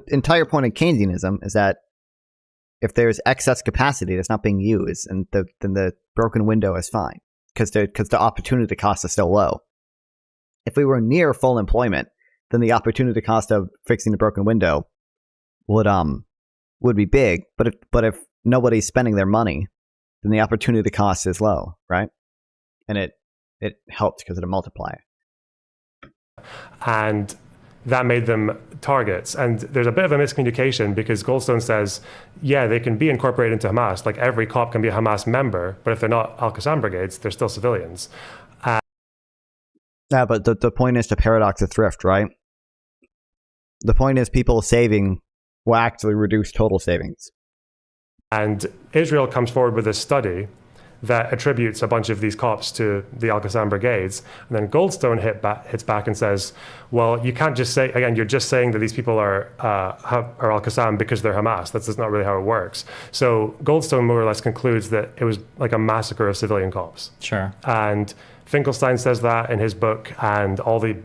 entire point of Keynesianism is that if there's excess capacity that's not being used, and then the broken window is fine, because the opportunity cost is still low. If we were near full employment, then the opportunity cost of fixing the broken window would be big. But if nobody's spending their money, then the opportunity cost is low, right? And it helped because of the multiplier. And that made them targets. And there's a bit of a miscommunication because Goldstone says, yeah, they can be incorporated into Hamas. Like every cop can be a Hamas member, but if they're not Al-Qassam brigades, they're still civilians. Yeah, but the point is the paradox of thrift, right? The point is people saving will actually reduce total savings. And Israel comes forward with a study that attributes a bunch of these cops to the Al-Qassam brigades. And then Goldstone hits back and says, well, you can't just say, again, you're just saying that these people are Al-Qassam because they're Hamas. That's just not really how it works. So Goldstone more or less concludes that it was like a massacre of civilian cops. Sure. And Finkelstein says that in his book, and all the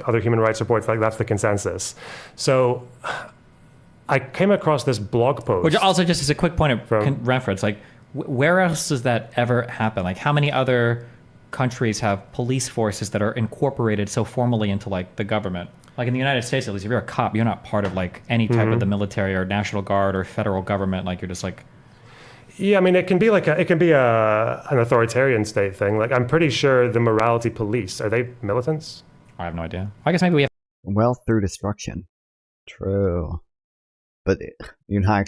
other human rights reports, that's the consensus. So I came across this blog post. Which also, just as a quick point of reference, where else does that ever happen? How many other countries have police forces that are incorporated so formally into the government? In the United States, at least, if you're a cop, you're not part of any type of the military or National Guard or federal government. You're just Yeah, I mean, it can be an authoritarian state thing. I'm pretty sure the morality police, are they militants? I have no idea. I guess maybe we have wealth through destruction. True. But you're not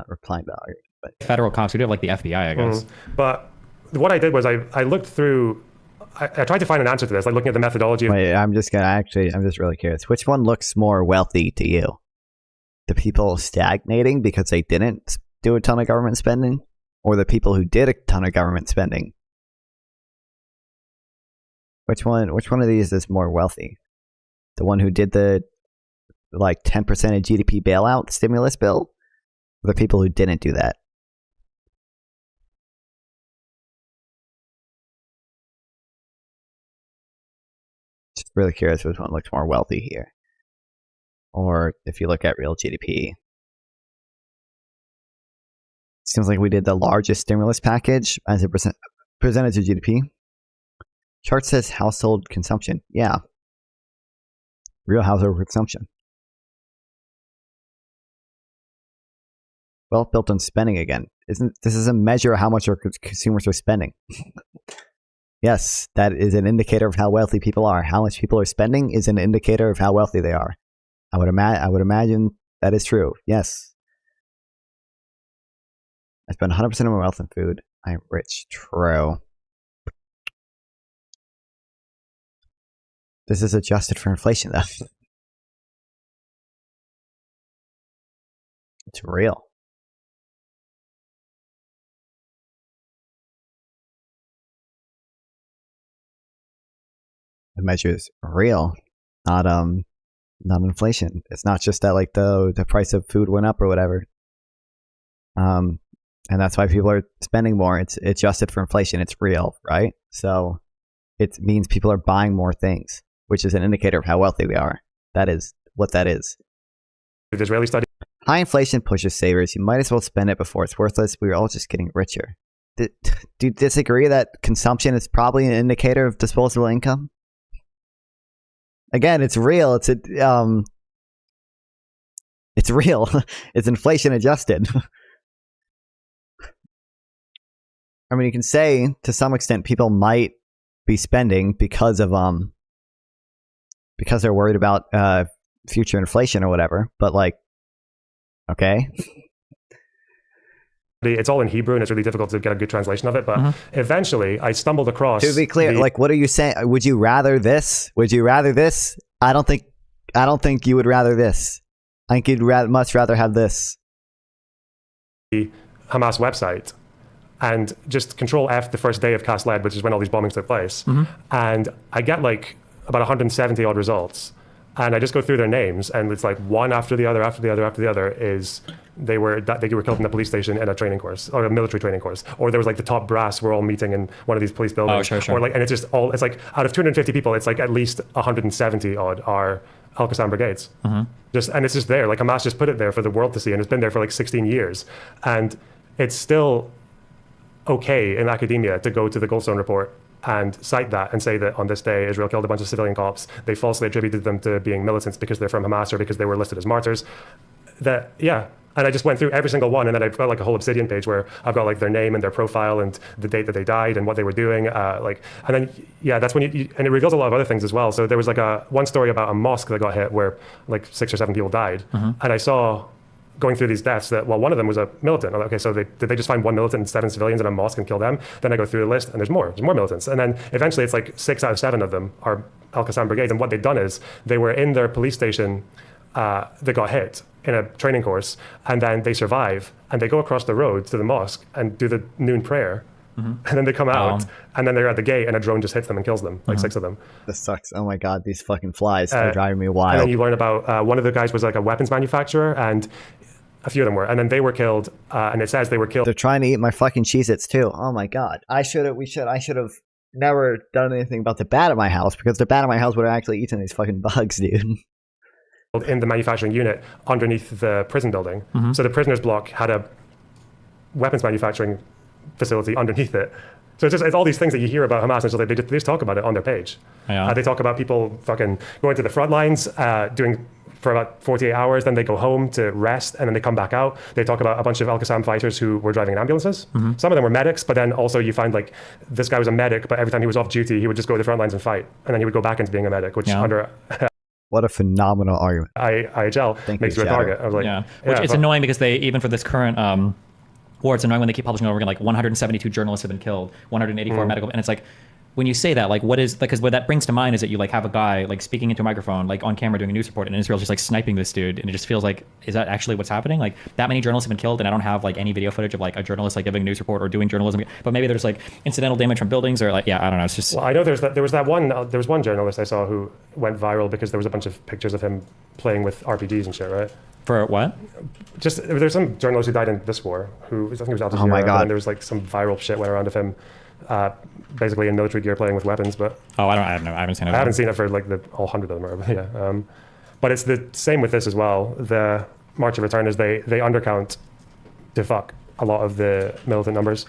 replying to argument. Federal cops. We do have the FBI, I guess. But what I did was I looked through. I tried to find an answer to this, looking at the methodology. Wait, I'm just really curious. Which one looks more wealthy to you? The people stagnating because they didn't do a ton of government spending, or the people who did a ton of government spending? Which one of these is more wealthy? The one who did the 10% of GDP bailout stimulus bill, or the people who didn't do that? Just really curious which one looks more wealthy here. Or if you look at real GDP. Seems like we did the largest stimulus package as a percentage of GDP. Chart says household consumption. Yeah. Real household consumption. wealth built on spending again. This is a measure of how much our consumers are spending. Yes, that is an indicator of how wealthy people are. How much people are spending is an indicator of how wealthy they are. I would imagine that is true. Yes. I spend 100% of my wealth in food. I am rich. True. This is adjusted for inflation, though. It's real. The measure is real, not inflation. It's not just that like the price of food went up or whatever. And that's why people are spending more. It's adjusted for inflation. It's real, right? So it means people are buying more things, which is an indicator of how wealthy we are. That is what that is. The Israeli study. High inflation pushes savers. You might as well spend it before it's worthless. We're all just getting richer. Do you disagree that consumption is probably an indicator of disposable income? Again, it's real. It's real. It's inflation adjusted. I mean, you can say to some extent people might be spending because of because they're worried about future inflation or whatever, but like, okay. It's all in Hebrew and it's really difficult to get a good translation of it, but eventually I stumbled across. To be clear, like, what are you saying? Would you rather this? Would you rather this? I don't think you would rather this. I think you'd much rather have this. The Hamas website and just Control F the first day of Cast Lead, which is when all these bombings took place. And I get like about 170 odd results. And I just go through their names, and it's like one after the other, after the other, after the other is they were killed in a police station in a training course or a military training course, or there was like the top brass were all meeting in one of these police buildings, or like, and it's just all, it's like out of 250 people, it's like at least 170 odd are Al-Qassam brigades. And it's just there, like Hamas just put it there for the world to see, and it's been there for like 16 years, and it's still okay in academia to go to the Goldstone report and cite that and say that on this day Israel killed a bunch of civilian cops. They falsely attributed them to being militants because they're from Hamas or because they were listed as martyrs. That, yeah. And I just went through every single one, and then I've got like a whole Obsidian page where I've got like their name and their profile and the date that they died and what they were doing. And then, yeah, that's when and it reveals a lot of other things as well. So there was like one story about a mosque that got hit where like 6 or 7 people died. And I saw going through these deaths that, well, one of them was a militant. I'm like, okay, so did they just find 1 militant and 7 civilians in a mosque and kill them? Then I go through the list and there's more militants. And then eventually it's like 6 out of 7 of them are Al-Qassam brigades. And what they've done is they were in their police station that got hit in a training course, and then they survive and they go across the road to the mosque and do the noon prayer. And then they come out, and then they're at the gate, and a drone just hits them and kills them, like 6 of them. This sucks. Oh my god, these fucking flies are driving me wild. And then you learn about one of the guys was like a weapons manufacturer, and a few of them were, and then they were killed. And it says they were killed. They're trying to eat my fucking Cheez-Its too. Oh my god, I should have never done anything about the bat at my house, because the bat at my house would have actually eaten these fucking bugs, dude. In the manufacturing unit underneath the prison building. So the prisoners block had a weapons manufacturing facility underneath it. So it's all these things that you hear about Hamas, and so they just talk about it on their page. They talk about people fucking going to the front lines, doing for about 48 hours, then they go home to rest, and then they come back out. They talk about a bunch of Al-Qassam fighters who were driving in ambulances. Some of them were medics, but then also you find like this guy was a medic, but every time he was off duty, he would just go to the front lines and fight, and then he would go back into being a medic, which under what a phenomenal argument. IHL makes you a target. I was like, which it's annoying because they, even for this current war, it's annoying when they keep publishing over again, like 172 journalists have been killed, 184 medical, and it's like, when you say that, like, what is, because what that brings to mind is that you like have a guy like speaking into a microphone, like on camera doing a news report, and Israel's just like sniping this dude, and it just feels like, is that actually what's happening? Like, that many journalists have been killed, and I don't have like any video footage of like a journalist like giving a news report or doing journalism, but maybe there's like incidental damage from buildings, or like, yeah, I don't know. It's just. Well, I know there was one journalist I saw who went viral because there was a bunch of pictures of him playing with RPGs and shit, right? For what? Just there's some journalist who died in this war who I think it was Al Jazeera. Oh my god! And there was like some viral shit went around of him. Basically in military gear playing with weapons, but I don't know. I haven't seen it. I haven't seen it for like all 100 of them, or yeah. But it's the same with this as well. The March of Return is they undercount to fuck a lot of the militant numbers.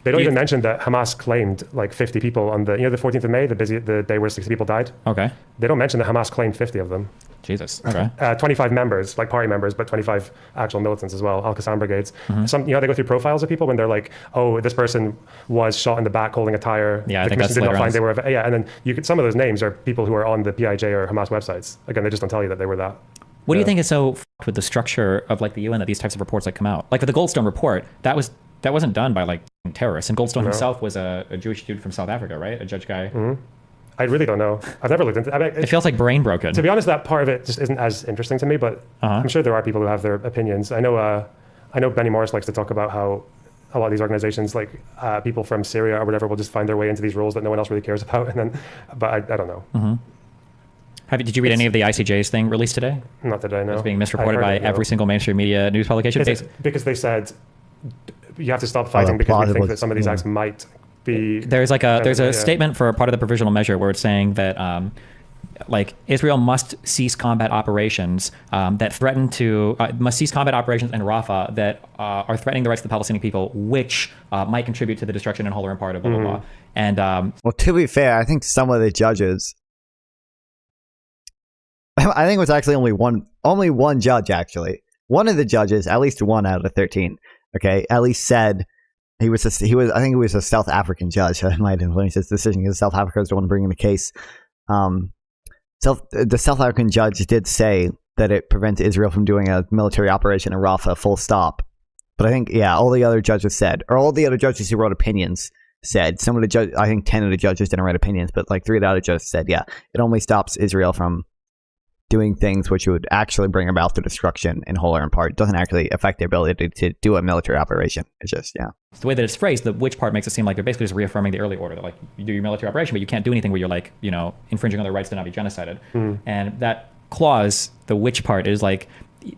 They don't even mention that Hamas claimed like 50 people on the 14th of May, the day where 60 people died. Okay. They don't mention that Hamas claimed 50 of them. Jesus. Okay. 25 members, like party members, but 25 actual militants as well, Al-Qassam brigades. Mm-hmm. Some, they go through profiles of people when they're like, oh, this person was shot in the back holding a tire. Yeah, I the think that's commission did not find later they were. Yeah, and then some of those names are people who are on the PIJ or Hamas websites. Again, they just don't tell you that they were that. What do you think is so f***ed with the structure of like the UN that these types of reports like come out? Like for the Goldstone report, that wasn't done by like terrorists. And Goldstone himself was a Jewish dude from South Africa, right? A judge guy. Mm-hmm. I really don't know. I've never looked into it. I mean, it feels like brain broken. To be honest, that part of it just isn't as interesting to me, but I'm sure there are people who have their opinions. I know Benny Morris likes to talk about how a lot of these organizations, like people from Syria or whatever, will just find their way into these roles that no one else really cares about. And then, but I don't know. Mm-hmm. Did you read any of the ICJ's thing released today? Not that I know. It's being misreported by every single mainstream media news publication. Because they said you have to stop fighting because we think that some of these acts might be. There's a statement for a part of the provisional measure where it's saying that like Israel must cease combat operations that threaten to must cease combat operations in Rafah that are threatening the rights of the Palestinian people, which might contribute to the destruction and whole or in part of blah blah blah. And well, to be fair, I think some of the judges. I think it was actually only one judge, actually. One of the judges, at least one out of 13, okay, at least said I think he was a South African judge that might influence his decision because South Africa was the one bringing the case. The South African judge did say that it prevents Israel from doing a military operation in Rafah, full stop. But I think, all the other judges said, or all the other judges who wrote opinions said, some of the judges, I think 10 of the judges didn't write opinions, but like 3 of the other judges said, it only stops Israel from doing things which would actually bring about the destruction in whole or in part. It doesn't actually affect their ability to do a military operation. It's just, It's the way that it's phrased, the which part makes it seem like they're basically just reaffirming the early order. That like you do your military operation, but you can't do anything where you're like, infringing on their rights to not be genocided. And that clause, the which part, is like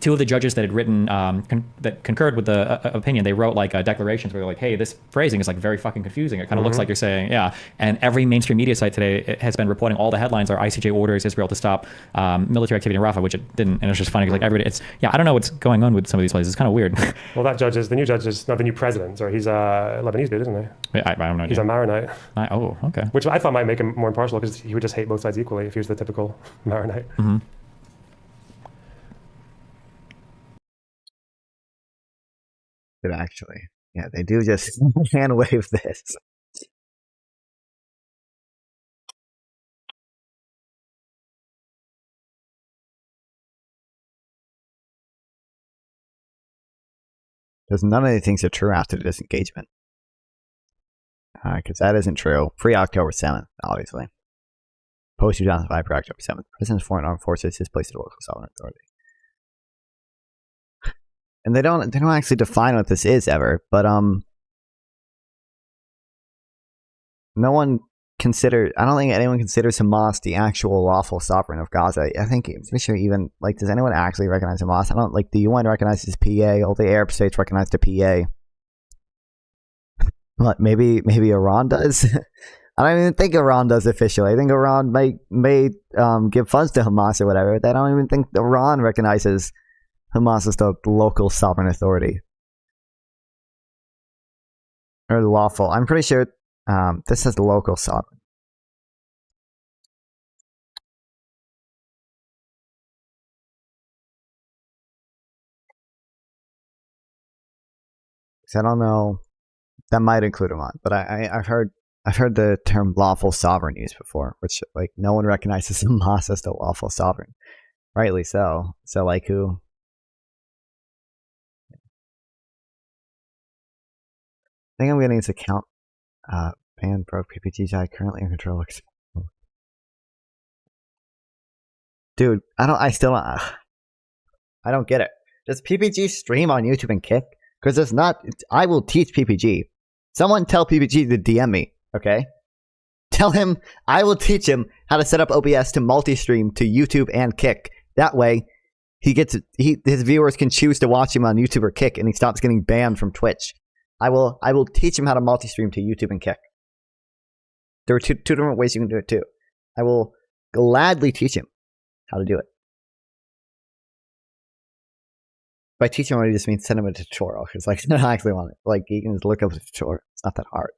2 of the judges that had written that concurred with the opinion. They wrote like declarations where they're like, hey, this phrasing is like very fucking confusing. It kind of looks like you're saying, And every mainstream media site today has been reporting all the headlines are ICJ orders Israel to stop military activity in Rafah, which it didn't. And it's just funny because like everybody, I don't know what's going on with some of these places. It's kind of weird. Well, the new president, or he's a Lebanese dude, isn't he? I don't know. He's a Maronite. Oh, okay. Which I thought might make him more impartial because he would just hate both sides equally if he was the typical Maronite. Mm-hmm. But actually, they do just hand wave this. Because none of the things are true after the disengagement. Because that isn't true. Pre-October 7th, obviously. Post-2005, pre-October 7th. President's foreign armed forces is placed in local sovereign authority. And they don't actually define what this is ever, but no one I don't think anyone considers Hamas the actual lawful sovereign of Gaza. I think, I'm pretty sure even, does anyone actually recognize Hamas? I don't, the UN recognizes PA, all the Arab states recognize the PA. What, maybe Iran does? I don't even think Iran does officially. I think Iran may give funds to Hamas or whatever. They don't even think Iran recognizes Hamas is the local sovereign authority. Or lawful. I'm pretty sure this is local sovereign. I don't know. That might include Iran, but I've heard the term lawful sovereign used before, which no one recognizes Hamas as the lawful sovereign. Rightly so. So who? I think I'm getting this account banned broke PPGI currently in control. Dude, I don't get it. Does PPG stream on YouTube and Kick? Because it's not. I will teach PPG. Someone tell PPG to DM me, okay? Tell him I will teach him how to set up OBS to multi-stream to YouTube and Kick. That way, his viewers can choose to watch him on YouTube or Kick, and he stops getting banned from Twitch. I will teach him how to multi-stream to YouTube and Kick. There are two different ways you can do it too. I will gladly teach him how to do it. By teaching him, I just mean send him a tutorial. Because I don't actually want it. You can just look up the tutorial. It's not that hard.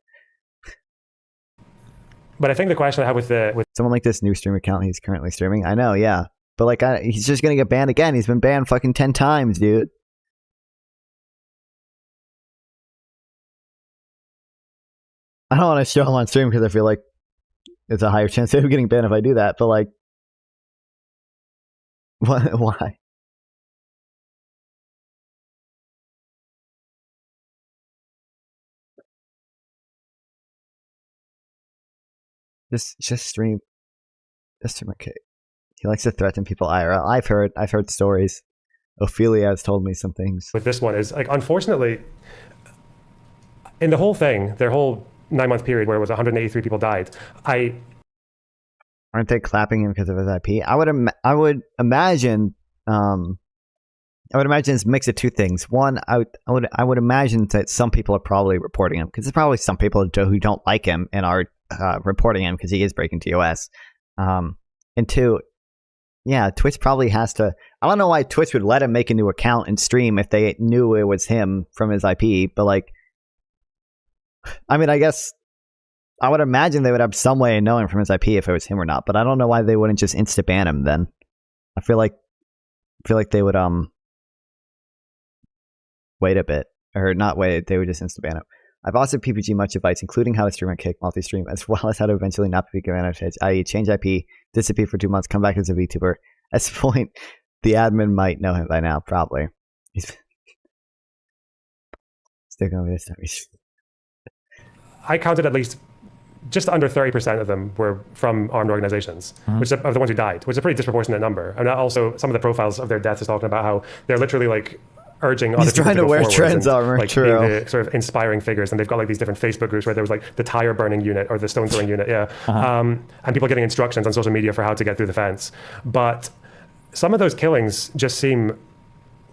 But I think the question I have with someone like this new stream account he's currently streaming. I know, yeah. But like, he's just gonna get banned again. He's been banned fucking 10 times, dude. I don't want to show him on stream because I feel like there's a higher chance of him getting banned if I do that. But like, what? Why? Just stream. Just stream okay. He likes to threaten people IRL. I've heard stories. Ophelia has told me some things. With this one is like, unfortunately, in the whole thing, their whole 9-month period where it was 183 people died, aren't they clapping him because of his IP? I would imagine. I would imagine it's a mix of two things. One, I would imagine that some people are probably reporting him because there's probably some people who don't like him and are reporting him because he is breaking TOS. And two, yeah, Twitch probably has to. I don't know why Twitch would let him make a new account and stream if they knew it was him from his IP. But like, I mean, I guess I would imagine they would have some way of knowing from his IP if it was him or not. But I don't know why they wouldn't just insta ban him then. I feel like they would wait a bit, or not wait. They would just insta ban him. I've also PPG much advice, including how to stream and kick multi-stream, as well as how to eventually not be given out of edge, i.e. change IP, disappear for 2 months, come back as a VTuber. At this point, the admin might know him by now, probably. He's sticking over this time. I counted at least just under 30% of them were from armed organizations, which are the ones who died, which is a pretty disproportionate number. And also, some of the profiles of their deaths is talking about how they're literally like urging other people to wear trans armor, like being the sort of inspiring figures, and they've got like these different Facebook groups where there was like the tire burning unit or the stone throwing unit, and people getting instructions on social media for how to get through the fence. But some of those killings just seem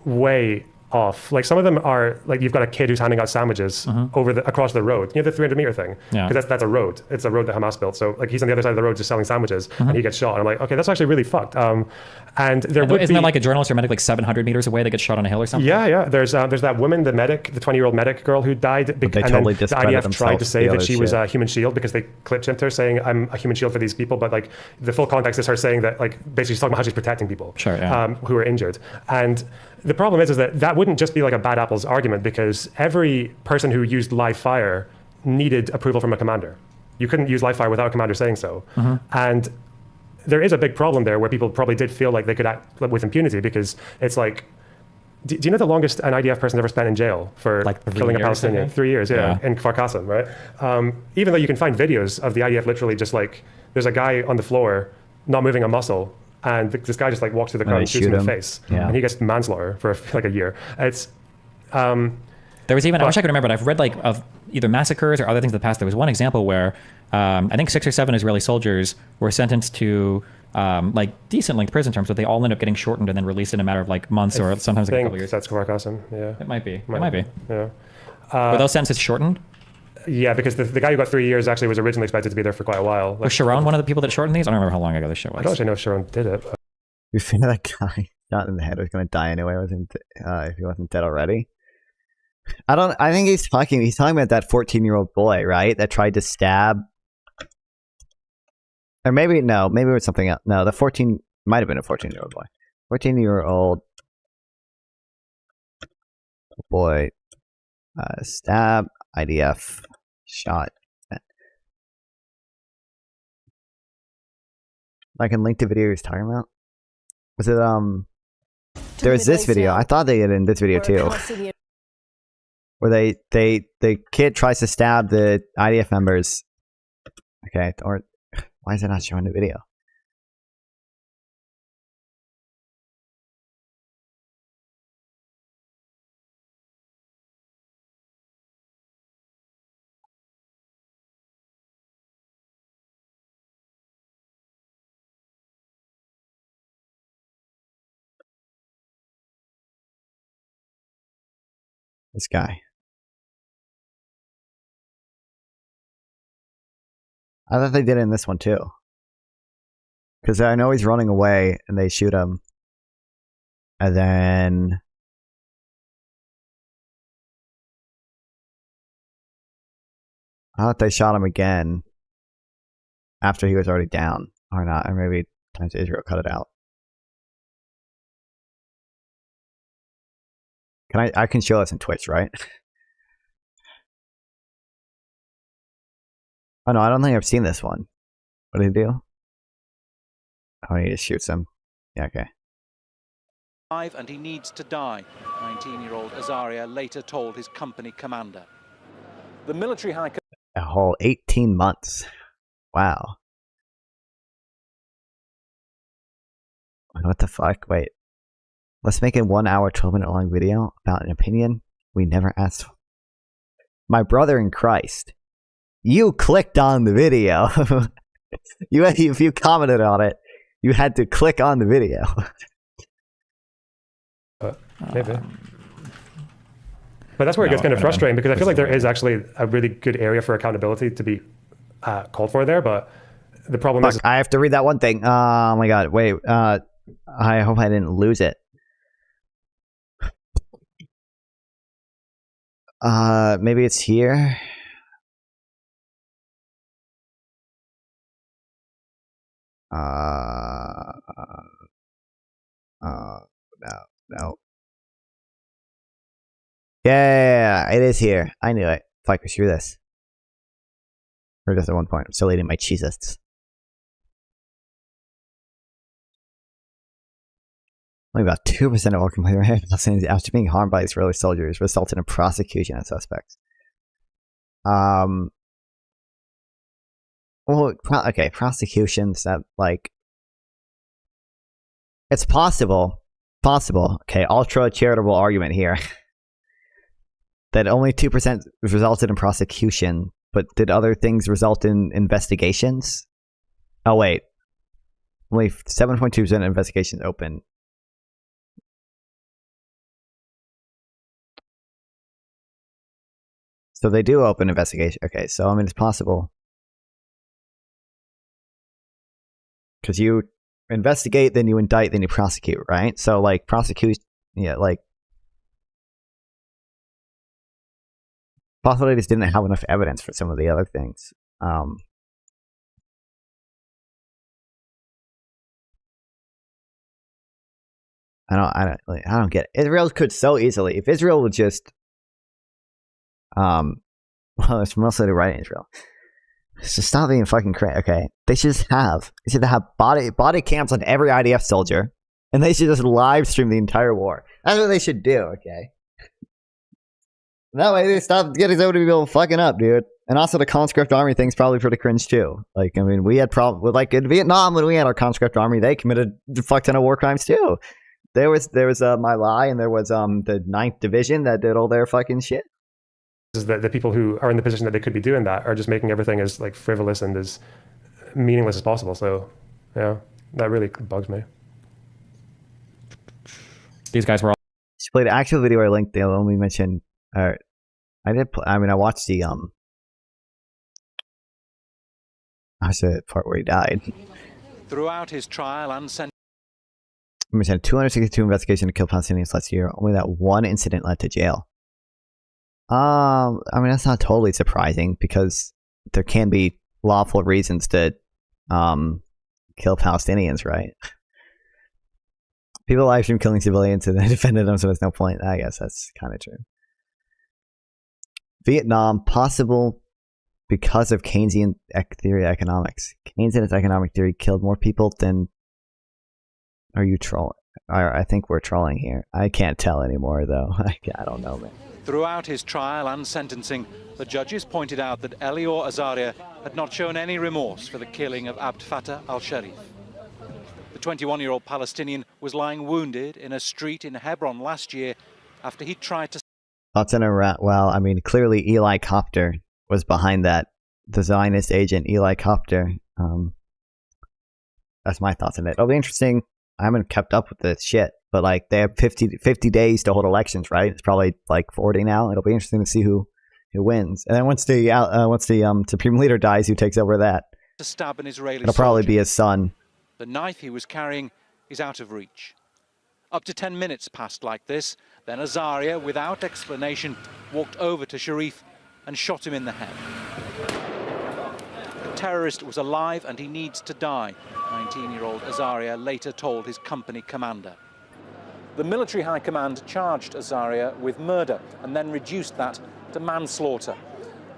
way off. Like some of them are like you've got a kid who's handing out sandwiches across the road. You know the 300-meter thing, because that's a road. It's a road that Hamas built. So like he's on the other side of the road just selling sandwiches, and he gets shot. And I'm like, okay, that's actually really fucked. And there would isn't there like a journalist or medic like 700 meters away that gets shot on a hill or something? Yeah. There's that woman, the medic, the 20-year-old medic girl who died. They totally the IDF tried to say that she was a human shield because they clip chimped her saying I'm a human shield for these people. But like the full context is her saying that like basically she's talking about how she's protecting people who are injured. And the problem is that wouldn't just be like a bad apples argument, because every person who used live fire needed approval from a commander. You couldn't use live fire without a commander saying so. And there is a big problem there where people probably did feel like they could act with impunity, because it's like, do you know the longest an IDF person ever spent in jail for like killing a Palestinian? 3 years, in Kfar Qasim, right? Even though you can find videos of the IDF literally just like, there's a guy on the floor not moving a muscle, and this guy just like walks through the crowd and shoots him in the face, and he gets manslaughter for like a year. It's there was even, I wish I could remember, but I've read like of either massacres or other things in the past. There was one example where I think 6 or 7 Israeli soldiers were sentenced to like decent length prison terms, but they all end up getting shortened and then released in a matter of like months or sometimes like a couple years. That's Kfar Qasim, yeah. It might be. It might be. Yeah. Were those sentences shortened? Yeah, because the guy who got 3 years actually was originally expected to be there for quite a while. Was Sharon one of the people that shortened these? I don't remember how long ago this shit was. I don't actually know if Sharon did it. But... You think that guy shot in the head was going to die anyway if he wasn't dead already? I think he's talking about that 14-year-old boy, right? That tried to stab. Or maybe it was something else. No, the 14 might have been a 14-year-old boy. 14-year-old boy stab, IDF shot. I can link the video he was talking about. Was it there was this video. I thought they did in this video too. Where the kid tries to stab the IDF members. Okay, or why is it not showing the video? This guy. I thought they did it in this one too. Because I know he's running away and they shoot him. And then... I thought they shot him again. After he was already down. Or not. Or maybe Times Israel cut it out. Can I can show this on Twitch, right? Oh no, I don't think I've seen this one. What did he do? Oh, he just shoots him. Yeah, okay. And he needs to die, 19-year-old Azaria later told his company commander. The military high A whole 18 months. Wow. What the fuck? Wait. Let's make a 1 hour, 12-minute long video about an opinion we never asked for. My brother in Christ. You clicked on the video. If you commented on it, you had to click on the video. Maybe. But that's where it gets kind of frustrating, because I feel like there is actually a really good area for accountability to be called for there, but the problem is... I have to read that one thing. Oh my god, wait. I hope I didn't lose it. Maybe it's here. No. Yeah, it is here. I knew it. Fuck, screw this. Or just at one point. I'm still eating my Cheez-Its. Only about 2% of all complaints after being harmed by Israeli soldiers resulted in prosecution of suspects. Well, okay, prosecutions that, like... It's possible. Okay, ultra charitable argument here. That only 2% resulted in prosecution, but did other things result in investigations? Oh wait, only 7.2% of investigations open. So they do open investigation. Okay, so I mean it's possible. Because you investigate, then you indict, then you prosecute, right? So like prosecution, yeah, like possibly they just didn't have enough evidence for some of the other things. I don't get it. Israel could so easily, if Israel would just, well, it's mostly the right in Israel. So stop being fucking crazy. Okay, they should have body cams on every IDF soldier, and they should just live stream the entire war. That's what they should do. Okay, that way they stop getting so many people fucking up, dude. And also the conscript army thing's probably pretty cringe too. Like, I mean, we had problems with, like, in Vietnam when we had our conscript army, they committed a fuck ton of war crimes too. There was My Lai, and there was the 9th Division that did all their fucking shit. Is that the people who are in the position that they could be doing that are just making everything as like frivolous and as meaningless as possible. So, yeah, that really bugs me. These guys were all... She played an actual video I linked. They only mentioned. I watched the That's the part where he died. Throughout his trial and sentence. We said 262 investigations to kill Palestinians last year. Only that one incident led to jail. I mean, that's not totally surprising because there can be lawful reasons to kill Palestinians, right? People live stream killing civilians and they defended them, so there's no point. I guess that's kind of true. Vietnam, possible because of Keynesian theory of economics. Keynes and his economic theory killed more people than... Are you trolling? I think we're trolling here. I can't tell anymore, though. I don't know, man. Throughout his trial and sentencing, the judges pointed out that Elior Azaria had not shown any remorse for the killing of Abd Fattah al-Sharif. The 21-year-old Palestinian was lying wounded in a street in Hebron last year after he tried to... Thoughts in Iran? Well, I mean, clearly Eli Copter was behind that. The Zionist agent Eli Copter. That's my thoughts on it. It'll be interesting. I haven't kept up with this shit, but like they have 50 days to hold elections, right? It's probably like 40 now. It'll be interesting to see who wins. And then once the supreme leader dies, who takes over that? To stab an Israeli It'll probably soldier. be his son. The knife he was carrying is out of reach. Up to 10 minutes passed like this. Then Azaria, without explanation, walked over to Sharif and shot him in the head. The terrorist was alive and he needs to die, 19-year-old Azaria later told his company commander. The military high command charged Azaria with murder and then reduced that to manslaughter.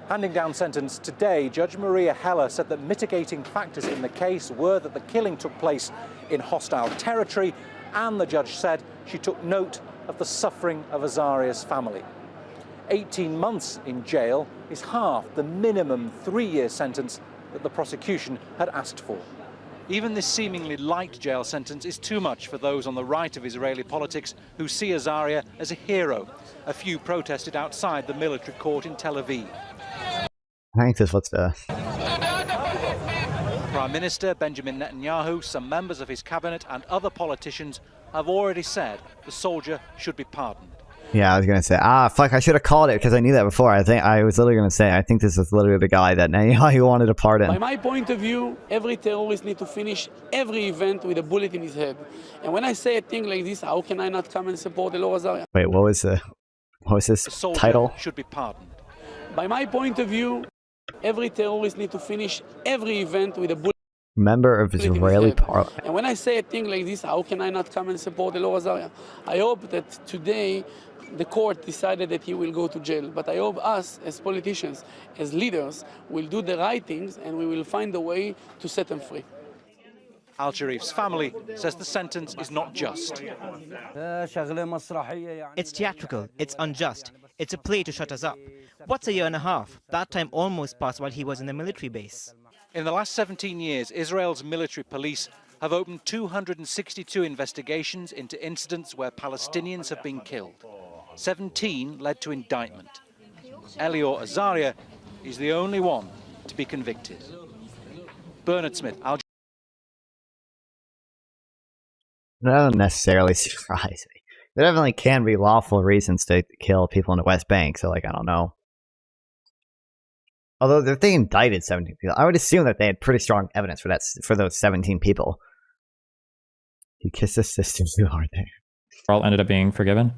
Handing down sentence today, Judge Maria Heller said that mitigating factors in the case were that the killing took place in hostile territory, and the judge said she took note of the suffering of Azaria's family. 18 months in jail is half the minimum 3-year sentence that the prosecution had asked for. Even this seemingly light jail sentence is too much for those on the right of Israeli politics who see Azaria as a hero. A few protested outside the military court in Tel Aviv. I think this what's the Prime Minister Benjamin Netanyahu, some members of his cabinet and other politicians have already said the soldier should be pardoned. Yeah, I was gonna say, fuck, I should have called it because I knew that before. I think I was literally gonna say, I think this is literally the guy that Netanyahu wanted to pardon. By my point of view, every terrorist needs to finish every event with a bullet in his head. And when I say a thing like this, how can I not come and support Elor Azaria? Wait, what was this title? Should be pardoned. By my point of view, every terrorist needs to finish every event with a bullet. Member of Israeli Parliament. And when I say a thing like this, how can I not come and support Elor Azaria? I hope that today the court decided that he will go to jail. But I hope us, as politicians, as leaders, will do the right things and we will find a way to set him free. Al-Sharif's family says the sentence is not just. It's theatrical, it's unjust, it's a play to shut us up. What's a year and a half? That time almost passed while he was in the military base. In the last 17 years, Israel's military police have opened 262 investigations into incidents where Palestinians have been killed. 17 led to indictment. Elior Azaria is the only one to be convicted. Bernard Smith, Al. That doesn't necessarily surprise me. There definitely can be lawful reasons to kill people in the West Bank, so like, I don't know. Although if they indicted 17 people, I would assume that they had pretty strong evidence for those 17 people. He kissed his sister too hard there. All ended up being forgiven.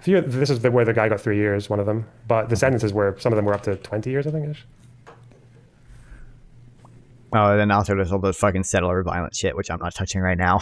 This is where the guy got 3 years, one of them. But the sentences were, some of them were up to 20 years, I think. Oh, and then also there's all those fucking settler violent shit, which I'm not touching right now.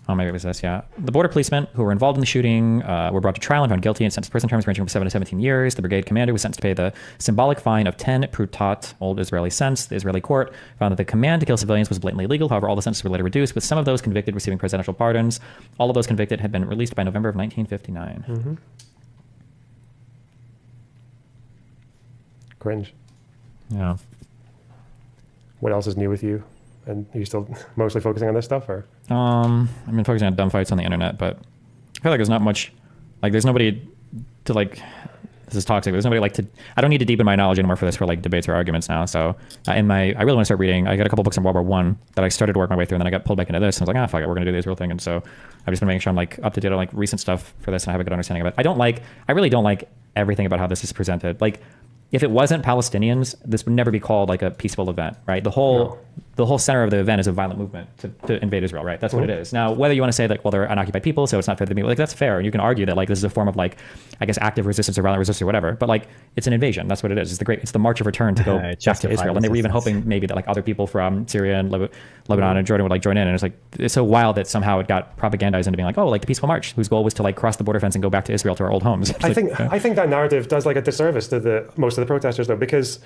Oh, maybe it was this, yeah. The border policemen who were involved in the shooting were brought to trial and found guilty and sentenced to prison terms ranging from 7 to 17 years. The brigade commander was sentenced to pay the symbolic fine of 10 prutot, old Israeli cents. The Israeli court found that the command to kill civilians was blatantly illegal. However, all the sentences were later reduced, with some of those convicted receiving presidential pardons. All of those convicted had been released by November of 1959. Mm-hmm. Cringe. Yeah. What else is new with you? And are you still mostly focusing on this stuff, or? I've been focusing on dumb fights on the internet, but I feel like there's not much, like there's nobody to like, this is toxic, but there's nobody like to, I don't need to deepen my knowledge anymore for this, for like debates or arguments now. So I really want to start reading. I got a couple books on World War I that I started to work my way through, and then I got pulled back into this, and I was like, fuck it, we're going to do the Israel thing. And so I've just been making sure I'm like up to date on like recent stuff for this, and I have a good understanding of it. I really don't like everything about how this is presented. Like, if it wasn't Palestinians, this would never be called like a peaceful event, right? The whole center of the event is a violent movement to invade Israel, right? That's what it is. Now, whether you want to say like, well, they're unoccupied people, so it's not fair to me, like that's fair. And you can argue that like this is a form of like, I guess, active resistance or violent resistance or whatever. But like, it's an invasion. That's what it is. It's the march of return to go back to Israel. And they were even hoping maybe that like other people from Syria and Lebanon and Jordan would like join in. And it's like, it's so wild that somehow it got propagandized into being like, oh, like the peaceful march, whose goal was to like cross the border fence and go back to Israel to our old homes. I think that narrative does like a disservice to most of the protesters though, because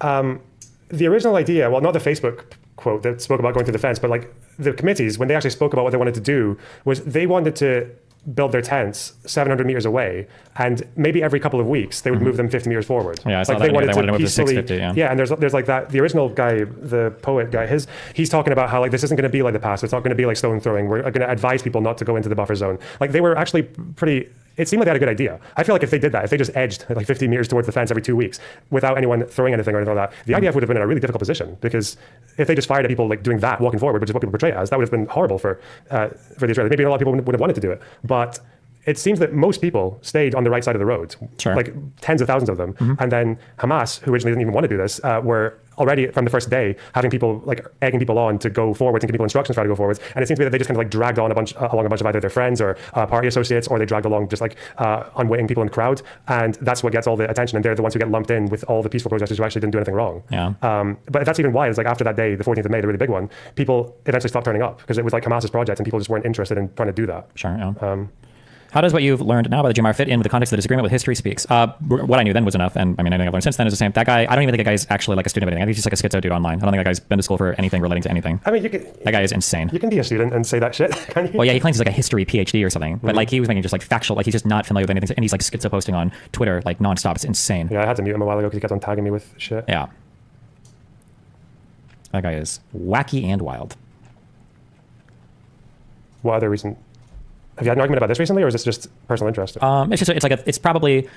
the original idea, well, not the Facebook quote that spoke about going to the fence, but like the committees, when they actually spoke about what they wanted to do, was they wanted to build their tents 700 meters away, and maybe every couple of weeks they would move them 50 meters forward. Yeah, I saw like that. They wanted to move peacefully, to 650, yeah, and there's like that. The original guy, the poet guy, he's talking about how like this isn't going to be like the past. It's not going to be like stone throwing. We're going to advise people not to go into the buffer zone. Like they were actually pretty. It seemed like they had a good idea. I feel like if they did that, if they just edged like 50 meters towards the fence every 2 weeks without anyone throwing anything or anything like that, the IDF would have been in a really difficult position, because if they just fired at people like doing that, walking forward, which is what people portray it as, that would have been horrible for the Israelis. Maybe a lot of people would have wanted to do it, but it seems that most people stayed on the right side of the road, like tens of thousands of them. And then Hamas, who originally didn't even want to do this, were already from the first day having people like egging people on to go forwards and giving people instructions for how to go forwards. And it seems to be that they just kind of like dragged on along a bunch of either their friends or party associates, or they dragged along just like unwitting people in the crowd. And that's what gets all the attention. And they're the ones who get lumped in with all the peaceful protesters who actually didn't do anything wrong. Yeah. But that's even why it's like after that day, the 14th of May, the really big one, people eventually stopped turning up because it was like Hamas's project and people just weren't interested in trying to do that. Sure. Yeah. How does what you've learned now about the Jumar fit in with the context of the disagreement with history speaks? What I knew then was enough, and I mean, anything I've learned since then is the same. That guy, I don't even think that guy's actually like a student of anything. I think he's just like a schizo dude online. I don't think that guy's been to school for anything relating to anything. I mean, that guy is insane. You can be a student and say that shit, can you? Well, yeah, he claims he's like a history PhD or something, but like he was making just like factual, like he's just not familiar with anything, and he's like schizo posting on Twitter like nonstop. It's insane. Yeah, I had to mute him a while ago because he kept on tagging me with shit. Yeah. That guy is wacky and wild. What other recent... Have you had an argument about this recently, or is this just personal interest? It's probably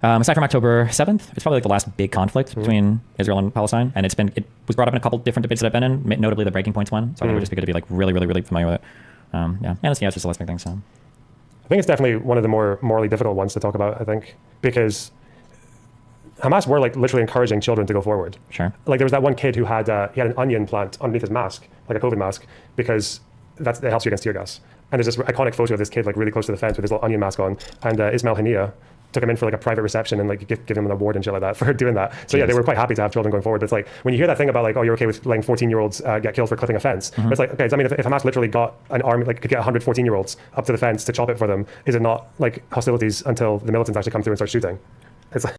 aside from October 7th, it's probably like the last big conflict between Israel and Palestine, and it was brought up in a couple different debates that I've been in, notably the Breaking Points one. So I think it would just be good to be like really, really, really familiar with it. It's just the last big thing. So I think it's definitely one of the more morally difficult ones to talk about. I think because Hamas were like literally encouraging children to go forward. Sure. Like there was that one kid who had he had an onion plant underneath his mask, like a COVID mask, because it helps you against tear gas. And there's this iconic photo of this kid like really close to the fence with his little onion mask on, and Ismail Haniyeh took him in for like a private reception and like give him an award and shit like that for doing that. So yeah, they were quite happy to have children going forward. But it's like when you hear that thing about like, oh, you're okay with letting 14-year-olds get killed for clipping a fence. But it's like, okay, I mean, if Hamas literally got an army, like could get 100 14-year-olds up to the fence to chop it for them, is it not like hostilities until the militants actually come through and start shooting? It's like,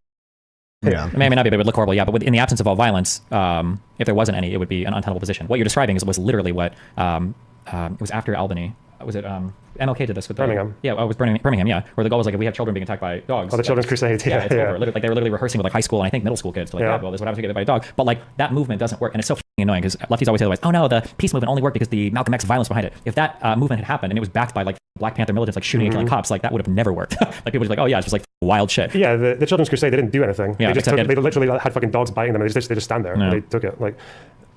yeah, it may not be, but it would look horrible. Yeah, but in the absence of all violence, if there wasn't any, it would be an untenable position. What you're describing was literally what it was after Albany. Was it MLK did this with Birmingham? Yeah, it was Birmingham. Yeah, where the goal was like, if we have children being attacked by dogs. Oh, the Children's Crusade. Yeah, it's over. Like they were literally rehearsing with like high school and I think middle school kids to like, well, this is what happens to get hit by a dog. But like that movement doesn't work, and it's so annoying because lefties always say otherwise. Oh no, the peace movement only worked because the Malcolm X violence behind it. If that movement had happened and it was backed by like Black Panther militants like shooting and killing cops, like that would have never worked. Like people just like, oh yeah, it's just like wild shit. Yeah, the Children's Crusade, they didn't do anything. Yeah, they literally had fucking dogs biting them. They just stand there. And they took it. Like,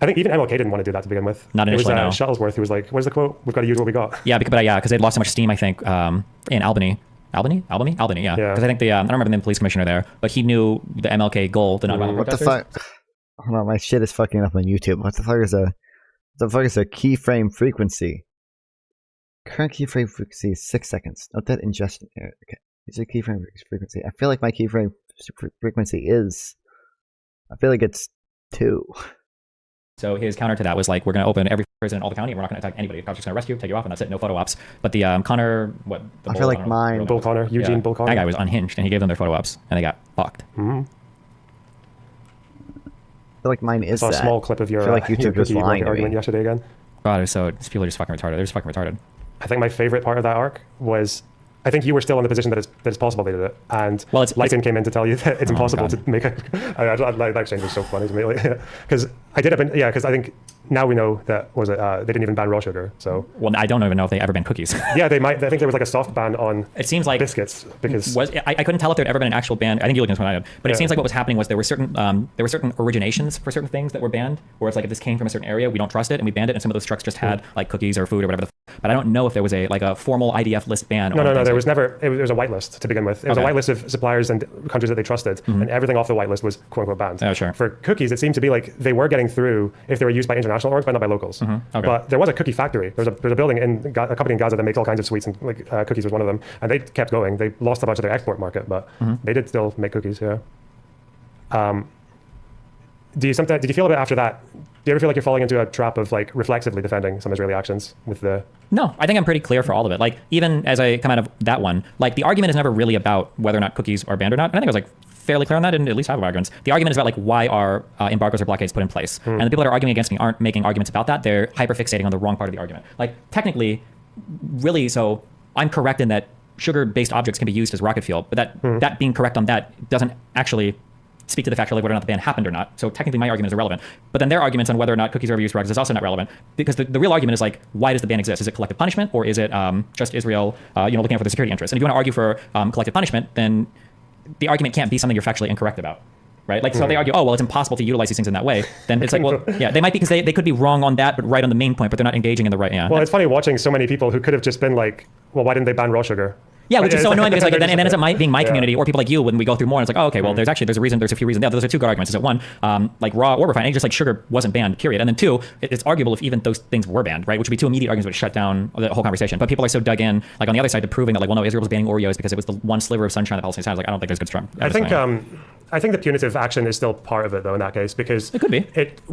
I think even MLK didn't want to do that to begin with. Not initially, it was Shuttlesworth who was like, "Where's the quote? We've got to use what we got." Yeah, because they'd lost so much steam. I think in Albany. Yeah, because I think I don't remember the police commissioner there, but he knew the MLK goal, the nonviolent protesters. What the fuck? Hold on, my shit is fucking up on YouTube. What the fuck is a keyframe frequency? Current keyframe frequency is 6 seconds. Note that ingestion. Okay, it's a keyframe frequency. I feel like my keyframe frequency is. I feel like it's 2. So his counter to that was like, we're going to open every prison in all the county and we're not going to attack anybody. The cops are just going to arrest you, take you off, and that's it. No photo ops. But the Connor, I feel like mine. Bull Connor, Eugene Bull Connor. That guy was unhinged and he gave them their photo ops and they got fucked. I feel like mine is I saw a small clip of your, I feel like YouTube was lying argument yesterday again. God, these people are just fucking retarded. They're just fucking retarded. I think my favorite part of that arc was, I think you were still in the position that it's possible they did it, and Lighton came in to tell you that it's impossible to make a. That exchange was so funny to me, because I did have, because I think now we know that they didn't even ban raw sugar. So well, I don't even know if they ever banned cookies. Yeah, they might. I think there was like a soft ban on. It seems like biscuits because I couldn't tell if there had ever been an actual ban. I think you looked into what I did, but it seems like what was happening was there were certain originations for certain things that were banned, where it's like if this came from a certain area, we don't trust it, and we banned it, and some of those trucks just had like cookies or food or whatever. But I don't know if there was a formal IDF list ban. No. There was never. It was a whitelist to begin with. It was a whitelist of suppliers and countries that they trusted, and everything off the whitelist was quote unquote banned. Oh, sure. For cookies, it seemed to be like they were getting through if they were used by international orgs, but not by locals. But there was a cookie factory. There's a building a company in Gaza that makes all kinds of sweets, and like cookies was one of them. And they kept going. They lost a bunch of their export market, but they did still make cookies. Yeah. Did you feel a bit after that? Do you ever feel like you're falling into a trap of like reflexively defending some Israeli actions with the? No, I think I'm pretty clear for all of it. Like even as I come out of that one, like the argument is never really about whether or not cookies are banned or not. And I think I was like fairly clear on that in at least half of arguments. The argument is about like why are embargoes or blockades put in place, and the people that are arguing against me aren't making arguments about that. They're hyperfixating on the wrong part of the argument. Like technically, really, so I'm correct in that sugar-based objects can be used as rocket fuel, but that being correct on that doesn't actually speak to the fact of like whether or not the ban happened or not. So technically my argument is irrelevant. But then their arguments on whether or not cookies are ever used for rockets is also not relevant, because the real argument is like, why does the ban exist? Is it collective punishment, or is it just Israel looking out for the security interests? And if you want to argue for collective punishment, then the argument can't be something you're factually incorrect about. Right? Like, so they argue, oh, well, it's impossible to utilize these things in that way. Then it's like, well, yeah, they might be, because they could be wrong on that, but right on the main point, but they're not engaging in the right. Yeah. Well, it's funny watching so many people who could have just been like, well, why didn't they ban raw sugar? Yeah, which is so annoying because like then it ends up being my Yeah. community or people like you when we go through more. And it's like, oh, okay, well, there's a reason, there's a few reasons. Yeah, those are two good arguments. Is that one, like raw or refined, just like sugar wasn't banned, period. And then two, it's arguable if even those things were banned, right? Which would be two immediate arguments which shut down the whole conversation. But people are so dug in, like on the other side, to proving that like, well, no, Israel was banning Oreos because it was the one sliver of sunshine that Palestinians had. Like, I don't think there's good strong. I think the punitive action is still part of it, though, in that case, because it could be.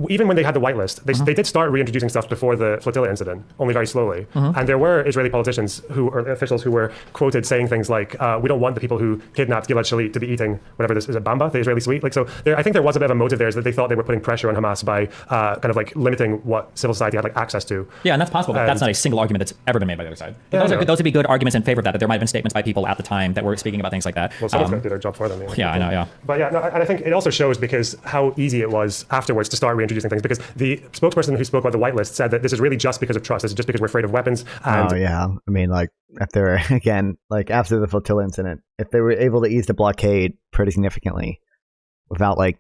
Even when they had the whitelist, they did start reintroducing stuff before the flotilla incident, only very slowly. And there were Israeli politicians or officials who were quoted saying things like, "We don't want the people who kidnapped Gilad Shalit to be eating whatever this is, a bamba, the Israeli sweet." Like, so I think there was a bit of a motive there, is that they thought they were putting pressure on Hamas by kind of like limiting what civil society had like access to. Yeah, and that's possible, but that's not a single argument that's ever been made by the other side. Yeah, those would be good arguments in favor of that. That there might have been statements by people at the time that were speaking about things like that. Well, someone's got to do their job for them. Yeah, I know. Yeah. But yeah, no, and I think it also shows because how easy it was afterwards to start reintroducing things, because the spokesperson who spoke about the whitelist said that this is really just because of trust. This is just because we're afraid of weapons. And oh yeah, I mean, like if they were again, like after the flotilla incident, if they were able to ease the blockade pretty significantly without like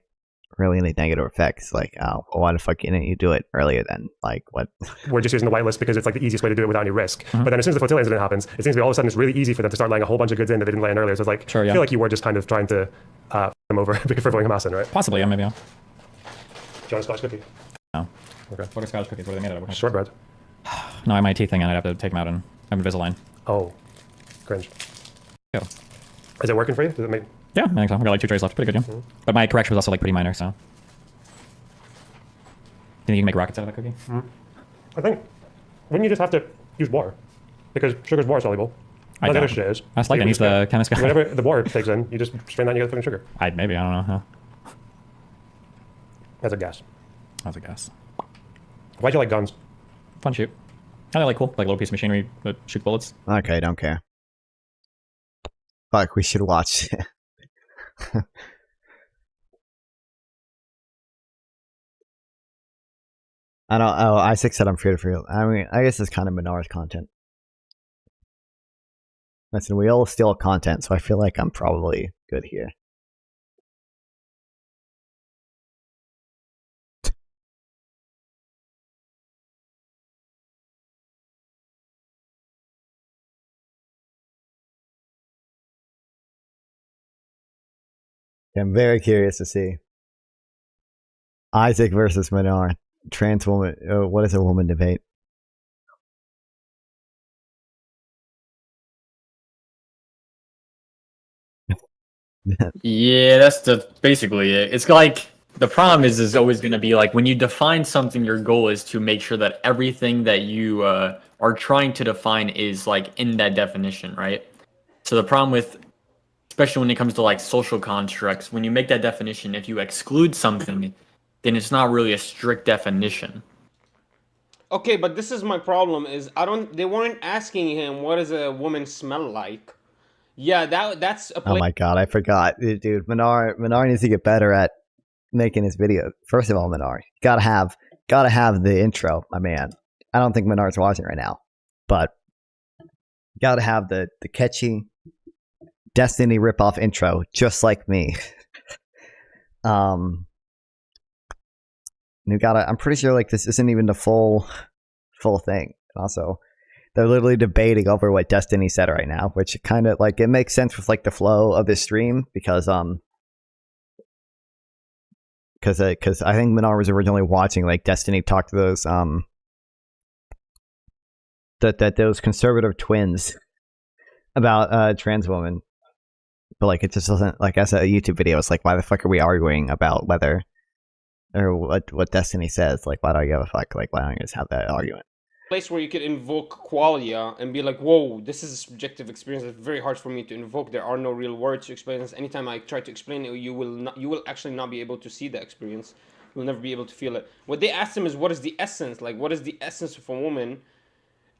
really any negative effects, like why the fuck didn't you do it earlier then? Like what? We're just using the whitelist because it's like the easiest way to do it without any risk. But then as soon as the flotilla incident happens, it seems to be all of a sudden it's really easy for them to start laying a whole bunch of goods in that they didn't lay in earlier. So it's like, I feel like you were just kind of trying to them over for throwing Hamas in, right? Possibly, yeah, maybe. Yeah. Do you want a Scotch cookie? No. Okay. What are Scotch cookies? What are they made out of? Shortbread. No, I have my teeth thing, and I'd have to take them out and have Invisalign. Oh, cringe. Go. Is it working for you? Does it make? Yeah, I think so. We got like 2 trays left. Pretty good, yeah. But my correction was also like pretty minor, so. Do you think you can make rockets out of that cookie? I think, wouldn't you just have to use water? Because sugar's water soluble. I None of the don't. other shit is. That's like, he's the chemist guy. Whenever the water takes in, you just strain that and you get the fucking sugar. Maybe, I don't know. That's a guess. That's a guess. Why'd you like guns? Fun shoot. I like cool, like little piece of machinery that shoots bullets. Okay, don't care. Fuck, we should watch. I don't. Oh, Isaac said I'm free to free. I mean, I guess it's kind of Menar's content. Listen, we all steal content, so I feel like I'm probably good here. I'm very curious to see Isaac versus Menar. Trans woman. What is a woman debate? Yeah, that's basically it. It's like the problem is always going to be like when you define something, your goal is to make sure that everything that you are trying to define is like in that definition, right? So the problem with, especially when it comes to like social constructs, when you make that definition, if you exclude something, then it's not really a strict definition. Okay, but this is my problem is they weren't asking him what does a woman smell like. Yeah, that's a Oh my god, I forgot. Dude, Menar needs to get better at making his videos. First of all, Menar, gotta have the intro, my man. I don't think Menar's watching right now, but gotta have the catchy Destiny ripoff intro, just like me. I'm pretty sure like this isn't even the full thing. Also, they're literally debating over what Destiny said right now, which kind of like it makes sense with like the flow of this stream because I think Menar was originally watching like Destiny talk to those those conservative twins about trans women, but like it just doesn't like as a YouTube video. It's like why the fuck are we arguing about whether or what Destiny says? Like why do I give a fuck? Like why don't you just have that argument? Place where you could invoke qualia and be like, whoa, this is a subjective experience. It's very hard for me to invoke. There are no real words to explain this. Anytime I try to explain it, you will actually not be able to see the experience. You'll never be able to feel it. What they asked him is, what is the essence? Like, what is the essence of a woman?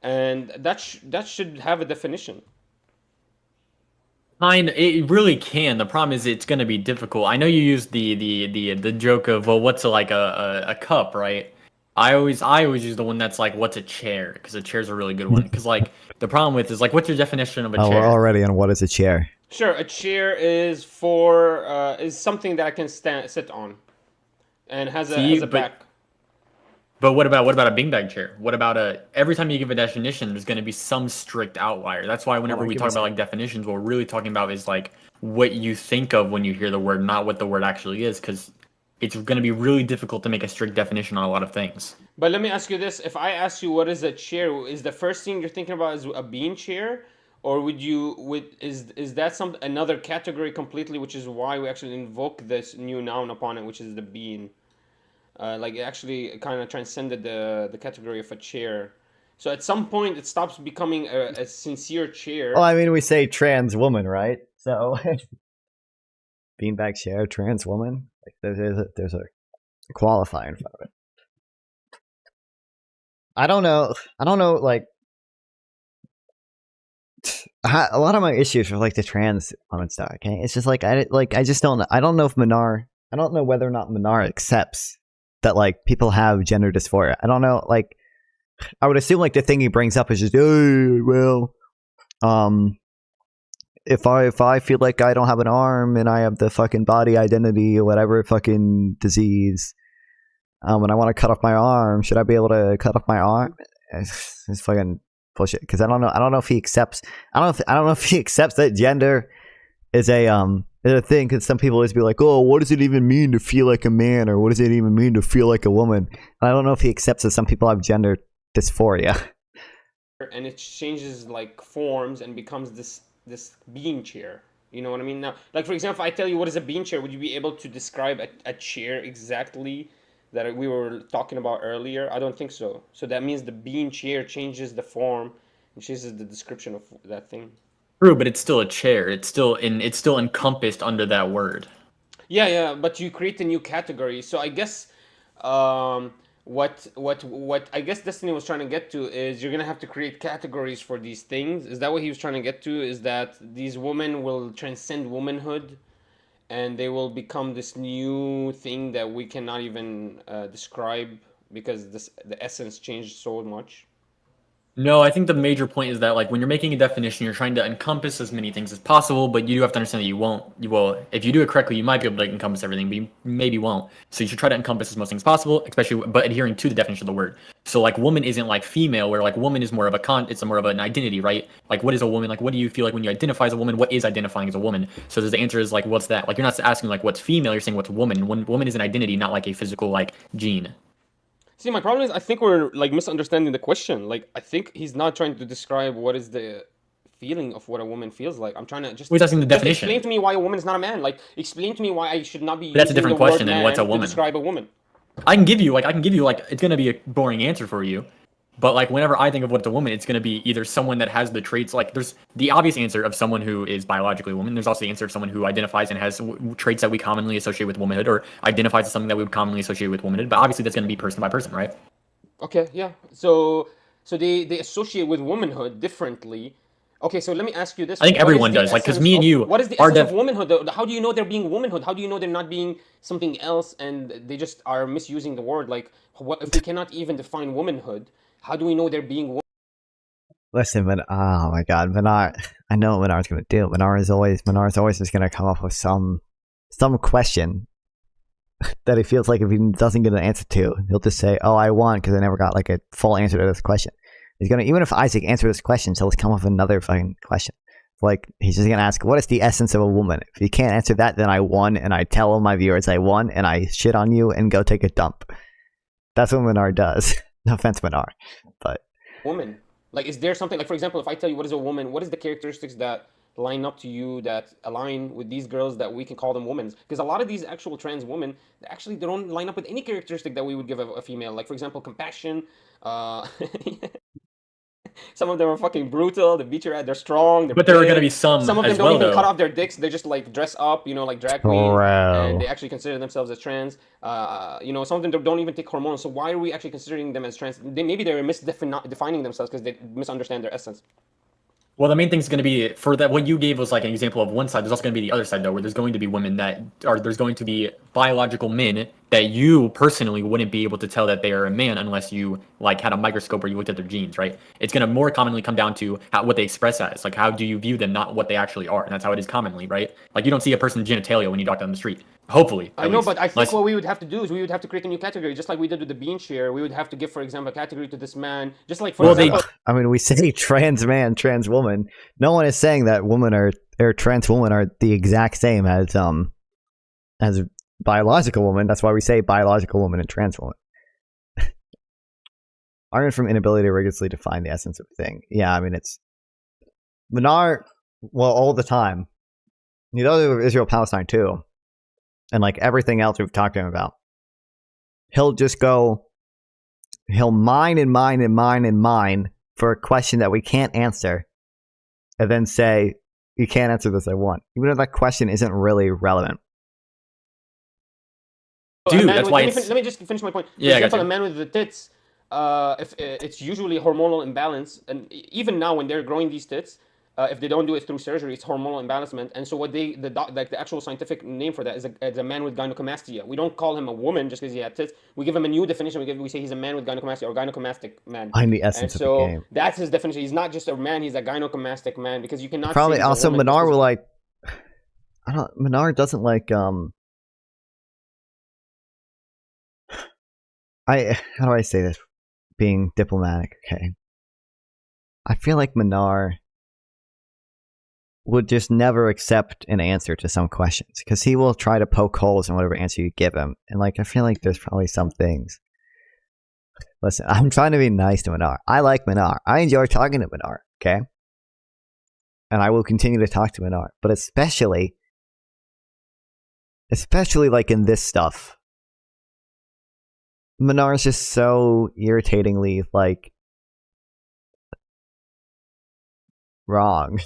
And that should have a definition. It really can. The problem is it's going to be difficult. I know you used the joke of, well, what's like a cup, right? I always use the one that's like, what's a chair? Because a chair's a really good one. Because like the problem with is like, what's your definition of a chair? We're already on what is a chair. Sure, a chair is something that I can sit on, and has a back. But what about a beanbag chair? What about every time you give a definition, there's going to be some strict outlier. That's why whenever we talk about like definitions, what we're really talking about is like what you think of when you hear the word, not what the word actually is, because it's going to be really difficult to make a strict definition on a lot of things. But let me ask you this: if I ask you what is a chair, is the first thing you're thinking about is a bean chair, or is that some another category completely, which is why we actually invoke this new noun upon it, which is the bean? Like it actually kind of transcended the category of a chair. So at some point it stops becoming a sincere chair. Well, I mean, we say trans woman, right? So beanbag chair, trans woman. Like there's a qualifier in front of it. I don't know. Like a lot of my issues are like the trans woman stuff. Okay, it's just like I just don't. I don't know if Minar. I don't know whether or not Minar accepts that like people have gender dysphoria. I don't know. Like I would assume like the thing he brings up is just, oh well, if I feel like I don't have an arm and I have the fucking body identity or whatever fucking disease, and I want to cut off my arm, should I be able to cut off my arm? It's fucking bullshit. Because I don't know if he accepts. I don't know if he accepts that gender is a thing. Because some people always be like, oh, what does it even mean to feel like a man, or what does it even mean to feel like a woman? And I don't know if he accepts that some people have gender dysphoria. And it changes like forms and becomes this bean chair. You know what I mean? Now, like for example, if I tell you what is a bean chair, would you be able to describe a chair exactly that we were talking about earlier? I don't think so. So that means the bean chair changes the form and changes the description of that thing. True, but it's still a chair. It's still encompassed under that word. Yeah, but you create a new category. So I guess what I guess Destiny was trying to get to is you're gonna have to create categories for these things. Is that what he was trying to get to? Is that these women will transcend womanhood, and they will become this new thing that we cannot even describe because the essence changed so much? No, I think the major point is that like when you're making a definition, you're trying to encompass as many things as possible, but you do have to understand that you will, if you do it correctly, you might be able to encompass everything, but you maybe won't. So you should try to encompass as most things possible, especially but adhering to the definition of the word. So like woman isn't like female, where like woman is more of it's more of an identity, right? Like what is a woman? Like what do you feel like when you identify as a woman? What is identifying as a woman? So the answer is like what's that? Like you're not asking like what's female, you're saying what's woman. Woman is an identity, not like a physical like gene. See, my problem is I think we're like misunderstanding the question. Like I think he's not trying to describe what is the feeling of what a woman feels like. I'm trying to just, He's asking the definition. Explain to me why a woman is not a man. Like explain to me why I should not be But that's a using different the word question than what's a man woman. to describe a woman. I can give you like it's gonna be a boring answer for you, but like whenever I think of what's a woman, it's gonna be either someone that has the traits. Like there's the obvious answer of someone who is biologically a woman. There's also the answer of someone who identifies and has traits that we commonly associate with womanhood, or identifies as something that we would commonly associate with womanhood. But obviously that's gonna be person by person, right? Okay, yeah. So they associate with womanhood differently. Okay, so let me ask you this. I think everyone does. Like, because me and you, what is the essence of womanhood? How do you know they're being womanhood? How do you know they're not being something else and they just are misusing the word? Like, what if we cannot even define womanhood? How do we know they're being woman? Listen, but oh my god, Minar! I know what Minar's gonna do. Minar's always just gonna come up with some question that he feels like if he doesn't get an answer to, he'll just say, "Oh, I won because I never got like a full answer to this question." He's gonna, even if Isaac answers this question, so let's come up with another fucking question. Like he's just gonna ask, "What is the essence of a woman?" If you can't answer that, then I won, and I tell all my viewers I won, and I shit on you and go take a dump. That's what Minar does. No offense, Minar, but woman. Like, is there something like, for example, if I tell you what is a woman, what is the characteristics that line up to you that align with these girls that we can call them women? Because a lot of these actual trans women, actually they don't line up with any characteristic that we would give a female. Like for example, compassion. Some of them are fucking brutal. They beat your ass. They're strong. But there are gonna be some of them as don't well, even though. cut off their dicks. They just like dress up, you know, like drag queens, and they actually consider themselves as trans. You know, some of them don't even take hormones. So why are we actually considering them as trans? Maybe they're misdefining themselves because they misunderstand their essence. Well, the main thing is going to be for that. What you gave was like an example of one side. There's also going to be the other side, though, where there's going to be women that are. There's going to be biological men that you personally wouldn't be able to tell that they are a man unless you like had a microscope or you looked at their genes, right? It's going to more commonly come down to what they express as, like how do you view them, not what they actually are, and that's how it is commonly, right? Like you don't see a person's genitalia when you walk down the street. Hopefully, I know, but I think what we would have to do is we would have to create a new category, just like we did with the bean share. We would have to give, for example, a category to this man, just like for example. I mean, we say trans man, trans woman. No one is saying that women or trans women are the exact same as biological woman. That's why we say biological woman and trans woman. Argument from inability to rigorously define the essence of a thing. Yeah, I mean, it's Minar, well, all the time. He does it with Israel-Palestine too. And like everything else we've talked to him about. He'll just go, he'll mine and mine and mine and mine for a question that we can't answer. And then say, you can't answer this, I want. Even though that question isn't really relevant. Dude, that's why let me just finish my point. Yeah, for example, a man with the tits, if it's usually hormonal imbalance, and even now when they're growing these tits, if they don't do it through surgery, it's hormonal imbalancement. And so what the actual scientific name for that is a man with gynecomastia. We don't call him a woman just because he had tits. We give him a new definition. We say he's a man with gynecomastia or gynecomastic man. I'm the essence of the game. That's his definition. He's not just a man. He's a gynecomastic man because you cannot. Probably also Minar will like. Minar doesn't like how do I say this? Being diplomatic, okay. I feel like Minar would just never accept an answer to some questions because he will try to poke holes in whatever answer you give him. And like, I feel like there's probably some things. Listen, I'm trying to be nice to Minar. I like Minar. I enjoy talking to Minar, okay? And I will continue to talk to Minar. But especially like in this stuff, Minar is just so irritatingly like wrong.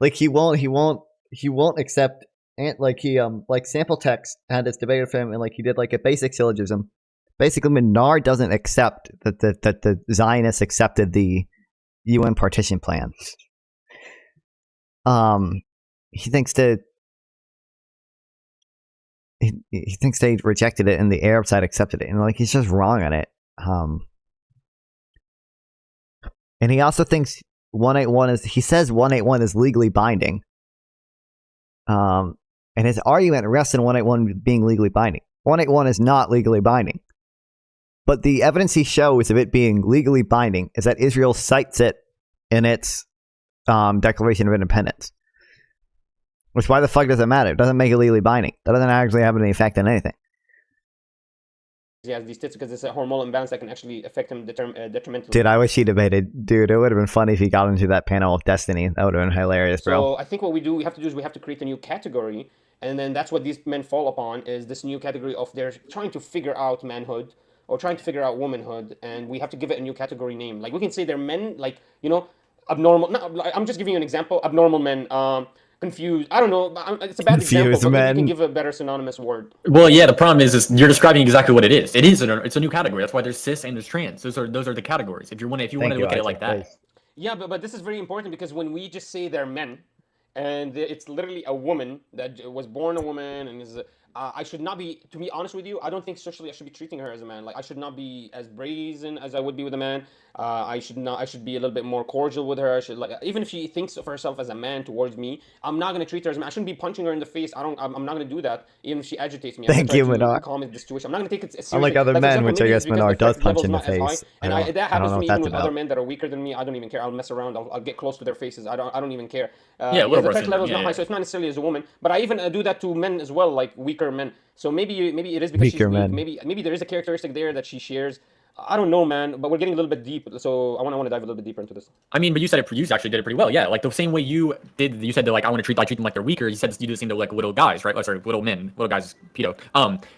Like he won't accept, and like he like Sample Text had this debate with him and like he did like a basic syllogism. Basically, Minar doesn't accept that the Zionists accepted the UN partition plan. He thinks that he thinks they rejected it and the Arab side accepted it, and like he's just wrong on it. And he also thinks 181 is, he says 181 is legally binding. And his argument rests in 181 being legally binding. 181 is not legally binding. But the evidence he shows of it being legally binding is that Israel cites it in its Declaration of Independence. Which, why the fuck does it matter? It doesn't make it legally binding. That doesn't actually have any effect on anything. He has these tits because it's a hormonal imbalance that can actually affect him detrimentally. Dude, I wish he debated. Dude, it would have been funny if he got into that panel with Destiny. That would have been hilarious, bro. So I think what we have to create a new category, and then that's what these men fall upon, is this new category of they're trying to figure out manhood or trying to figure out womanhood, and we have to give it a new category name. Like we can say they're men, like, you know, abnormal. No, I'm just giving you an example. Abnormal men. Confused. I don't know. It's a bad example, but maybe you can give a better synonymous word. Well, yeah. The problem is you're describing exactly what it is. It's a new category. That's why there's cis and there's trans. Those are the categories. If you want to look at it like that. Yeah, but this is very important because when we just say they're men, and it's literally a woman that was born a woman and is. I should not be, to be honest with you, I don't think socially I should be treating her as a man. Like I should not be as brazen as I would be with a man. I should be a little bit more cordial with her. I should, like, even if she thinks of herself as a man towards me, I'm not gonna treat her as a man. I shouldn't be punching her in the face. I'm not gonna do that. Even if she agitates me. Thank you, Minar. Calm the situation. I'm not gonna take it seriously. Unlike other men, which I guess Minar does punch in the face. And that happens to me even with other men that are weaker than me. I don't even care. I'll mess around. I'll get close to their faces. I don't even care. Yeah, the threat level is not high, so it's not necessarily as a woman. But I even do that to men as well, like weaker men. So maybe it is because she's weak. Maybe there is a characteristic there that she shares. I don't know, man, but we're getting a little bit deep, so I want to dive a little bit deeper into this. I mean, but you actually did it pretty well, yeah. Like the same way you said that, like, I want to treat them like they're weaker. You said you do the same to like little guys, right? Oh, sorry, little men. Little guys, pedo.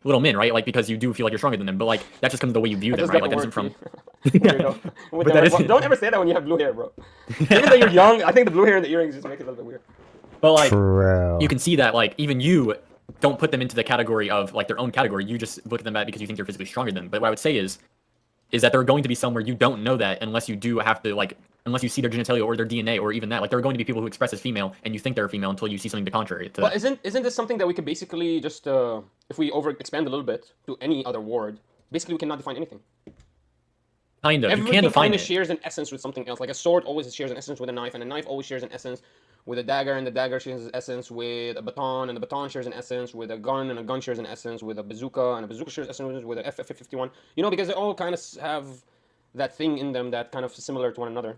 Little men, right? Like because you do feel like you're stronger than them, but like that's just comes the way you view them, right? Like that isn't from. Don't ever say that when you have blue hair, bro. Even though you're young, I think the blue hair and the earrings just make it a little bit weird. But like, you can see that like even you don't put them into the category of like their own category. You just look at them at because you think they're physically stronger than them. But what I would say is that there are going to be some where you don't know that unless you do have to like unless you see their genitalia or their DNA or even that. Like there are going to be people who express as female and you think they're female until you see something to contrary to But that. isn't this something that we could basically just, if we over expand a little bit to any other word, basically we cannot define anything. Kind of. Everything You can define kind of it. shares an essence with something else. Like a sword always shares an essence with a knife, and a knife always shares an essence with a dagger, and the dagger shares an essence with a baton, and the baton shares an essence with a gun, and a gun shares an essence with a bazooka, and a bazooka shares essence with a FF-51. You know, because they all kind of have that thing in them that kind of similar to one another.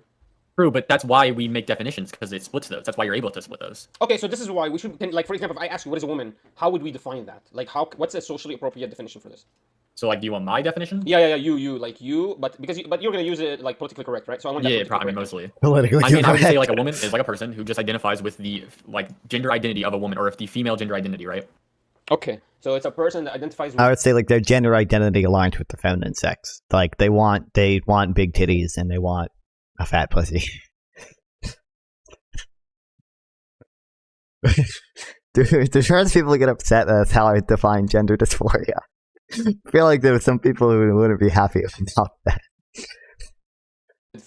True, but that's why we make definitions, because it splits those. That's why you're able to split those. Okay, so this is why we should, like, for example, if I ask you what is a woman, how would we define that? Like, what's a socially appropriate definition for this? So, like, do you want my definition? Yeah, you, but you're gonna use it like politically correct, right? So I want that Yeah, politically probably correct. mostly. Politically I mean, I would say correct. like a woman is like a person who just identifies with the like gender identity of a woman, or if the female gender identity, right? Okay, so it's a person that identifies with... I would say like their gender identity aligned with the feminine sex. Like they want big titties and they want a fat pussy. Do trans people get upset that that's how I define gender dysphoria? I feel like there are some people who wouldn't be happy about that.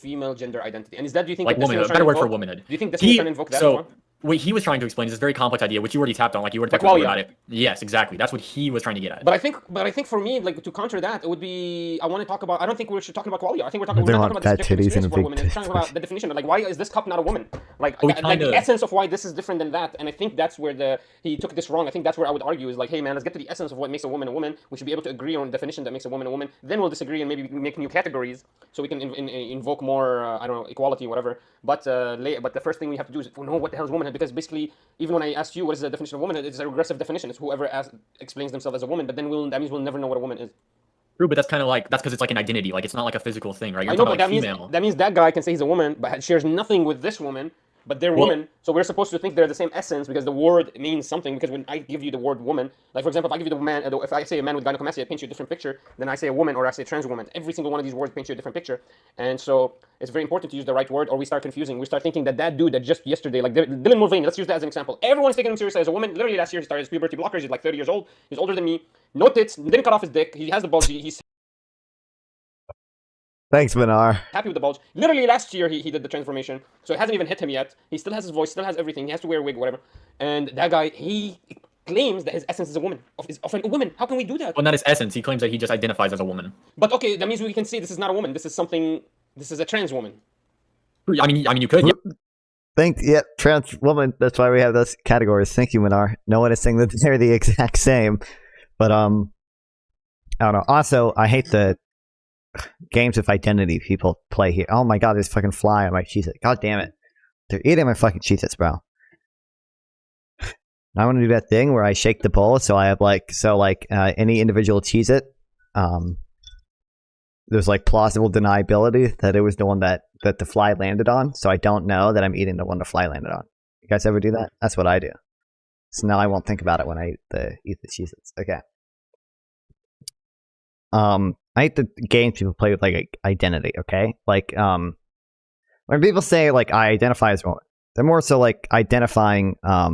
female gender identity. And is that, do you think... Like that womanhood, better word for womanhood. Do you think this is trying to invoke that? So, what he was trying to explain is this very complex idea, which you already tapped on, like you already talked about it. Yes, exactly. That's what he was trying to get at. But I think for me, like to counter that, it would be, I want to talk about, I don't think we're talking about qualia. I think we're not talking about the subjective experience for a woman. We're talking about the definition of like, why is this cup not a woman? Like the essence of why this is different than that. And I think that's where he took this wrong. I think that's where I would argue is like, hey man, let's get to the essence of what makes a woman a woman. We should be able to agree on a definition that makes a woman a woman. Then we'll disagree and maybe make new categories so we can invoke more, I don't know, equality, whatever. But the first thing we have to do is know what the hell is womanhood, because basically, even when I asked you what is the definition of womanhood, it's a regressive definition. It's whoever explains themselves as a woman, but then that means we'll never know what a woman is. True, but that's kind of like, that's because it's like an identity. Like, it's not like a physical thing, right? You're I know, but talking that means that guy can say he's a woman, but shares nothing with this woman, but they're women. So we're supposed to think they're the same essence because the word means something. Because when I give you the word woman, like for example, if I give you the man, if I say a man with gynecomastia, it paints you a different picture. Then I say a woman or I say a trans woman. Every single one of these words paints you a different picture. And so it's very important to use the right word, or we start confusing. We start thinking that dude that just yesterday, like Dylan Mulvaney, let's use that as an example. Everyone's taking him seriously as a woman. Literally last year he started his puberty blockers. He's like 30 years old. He's older than me. No tits. Didn't cut off his dick. He has the bulge. He's Thanks, Minar. happy with the bulge. Literally last year he did the transformation, so it hasn't even hit him yet. He still has his voice, still has everything. He has to wear a wig, whatever. And that guy, he claims that his essence is a woman, of a woman. How can we do that? Well, not his essence. He claims that he just identifies as a woman. But okay, that means we can say this is not a woman. This is something. This is a trans woman. I mean, you could. Yeah. Trans woman. That's why we have those categories. Thank you, Minar. No one is saying that they're the exact same, but I don't know. Also, I hate the games of identity people play here. Oh my god, there's fucking fly on my Cheez-It. God damn it. They're eating my fucking Cheez-Its, bro. I want to do that thing where I shake the bowl so I have any individual Cheez-It, there's like plausible deniability that it was the one that the fly landed on, so I don't know that I'm eating the one the fly landed on. You guys ever do that? That's what I do. So now I won't think about it when I eat the Cheez-Its. Okay. I hate the games people play with like identity, okay? Like when people say like I identify as a woman, they're more so like identifying a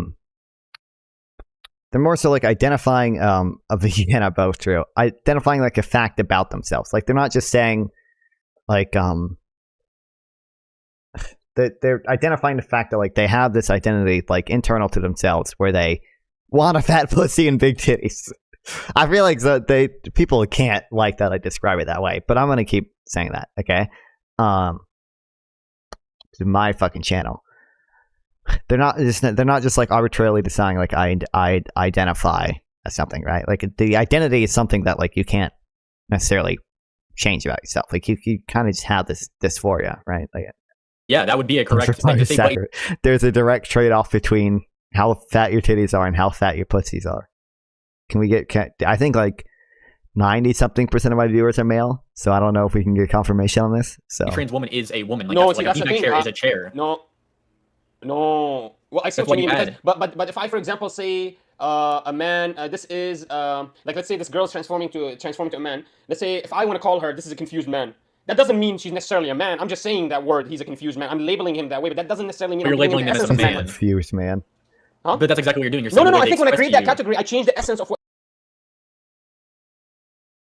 vagina, both true. Identifying like a fact about themselves. Like they're not just saying like they're identifying the fact that like they have this identity like internal to themselves where they want a fat pussy and big titties. I feel like people can't like that I describe it that way, but I'm gonna keep saying that, okay? To my fucking channel. They're not just like arbitrarily deciding like I identify as something, right? Like the identity is something that like you can't necessarily change about yourself. Like you kind of just have this dysphoria, right? Like yeah, that would be a correct thing to say. There's a direct trade-off between how fat your titties are and how fat your pussies are. I think like 90-something% of my viewers are male, so I don't know if we can get confirmation on this. So a trans woman is a woman. Like, No, that's, see, like that's a the feedback thing. chair is a chair. No. Well, I see That's what you what mean. you Because, but if I, for example, say a man, this is like let's say this girl's transforming to a man. Let's say if I want to call her, this is a confused man. That doesn't mean she's necessarily a man. I'm just saying that word. He's a confused man. I'm labeling him that way, but that doesn't necessarily mean But you're I'm giving labeling the him as essence a of man. confused, man. Huh? But that's exactly what you're doing. You're No. saying the way I they think when I express create that you. category, I change the essence of what.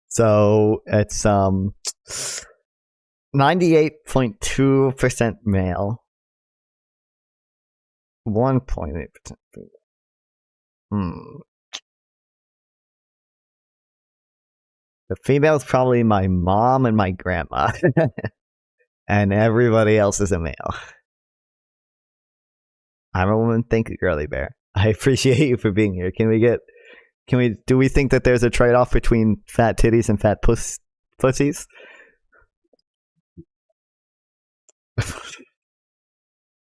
So it's 98.2% male. 1.8% female. The female is probably my mom and my grandma. And everybody else is a male. I'm a woman. Thank you, Girly Bear. I appreciate you for being here. Do we think that there's a trade-off between fat titties and fat pussies?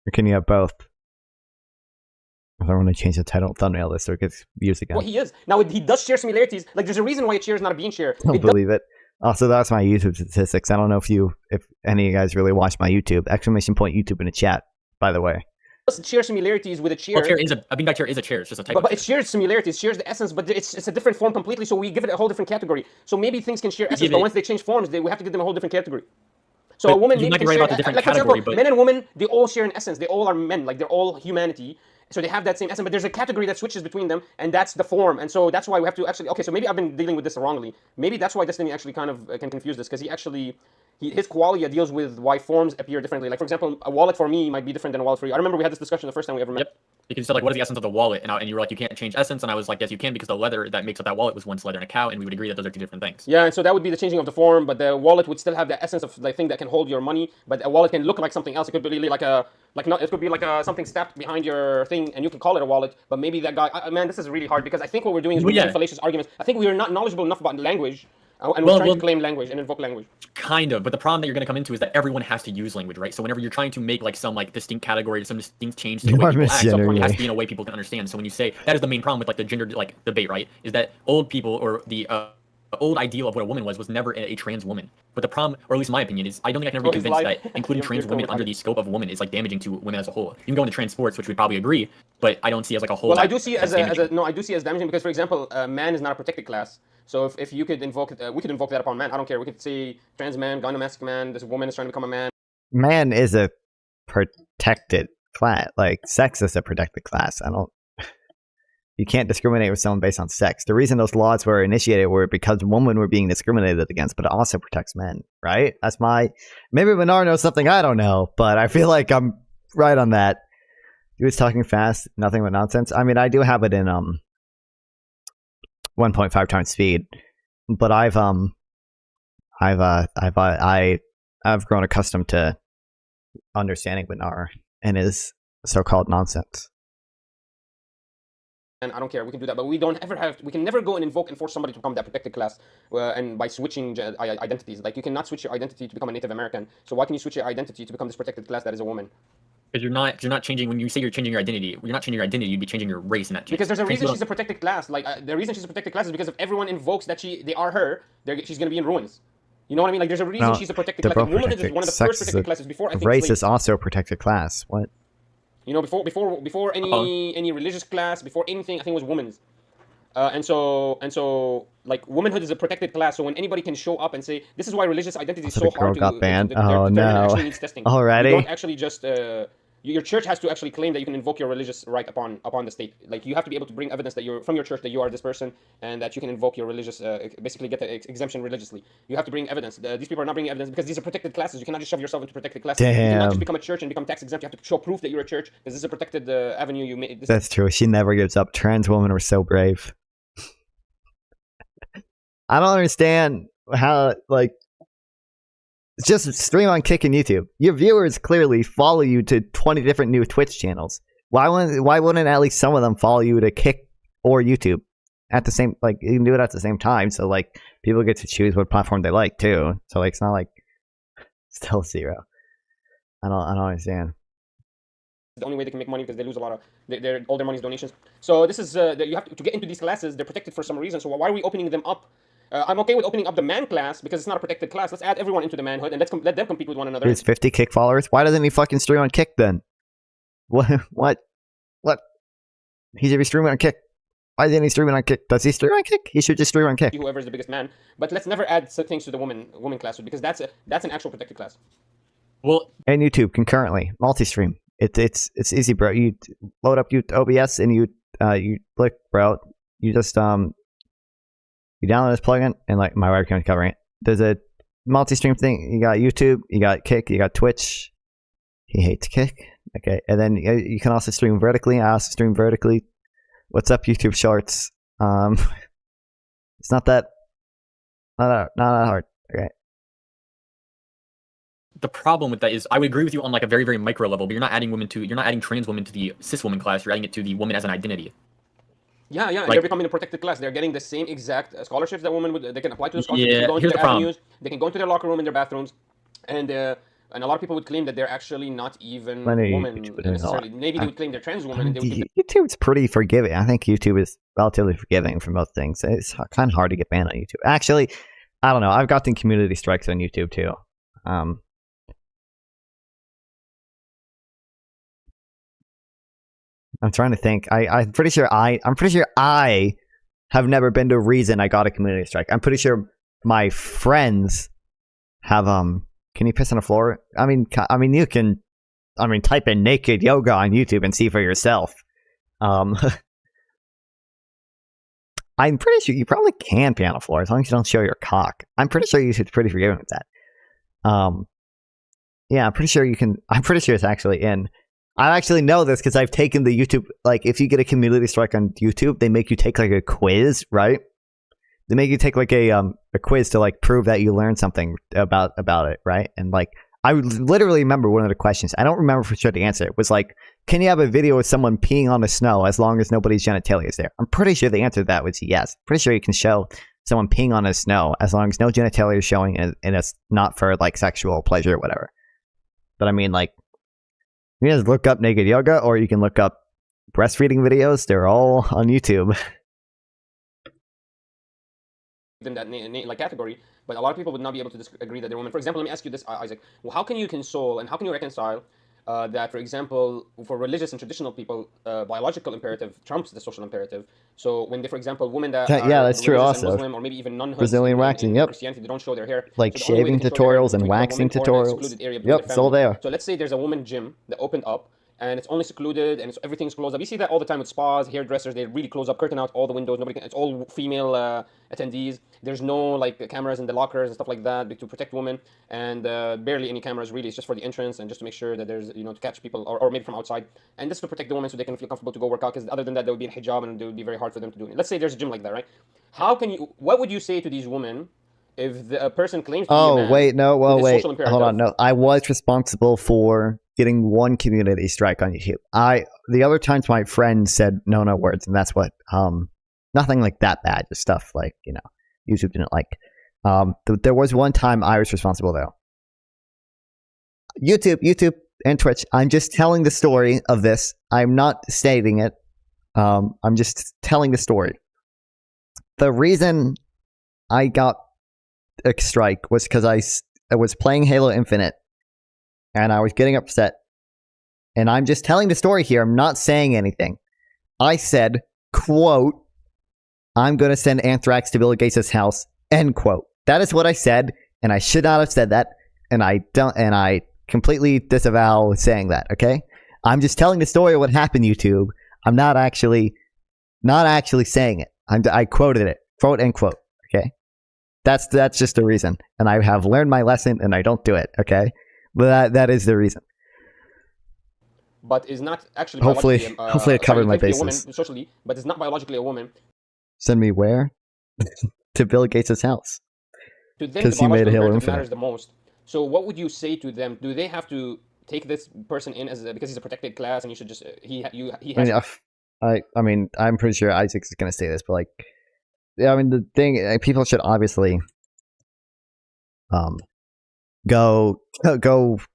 Or can you have both? I don't want to change the title thumbnail list so it gets views again. Well, he is. Now, he does share similarities. Like, there's a reason why a chair is not a bean chair. I don't believe it. Also, that's my YouTube statistics. I don't know if any of you guys really watch my YouTube. Exclamation point YouTube in the chat, by the way. Does share similarities with a chair. Well, a beanbag chair is a chair. It's just a type but it shares similarities, shares the essence, but it's a different form completely, so we give it a whole different category. So maybe things can share essence, but once they change forms, we have to give them a whole different category. So but a woman maybe can right share, about the different like for category, example, but men and women, they all share an essence. They all are men, like they're all humanity. So they have that same essence, but there's a category that switches between them, and that's the form. And so that's why we have to actually, okay, so maybe I've been dealing with this wrongly. Maybe that's why Destiny actually kind of can confuse this, because his qualia deals with why forms appear differently. Like, for example, a wallet for me might be different than a wallet for you. I remember we had this discussion the first time we ever met. Yep. Because you said, like, what is the essence of the wallet? And you were like, you can't change essence. And I was like, yes, you can, because the leather that makes up that wallet was once leather and a cow, and we would agree that those are two different things. Yeah, and so that would be the changing of the form, but the wallet would still have the essence of the thing that can hold your money, but a wallet can look like something else. It could be really it could be like something stacked behind your thing, and you can call it a wallet, but maybe that guy, man, this is really hard, because I think what we're doing is we're making fallacious arguments. I think we are not knowledgeable enough about language, and we're trying to claim language and invoke language. Kind of, but the problem that you're going to come into is that everyone has to use language, right? So whenever you're trying to make like some like distinct category, some distinct change to the way people act, it has to be in a way people can understand. So when you say that is the main problem with like the gender like debate, right? Is that old people or the old ideal of what a woman was never a trans woman. But the problem, or at least my opinion, is I don't think I can ever be convinced that including trans women under the scope of woman is like damaging to women as a whole. You can go into trans sports, which we probably agree, but I don't see as like a whole. Well, I do see it I do see it as damaging because, for example, man is not a protected class. So if you could invoke it, we could invoke that upon man. I don't care. We could say trans man, gynomastic man, this woman is trying to become a man. Man is a protected class. Like, sex is a protected class. You can't discriminate with someone based on sex. The reason those laws were initiated were because women were being discriminated against, but it also protects men, right? Maybe Menard knows something I don't know, but I feel like I'm right on that. He was talking fast, nothing but nonsense. I mean, I do have it in 1.5 times speed, but I've grown accustomed to understanding Benar and his so-called nonsense. And I don't care, we can do that, but we can never go and force somebody to become that protected class, and by switching identities. Like, you cannot switch your identity to become a Native American, so why can you switch your identity to become this protected class that is a woman? Because you're not changing, when you say you're changing your identity, you're not changing your identity, you'd be changing your race in that case. Because there's a reason she's a protected class. Like, the reason she's a protected class is because if everyone invokes that they are her, she's going to be in ruins. You know what I mean? Like, there's a reason she's a protected class. Like, womanhood is one of the first protected classes before, I think, race is also a protected class. What? You know, before any religious class, before anything, I think it was women's. And so, like, womanhood is a protected class. So when anybody can show up and say, this is why religious identity is so hard to got banned. Oh no! Actually needs testing. Already? You don't actually just your church has to actually claim that you can invoke your religious right upon the state. Like, you have to be able to bring evidence that you're from your church, that you are this person, and that you can invoke your religious, basically get the exemption religiously. You have to bring evidence. These people are not bringing evidence because these are protected classes. You cannot just shove yourself into protected classes. Damn. You cannot just become a church and become tax exempt. You have to show proof that you're a church because this is a protected avenue you made. That's true. She never gives up. Trans women were so brave. I don't understand how, like, just stream on Kick and YouTube. Your viewers clearly follow you to 20 different new Twitch channels. Why wouldn't at least some of them follow you to Kick or YouTube at the same, like, you can do it at the same time, so, like, people get to choose what platform they like too. So, like, it's not like still zero. I don't understand. The only way they can make money because they lose a lot of all their money is donations. So this is you have to get into these classes. They're protected for some reason. So why are we opening them up? I'm okay with opening up the man class because it's not a protected class. Let's add everyone into the manhood and let them compete with one another. Here's 50 Kick followers. Why doesn't he fucking stream on Kick then? What? He should be streaming on Kick. Why isn't he streaming on Kick? Does he stream on Kick? He should just stream on Kick. Whoever is the biggest man. But let's never add things to the woman class because that's an actual protected class. Well, and YouTube concurrently, multi-stream. It's easy, bro. You load up OBS and you click, bro. You just you download this plugin and, like, my webcam is covering it. There's a multi-stream thing. You got YouTube, you got Kick, you got Twitch. He hates Kick. Okay, and then you can also stream vertically. I also stream vertically. What's up, YouTube Shorts? It's not that hard. Okay. The problem with that is, I would agree with you on like a very, very micro level, but you're not adding trans women to the cis woman class. You're adding it to the woman as an identity. Yeah, Like- they're becoming a protected class. They're getting the same exact scholarships that women would. They can apply to the scholarships. Yeah, They can go into here's their the problem. avenues. They can go into their locker room in their bathrooms, and a lot of people would claim that they're actually not even Plenty women YouTubers doing a lot. necessarily. Maybe they would claim they're trans women, and they would give YouTube's pretty forgiving. I think YouTube is relatively forgiving for most things. It's kind of hard to get banned on YouTube. Actually, I don't know. I've gotten community strikes on YouTube too. I'm trying to think. I'm pretty sure I have never been to a reason I got a community strike. I'm pretty sure my friends have Can you piss on the floor? I mean you can. I mean, type in naked yoga on YouTube and see for yourself. I'm pretty sure you probably can pee on the floor as long as you don't show your cock. I'm pretty sure YouTube's pretty forgiving with that. Yeah, I'm pretty sure you can. I'm pretty sure it's actually in. I actually know this because I've taken the YouTube. Like, if you get a community strike on YouTube, they make you take like a quiz, right? They make you take like a quiz to like prove that you learned something about it, right? And like, I literally remember one of the questions. I don't remember for sure the answer. It was like, can you have a video with someone peeing on the snow as long as nobody's genitalia is there? I'm pretty sure the answer to that was yes. Pretty sure you can show someone peeing on the snow as long as no genitalia is showing and it's not for like sexual pleasure or whatever. But I mean, like, you can just look up naked yoga, or you can look up breastfeeding videos. They're all on YouTube. in that like category, but a lot of people would not be able to agree that they're women. For example, let me ask you this, Isaac. Well, how can you console and how can you reconcile that, for example, for religious and traditional people, biological imperative trumps the social imperative? So when they, for example, women that Yeah, are that's true religious and also. Muslim or maybe even non Brazilian waxing, yep. Christianity, they don't show their hair. Like So the only way shaving they can show their hair is tutorials and between a waxing woman or in an tutorials. secluded area with Yep, their it's all family. there. So let's say there's a woman gym that opened up and it's only secluded and everything's closed up. You see that all the time with spas, hairdressers. They really close up, curtain out all the windows. Nobody can. It's all female attendees. There's no like cameras in the lockers and stuff like that to protect women, and barely any cameras really. It's just for the entrance and just to make sure that there's to catch people or maybe from outside, and just to protect the women so they can feel comfortable to go work out. Because other than that, they would be in hijab and it would be very hard for them to do it. Let's say there's a gym like that, right? How can you? What would you say to these women if a person claims to be a man? Wait, no, well, with a wait, social imperative? hold on, no. I was responsible for getting one community strike on YouTube. The other times my friends said no words, and that's what nothing like that bad, just stuff like YouTube didn't like. There was one time I was responsible though. YouTube and Twitch. I'm just telling the story of this. I'm not stating it. I'm just telling the story. The reason I got a strike was because I was playing Halo Infinite and I was getting upset. And I'm just telling the story here. I'm not saying anything. I said, quote, I'm going to send anthrax to Bill Gates' house, end quote. That is what I said, and I should not have said that, and I completely disavow saying that, okay? I'm just telling the story of what happened, YouTube. I'm not actually saying it. I quoted it, quote, end quote, okay? That's just the reason. And I have learned my lesson, and I don't do it, okay? But that is the reason. But is not actually hopefully biologically, I covered my a woman bases. socially, but is not biologically a woman. Send me where? To Bill Gates' house. To them, the Because he made biological Halo imperative Infinite. matters the most. So what would you say to them? Do they have to take this person in because he's a protected class and you should just he has I mean, I'm pretty sure Isaac's going to say this, but like, yeah, I mean, the thing, people should obviously go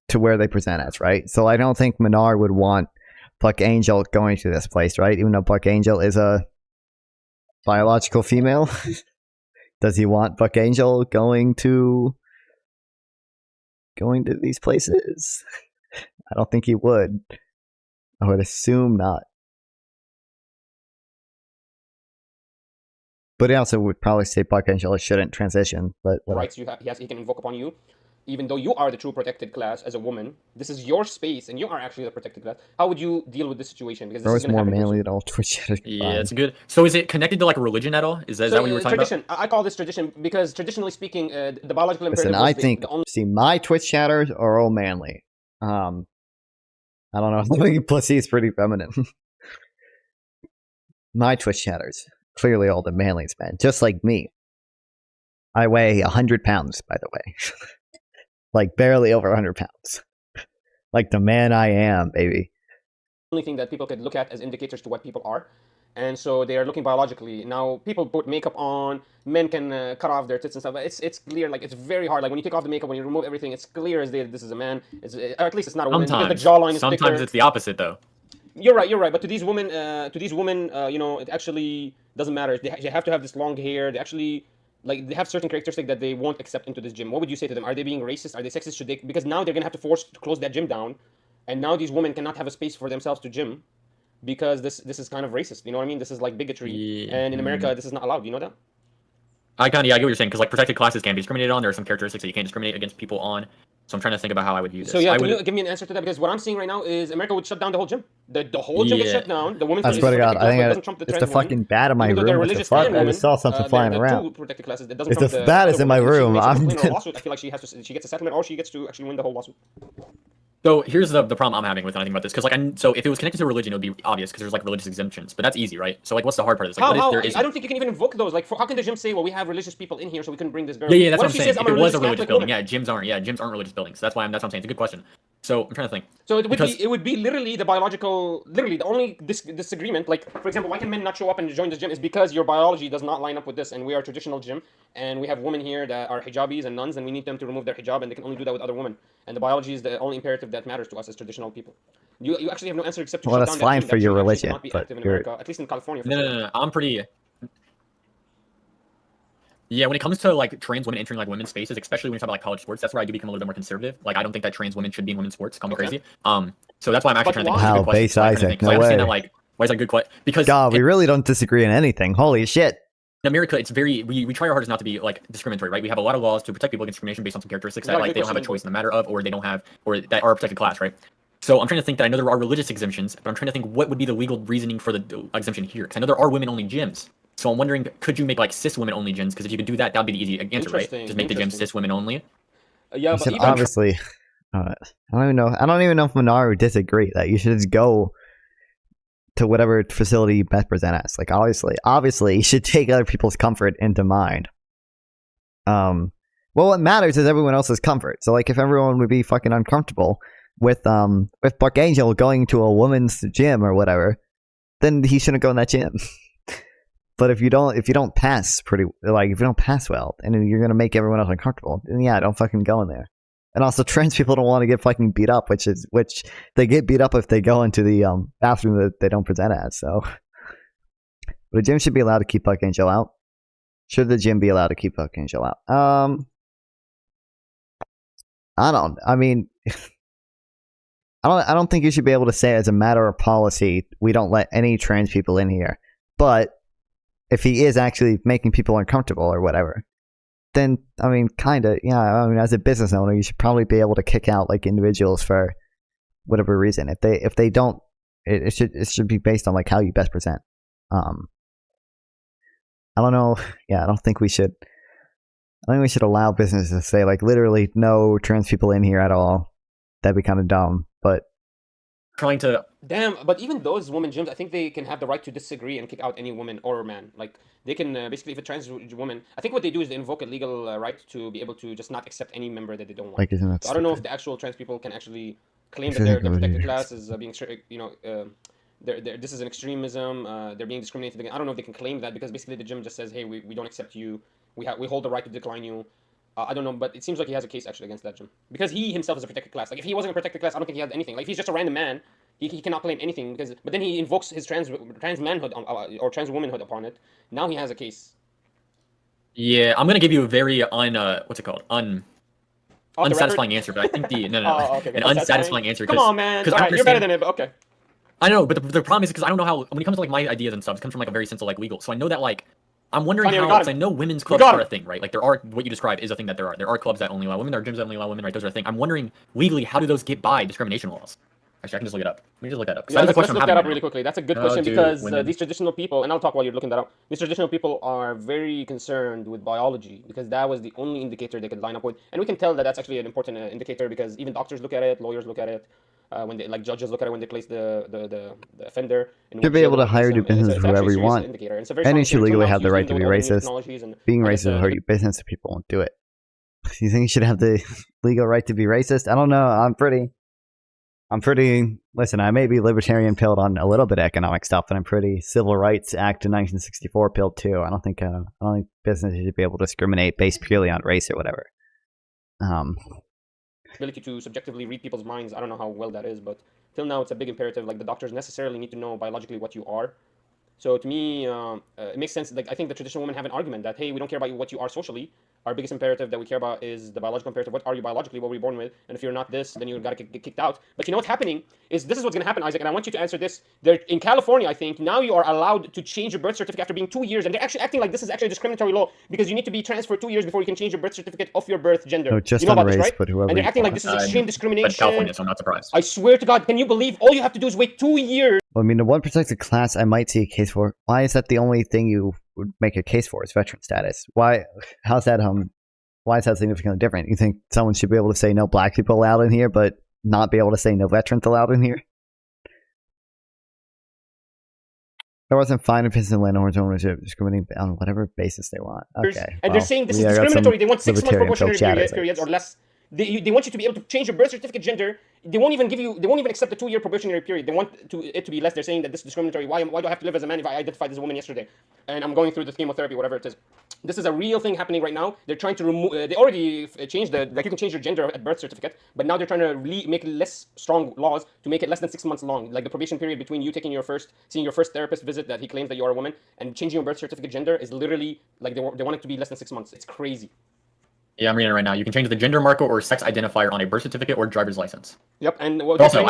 to where they present as, right? So I don't think Minar would want Buck Angel going to this place, right? Even though Buck Angel is a biological female. Does he want Buck Angel going to these places? I don't think he would. I would assume not. But he also would probably say Buck Angel shouldn't transition, but rights he can invoke upon you. even though you are the true protected class as a woman, this is your space and you are actually the protected class. How would you deal with this situation? Because this Bro, is it's going to more happen. manly than all Twitch chatters Yeah, combined. it's good. So is it connected to like a religion at all? Is that what you were talking tradition. about? I call this tradition because traditionally speaking, the biological imperative Listen, was I the, think, the only see, my Twitch chatters are all manly. I don't know. I think pussy is pretty feminine. My Twitch chatters, clearly all the manliest men, just like me. I weigh 100 pounds, by the way. Like, barely over 100 pounds. Like the man I am, baby. only thing that people could look at as indicators to what people are. And so they are looking biologically. Now, people put makeup on, men can cut off their tits and stuff. But it's clear, like, it's very hard. Like, when you take off the makeup, when you remove everything, it's clear as day that this is a man. Or at least it's not a woman. Because the jawline is thicker. Sometimes it's the opposite, though. You're right. But to these women, you know, it actually doesn't matter. They have to have this long hair. They actually, like, they have certain characteristics that they won't accept into this gym. What would you say to them? Are they being racist? Are they sexist? Should they? Because now they're gonna have to force to close that gym down, and now these women cannot have a space for themselves to gym, because this is kind of racist. You know what I mean? This is like bigotry, Yeah. and in America, this is not allowed. You know that? I get what you're saying, because like protected classes can be discriminated on. There are some characteristics that you can't discriminate against people on. So I'm trying to think about how I would view this. So yeah, I can would, you give me an answer to that? Because what I'm seeing right now is America would shut down the whole gym. The whole gym gets Yeah. shut down. The women's I gym swear to God, I doesn't think trump the it's the trans women. fucking bat in my Even though they're room. What the religious fuck? and I women, just saw something flying the around. two protected classes. It doesn't If trump the the bat is other in my women. If she room, makes a I'm complaint or a lawsuit, I feel like she gets a settlement, or she gets to actually win the whole lawsuit. So here's the problem I'm having with when I think about this, because like so if it was connected to religion, it would be obvious because there's like religious exemptions, but that's easy, right? So like, what's the hard part of this? Like, what if there is? I don't think you can even invoke those. Like, how can the gym say, well, we have religious people in here, so we couldn't bring this girl? Yeah, that's what I'm if she saying. says, If it was a religious Catholic building, woman? gyms aren't religious buildings. That's what I'm saying. It's a good question. So I'm trying to think. So it would be literally the only disagreement. Like, for example, why can men not show up and join this gym is because your biology does not line up with this, and we are a traditional gym, and we have women here that are hijabis and nuns, and we need them to remove their hijab, and they can only do that with other women. And the biology is the only imperative that matters to us as traditional people. You actually have no answer except to Well, shut that's down that fine gym for that your should actually religion, not be but active in you're- America, at least in California. For No. I'm pretty. Yeah, when it comes to like trans women entering like women's spaces, especially when you talk about like college sports, that's where I do become a little bit more conservative. Like, I don't think that trans women should be in women's sports. Call me crazy. So that's why I'm actually trying to think. Wow, Wow, base Isaac, no I understand way. that like why is that a good question? Because God, we really don't disagree on anything. Holy shit. in America, it's very we try our hardest not to be like discriminatory, right? We have a lot of laws to protect people against discrimination based on some characteristics that Yeah, like good they don't have a question. choice in the matter of, or they don't have, or that are a protected class, right? So I'm trying to think that I know there are religious exemptions, but I'm trying to think what would be the legal reasoning for the exemption here, because I know there are women-only gyms. So I'm wondering, could you make like cis women-only gyms? Because if you could do that, that'd be the easy answer, right? Interesting, Just make the gym interesting. cis women-only. Yeah, You but should even obviously. I don't even know. I don't even know if Minar would disagree that you should just go to whatever facility you best present as. Like, obviously, you should take other people's comfort into mind. Well, what matters is everyone else's comfort. So, like, if everyone would be fucking uncomfortable with Buck Angel going to a woman's gym or whatever, then he shouldn't go in that gym. But if you don't pass well, and you're gonna make everyone else uncomfortable, then yeah, don't fucking go in there. And also, trans people don't want to get fucking beat up, which they get beat up if they go into the bathroom that they don't present as. So, the gym should be allowed to keep Buck Angel out. Should the gym be allowed to keep Buck Angel out? I don't think you should be able to say as a matter of policy we don't let any trans people in here. But if he is actually making people uncomfortable or whatever, then I mean, kind of, yeah. I mean, as a business owner, you should probably be able to kick out like individuals for whatever reason. If they don't, it should be based on like how you best present. I don't know. Yeah, I don't think we should. I think we should allow businesses to say like literally no trans people in here at all. That'd be kind of dumb, but Trying to damn, but even those women gyms, I think they can have the right to disagree and kick out any woman or man. Like, they can basically, if a trans woman, I think what they do is they invoke a legal right to be able to just not accept any member that they don't want. Like, isn't that So I don't know if stupid? the actual trans people can actually claim I that feel they're like the I would protected do. class is being, this is an extremism. They're being discriminated against. I don't know if they can claim that, because basically the gym just says, hey, we don't accept you. We hold the right to decline you. I don't know, but it seems like he has a case actually against that gym, because he himself is a protected class. Like, if he wasn't a protected class, I don't think he had anything. Like, if he's just a random man, he cannot claim anything, but then he invokes his trans manhood or trans womanhood upon it. Now he has a case. Yeah, I'm gonna give you a very Off the unsatisfying record? answer, but I think Oh, okay, an unsatisfying? unsatisfying answer. Come on, man. Because All I right, you're better understand. than it, but okay. I know, but the problem is because I don't know how when it comes to like my ideas and stuff, it comes from like a very sense of like legal. So I know that like I'm wondering Kanye, we how, got because I him. know women's We clubs got are a him. thing, right? Like there are, what you described is a thing that there are. There are clubs that only allow women, there are gyms that only allow women, right? Those are a thing. I'm wondering legally, how do those get by discrimination laws? Actually, I can just look it up. Let me just look that up. 'Cause Yeah, that is a let's question look I'm that having up right really now. quickly. That's a good How question do because women- these traditional people, and I'll talk while you're looking that up. These traditional people are very concerned with biology because that was the only indicator they could line up with, and we can tell that that's actually an important indicator because even doctors look at it, lawyers look at it, when they like judges look at it when they place the offender. In Should what be jail able they to place hire them. do And business it's with actually whoever a you serious want. indicator. And it's a very And you strong should indicator. legally Till now, have the it's right used to be even with all the new racist. technologies and Being I guess racist will hurt your business if people won't do it. You think you should have the legal right to be racist? I don't know. Listen, I may be libertarian pilled on a little bit of economic stuff, but I'm pretty Civil Rights Act of 1964 pilled too. I don't think businesses should be able to discriminate based purely on race or whatever. ability to subjectively read people's minds. I don't know how well that is, but till now it's a big imperative. Like the doctors necessarily need to know biologically what you are. So to me, it makes sense. Like I think the traditional women have an argument that hey, we don't care about what you are socially. Our biggest imperative that we care about is the biological imperative. What are you biologically? What were you born with? And if you're not this, then you gotta get kicked out. But you know what's happening is this is what's gonna happen, Isaac. And I want you to answer this. There in California, I think now you are allowed to change your birth certificate after being 2 years, and they're actually acting like this is actually a discriminatory law because you need to be transferred 2 years before you can change your birth certificate of your birth gender. No, just you know on about this, race, right? but whoever And they're you acting like want. this is extreme discrimination. But California, so I'm not surprised. I swear to God, can you believe all you have to do is wait 2 years? Well, I mean, the one protected class I might see a case for. Why is that the only thing you would make a case for? Is veteran status? Why? How's that? Why is that significantly different? You think someone should be able to say no black people allowed in here, but not be able to say no veterans allowed in here? There wasn't fine if business landlords ownership discriminating on whatever basis they want. Okay, And they're saying this is discriminatory. They want 6 month probationary periods or less. They want you to be able to change your birth certificate gender. They won't even accept the 2 year probationary period. They want it to be less. They're saying that this is discriminatory. Why do I have to live as a man if I identified as a woman yesterday? And I'm going through the chemotherapy, whatever it is. This is a real thing happening right now. They're trying to remove. They already changed like you can change your gender at birth certificate, but now they're trying to make less strong laws to make it less than 6 months long. Like the probation period between you taking seeing your first therapist visit that he claims that you are a woman and changing your birth certificate gender is literally like they want it to be less than 6 months. It's crazy. Yeah, I'm reading it right now. You can change the gender marker or sex identifier on a birth certificate or driver's license. Yep, and but also,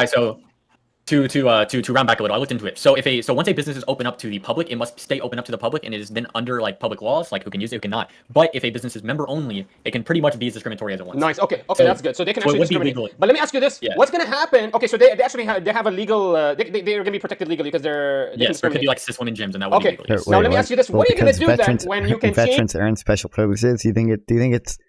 to round back a little, I looked into it. So once a business is open up to the public, it must stay open up to the public, and it is then under like public laws, like who can use it, who cannot. But if a business is member only, it can pretty much be as discriminatory as it wants. Nice. Okay, that's good. So they can actually discriminate. But let me ask you this: what's going to happen? Okay, so they actually have a legal. They're going to be protected legally because yes, there could be like cis women gyms, and that would be legal. Now let me ask you this: what are you going to do then when you can veterans earn special privileges? Do you think it's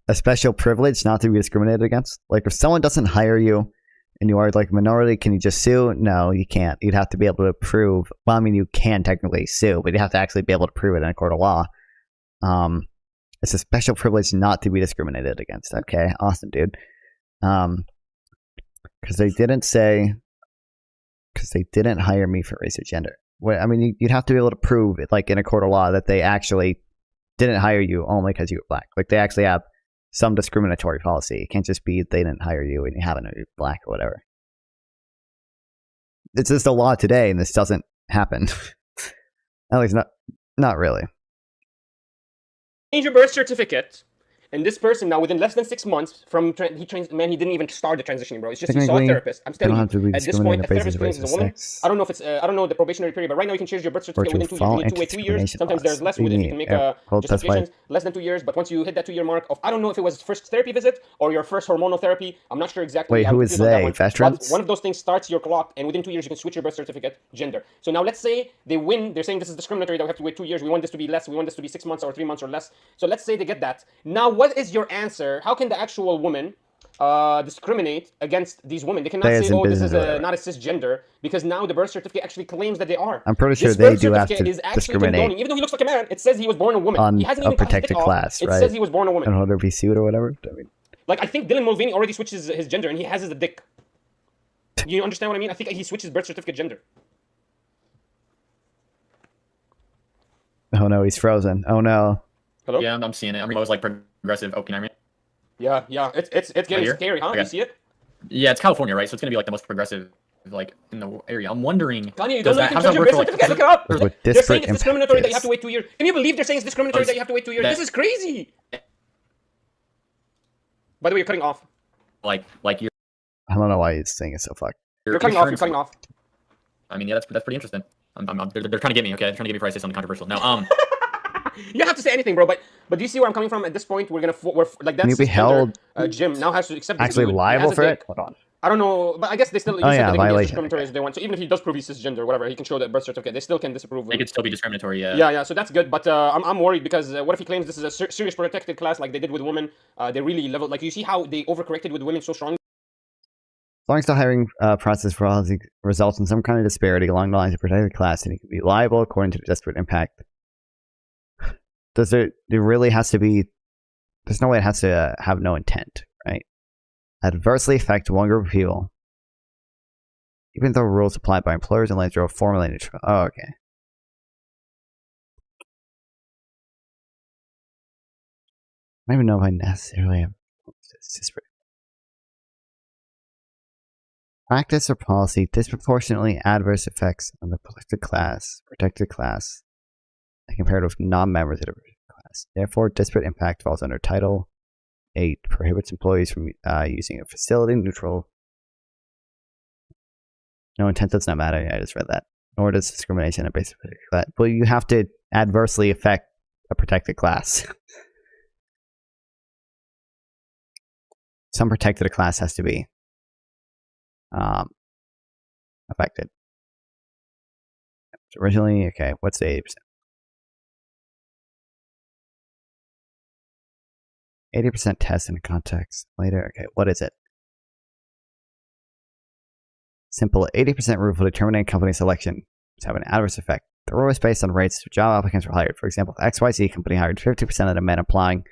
a special privilege not to be discriminated against? Like if someone doesn't hire you and you are like a minority, can you just sue? No, you can't. You'd have to be able to prove. Well, I mean, you can technically sue, but you have to actually be able to prove it in a court of law. It's a special privilege not to be discriminated against. Okay, awesome, dude. Because they didn't hire me for race or gender. Well, I mean, you'd have to be able to prove it, like in a court of law, that they actually didn't hire you only because you were black. Like they actually have some discriminatory policy. It can't just be they didn't hire you and you happen to be black or whatever. It's just a law today, and this doesn't happen. At least not really. Change your birth certificate, and this person now within less than 6 months from he didn't even start the transitioning, bro. It's just he saw a therapist. I'm telling you, at this point, a therapist claims he's a woman. I don't know if it's I don't know the probationary period, but right now you can change your birth certificate within 2 years. You need to wait 2 years. Sometimes there's less within you can make justifications less than 2 years. But once you hit that 2 year mark of I don't know if it was first therapy visit or your first hormonal therapy. I'm not sure exactly. Wait, who is they? Veterans? One of those things starts your clock, and within 2 years you can switch your birth certificate gender. So now let's say they win. They're saying this is discriminatory. That we have to wait 2 years. We want this to be less. We want this to be 6 months or 3 months or less. So let's say they get that. Now what is your answer? How can the actual woman discriminate against these women? They cannot say, "Oh, this is not a cisgender," because now the birth certificate actually claims that they are. I'm pretty sure they do have to discriminate. Even though he looks like a man, it says he was born a woman. On he hasn't a even protected class, it right? says he was born a woman. And whether be sued or whatever. I mean, like I think Dylan Mulvaney already switches his gender, and he has a dick. You understand what I mean? I think he switches birth certificate gender. Oh no, he's frozen. Oh no. Hello? Yeah, I'm seeing it. I was like progressive. Oh, can I read? Yeah, it's getting Right scary, huh? Okay. You see it? Yeah, it's California, right? So it's gonna be like the most progressive, like in the area. I'm wondering. Kanye, you does don't know you that, can change your birth certificate. Look it up. They're saying it's disparate discriminatory that you impacts. have to wait 2 years. Can you believe they're saying it's discriminatory that you have to wait 2 years? That- This is crazy. By the way, you're cutting off. Like you're. I don't know why he's saying it's so fucked. You're cutting off. You're cutting off. I mean, yeah, that's pretty interesting. They're trying to get me. Okay, they're trying to get me before I say something controversial. Now, You have to say anything, bro. But do you see where I'm coming from? At this point, we're like Can you that's be held Jim now has to accept this actually dude. He liable has a for dick. it? Hold on. I don't know, but I guess they still. You Oh said yeah, that they can be as violation. discriminatory as they want. So even if he does prove he's cisgender, whatever, he can show the birth certificate. They still can disapprove. They could still be discriminatory. Yeah. Yeah. So that's good, but I'm worried because what if he claims this is a serious protected class like they did with women? They really leveled. Like you see how they overcorrected with women so strongly. As long as the hiring process for all results in some kind of disparity along the lines of protected class, and he can be liable according to the disparate impact. There really has to be? There's no way it has to have no intent, right? Adversely affect one group of people, even though rules applied by employers and labor are formulated. Oh, okay. I don't even know if I necessarily have disparate. Practice or policy disproportionately adverse effects on the protected class, compared with non-members of the class. Therefore, disparate impact falls under Title 8, prohibits employees from using a facility neutral. No intent does not matter. I just read that. Nor does discrimination on basis of that. But you have to adversely affect a protected class. Some protected class has to be affected. So originally, okay, what's the 80%? 80% test in context. Later, okay, what is it? Simple 80% rule for determining company selection to have an adverse effect. The rule is based on rates job applicants were hired. For example, if XYZ company hired 50% of the men applying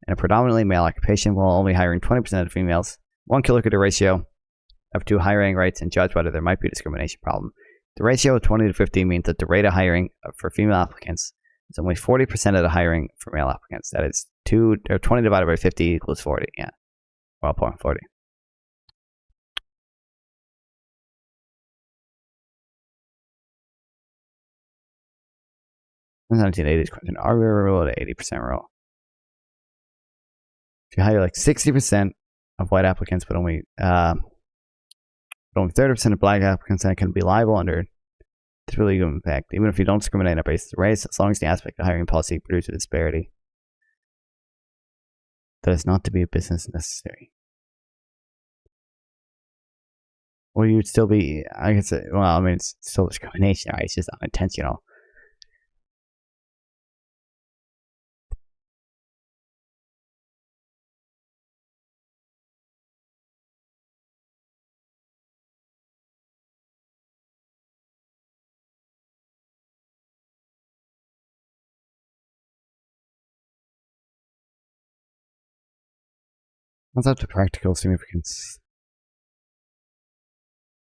in a predominantly male occupation while only hiring 20% of the females, one can look at the ratio of two hiring rates and judge whether there might be a discrimination problem. The ratio of 20 to 50 means that the rate of hiring for female applicants is only 40% of the hiring for male applicants. That is 20 divided by 50 equals 40. Yeah. Well, 0.40. The 1980s question. Are we rule at 80% rule? If you hire like 60% of white applicants, but only 30% of black applicants, then it can be liable under this really good impact, even if you don't discriminate on basis of race, as long as the aspect of hiring policy produces a disparity that is not to be a business necessary. Well, you'd still be, I guess, well, I mean, it's still discrimination, right? It's just unintentional. What's up to practical significance?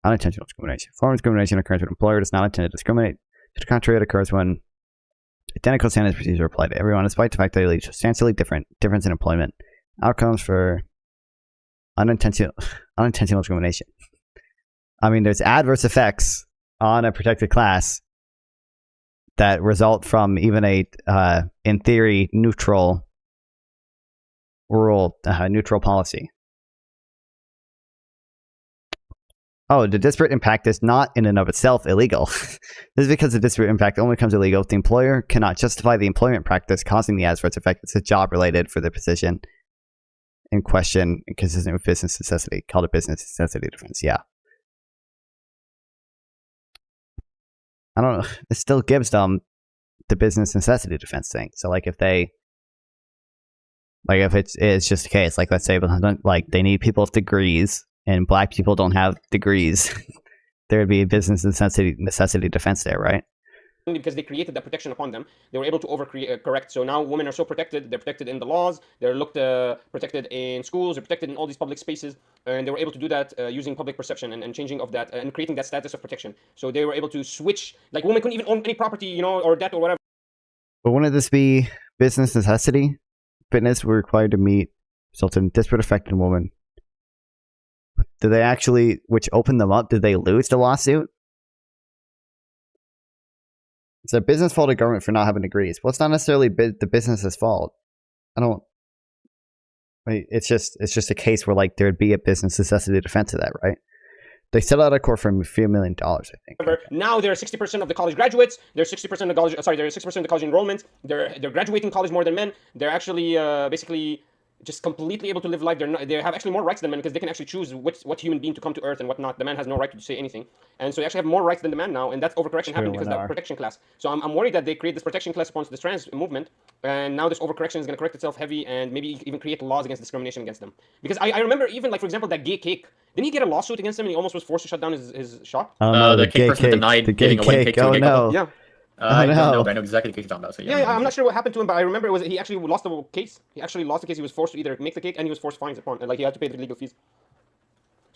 Unintentional discrimination. Form of discrimination occurs when an employer does not intend to discriminate. To the contrary, it occurs when identical standards procedures are applied to everyone, despite the fact that they lead to substantially difference in employment outcomes for unintentional discrimination. I mean, there's adverse effects on a protected class that result from even a, in theory, neutral rule, neutral policy. Oh, the disparate impact is not in and of itself illegal. This is because the disparate impact only becomes illegal if the employer cannot justify the employment practice causing the adverse effect. It's a job related for the position in question, consistent with business necessity, called a business necessity defense. Yeah. I don't know. It still gives them the business necessity defense thing. So, like, if they, like, if it's just a case, like, let's say, like, they need people with degrees and black people don't have degrees, there would be a business necessity defense there, right? Because they created that protection upon them, they were able to correct. So now women are so protected. They're protected in the laws. They're protected in schools. They're protected in all these public spaces, and they were able to do that using public perception and changing of that and creating that status of protection. So they were able to switch. Like, women couldn't even own any property, you know, or debt or whatever. But wouldn't this be business necessity? Fitness were required to meet, resulted in disparate effect in women. Did they actually, which opened them up? Did they lose the lawsuit? It's a business fault of government for not having degrees. Well, it's not necessarily the business's fault. It's just a case where, like, there'd be a business necessity defense of that, right? They settled out of court for a few $1 million, I think. Now they're 60% of the college graduates. They're 60% of the college. Sorry, they're 60% of the college enrollment. They're graduating college more than men. They're actually basically just completely able to live life. They have actually more rights than men because they can actually choose what human being to come to Earth and what not. The man has no right to say anything, and so they actually have more rights than the man now, and that's overcorrection happening because of the protection class. So I'm worried that they create this protection class upon the trans movement, and now this overcorrection is going to correct itself heavy and maybe even create laws against discrimination against them. Because I remember even like for example that gay cake. Didn't he get a lawsuit against him and he almost was forced to shut down his shop? Oh no, the cake person denied giving a wedding cake to a gay couple. Yeah. I don't know, but I know exactly the cake you're talking about. So yeah, I'm not sure what happened to him, but I remember he actually lost the case. He actually lost the case. He was forced to either make the cake and he was forced fines upon, like he had to pay the legal fees.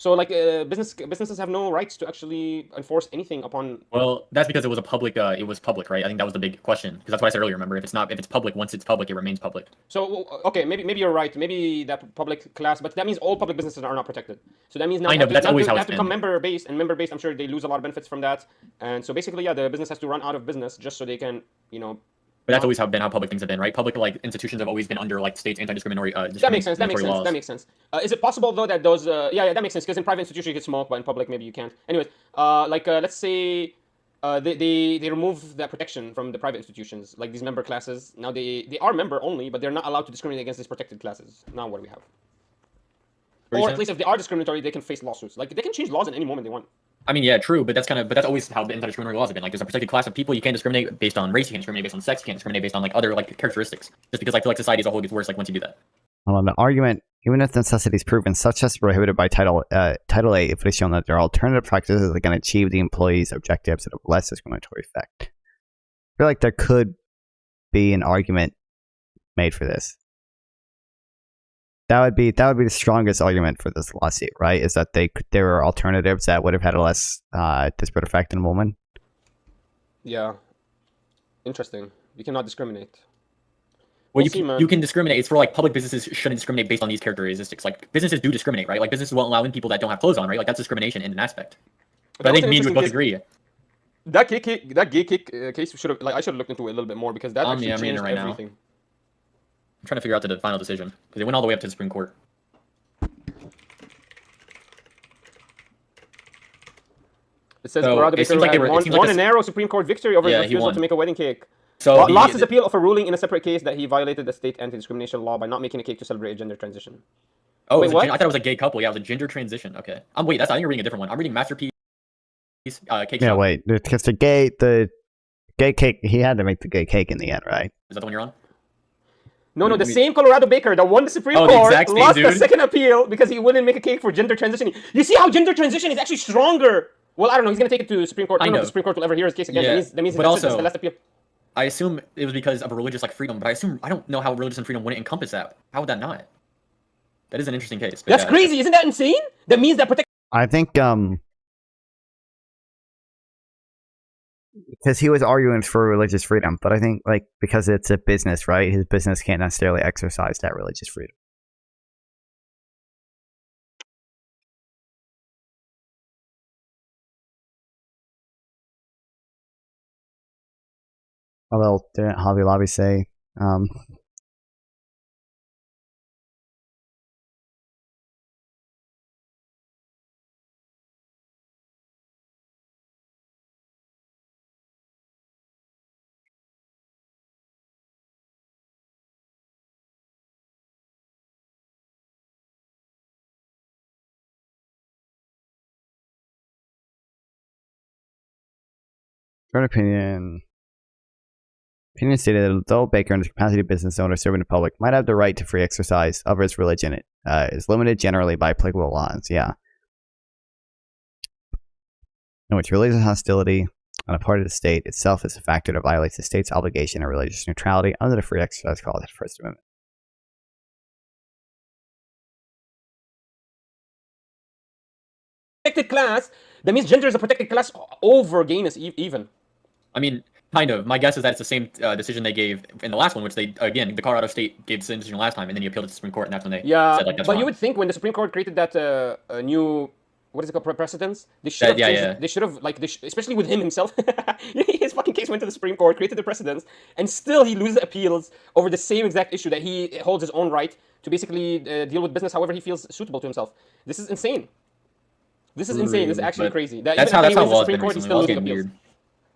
So like businesses have no rights to actually enforce anything upon. Well, that's because it was a public. It was public, right? I think that was the big question because that's what I said earlier. Remember, if it's public, once it's public, it remains public. So okay, maybe you're right. Maybe that public class, but that means all public businesses are not protected. So that means now I know, but that's always how they it's have to become member based, and member based, I'm sure they lose a lot of benefits from that. And so basically, yeah, the business has to run out of business just so they can, But that's always been how public things have been, right? Public like institutions have always been under like states' anti-discriminatory. That makes sense. That makes sense. Is it possible though that those? Yeah, that makes sense because in private institutions you can smoke, but in public maybe you can't. Anyways, let's say they remove that protection from the private institutions, like these member classes. Now they are member only, but they're not allowed to discriminate against these protected classes. Now what do we have? Or at least if they are discriminatory, they can face lawsuits. Like they can change laws at any moment they want. I mean, yeah, true, but that's always how the anti-discriminatory laws have been. Like, there's a protected class of people. You can't discriminate based on race. You can't discriminate based on sex. You can't discriminate based on like other like characteristics. Just because I feel like society as a whole gets worse like once you do that. Well, the argument, even if necessity is proven, such as prohibited by Title 8, if it is shown that there are alternative practices that can achieve the employee's objectives at a less discriminatory effect. I feel like there could be an argument made for this. That would be the strongest argument for this lawsuit, right? Is that there are alternatives that would have had a less disparate effect on a woman. Yeah, interesting. You cannot discriminate. Well, you can discriminate. It's for like public businesses shouldn't discriminate based on these characteristics. Like businesses do discriminate, right? Like businesses won't allow in people that don't have clothes on, right? Like that's discrimination in an aspect. But I think me and you both agree. That gay cake case should have I should have looked into it a little bit more because that actually changed everything. I'm trying to figure out the final decision because it went all the way up to the Supreme Court. It says Colorado Baker won a narrow Supreme Court victory over his refusal to make a wedding cake. So lost his appeal of a ruling in a separate case that he violated the state anti-discrimination law by not making a cake to celebrate a gender transition. Oh, wait, what? I thought it was a gay couple. Yeah, it was a gender transition. Okay. I think you're reading a different one. I'm reading Masterpiece Cake Yeah, Shop. wait. Because the gay cake, he had to make the gay cake in the end, right? Is that the one you're on? No, the same Colorado Baker that won the Supreme Court lost the second appeal because he wouldn't make a cake for gender transitioning. You see how gender transition is actually stronger. Well, I don't know. He's going to take it to the Supreme Court. I don't know if the Supreme Court will ever hear his case again. Yeah. That means but also, the last appeal. I assume it was because of a religious like freedom, but I don't know how religious and freedom wouldn't encompass that. How would that not? That is an interesting case. That's crazy. Isn't that insane? That means that I think because he was arguing for religious freedom, but I think like because it's a business, right? His business can't necessarily exercise that religious freedom. Although didn't Hobby Lobby say Current opinion stated that though Baker, in his capacity of business owner serving the public, might have the right to free exercise of his religion, it is limited generally by applicable laws. Yeah. In which religious hostility on a part of the state itself is a factor that violates the state's obligation of religious neutrality under the free exercise clause of the First Amendment. protected class, that means gender is a protected class over gayness even. I mean, kind of. My guess is that it's the same decision they gave in the last one, which they, again, the Colorado State gave the same decision last time, and then he appealed it to the Supreme Court, and that's when they said, like, that's but wrong. you would think when the Supreme Court created that new, what is it called, precedence? They should have changed it. They should have, like, especially with him himself, his fucking case went to the Supreme Court, created the precedence, and still he loses appeals over the same exact issue that he holds his own right to basically deal with business however he feels suitable to himself. This is insane. This is insane. This is actually crazy. That That's even how after he wins the laws Supreme been Court, he's recently. still Laws losing getting appeals. weird.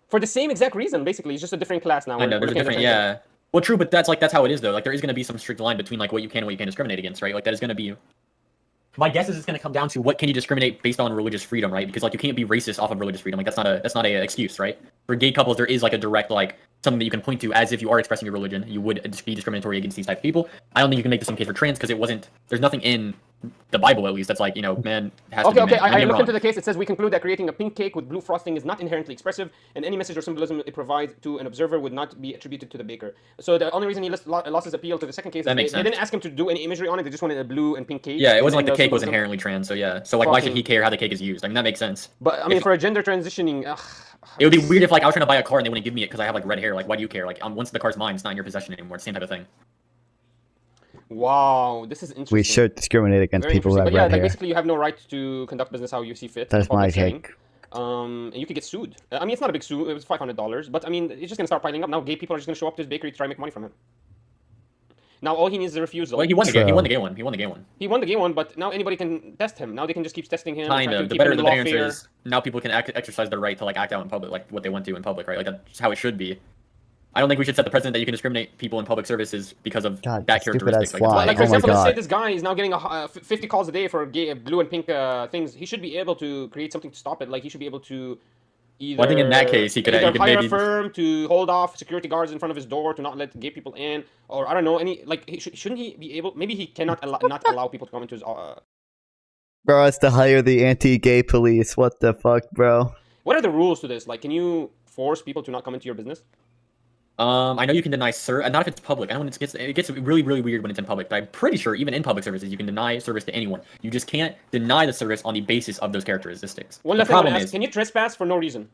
For the same exact reason, basically. It's just a different class now. I know, there's a different, yeah. Well, true, but that's how it is though. Like there is going to be some strict line between like what you can and what you can't discriminate against, right? Like that is going to be. My guess is it's going to come down to what can you discriminate based on religious freedom, right? Because like you can't be racist off of religious freedom. Like that's not a excuse, right? For gay couples, there is like a direct like something that you can point to as if you are expressing your religion, you would be discriminatory against these type of people. I don't think you can make the same case for trans because it wasn't. There's nothing in the Bible at least that's like man has to be man. I looked into the case. It says we conclude that creating a pink cake with blue frosting is not inherently expressive, and any message or symbolism it provides to an observer would not be attributed to the baker. So the only reason he lost his appeal to the second case is they didn't ask him to do any imagery on it. They just wanted a blue and pink cake. Yeah, it wasn't like the cake was inherently trans. So yeah, so like why should he care how the cake is used? I mean that makes sense. But I mean for a gender transitioning. It would be weird if like I was trying to buy a car and they wouldn't give me it because I have like red hair. Like, why do you care? Like, once the car's mine, it's not in your possession anymore. It's the same type of thing. Wow, this is interesting. We should discriminate against people who have red hair. Basically, you have no right to conduct business how you see fit. That's my take. And you could get sued. I mean, it's not a big suit. It was $500, but I mean, it's just gonna start piling up. Now, gay people are just gonna show up to his bakery to try and make money from him. Now, all he needs is a refusal. Well, he won the gay one. He won the gay one. He won the gay one, but now anybody can test him. Now they can just keep testing him. Kind of. The better answer is now people can exercise their right to like act out in public, like what they want to in public, right? Like that's how it should be. I don't think we should set the precedent that you can discriminate people in public services because of that characteristic. Like for example, let's say this guy is now getting 50 calls a day for gay, blue and pink things. He should be able to create something to stop it. Like he should be able to either. Well, I think in that case he could hire maybe a firm to hold off security guards in front of his door to not let gay people in, or I don't know any like shouldn't he be able? Maybe he cannot not allow people to come into his. Bro, it's to hire the anti-gay police. What the fuck, bro? What are the rules to this? Like, can you force people to not come into your business? I know you can deny service, not if it's public. I know when it gets really weird when it's in public. But I'm pretty sure even in public services you can deny service to anyone. You just can't deny the service on the basis of those characteristics. One last thing I want to ask: can you trespass for no reason?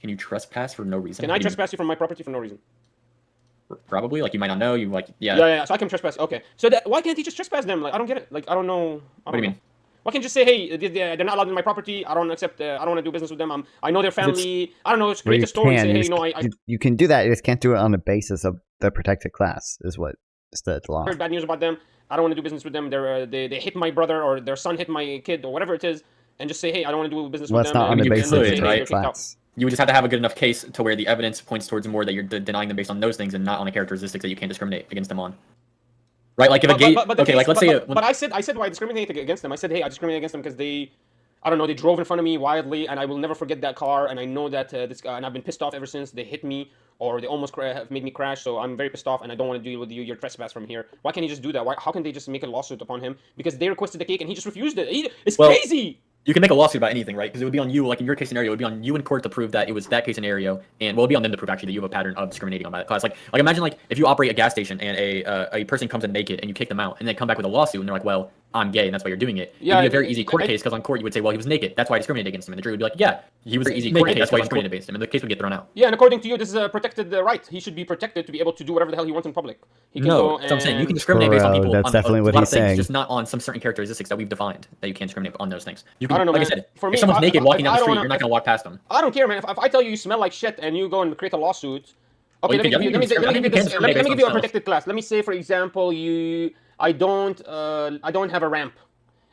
Can you trespass for no reason? Can I trespass you from my property for no reason? Probably. Like you might not know. You like yeah. Yeah. So I can trespass. Okay. So why can't he just trespass them? Like I don't get it. Like I don't know. What do you mean? Why can't you just say, hey, they're not allowed in my property. I don't accept. I don't want to do business with them. I know their family. I don't know. Just create a story. And say, hey, no, you can do that. You just can't do it on the basis of the protected class. Is what is the law. I heard bad news about them. I don't want to do business with them. They hit my brother or their son hit my kid or whatever it is, and just say, hey, I don't want to do business with them. Well, that's not on the basis of the protected class. You would just have to have a good enough case to where the evidence points towards more that you're denying them based on those things and not on the characteristics that you can't discriminate against them on. Right, like if a gay, let's say. But I said why I discriminate against them. I said, hey, I discriminate against them because I don't know, they drove in front of me wildly, and I will never forget that car. And I know that this guy, and I've been pissed off ever since. They hit me, or they almost have made me crash. So I'm very pissed off, and I don't want to deal with you. You're trespass from here. Why can't he just do that? How can they just make a lawsuit upon him because they requested the cake and he just refused it? It's crazy. You can make a lawsuit about anything, right? Because it would be on you, like in your case scenario, it would be on you in court to prove that it was that case scenario, and well, it would be on them to prove actually that you have a pattern of discriminating on that class. Like imagine like if you operate a gas station and a person comes in naked and you kick them out, and they come back with a lawsuit and they're like, well, I'm gay and that's why you're doing it. Yeah, it'd be a very easy court case because on court you would say, well, he was naked, that's why I discriminated against him, and the jury would be like, yeah, he was an easy court case, that's why you discriminated against him, and the case would get thrown out. Yeah, and according to you, this is a protected right. He should be protected to be able to do whatever the hell he wants in public. He can no, that's what I'm saying. You can discriminate based on people. That's definitely what he's saying. Just not on some certain characteristics that we've defined that you can't discriminate on those things. You can, I don't know, like man. I said, For if me, someone's naked walking down the street, you're not going to walk past them. I don't care, man. If I tell you smell like shit and you go and create a lawsuit, okay, let me give you a protected class. Let me say, for example, I don't have a ramp.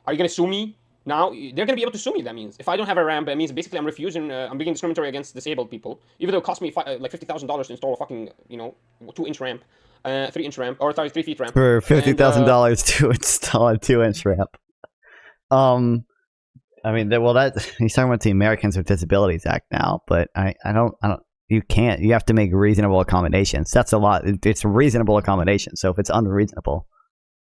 Are you going to sue me? Now, they're going to be able to sue me, that means. If I don't have a ramp, that means basically I'm refusing, I'm being discriminatory against disabled people. Even though it cost me like $50,000 to install a fucking, 2-inch ramp, 3-inch ramp, or sorry, 3 feet ramp. For $50,000 to install a 2-inch ramp. I mean, he's talking about the Americans with Disabilities Act now, but I don't, you can't, you have to make reasonable accommodations. That's a lot. It's a reasonable accommodation. So if it's unreasonable,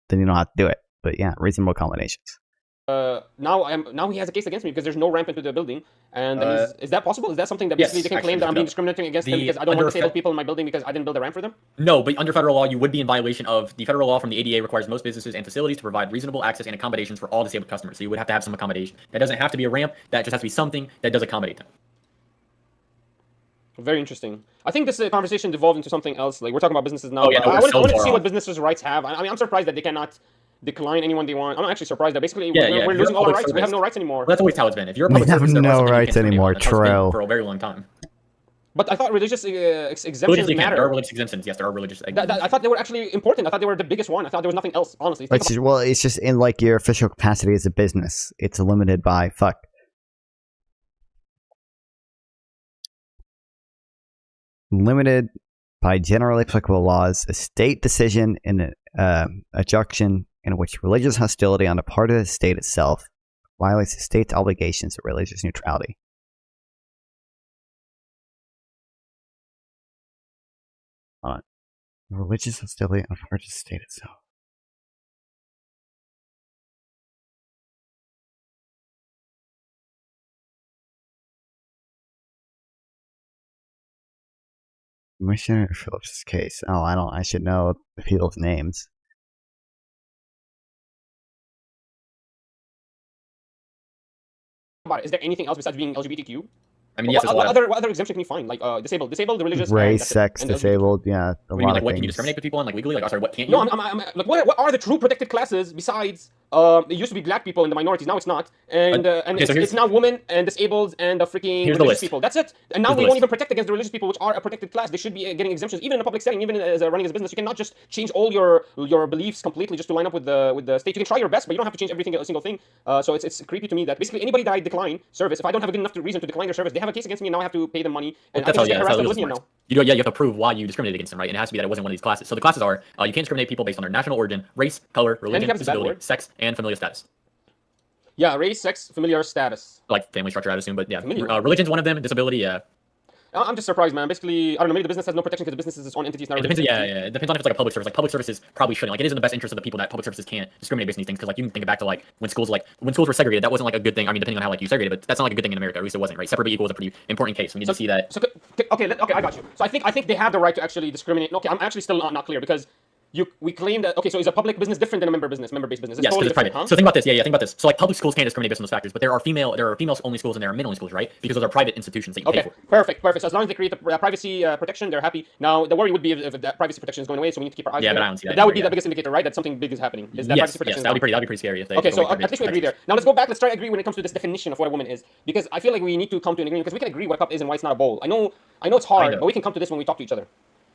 then you don't have to do it. But yeah, reasonable accommodations. Now he has a case against me because there's no ramp into the building, and is that possible? Is that something that basically they can claim that I'm being discriminating against them because I don't want disabled people in my building because I didn't build a ramp for them? No, but under federal law, you would be in violation of the federal law from the ADA requires most businesses and facilities to provide reasonable access and accommodations for all disabled customers. So you would have to have some accommodation. That doesn't have to be a ramp. That just has to be something that does accommodate them. Very interesting. I think this conversation devolved into something else. Like we're talking about businesses now. Oh, yeah, I wanted to see what businesses' rights have. I mean, I'm surprised that they cannot decline anyone they want. I'm actually surprised that basically we're losing all our rights. We have no rights anymore. Well, that's always how it's been. If you're a public service, no rights anymore. True. For a very long time. But I thought religious exemptions matter. There are religious exemptions. Yes, there are religious exemptions. I thought they were actually important. I thought they were the biggest one. I thought there was nothing else. Honestly. It's just in like your official capacity as a business. It's limited by limited by generally applicable laws, a state decision in an adjunction in which religious hostility on the part of the state itself violates the state's obligations of religious neutrality. Hold on. Religious hostility on the part of the state itself. Commissioner Phillips' case. Oh, I should know the people's names. Is there anything else besides being LGBTQ? I mean, yes, what other exemption can you find? Like disabled, religious, race, sex, disabled, yeah, a lot of what things. can you discriminate with people on, like legally? Like, sorry, what can't you? No, I'm like, what are the true protected classes besides? It used to be black people and the minorities. Now it's not, and it's now women and disabled and the freaking religious people. That's it. And now we won't even protect against the religious people, which are a protected class. They should be getting exemptions, even in a public setting, even as running as a business. You cannot just change all your beliefs completely just to line up with the state. You can try your best, but you don't have to change every single thing. So it's creepy to me that basically anybody that I decline service, if I don't have a good enough reason to decline their service, they have a case against me, and now I have to pay them money. And that's I can harass them with now. You have to prove why you discriminated against them, right? And it has to be that it wasn't one of these classes. So the classes are you can't discriminate people based on their national origin, race, color, religion, disability, sex, and familial status. Yeah, race, sex, familiar status. Like family structure, I'd assume, but yeah. Religion's one of them, disability, yeah. I'm just surprised, man. Basically, I don't know, maybe the business has no protection because the business is its own entity. It's not it depends, it depends on if it's like a public service. Like public services probably shouldn't. Like it is in the best interest of the people that public services can't discriminate based on these things. Because like you can think back to like when schools were segregated, that wasn't like a good thing. I mean, depending on how like you segregated, but that's not like a good thing in America. At least it wasn't, right? Separate but equal is a pretty important case. We need to see that. Okay, I got you. So I think they have the right to actually discriminate. Okay, I'm actually still not clear because we claim that, okay, so is a public business different than a member-based business? Yes, because it's private. Huh? So think about this. Yeah, think about this. So like public schools can't discriminate based on those factors, but there are female-only schools and there are men-only schools, right? Because those are private institutions that you pay for. Perfect. So as long as they create the privacy protection, they're happy. Now the worry would be if that privacy protection is going away, so we need to keep our eyes. Yeah, but I don't see that. That would be the biggest indicator, right? That something big is happening. Is that privacy protection? Yes, that'd be pretty scary if they. Okay, so at least we agree there. Now let's go back. Let's try to agree when it comes to this definition of what a woman is, because I feel like we need to come to an agreement because we can agree what a cup is and why it's not a bowl. I know it's hard, but we can come to this when we talk to each other.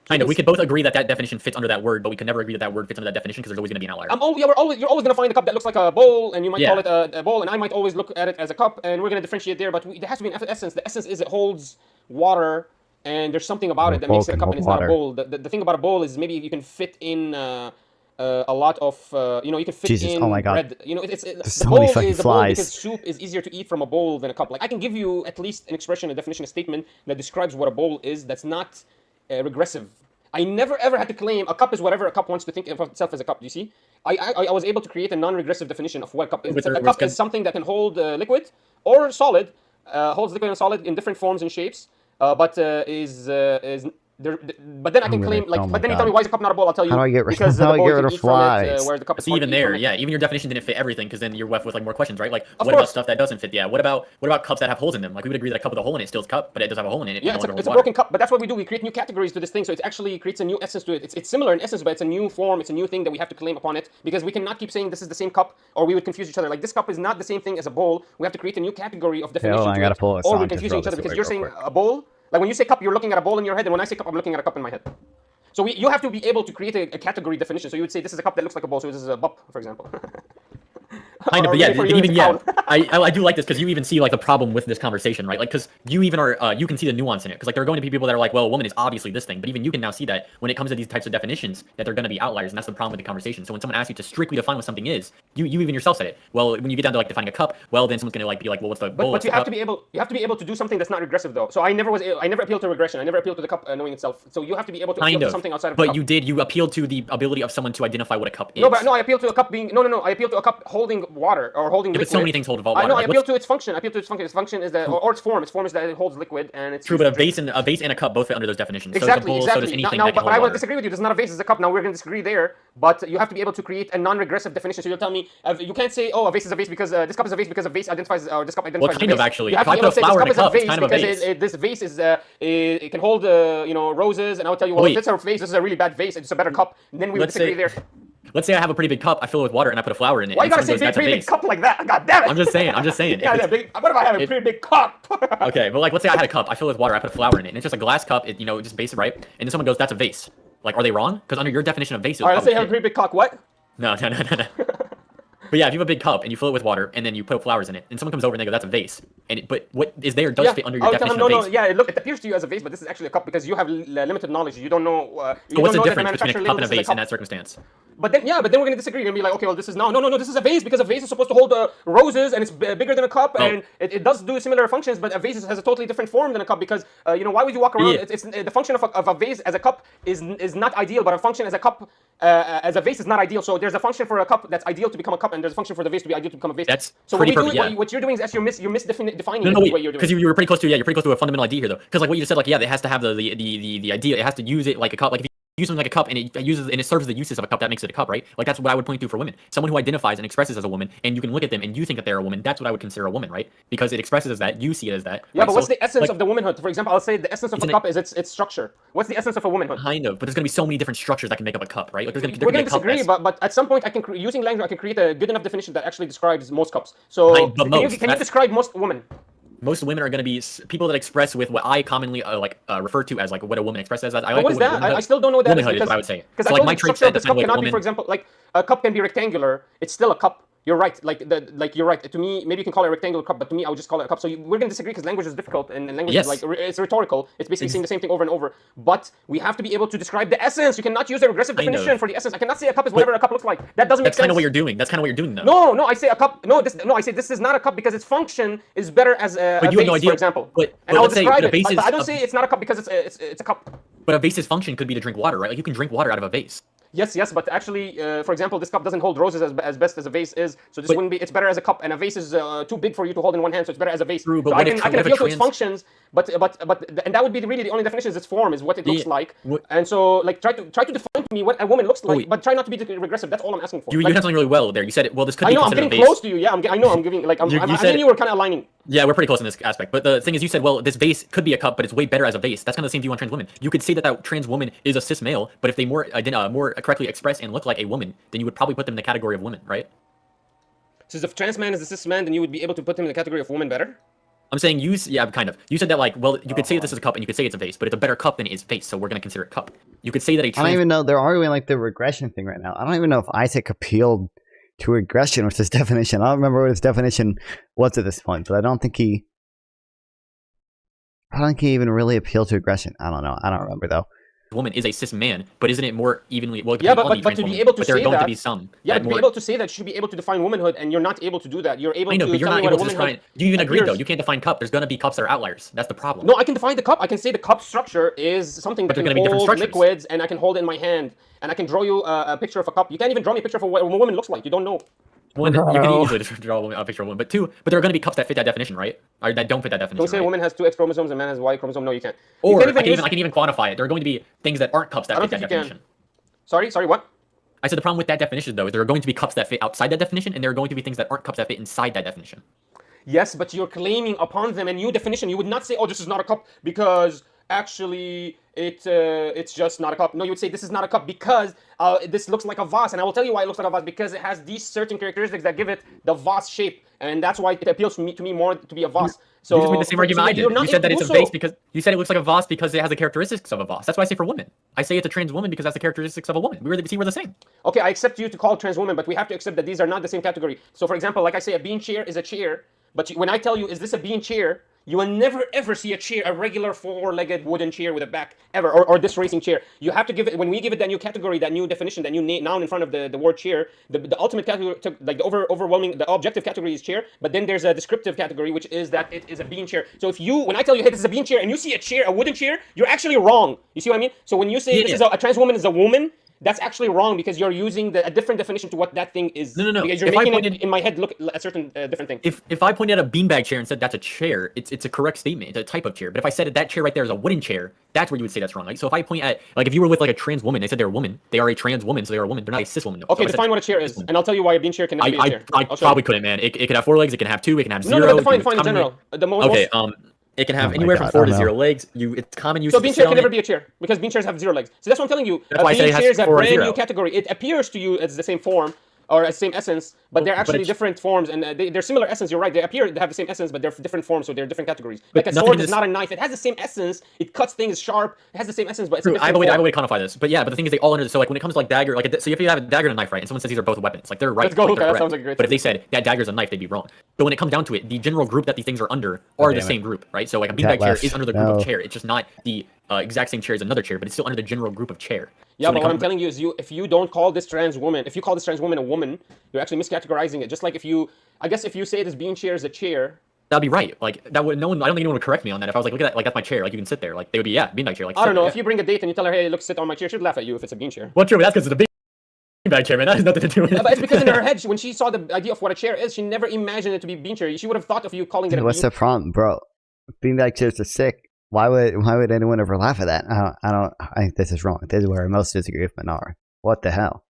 I know we could both agree that definition fits under that word, but we could never agree that word fits under that definition because there's always going to be an outlier. You're always going to find a cup that looks like a bowl, and you might call it a bowl, and I might always look at it as a cup, and we're going to differentiate there. But there has to be an essence. The essence is it holds water, and there's something about it that makes it a cup, and it's not a bowl. The thing about a bowl is maybe you can fit in a lot of you can fit in bread. The bowl is a bowl because soup is easier to eat from a bowl than a cup. Like I can give you at least an expression, a definition, a statement that describes what a bowl is. That's not regressive. I never ever had to claim a cup is whatever a cup wants to think of itself as a cup. Do you see? I was able to create a non-regressive definition of what a cup is. A cup is something that can hold liquid or solid, holds liquid and solid in different forms and shapes, but but then I can claim but then you tell me why is a cup not a bowl? I'll tell you. How do I get rid of flies? Where the cup is even there, even your definition didn't fit everything because then you're left with like more questions, right? Like what about stuff that doesn't fit? Yeah, what about cups that have holes in them? Like we would agree that a cup with a hole in it still is a cup, but it does have a hole in it. Yeah, it's a broken cup, but that's what we do. We create new categories to this thing, so it actually creates a new essence to it. It's similar in essence, but it's a new form. It's a new thing that we have to claim upon it because we cannot keep saying this is the same cup, or we would confuse each other. Like this cup is not the same thing as a bowl. We have to create a new category of definition to it, or we're confusing each other because you're saying a bowl. Like when you say cup, you're looking at a bowl in your head, and when I say cup, I'm looking at a cup in my head. So you have to be able to create a category definition. So you would say this is a cup that looks like a bowl. So this is a bup, for example. Kind of, but I do like this because you even see like the problem with this conversation, right? Like because you even are you can see the nuance in it because like there are going to be people that are like, well, a woman is obviously this thing, but even you can now see that when it comes to these types of definitions that they're going to be outliers, and that's the problem with the conversation. So when someone asks you to strictly define what something is, you even yourself said it. Well, when you get down to like defining a cup, well, then someone's going to like be like, well, what's the bowl? But you have to be able to do something that's not regressive though. So I never appealed to regression. I never appealed to the cup knowing itself. So you have to be able to appeal to something outside of the cup. But you did. You appealed to the ability of someone to identify what a cup is. No, I appealed to a cup being I appealed to a cup holding water or holding liquid. But so many things hold water. I know. I appeal to its function. Its function is that, or its form. Its form is that it holds liquid, and it's true. But a vase and a cup both fit under those definitions. Exactly. So does anything but I would disagree with you. This is not a vase. It's a cup. Now we're going to disagree there. But you have to be able to create a non-regressive definition. So you'll tell me you can't say, oh, a vase is a vase because this cup is a vase because a vase identifies or this cup identifies. Well, kind of actually. You have to be able to say this cup is a vase because this vase is it can hold roses, and I would tell you, well, if it's a vase, this is a really bad vase. It's a better cup. And then we would disagree there. Let's say I have a pretty big cup, I fill it with water, and I put a flower in it. Why you gotta say pretty big cup like that? God damn it! I'm just saying. What if I have a pretty big cup? Okay, but like, let's say I had a cup, I fill it with water, I put a flower in it, and it's just a glass cup. It just base it right, and then someone goes, "That's a vase." Like, are they wrong? Because under your definition of vase, all right, let's say you have a pretty big cock. What? No. But yeah, if you have a big cup and you fill it with water and then you put flowers in it, and someone comes over and they go, "That's a vase," but what is there does fit under your definition of vase. Yeah, look, it appears to you as a vase, but this is actually a cup because you have limited knowledge. You don't know. So what's the difference between a cup and a vase in that circumstance? But then we're gonna disagree. You're gonna be like, okay, well, this is no, this is a vase because a vase is supposed to hold roses and it's bigger than a cup, and it does do similar functions. But a vase has a totally different form than a cup because why would you walk around? It's the function of a vase as a cup is not ideal, but a function as a cup as a vase is not ideal. So there's a function for a cup that's ideal to become a cup, and there's a function for the vase to be ideal to become a vase. That's so pretty perfect. What you're doing is actually you're misdefining no, what you're doing. Because you were pretty close to you're pretty close to a fundamental idea here though. Because like what you just said, like it has to have the idea. It has to use it like a cup. Like if you use something like a cup and it serves the uses of a cup, that makes it a cup, right? Like that's what I would point to for women. Someone who identifies and expresses as a woman, and you can look at them and you think that they're a woman. That's what I would consider a woman, right? Because it expresses as that, you see it as that. Yeah, right? But what's the essence of the womanhood? For example, I'll say the essence of a cup is its structure. What's the essence of a womanhood? Kind of, but there's gonna be so many different structures that can make up a cup, right? Like we're gonna disagree, but at some point, using language, I can create a good enough definition that actually describes most cups. So can you describe most women? Most women are going to be people that express with what I commonly refer to as like what a woman expresses as. What is that? I still don't know what that is. Womanhood is what I would say. Because so, like my structure of this cup cannot be, for example, like a cup can be rectangular. It's still a cup. You're right. Like you're right. To me, maybe you can call it a rectangular cup, but to me, I would just call it a cup. So we're gonna disagree because language is difficult and language is like it's rhetorical. It's basically saying the same thing over and over. But we have to be able to describe the essence. You cannot use a regressive definition for the essence. I cannot say a cup is whatever a cup looks like. That doesn't make sense. That's kind of what you're doing. That's kind of what you're doing, though. No, I say a cup. I say this is not a cup because its function is better as a vase, for example. But I'll describe it. But I don't say it's not a cup because it's a cup. But a vase's function could be to drink water, right? Like you can drink water out of a vase. Yes, but actually, for example, this cup doesn't hold roses as best as a vase is, so this wouldn't be. It's better as a cup, and a vase is too big for you to hold in one hand, so it's better as a vase. True, but so I can appeal to its functions, but and that would be really the only definition is its form, is what it looks like, and so like try to define to me what a woman looks like, but try not to be regressive. That's all I'm asking for. You did something really well there. You said, well, this could be. I know I'm getting close to you. Yeah, I know I'm giving like I'm you were kind of aligning. Yeah, we're pretty close in this aspect. But the thing is, you said, well, this vase could be a cup, but it's way better as a vase. That's kind of the same view on trans women. You could say that trans woman is a cis male, but if they more correctly express and look like a woman, then you would probably put them in the category of women, right? So if trans man is a cis man, then you would be able to put him in the category of woman better? I'm saying kind of. You said that like, well, you could say that this is a cup and you could say it's a vase, but it's a better cup than it is vase, so we're going to consider it cup. You could say that I don't even know. They're arguing like the regression thing right now. I don't even know if Isaac appealed to regression with his definition. I don't remember what his definition was at this point, but I don't think he even really appealed to aggression. I don't know. I don't remember though. Woman is a cis man, but isn't it more evenly? Well, yeah, but to be able to say that, to be some. Yeah, to be able to say that, you should be able to define womanhood, and you're not able to do that. You're able to. But you're not able to define. You even agreed though. You can't define cup. There's gonna be cups that are outliers. That's the problem. No, I can define the cup. I can say the cup structure is something that can hold liquids, and I can hold it in my hand, and I can draw you a picture of a cup. You can't even draw me a picture of what a woman looks like. You don't know. One, you can easily draw a picture of a woman, but there are going to be cups that fit that definition, right? Or that don't fit that definition. Don't say a woman has 2 X chromosomes and man has Y chromosome. No, you can't. Or I can even quantify it. There are going to be things that aren't cups that fit that definition. Sorry, what? I said the problem with that definition, though, is there are going to be cups that fit outside that definition, and there are going to be things that aren't cups that fit inside that definition. Yes, but you're claiming upon them a new definition. You would not say, oh, this is not a cup because actually it's just not a cup. No, you would say this is not a cup because this looks like a vase, and I will tell you why it looks like a vase, because it has these certain characteristics that give it the vase shape, and that's why it appeals to me more to be a vase. So you just made the same argument I did. You said that it's a vase because you said it looks like a vase because it has the characteristics of a vase. That's why I say for women. I say it's a trans woman because that's the characteristics of a woman. We're the same. Okay, I accept you to call trans woman, but we have to accept that these are not the same category. So for example, like I say, a bean chair is a chair, but when I tell you, is this a bean chair? You will never ever see a regular 4-legged wooden chair with a back ever, or this racing chair. You have to give it, when we give it that new category, that new definition, that new noun in front of the word chair, the ultimate category, like the overwhelming, the objective category is chair, but then there's a descriptive category, which is that it is a bean chair. So when I tell you, hey, this is a bean chair, and you see a chair, a wooden chair, you're actually wrong. You see what I mean? So when you say this is a trans woman is a woman, that's actually wrong because you're using a different definition to what that thing is. No. Because you're making it in my head look a certain different thing. If I pointed at a beanbag chair and said that's a chair, it's a correct statement. It's a type of chair. But if I said that chair right there is a wooden chair, that's where you would say that's wrong. Like, so if I point at, like, if you were with like a trans woman, they said they're a woman. They are a trans woman, so they're a woman. They're not a cis woman. Okay, define what a chair is, and I'll tell you why a bean chair cannot be a chair. I probably couldn't, man. It could have 4 legs. It can have 2. It can have 0. No, define in general. Okay. It can have anywhere from 4 to 0 legs. It's common use. So bean chair can never be a chair because bean chairs have 0 legs. So that's what I'm telling you. That's why I say it has chair is a 4 or brand 0. new category. It appears to you as the same form. or the same essence, but they're But actually it's- different forms, and they're similar essence. You're right. They appear to have the same essence, but they're different forms, so they're different categories. But Like a nothing sword is is- not a knife. It has the same essence. It cuts things sharp. It has the same essence, but it's a True, different I have a way form. to quantify this. But yeah, but the thing is, they all under. So like when it comes to like dagger, like so if you have a dagger and a knife, right, and someone says these are both weapons, like they're right. Let's go, like, okay, they're that correct. sounds like a great But if thing. they said that dagger's a knife, they'd be wrong. But when it comes down to it, the general group that these things are under are the damn it. same group, right? So like a Cat beanbag chair left. is under the group No. of chair. It's just not the exact same chair as another chair, but it's still under the general group of chair. Yeah, So when but it what I'm comes- telling you is, if you don't call this trans woman, if you call this trans woman a woman, you're actually miscategorizing it. Just like if you, I guess if you say this bean chair is a chair, That'd be right. Like that would no one. I don't think anyone would correct me on that. If I was like, look at that, like that's my chair. Like you can sit there. Like they would be, yeah, beanbag chair. Like I don't sit know. there, If you bring a date and you tell her, hey, look, sit on my chair, she'd laugh at you if it's a bean chair. Well, true, but that's because it's a beanbag chair, man. That has nothing to do with it. Yeah, but it's because in her head, when she saw the idea of what a chair is, she never imagined it to be a bean chair. She would have thought of you calling it a Dude, what's bean. the problem, bro? Beanbag chairs are sick. Why would anyone ever laugh at that? I think this is wrong. This is where I most disagree with Minar. What the hell?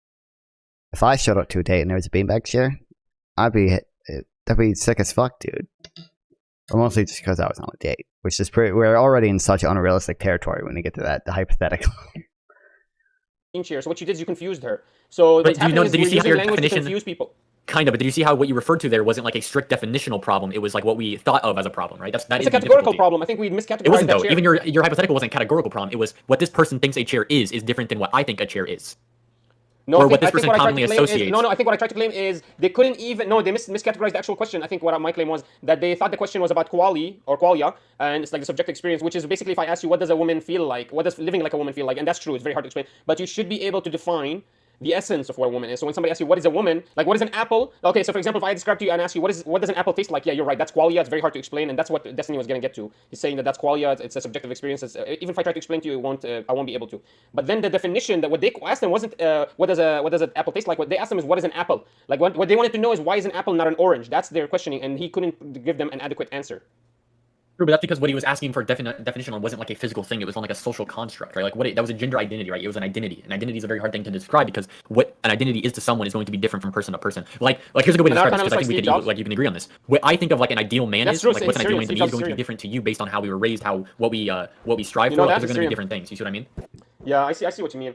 If I showed up to a date and there was a beanbag chair, that'd be sick as fuck, dude. Or mostly just because I was on a date, which is we're already in such unrealistic territory when we get to that, the hypothetical. Bean chair. So what you did is you confused her. So But what's do you know? happening is Did you we're see how using your language to definition? confuse people. Kind of, but did you see how what you referred to there wasn't like a strict definitional problem? It was like what we thought of as a problem, right? That It's is a the categorical difficulty. problem. I think we miscategorized It wasn't that though. chair. Even your hypothetical wasn't a categorical problem. It was what this person thinks a chair is different than what I think a chair is. No, Or I what think, this I think person what I tried commonly to claim is, associates. no, I think what I tried to claim is they couldn't even, no, they miscategorized the actual question. I think what my claim was that they thought the question was about quali or qualia, and it's like the subjective experience, which is basically if I ask you what does a woman feel like, what does living like a woman feel like, and that's true, it's very hard to explain, but you should be able to define the essence of what a woman is. So when somebody asks you what is a woman, like what is an apple? Okay, so for example, if I describe to you and ask you what does an apple taste like? Yeah, you're right. That's qualia. It's very hard to explain, and that's what Destiny was going to get to. He's saying that that's qualia. It's a subjective experience. Even if I try to explain to you, I won't be able to. But then the definition that what they asked them wasn't what does an apple taste like. What they asked them is what is an apple? Like what they wanted to know is why is an apple not an orange? That's their questioning, and he couldn't give them an adequate answer. True, but that's because what he was asking for definition on wasn't like a physical thing. It was on like a social construct, right? Like that was a gender identity, right? It was an identity. An identity is a very hard thing to describe because what an identity is to someone is going to be different from person to person. Like here's a good way to describe this because I think you can agree on this. What I think of like an ideal man That's is, true, like what's an ideal man to me is Steve going to be Jobs' different to you based on how we were raised, what we strive You for. know, Like, that's those are going to be Syrian. different things. You see what I mean? Yeah, I see what you mean.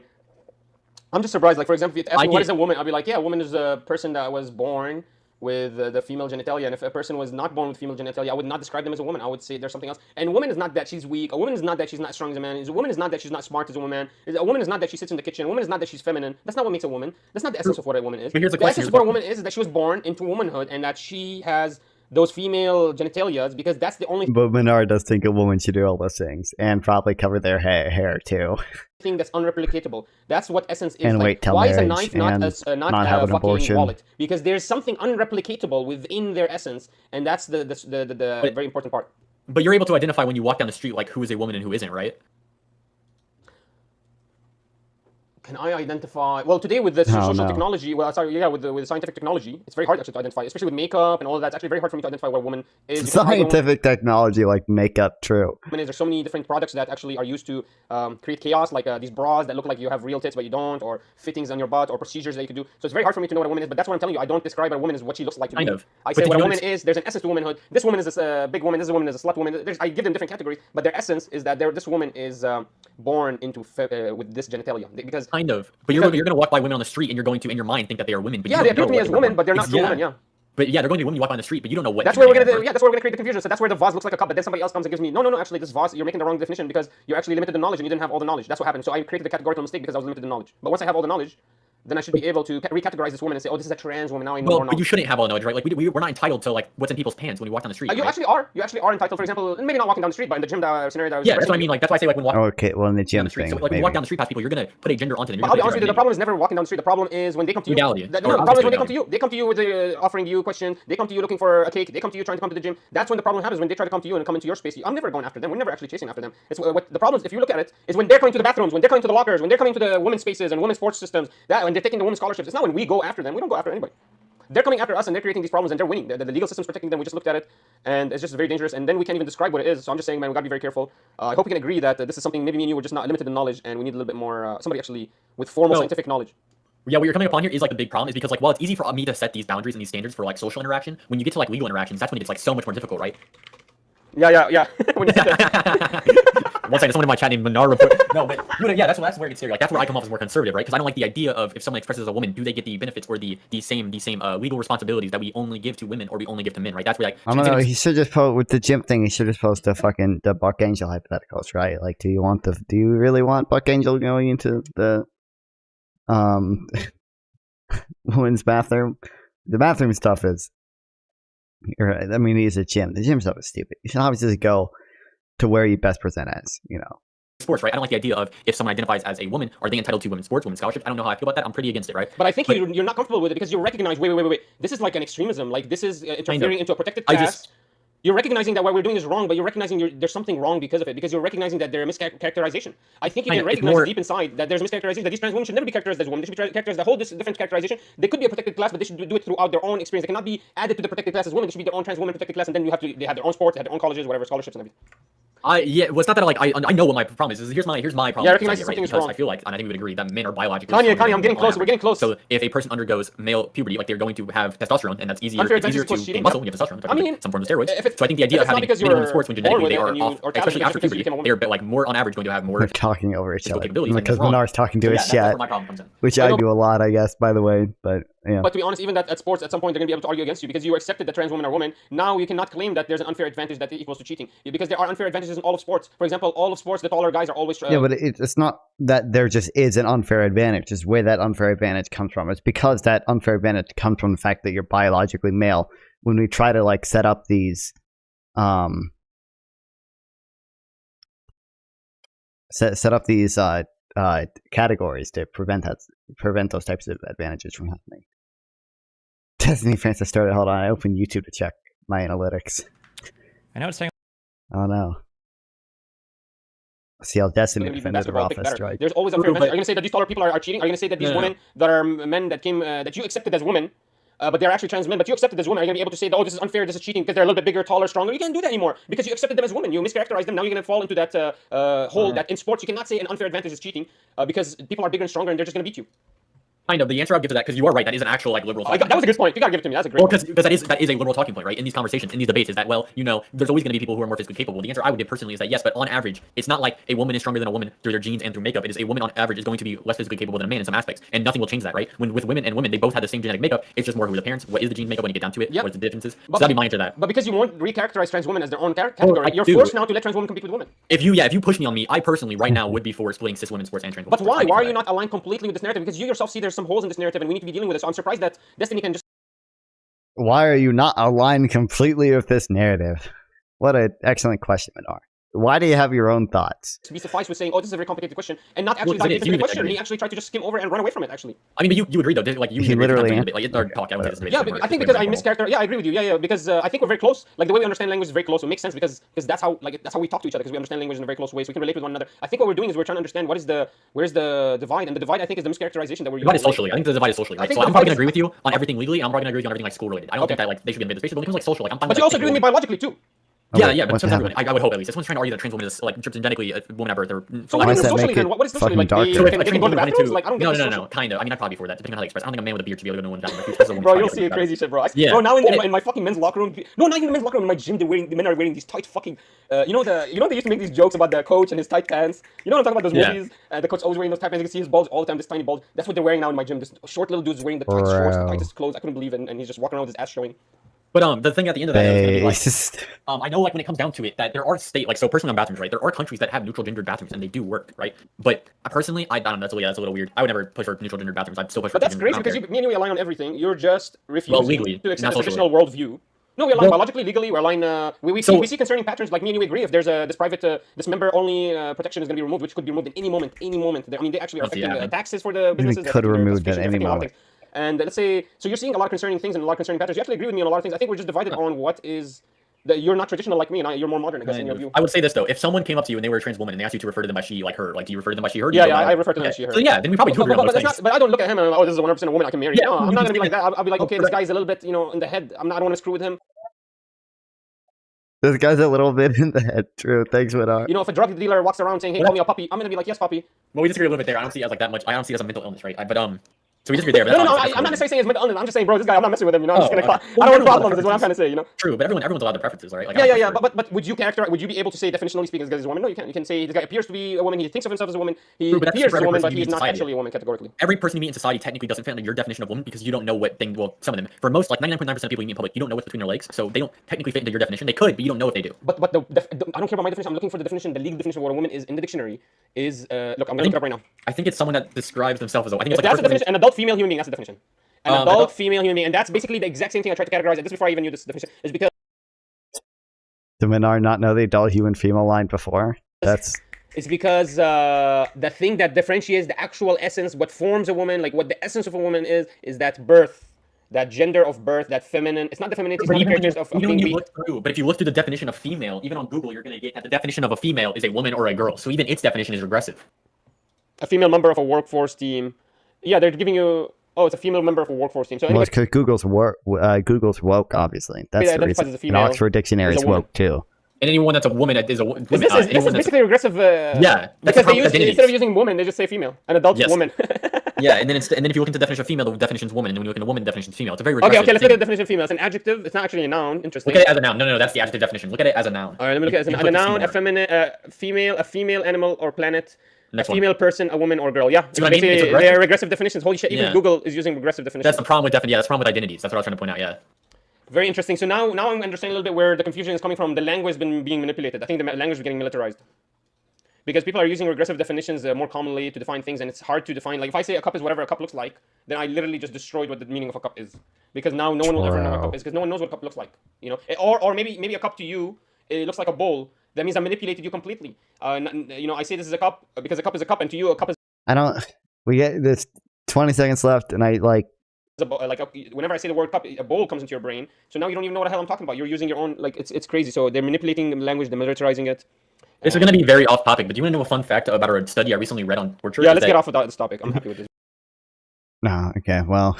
I'm just surprised. Like for example, if you ask me what is a woman, I'll be like, yeah, a woman is a person that was born with the female genitalia, and if a person was not born with female genitalia, I would not describe them as a woman. I would say there's something else. And a woman is not that she's weak. A woman is not that she's not strong as a man. A woman is not that she's not smart as a woman. A woman is not that she sits in the kitchen. A woman is not that she's feminine. That's not what makes a woman. That's not the essence of what a woman is. But here's the The question, essence of what a woman is that she was born into womanhood and that she has those female genitalias because that's the only But Menard does think a woman should do all those things and probably cover their hair too. thing that's unreplicatable. That's what essence is. And like, wait till why is a marriage knife and not not have a an fucking abortion. wallet? Because there's something unreplicatable within their essence, and that's the very important part. But you're able to identify when you walk down the street like who is a woman and who isn't, right? Can I identify? Well, today with the social no. technology, with the scientific technology, it's very hard actually to identify, especially with makeup and all of that. It's actually very hard for me to identify what a woman is. because I don't- Scientific technology like makeup, true. There's so many different products that actually are used to create chaos, like these bras that look like you have real tits but you don't, or fittings on your butt, or procedures that you could do. So it's very hard for me to know what a woman is. But that's what I'm telling you. I don't describe a woman as what she looks like to Kind me. of. I But say did what you a woman notice- is. There's an essence to womanhood. This woman is a big woman. This woman is a slut woman. I give them different categories, but their essence is that this woman is born into with this genitalia. Because kind of. But you're going to walk by women on the street and you're going to in your mind think that they are women. But yeah, you they don't appear know to me what as they're women, born. but they're not true women. Yeah. But yeah, they're going to be women you walk by on the street, but you don't know what. That's where we're gonna that's where we're gonna create the confusion. So that's where the vase looks like a cup, but then somebody else comes and gives me no, actually this vase you're making the wrong definition because you're actually limited in knowledge and you didn't have all the knowledge. That's what happened. So I created a categorical mistake because I was limited in knowledge. But once I have all the knowledge, then I should be able to recategorize this woman and say, oh, this is a trans woman. Now I know more Well, but knowledge. you shouldn't have all knowledge, right? Like we're not entitled to like what's in people's pants when you walk down the street. You right? actually are. You actually are entitled. For example, maybe not walking down the street, but in the gym scenario that I was Yeah, that's what I mean. Like that's why I say like when walking Okay, well in the gym down the street. thing, So like when maybe. you walk down the street past people, you're gonna put a gender onto them. But I'll be honest with you, the problem is never walking down the street. The problem is when they come to you. Legality. The Or problem is when they legality. come to you. They come to you with offering you questions. They come to you looking for a cake. They come to you trying to come to the gym. That's when the problem happens when they try to come to you and come into your space. I'm never going after them. We're never actually chasing after them. It's what the problem is. If you look at it, is when they're coming to the bathrooms, when they're coming to the lockers, when they're coming to the women's spaces and women's sports systems. That when they're taking the women's scholarships. It's not when we go after them. We don't go after anybody. They're coming after us and they're creating these problems and they're winning. The legal system's protecting them. We just looked at it and it's just very dangerous. And then we can't even describe what it is. So I'm just saying, man, we gotta be very careful. I hope we can agree that this is something maybe me and you were just not limited in knowledge and we need a little bit more somebody actually with formal scientific knowledge. Yeah, what you're coming upon here is like the big problem is because like while it's easy for me to set these boundaries and these standards for like social interaction, when you get to like legal interactions, that's when it gets like so much more difficult, right? Yeah. When you said One second, someone in my chat named Minar report. No, but yeah, that's where it gets serious. Like that's where I come off as more conservative, right? Because I don't like the idea of if someone expresses as a woman, do they get the benefits or the same legal responsibilities that we only give to women or we only give to men, right? That's where like I don't know. He should just post with the gym thing. He should just post the Buck Angel hypotheticals, right? Like, do you really want Buck Angel going into the women's bathroom? The bathroom stuff is. I mean, he's a gym. The gym stuff is stupid. You should obviously go to where you best present as, sports, right? I don't like the idea of if someone identifies as a woman, are they entitled to women's sports, women's scholarships? I don't know how I feel about that. I'm pretty against it, right? But I think you're not comfortable with it because you recognize, wait. This is like an extremism. Like this is interfering into a protected class. You're recognizing that what we're doing is wrong, but you're recognizing there's something wrong because of it, because you're recognizing that there's mischaracterization. I think you can recognize deep inside that there's mischaracterization, that these trans women should never be characterized as women. They should be characterized as a whole different characterization. They could be a protected class, but they should do it throughout their own experience. They cannot be added to the protected class as women. They should be their own trans women protected class, and then they have their own sports, they have their own colleges, whatever, scholarships and everything. Yeah, well, it's not that I know what my problem is. Here's my problem. Yeah, recognize something is wrong. I feel like, and I think we would agree that men are biologically. Kanye, I'm getting close. We're getting close. So if a person undergoes male puberty, like they're going to have testosterone, and that's easier to gain muscle when you have testosterone. I mean, some forms of steroids. So I think the idea of having women sports when genetically they are off, especially after puberty, they're like more on average going to have more. We're talking over each other capabilities because Minar's talking to his chat, which I do a lot, I guess. By the way, but yeah. But to be honest, even that at sports, at some point they're going to be able to argue against you because you accepted that trans women are women. Now you cannot claim that there's an unfair advantage that equals to cheating because there are unfair advantages in all of sports. For example, all of sports, the taller guys are always. Yeah, but it's not that there just is an unfair advantage. It's where that unfair advantage comes from. It's because that unfair advantage comes from the fact that you're biologically male. When we try to like set up these, set up these categories to prevent those types of advantages from happening. Destiny Francis started. Hold on, I opened YouTube to check my analytics. I know it's saying. Oh no. See how Destiny defended the Rafah strike. There's always unfair advantage. Are you going to say that these taller people are cheating? Are you going to say that these women that are men that came that you accepted as women, but they're actually trans men, but you accepted as women? Are you going to be able to say, oh, this is unfair, this is cheating because they're a little bit bigger, taller, stronger? You can't do that anymore because you accepted them as women. You mischaracterized them. Now you're going to fall into that hole that in sports you cannot say an unfair advantage is cheating because people are bigger and stronger and they're just going to beat you. Kind of. The answer I'll give to that, because you are right, that is an actual like liberal. That was a good point. You gotta give it to me. That's a great. Well, because that is a liberal talking point, right? In these conversations, in these debates, is that there's always going to be people who are more physically capable. The answer I would give personally is that yes, but on average, it's not like a woman is stronger than a woman through their genes and through makeup. It is a woman on average is going to be less physically capable than a man in some aspects, and nothing will change that, right? When with women and women, they both have the same genetic makeup. It's just more who the parents. What is the gene makeup when you get down to it? What is the differences? So that'd be my answer to that. But because you won't recharacterize trans women as their own category, you're forced now to let trans women compete with women. If you push me on me, I personally right now would be for splitting cis women's sports and trans. But why? Why are you not aligned completely with this narrative? Because you yourself see there's some holes in this narrative, and we need to be dealing with it. So I'm surprised that Destiny can just. Why are you not aligned completely with this narrative? What an excellent question, Minar. Why do you have your own thoughts? To be sufficed with saying, "Oh, this is a very complicated question," and not actually diving into the question. He actually tried to just skim over and run away from it. Actually. I mean, but you agreed though, like you. He literally. Yeah, I think because I mischaracterized. Yeah, I agree with you. Yeah, because I think we're very close. Like the way we understand language is very close. It makes sense because that's how we talk to each other because we understand language in a very close way. So we can relate with one another. I think what we're doing is we're trying to understand where's the divide, and the divide I think is the mischaracterization that we're using. Divide is socially. I think the divide is socially. Right? So I'm probably gonna agree with you on everything legally. I'm probably gonna agree with you on everything like school related. I don't think that like they should be in space, but when it comes like social, like I'm fine. But you also agree with me biologically too. Yeah, but sometimes I would hope at least. This one's trying to argue that trans women is like genetically a woman at birth. So what is socially then? What is socially like? Dark. So if a trans woman wanted to, like I don't get no, kind of. I mean, I'd probably be for that, depending on how they express. I don't think a man with a beard should be able to go to no one's bathroom. Bro, you'll see crazy shit, bro. Bro, now in my fucking men's locker room, no, not even men's locker room. In my gym, the men are wearing these tight fucking. They used to make these jokes about the coach and his tight pants. You know what I'm talking about? Those movies. The coach always wearing those tight pants. You can see his balls all the time. This tiny balls. That's what they're wearing now in my gym. This short little dude's wearing the tight shorts, the tightest clothes. I couldn't believe it, and he's just walking around with his ass showing. But the thing at the end of that is gonna be like, I know like when it comes down to it that there are so personally on bathrooms, right? There are countries that have neutral gendered bathrooms and they do work, right? But personally, I don't know, that's a little weird. I would never push for neutral gendered bathrooms. I'd still push for. But that's crazy because me and you align on everything. You're just refusing legally, to accept the traditional worldview. No, we align biologically, legally. We align. We see concerning patterns. Like me and you agree. If there's this private, this member only protection is going to be removed, which could be removed at any moment. I mean, they actually are affecting taxes for the businesses. It could remove at any moment. And let's say, so you're seeing a lot of concerning things and a lot of concerning patterns. You actually agree with me on a lot of things. I think we're just divided on what is. You're not traditional like me, and you're more modern, I guess, in your view. I would say this though: if someone came up to you and they were a trans woman and they asked you to refer to them by she, like her, like do you refer to them by she, her? Yeah, I refer to them as she, her. So yeah, then we probably do agree on those things. But I don't look at him and oh, this is 100% a woman I can marry. No, I'm not gonna be like that. I'll be like, okay, this guy's a little bit, in the head. I don't want to screw with him. This guy's a little bit in the head. True. Thanks, Vidar. If a drug dealer walks around saying, "Hey, call me a puppy," I'm gonna be like, "Yes, puppy." Well, we disagree a little bit there. I don't see it as like that much. I don't see it as a mental illness, right? So we disagree there. But No, that's no, not I'm not necessarily saying it's mental illness. I'm just saying, bro, this guy, I'm not messing with him. You know, I'm just gonna. okay. I don't want problems. Is what I'm trying to say. You know. True, but everyone's allowed their preferences, right? Like, Yeah. But would you characterize? Would you be able to say definitionally speaking, this guy is a woman? No, you can't. You can say this guy appears to be a woman. He thinks of himself as a woman. He True, but that's appears for as a every woman, person but you he's meet in not society. actually a woman categorically. Every person you meet in society technically doesn't fit under your definition of woman because you don't know what thing. Well, some of them. For most, like 99.9% of people you meet in public, you don't know what's between their legs, so they don't technically fit into your definition. They could, but you don't know if they do. But I don't care about my definition. I'm looking for the definition, the legal definition of what a woman is in the dictionary. Is look, I'm gonna look it up right now. I think it's someone that describes themselves as a. I think it's But like that's the definition. An adult female human being. That's the definition. An adult female human being, and that's basically the exact same thing I tried to categorize. This before I even knew this definition is because. Did Minar not know the adult human female line before? That's. It's because the thing that differentiates the actual essence, what forms a woman, like what the essence of a woman is that birth, that gender of birth, that feminine. It's not the femininity, it's the characters of being weak. But if you look through the definition of female, even on Google, you're going to get that the definition of a female is a woman or a girl. So even its definition is regressive. A female member of a workforce team. Yeah, they're giving you. Oh, it's a female member of a workforce team. So well, it's because Google's woke, obviously. That's the reason. And Oxford Dictionary is woke too. And anyone that's a woman is a woman. This is basically regressive. Yeah, because they use instead of using woman, they just say female, an adult woman. Yeah, and then if you look into the definition of female, the definition is woman, and when you look into woman, the definition is female. It's a very okay. regressive Let's look thing. at the definition of female. It's an adjective. It's not actually a noun. Interesting. Look at it as a noun. No, that's the adjective definition. Look at it as a noun. All right, let me look at it as a noun, a feminine, female, a female animal or planet. Next a female person, a woman or girl. Yeah, see what I mean? They're regressive definitions. Holy shit! Even Google is using regressive definitions. That's the problem with that's the problem with identities. That's what I was trying to point out. Yeah. Very interesting. So now I'm understanding a little bit where the confusion is coming from. The language has been being manipulated. I think the language is getting militarized. Because people are using regressive definitions more commonly to define things, and it's hard to define. Like if I say a cup is whatever a cup looks like, then I literally just destroyed what the meaning of a cup is. Because now no one will ever know what a cup is, because no one knows what a cup looks like. You know, or maybe a cup to you, it looks like a bowl. That means I manipulated you completely. You know, I say this is a cup because a cup is a cup, and to you a cup is. I don't. We get this 20 seconds left, and I like. Whenever I say the word cup, a bowl comes into your brain. So now you don't even know what the hell I'm talking about. You're using your own, like, it's crazy. So they're manipulating the language, they're militarizing it. This is going to be very off topic, but do you want to know a fun fact about a study I recently read on torture? Yeah, let's get off of this topic. I'm happy with this. No, okay, well.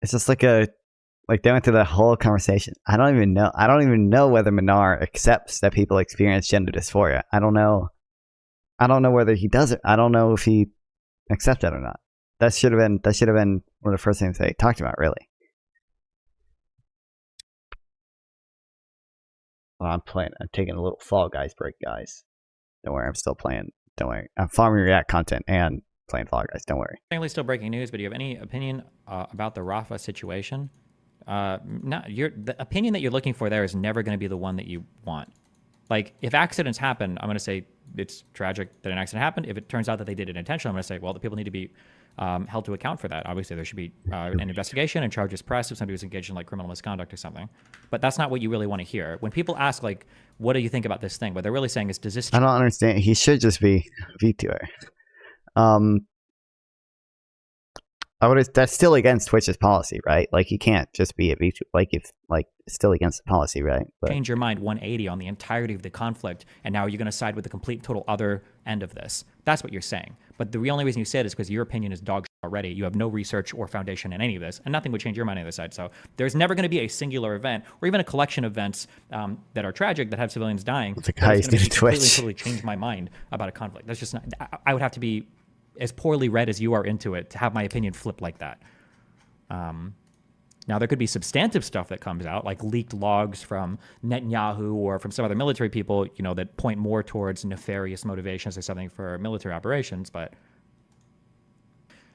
It's just like they went through the whole conversation. I don't even know whether Minar accepts that people experience gender dysphoria. I don't know whether he does it. I don't know if he accepts it or not. That should have been one of the first things they talked about, really. Well, I'm taking a little Fall Guys break, guys. Don't worry, I'm still playing. Don't worry. I'm farming React content and playing Fall Guys. Don't worry. Technically still breaking news, but do you have any opinion about the Rafah situation? The opinion that you're looking for there is never going to be the one that you want. Like, if accidents happen, I'm going to say it's tragic that an accident happened. If it turns out that they did it intentionally, I'm going to say, well, the people need to be held to account for that. Obviously, there should be an investigation and charges pressed if somebody was engaged in like criminal misconduct or something. But that's not what you really want to hear. When people ask, like, what do you think about this thing? What they're really saying is, does this... I don't understand. He should just be VTuber. That's still against Twitch's policy, right? Like, he can't just be a VTuber. It's still against the policy, right? But change your mind 180 on the entirety of the conflict, and now you're going to side with the complete total other end of this. That's what you're saying. But the only reason you say it is because your opinion is dog shit already. You have no research or foundation in any of this, and nothing would change your mind on the other side. So there's never going to be a singular event or even a collection of events that are tragic that have civilians dying. It's like how he's going to Twitch. Totally change my mind about a conflict. That's just not. I would have to be as poorly read as you are into it to have my opinion flip like that. Now, there could be substantive stuff that comes out, like leaked logs from Netanyahu or from some other military people, you know, that point more towards nefarious motivations or something for military operations. But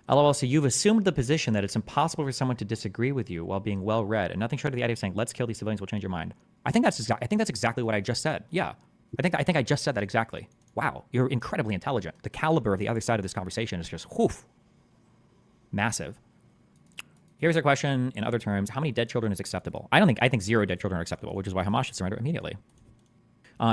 LOL, so you've assumed the position that it's impossible for someone to disagree with you while being well read, and nothing short of the idea of saying, "Let's kill these civilians, will change your mind." I think that's exactly what I just said. Yeah, I think I just said that exactly. Wow, you're incredibly intelligent. The caliber of the other side of this conversation is just massive. Here's a question in other terms: how many dead children is acceptable? I think 0 dead children are acceptable, which is why Hamas should surrender immediately.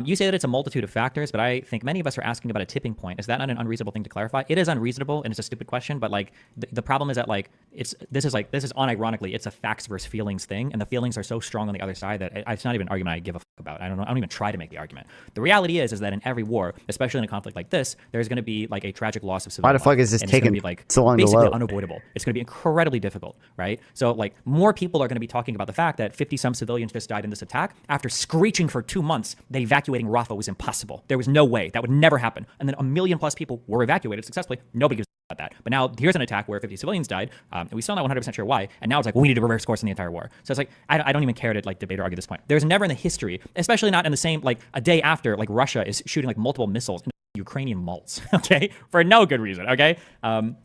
You say that it's a multitude of factors, but I think many of us are asking about a tipping point. Is that not an unreasonable thing to clarify? It is unreasonable, and it's a stupid question, but like the problem is that like this is unironically, it's a facts versus feelings thing, and the feelings are so strong on the other side that it's not even an argument I give a fuck about. I don't even try to make the argument. The reality is that in every war, especially in a conflict like this, there's going to be like a tragic loss of civilian life. Why the fuck is this taking so long to load? Basically unavoidable. It's going to be incredibly difficult, right? So like more people are going to be talking about the fact that 50-some civilians just died in this attack after screeching for 2 months that evacuating Rafah was impossible. There was no way. That would never happen. And then 1 million+ people were evacuated successfully. Nobody gives that. But now here's an attack where 50 civilians died, and we still not 100% sure why. And now it's like, well, we need to reverse course in the entire war. So it's like, I don't even care to like debate or argue this point. There's never in the history, especially not in the same, like a day after, like Russia is shooting like multiple missiles into Ukrainian malls, okay, for no good reason, okay?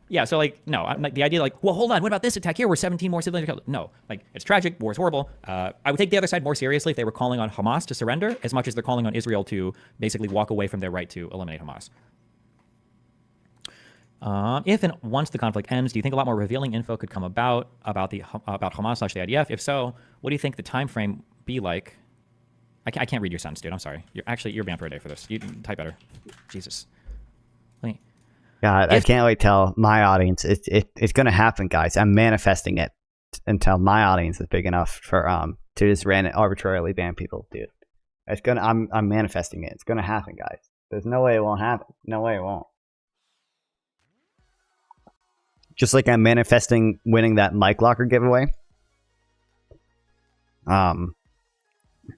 Yeah, so like, no, I'm like the idea like, well, hold on, what about this attack here where 17 more civilians killed? No, like it's tragic, war is horrible. I would take the other side more seriously if they were calling on Hamas to surrender as much as they're calling on Israel to basically walk away from their right to eliminate Hamas. If and once the conflict ends, do you think a lot more revealing info could come about Hamas / the IDF? If so, what do you think the time frame be like? I can't read your sentence, dude. I'm sorry. You're banned for a day for this. You type better. Jesus. God, I can't wait to tell my audience it's gonna happen, guys. I'm manifesting it until my audience is big enough for to just arbitrarily ban people, dude. It's gonna. I'm manifesting it. It's gonna happen, guys. There's no way it won't happen. No way it won't. Just like I'm manifesting winning that mic locker giveaway.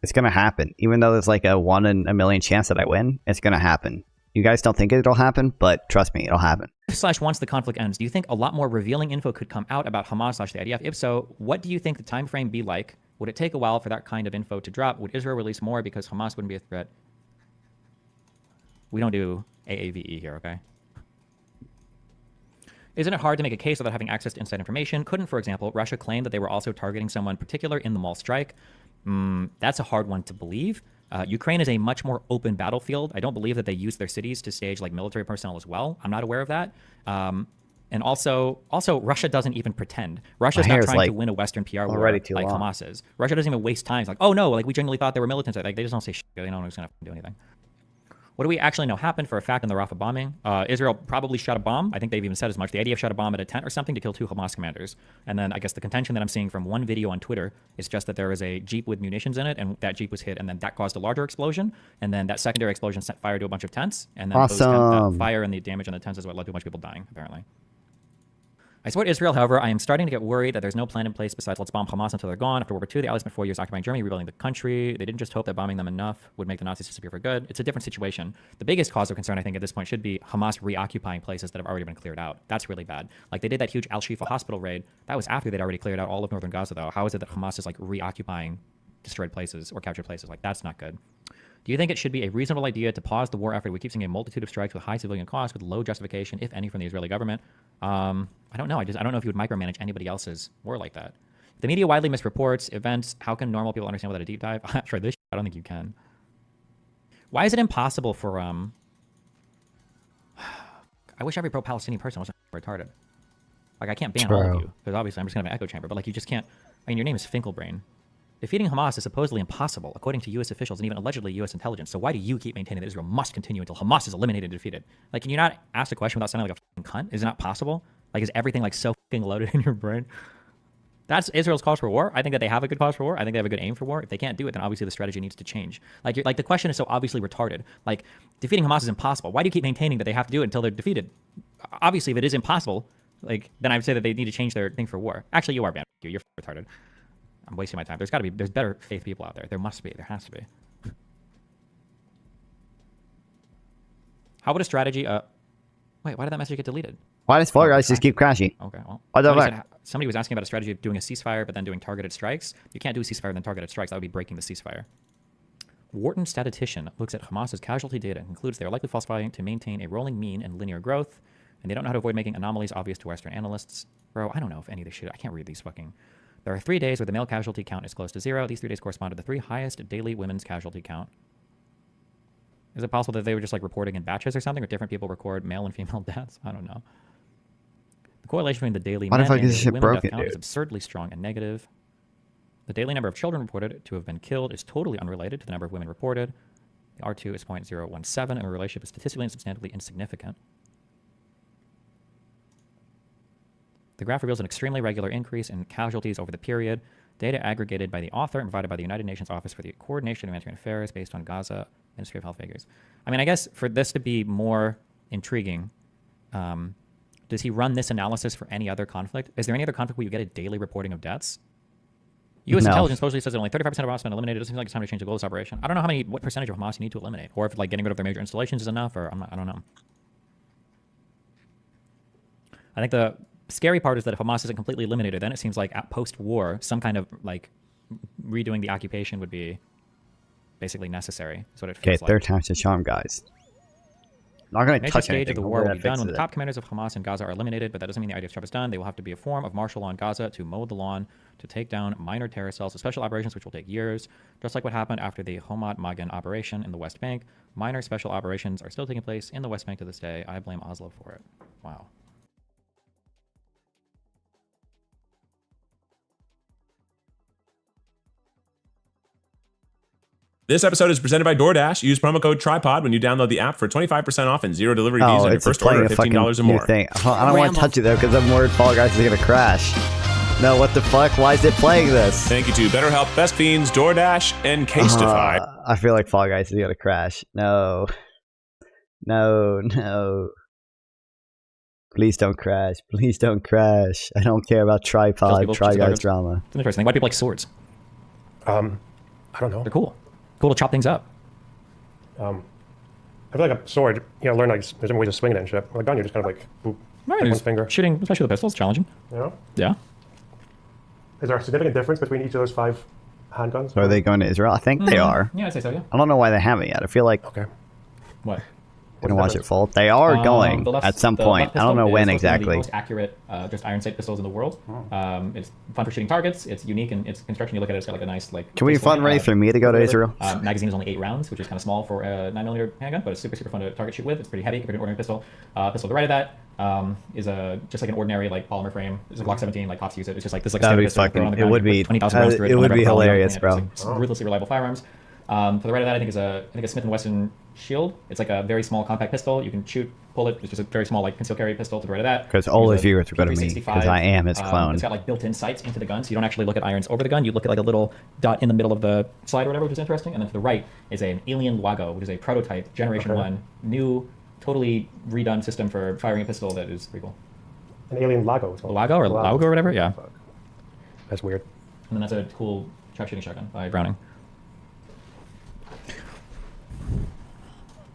It's gonna happen. Even though there's like a 1 in a million chance that I win, it's gonna happen. You guys don't think it'll happen, but trust me, it'll happen. / once the conflict ends, do you think a lot more revealing info could come out about Hamas / the IDF? If so, what do you think the time frame be like? Would it take a while for that kind of info to drop? Would Israel release more because Hamas wouldn't be a threat? We don't do AAVE here, okay? Isn't it hard to make a case without having access to inside information? Couldn't, for example, Russia claim that they were also targeting someone particular in the mall strike? That's a hard one to believe. Ukraine is a much more open battlefield. I don't believe that they use their cities to stage like military personnel as well. I'm not aware of that. And also Russia doesn't even pretend. Russia's not trying to win a Western PR war like Hamas is. Russia doesn't even waste time. It's like, oh no, like we genuinely thought they were militants. Like they just don't say shit. They don't know who's gonna do anything. What do we actually know happened for a fact in the Rafah bombing? Israel probably shot a bomb. I think they've even said as much. The IDF shot a bomb at a tent or something to kill 2 Hamas commanders. And then I guess the contention that I'm seeing from one video on Twitter is just that there was a Jeep with munitions in it, and that Jeep was hit, and then that caused a larger explosion. And then that secondary explosion set fire to a bunch of tents. And then that fire and the damage on the tents is what led to a bunch of people dying, apparently. I support Israel, however, I am starting to get worried that there's no plan in place besides let's bomb Hamas until they're gone. After World War II, the Allies spent 4 years occupying Germany, rebuilding the country. They didn't just hope that bombing them enough would make the Nazis disappear for good. It's a different situation. The biggest cause of concern, I think, at this point should be Hamas reoccupying places that have already been cleared out. That's really bad. Like, they did that huge Al-Shifa hospital raid. That was after they'd already cleared out all of northern Gaza, though. How is it that Hamas is, like, reoccupying destroyed places or captured places? Like, that's not good. Do you think it should be a reasonable idea to pause the war effort? We keep seeing a multitude of strikes with high civilian costs, with low justification, if any, from the Israeli government. I don't know. I don't know if you would micromanage anybody else's war like that. The media widely misreports events. How can normal people understand without a deep dive? For this, I don't think you can. Why is it impossible for I wish every pro-Palestinian person wasn't retarded. Like I can't ban all of you because obviously I'm just gonna have an echo chamber. But like you just can't. I mean, your name is Finkelbrain. Defeating Hamas is supposedly impossible, according to U.S. officials and even allegedly U.S. intelligence. So why do you keep maintaining that Israel must continue until Hamas is eliminated and defeated? Like, can you not ask a question without sounding like a fucking cunt? Is it not possible? Like, is everything like so fucking loaded in your brain? That's Israel's cause for war. I think that they have a good cause for war. I think they have a good aim for war. If they can't do it, then obviously the strategy needs to change. Like, the question is so obviously retarded. Like, defeating Hamas is impossible. Why do you keep maintaining that they have to do it until they're defeated? Obviously, if it is impossible, like, then I would say that they need to change their thing for war. Actually, you are banned. You're retarded. I'm wasting my time. There's better faith people out there. There must be. There has to be. How would a strategy, wait, why did that message get deleted? Why does Fall Guys just keep crashing? Okay, well. Somebody was asking about a strategy of doing a ceasefire, but then doing targeted strikes. You can't do a ceasefire and then targeted strikes. That would be breaking the ceasefire. Wharton statistician looks at Hamas's casualty data and concludes they are likely falsifying to maintain a rolling mean and linear growth, and they don't know how to avoid making anomalies obvious to Western analysts. Bro, I don't know if any of this shit, I can't read these fucking... There are 3 days where the male casualty count is close to 0. These 3 days correspond to the 3 highest daily women's casualty count. Is it possible that they were just like reporting in batches or something, or different people record male and female deaths? I don't know. The correlation between the daily men and the women death count is absurdly strong and negative. The daily number of children reported to have been killed is totally unrelated to the number of women reported. The R2 is 0.017, and the relationship is statistically and substantially insignificant. The graph reveals an extremely regular increase in casualties over the period. Data aggregated by the author and provided by the United Nations Office for the Coordination of Humanitarian Affairs based on Gaza Ministry of Health figures. I mean, I guess for this to be more intriguing, does he run this analysis for any other conflict? Is there any other conflict where you get a daily reporting of deaths? U.S. intelligence supposedly says that only 35% of Hamas have been eliminated. It doesn't seem like it's time to change the goal of this operation. I don't know what percentage of Hamas you need to eliminate, or if like getting rid of their major installations is enough, or I don't know. I think the scary part is that if Hamas isn't completely eliminated, then it seems like at post-war, some kind of like redoing the occupation would be basically necessary. That's what it feels like. Third time's the charm, guys. Not going to Major touch stage anything. of the war will be done when the it. top commanders of Hamas and Gaza are eliminated, but that doesn't mean the IDF job is done. They will have to be a form of martial law in Gaza to mow the lawn, to take down minor terror cells, to special operations, which will take years. Just like what happened after the Hamat Magan operation in the West Bank, minor special operations are still taking place in the West Bank to this day. I blame Oslo for it. Wow. This episode is presented by DoorDash. Use promo code TRIPOD when you download the app for 25% off and 0 delivery fees on your first order of $15 or more. Thing. I don't want to touch it though because I'm worried Fall Guys is going to crash. No, what the fuck? Why is it playing this? Thank you to BetterHelp, Best Fiends, DoorDash, and Casetify. I feel like Fall Guys is going to crash. No. No. Please don't crash. Please don't crash. I don't care about tripod, Try Guys drama. It's interesting. Why do people like swords? I don't know. They're cool. Cool to chop things up. I feel like a sword, learn like there's different ways of swinging it and shit. Like a gun, you're just kind of like, boop, Right, one finger. Shooting, especially with pistols, challenging. Yeah. Is there a significant difference between each of those 5 handguns? So are they going to Israel? I think they are. Yeah, I'd say so, yeah. I don't know why they haven't yet. I feel like... Okay. What? Gonna watch it full. They are going at some point. I don't know when exactly. The most accurate, just iron sight pistols in the world. It's fun for shooting targets. It's unique in its construction. You look at it, it's got like a nice like. Can we fundraise for me to go to Israel? Magazine is only 8 rounds, which is kind of small for a 9mm handgun, but it's super fun to target shoot with. It's pretty heavy compared to an ordinary pistol. Pistol to the right of that is just like an ordinary like polymer frame. It's a Glock 17. Like cops use it. It's just like this like That'd be pistol fucking. on the It ground, would be. 20,000 rounds through It would be hilarious, bro. It's like ruthlessly reliable firearms. To the right of that, I think is a Smith & Wesson Shield. It's like a very small compact pistol. You can shoot, pull it. It's just a very small like concealed carry pistol. To the right of that, because all the viewers are going to me because I am his clone. It's got like built-in sights into the gun, so you don't actually look at irons over the gun. You look at like a little dot in the middle of the slide or whatever, which is interesting. And then to the right is an Alien Lago, which is a prototype Generation 1 new, totally redone system for firing a pistol that is pretty cool. An Alien Lago. Lago or Lago or whatever. Yeah. That's weird. And then that's a cool trap shooting shotgun by Browning.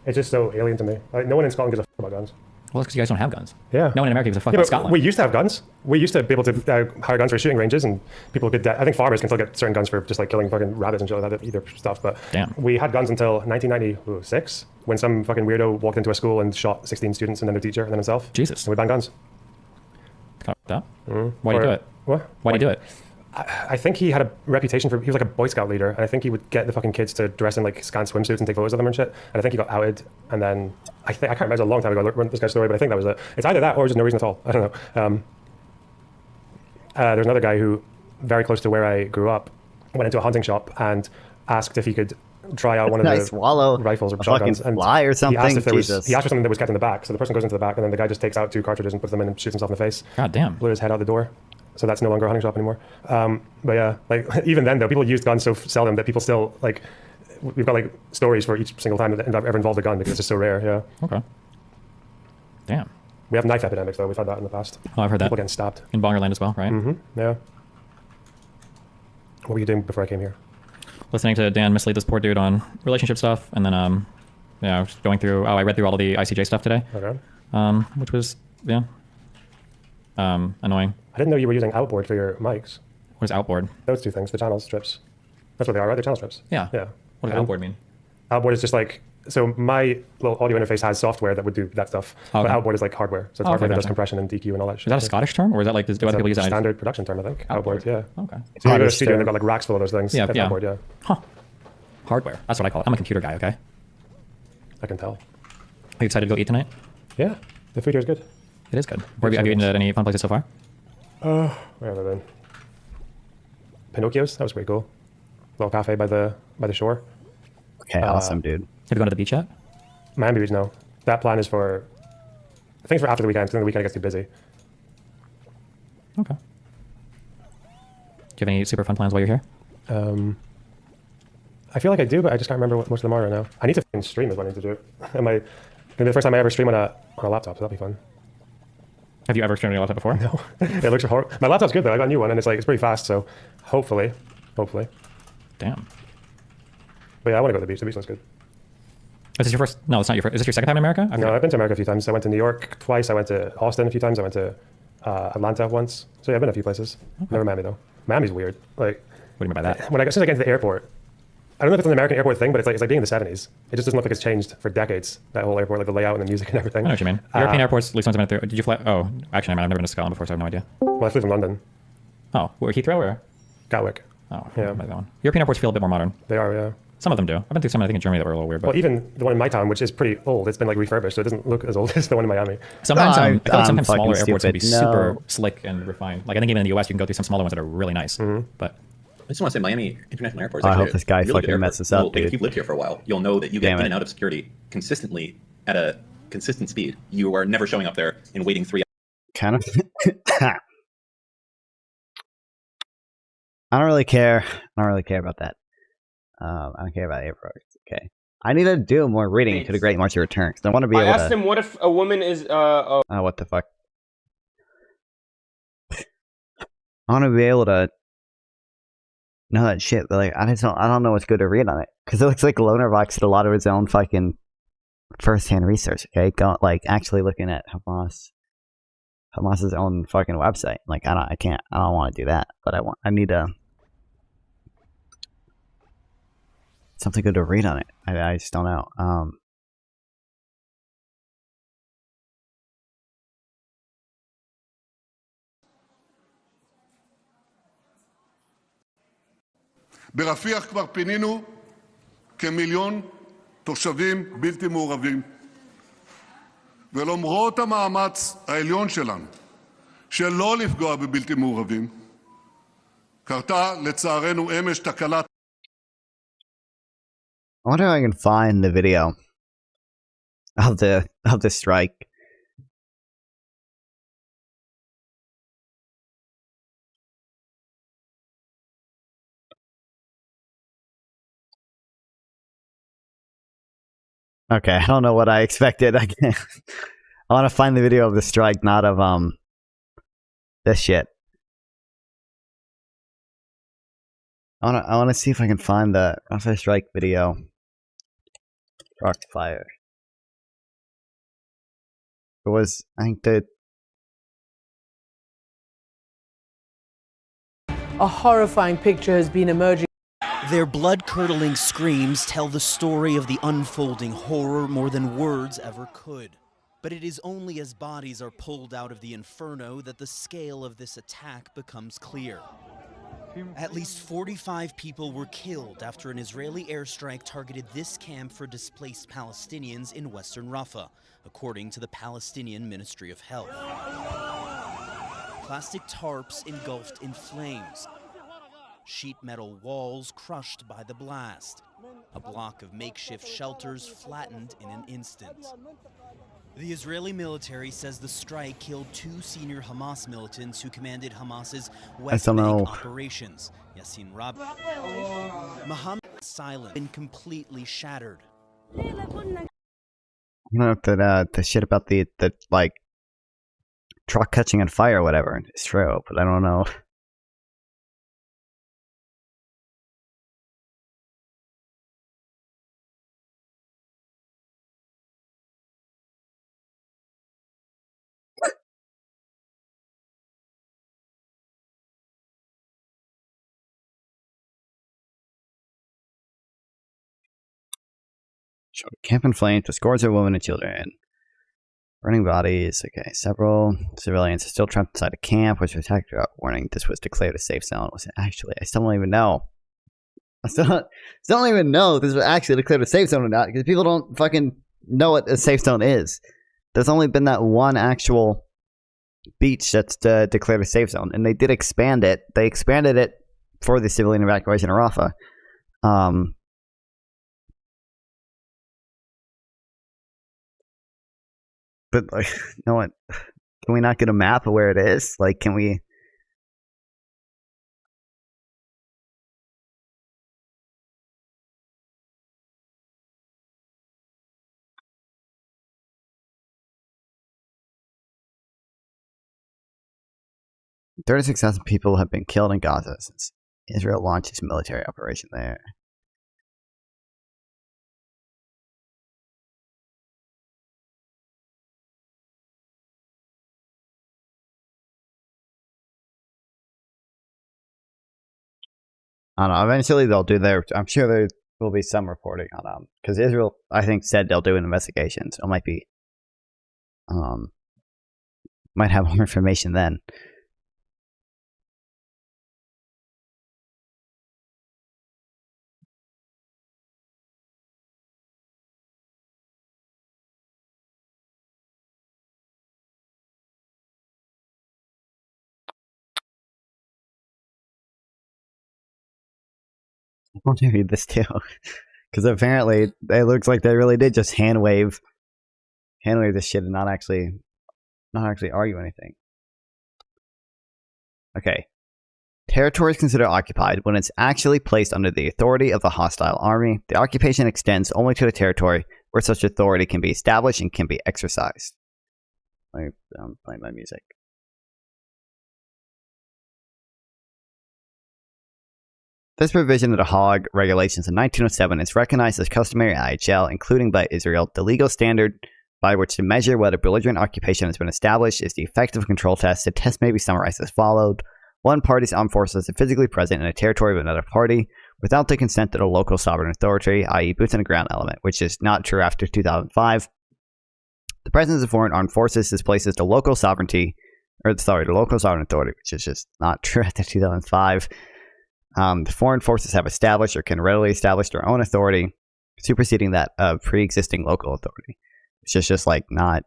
It's just so alien to me. Like, no one in Scotland gives a fuck about guns. Well, it's because you guys don't have guns. Yeah. No one in America gives a fuck about Scotland. We used to have guns. We used to be able to hire guns for shooting ranges, and people could. I think farmers can still get certain guns for just like killing fucking rabbits and shit like that, either stuff. But damn, we had guns until 1996, when some fucking weirdo walked into a school and shot 16 students and then their teacher and then himself. Jesus. And we banned guns. That? Why do you do it? What? Why do you do it? I think he had a reputation for, he was like a Boy Scout leader, and I think he would get the fucking kids to dress in like scant swimsuits and take photos of them and shit. And I think he got outed, and then I can't remember, it was a long time ago I learned this guy's story, but I think that was it. It's either that or just no reason at all. I don't know. There's another guy who, very close to where I grew up, went into a hunting shop and asked if he could try out one of the rifles or shotguns. And fly or something. He asked he asked for something that was kept in the back, so the person goes into the back, and then the guy just takes out 2 cartridges and puts them in and shoots himself in the face. God damn. Blew his head out the door. So that's no longer a hunting shop anymore. But yeah, like even then though, people used guns so seldom that people still like, we've got like stories for each single time that ever involved a gun because it's just so rare. Yeah. Okay. Damn. We have knife epidemics though. We've had that in the past. Oh, I've heard people that. Getting stabbed. In Bongerland as well, right? Mm-hmm. Yeah. What were you doing before I came here? Listening to Dan mislead this poor dude on relationship stuff, and then yeah, going through. I read through all of the ICJ stuff today. Okay. Which was annoying. I didn't know you were using Outboard for your mics. What is Outboard? Those 2 things, the channel strips. That's what they are, right? They're channel strips. Yeah. Yeah. What does Outboard mean? Outboard is just like, so my little audio interface has software that would do that stuff, but Outboard is like hardware. So it's hardware that does compression and DQ and all that shit. Is that a Scottish term, or is that like, do other people use that? Standard production term, I think. Outboard, yeah. Okay. So you go to a studio and they've got like racks full of those things. Yeah, yeah. Outboard, yeah. Huh. Hardware. That's what I call it. I'm a computer guy, okay? I can tell. Are you excited to go eat tonight? Yeah. The food here is good. It is good. Where have you eaten at any fun places so far? Where have I been? Pinocchio's. That was pretty cool. Little cafe by the shore. Okay, awesome, dude. Have you gone to the beach yet? Miami Beach, no. That plan is for, I think, for after the weekend. I think the weekend gets too busy. Okay. Do you have any super fun plans while you're here? I feel like I do, but I just can't remember what most of them are right now. I need to stream is what I need to do. Gonna be the first time I ever stream on a laptop, so that'll be fun. Have you ever streamed on your laptop before? No. It looks horrible. My laptop's good though. I got a new one and it's pretty fast, so hopefully. Damn. But yeah, I want to go to the beach. The beach looks good. Is this your first? No, it's not your first. Is this your second time in America? No, I've been to America a few times. I went to New York twice. I went to Austin a few times. I went to Atlanta once. So yeah, I've been a few places. Okay. Never Miami though. Miami's weird. Like, what do you mean by that? When as soon as I get into the airport, I don't know if it's an American airport thing, but it's like being in the 70s. It just doesn't look like it's changed for decades. That whole airport, like the layout and the music and everything. I know what you mean. European airports, at least once I've been through. Did you fly? Oh, actually, I've never been to Scotland before, so I have no idea. Well, I flew from London. Oh, where Heathrow or? Gatwick. Oh, yeah. By that one. European airports feel a bit more modern. They are, yeah. Some of them do. I've been through some, I think, in Germany that were a little weird. But... Well, even the one in my town, which is pretty old, it's been like refurbished, so it doesn't look as old as the one in Miami. Sometimes, I feel like sometimes smaller airports can be No. super slick and refined. Like I think even in the US, you can go through some smaller ones that are really nice. But I just want to say Miami International Airport is I actually hope this guy a really good fucking airport. messes up, Like, dude. if you've lived here for a while, you'll know that you get Damn in it. and out of security consistently at a consistent speed. You are never showing up there and waiting 3 hours. Kind of. I don't really care. I don't really care about that. I don't care about airports. Okay. I need to do more reading into the Great March of Return because I want to be I able asked to. him, what if a woman is Oh, what the fuck? I want to be able to know that shit, but like I don't know what's good to read on it because it looks like Lonerbox did a lot of his own fucking first-hand research. Okay, like actually looking at Hamas's own fucking website. Like I don't want to do that, but I need to something good to read on it. I just don't know. ברפיח כבר פינינו כמיליון תושבים בלתי מעורבים. ולמרות המאמץ העליון שלנו שלא לפגוע בבלתי מעורבים, קרתה לצערנו אמש תקלת. I wonder if I can find the video of the strike. Okay, I don't know what I expected. I want to find the video of the strike, not of this shit. I want to see if I can find the Rafah strike video. Rock fire. It was, I think that. A horrifying picture has been emerging. Their blood-curdling screams tell the story of the unfolding horror more than words ever could. But it is only as bodies are pulled out of the inferno that the scale of this attack becomes clear. At least 45 people were killed after an Israeli airstrike targeted this camp for displaced Palestinians in western Rafah, according to the Palestinian Ministry of Health. Plastic tarps engulfed in flames. Sheet metal walls crushed by the blast. A block of makeshift shelters flattened in an instant. The Israeli military says the strike killed 2 senior Hamas militants who commanded Hamas's West Bank operations. Yassin Rabin, Mohammed silent and completely shattered. I don't know if the shit about the like truck catching on fire or whatever is true, but I don't know. Camp in flames with scores of women and children. Burning bodies. Okay, several civilians are still trapped inside a camp, which was attacked without warning. This was declared a safe zone. Was it actually? I still don't even know. I still don't even know if this was actually declared a safe zone or not, because people don't fucking know what a safe zone is. There's only been that one actual beach that's declared a safe zone, and they did expand it. They expanded it for the civilian evacuation of Rafah. But like, no one. Can we not get a map of where it is? Like, can we? $36,000 people have been killed in Gaza since Israel launched its military operation there. I don't know. Eventually they'll do their. I'm sure there will be some reporting on because Israel, I think, said they'll do an investigation. So it might be, might have more information then. I want to read this too, because apparently it looks like they really did just hand wave this shit and not actually argue anything. Okay. Territory is considered occupied when it's actually placed under the authority of the hostile army. The occupation extends only to the territory where such authority can be established and can be exercised. I'm playing my music. This provision of the Hague Regulations in 1907 is recognized as customary IHL, including by Israel. The legal standard by which to measure whether belligerent occupation has been established is the effective control test. The test may be summarized as followed. One party's armed forces are physically present in a territory of another party without the consent of the local sovereign authority, i.e. boots on the ground element, which is not true after 2005. The presence of foreign armed forces displaces the local sovereignty, the local sovereign authority, which is just not true after 2005. The foreign forces have established or can readily establish their own authority, superseding that of pre-existing local authority. It's just like not,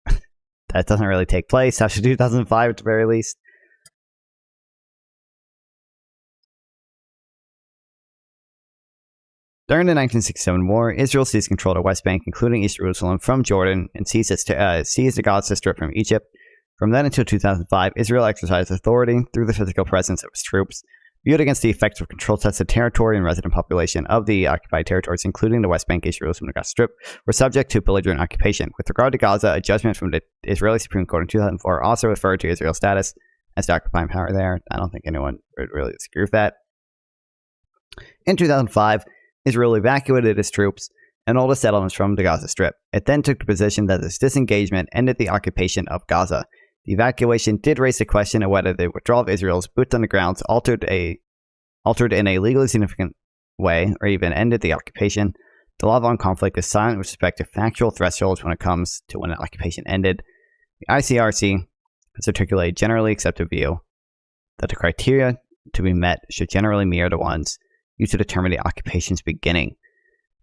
that doesn't really take place after 2005 at the very least. During the 1967 war, Israel seized control of the West Bank, including East Jerusalem, from Jordan, and seized the Gaza Strip from Egypt. From then until 2005, Israel exercised authority through the physical presence of its troops. Viewed against the effective control test, of territory and resident population of the occupied territories, including the West Bank, East Jerusalem, and the Gaza Strip, were subject to belligerent occupation. With regard to Gaza, a judgment from the Israeli Supreme Court in 2004 also referred to Israel's status as the occupying power there. I don't think anyone would really disagree with that. In 2005, Israel evacuated its troops and all the settlements from the Gaza Strip. It then took the position that this disengagement ended the occupation of Gaza. The evacuation did raise the question of whether the withdrawal of Israel's boots on the ground altered in a legally significant way or even ended the occupation. The law of armed conflict is silent with respect to factual thresholds when it comes to when an occupation ended. The ICRC has articulated a generally accepted view that the criteria to be met should generally mirror the ones used to determine the occupation's beginning.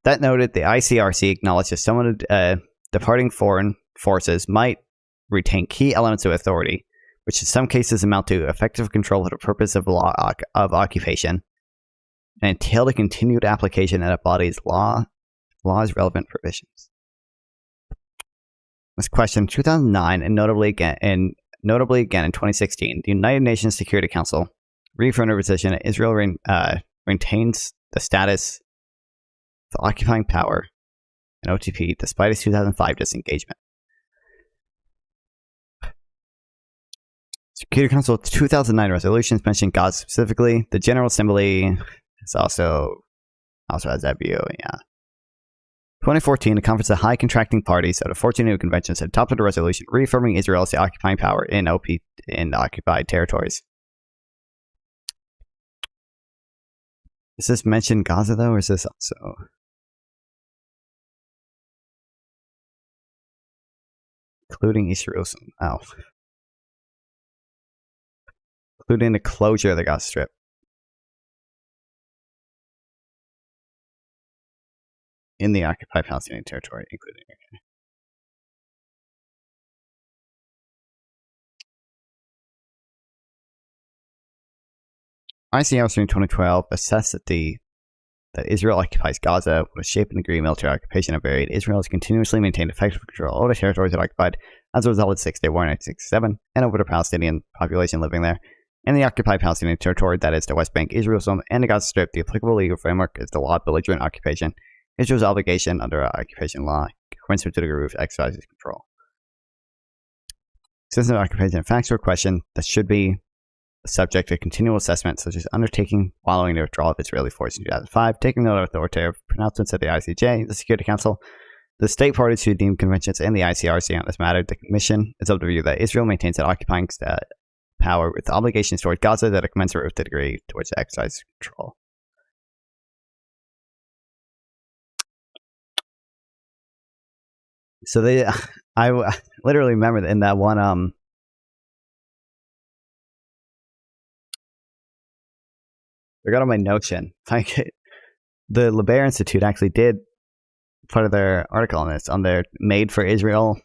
That noted, the ICRC acknowledged that some of the departing foreign forces might retain key elements of authority, which in some cases amount to effective control for the purpose of law of occupation, and entail the continued application of the body's law's relevant provisions. This question, in 2009, and notably again in 2016, the United Nations Security Council reaffirmed their position that Israel maintains the status of occupying power in OTP despite its 2005 disengagement. Security Council 2009 resolutions mention Gaza specifically. The General Assembly is also has that view, yeah. 2014, the Conference of High Contracting Parties of the 14 new conventions adopted a resolution reaffirming Israel as the occupying power in the occupied territories. Does this mention Gaza, though, or is this also... including East Jerusalem? Oh. Including the closure of the Gaza Strip. In the occupied Palestinian territory, including... Okay. ICRC in 2012 assessed that Israel occupies Gaza with a shape and degree of military occupation are varied. Israel has continuously maintained effective control over the territories it occupied as a result of the Six-Day War in 1967 and over the Palestinian population living there. In the occupied Palestinian territory, that is the West Bank, East Jerusalem, and the Gaza Strip, the applicable legal framework is the law of belligerent occupation. Israel's obligation under occupation law coincides to the degree of exercises control. System of occupation factual question that should be subject to continual assessment, such as undertaking following the withdrawal of Israeli forces in 2005, taking note of authoritative pronouncements of the ICJ, the Security Council, the state parties to deemed conventions, and the ICRC on this matter. The Commission is of the view that Israel maintains an occupying power with obligations toward Gaza that are commensurate with the degree towards exercise control. So I literally remember in that one, I got on my notion. The LeBaire Institute actually did part of their article on this, on their Made for Israel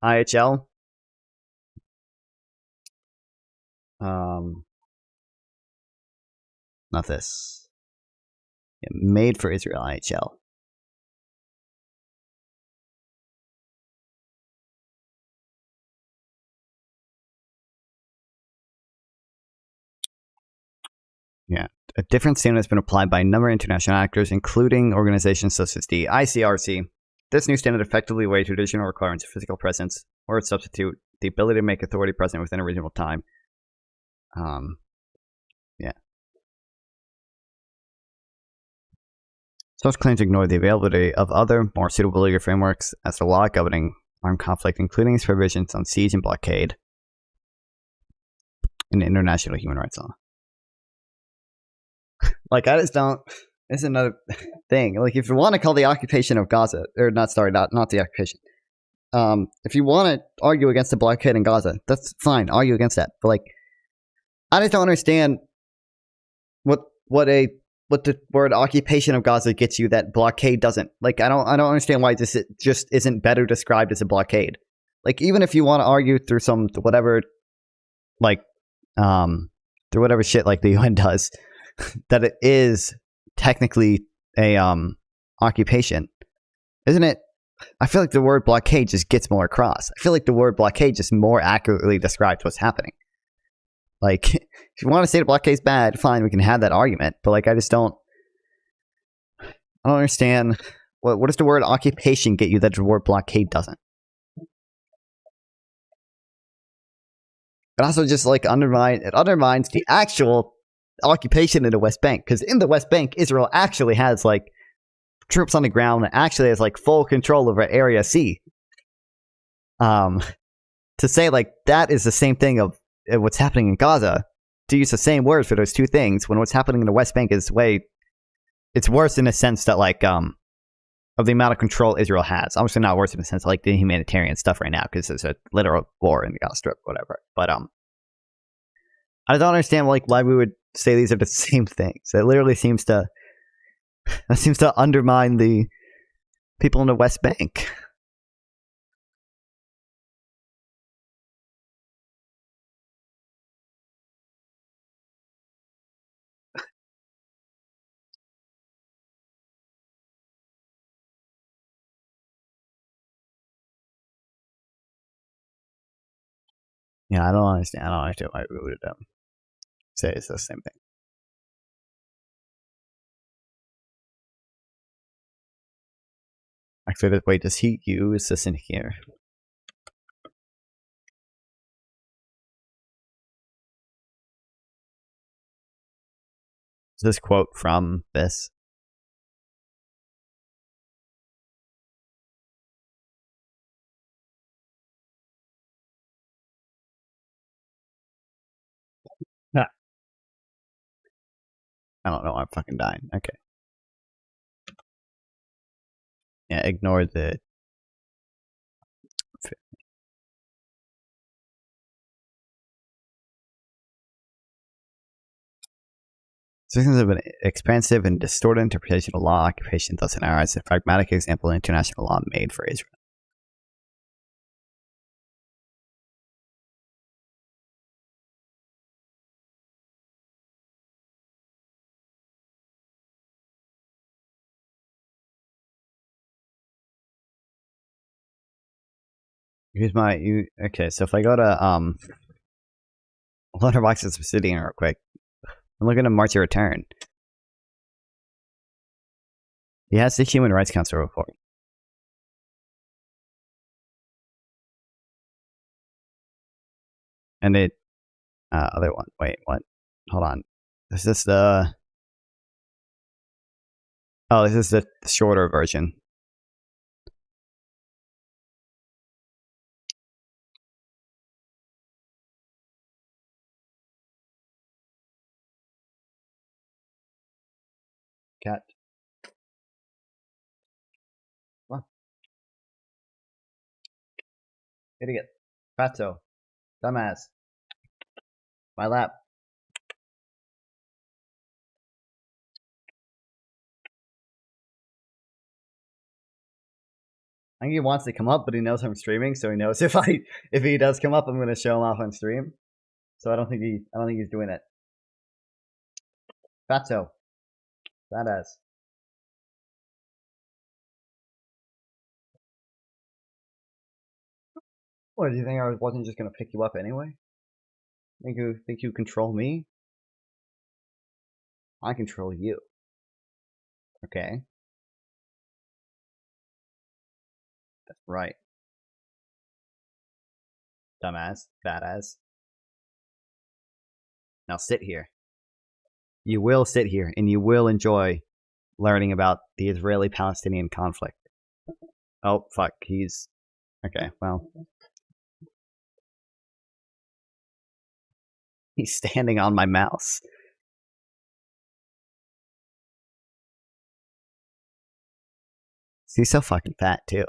IHL. Not this. Yeah, Made for Israel IHL. Yeah. A different standard has been applied by a number of international actors, including organizations such as the ICRC. This new standard effectively waives traditional requirements of physical presence or substitute the ability to make authority present within a reasonable time. Yeah. Such claims ignore the availability of other, more suitable legal frameworks as the law governing armed conflict, including its provisions on siege and blockade in international human rights law. Like, I just don't. This is another thing. Like, if you want to call the occupation of Gaza, or not the occupation. If you want to argue against the blockade in Gaza, that's fine. Argue against that. But like, I just don't understand what the word occupation of Gaza gets you that blockade doesn't. Like, I don't understand why this just isn't better described as a blockade. Like, even if you want to argue through some whatever, like, through whatever shit like the UN does, that it is technically a occupation, isn't it? I feel like the word blockade just gets more across. I feel like the word blockade just more accurately describes what's happening. Like, if you want to say the blockade's bad, fine, we can have that argument. But like, I don't understand. What does the word occupation get you that the word blockade doesn't? It also just like undermines the actual occupation in the West Bank, because in the West Bank, Israel actually has like troops on the ground and actually has like full control over Area C. To say like that is the same thing of what's happening in Gaza, to use the same words for those two things, when what's happening in the West Bank is it's worse in the sense that like of the amount of control Israel has. Obviously not worse in the sense of like the humanitarian stuff right now, because there's a literal war in the Gaza Strip, whatever. But I don't understand like why we would say these are the same things. It literally seems to undermine the people in the West Bank. Yeah, I don't understand why we would say it's the same thing. Actually, wait, does he use this in here? Is this quote from this? Ah. I don't know. I'm fucking dying. Okay. Yeah, ignore the. Citizens have an expansive and distorted interpretation of law occupation, thus in our eyes, a pragmatic example of international law made for Israel. Okay, so if I go to Letterboxd Obsidian real quick, I'm looking at March of Return. He has the Human Rights Council report. And it other one. Wait, what? Hold on. Is this the this is the shorter version. Cat. Come on. Idiot. Fatso. Dumbass. My lap. I think he wants to come up, but he knows I'm streaming, so he knows if he does come up, I'm gonna show him off on stream. So I don't think he's doing it. Fatso. Badass. What, do you think I wasn't just gonna pick you up anyway? Think you control me? I control you. Okay. That's right. Dumbass. Badass. Now sit here. You will sit here, and you will enjoy learning about the Israeli-Palestinian conflict. Oh, fuck. He's... Okay, well... He's standing on my mouse. He's so fucking fat, too.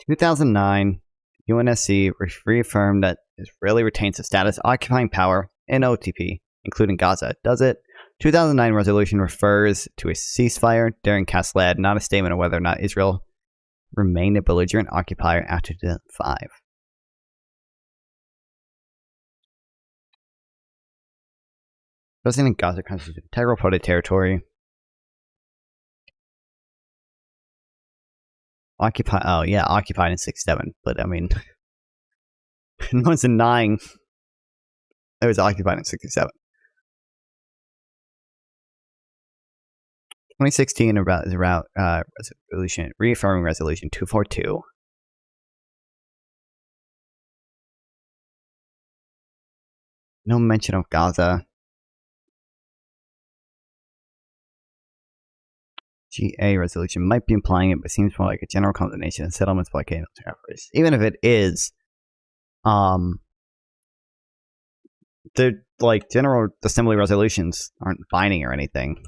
In 2009, UNSC reaffirmed that Israeli retains the status occupying power in OTP, including Gaza. Does it? 2009 resolution refers to a ceasefire during Kasled, not a statement of whether or not Israel remained a belligerent occupier after 2005. President Gaza constitutes an integral part of territory. Occupied in 6-7, but I mean, no one's denying it was occupied in 67. 2016 resolution reaffirming resolution 242. No mention of Gaza. GA resolution might be implying it, but seems more like a general condemnation of settlements blockade of terrorists. Even if it is, the General Assembly resolutions aren't binding or anything.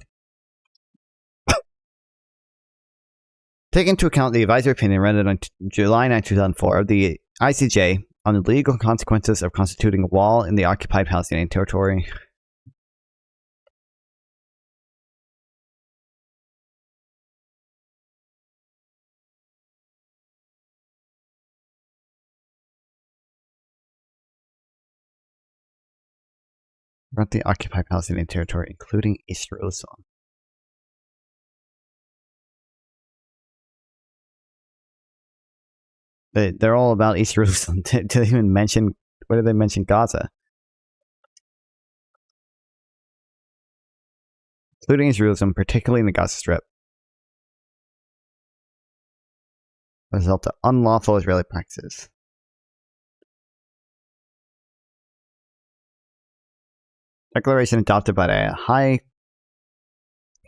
Take into account the advisory opinion rendered on July 9, 2004 of the ICJ on the legal consequences of constituting a wall in the occupied Palestinian territory. About the occupied Palestinian territory, including East Jerusalem. They're all about East Jerusalem. Did they even mention, what did they mention Gaza? Including East Jerusalem, particularly in the Gaza Strip. Result of unlawful Israeli practices. Declaration adopted by the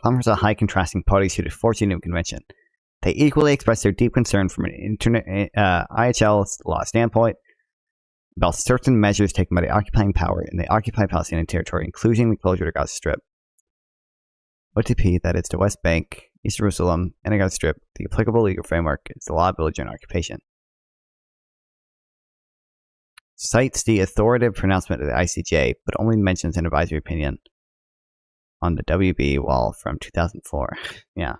Conference of High Contrasting Parties to the 14th Geneva Convention. They equally express their deep concern from an IHL law standpoint about certain measures taken by the occupying power in the occupied Palestinian territory, including the closure of the Gaza Strip. OTP, that is the West Bank, East Jerusalem, and the Gaza Strip, the applicable legal framework is the law of belligerent occupation. Cites the authoritative pronouncement of the ICJ, but only mentions an advisory opinion on the WB wall from 2004. Yeah.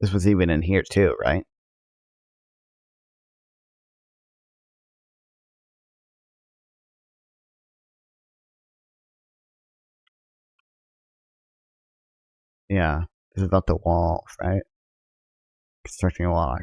This was even in here too, right? Yeah. This is about the wall, right? Constructing a wall.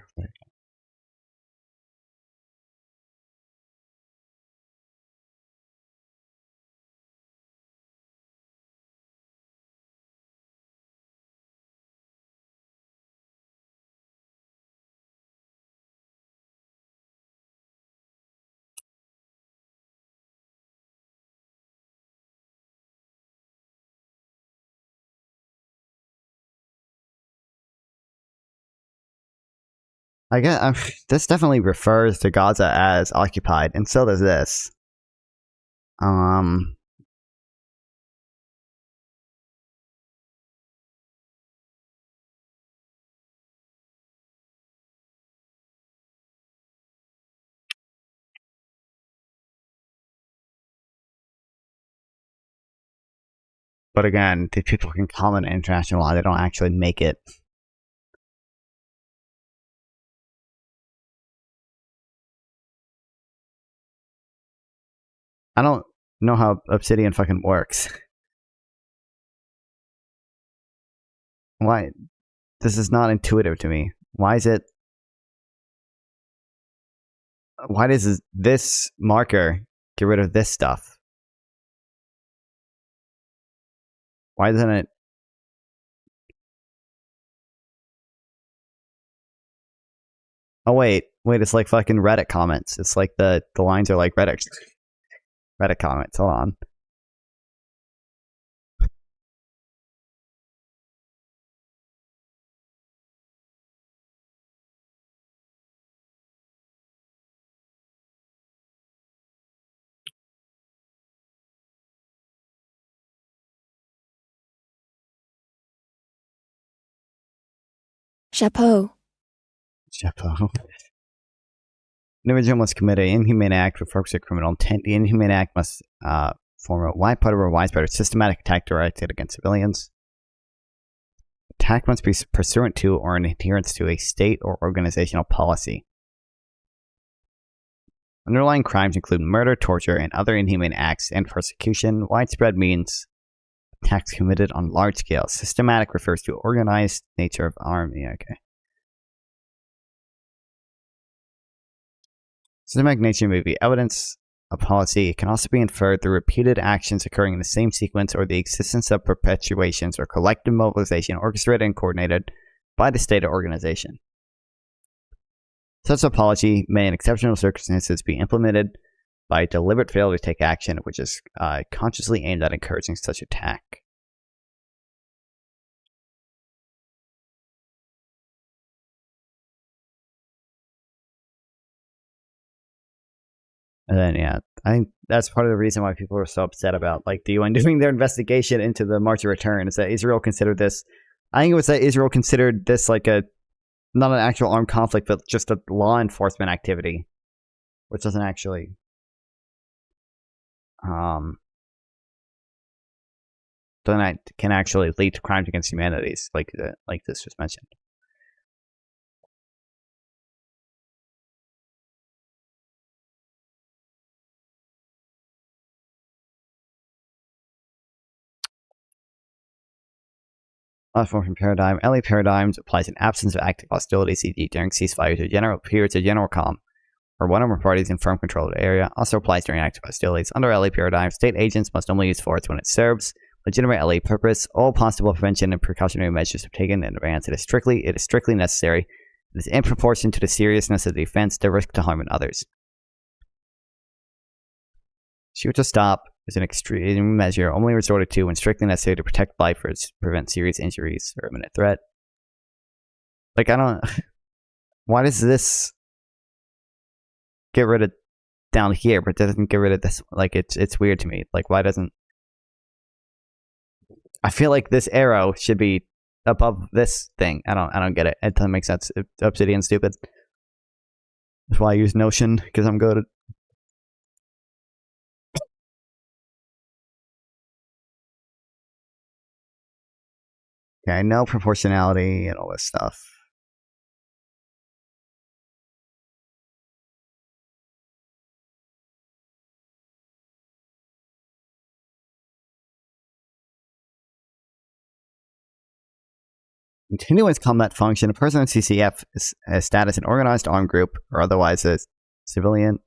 I guess this definitely refers to Gaza as occupied, and so does this. But again, these people can comment international law, they don't actually make it. I don't know how Obsidian fucking works. Why? This is not intuitive to me. Why is it... Why does this marker get rid of this stuff? Why doesn't it... Oh wait, it's like fucking Reddit comments. It's like the lines are like Reddit comments. Hold on. Chapeau. Chapeau. An individual must commit an inhumane act for purpose of criminal intent. The inhumane act must form a widespread or systematic attack directed against civilians. Attack must be pursuant to or in adherence to a state or organizational policy. Underlying crimes include murder, torture, and other inhumane acts and persecution. Widespread means attacks committed on large scale. Systematic refers to organized nature of army. Okay. Systematic nature may be evidence of policy. It can also be inferred through repeated actions occurring in the same sequence or the existence of perpetuations or collective mobilization orchestrated and coordinated by the state or organization. Such a policy may in exceptional circumstances be implemented by deliberate failure to take action which is consciously aimed at encouraging such attack. And then, yeah, I think that's part of the reason why people are so upset about like the UN doing their investigation into the March of Return is that Israel considered this. I think it was that Israel considered this like not an actual armed conflict, but just a law enforcement activity, which doesn't actually can actually lead to crimes against humanity, like this was mentioned. Form paradigm. LA paradigms applies in absence of active hostilities, e.g. during ceasefires or general periods of general calm, or one or more parties in firm control of the area. Also applies during active hostilities. Under LA paradigm, state agents must only use force when it serves legitimate LA purpose. All possible prevention and precautionary measures are taken in advance. It is strictly necessary. It is in proportion to the seriousness of the offense, the risk to harm in others. Shoot to stop is an extreme measure only resorted to when strictly necessary to protect life or prevent serious injuries or imminent threat. Like, I don't... Why does this get rid of down here, but doesn't get rid of this? Like, it's weird to me. Like, why doesn't... I feel like this arrow should be above this thing. I don't get it. It doesn't make sense. Obsidian's stupid. That's why I use Notion, because I'm good at... Okay, I know proportionality and all this stuff. Continuous combat function. A person in CCF has status in organized armed group or otherwise a civilian.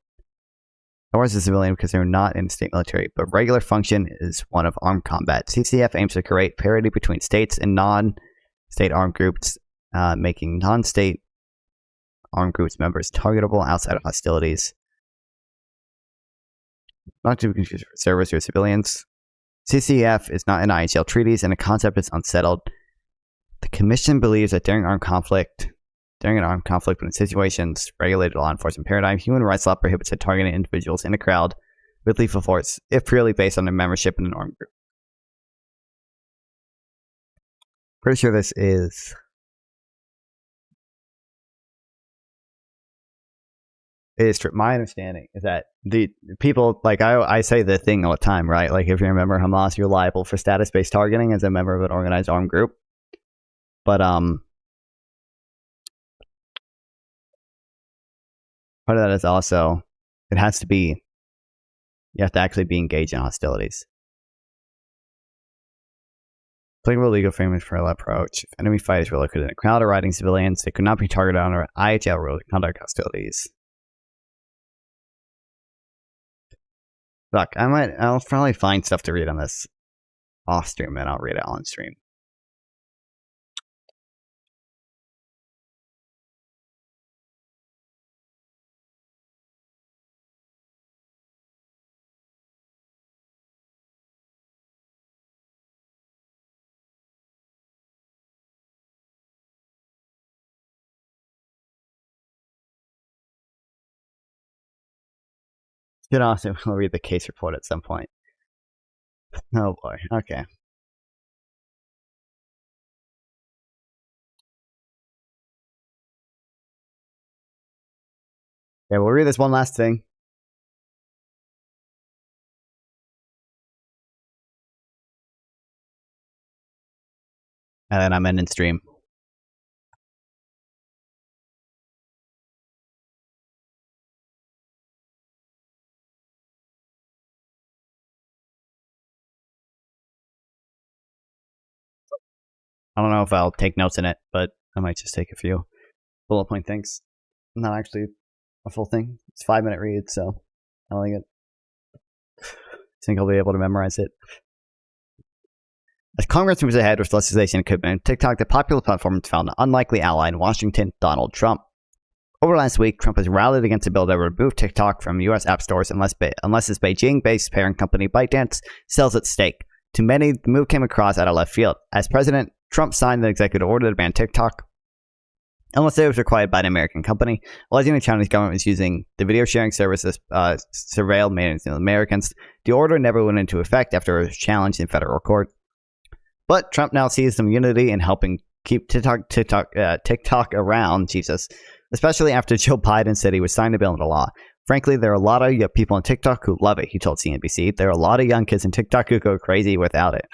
Otherwise a civilian because they're not in the state military, but regular function is one of armed combat. CCF aims to create parity between states and non-state armed groups, making non-state armed groups members targetable outside of hostilities. Not to be confused with servers or civilians. CCF is not in IHL treaties and the concept is unsettled. The Commission believes that during armed conflict, During an armed conflict, when situations regulated law enforcement paradigm, human rights law prohibits targeting individuals in a crowd with lethal force, if purely based on their membership in an armed group. Pretty sure this is... It is true. My understanding is that the people, like I say the thing all the time, right? Like if you remember Hamas, you're liable for status-based targeting as a member of an organized armed group. But part of that is also, it has to be, you have to actually be engaged in hostilities. Applicable legal framework for that approach. If enemy fighters were located in a crowd of riding civilians, they could not be targeted under IHL rule to conduct hostilities. Look, I'll probably find stuff to read on this off stream, and I'll read it on stream. Should also read the case report at some point. Oh boy, okay. Yeah, we'll read this one last thing. And then I'm ending stream. I don't know if I'll take notes in it, but I might just take a few bullet point things. Not actually a full thing. It's a 5-minute read, so I like it. I think I'll be able to memorize it. As Congress moves ahead with legislation equipment, TikTok, the popular platform, found an unlikely ally in Washington, Donald Trump. Over last week, Trump has rallied against a bill that would remove TikTok from U.S. app stores unless its Beijing-based parent company ByteDance sells its stake. To many, the move came across out of left field. As President Trump signed an executive order to ban TikTok unless it was required by an American company, alleging the Chinese government was using the video sharing services surveil millions of Americans. The order never went into effect after it was challenged in federal court. But Trump now sees some unity in helping keep TikTok around, Jesus, especially after Joe Biden said he would sign the bill into law. Frankly, there are a lot of people on TikTok who love it, he told CNBC. There are a lot of young kids in TikTok who go crazy without it.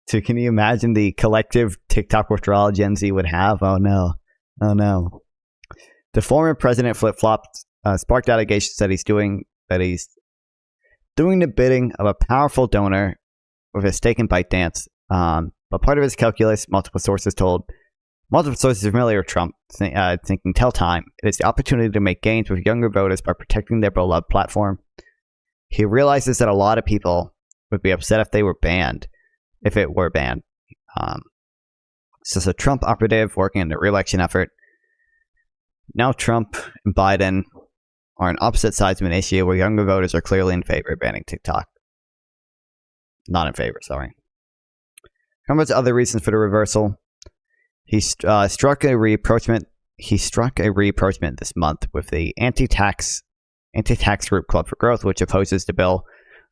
So can you imagine the collective TikTok withdrawal Gen Z would have? Oh no. Oh no. The former president flip-flopped, sparked allegations that he's doing the bidding of a powerful donor with a stake in ByteDance. But part of his calculus, multiple sources familiar with Trump, thinking, tell time. It is the opportunity to make gains with younger voters by protecting their beloved platform. He realizes that a lot of people would be upset if they were banned. If it were banned. So it's a Trump operative working in the re-election effort. Now Trump and Biden are on opposite sides of an issue where younger voters are clearly in favor of banning TikTok. Not in favor, sorry. Trump's other reasons for the reversal. He struck a reapproachment this month with the anti-tax group Club for Growth, which opposes the bill.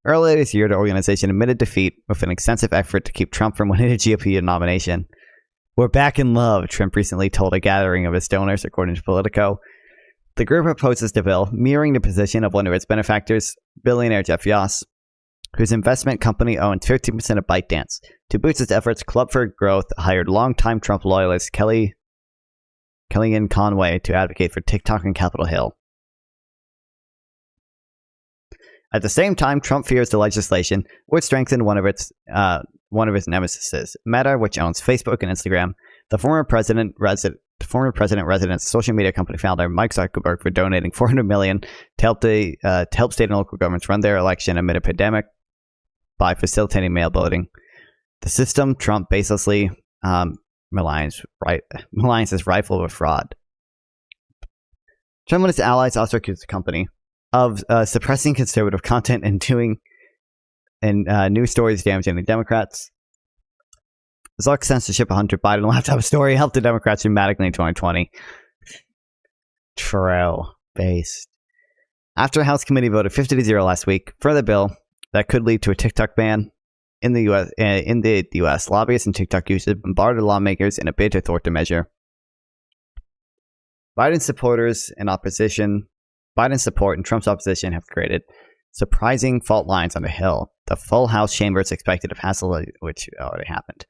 Earlier this year, the organization admitted defeat with an extensive effort to keep Trump from winning the GOP nomination. We're back in love, Trump recently told a gathering of his donors, according to Politico. The group opposes the bill, mirroring the position of one of its benefactors, billionaire Jeff Yoss, whose investment company owns 15% of ByteDance. To boost its efforts, Club for Growth hired longtime Trump loyalist Kellyanne Conway to advocate for TikTok on Capitol Hill. At the same time, Trump fears the legislation would strengthen one of his nemesis, Meta, which owns Facebook and Instagram. The former president resident's social media company founder Mike Zuckerberg for donating $400 million to help state and local governments run their election amid a pandemic by facilitating mail voting. The system Trump baselessly maligns is rife with fraud. Trump and his allies also accused the company of suppressing conservative content and news stories damaging the Democrats. Bizarre censorship of Hunter Biden laptop story helped the Democrats dramatically in 2020. True. Based. After a House committee voted 50-0 last week for the bill that could lead to a TikTok ban in the U.S., lobbyists and TikTok users bombarded lawmakers in a bid to thwart the measure. Biden's support and Trump's opposition have created surprising fault lines on the Hill. The full House chamber is expected to pass a which already happened.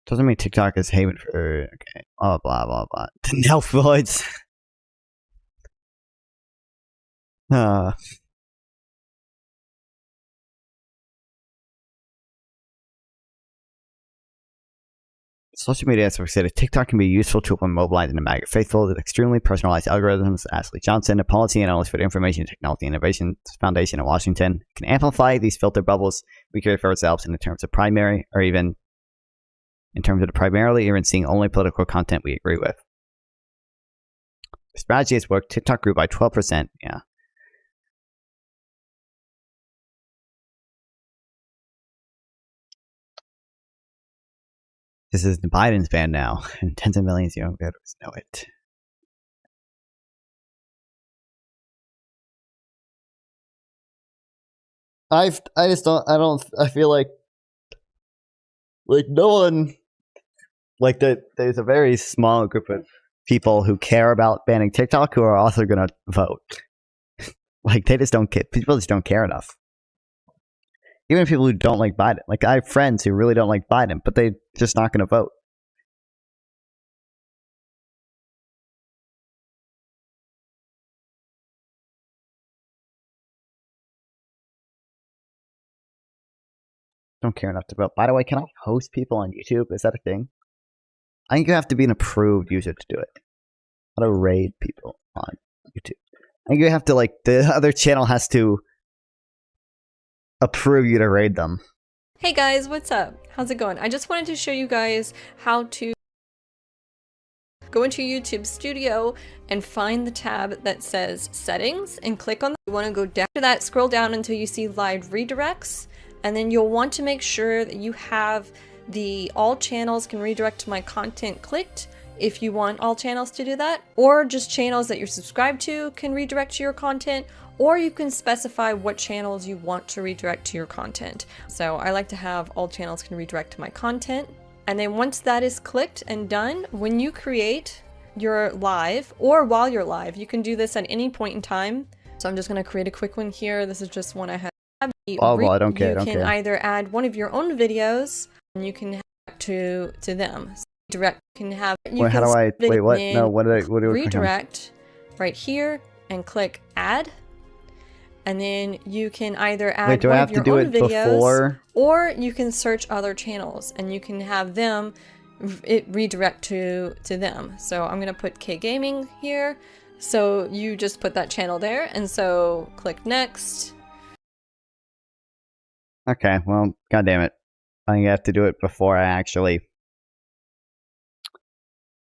Doesn't mean TikTok is haven for okay. Oh blah blah blah. No Floyd's. Social media experts say that TikTok can be a useful tool for mobilizing the MAGA faithful with extremely personalized algorithms. Ashley Johnson, a policy analyst for the Information Technology Innovation Foundation in Washington, can amplify these filter bubbles we create for ourselves in terms of primary, or even in terms of the primarily even seeing only political content we agree with. The strategy has worked. TikTok grew by 12%. Yeah. This is the Biden's ban now, and tens of millions of young voters know it. I feel like no one, like there's a very small group of people who care about banning TikTok who are also going to vote. Like they just don't care. People just don't care enough. Even people who don't like Biden. Like I have friends who really don't like Biden, but they're just not going to vote. Don't care enough to vote. By the way, can I host people on YouTube? Is that a thing? I think you have to be an approved user to do it. How to raid people on YouTube. I think you have to, like, the other channel has to approve you to raid them. Hey guys, what's up? How's it going? I just wanted to show you guys how to go into YouTube Studio and find the tab that says Settings and click on you want to go down to that, scroll down until you see Live Redirects, and then you'll want to make sure that you have the all channels can redirect to my content clicked if you want all channels to do that, or just channels that you're subscribed to can redirect to your content, or you can specify what channels you want to redirect to your content. So I like to have all channels can redirect to my content. And then once that is clicked and done, when you create your live, or while you're live, you can do this at any point in time. So I'm just gonna create a quick one here. This is just one I had. Oh, well, I don't care. You can either add one of your own videos, and you can have to them. So direct can have. Wait, how do I? Wait, what? No, what do I redirect right here and click add, and then you can either add Wait, do one I have of your to do own it videos, before? or you can search other channels and you can have them redirect to them. So I'm gonna put K Gaming here. So you just put that channel there, and so click next. Okay, well, god damn it. I think I have to do it before I actually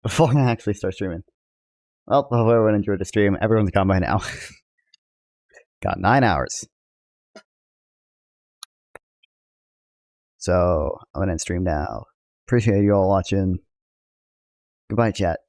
start streaming. Well, hope everyone enjoyed the stream. Everyone's gone by now. Got 9 hours. So, I'm gonna end stream now. Appreciate you all watching. Goodbye, chat.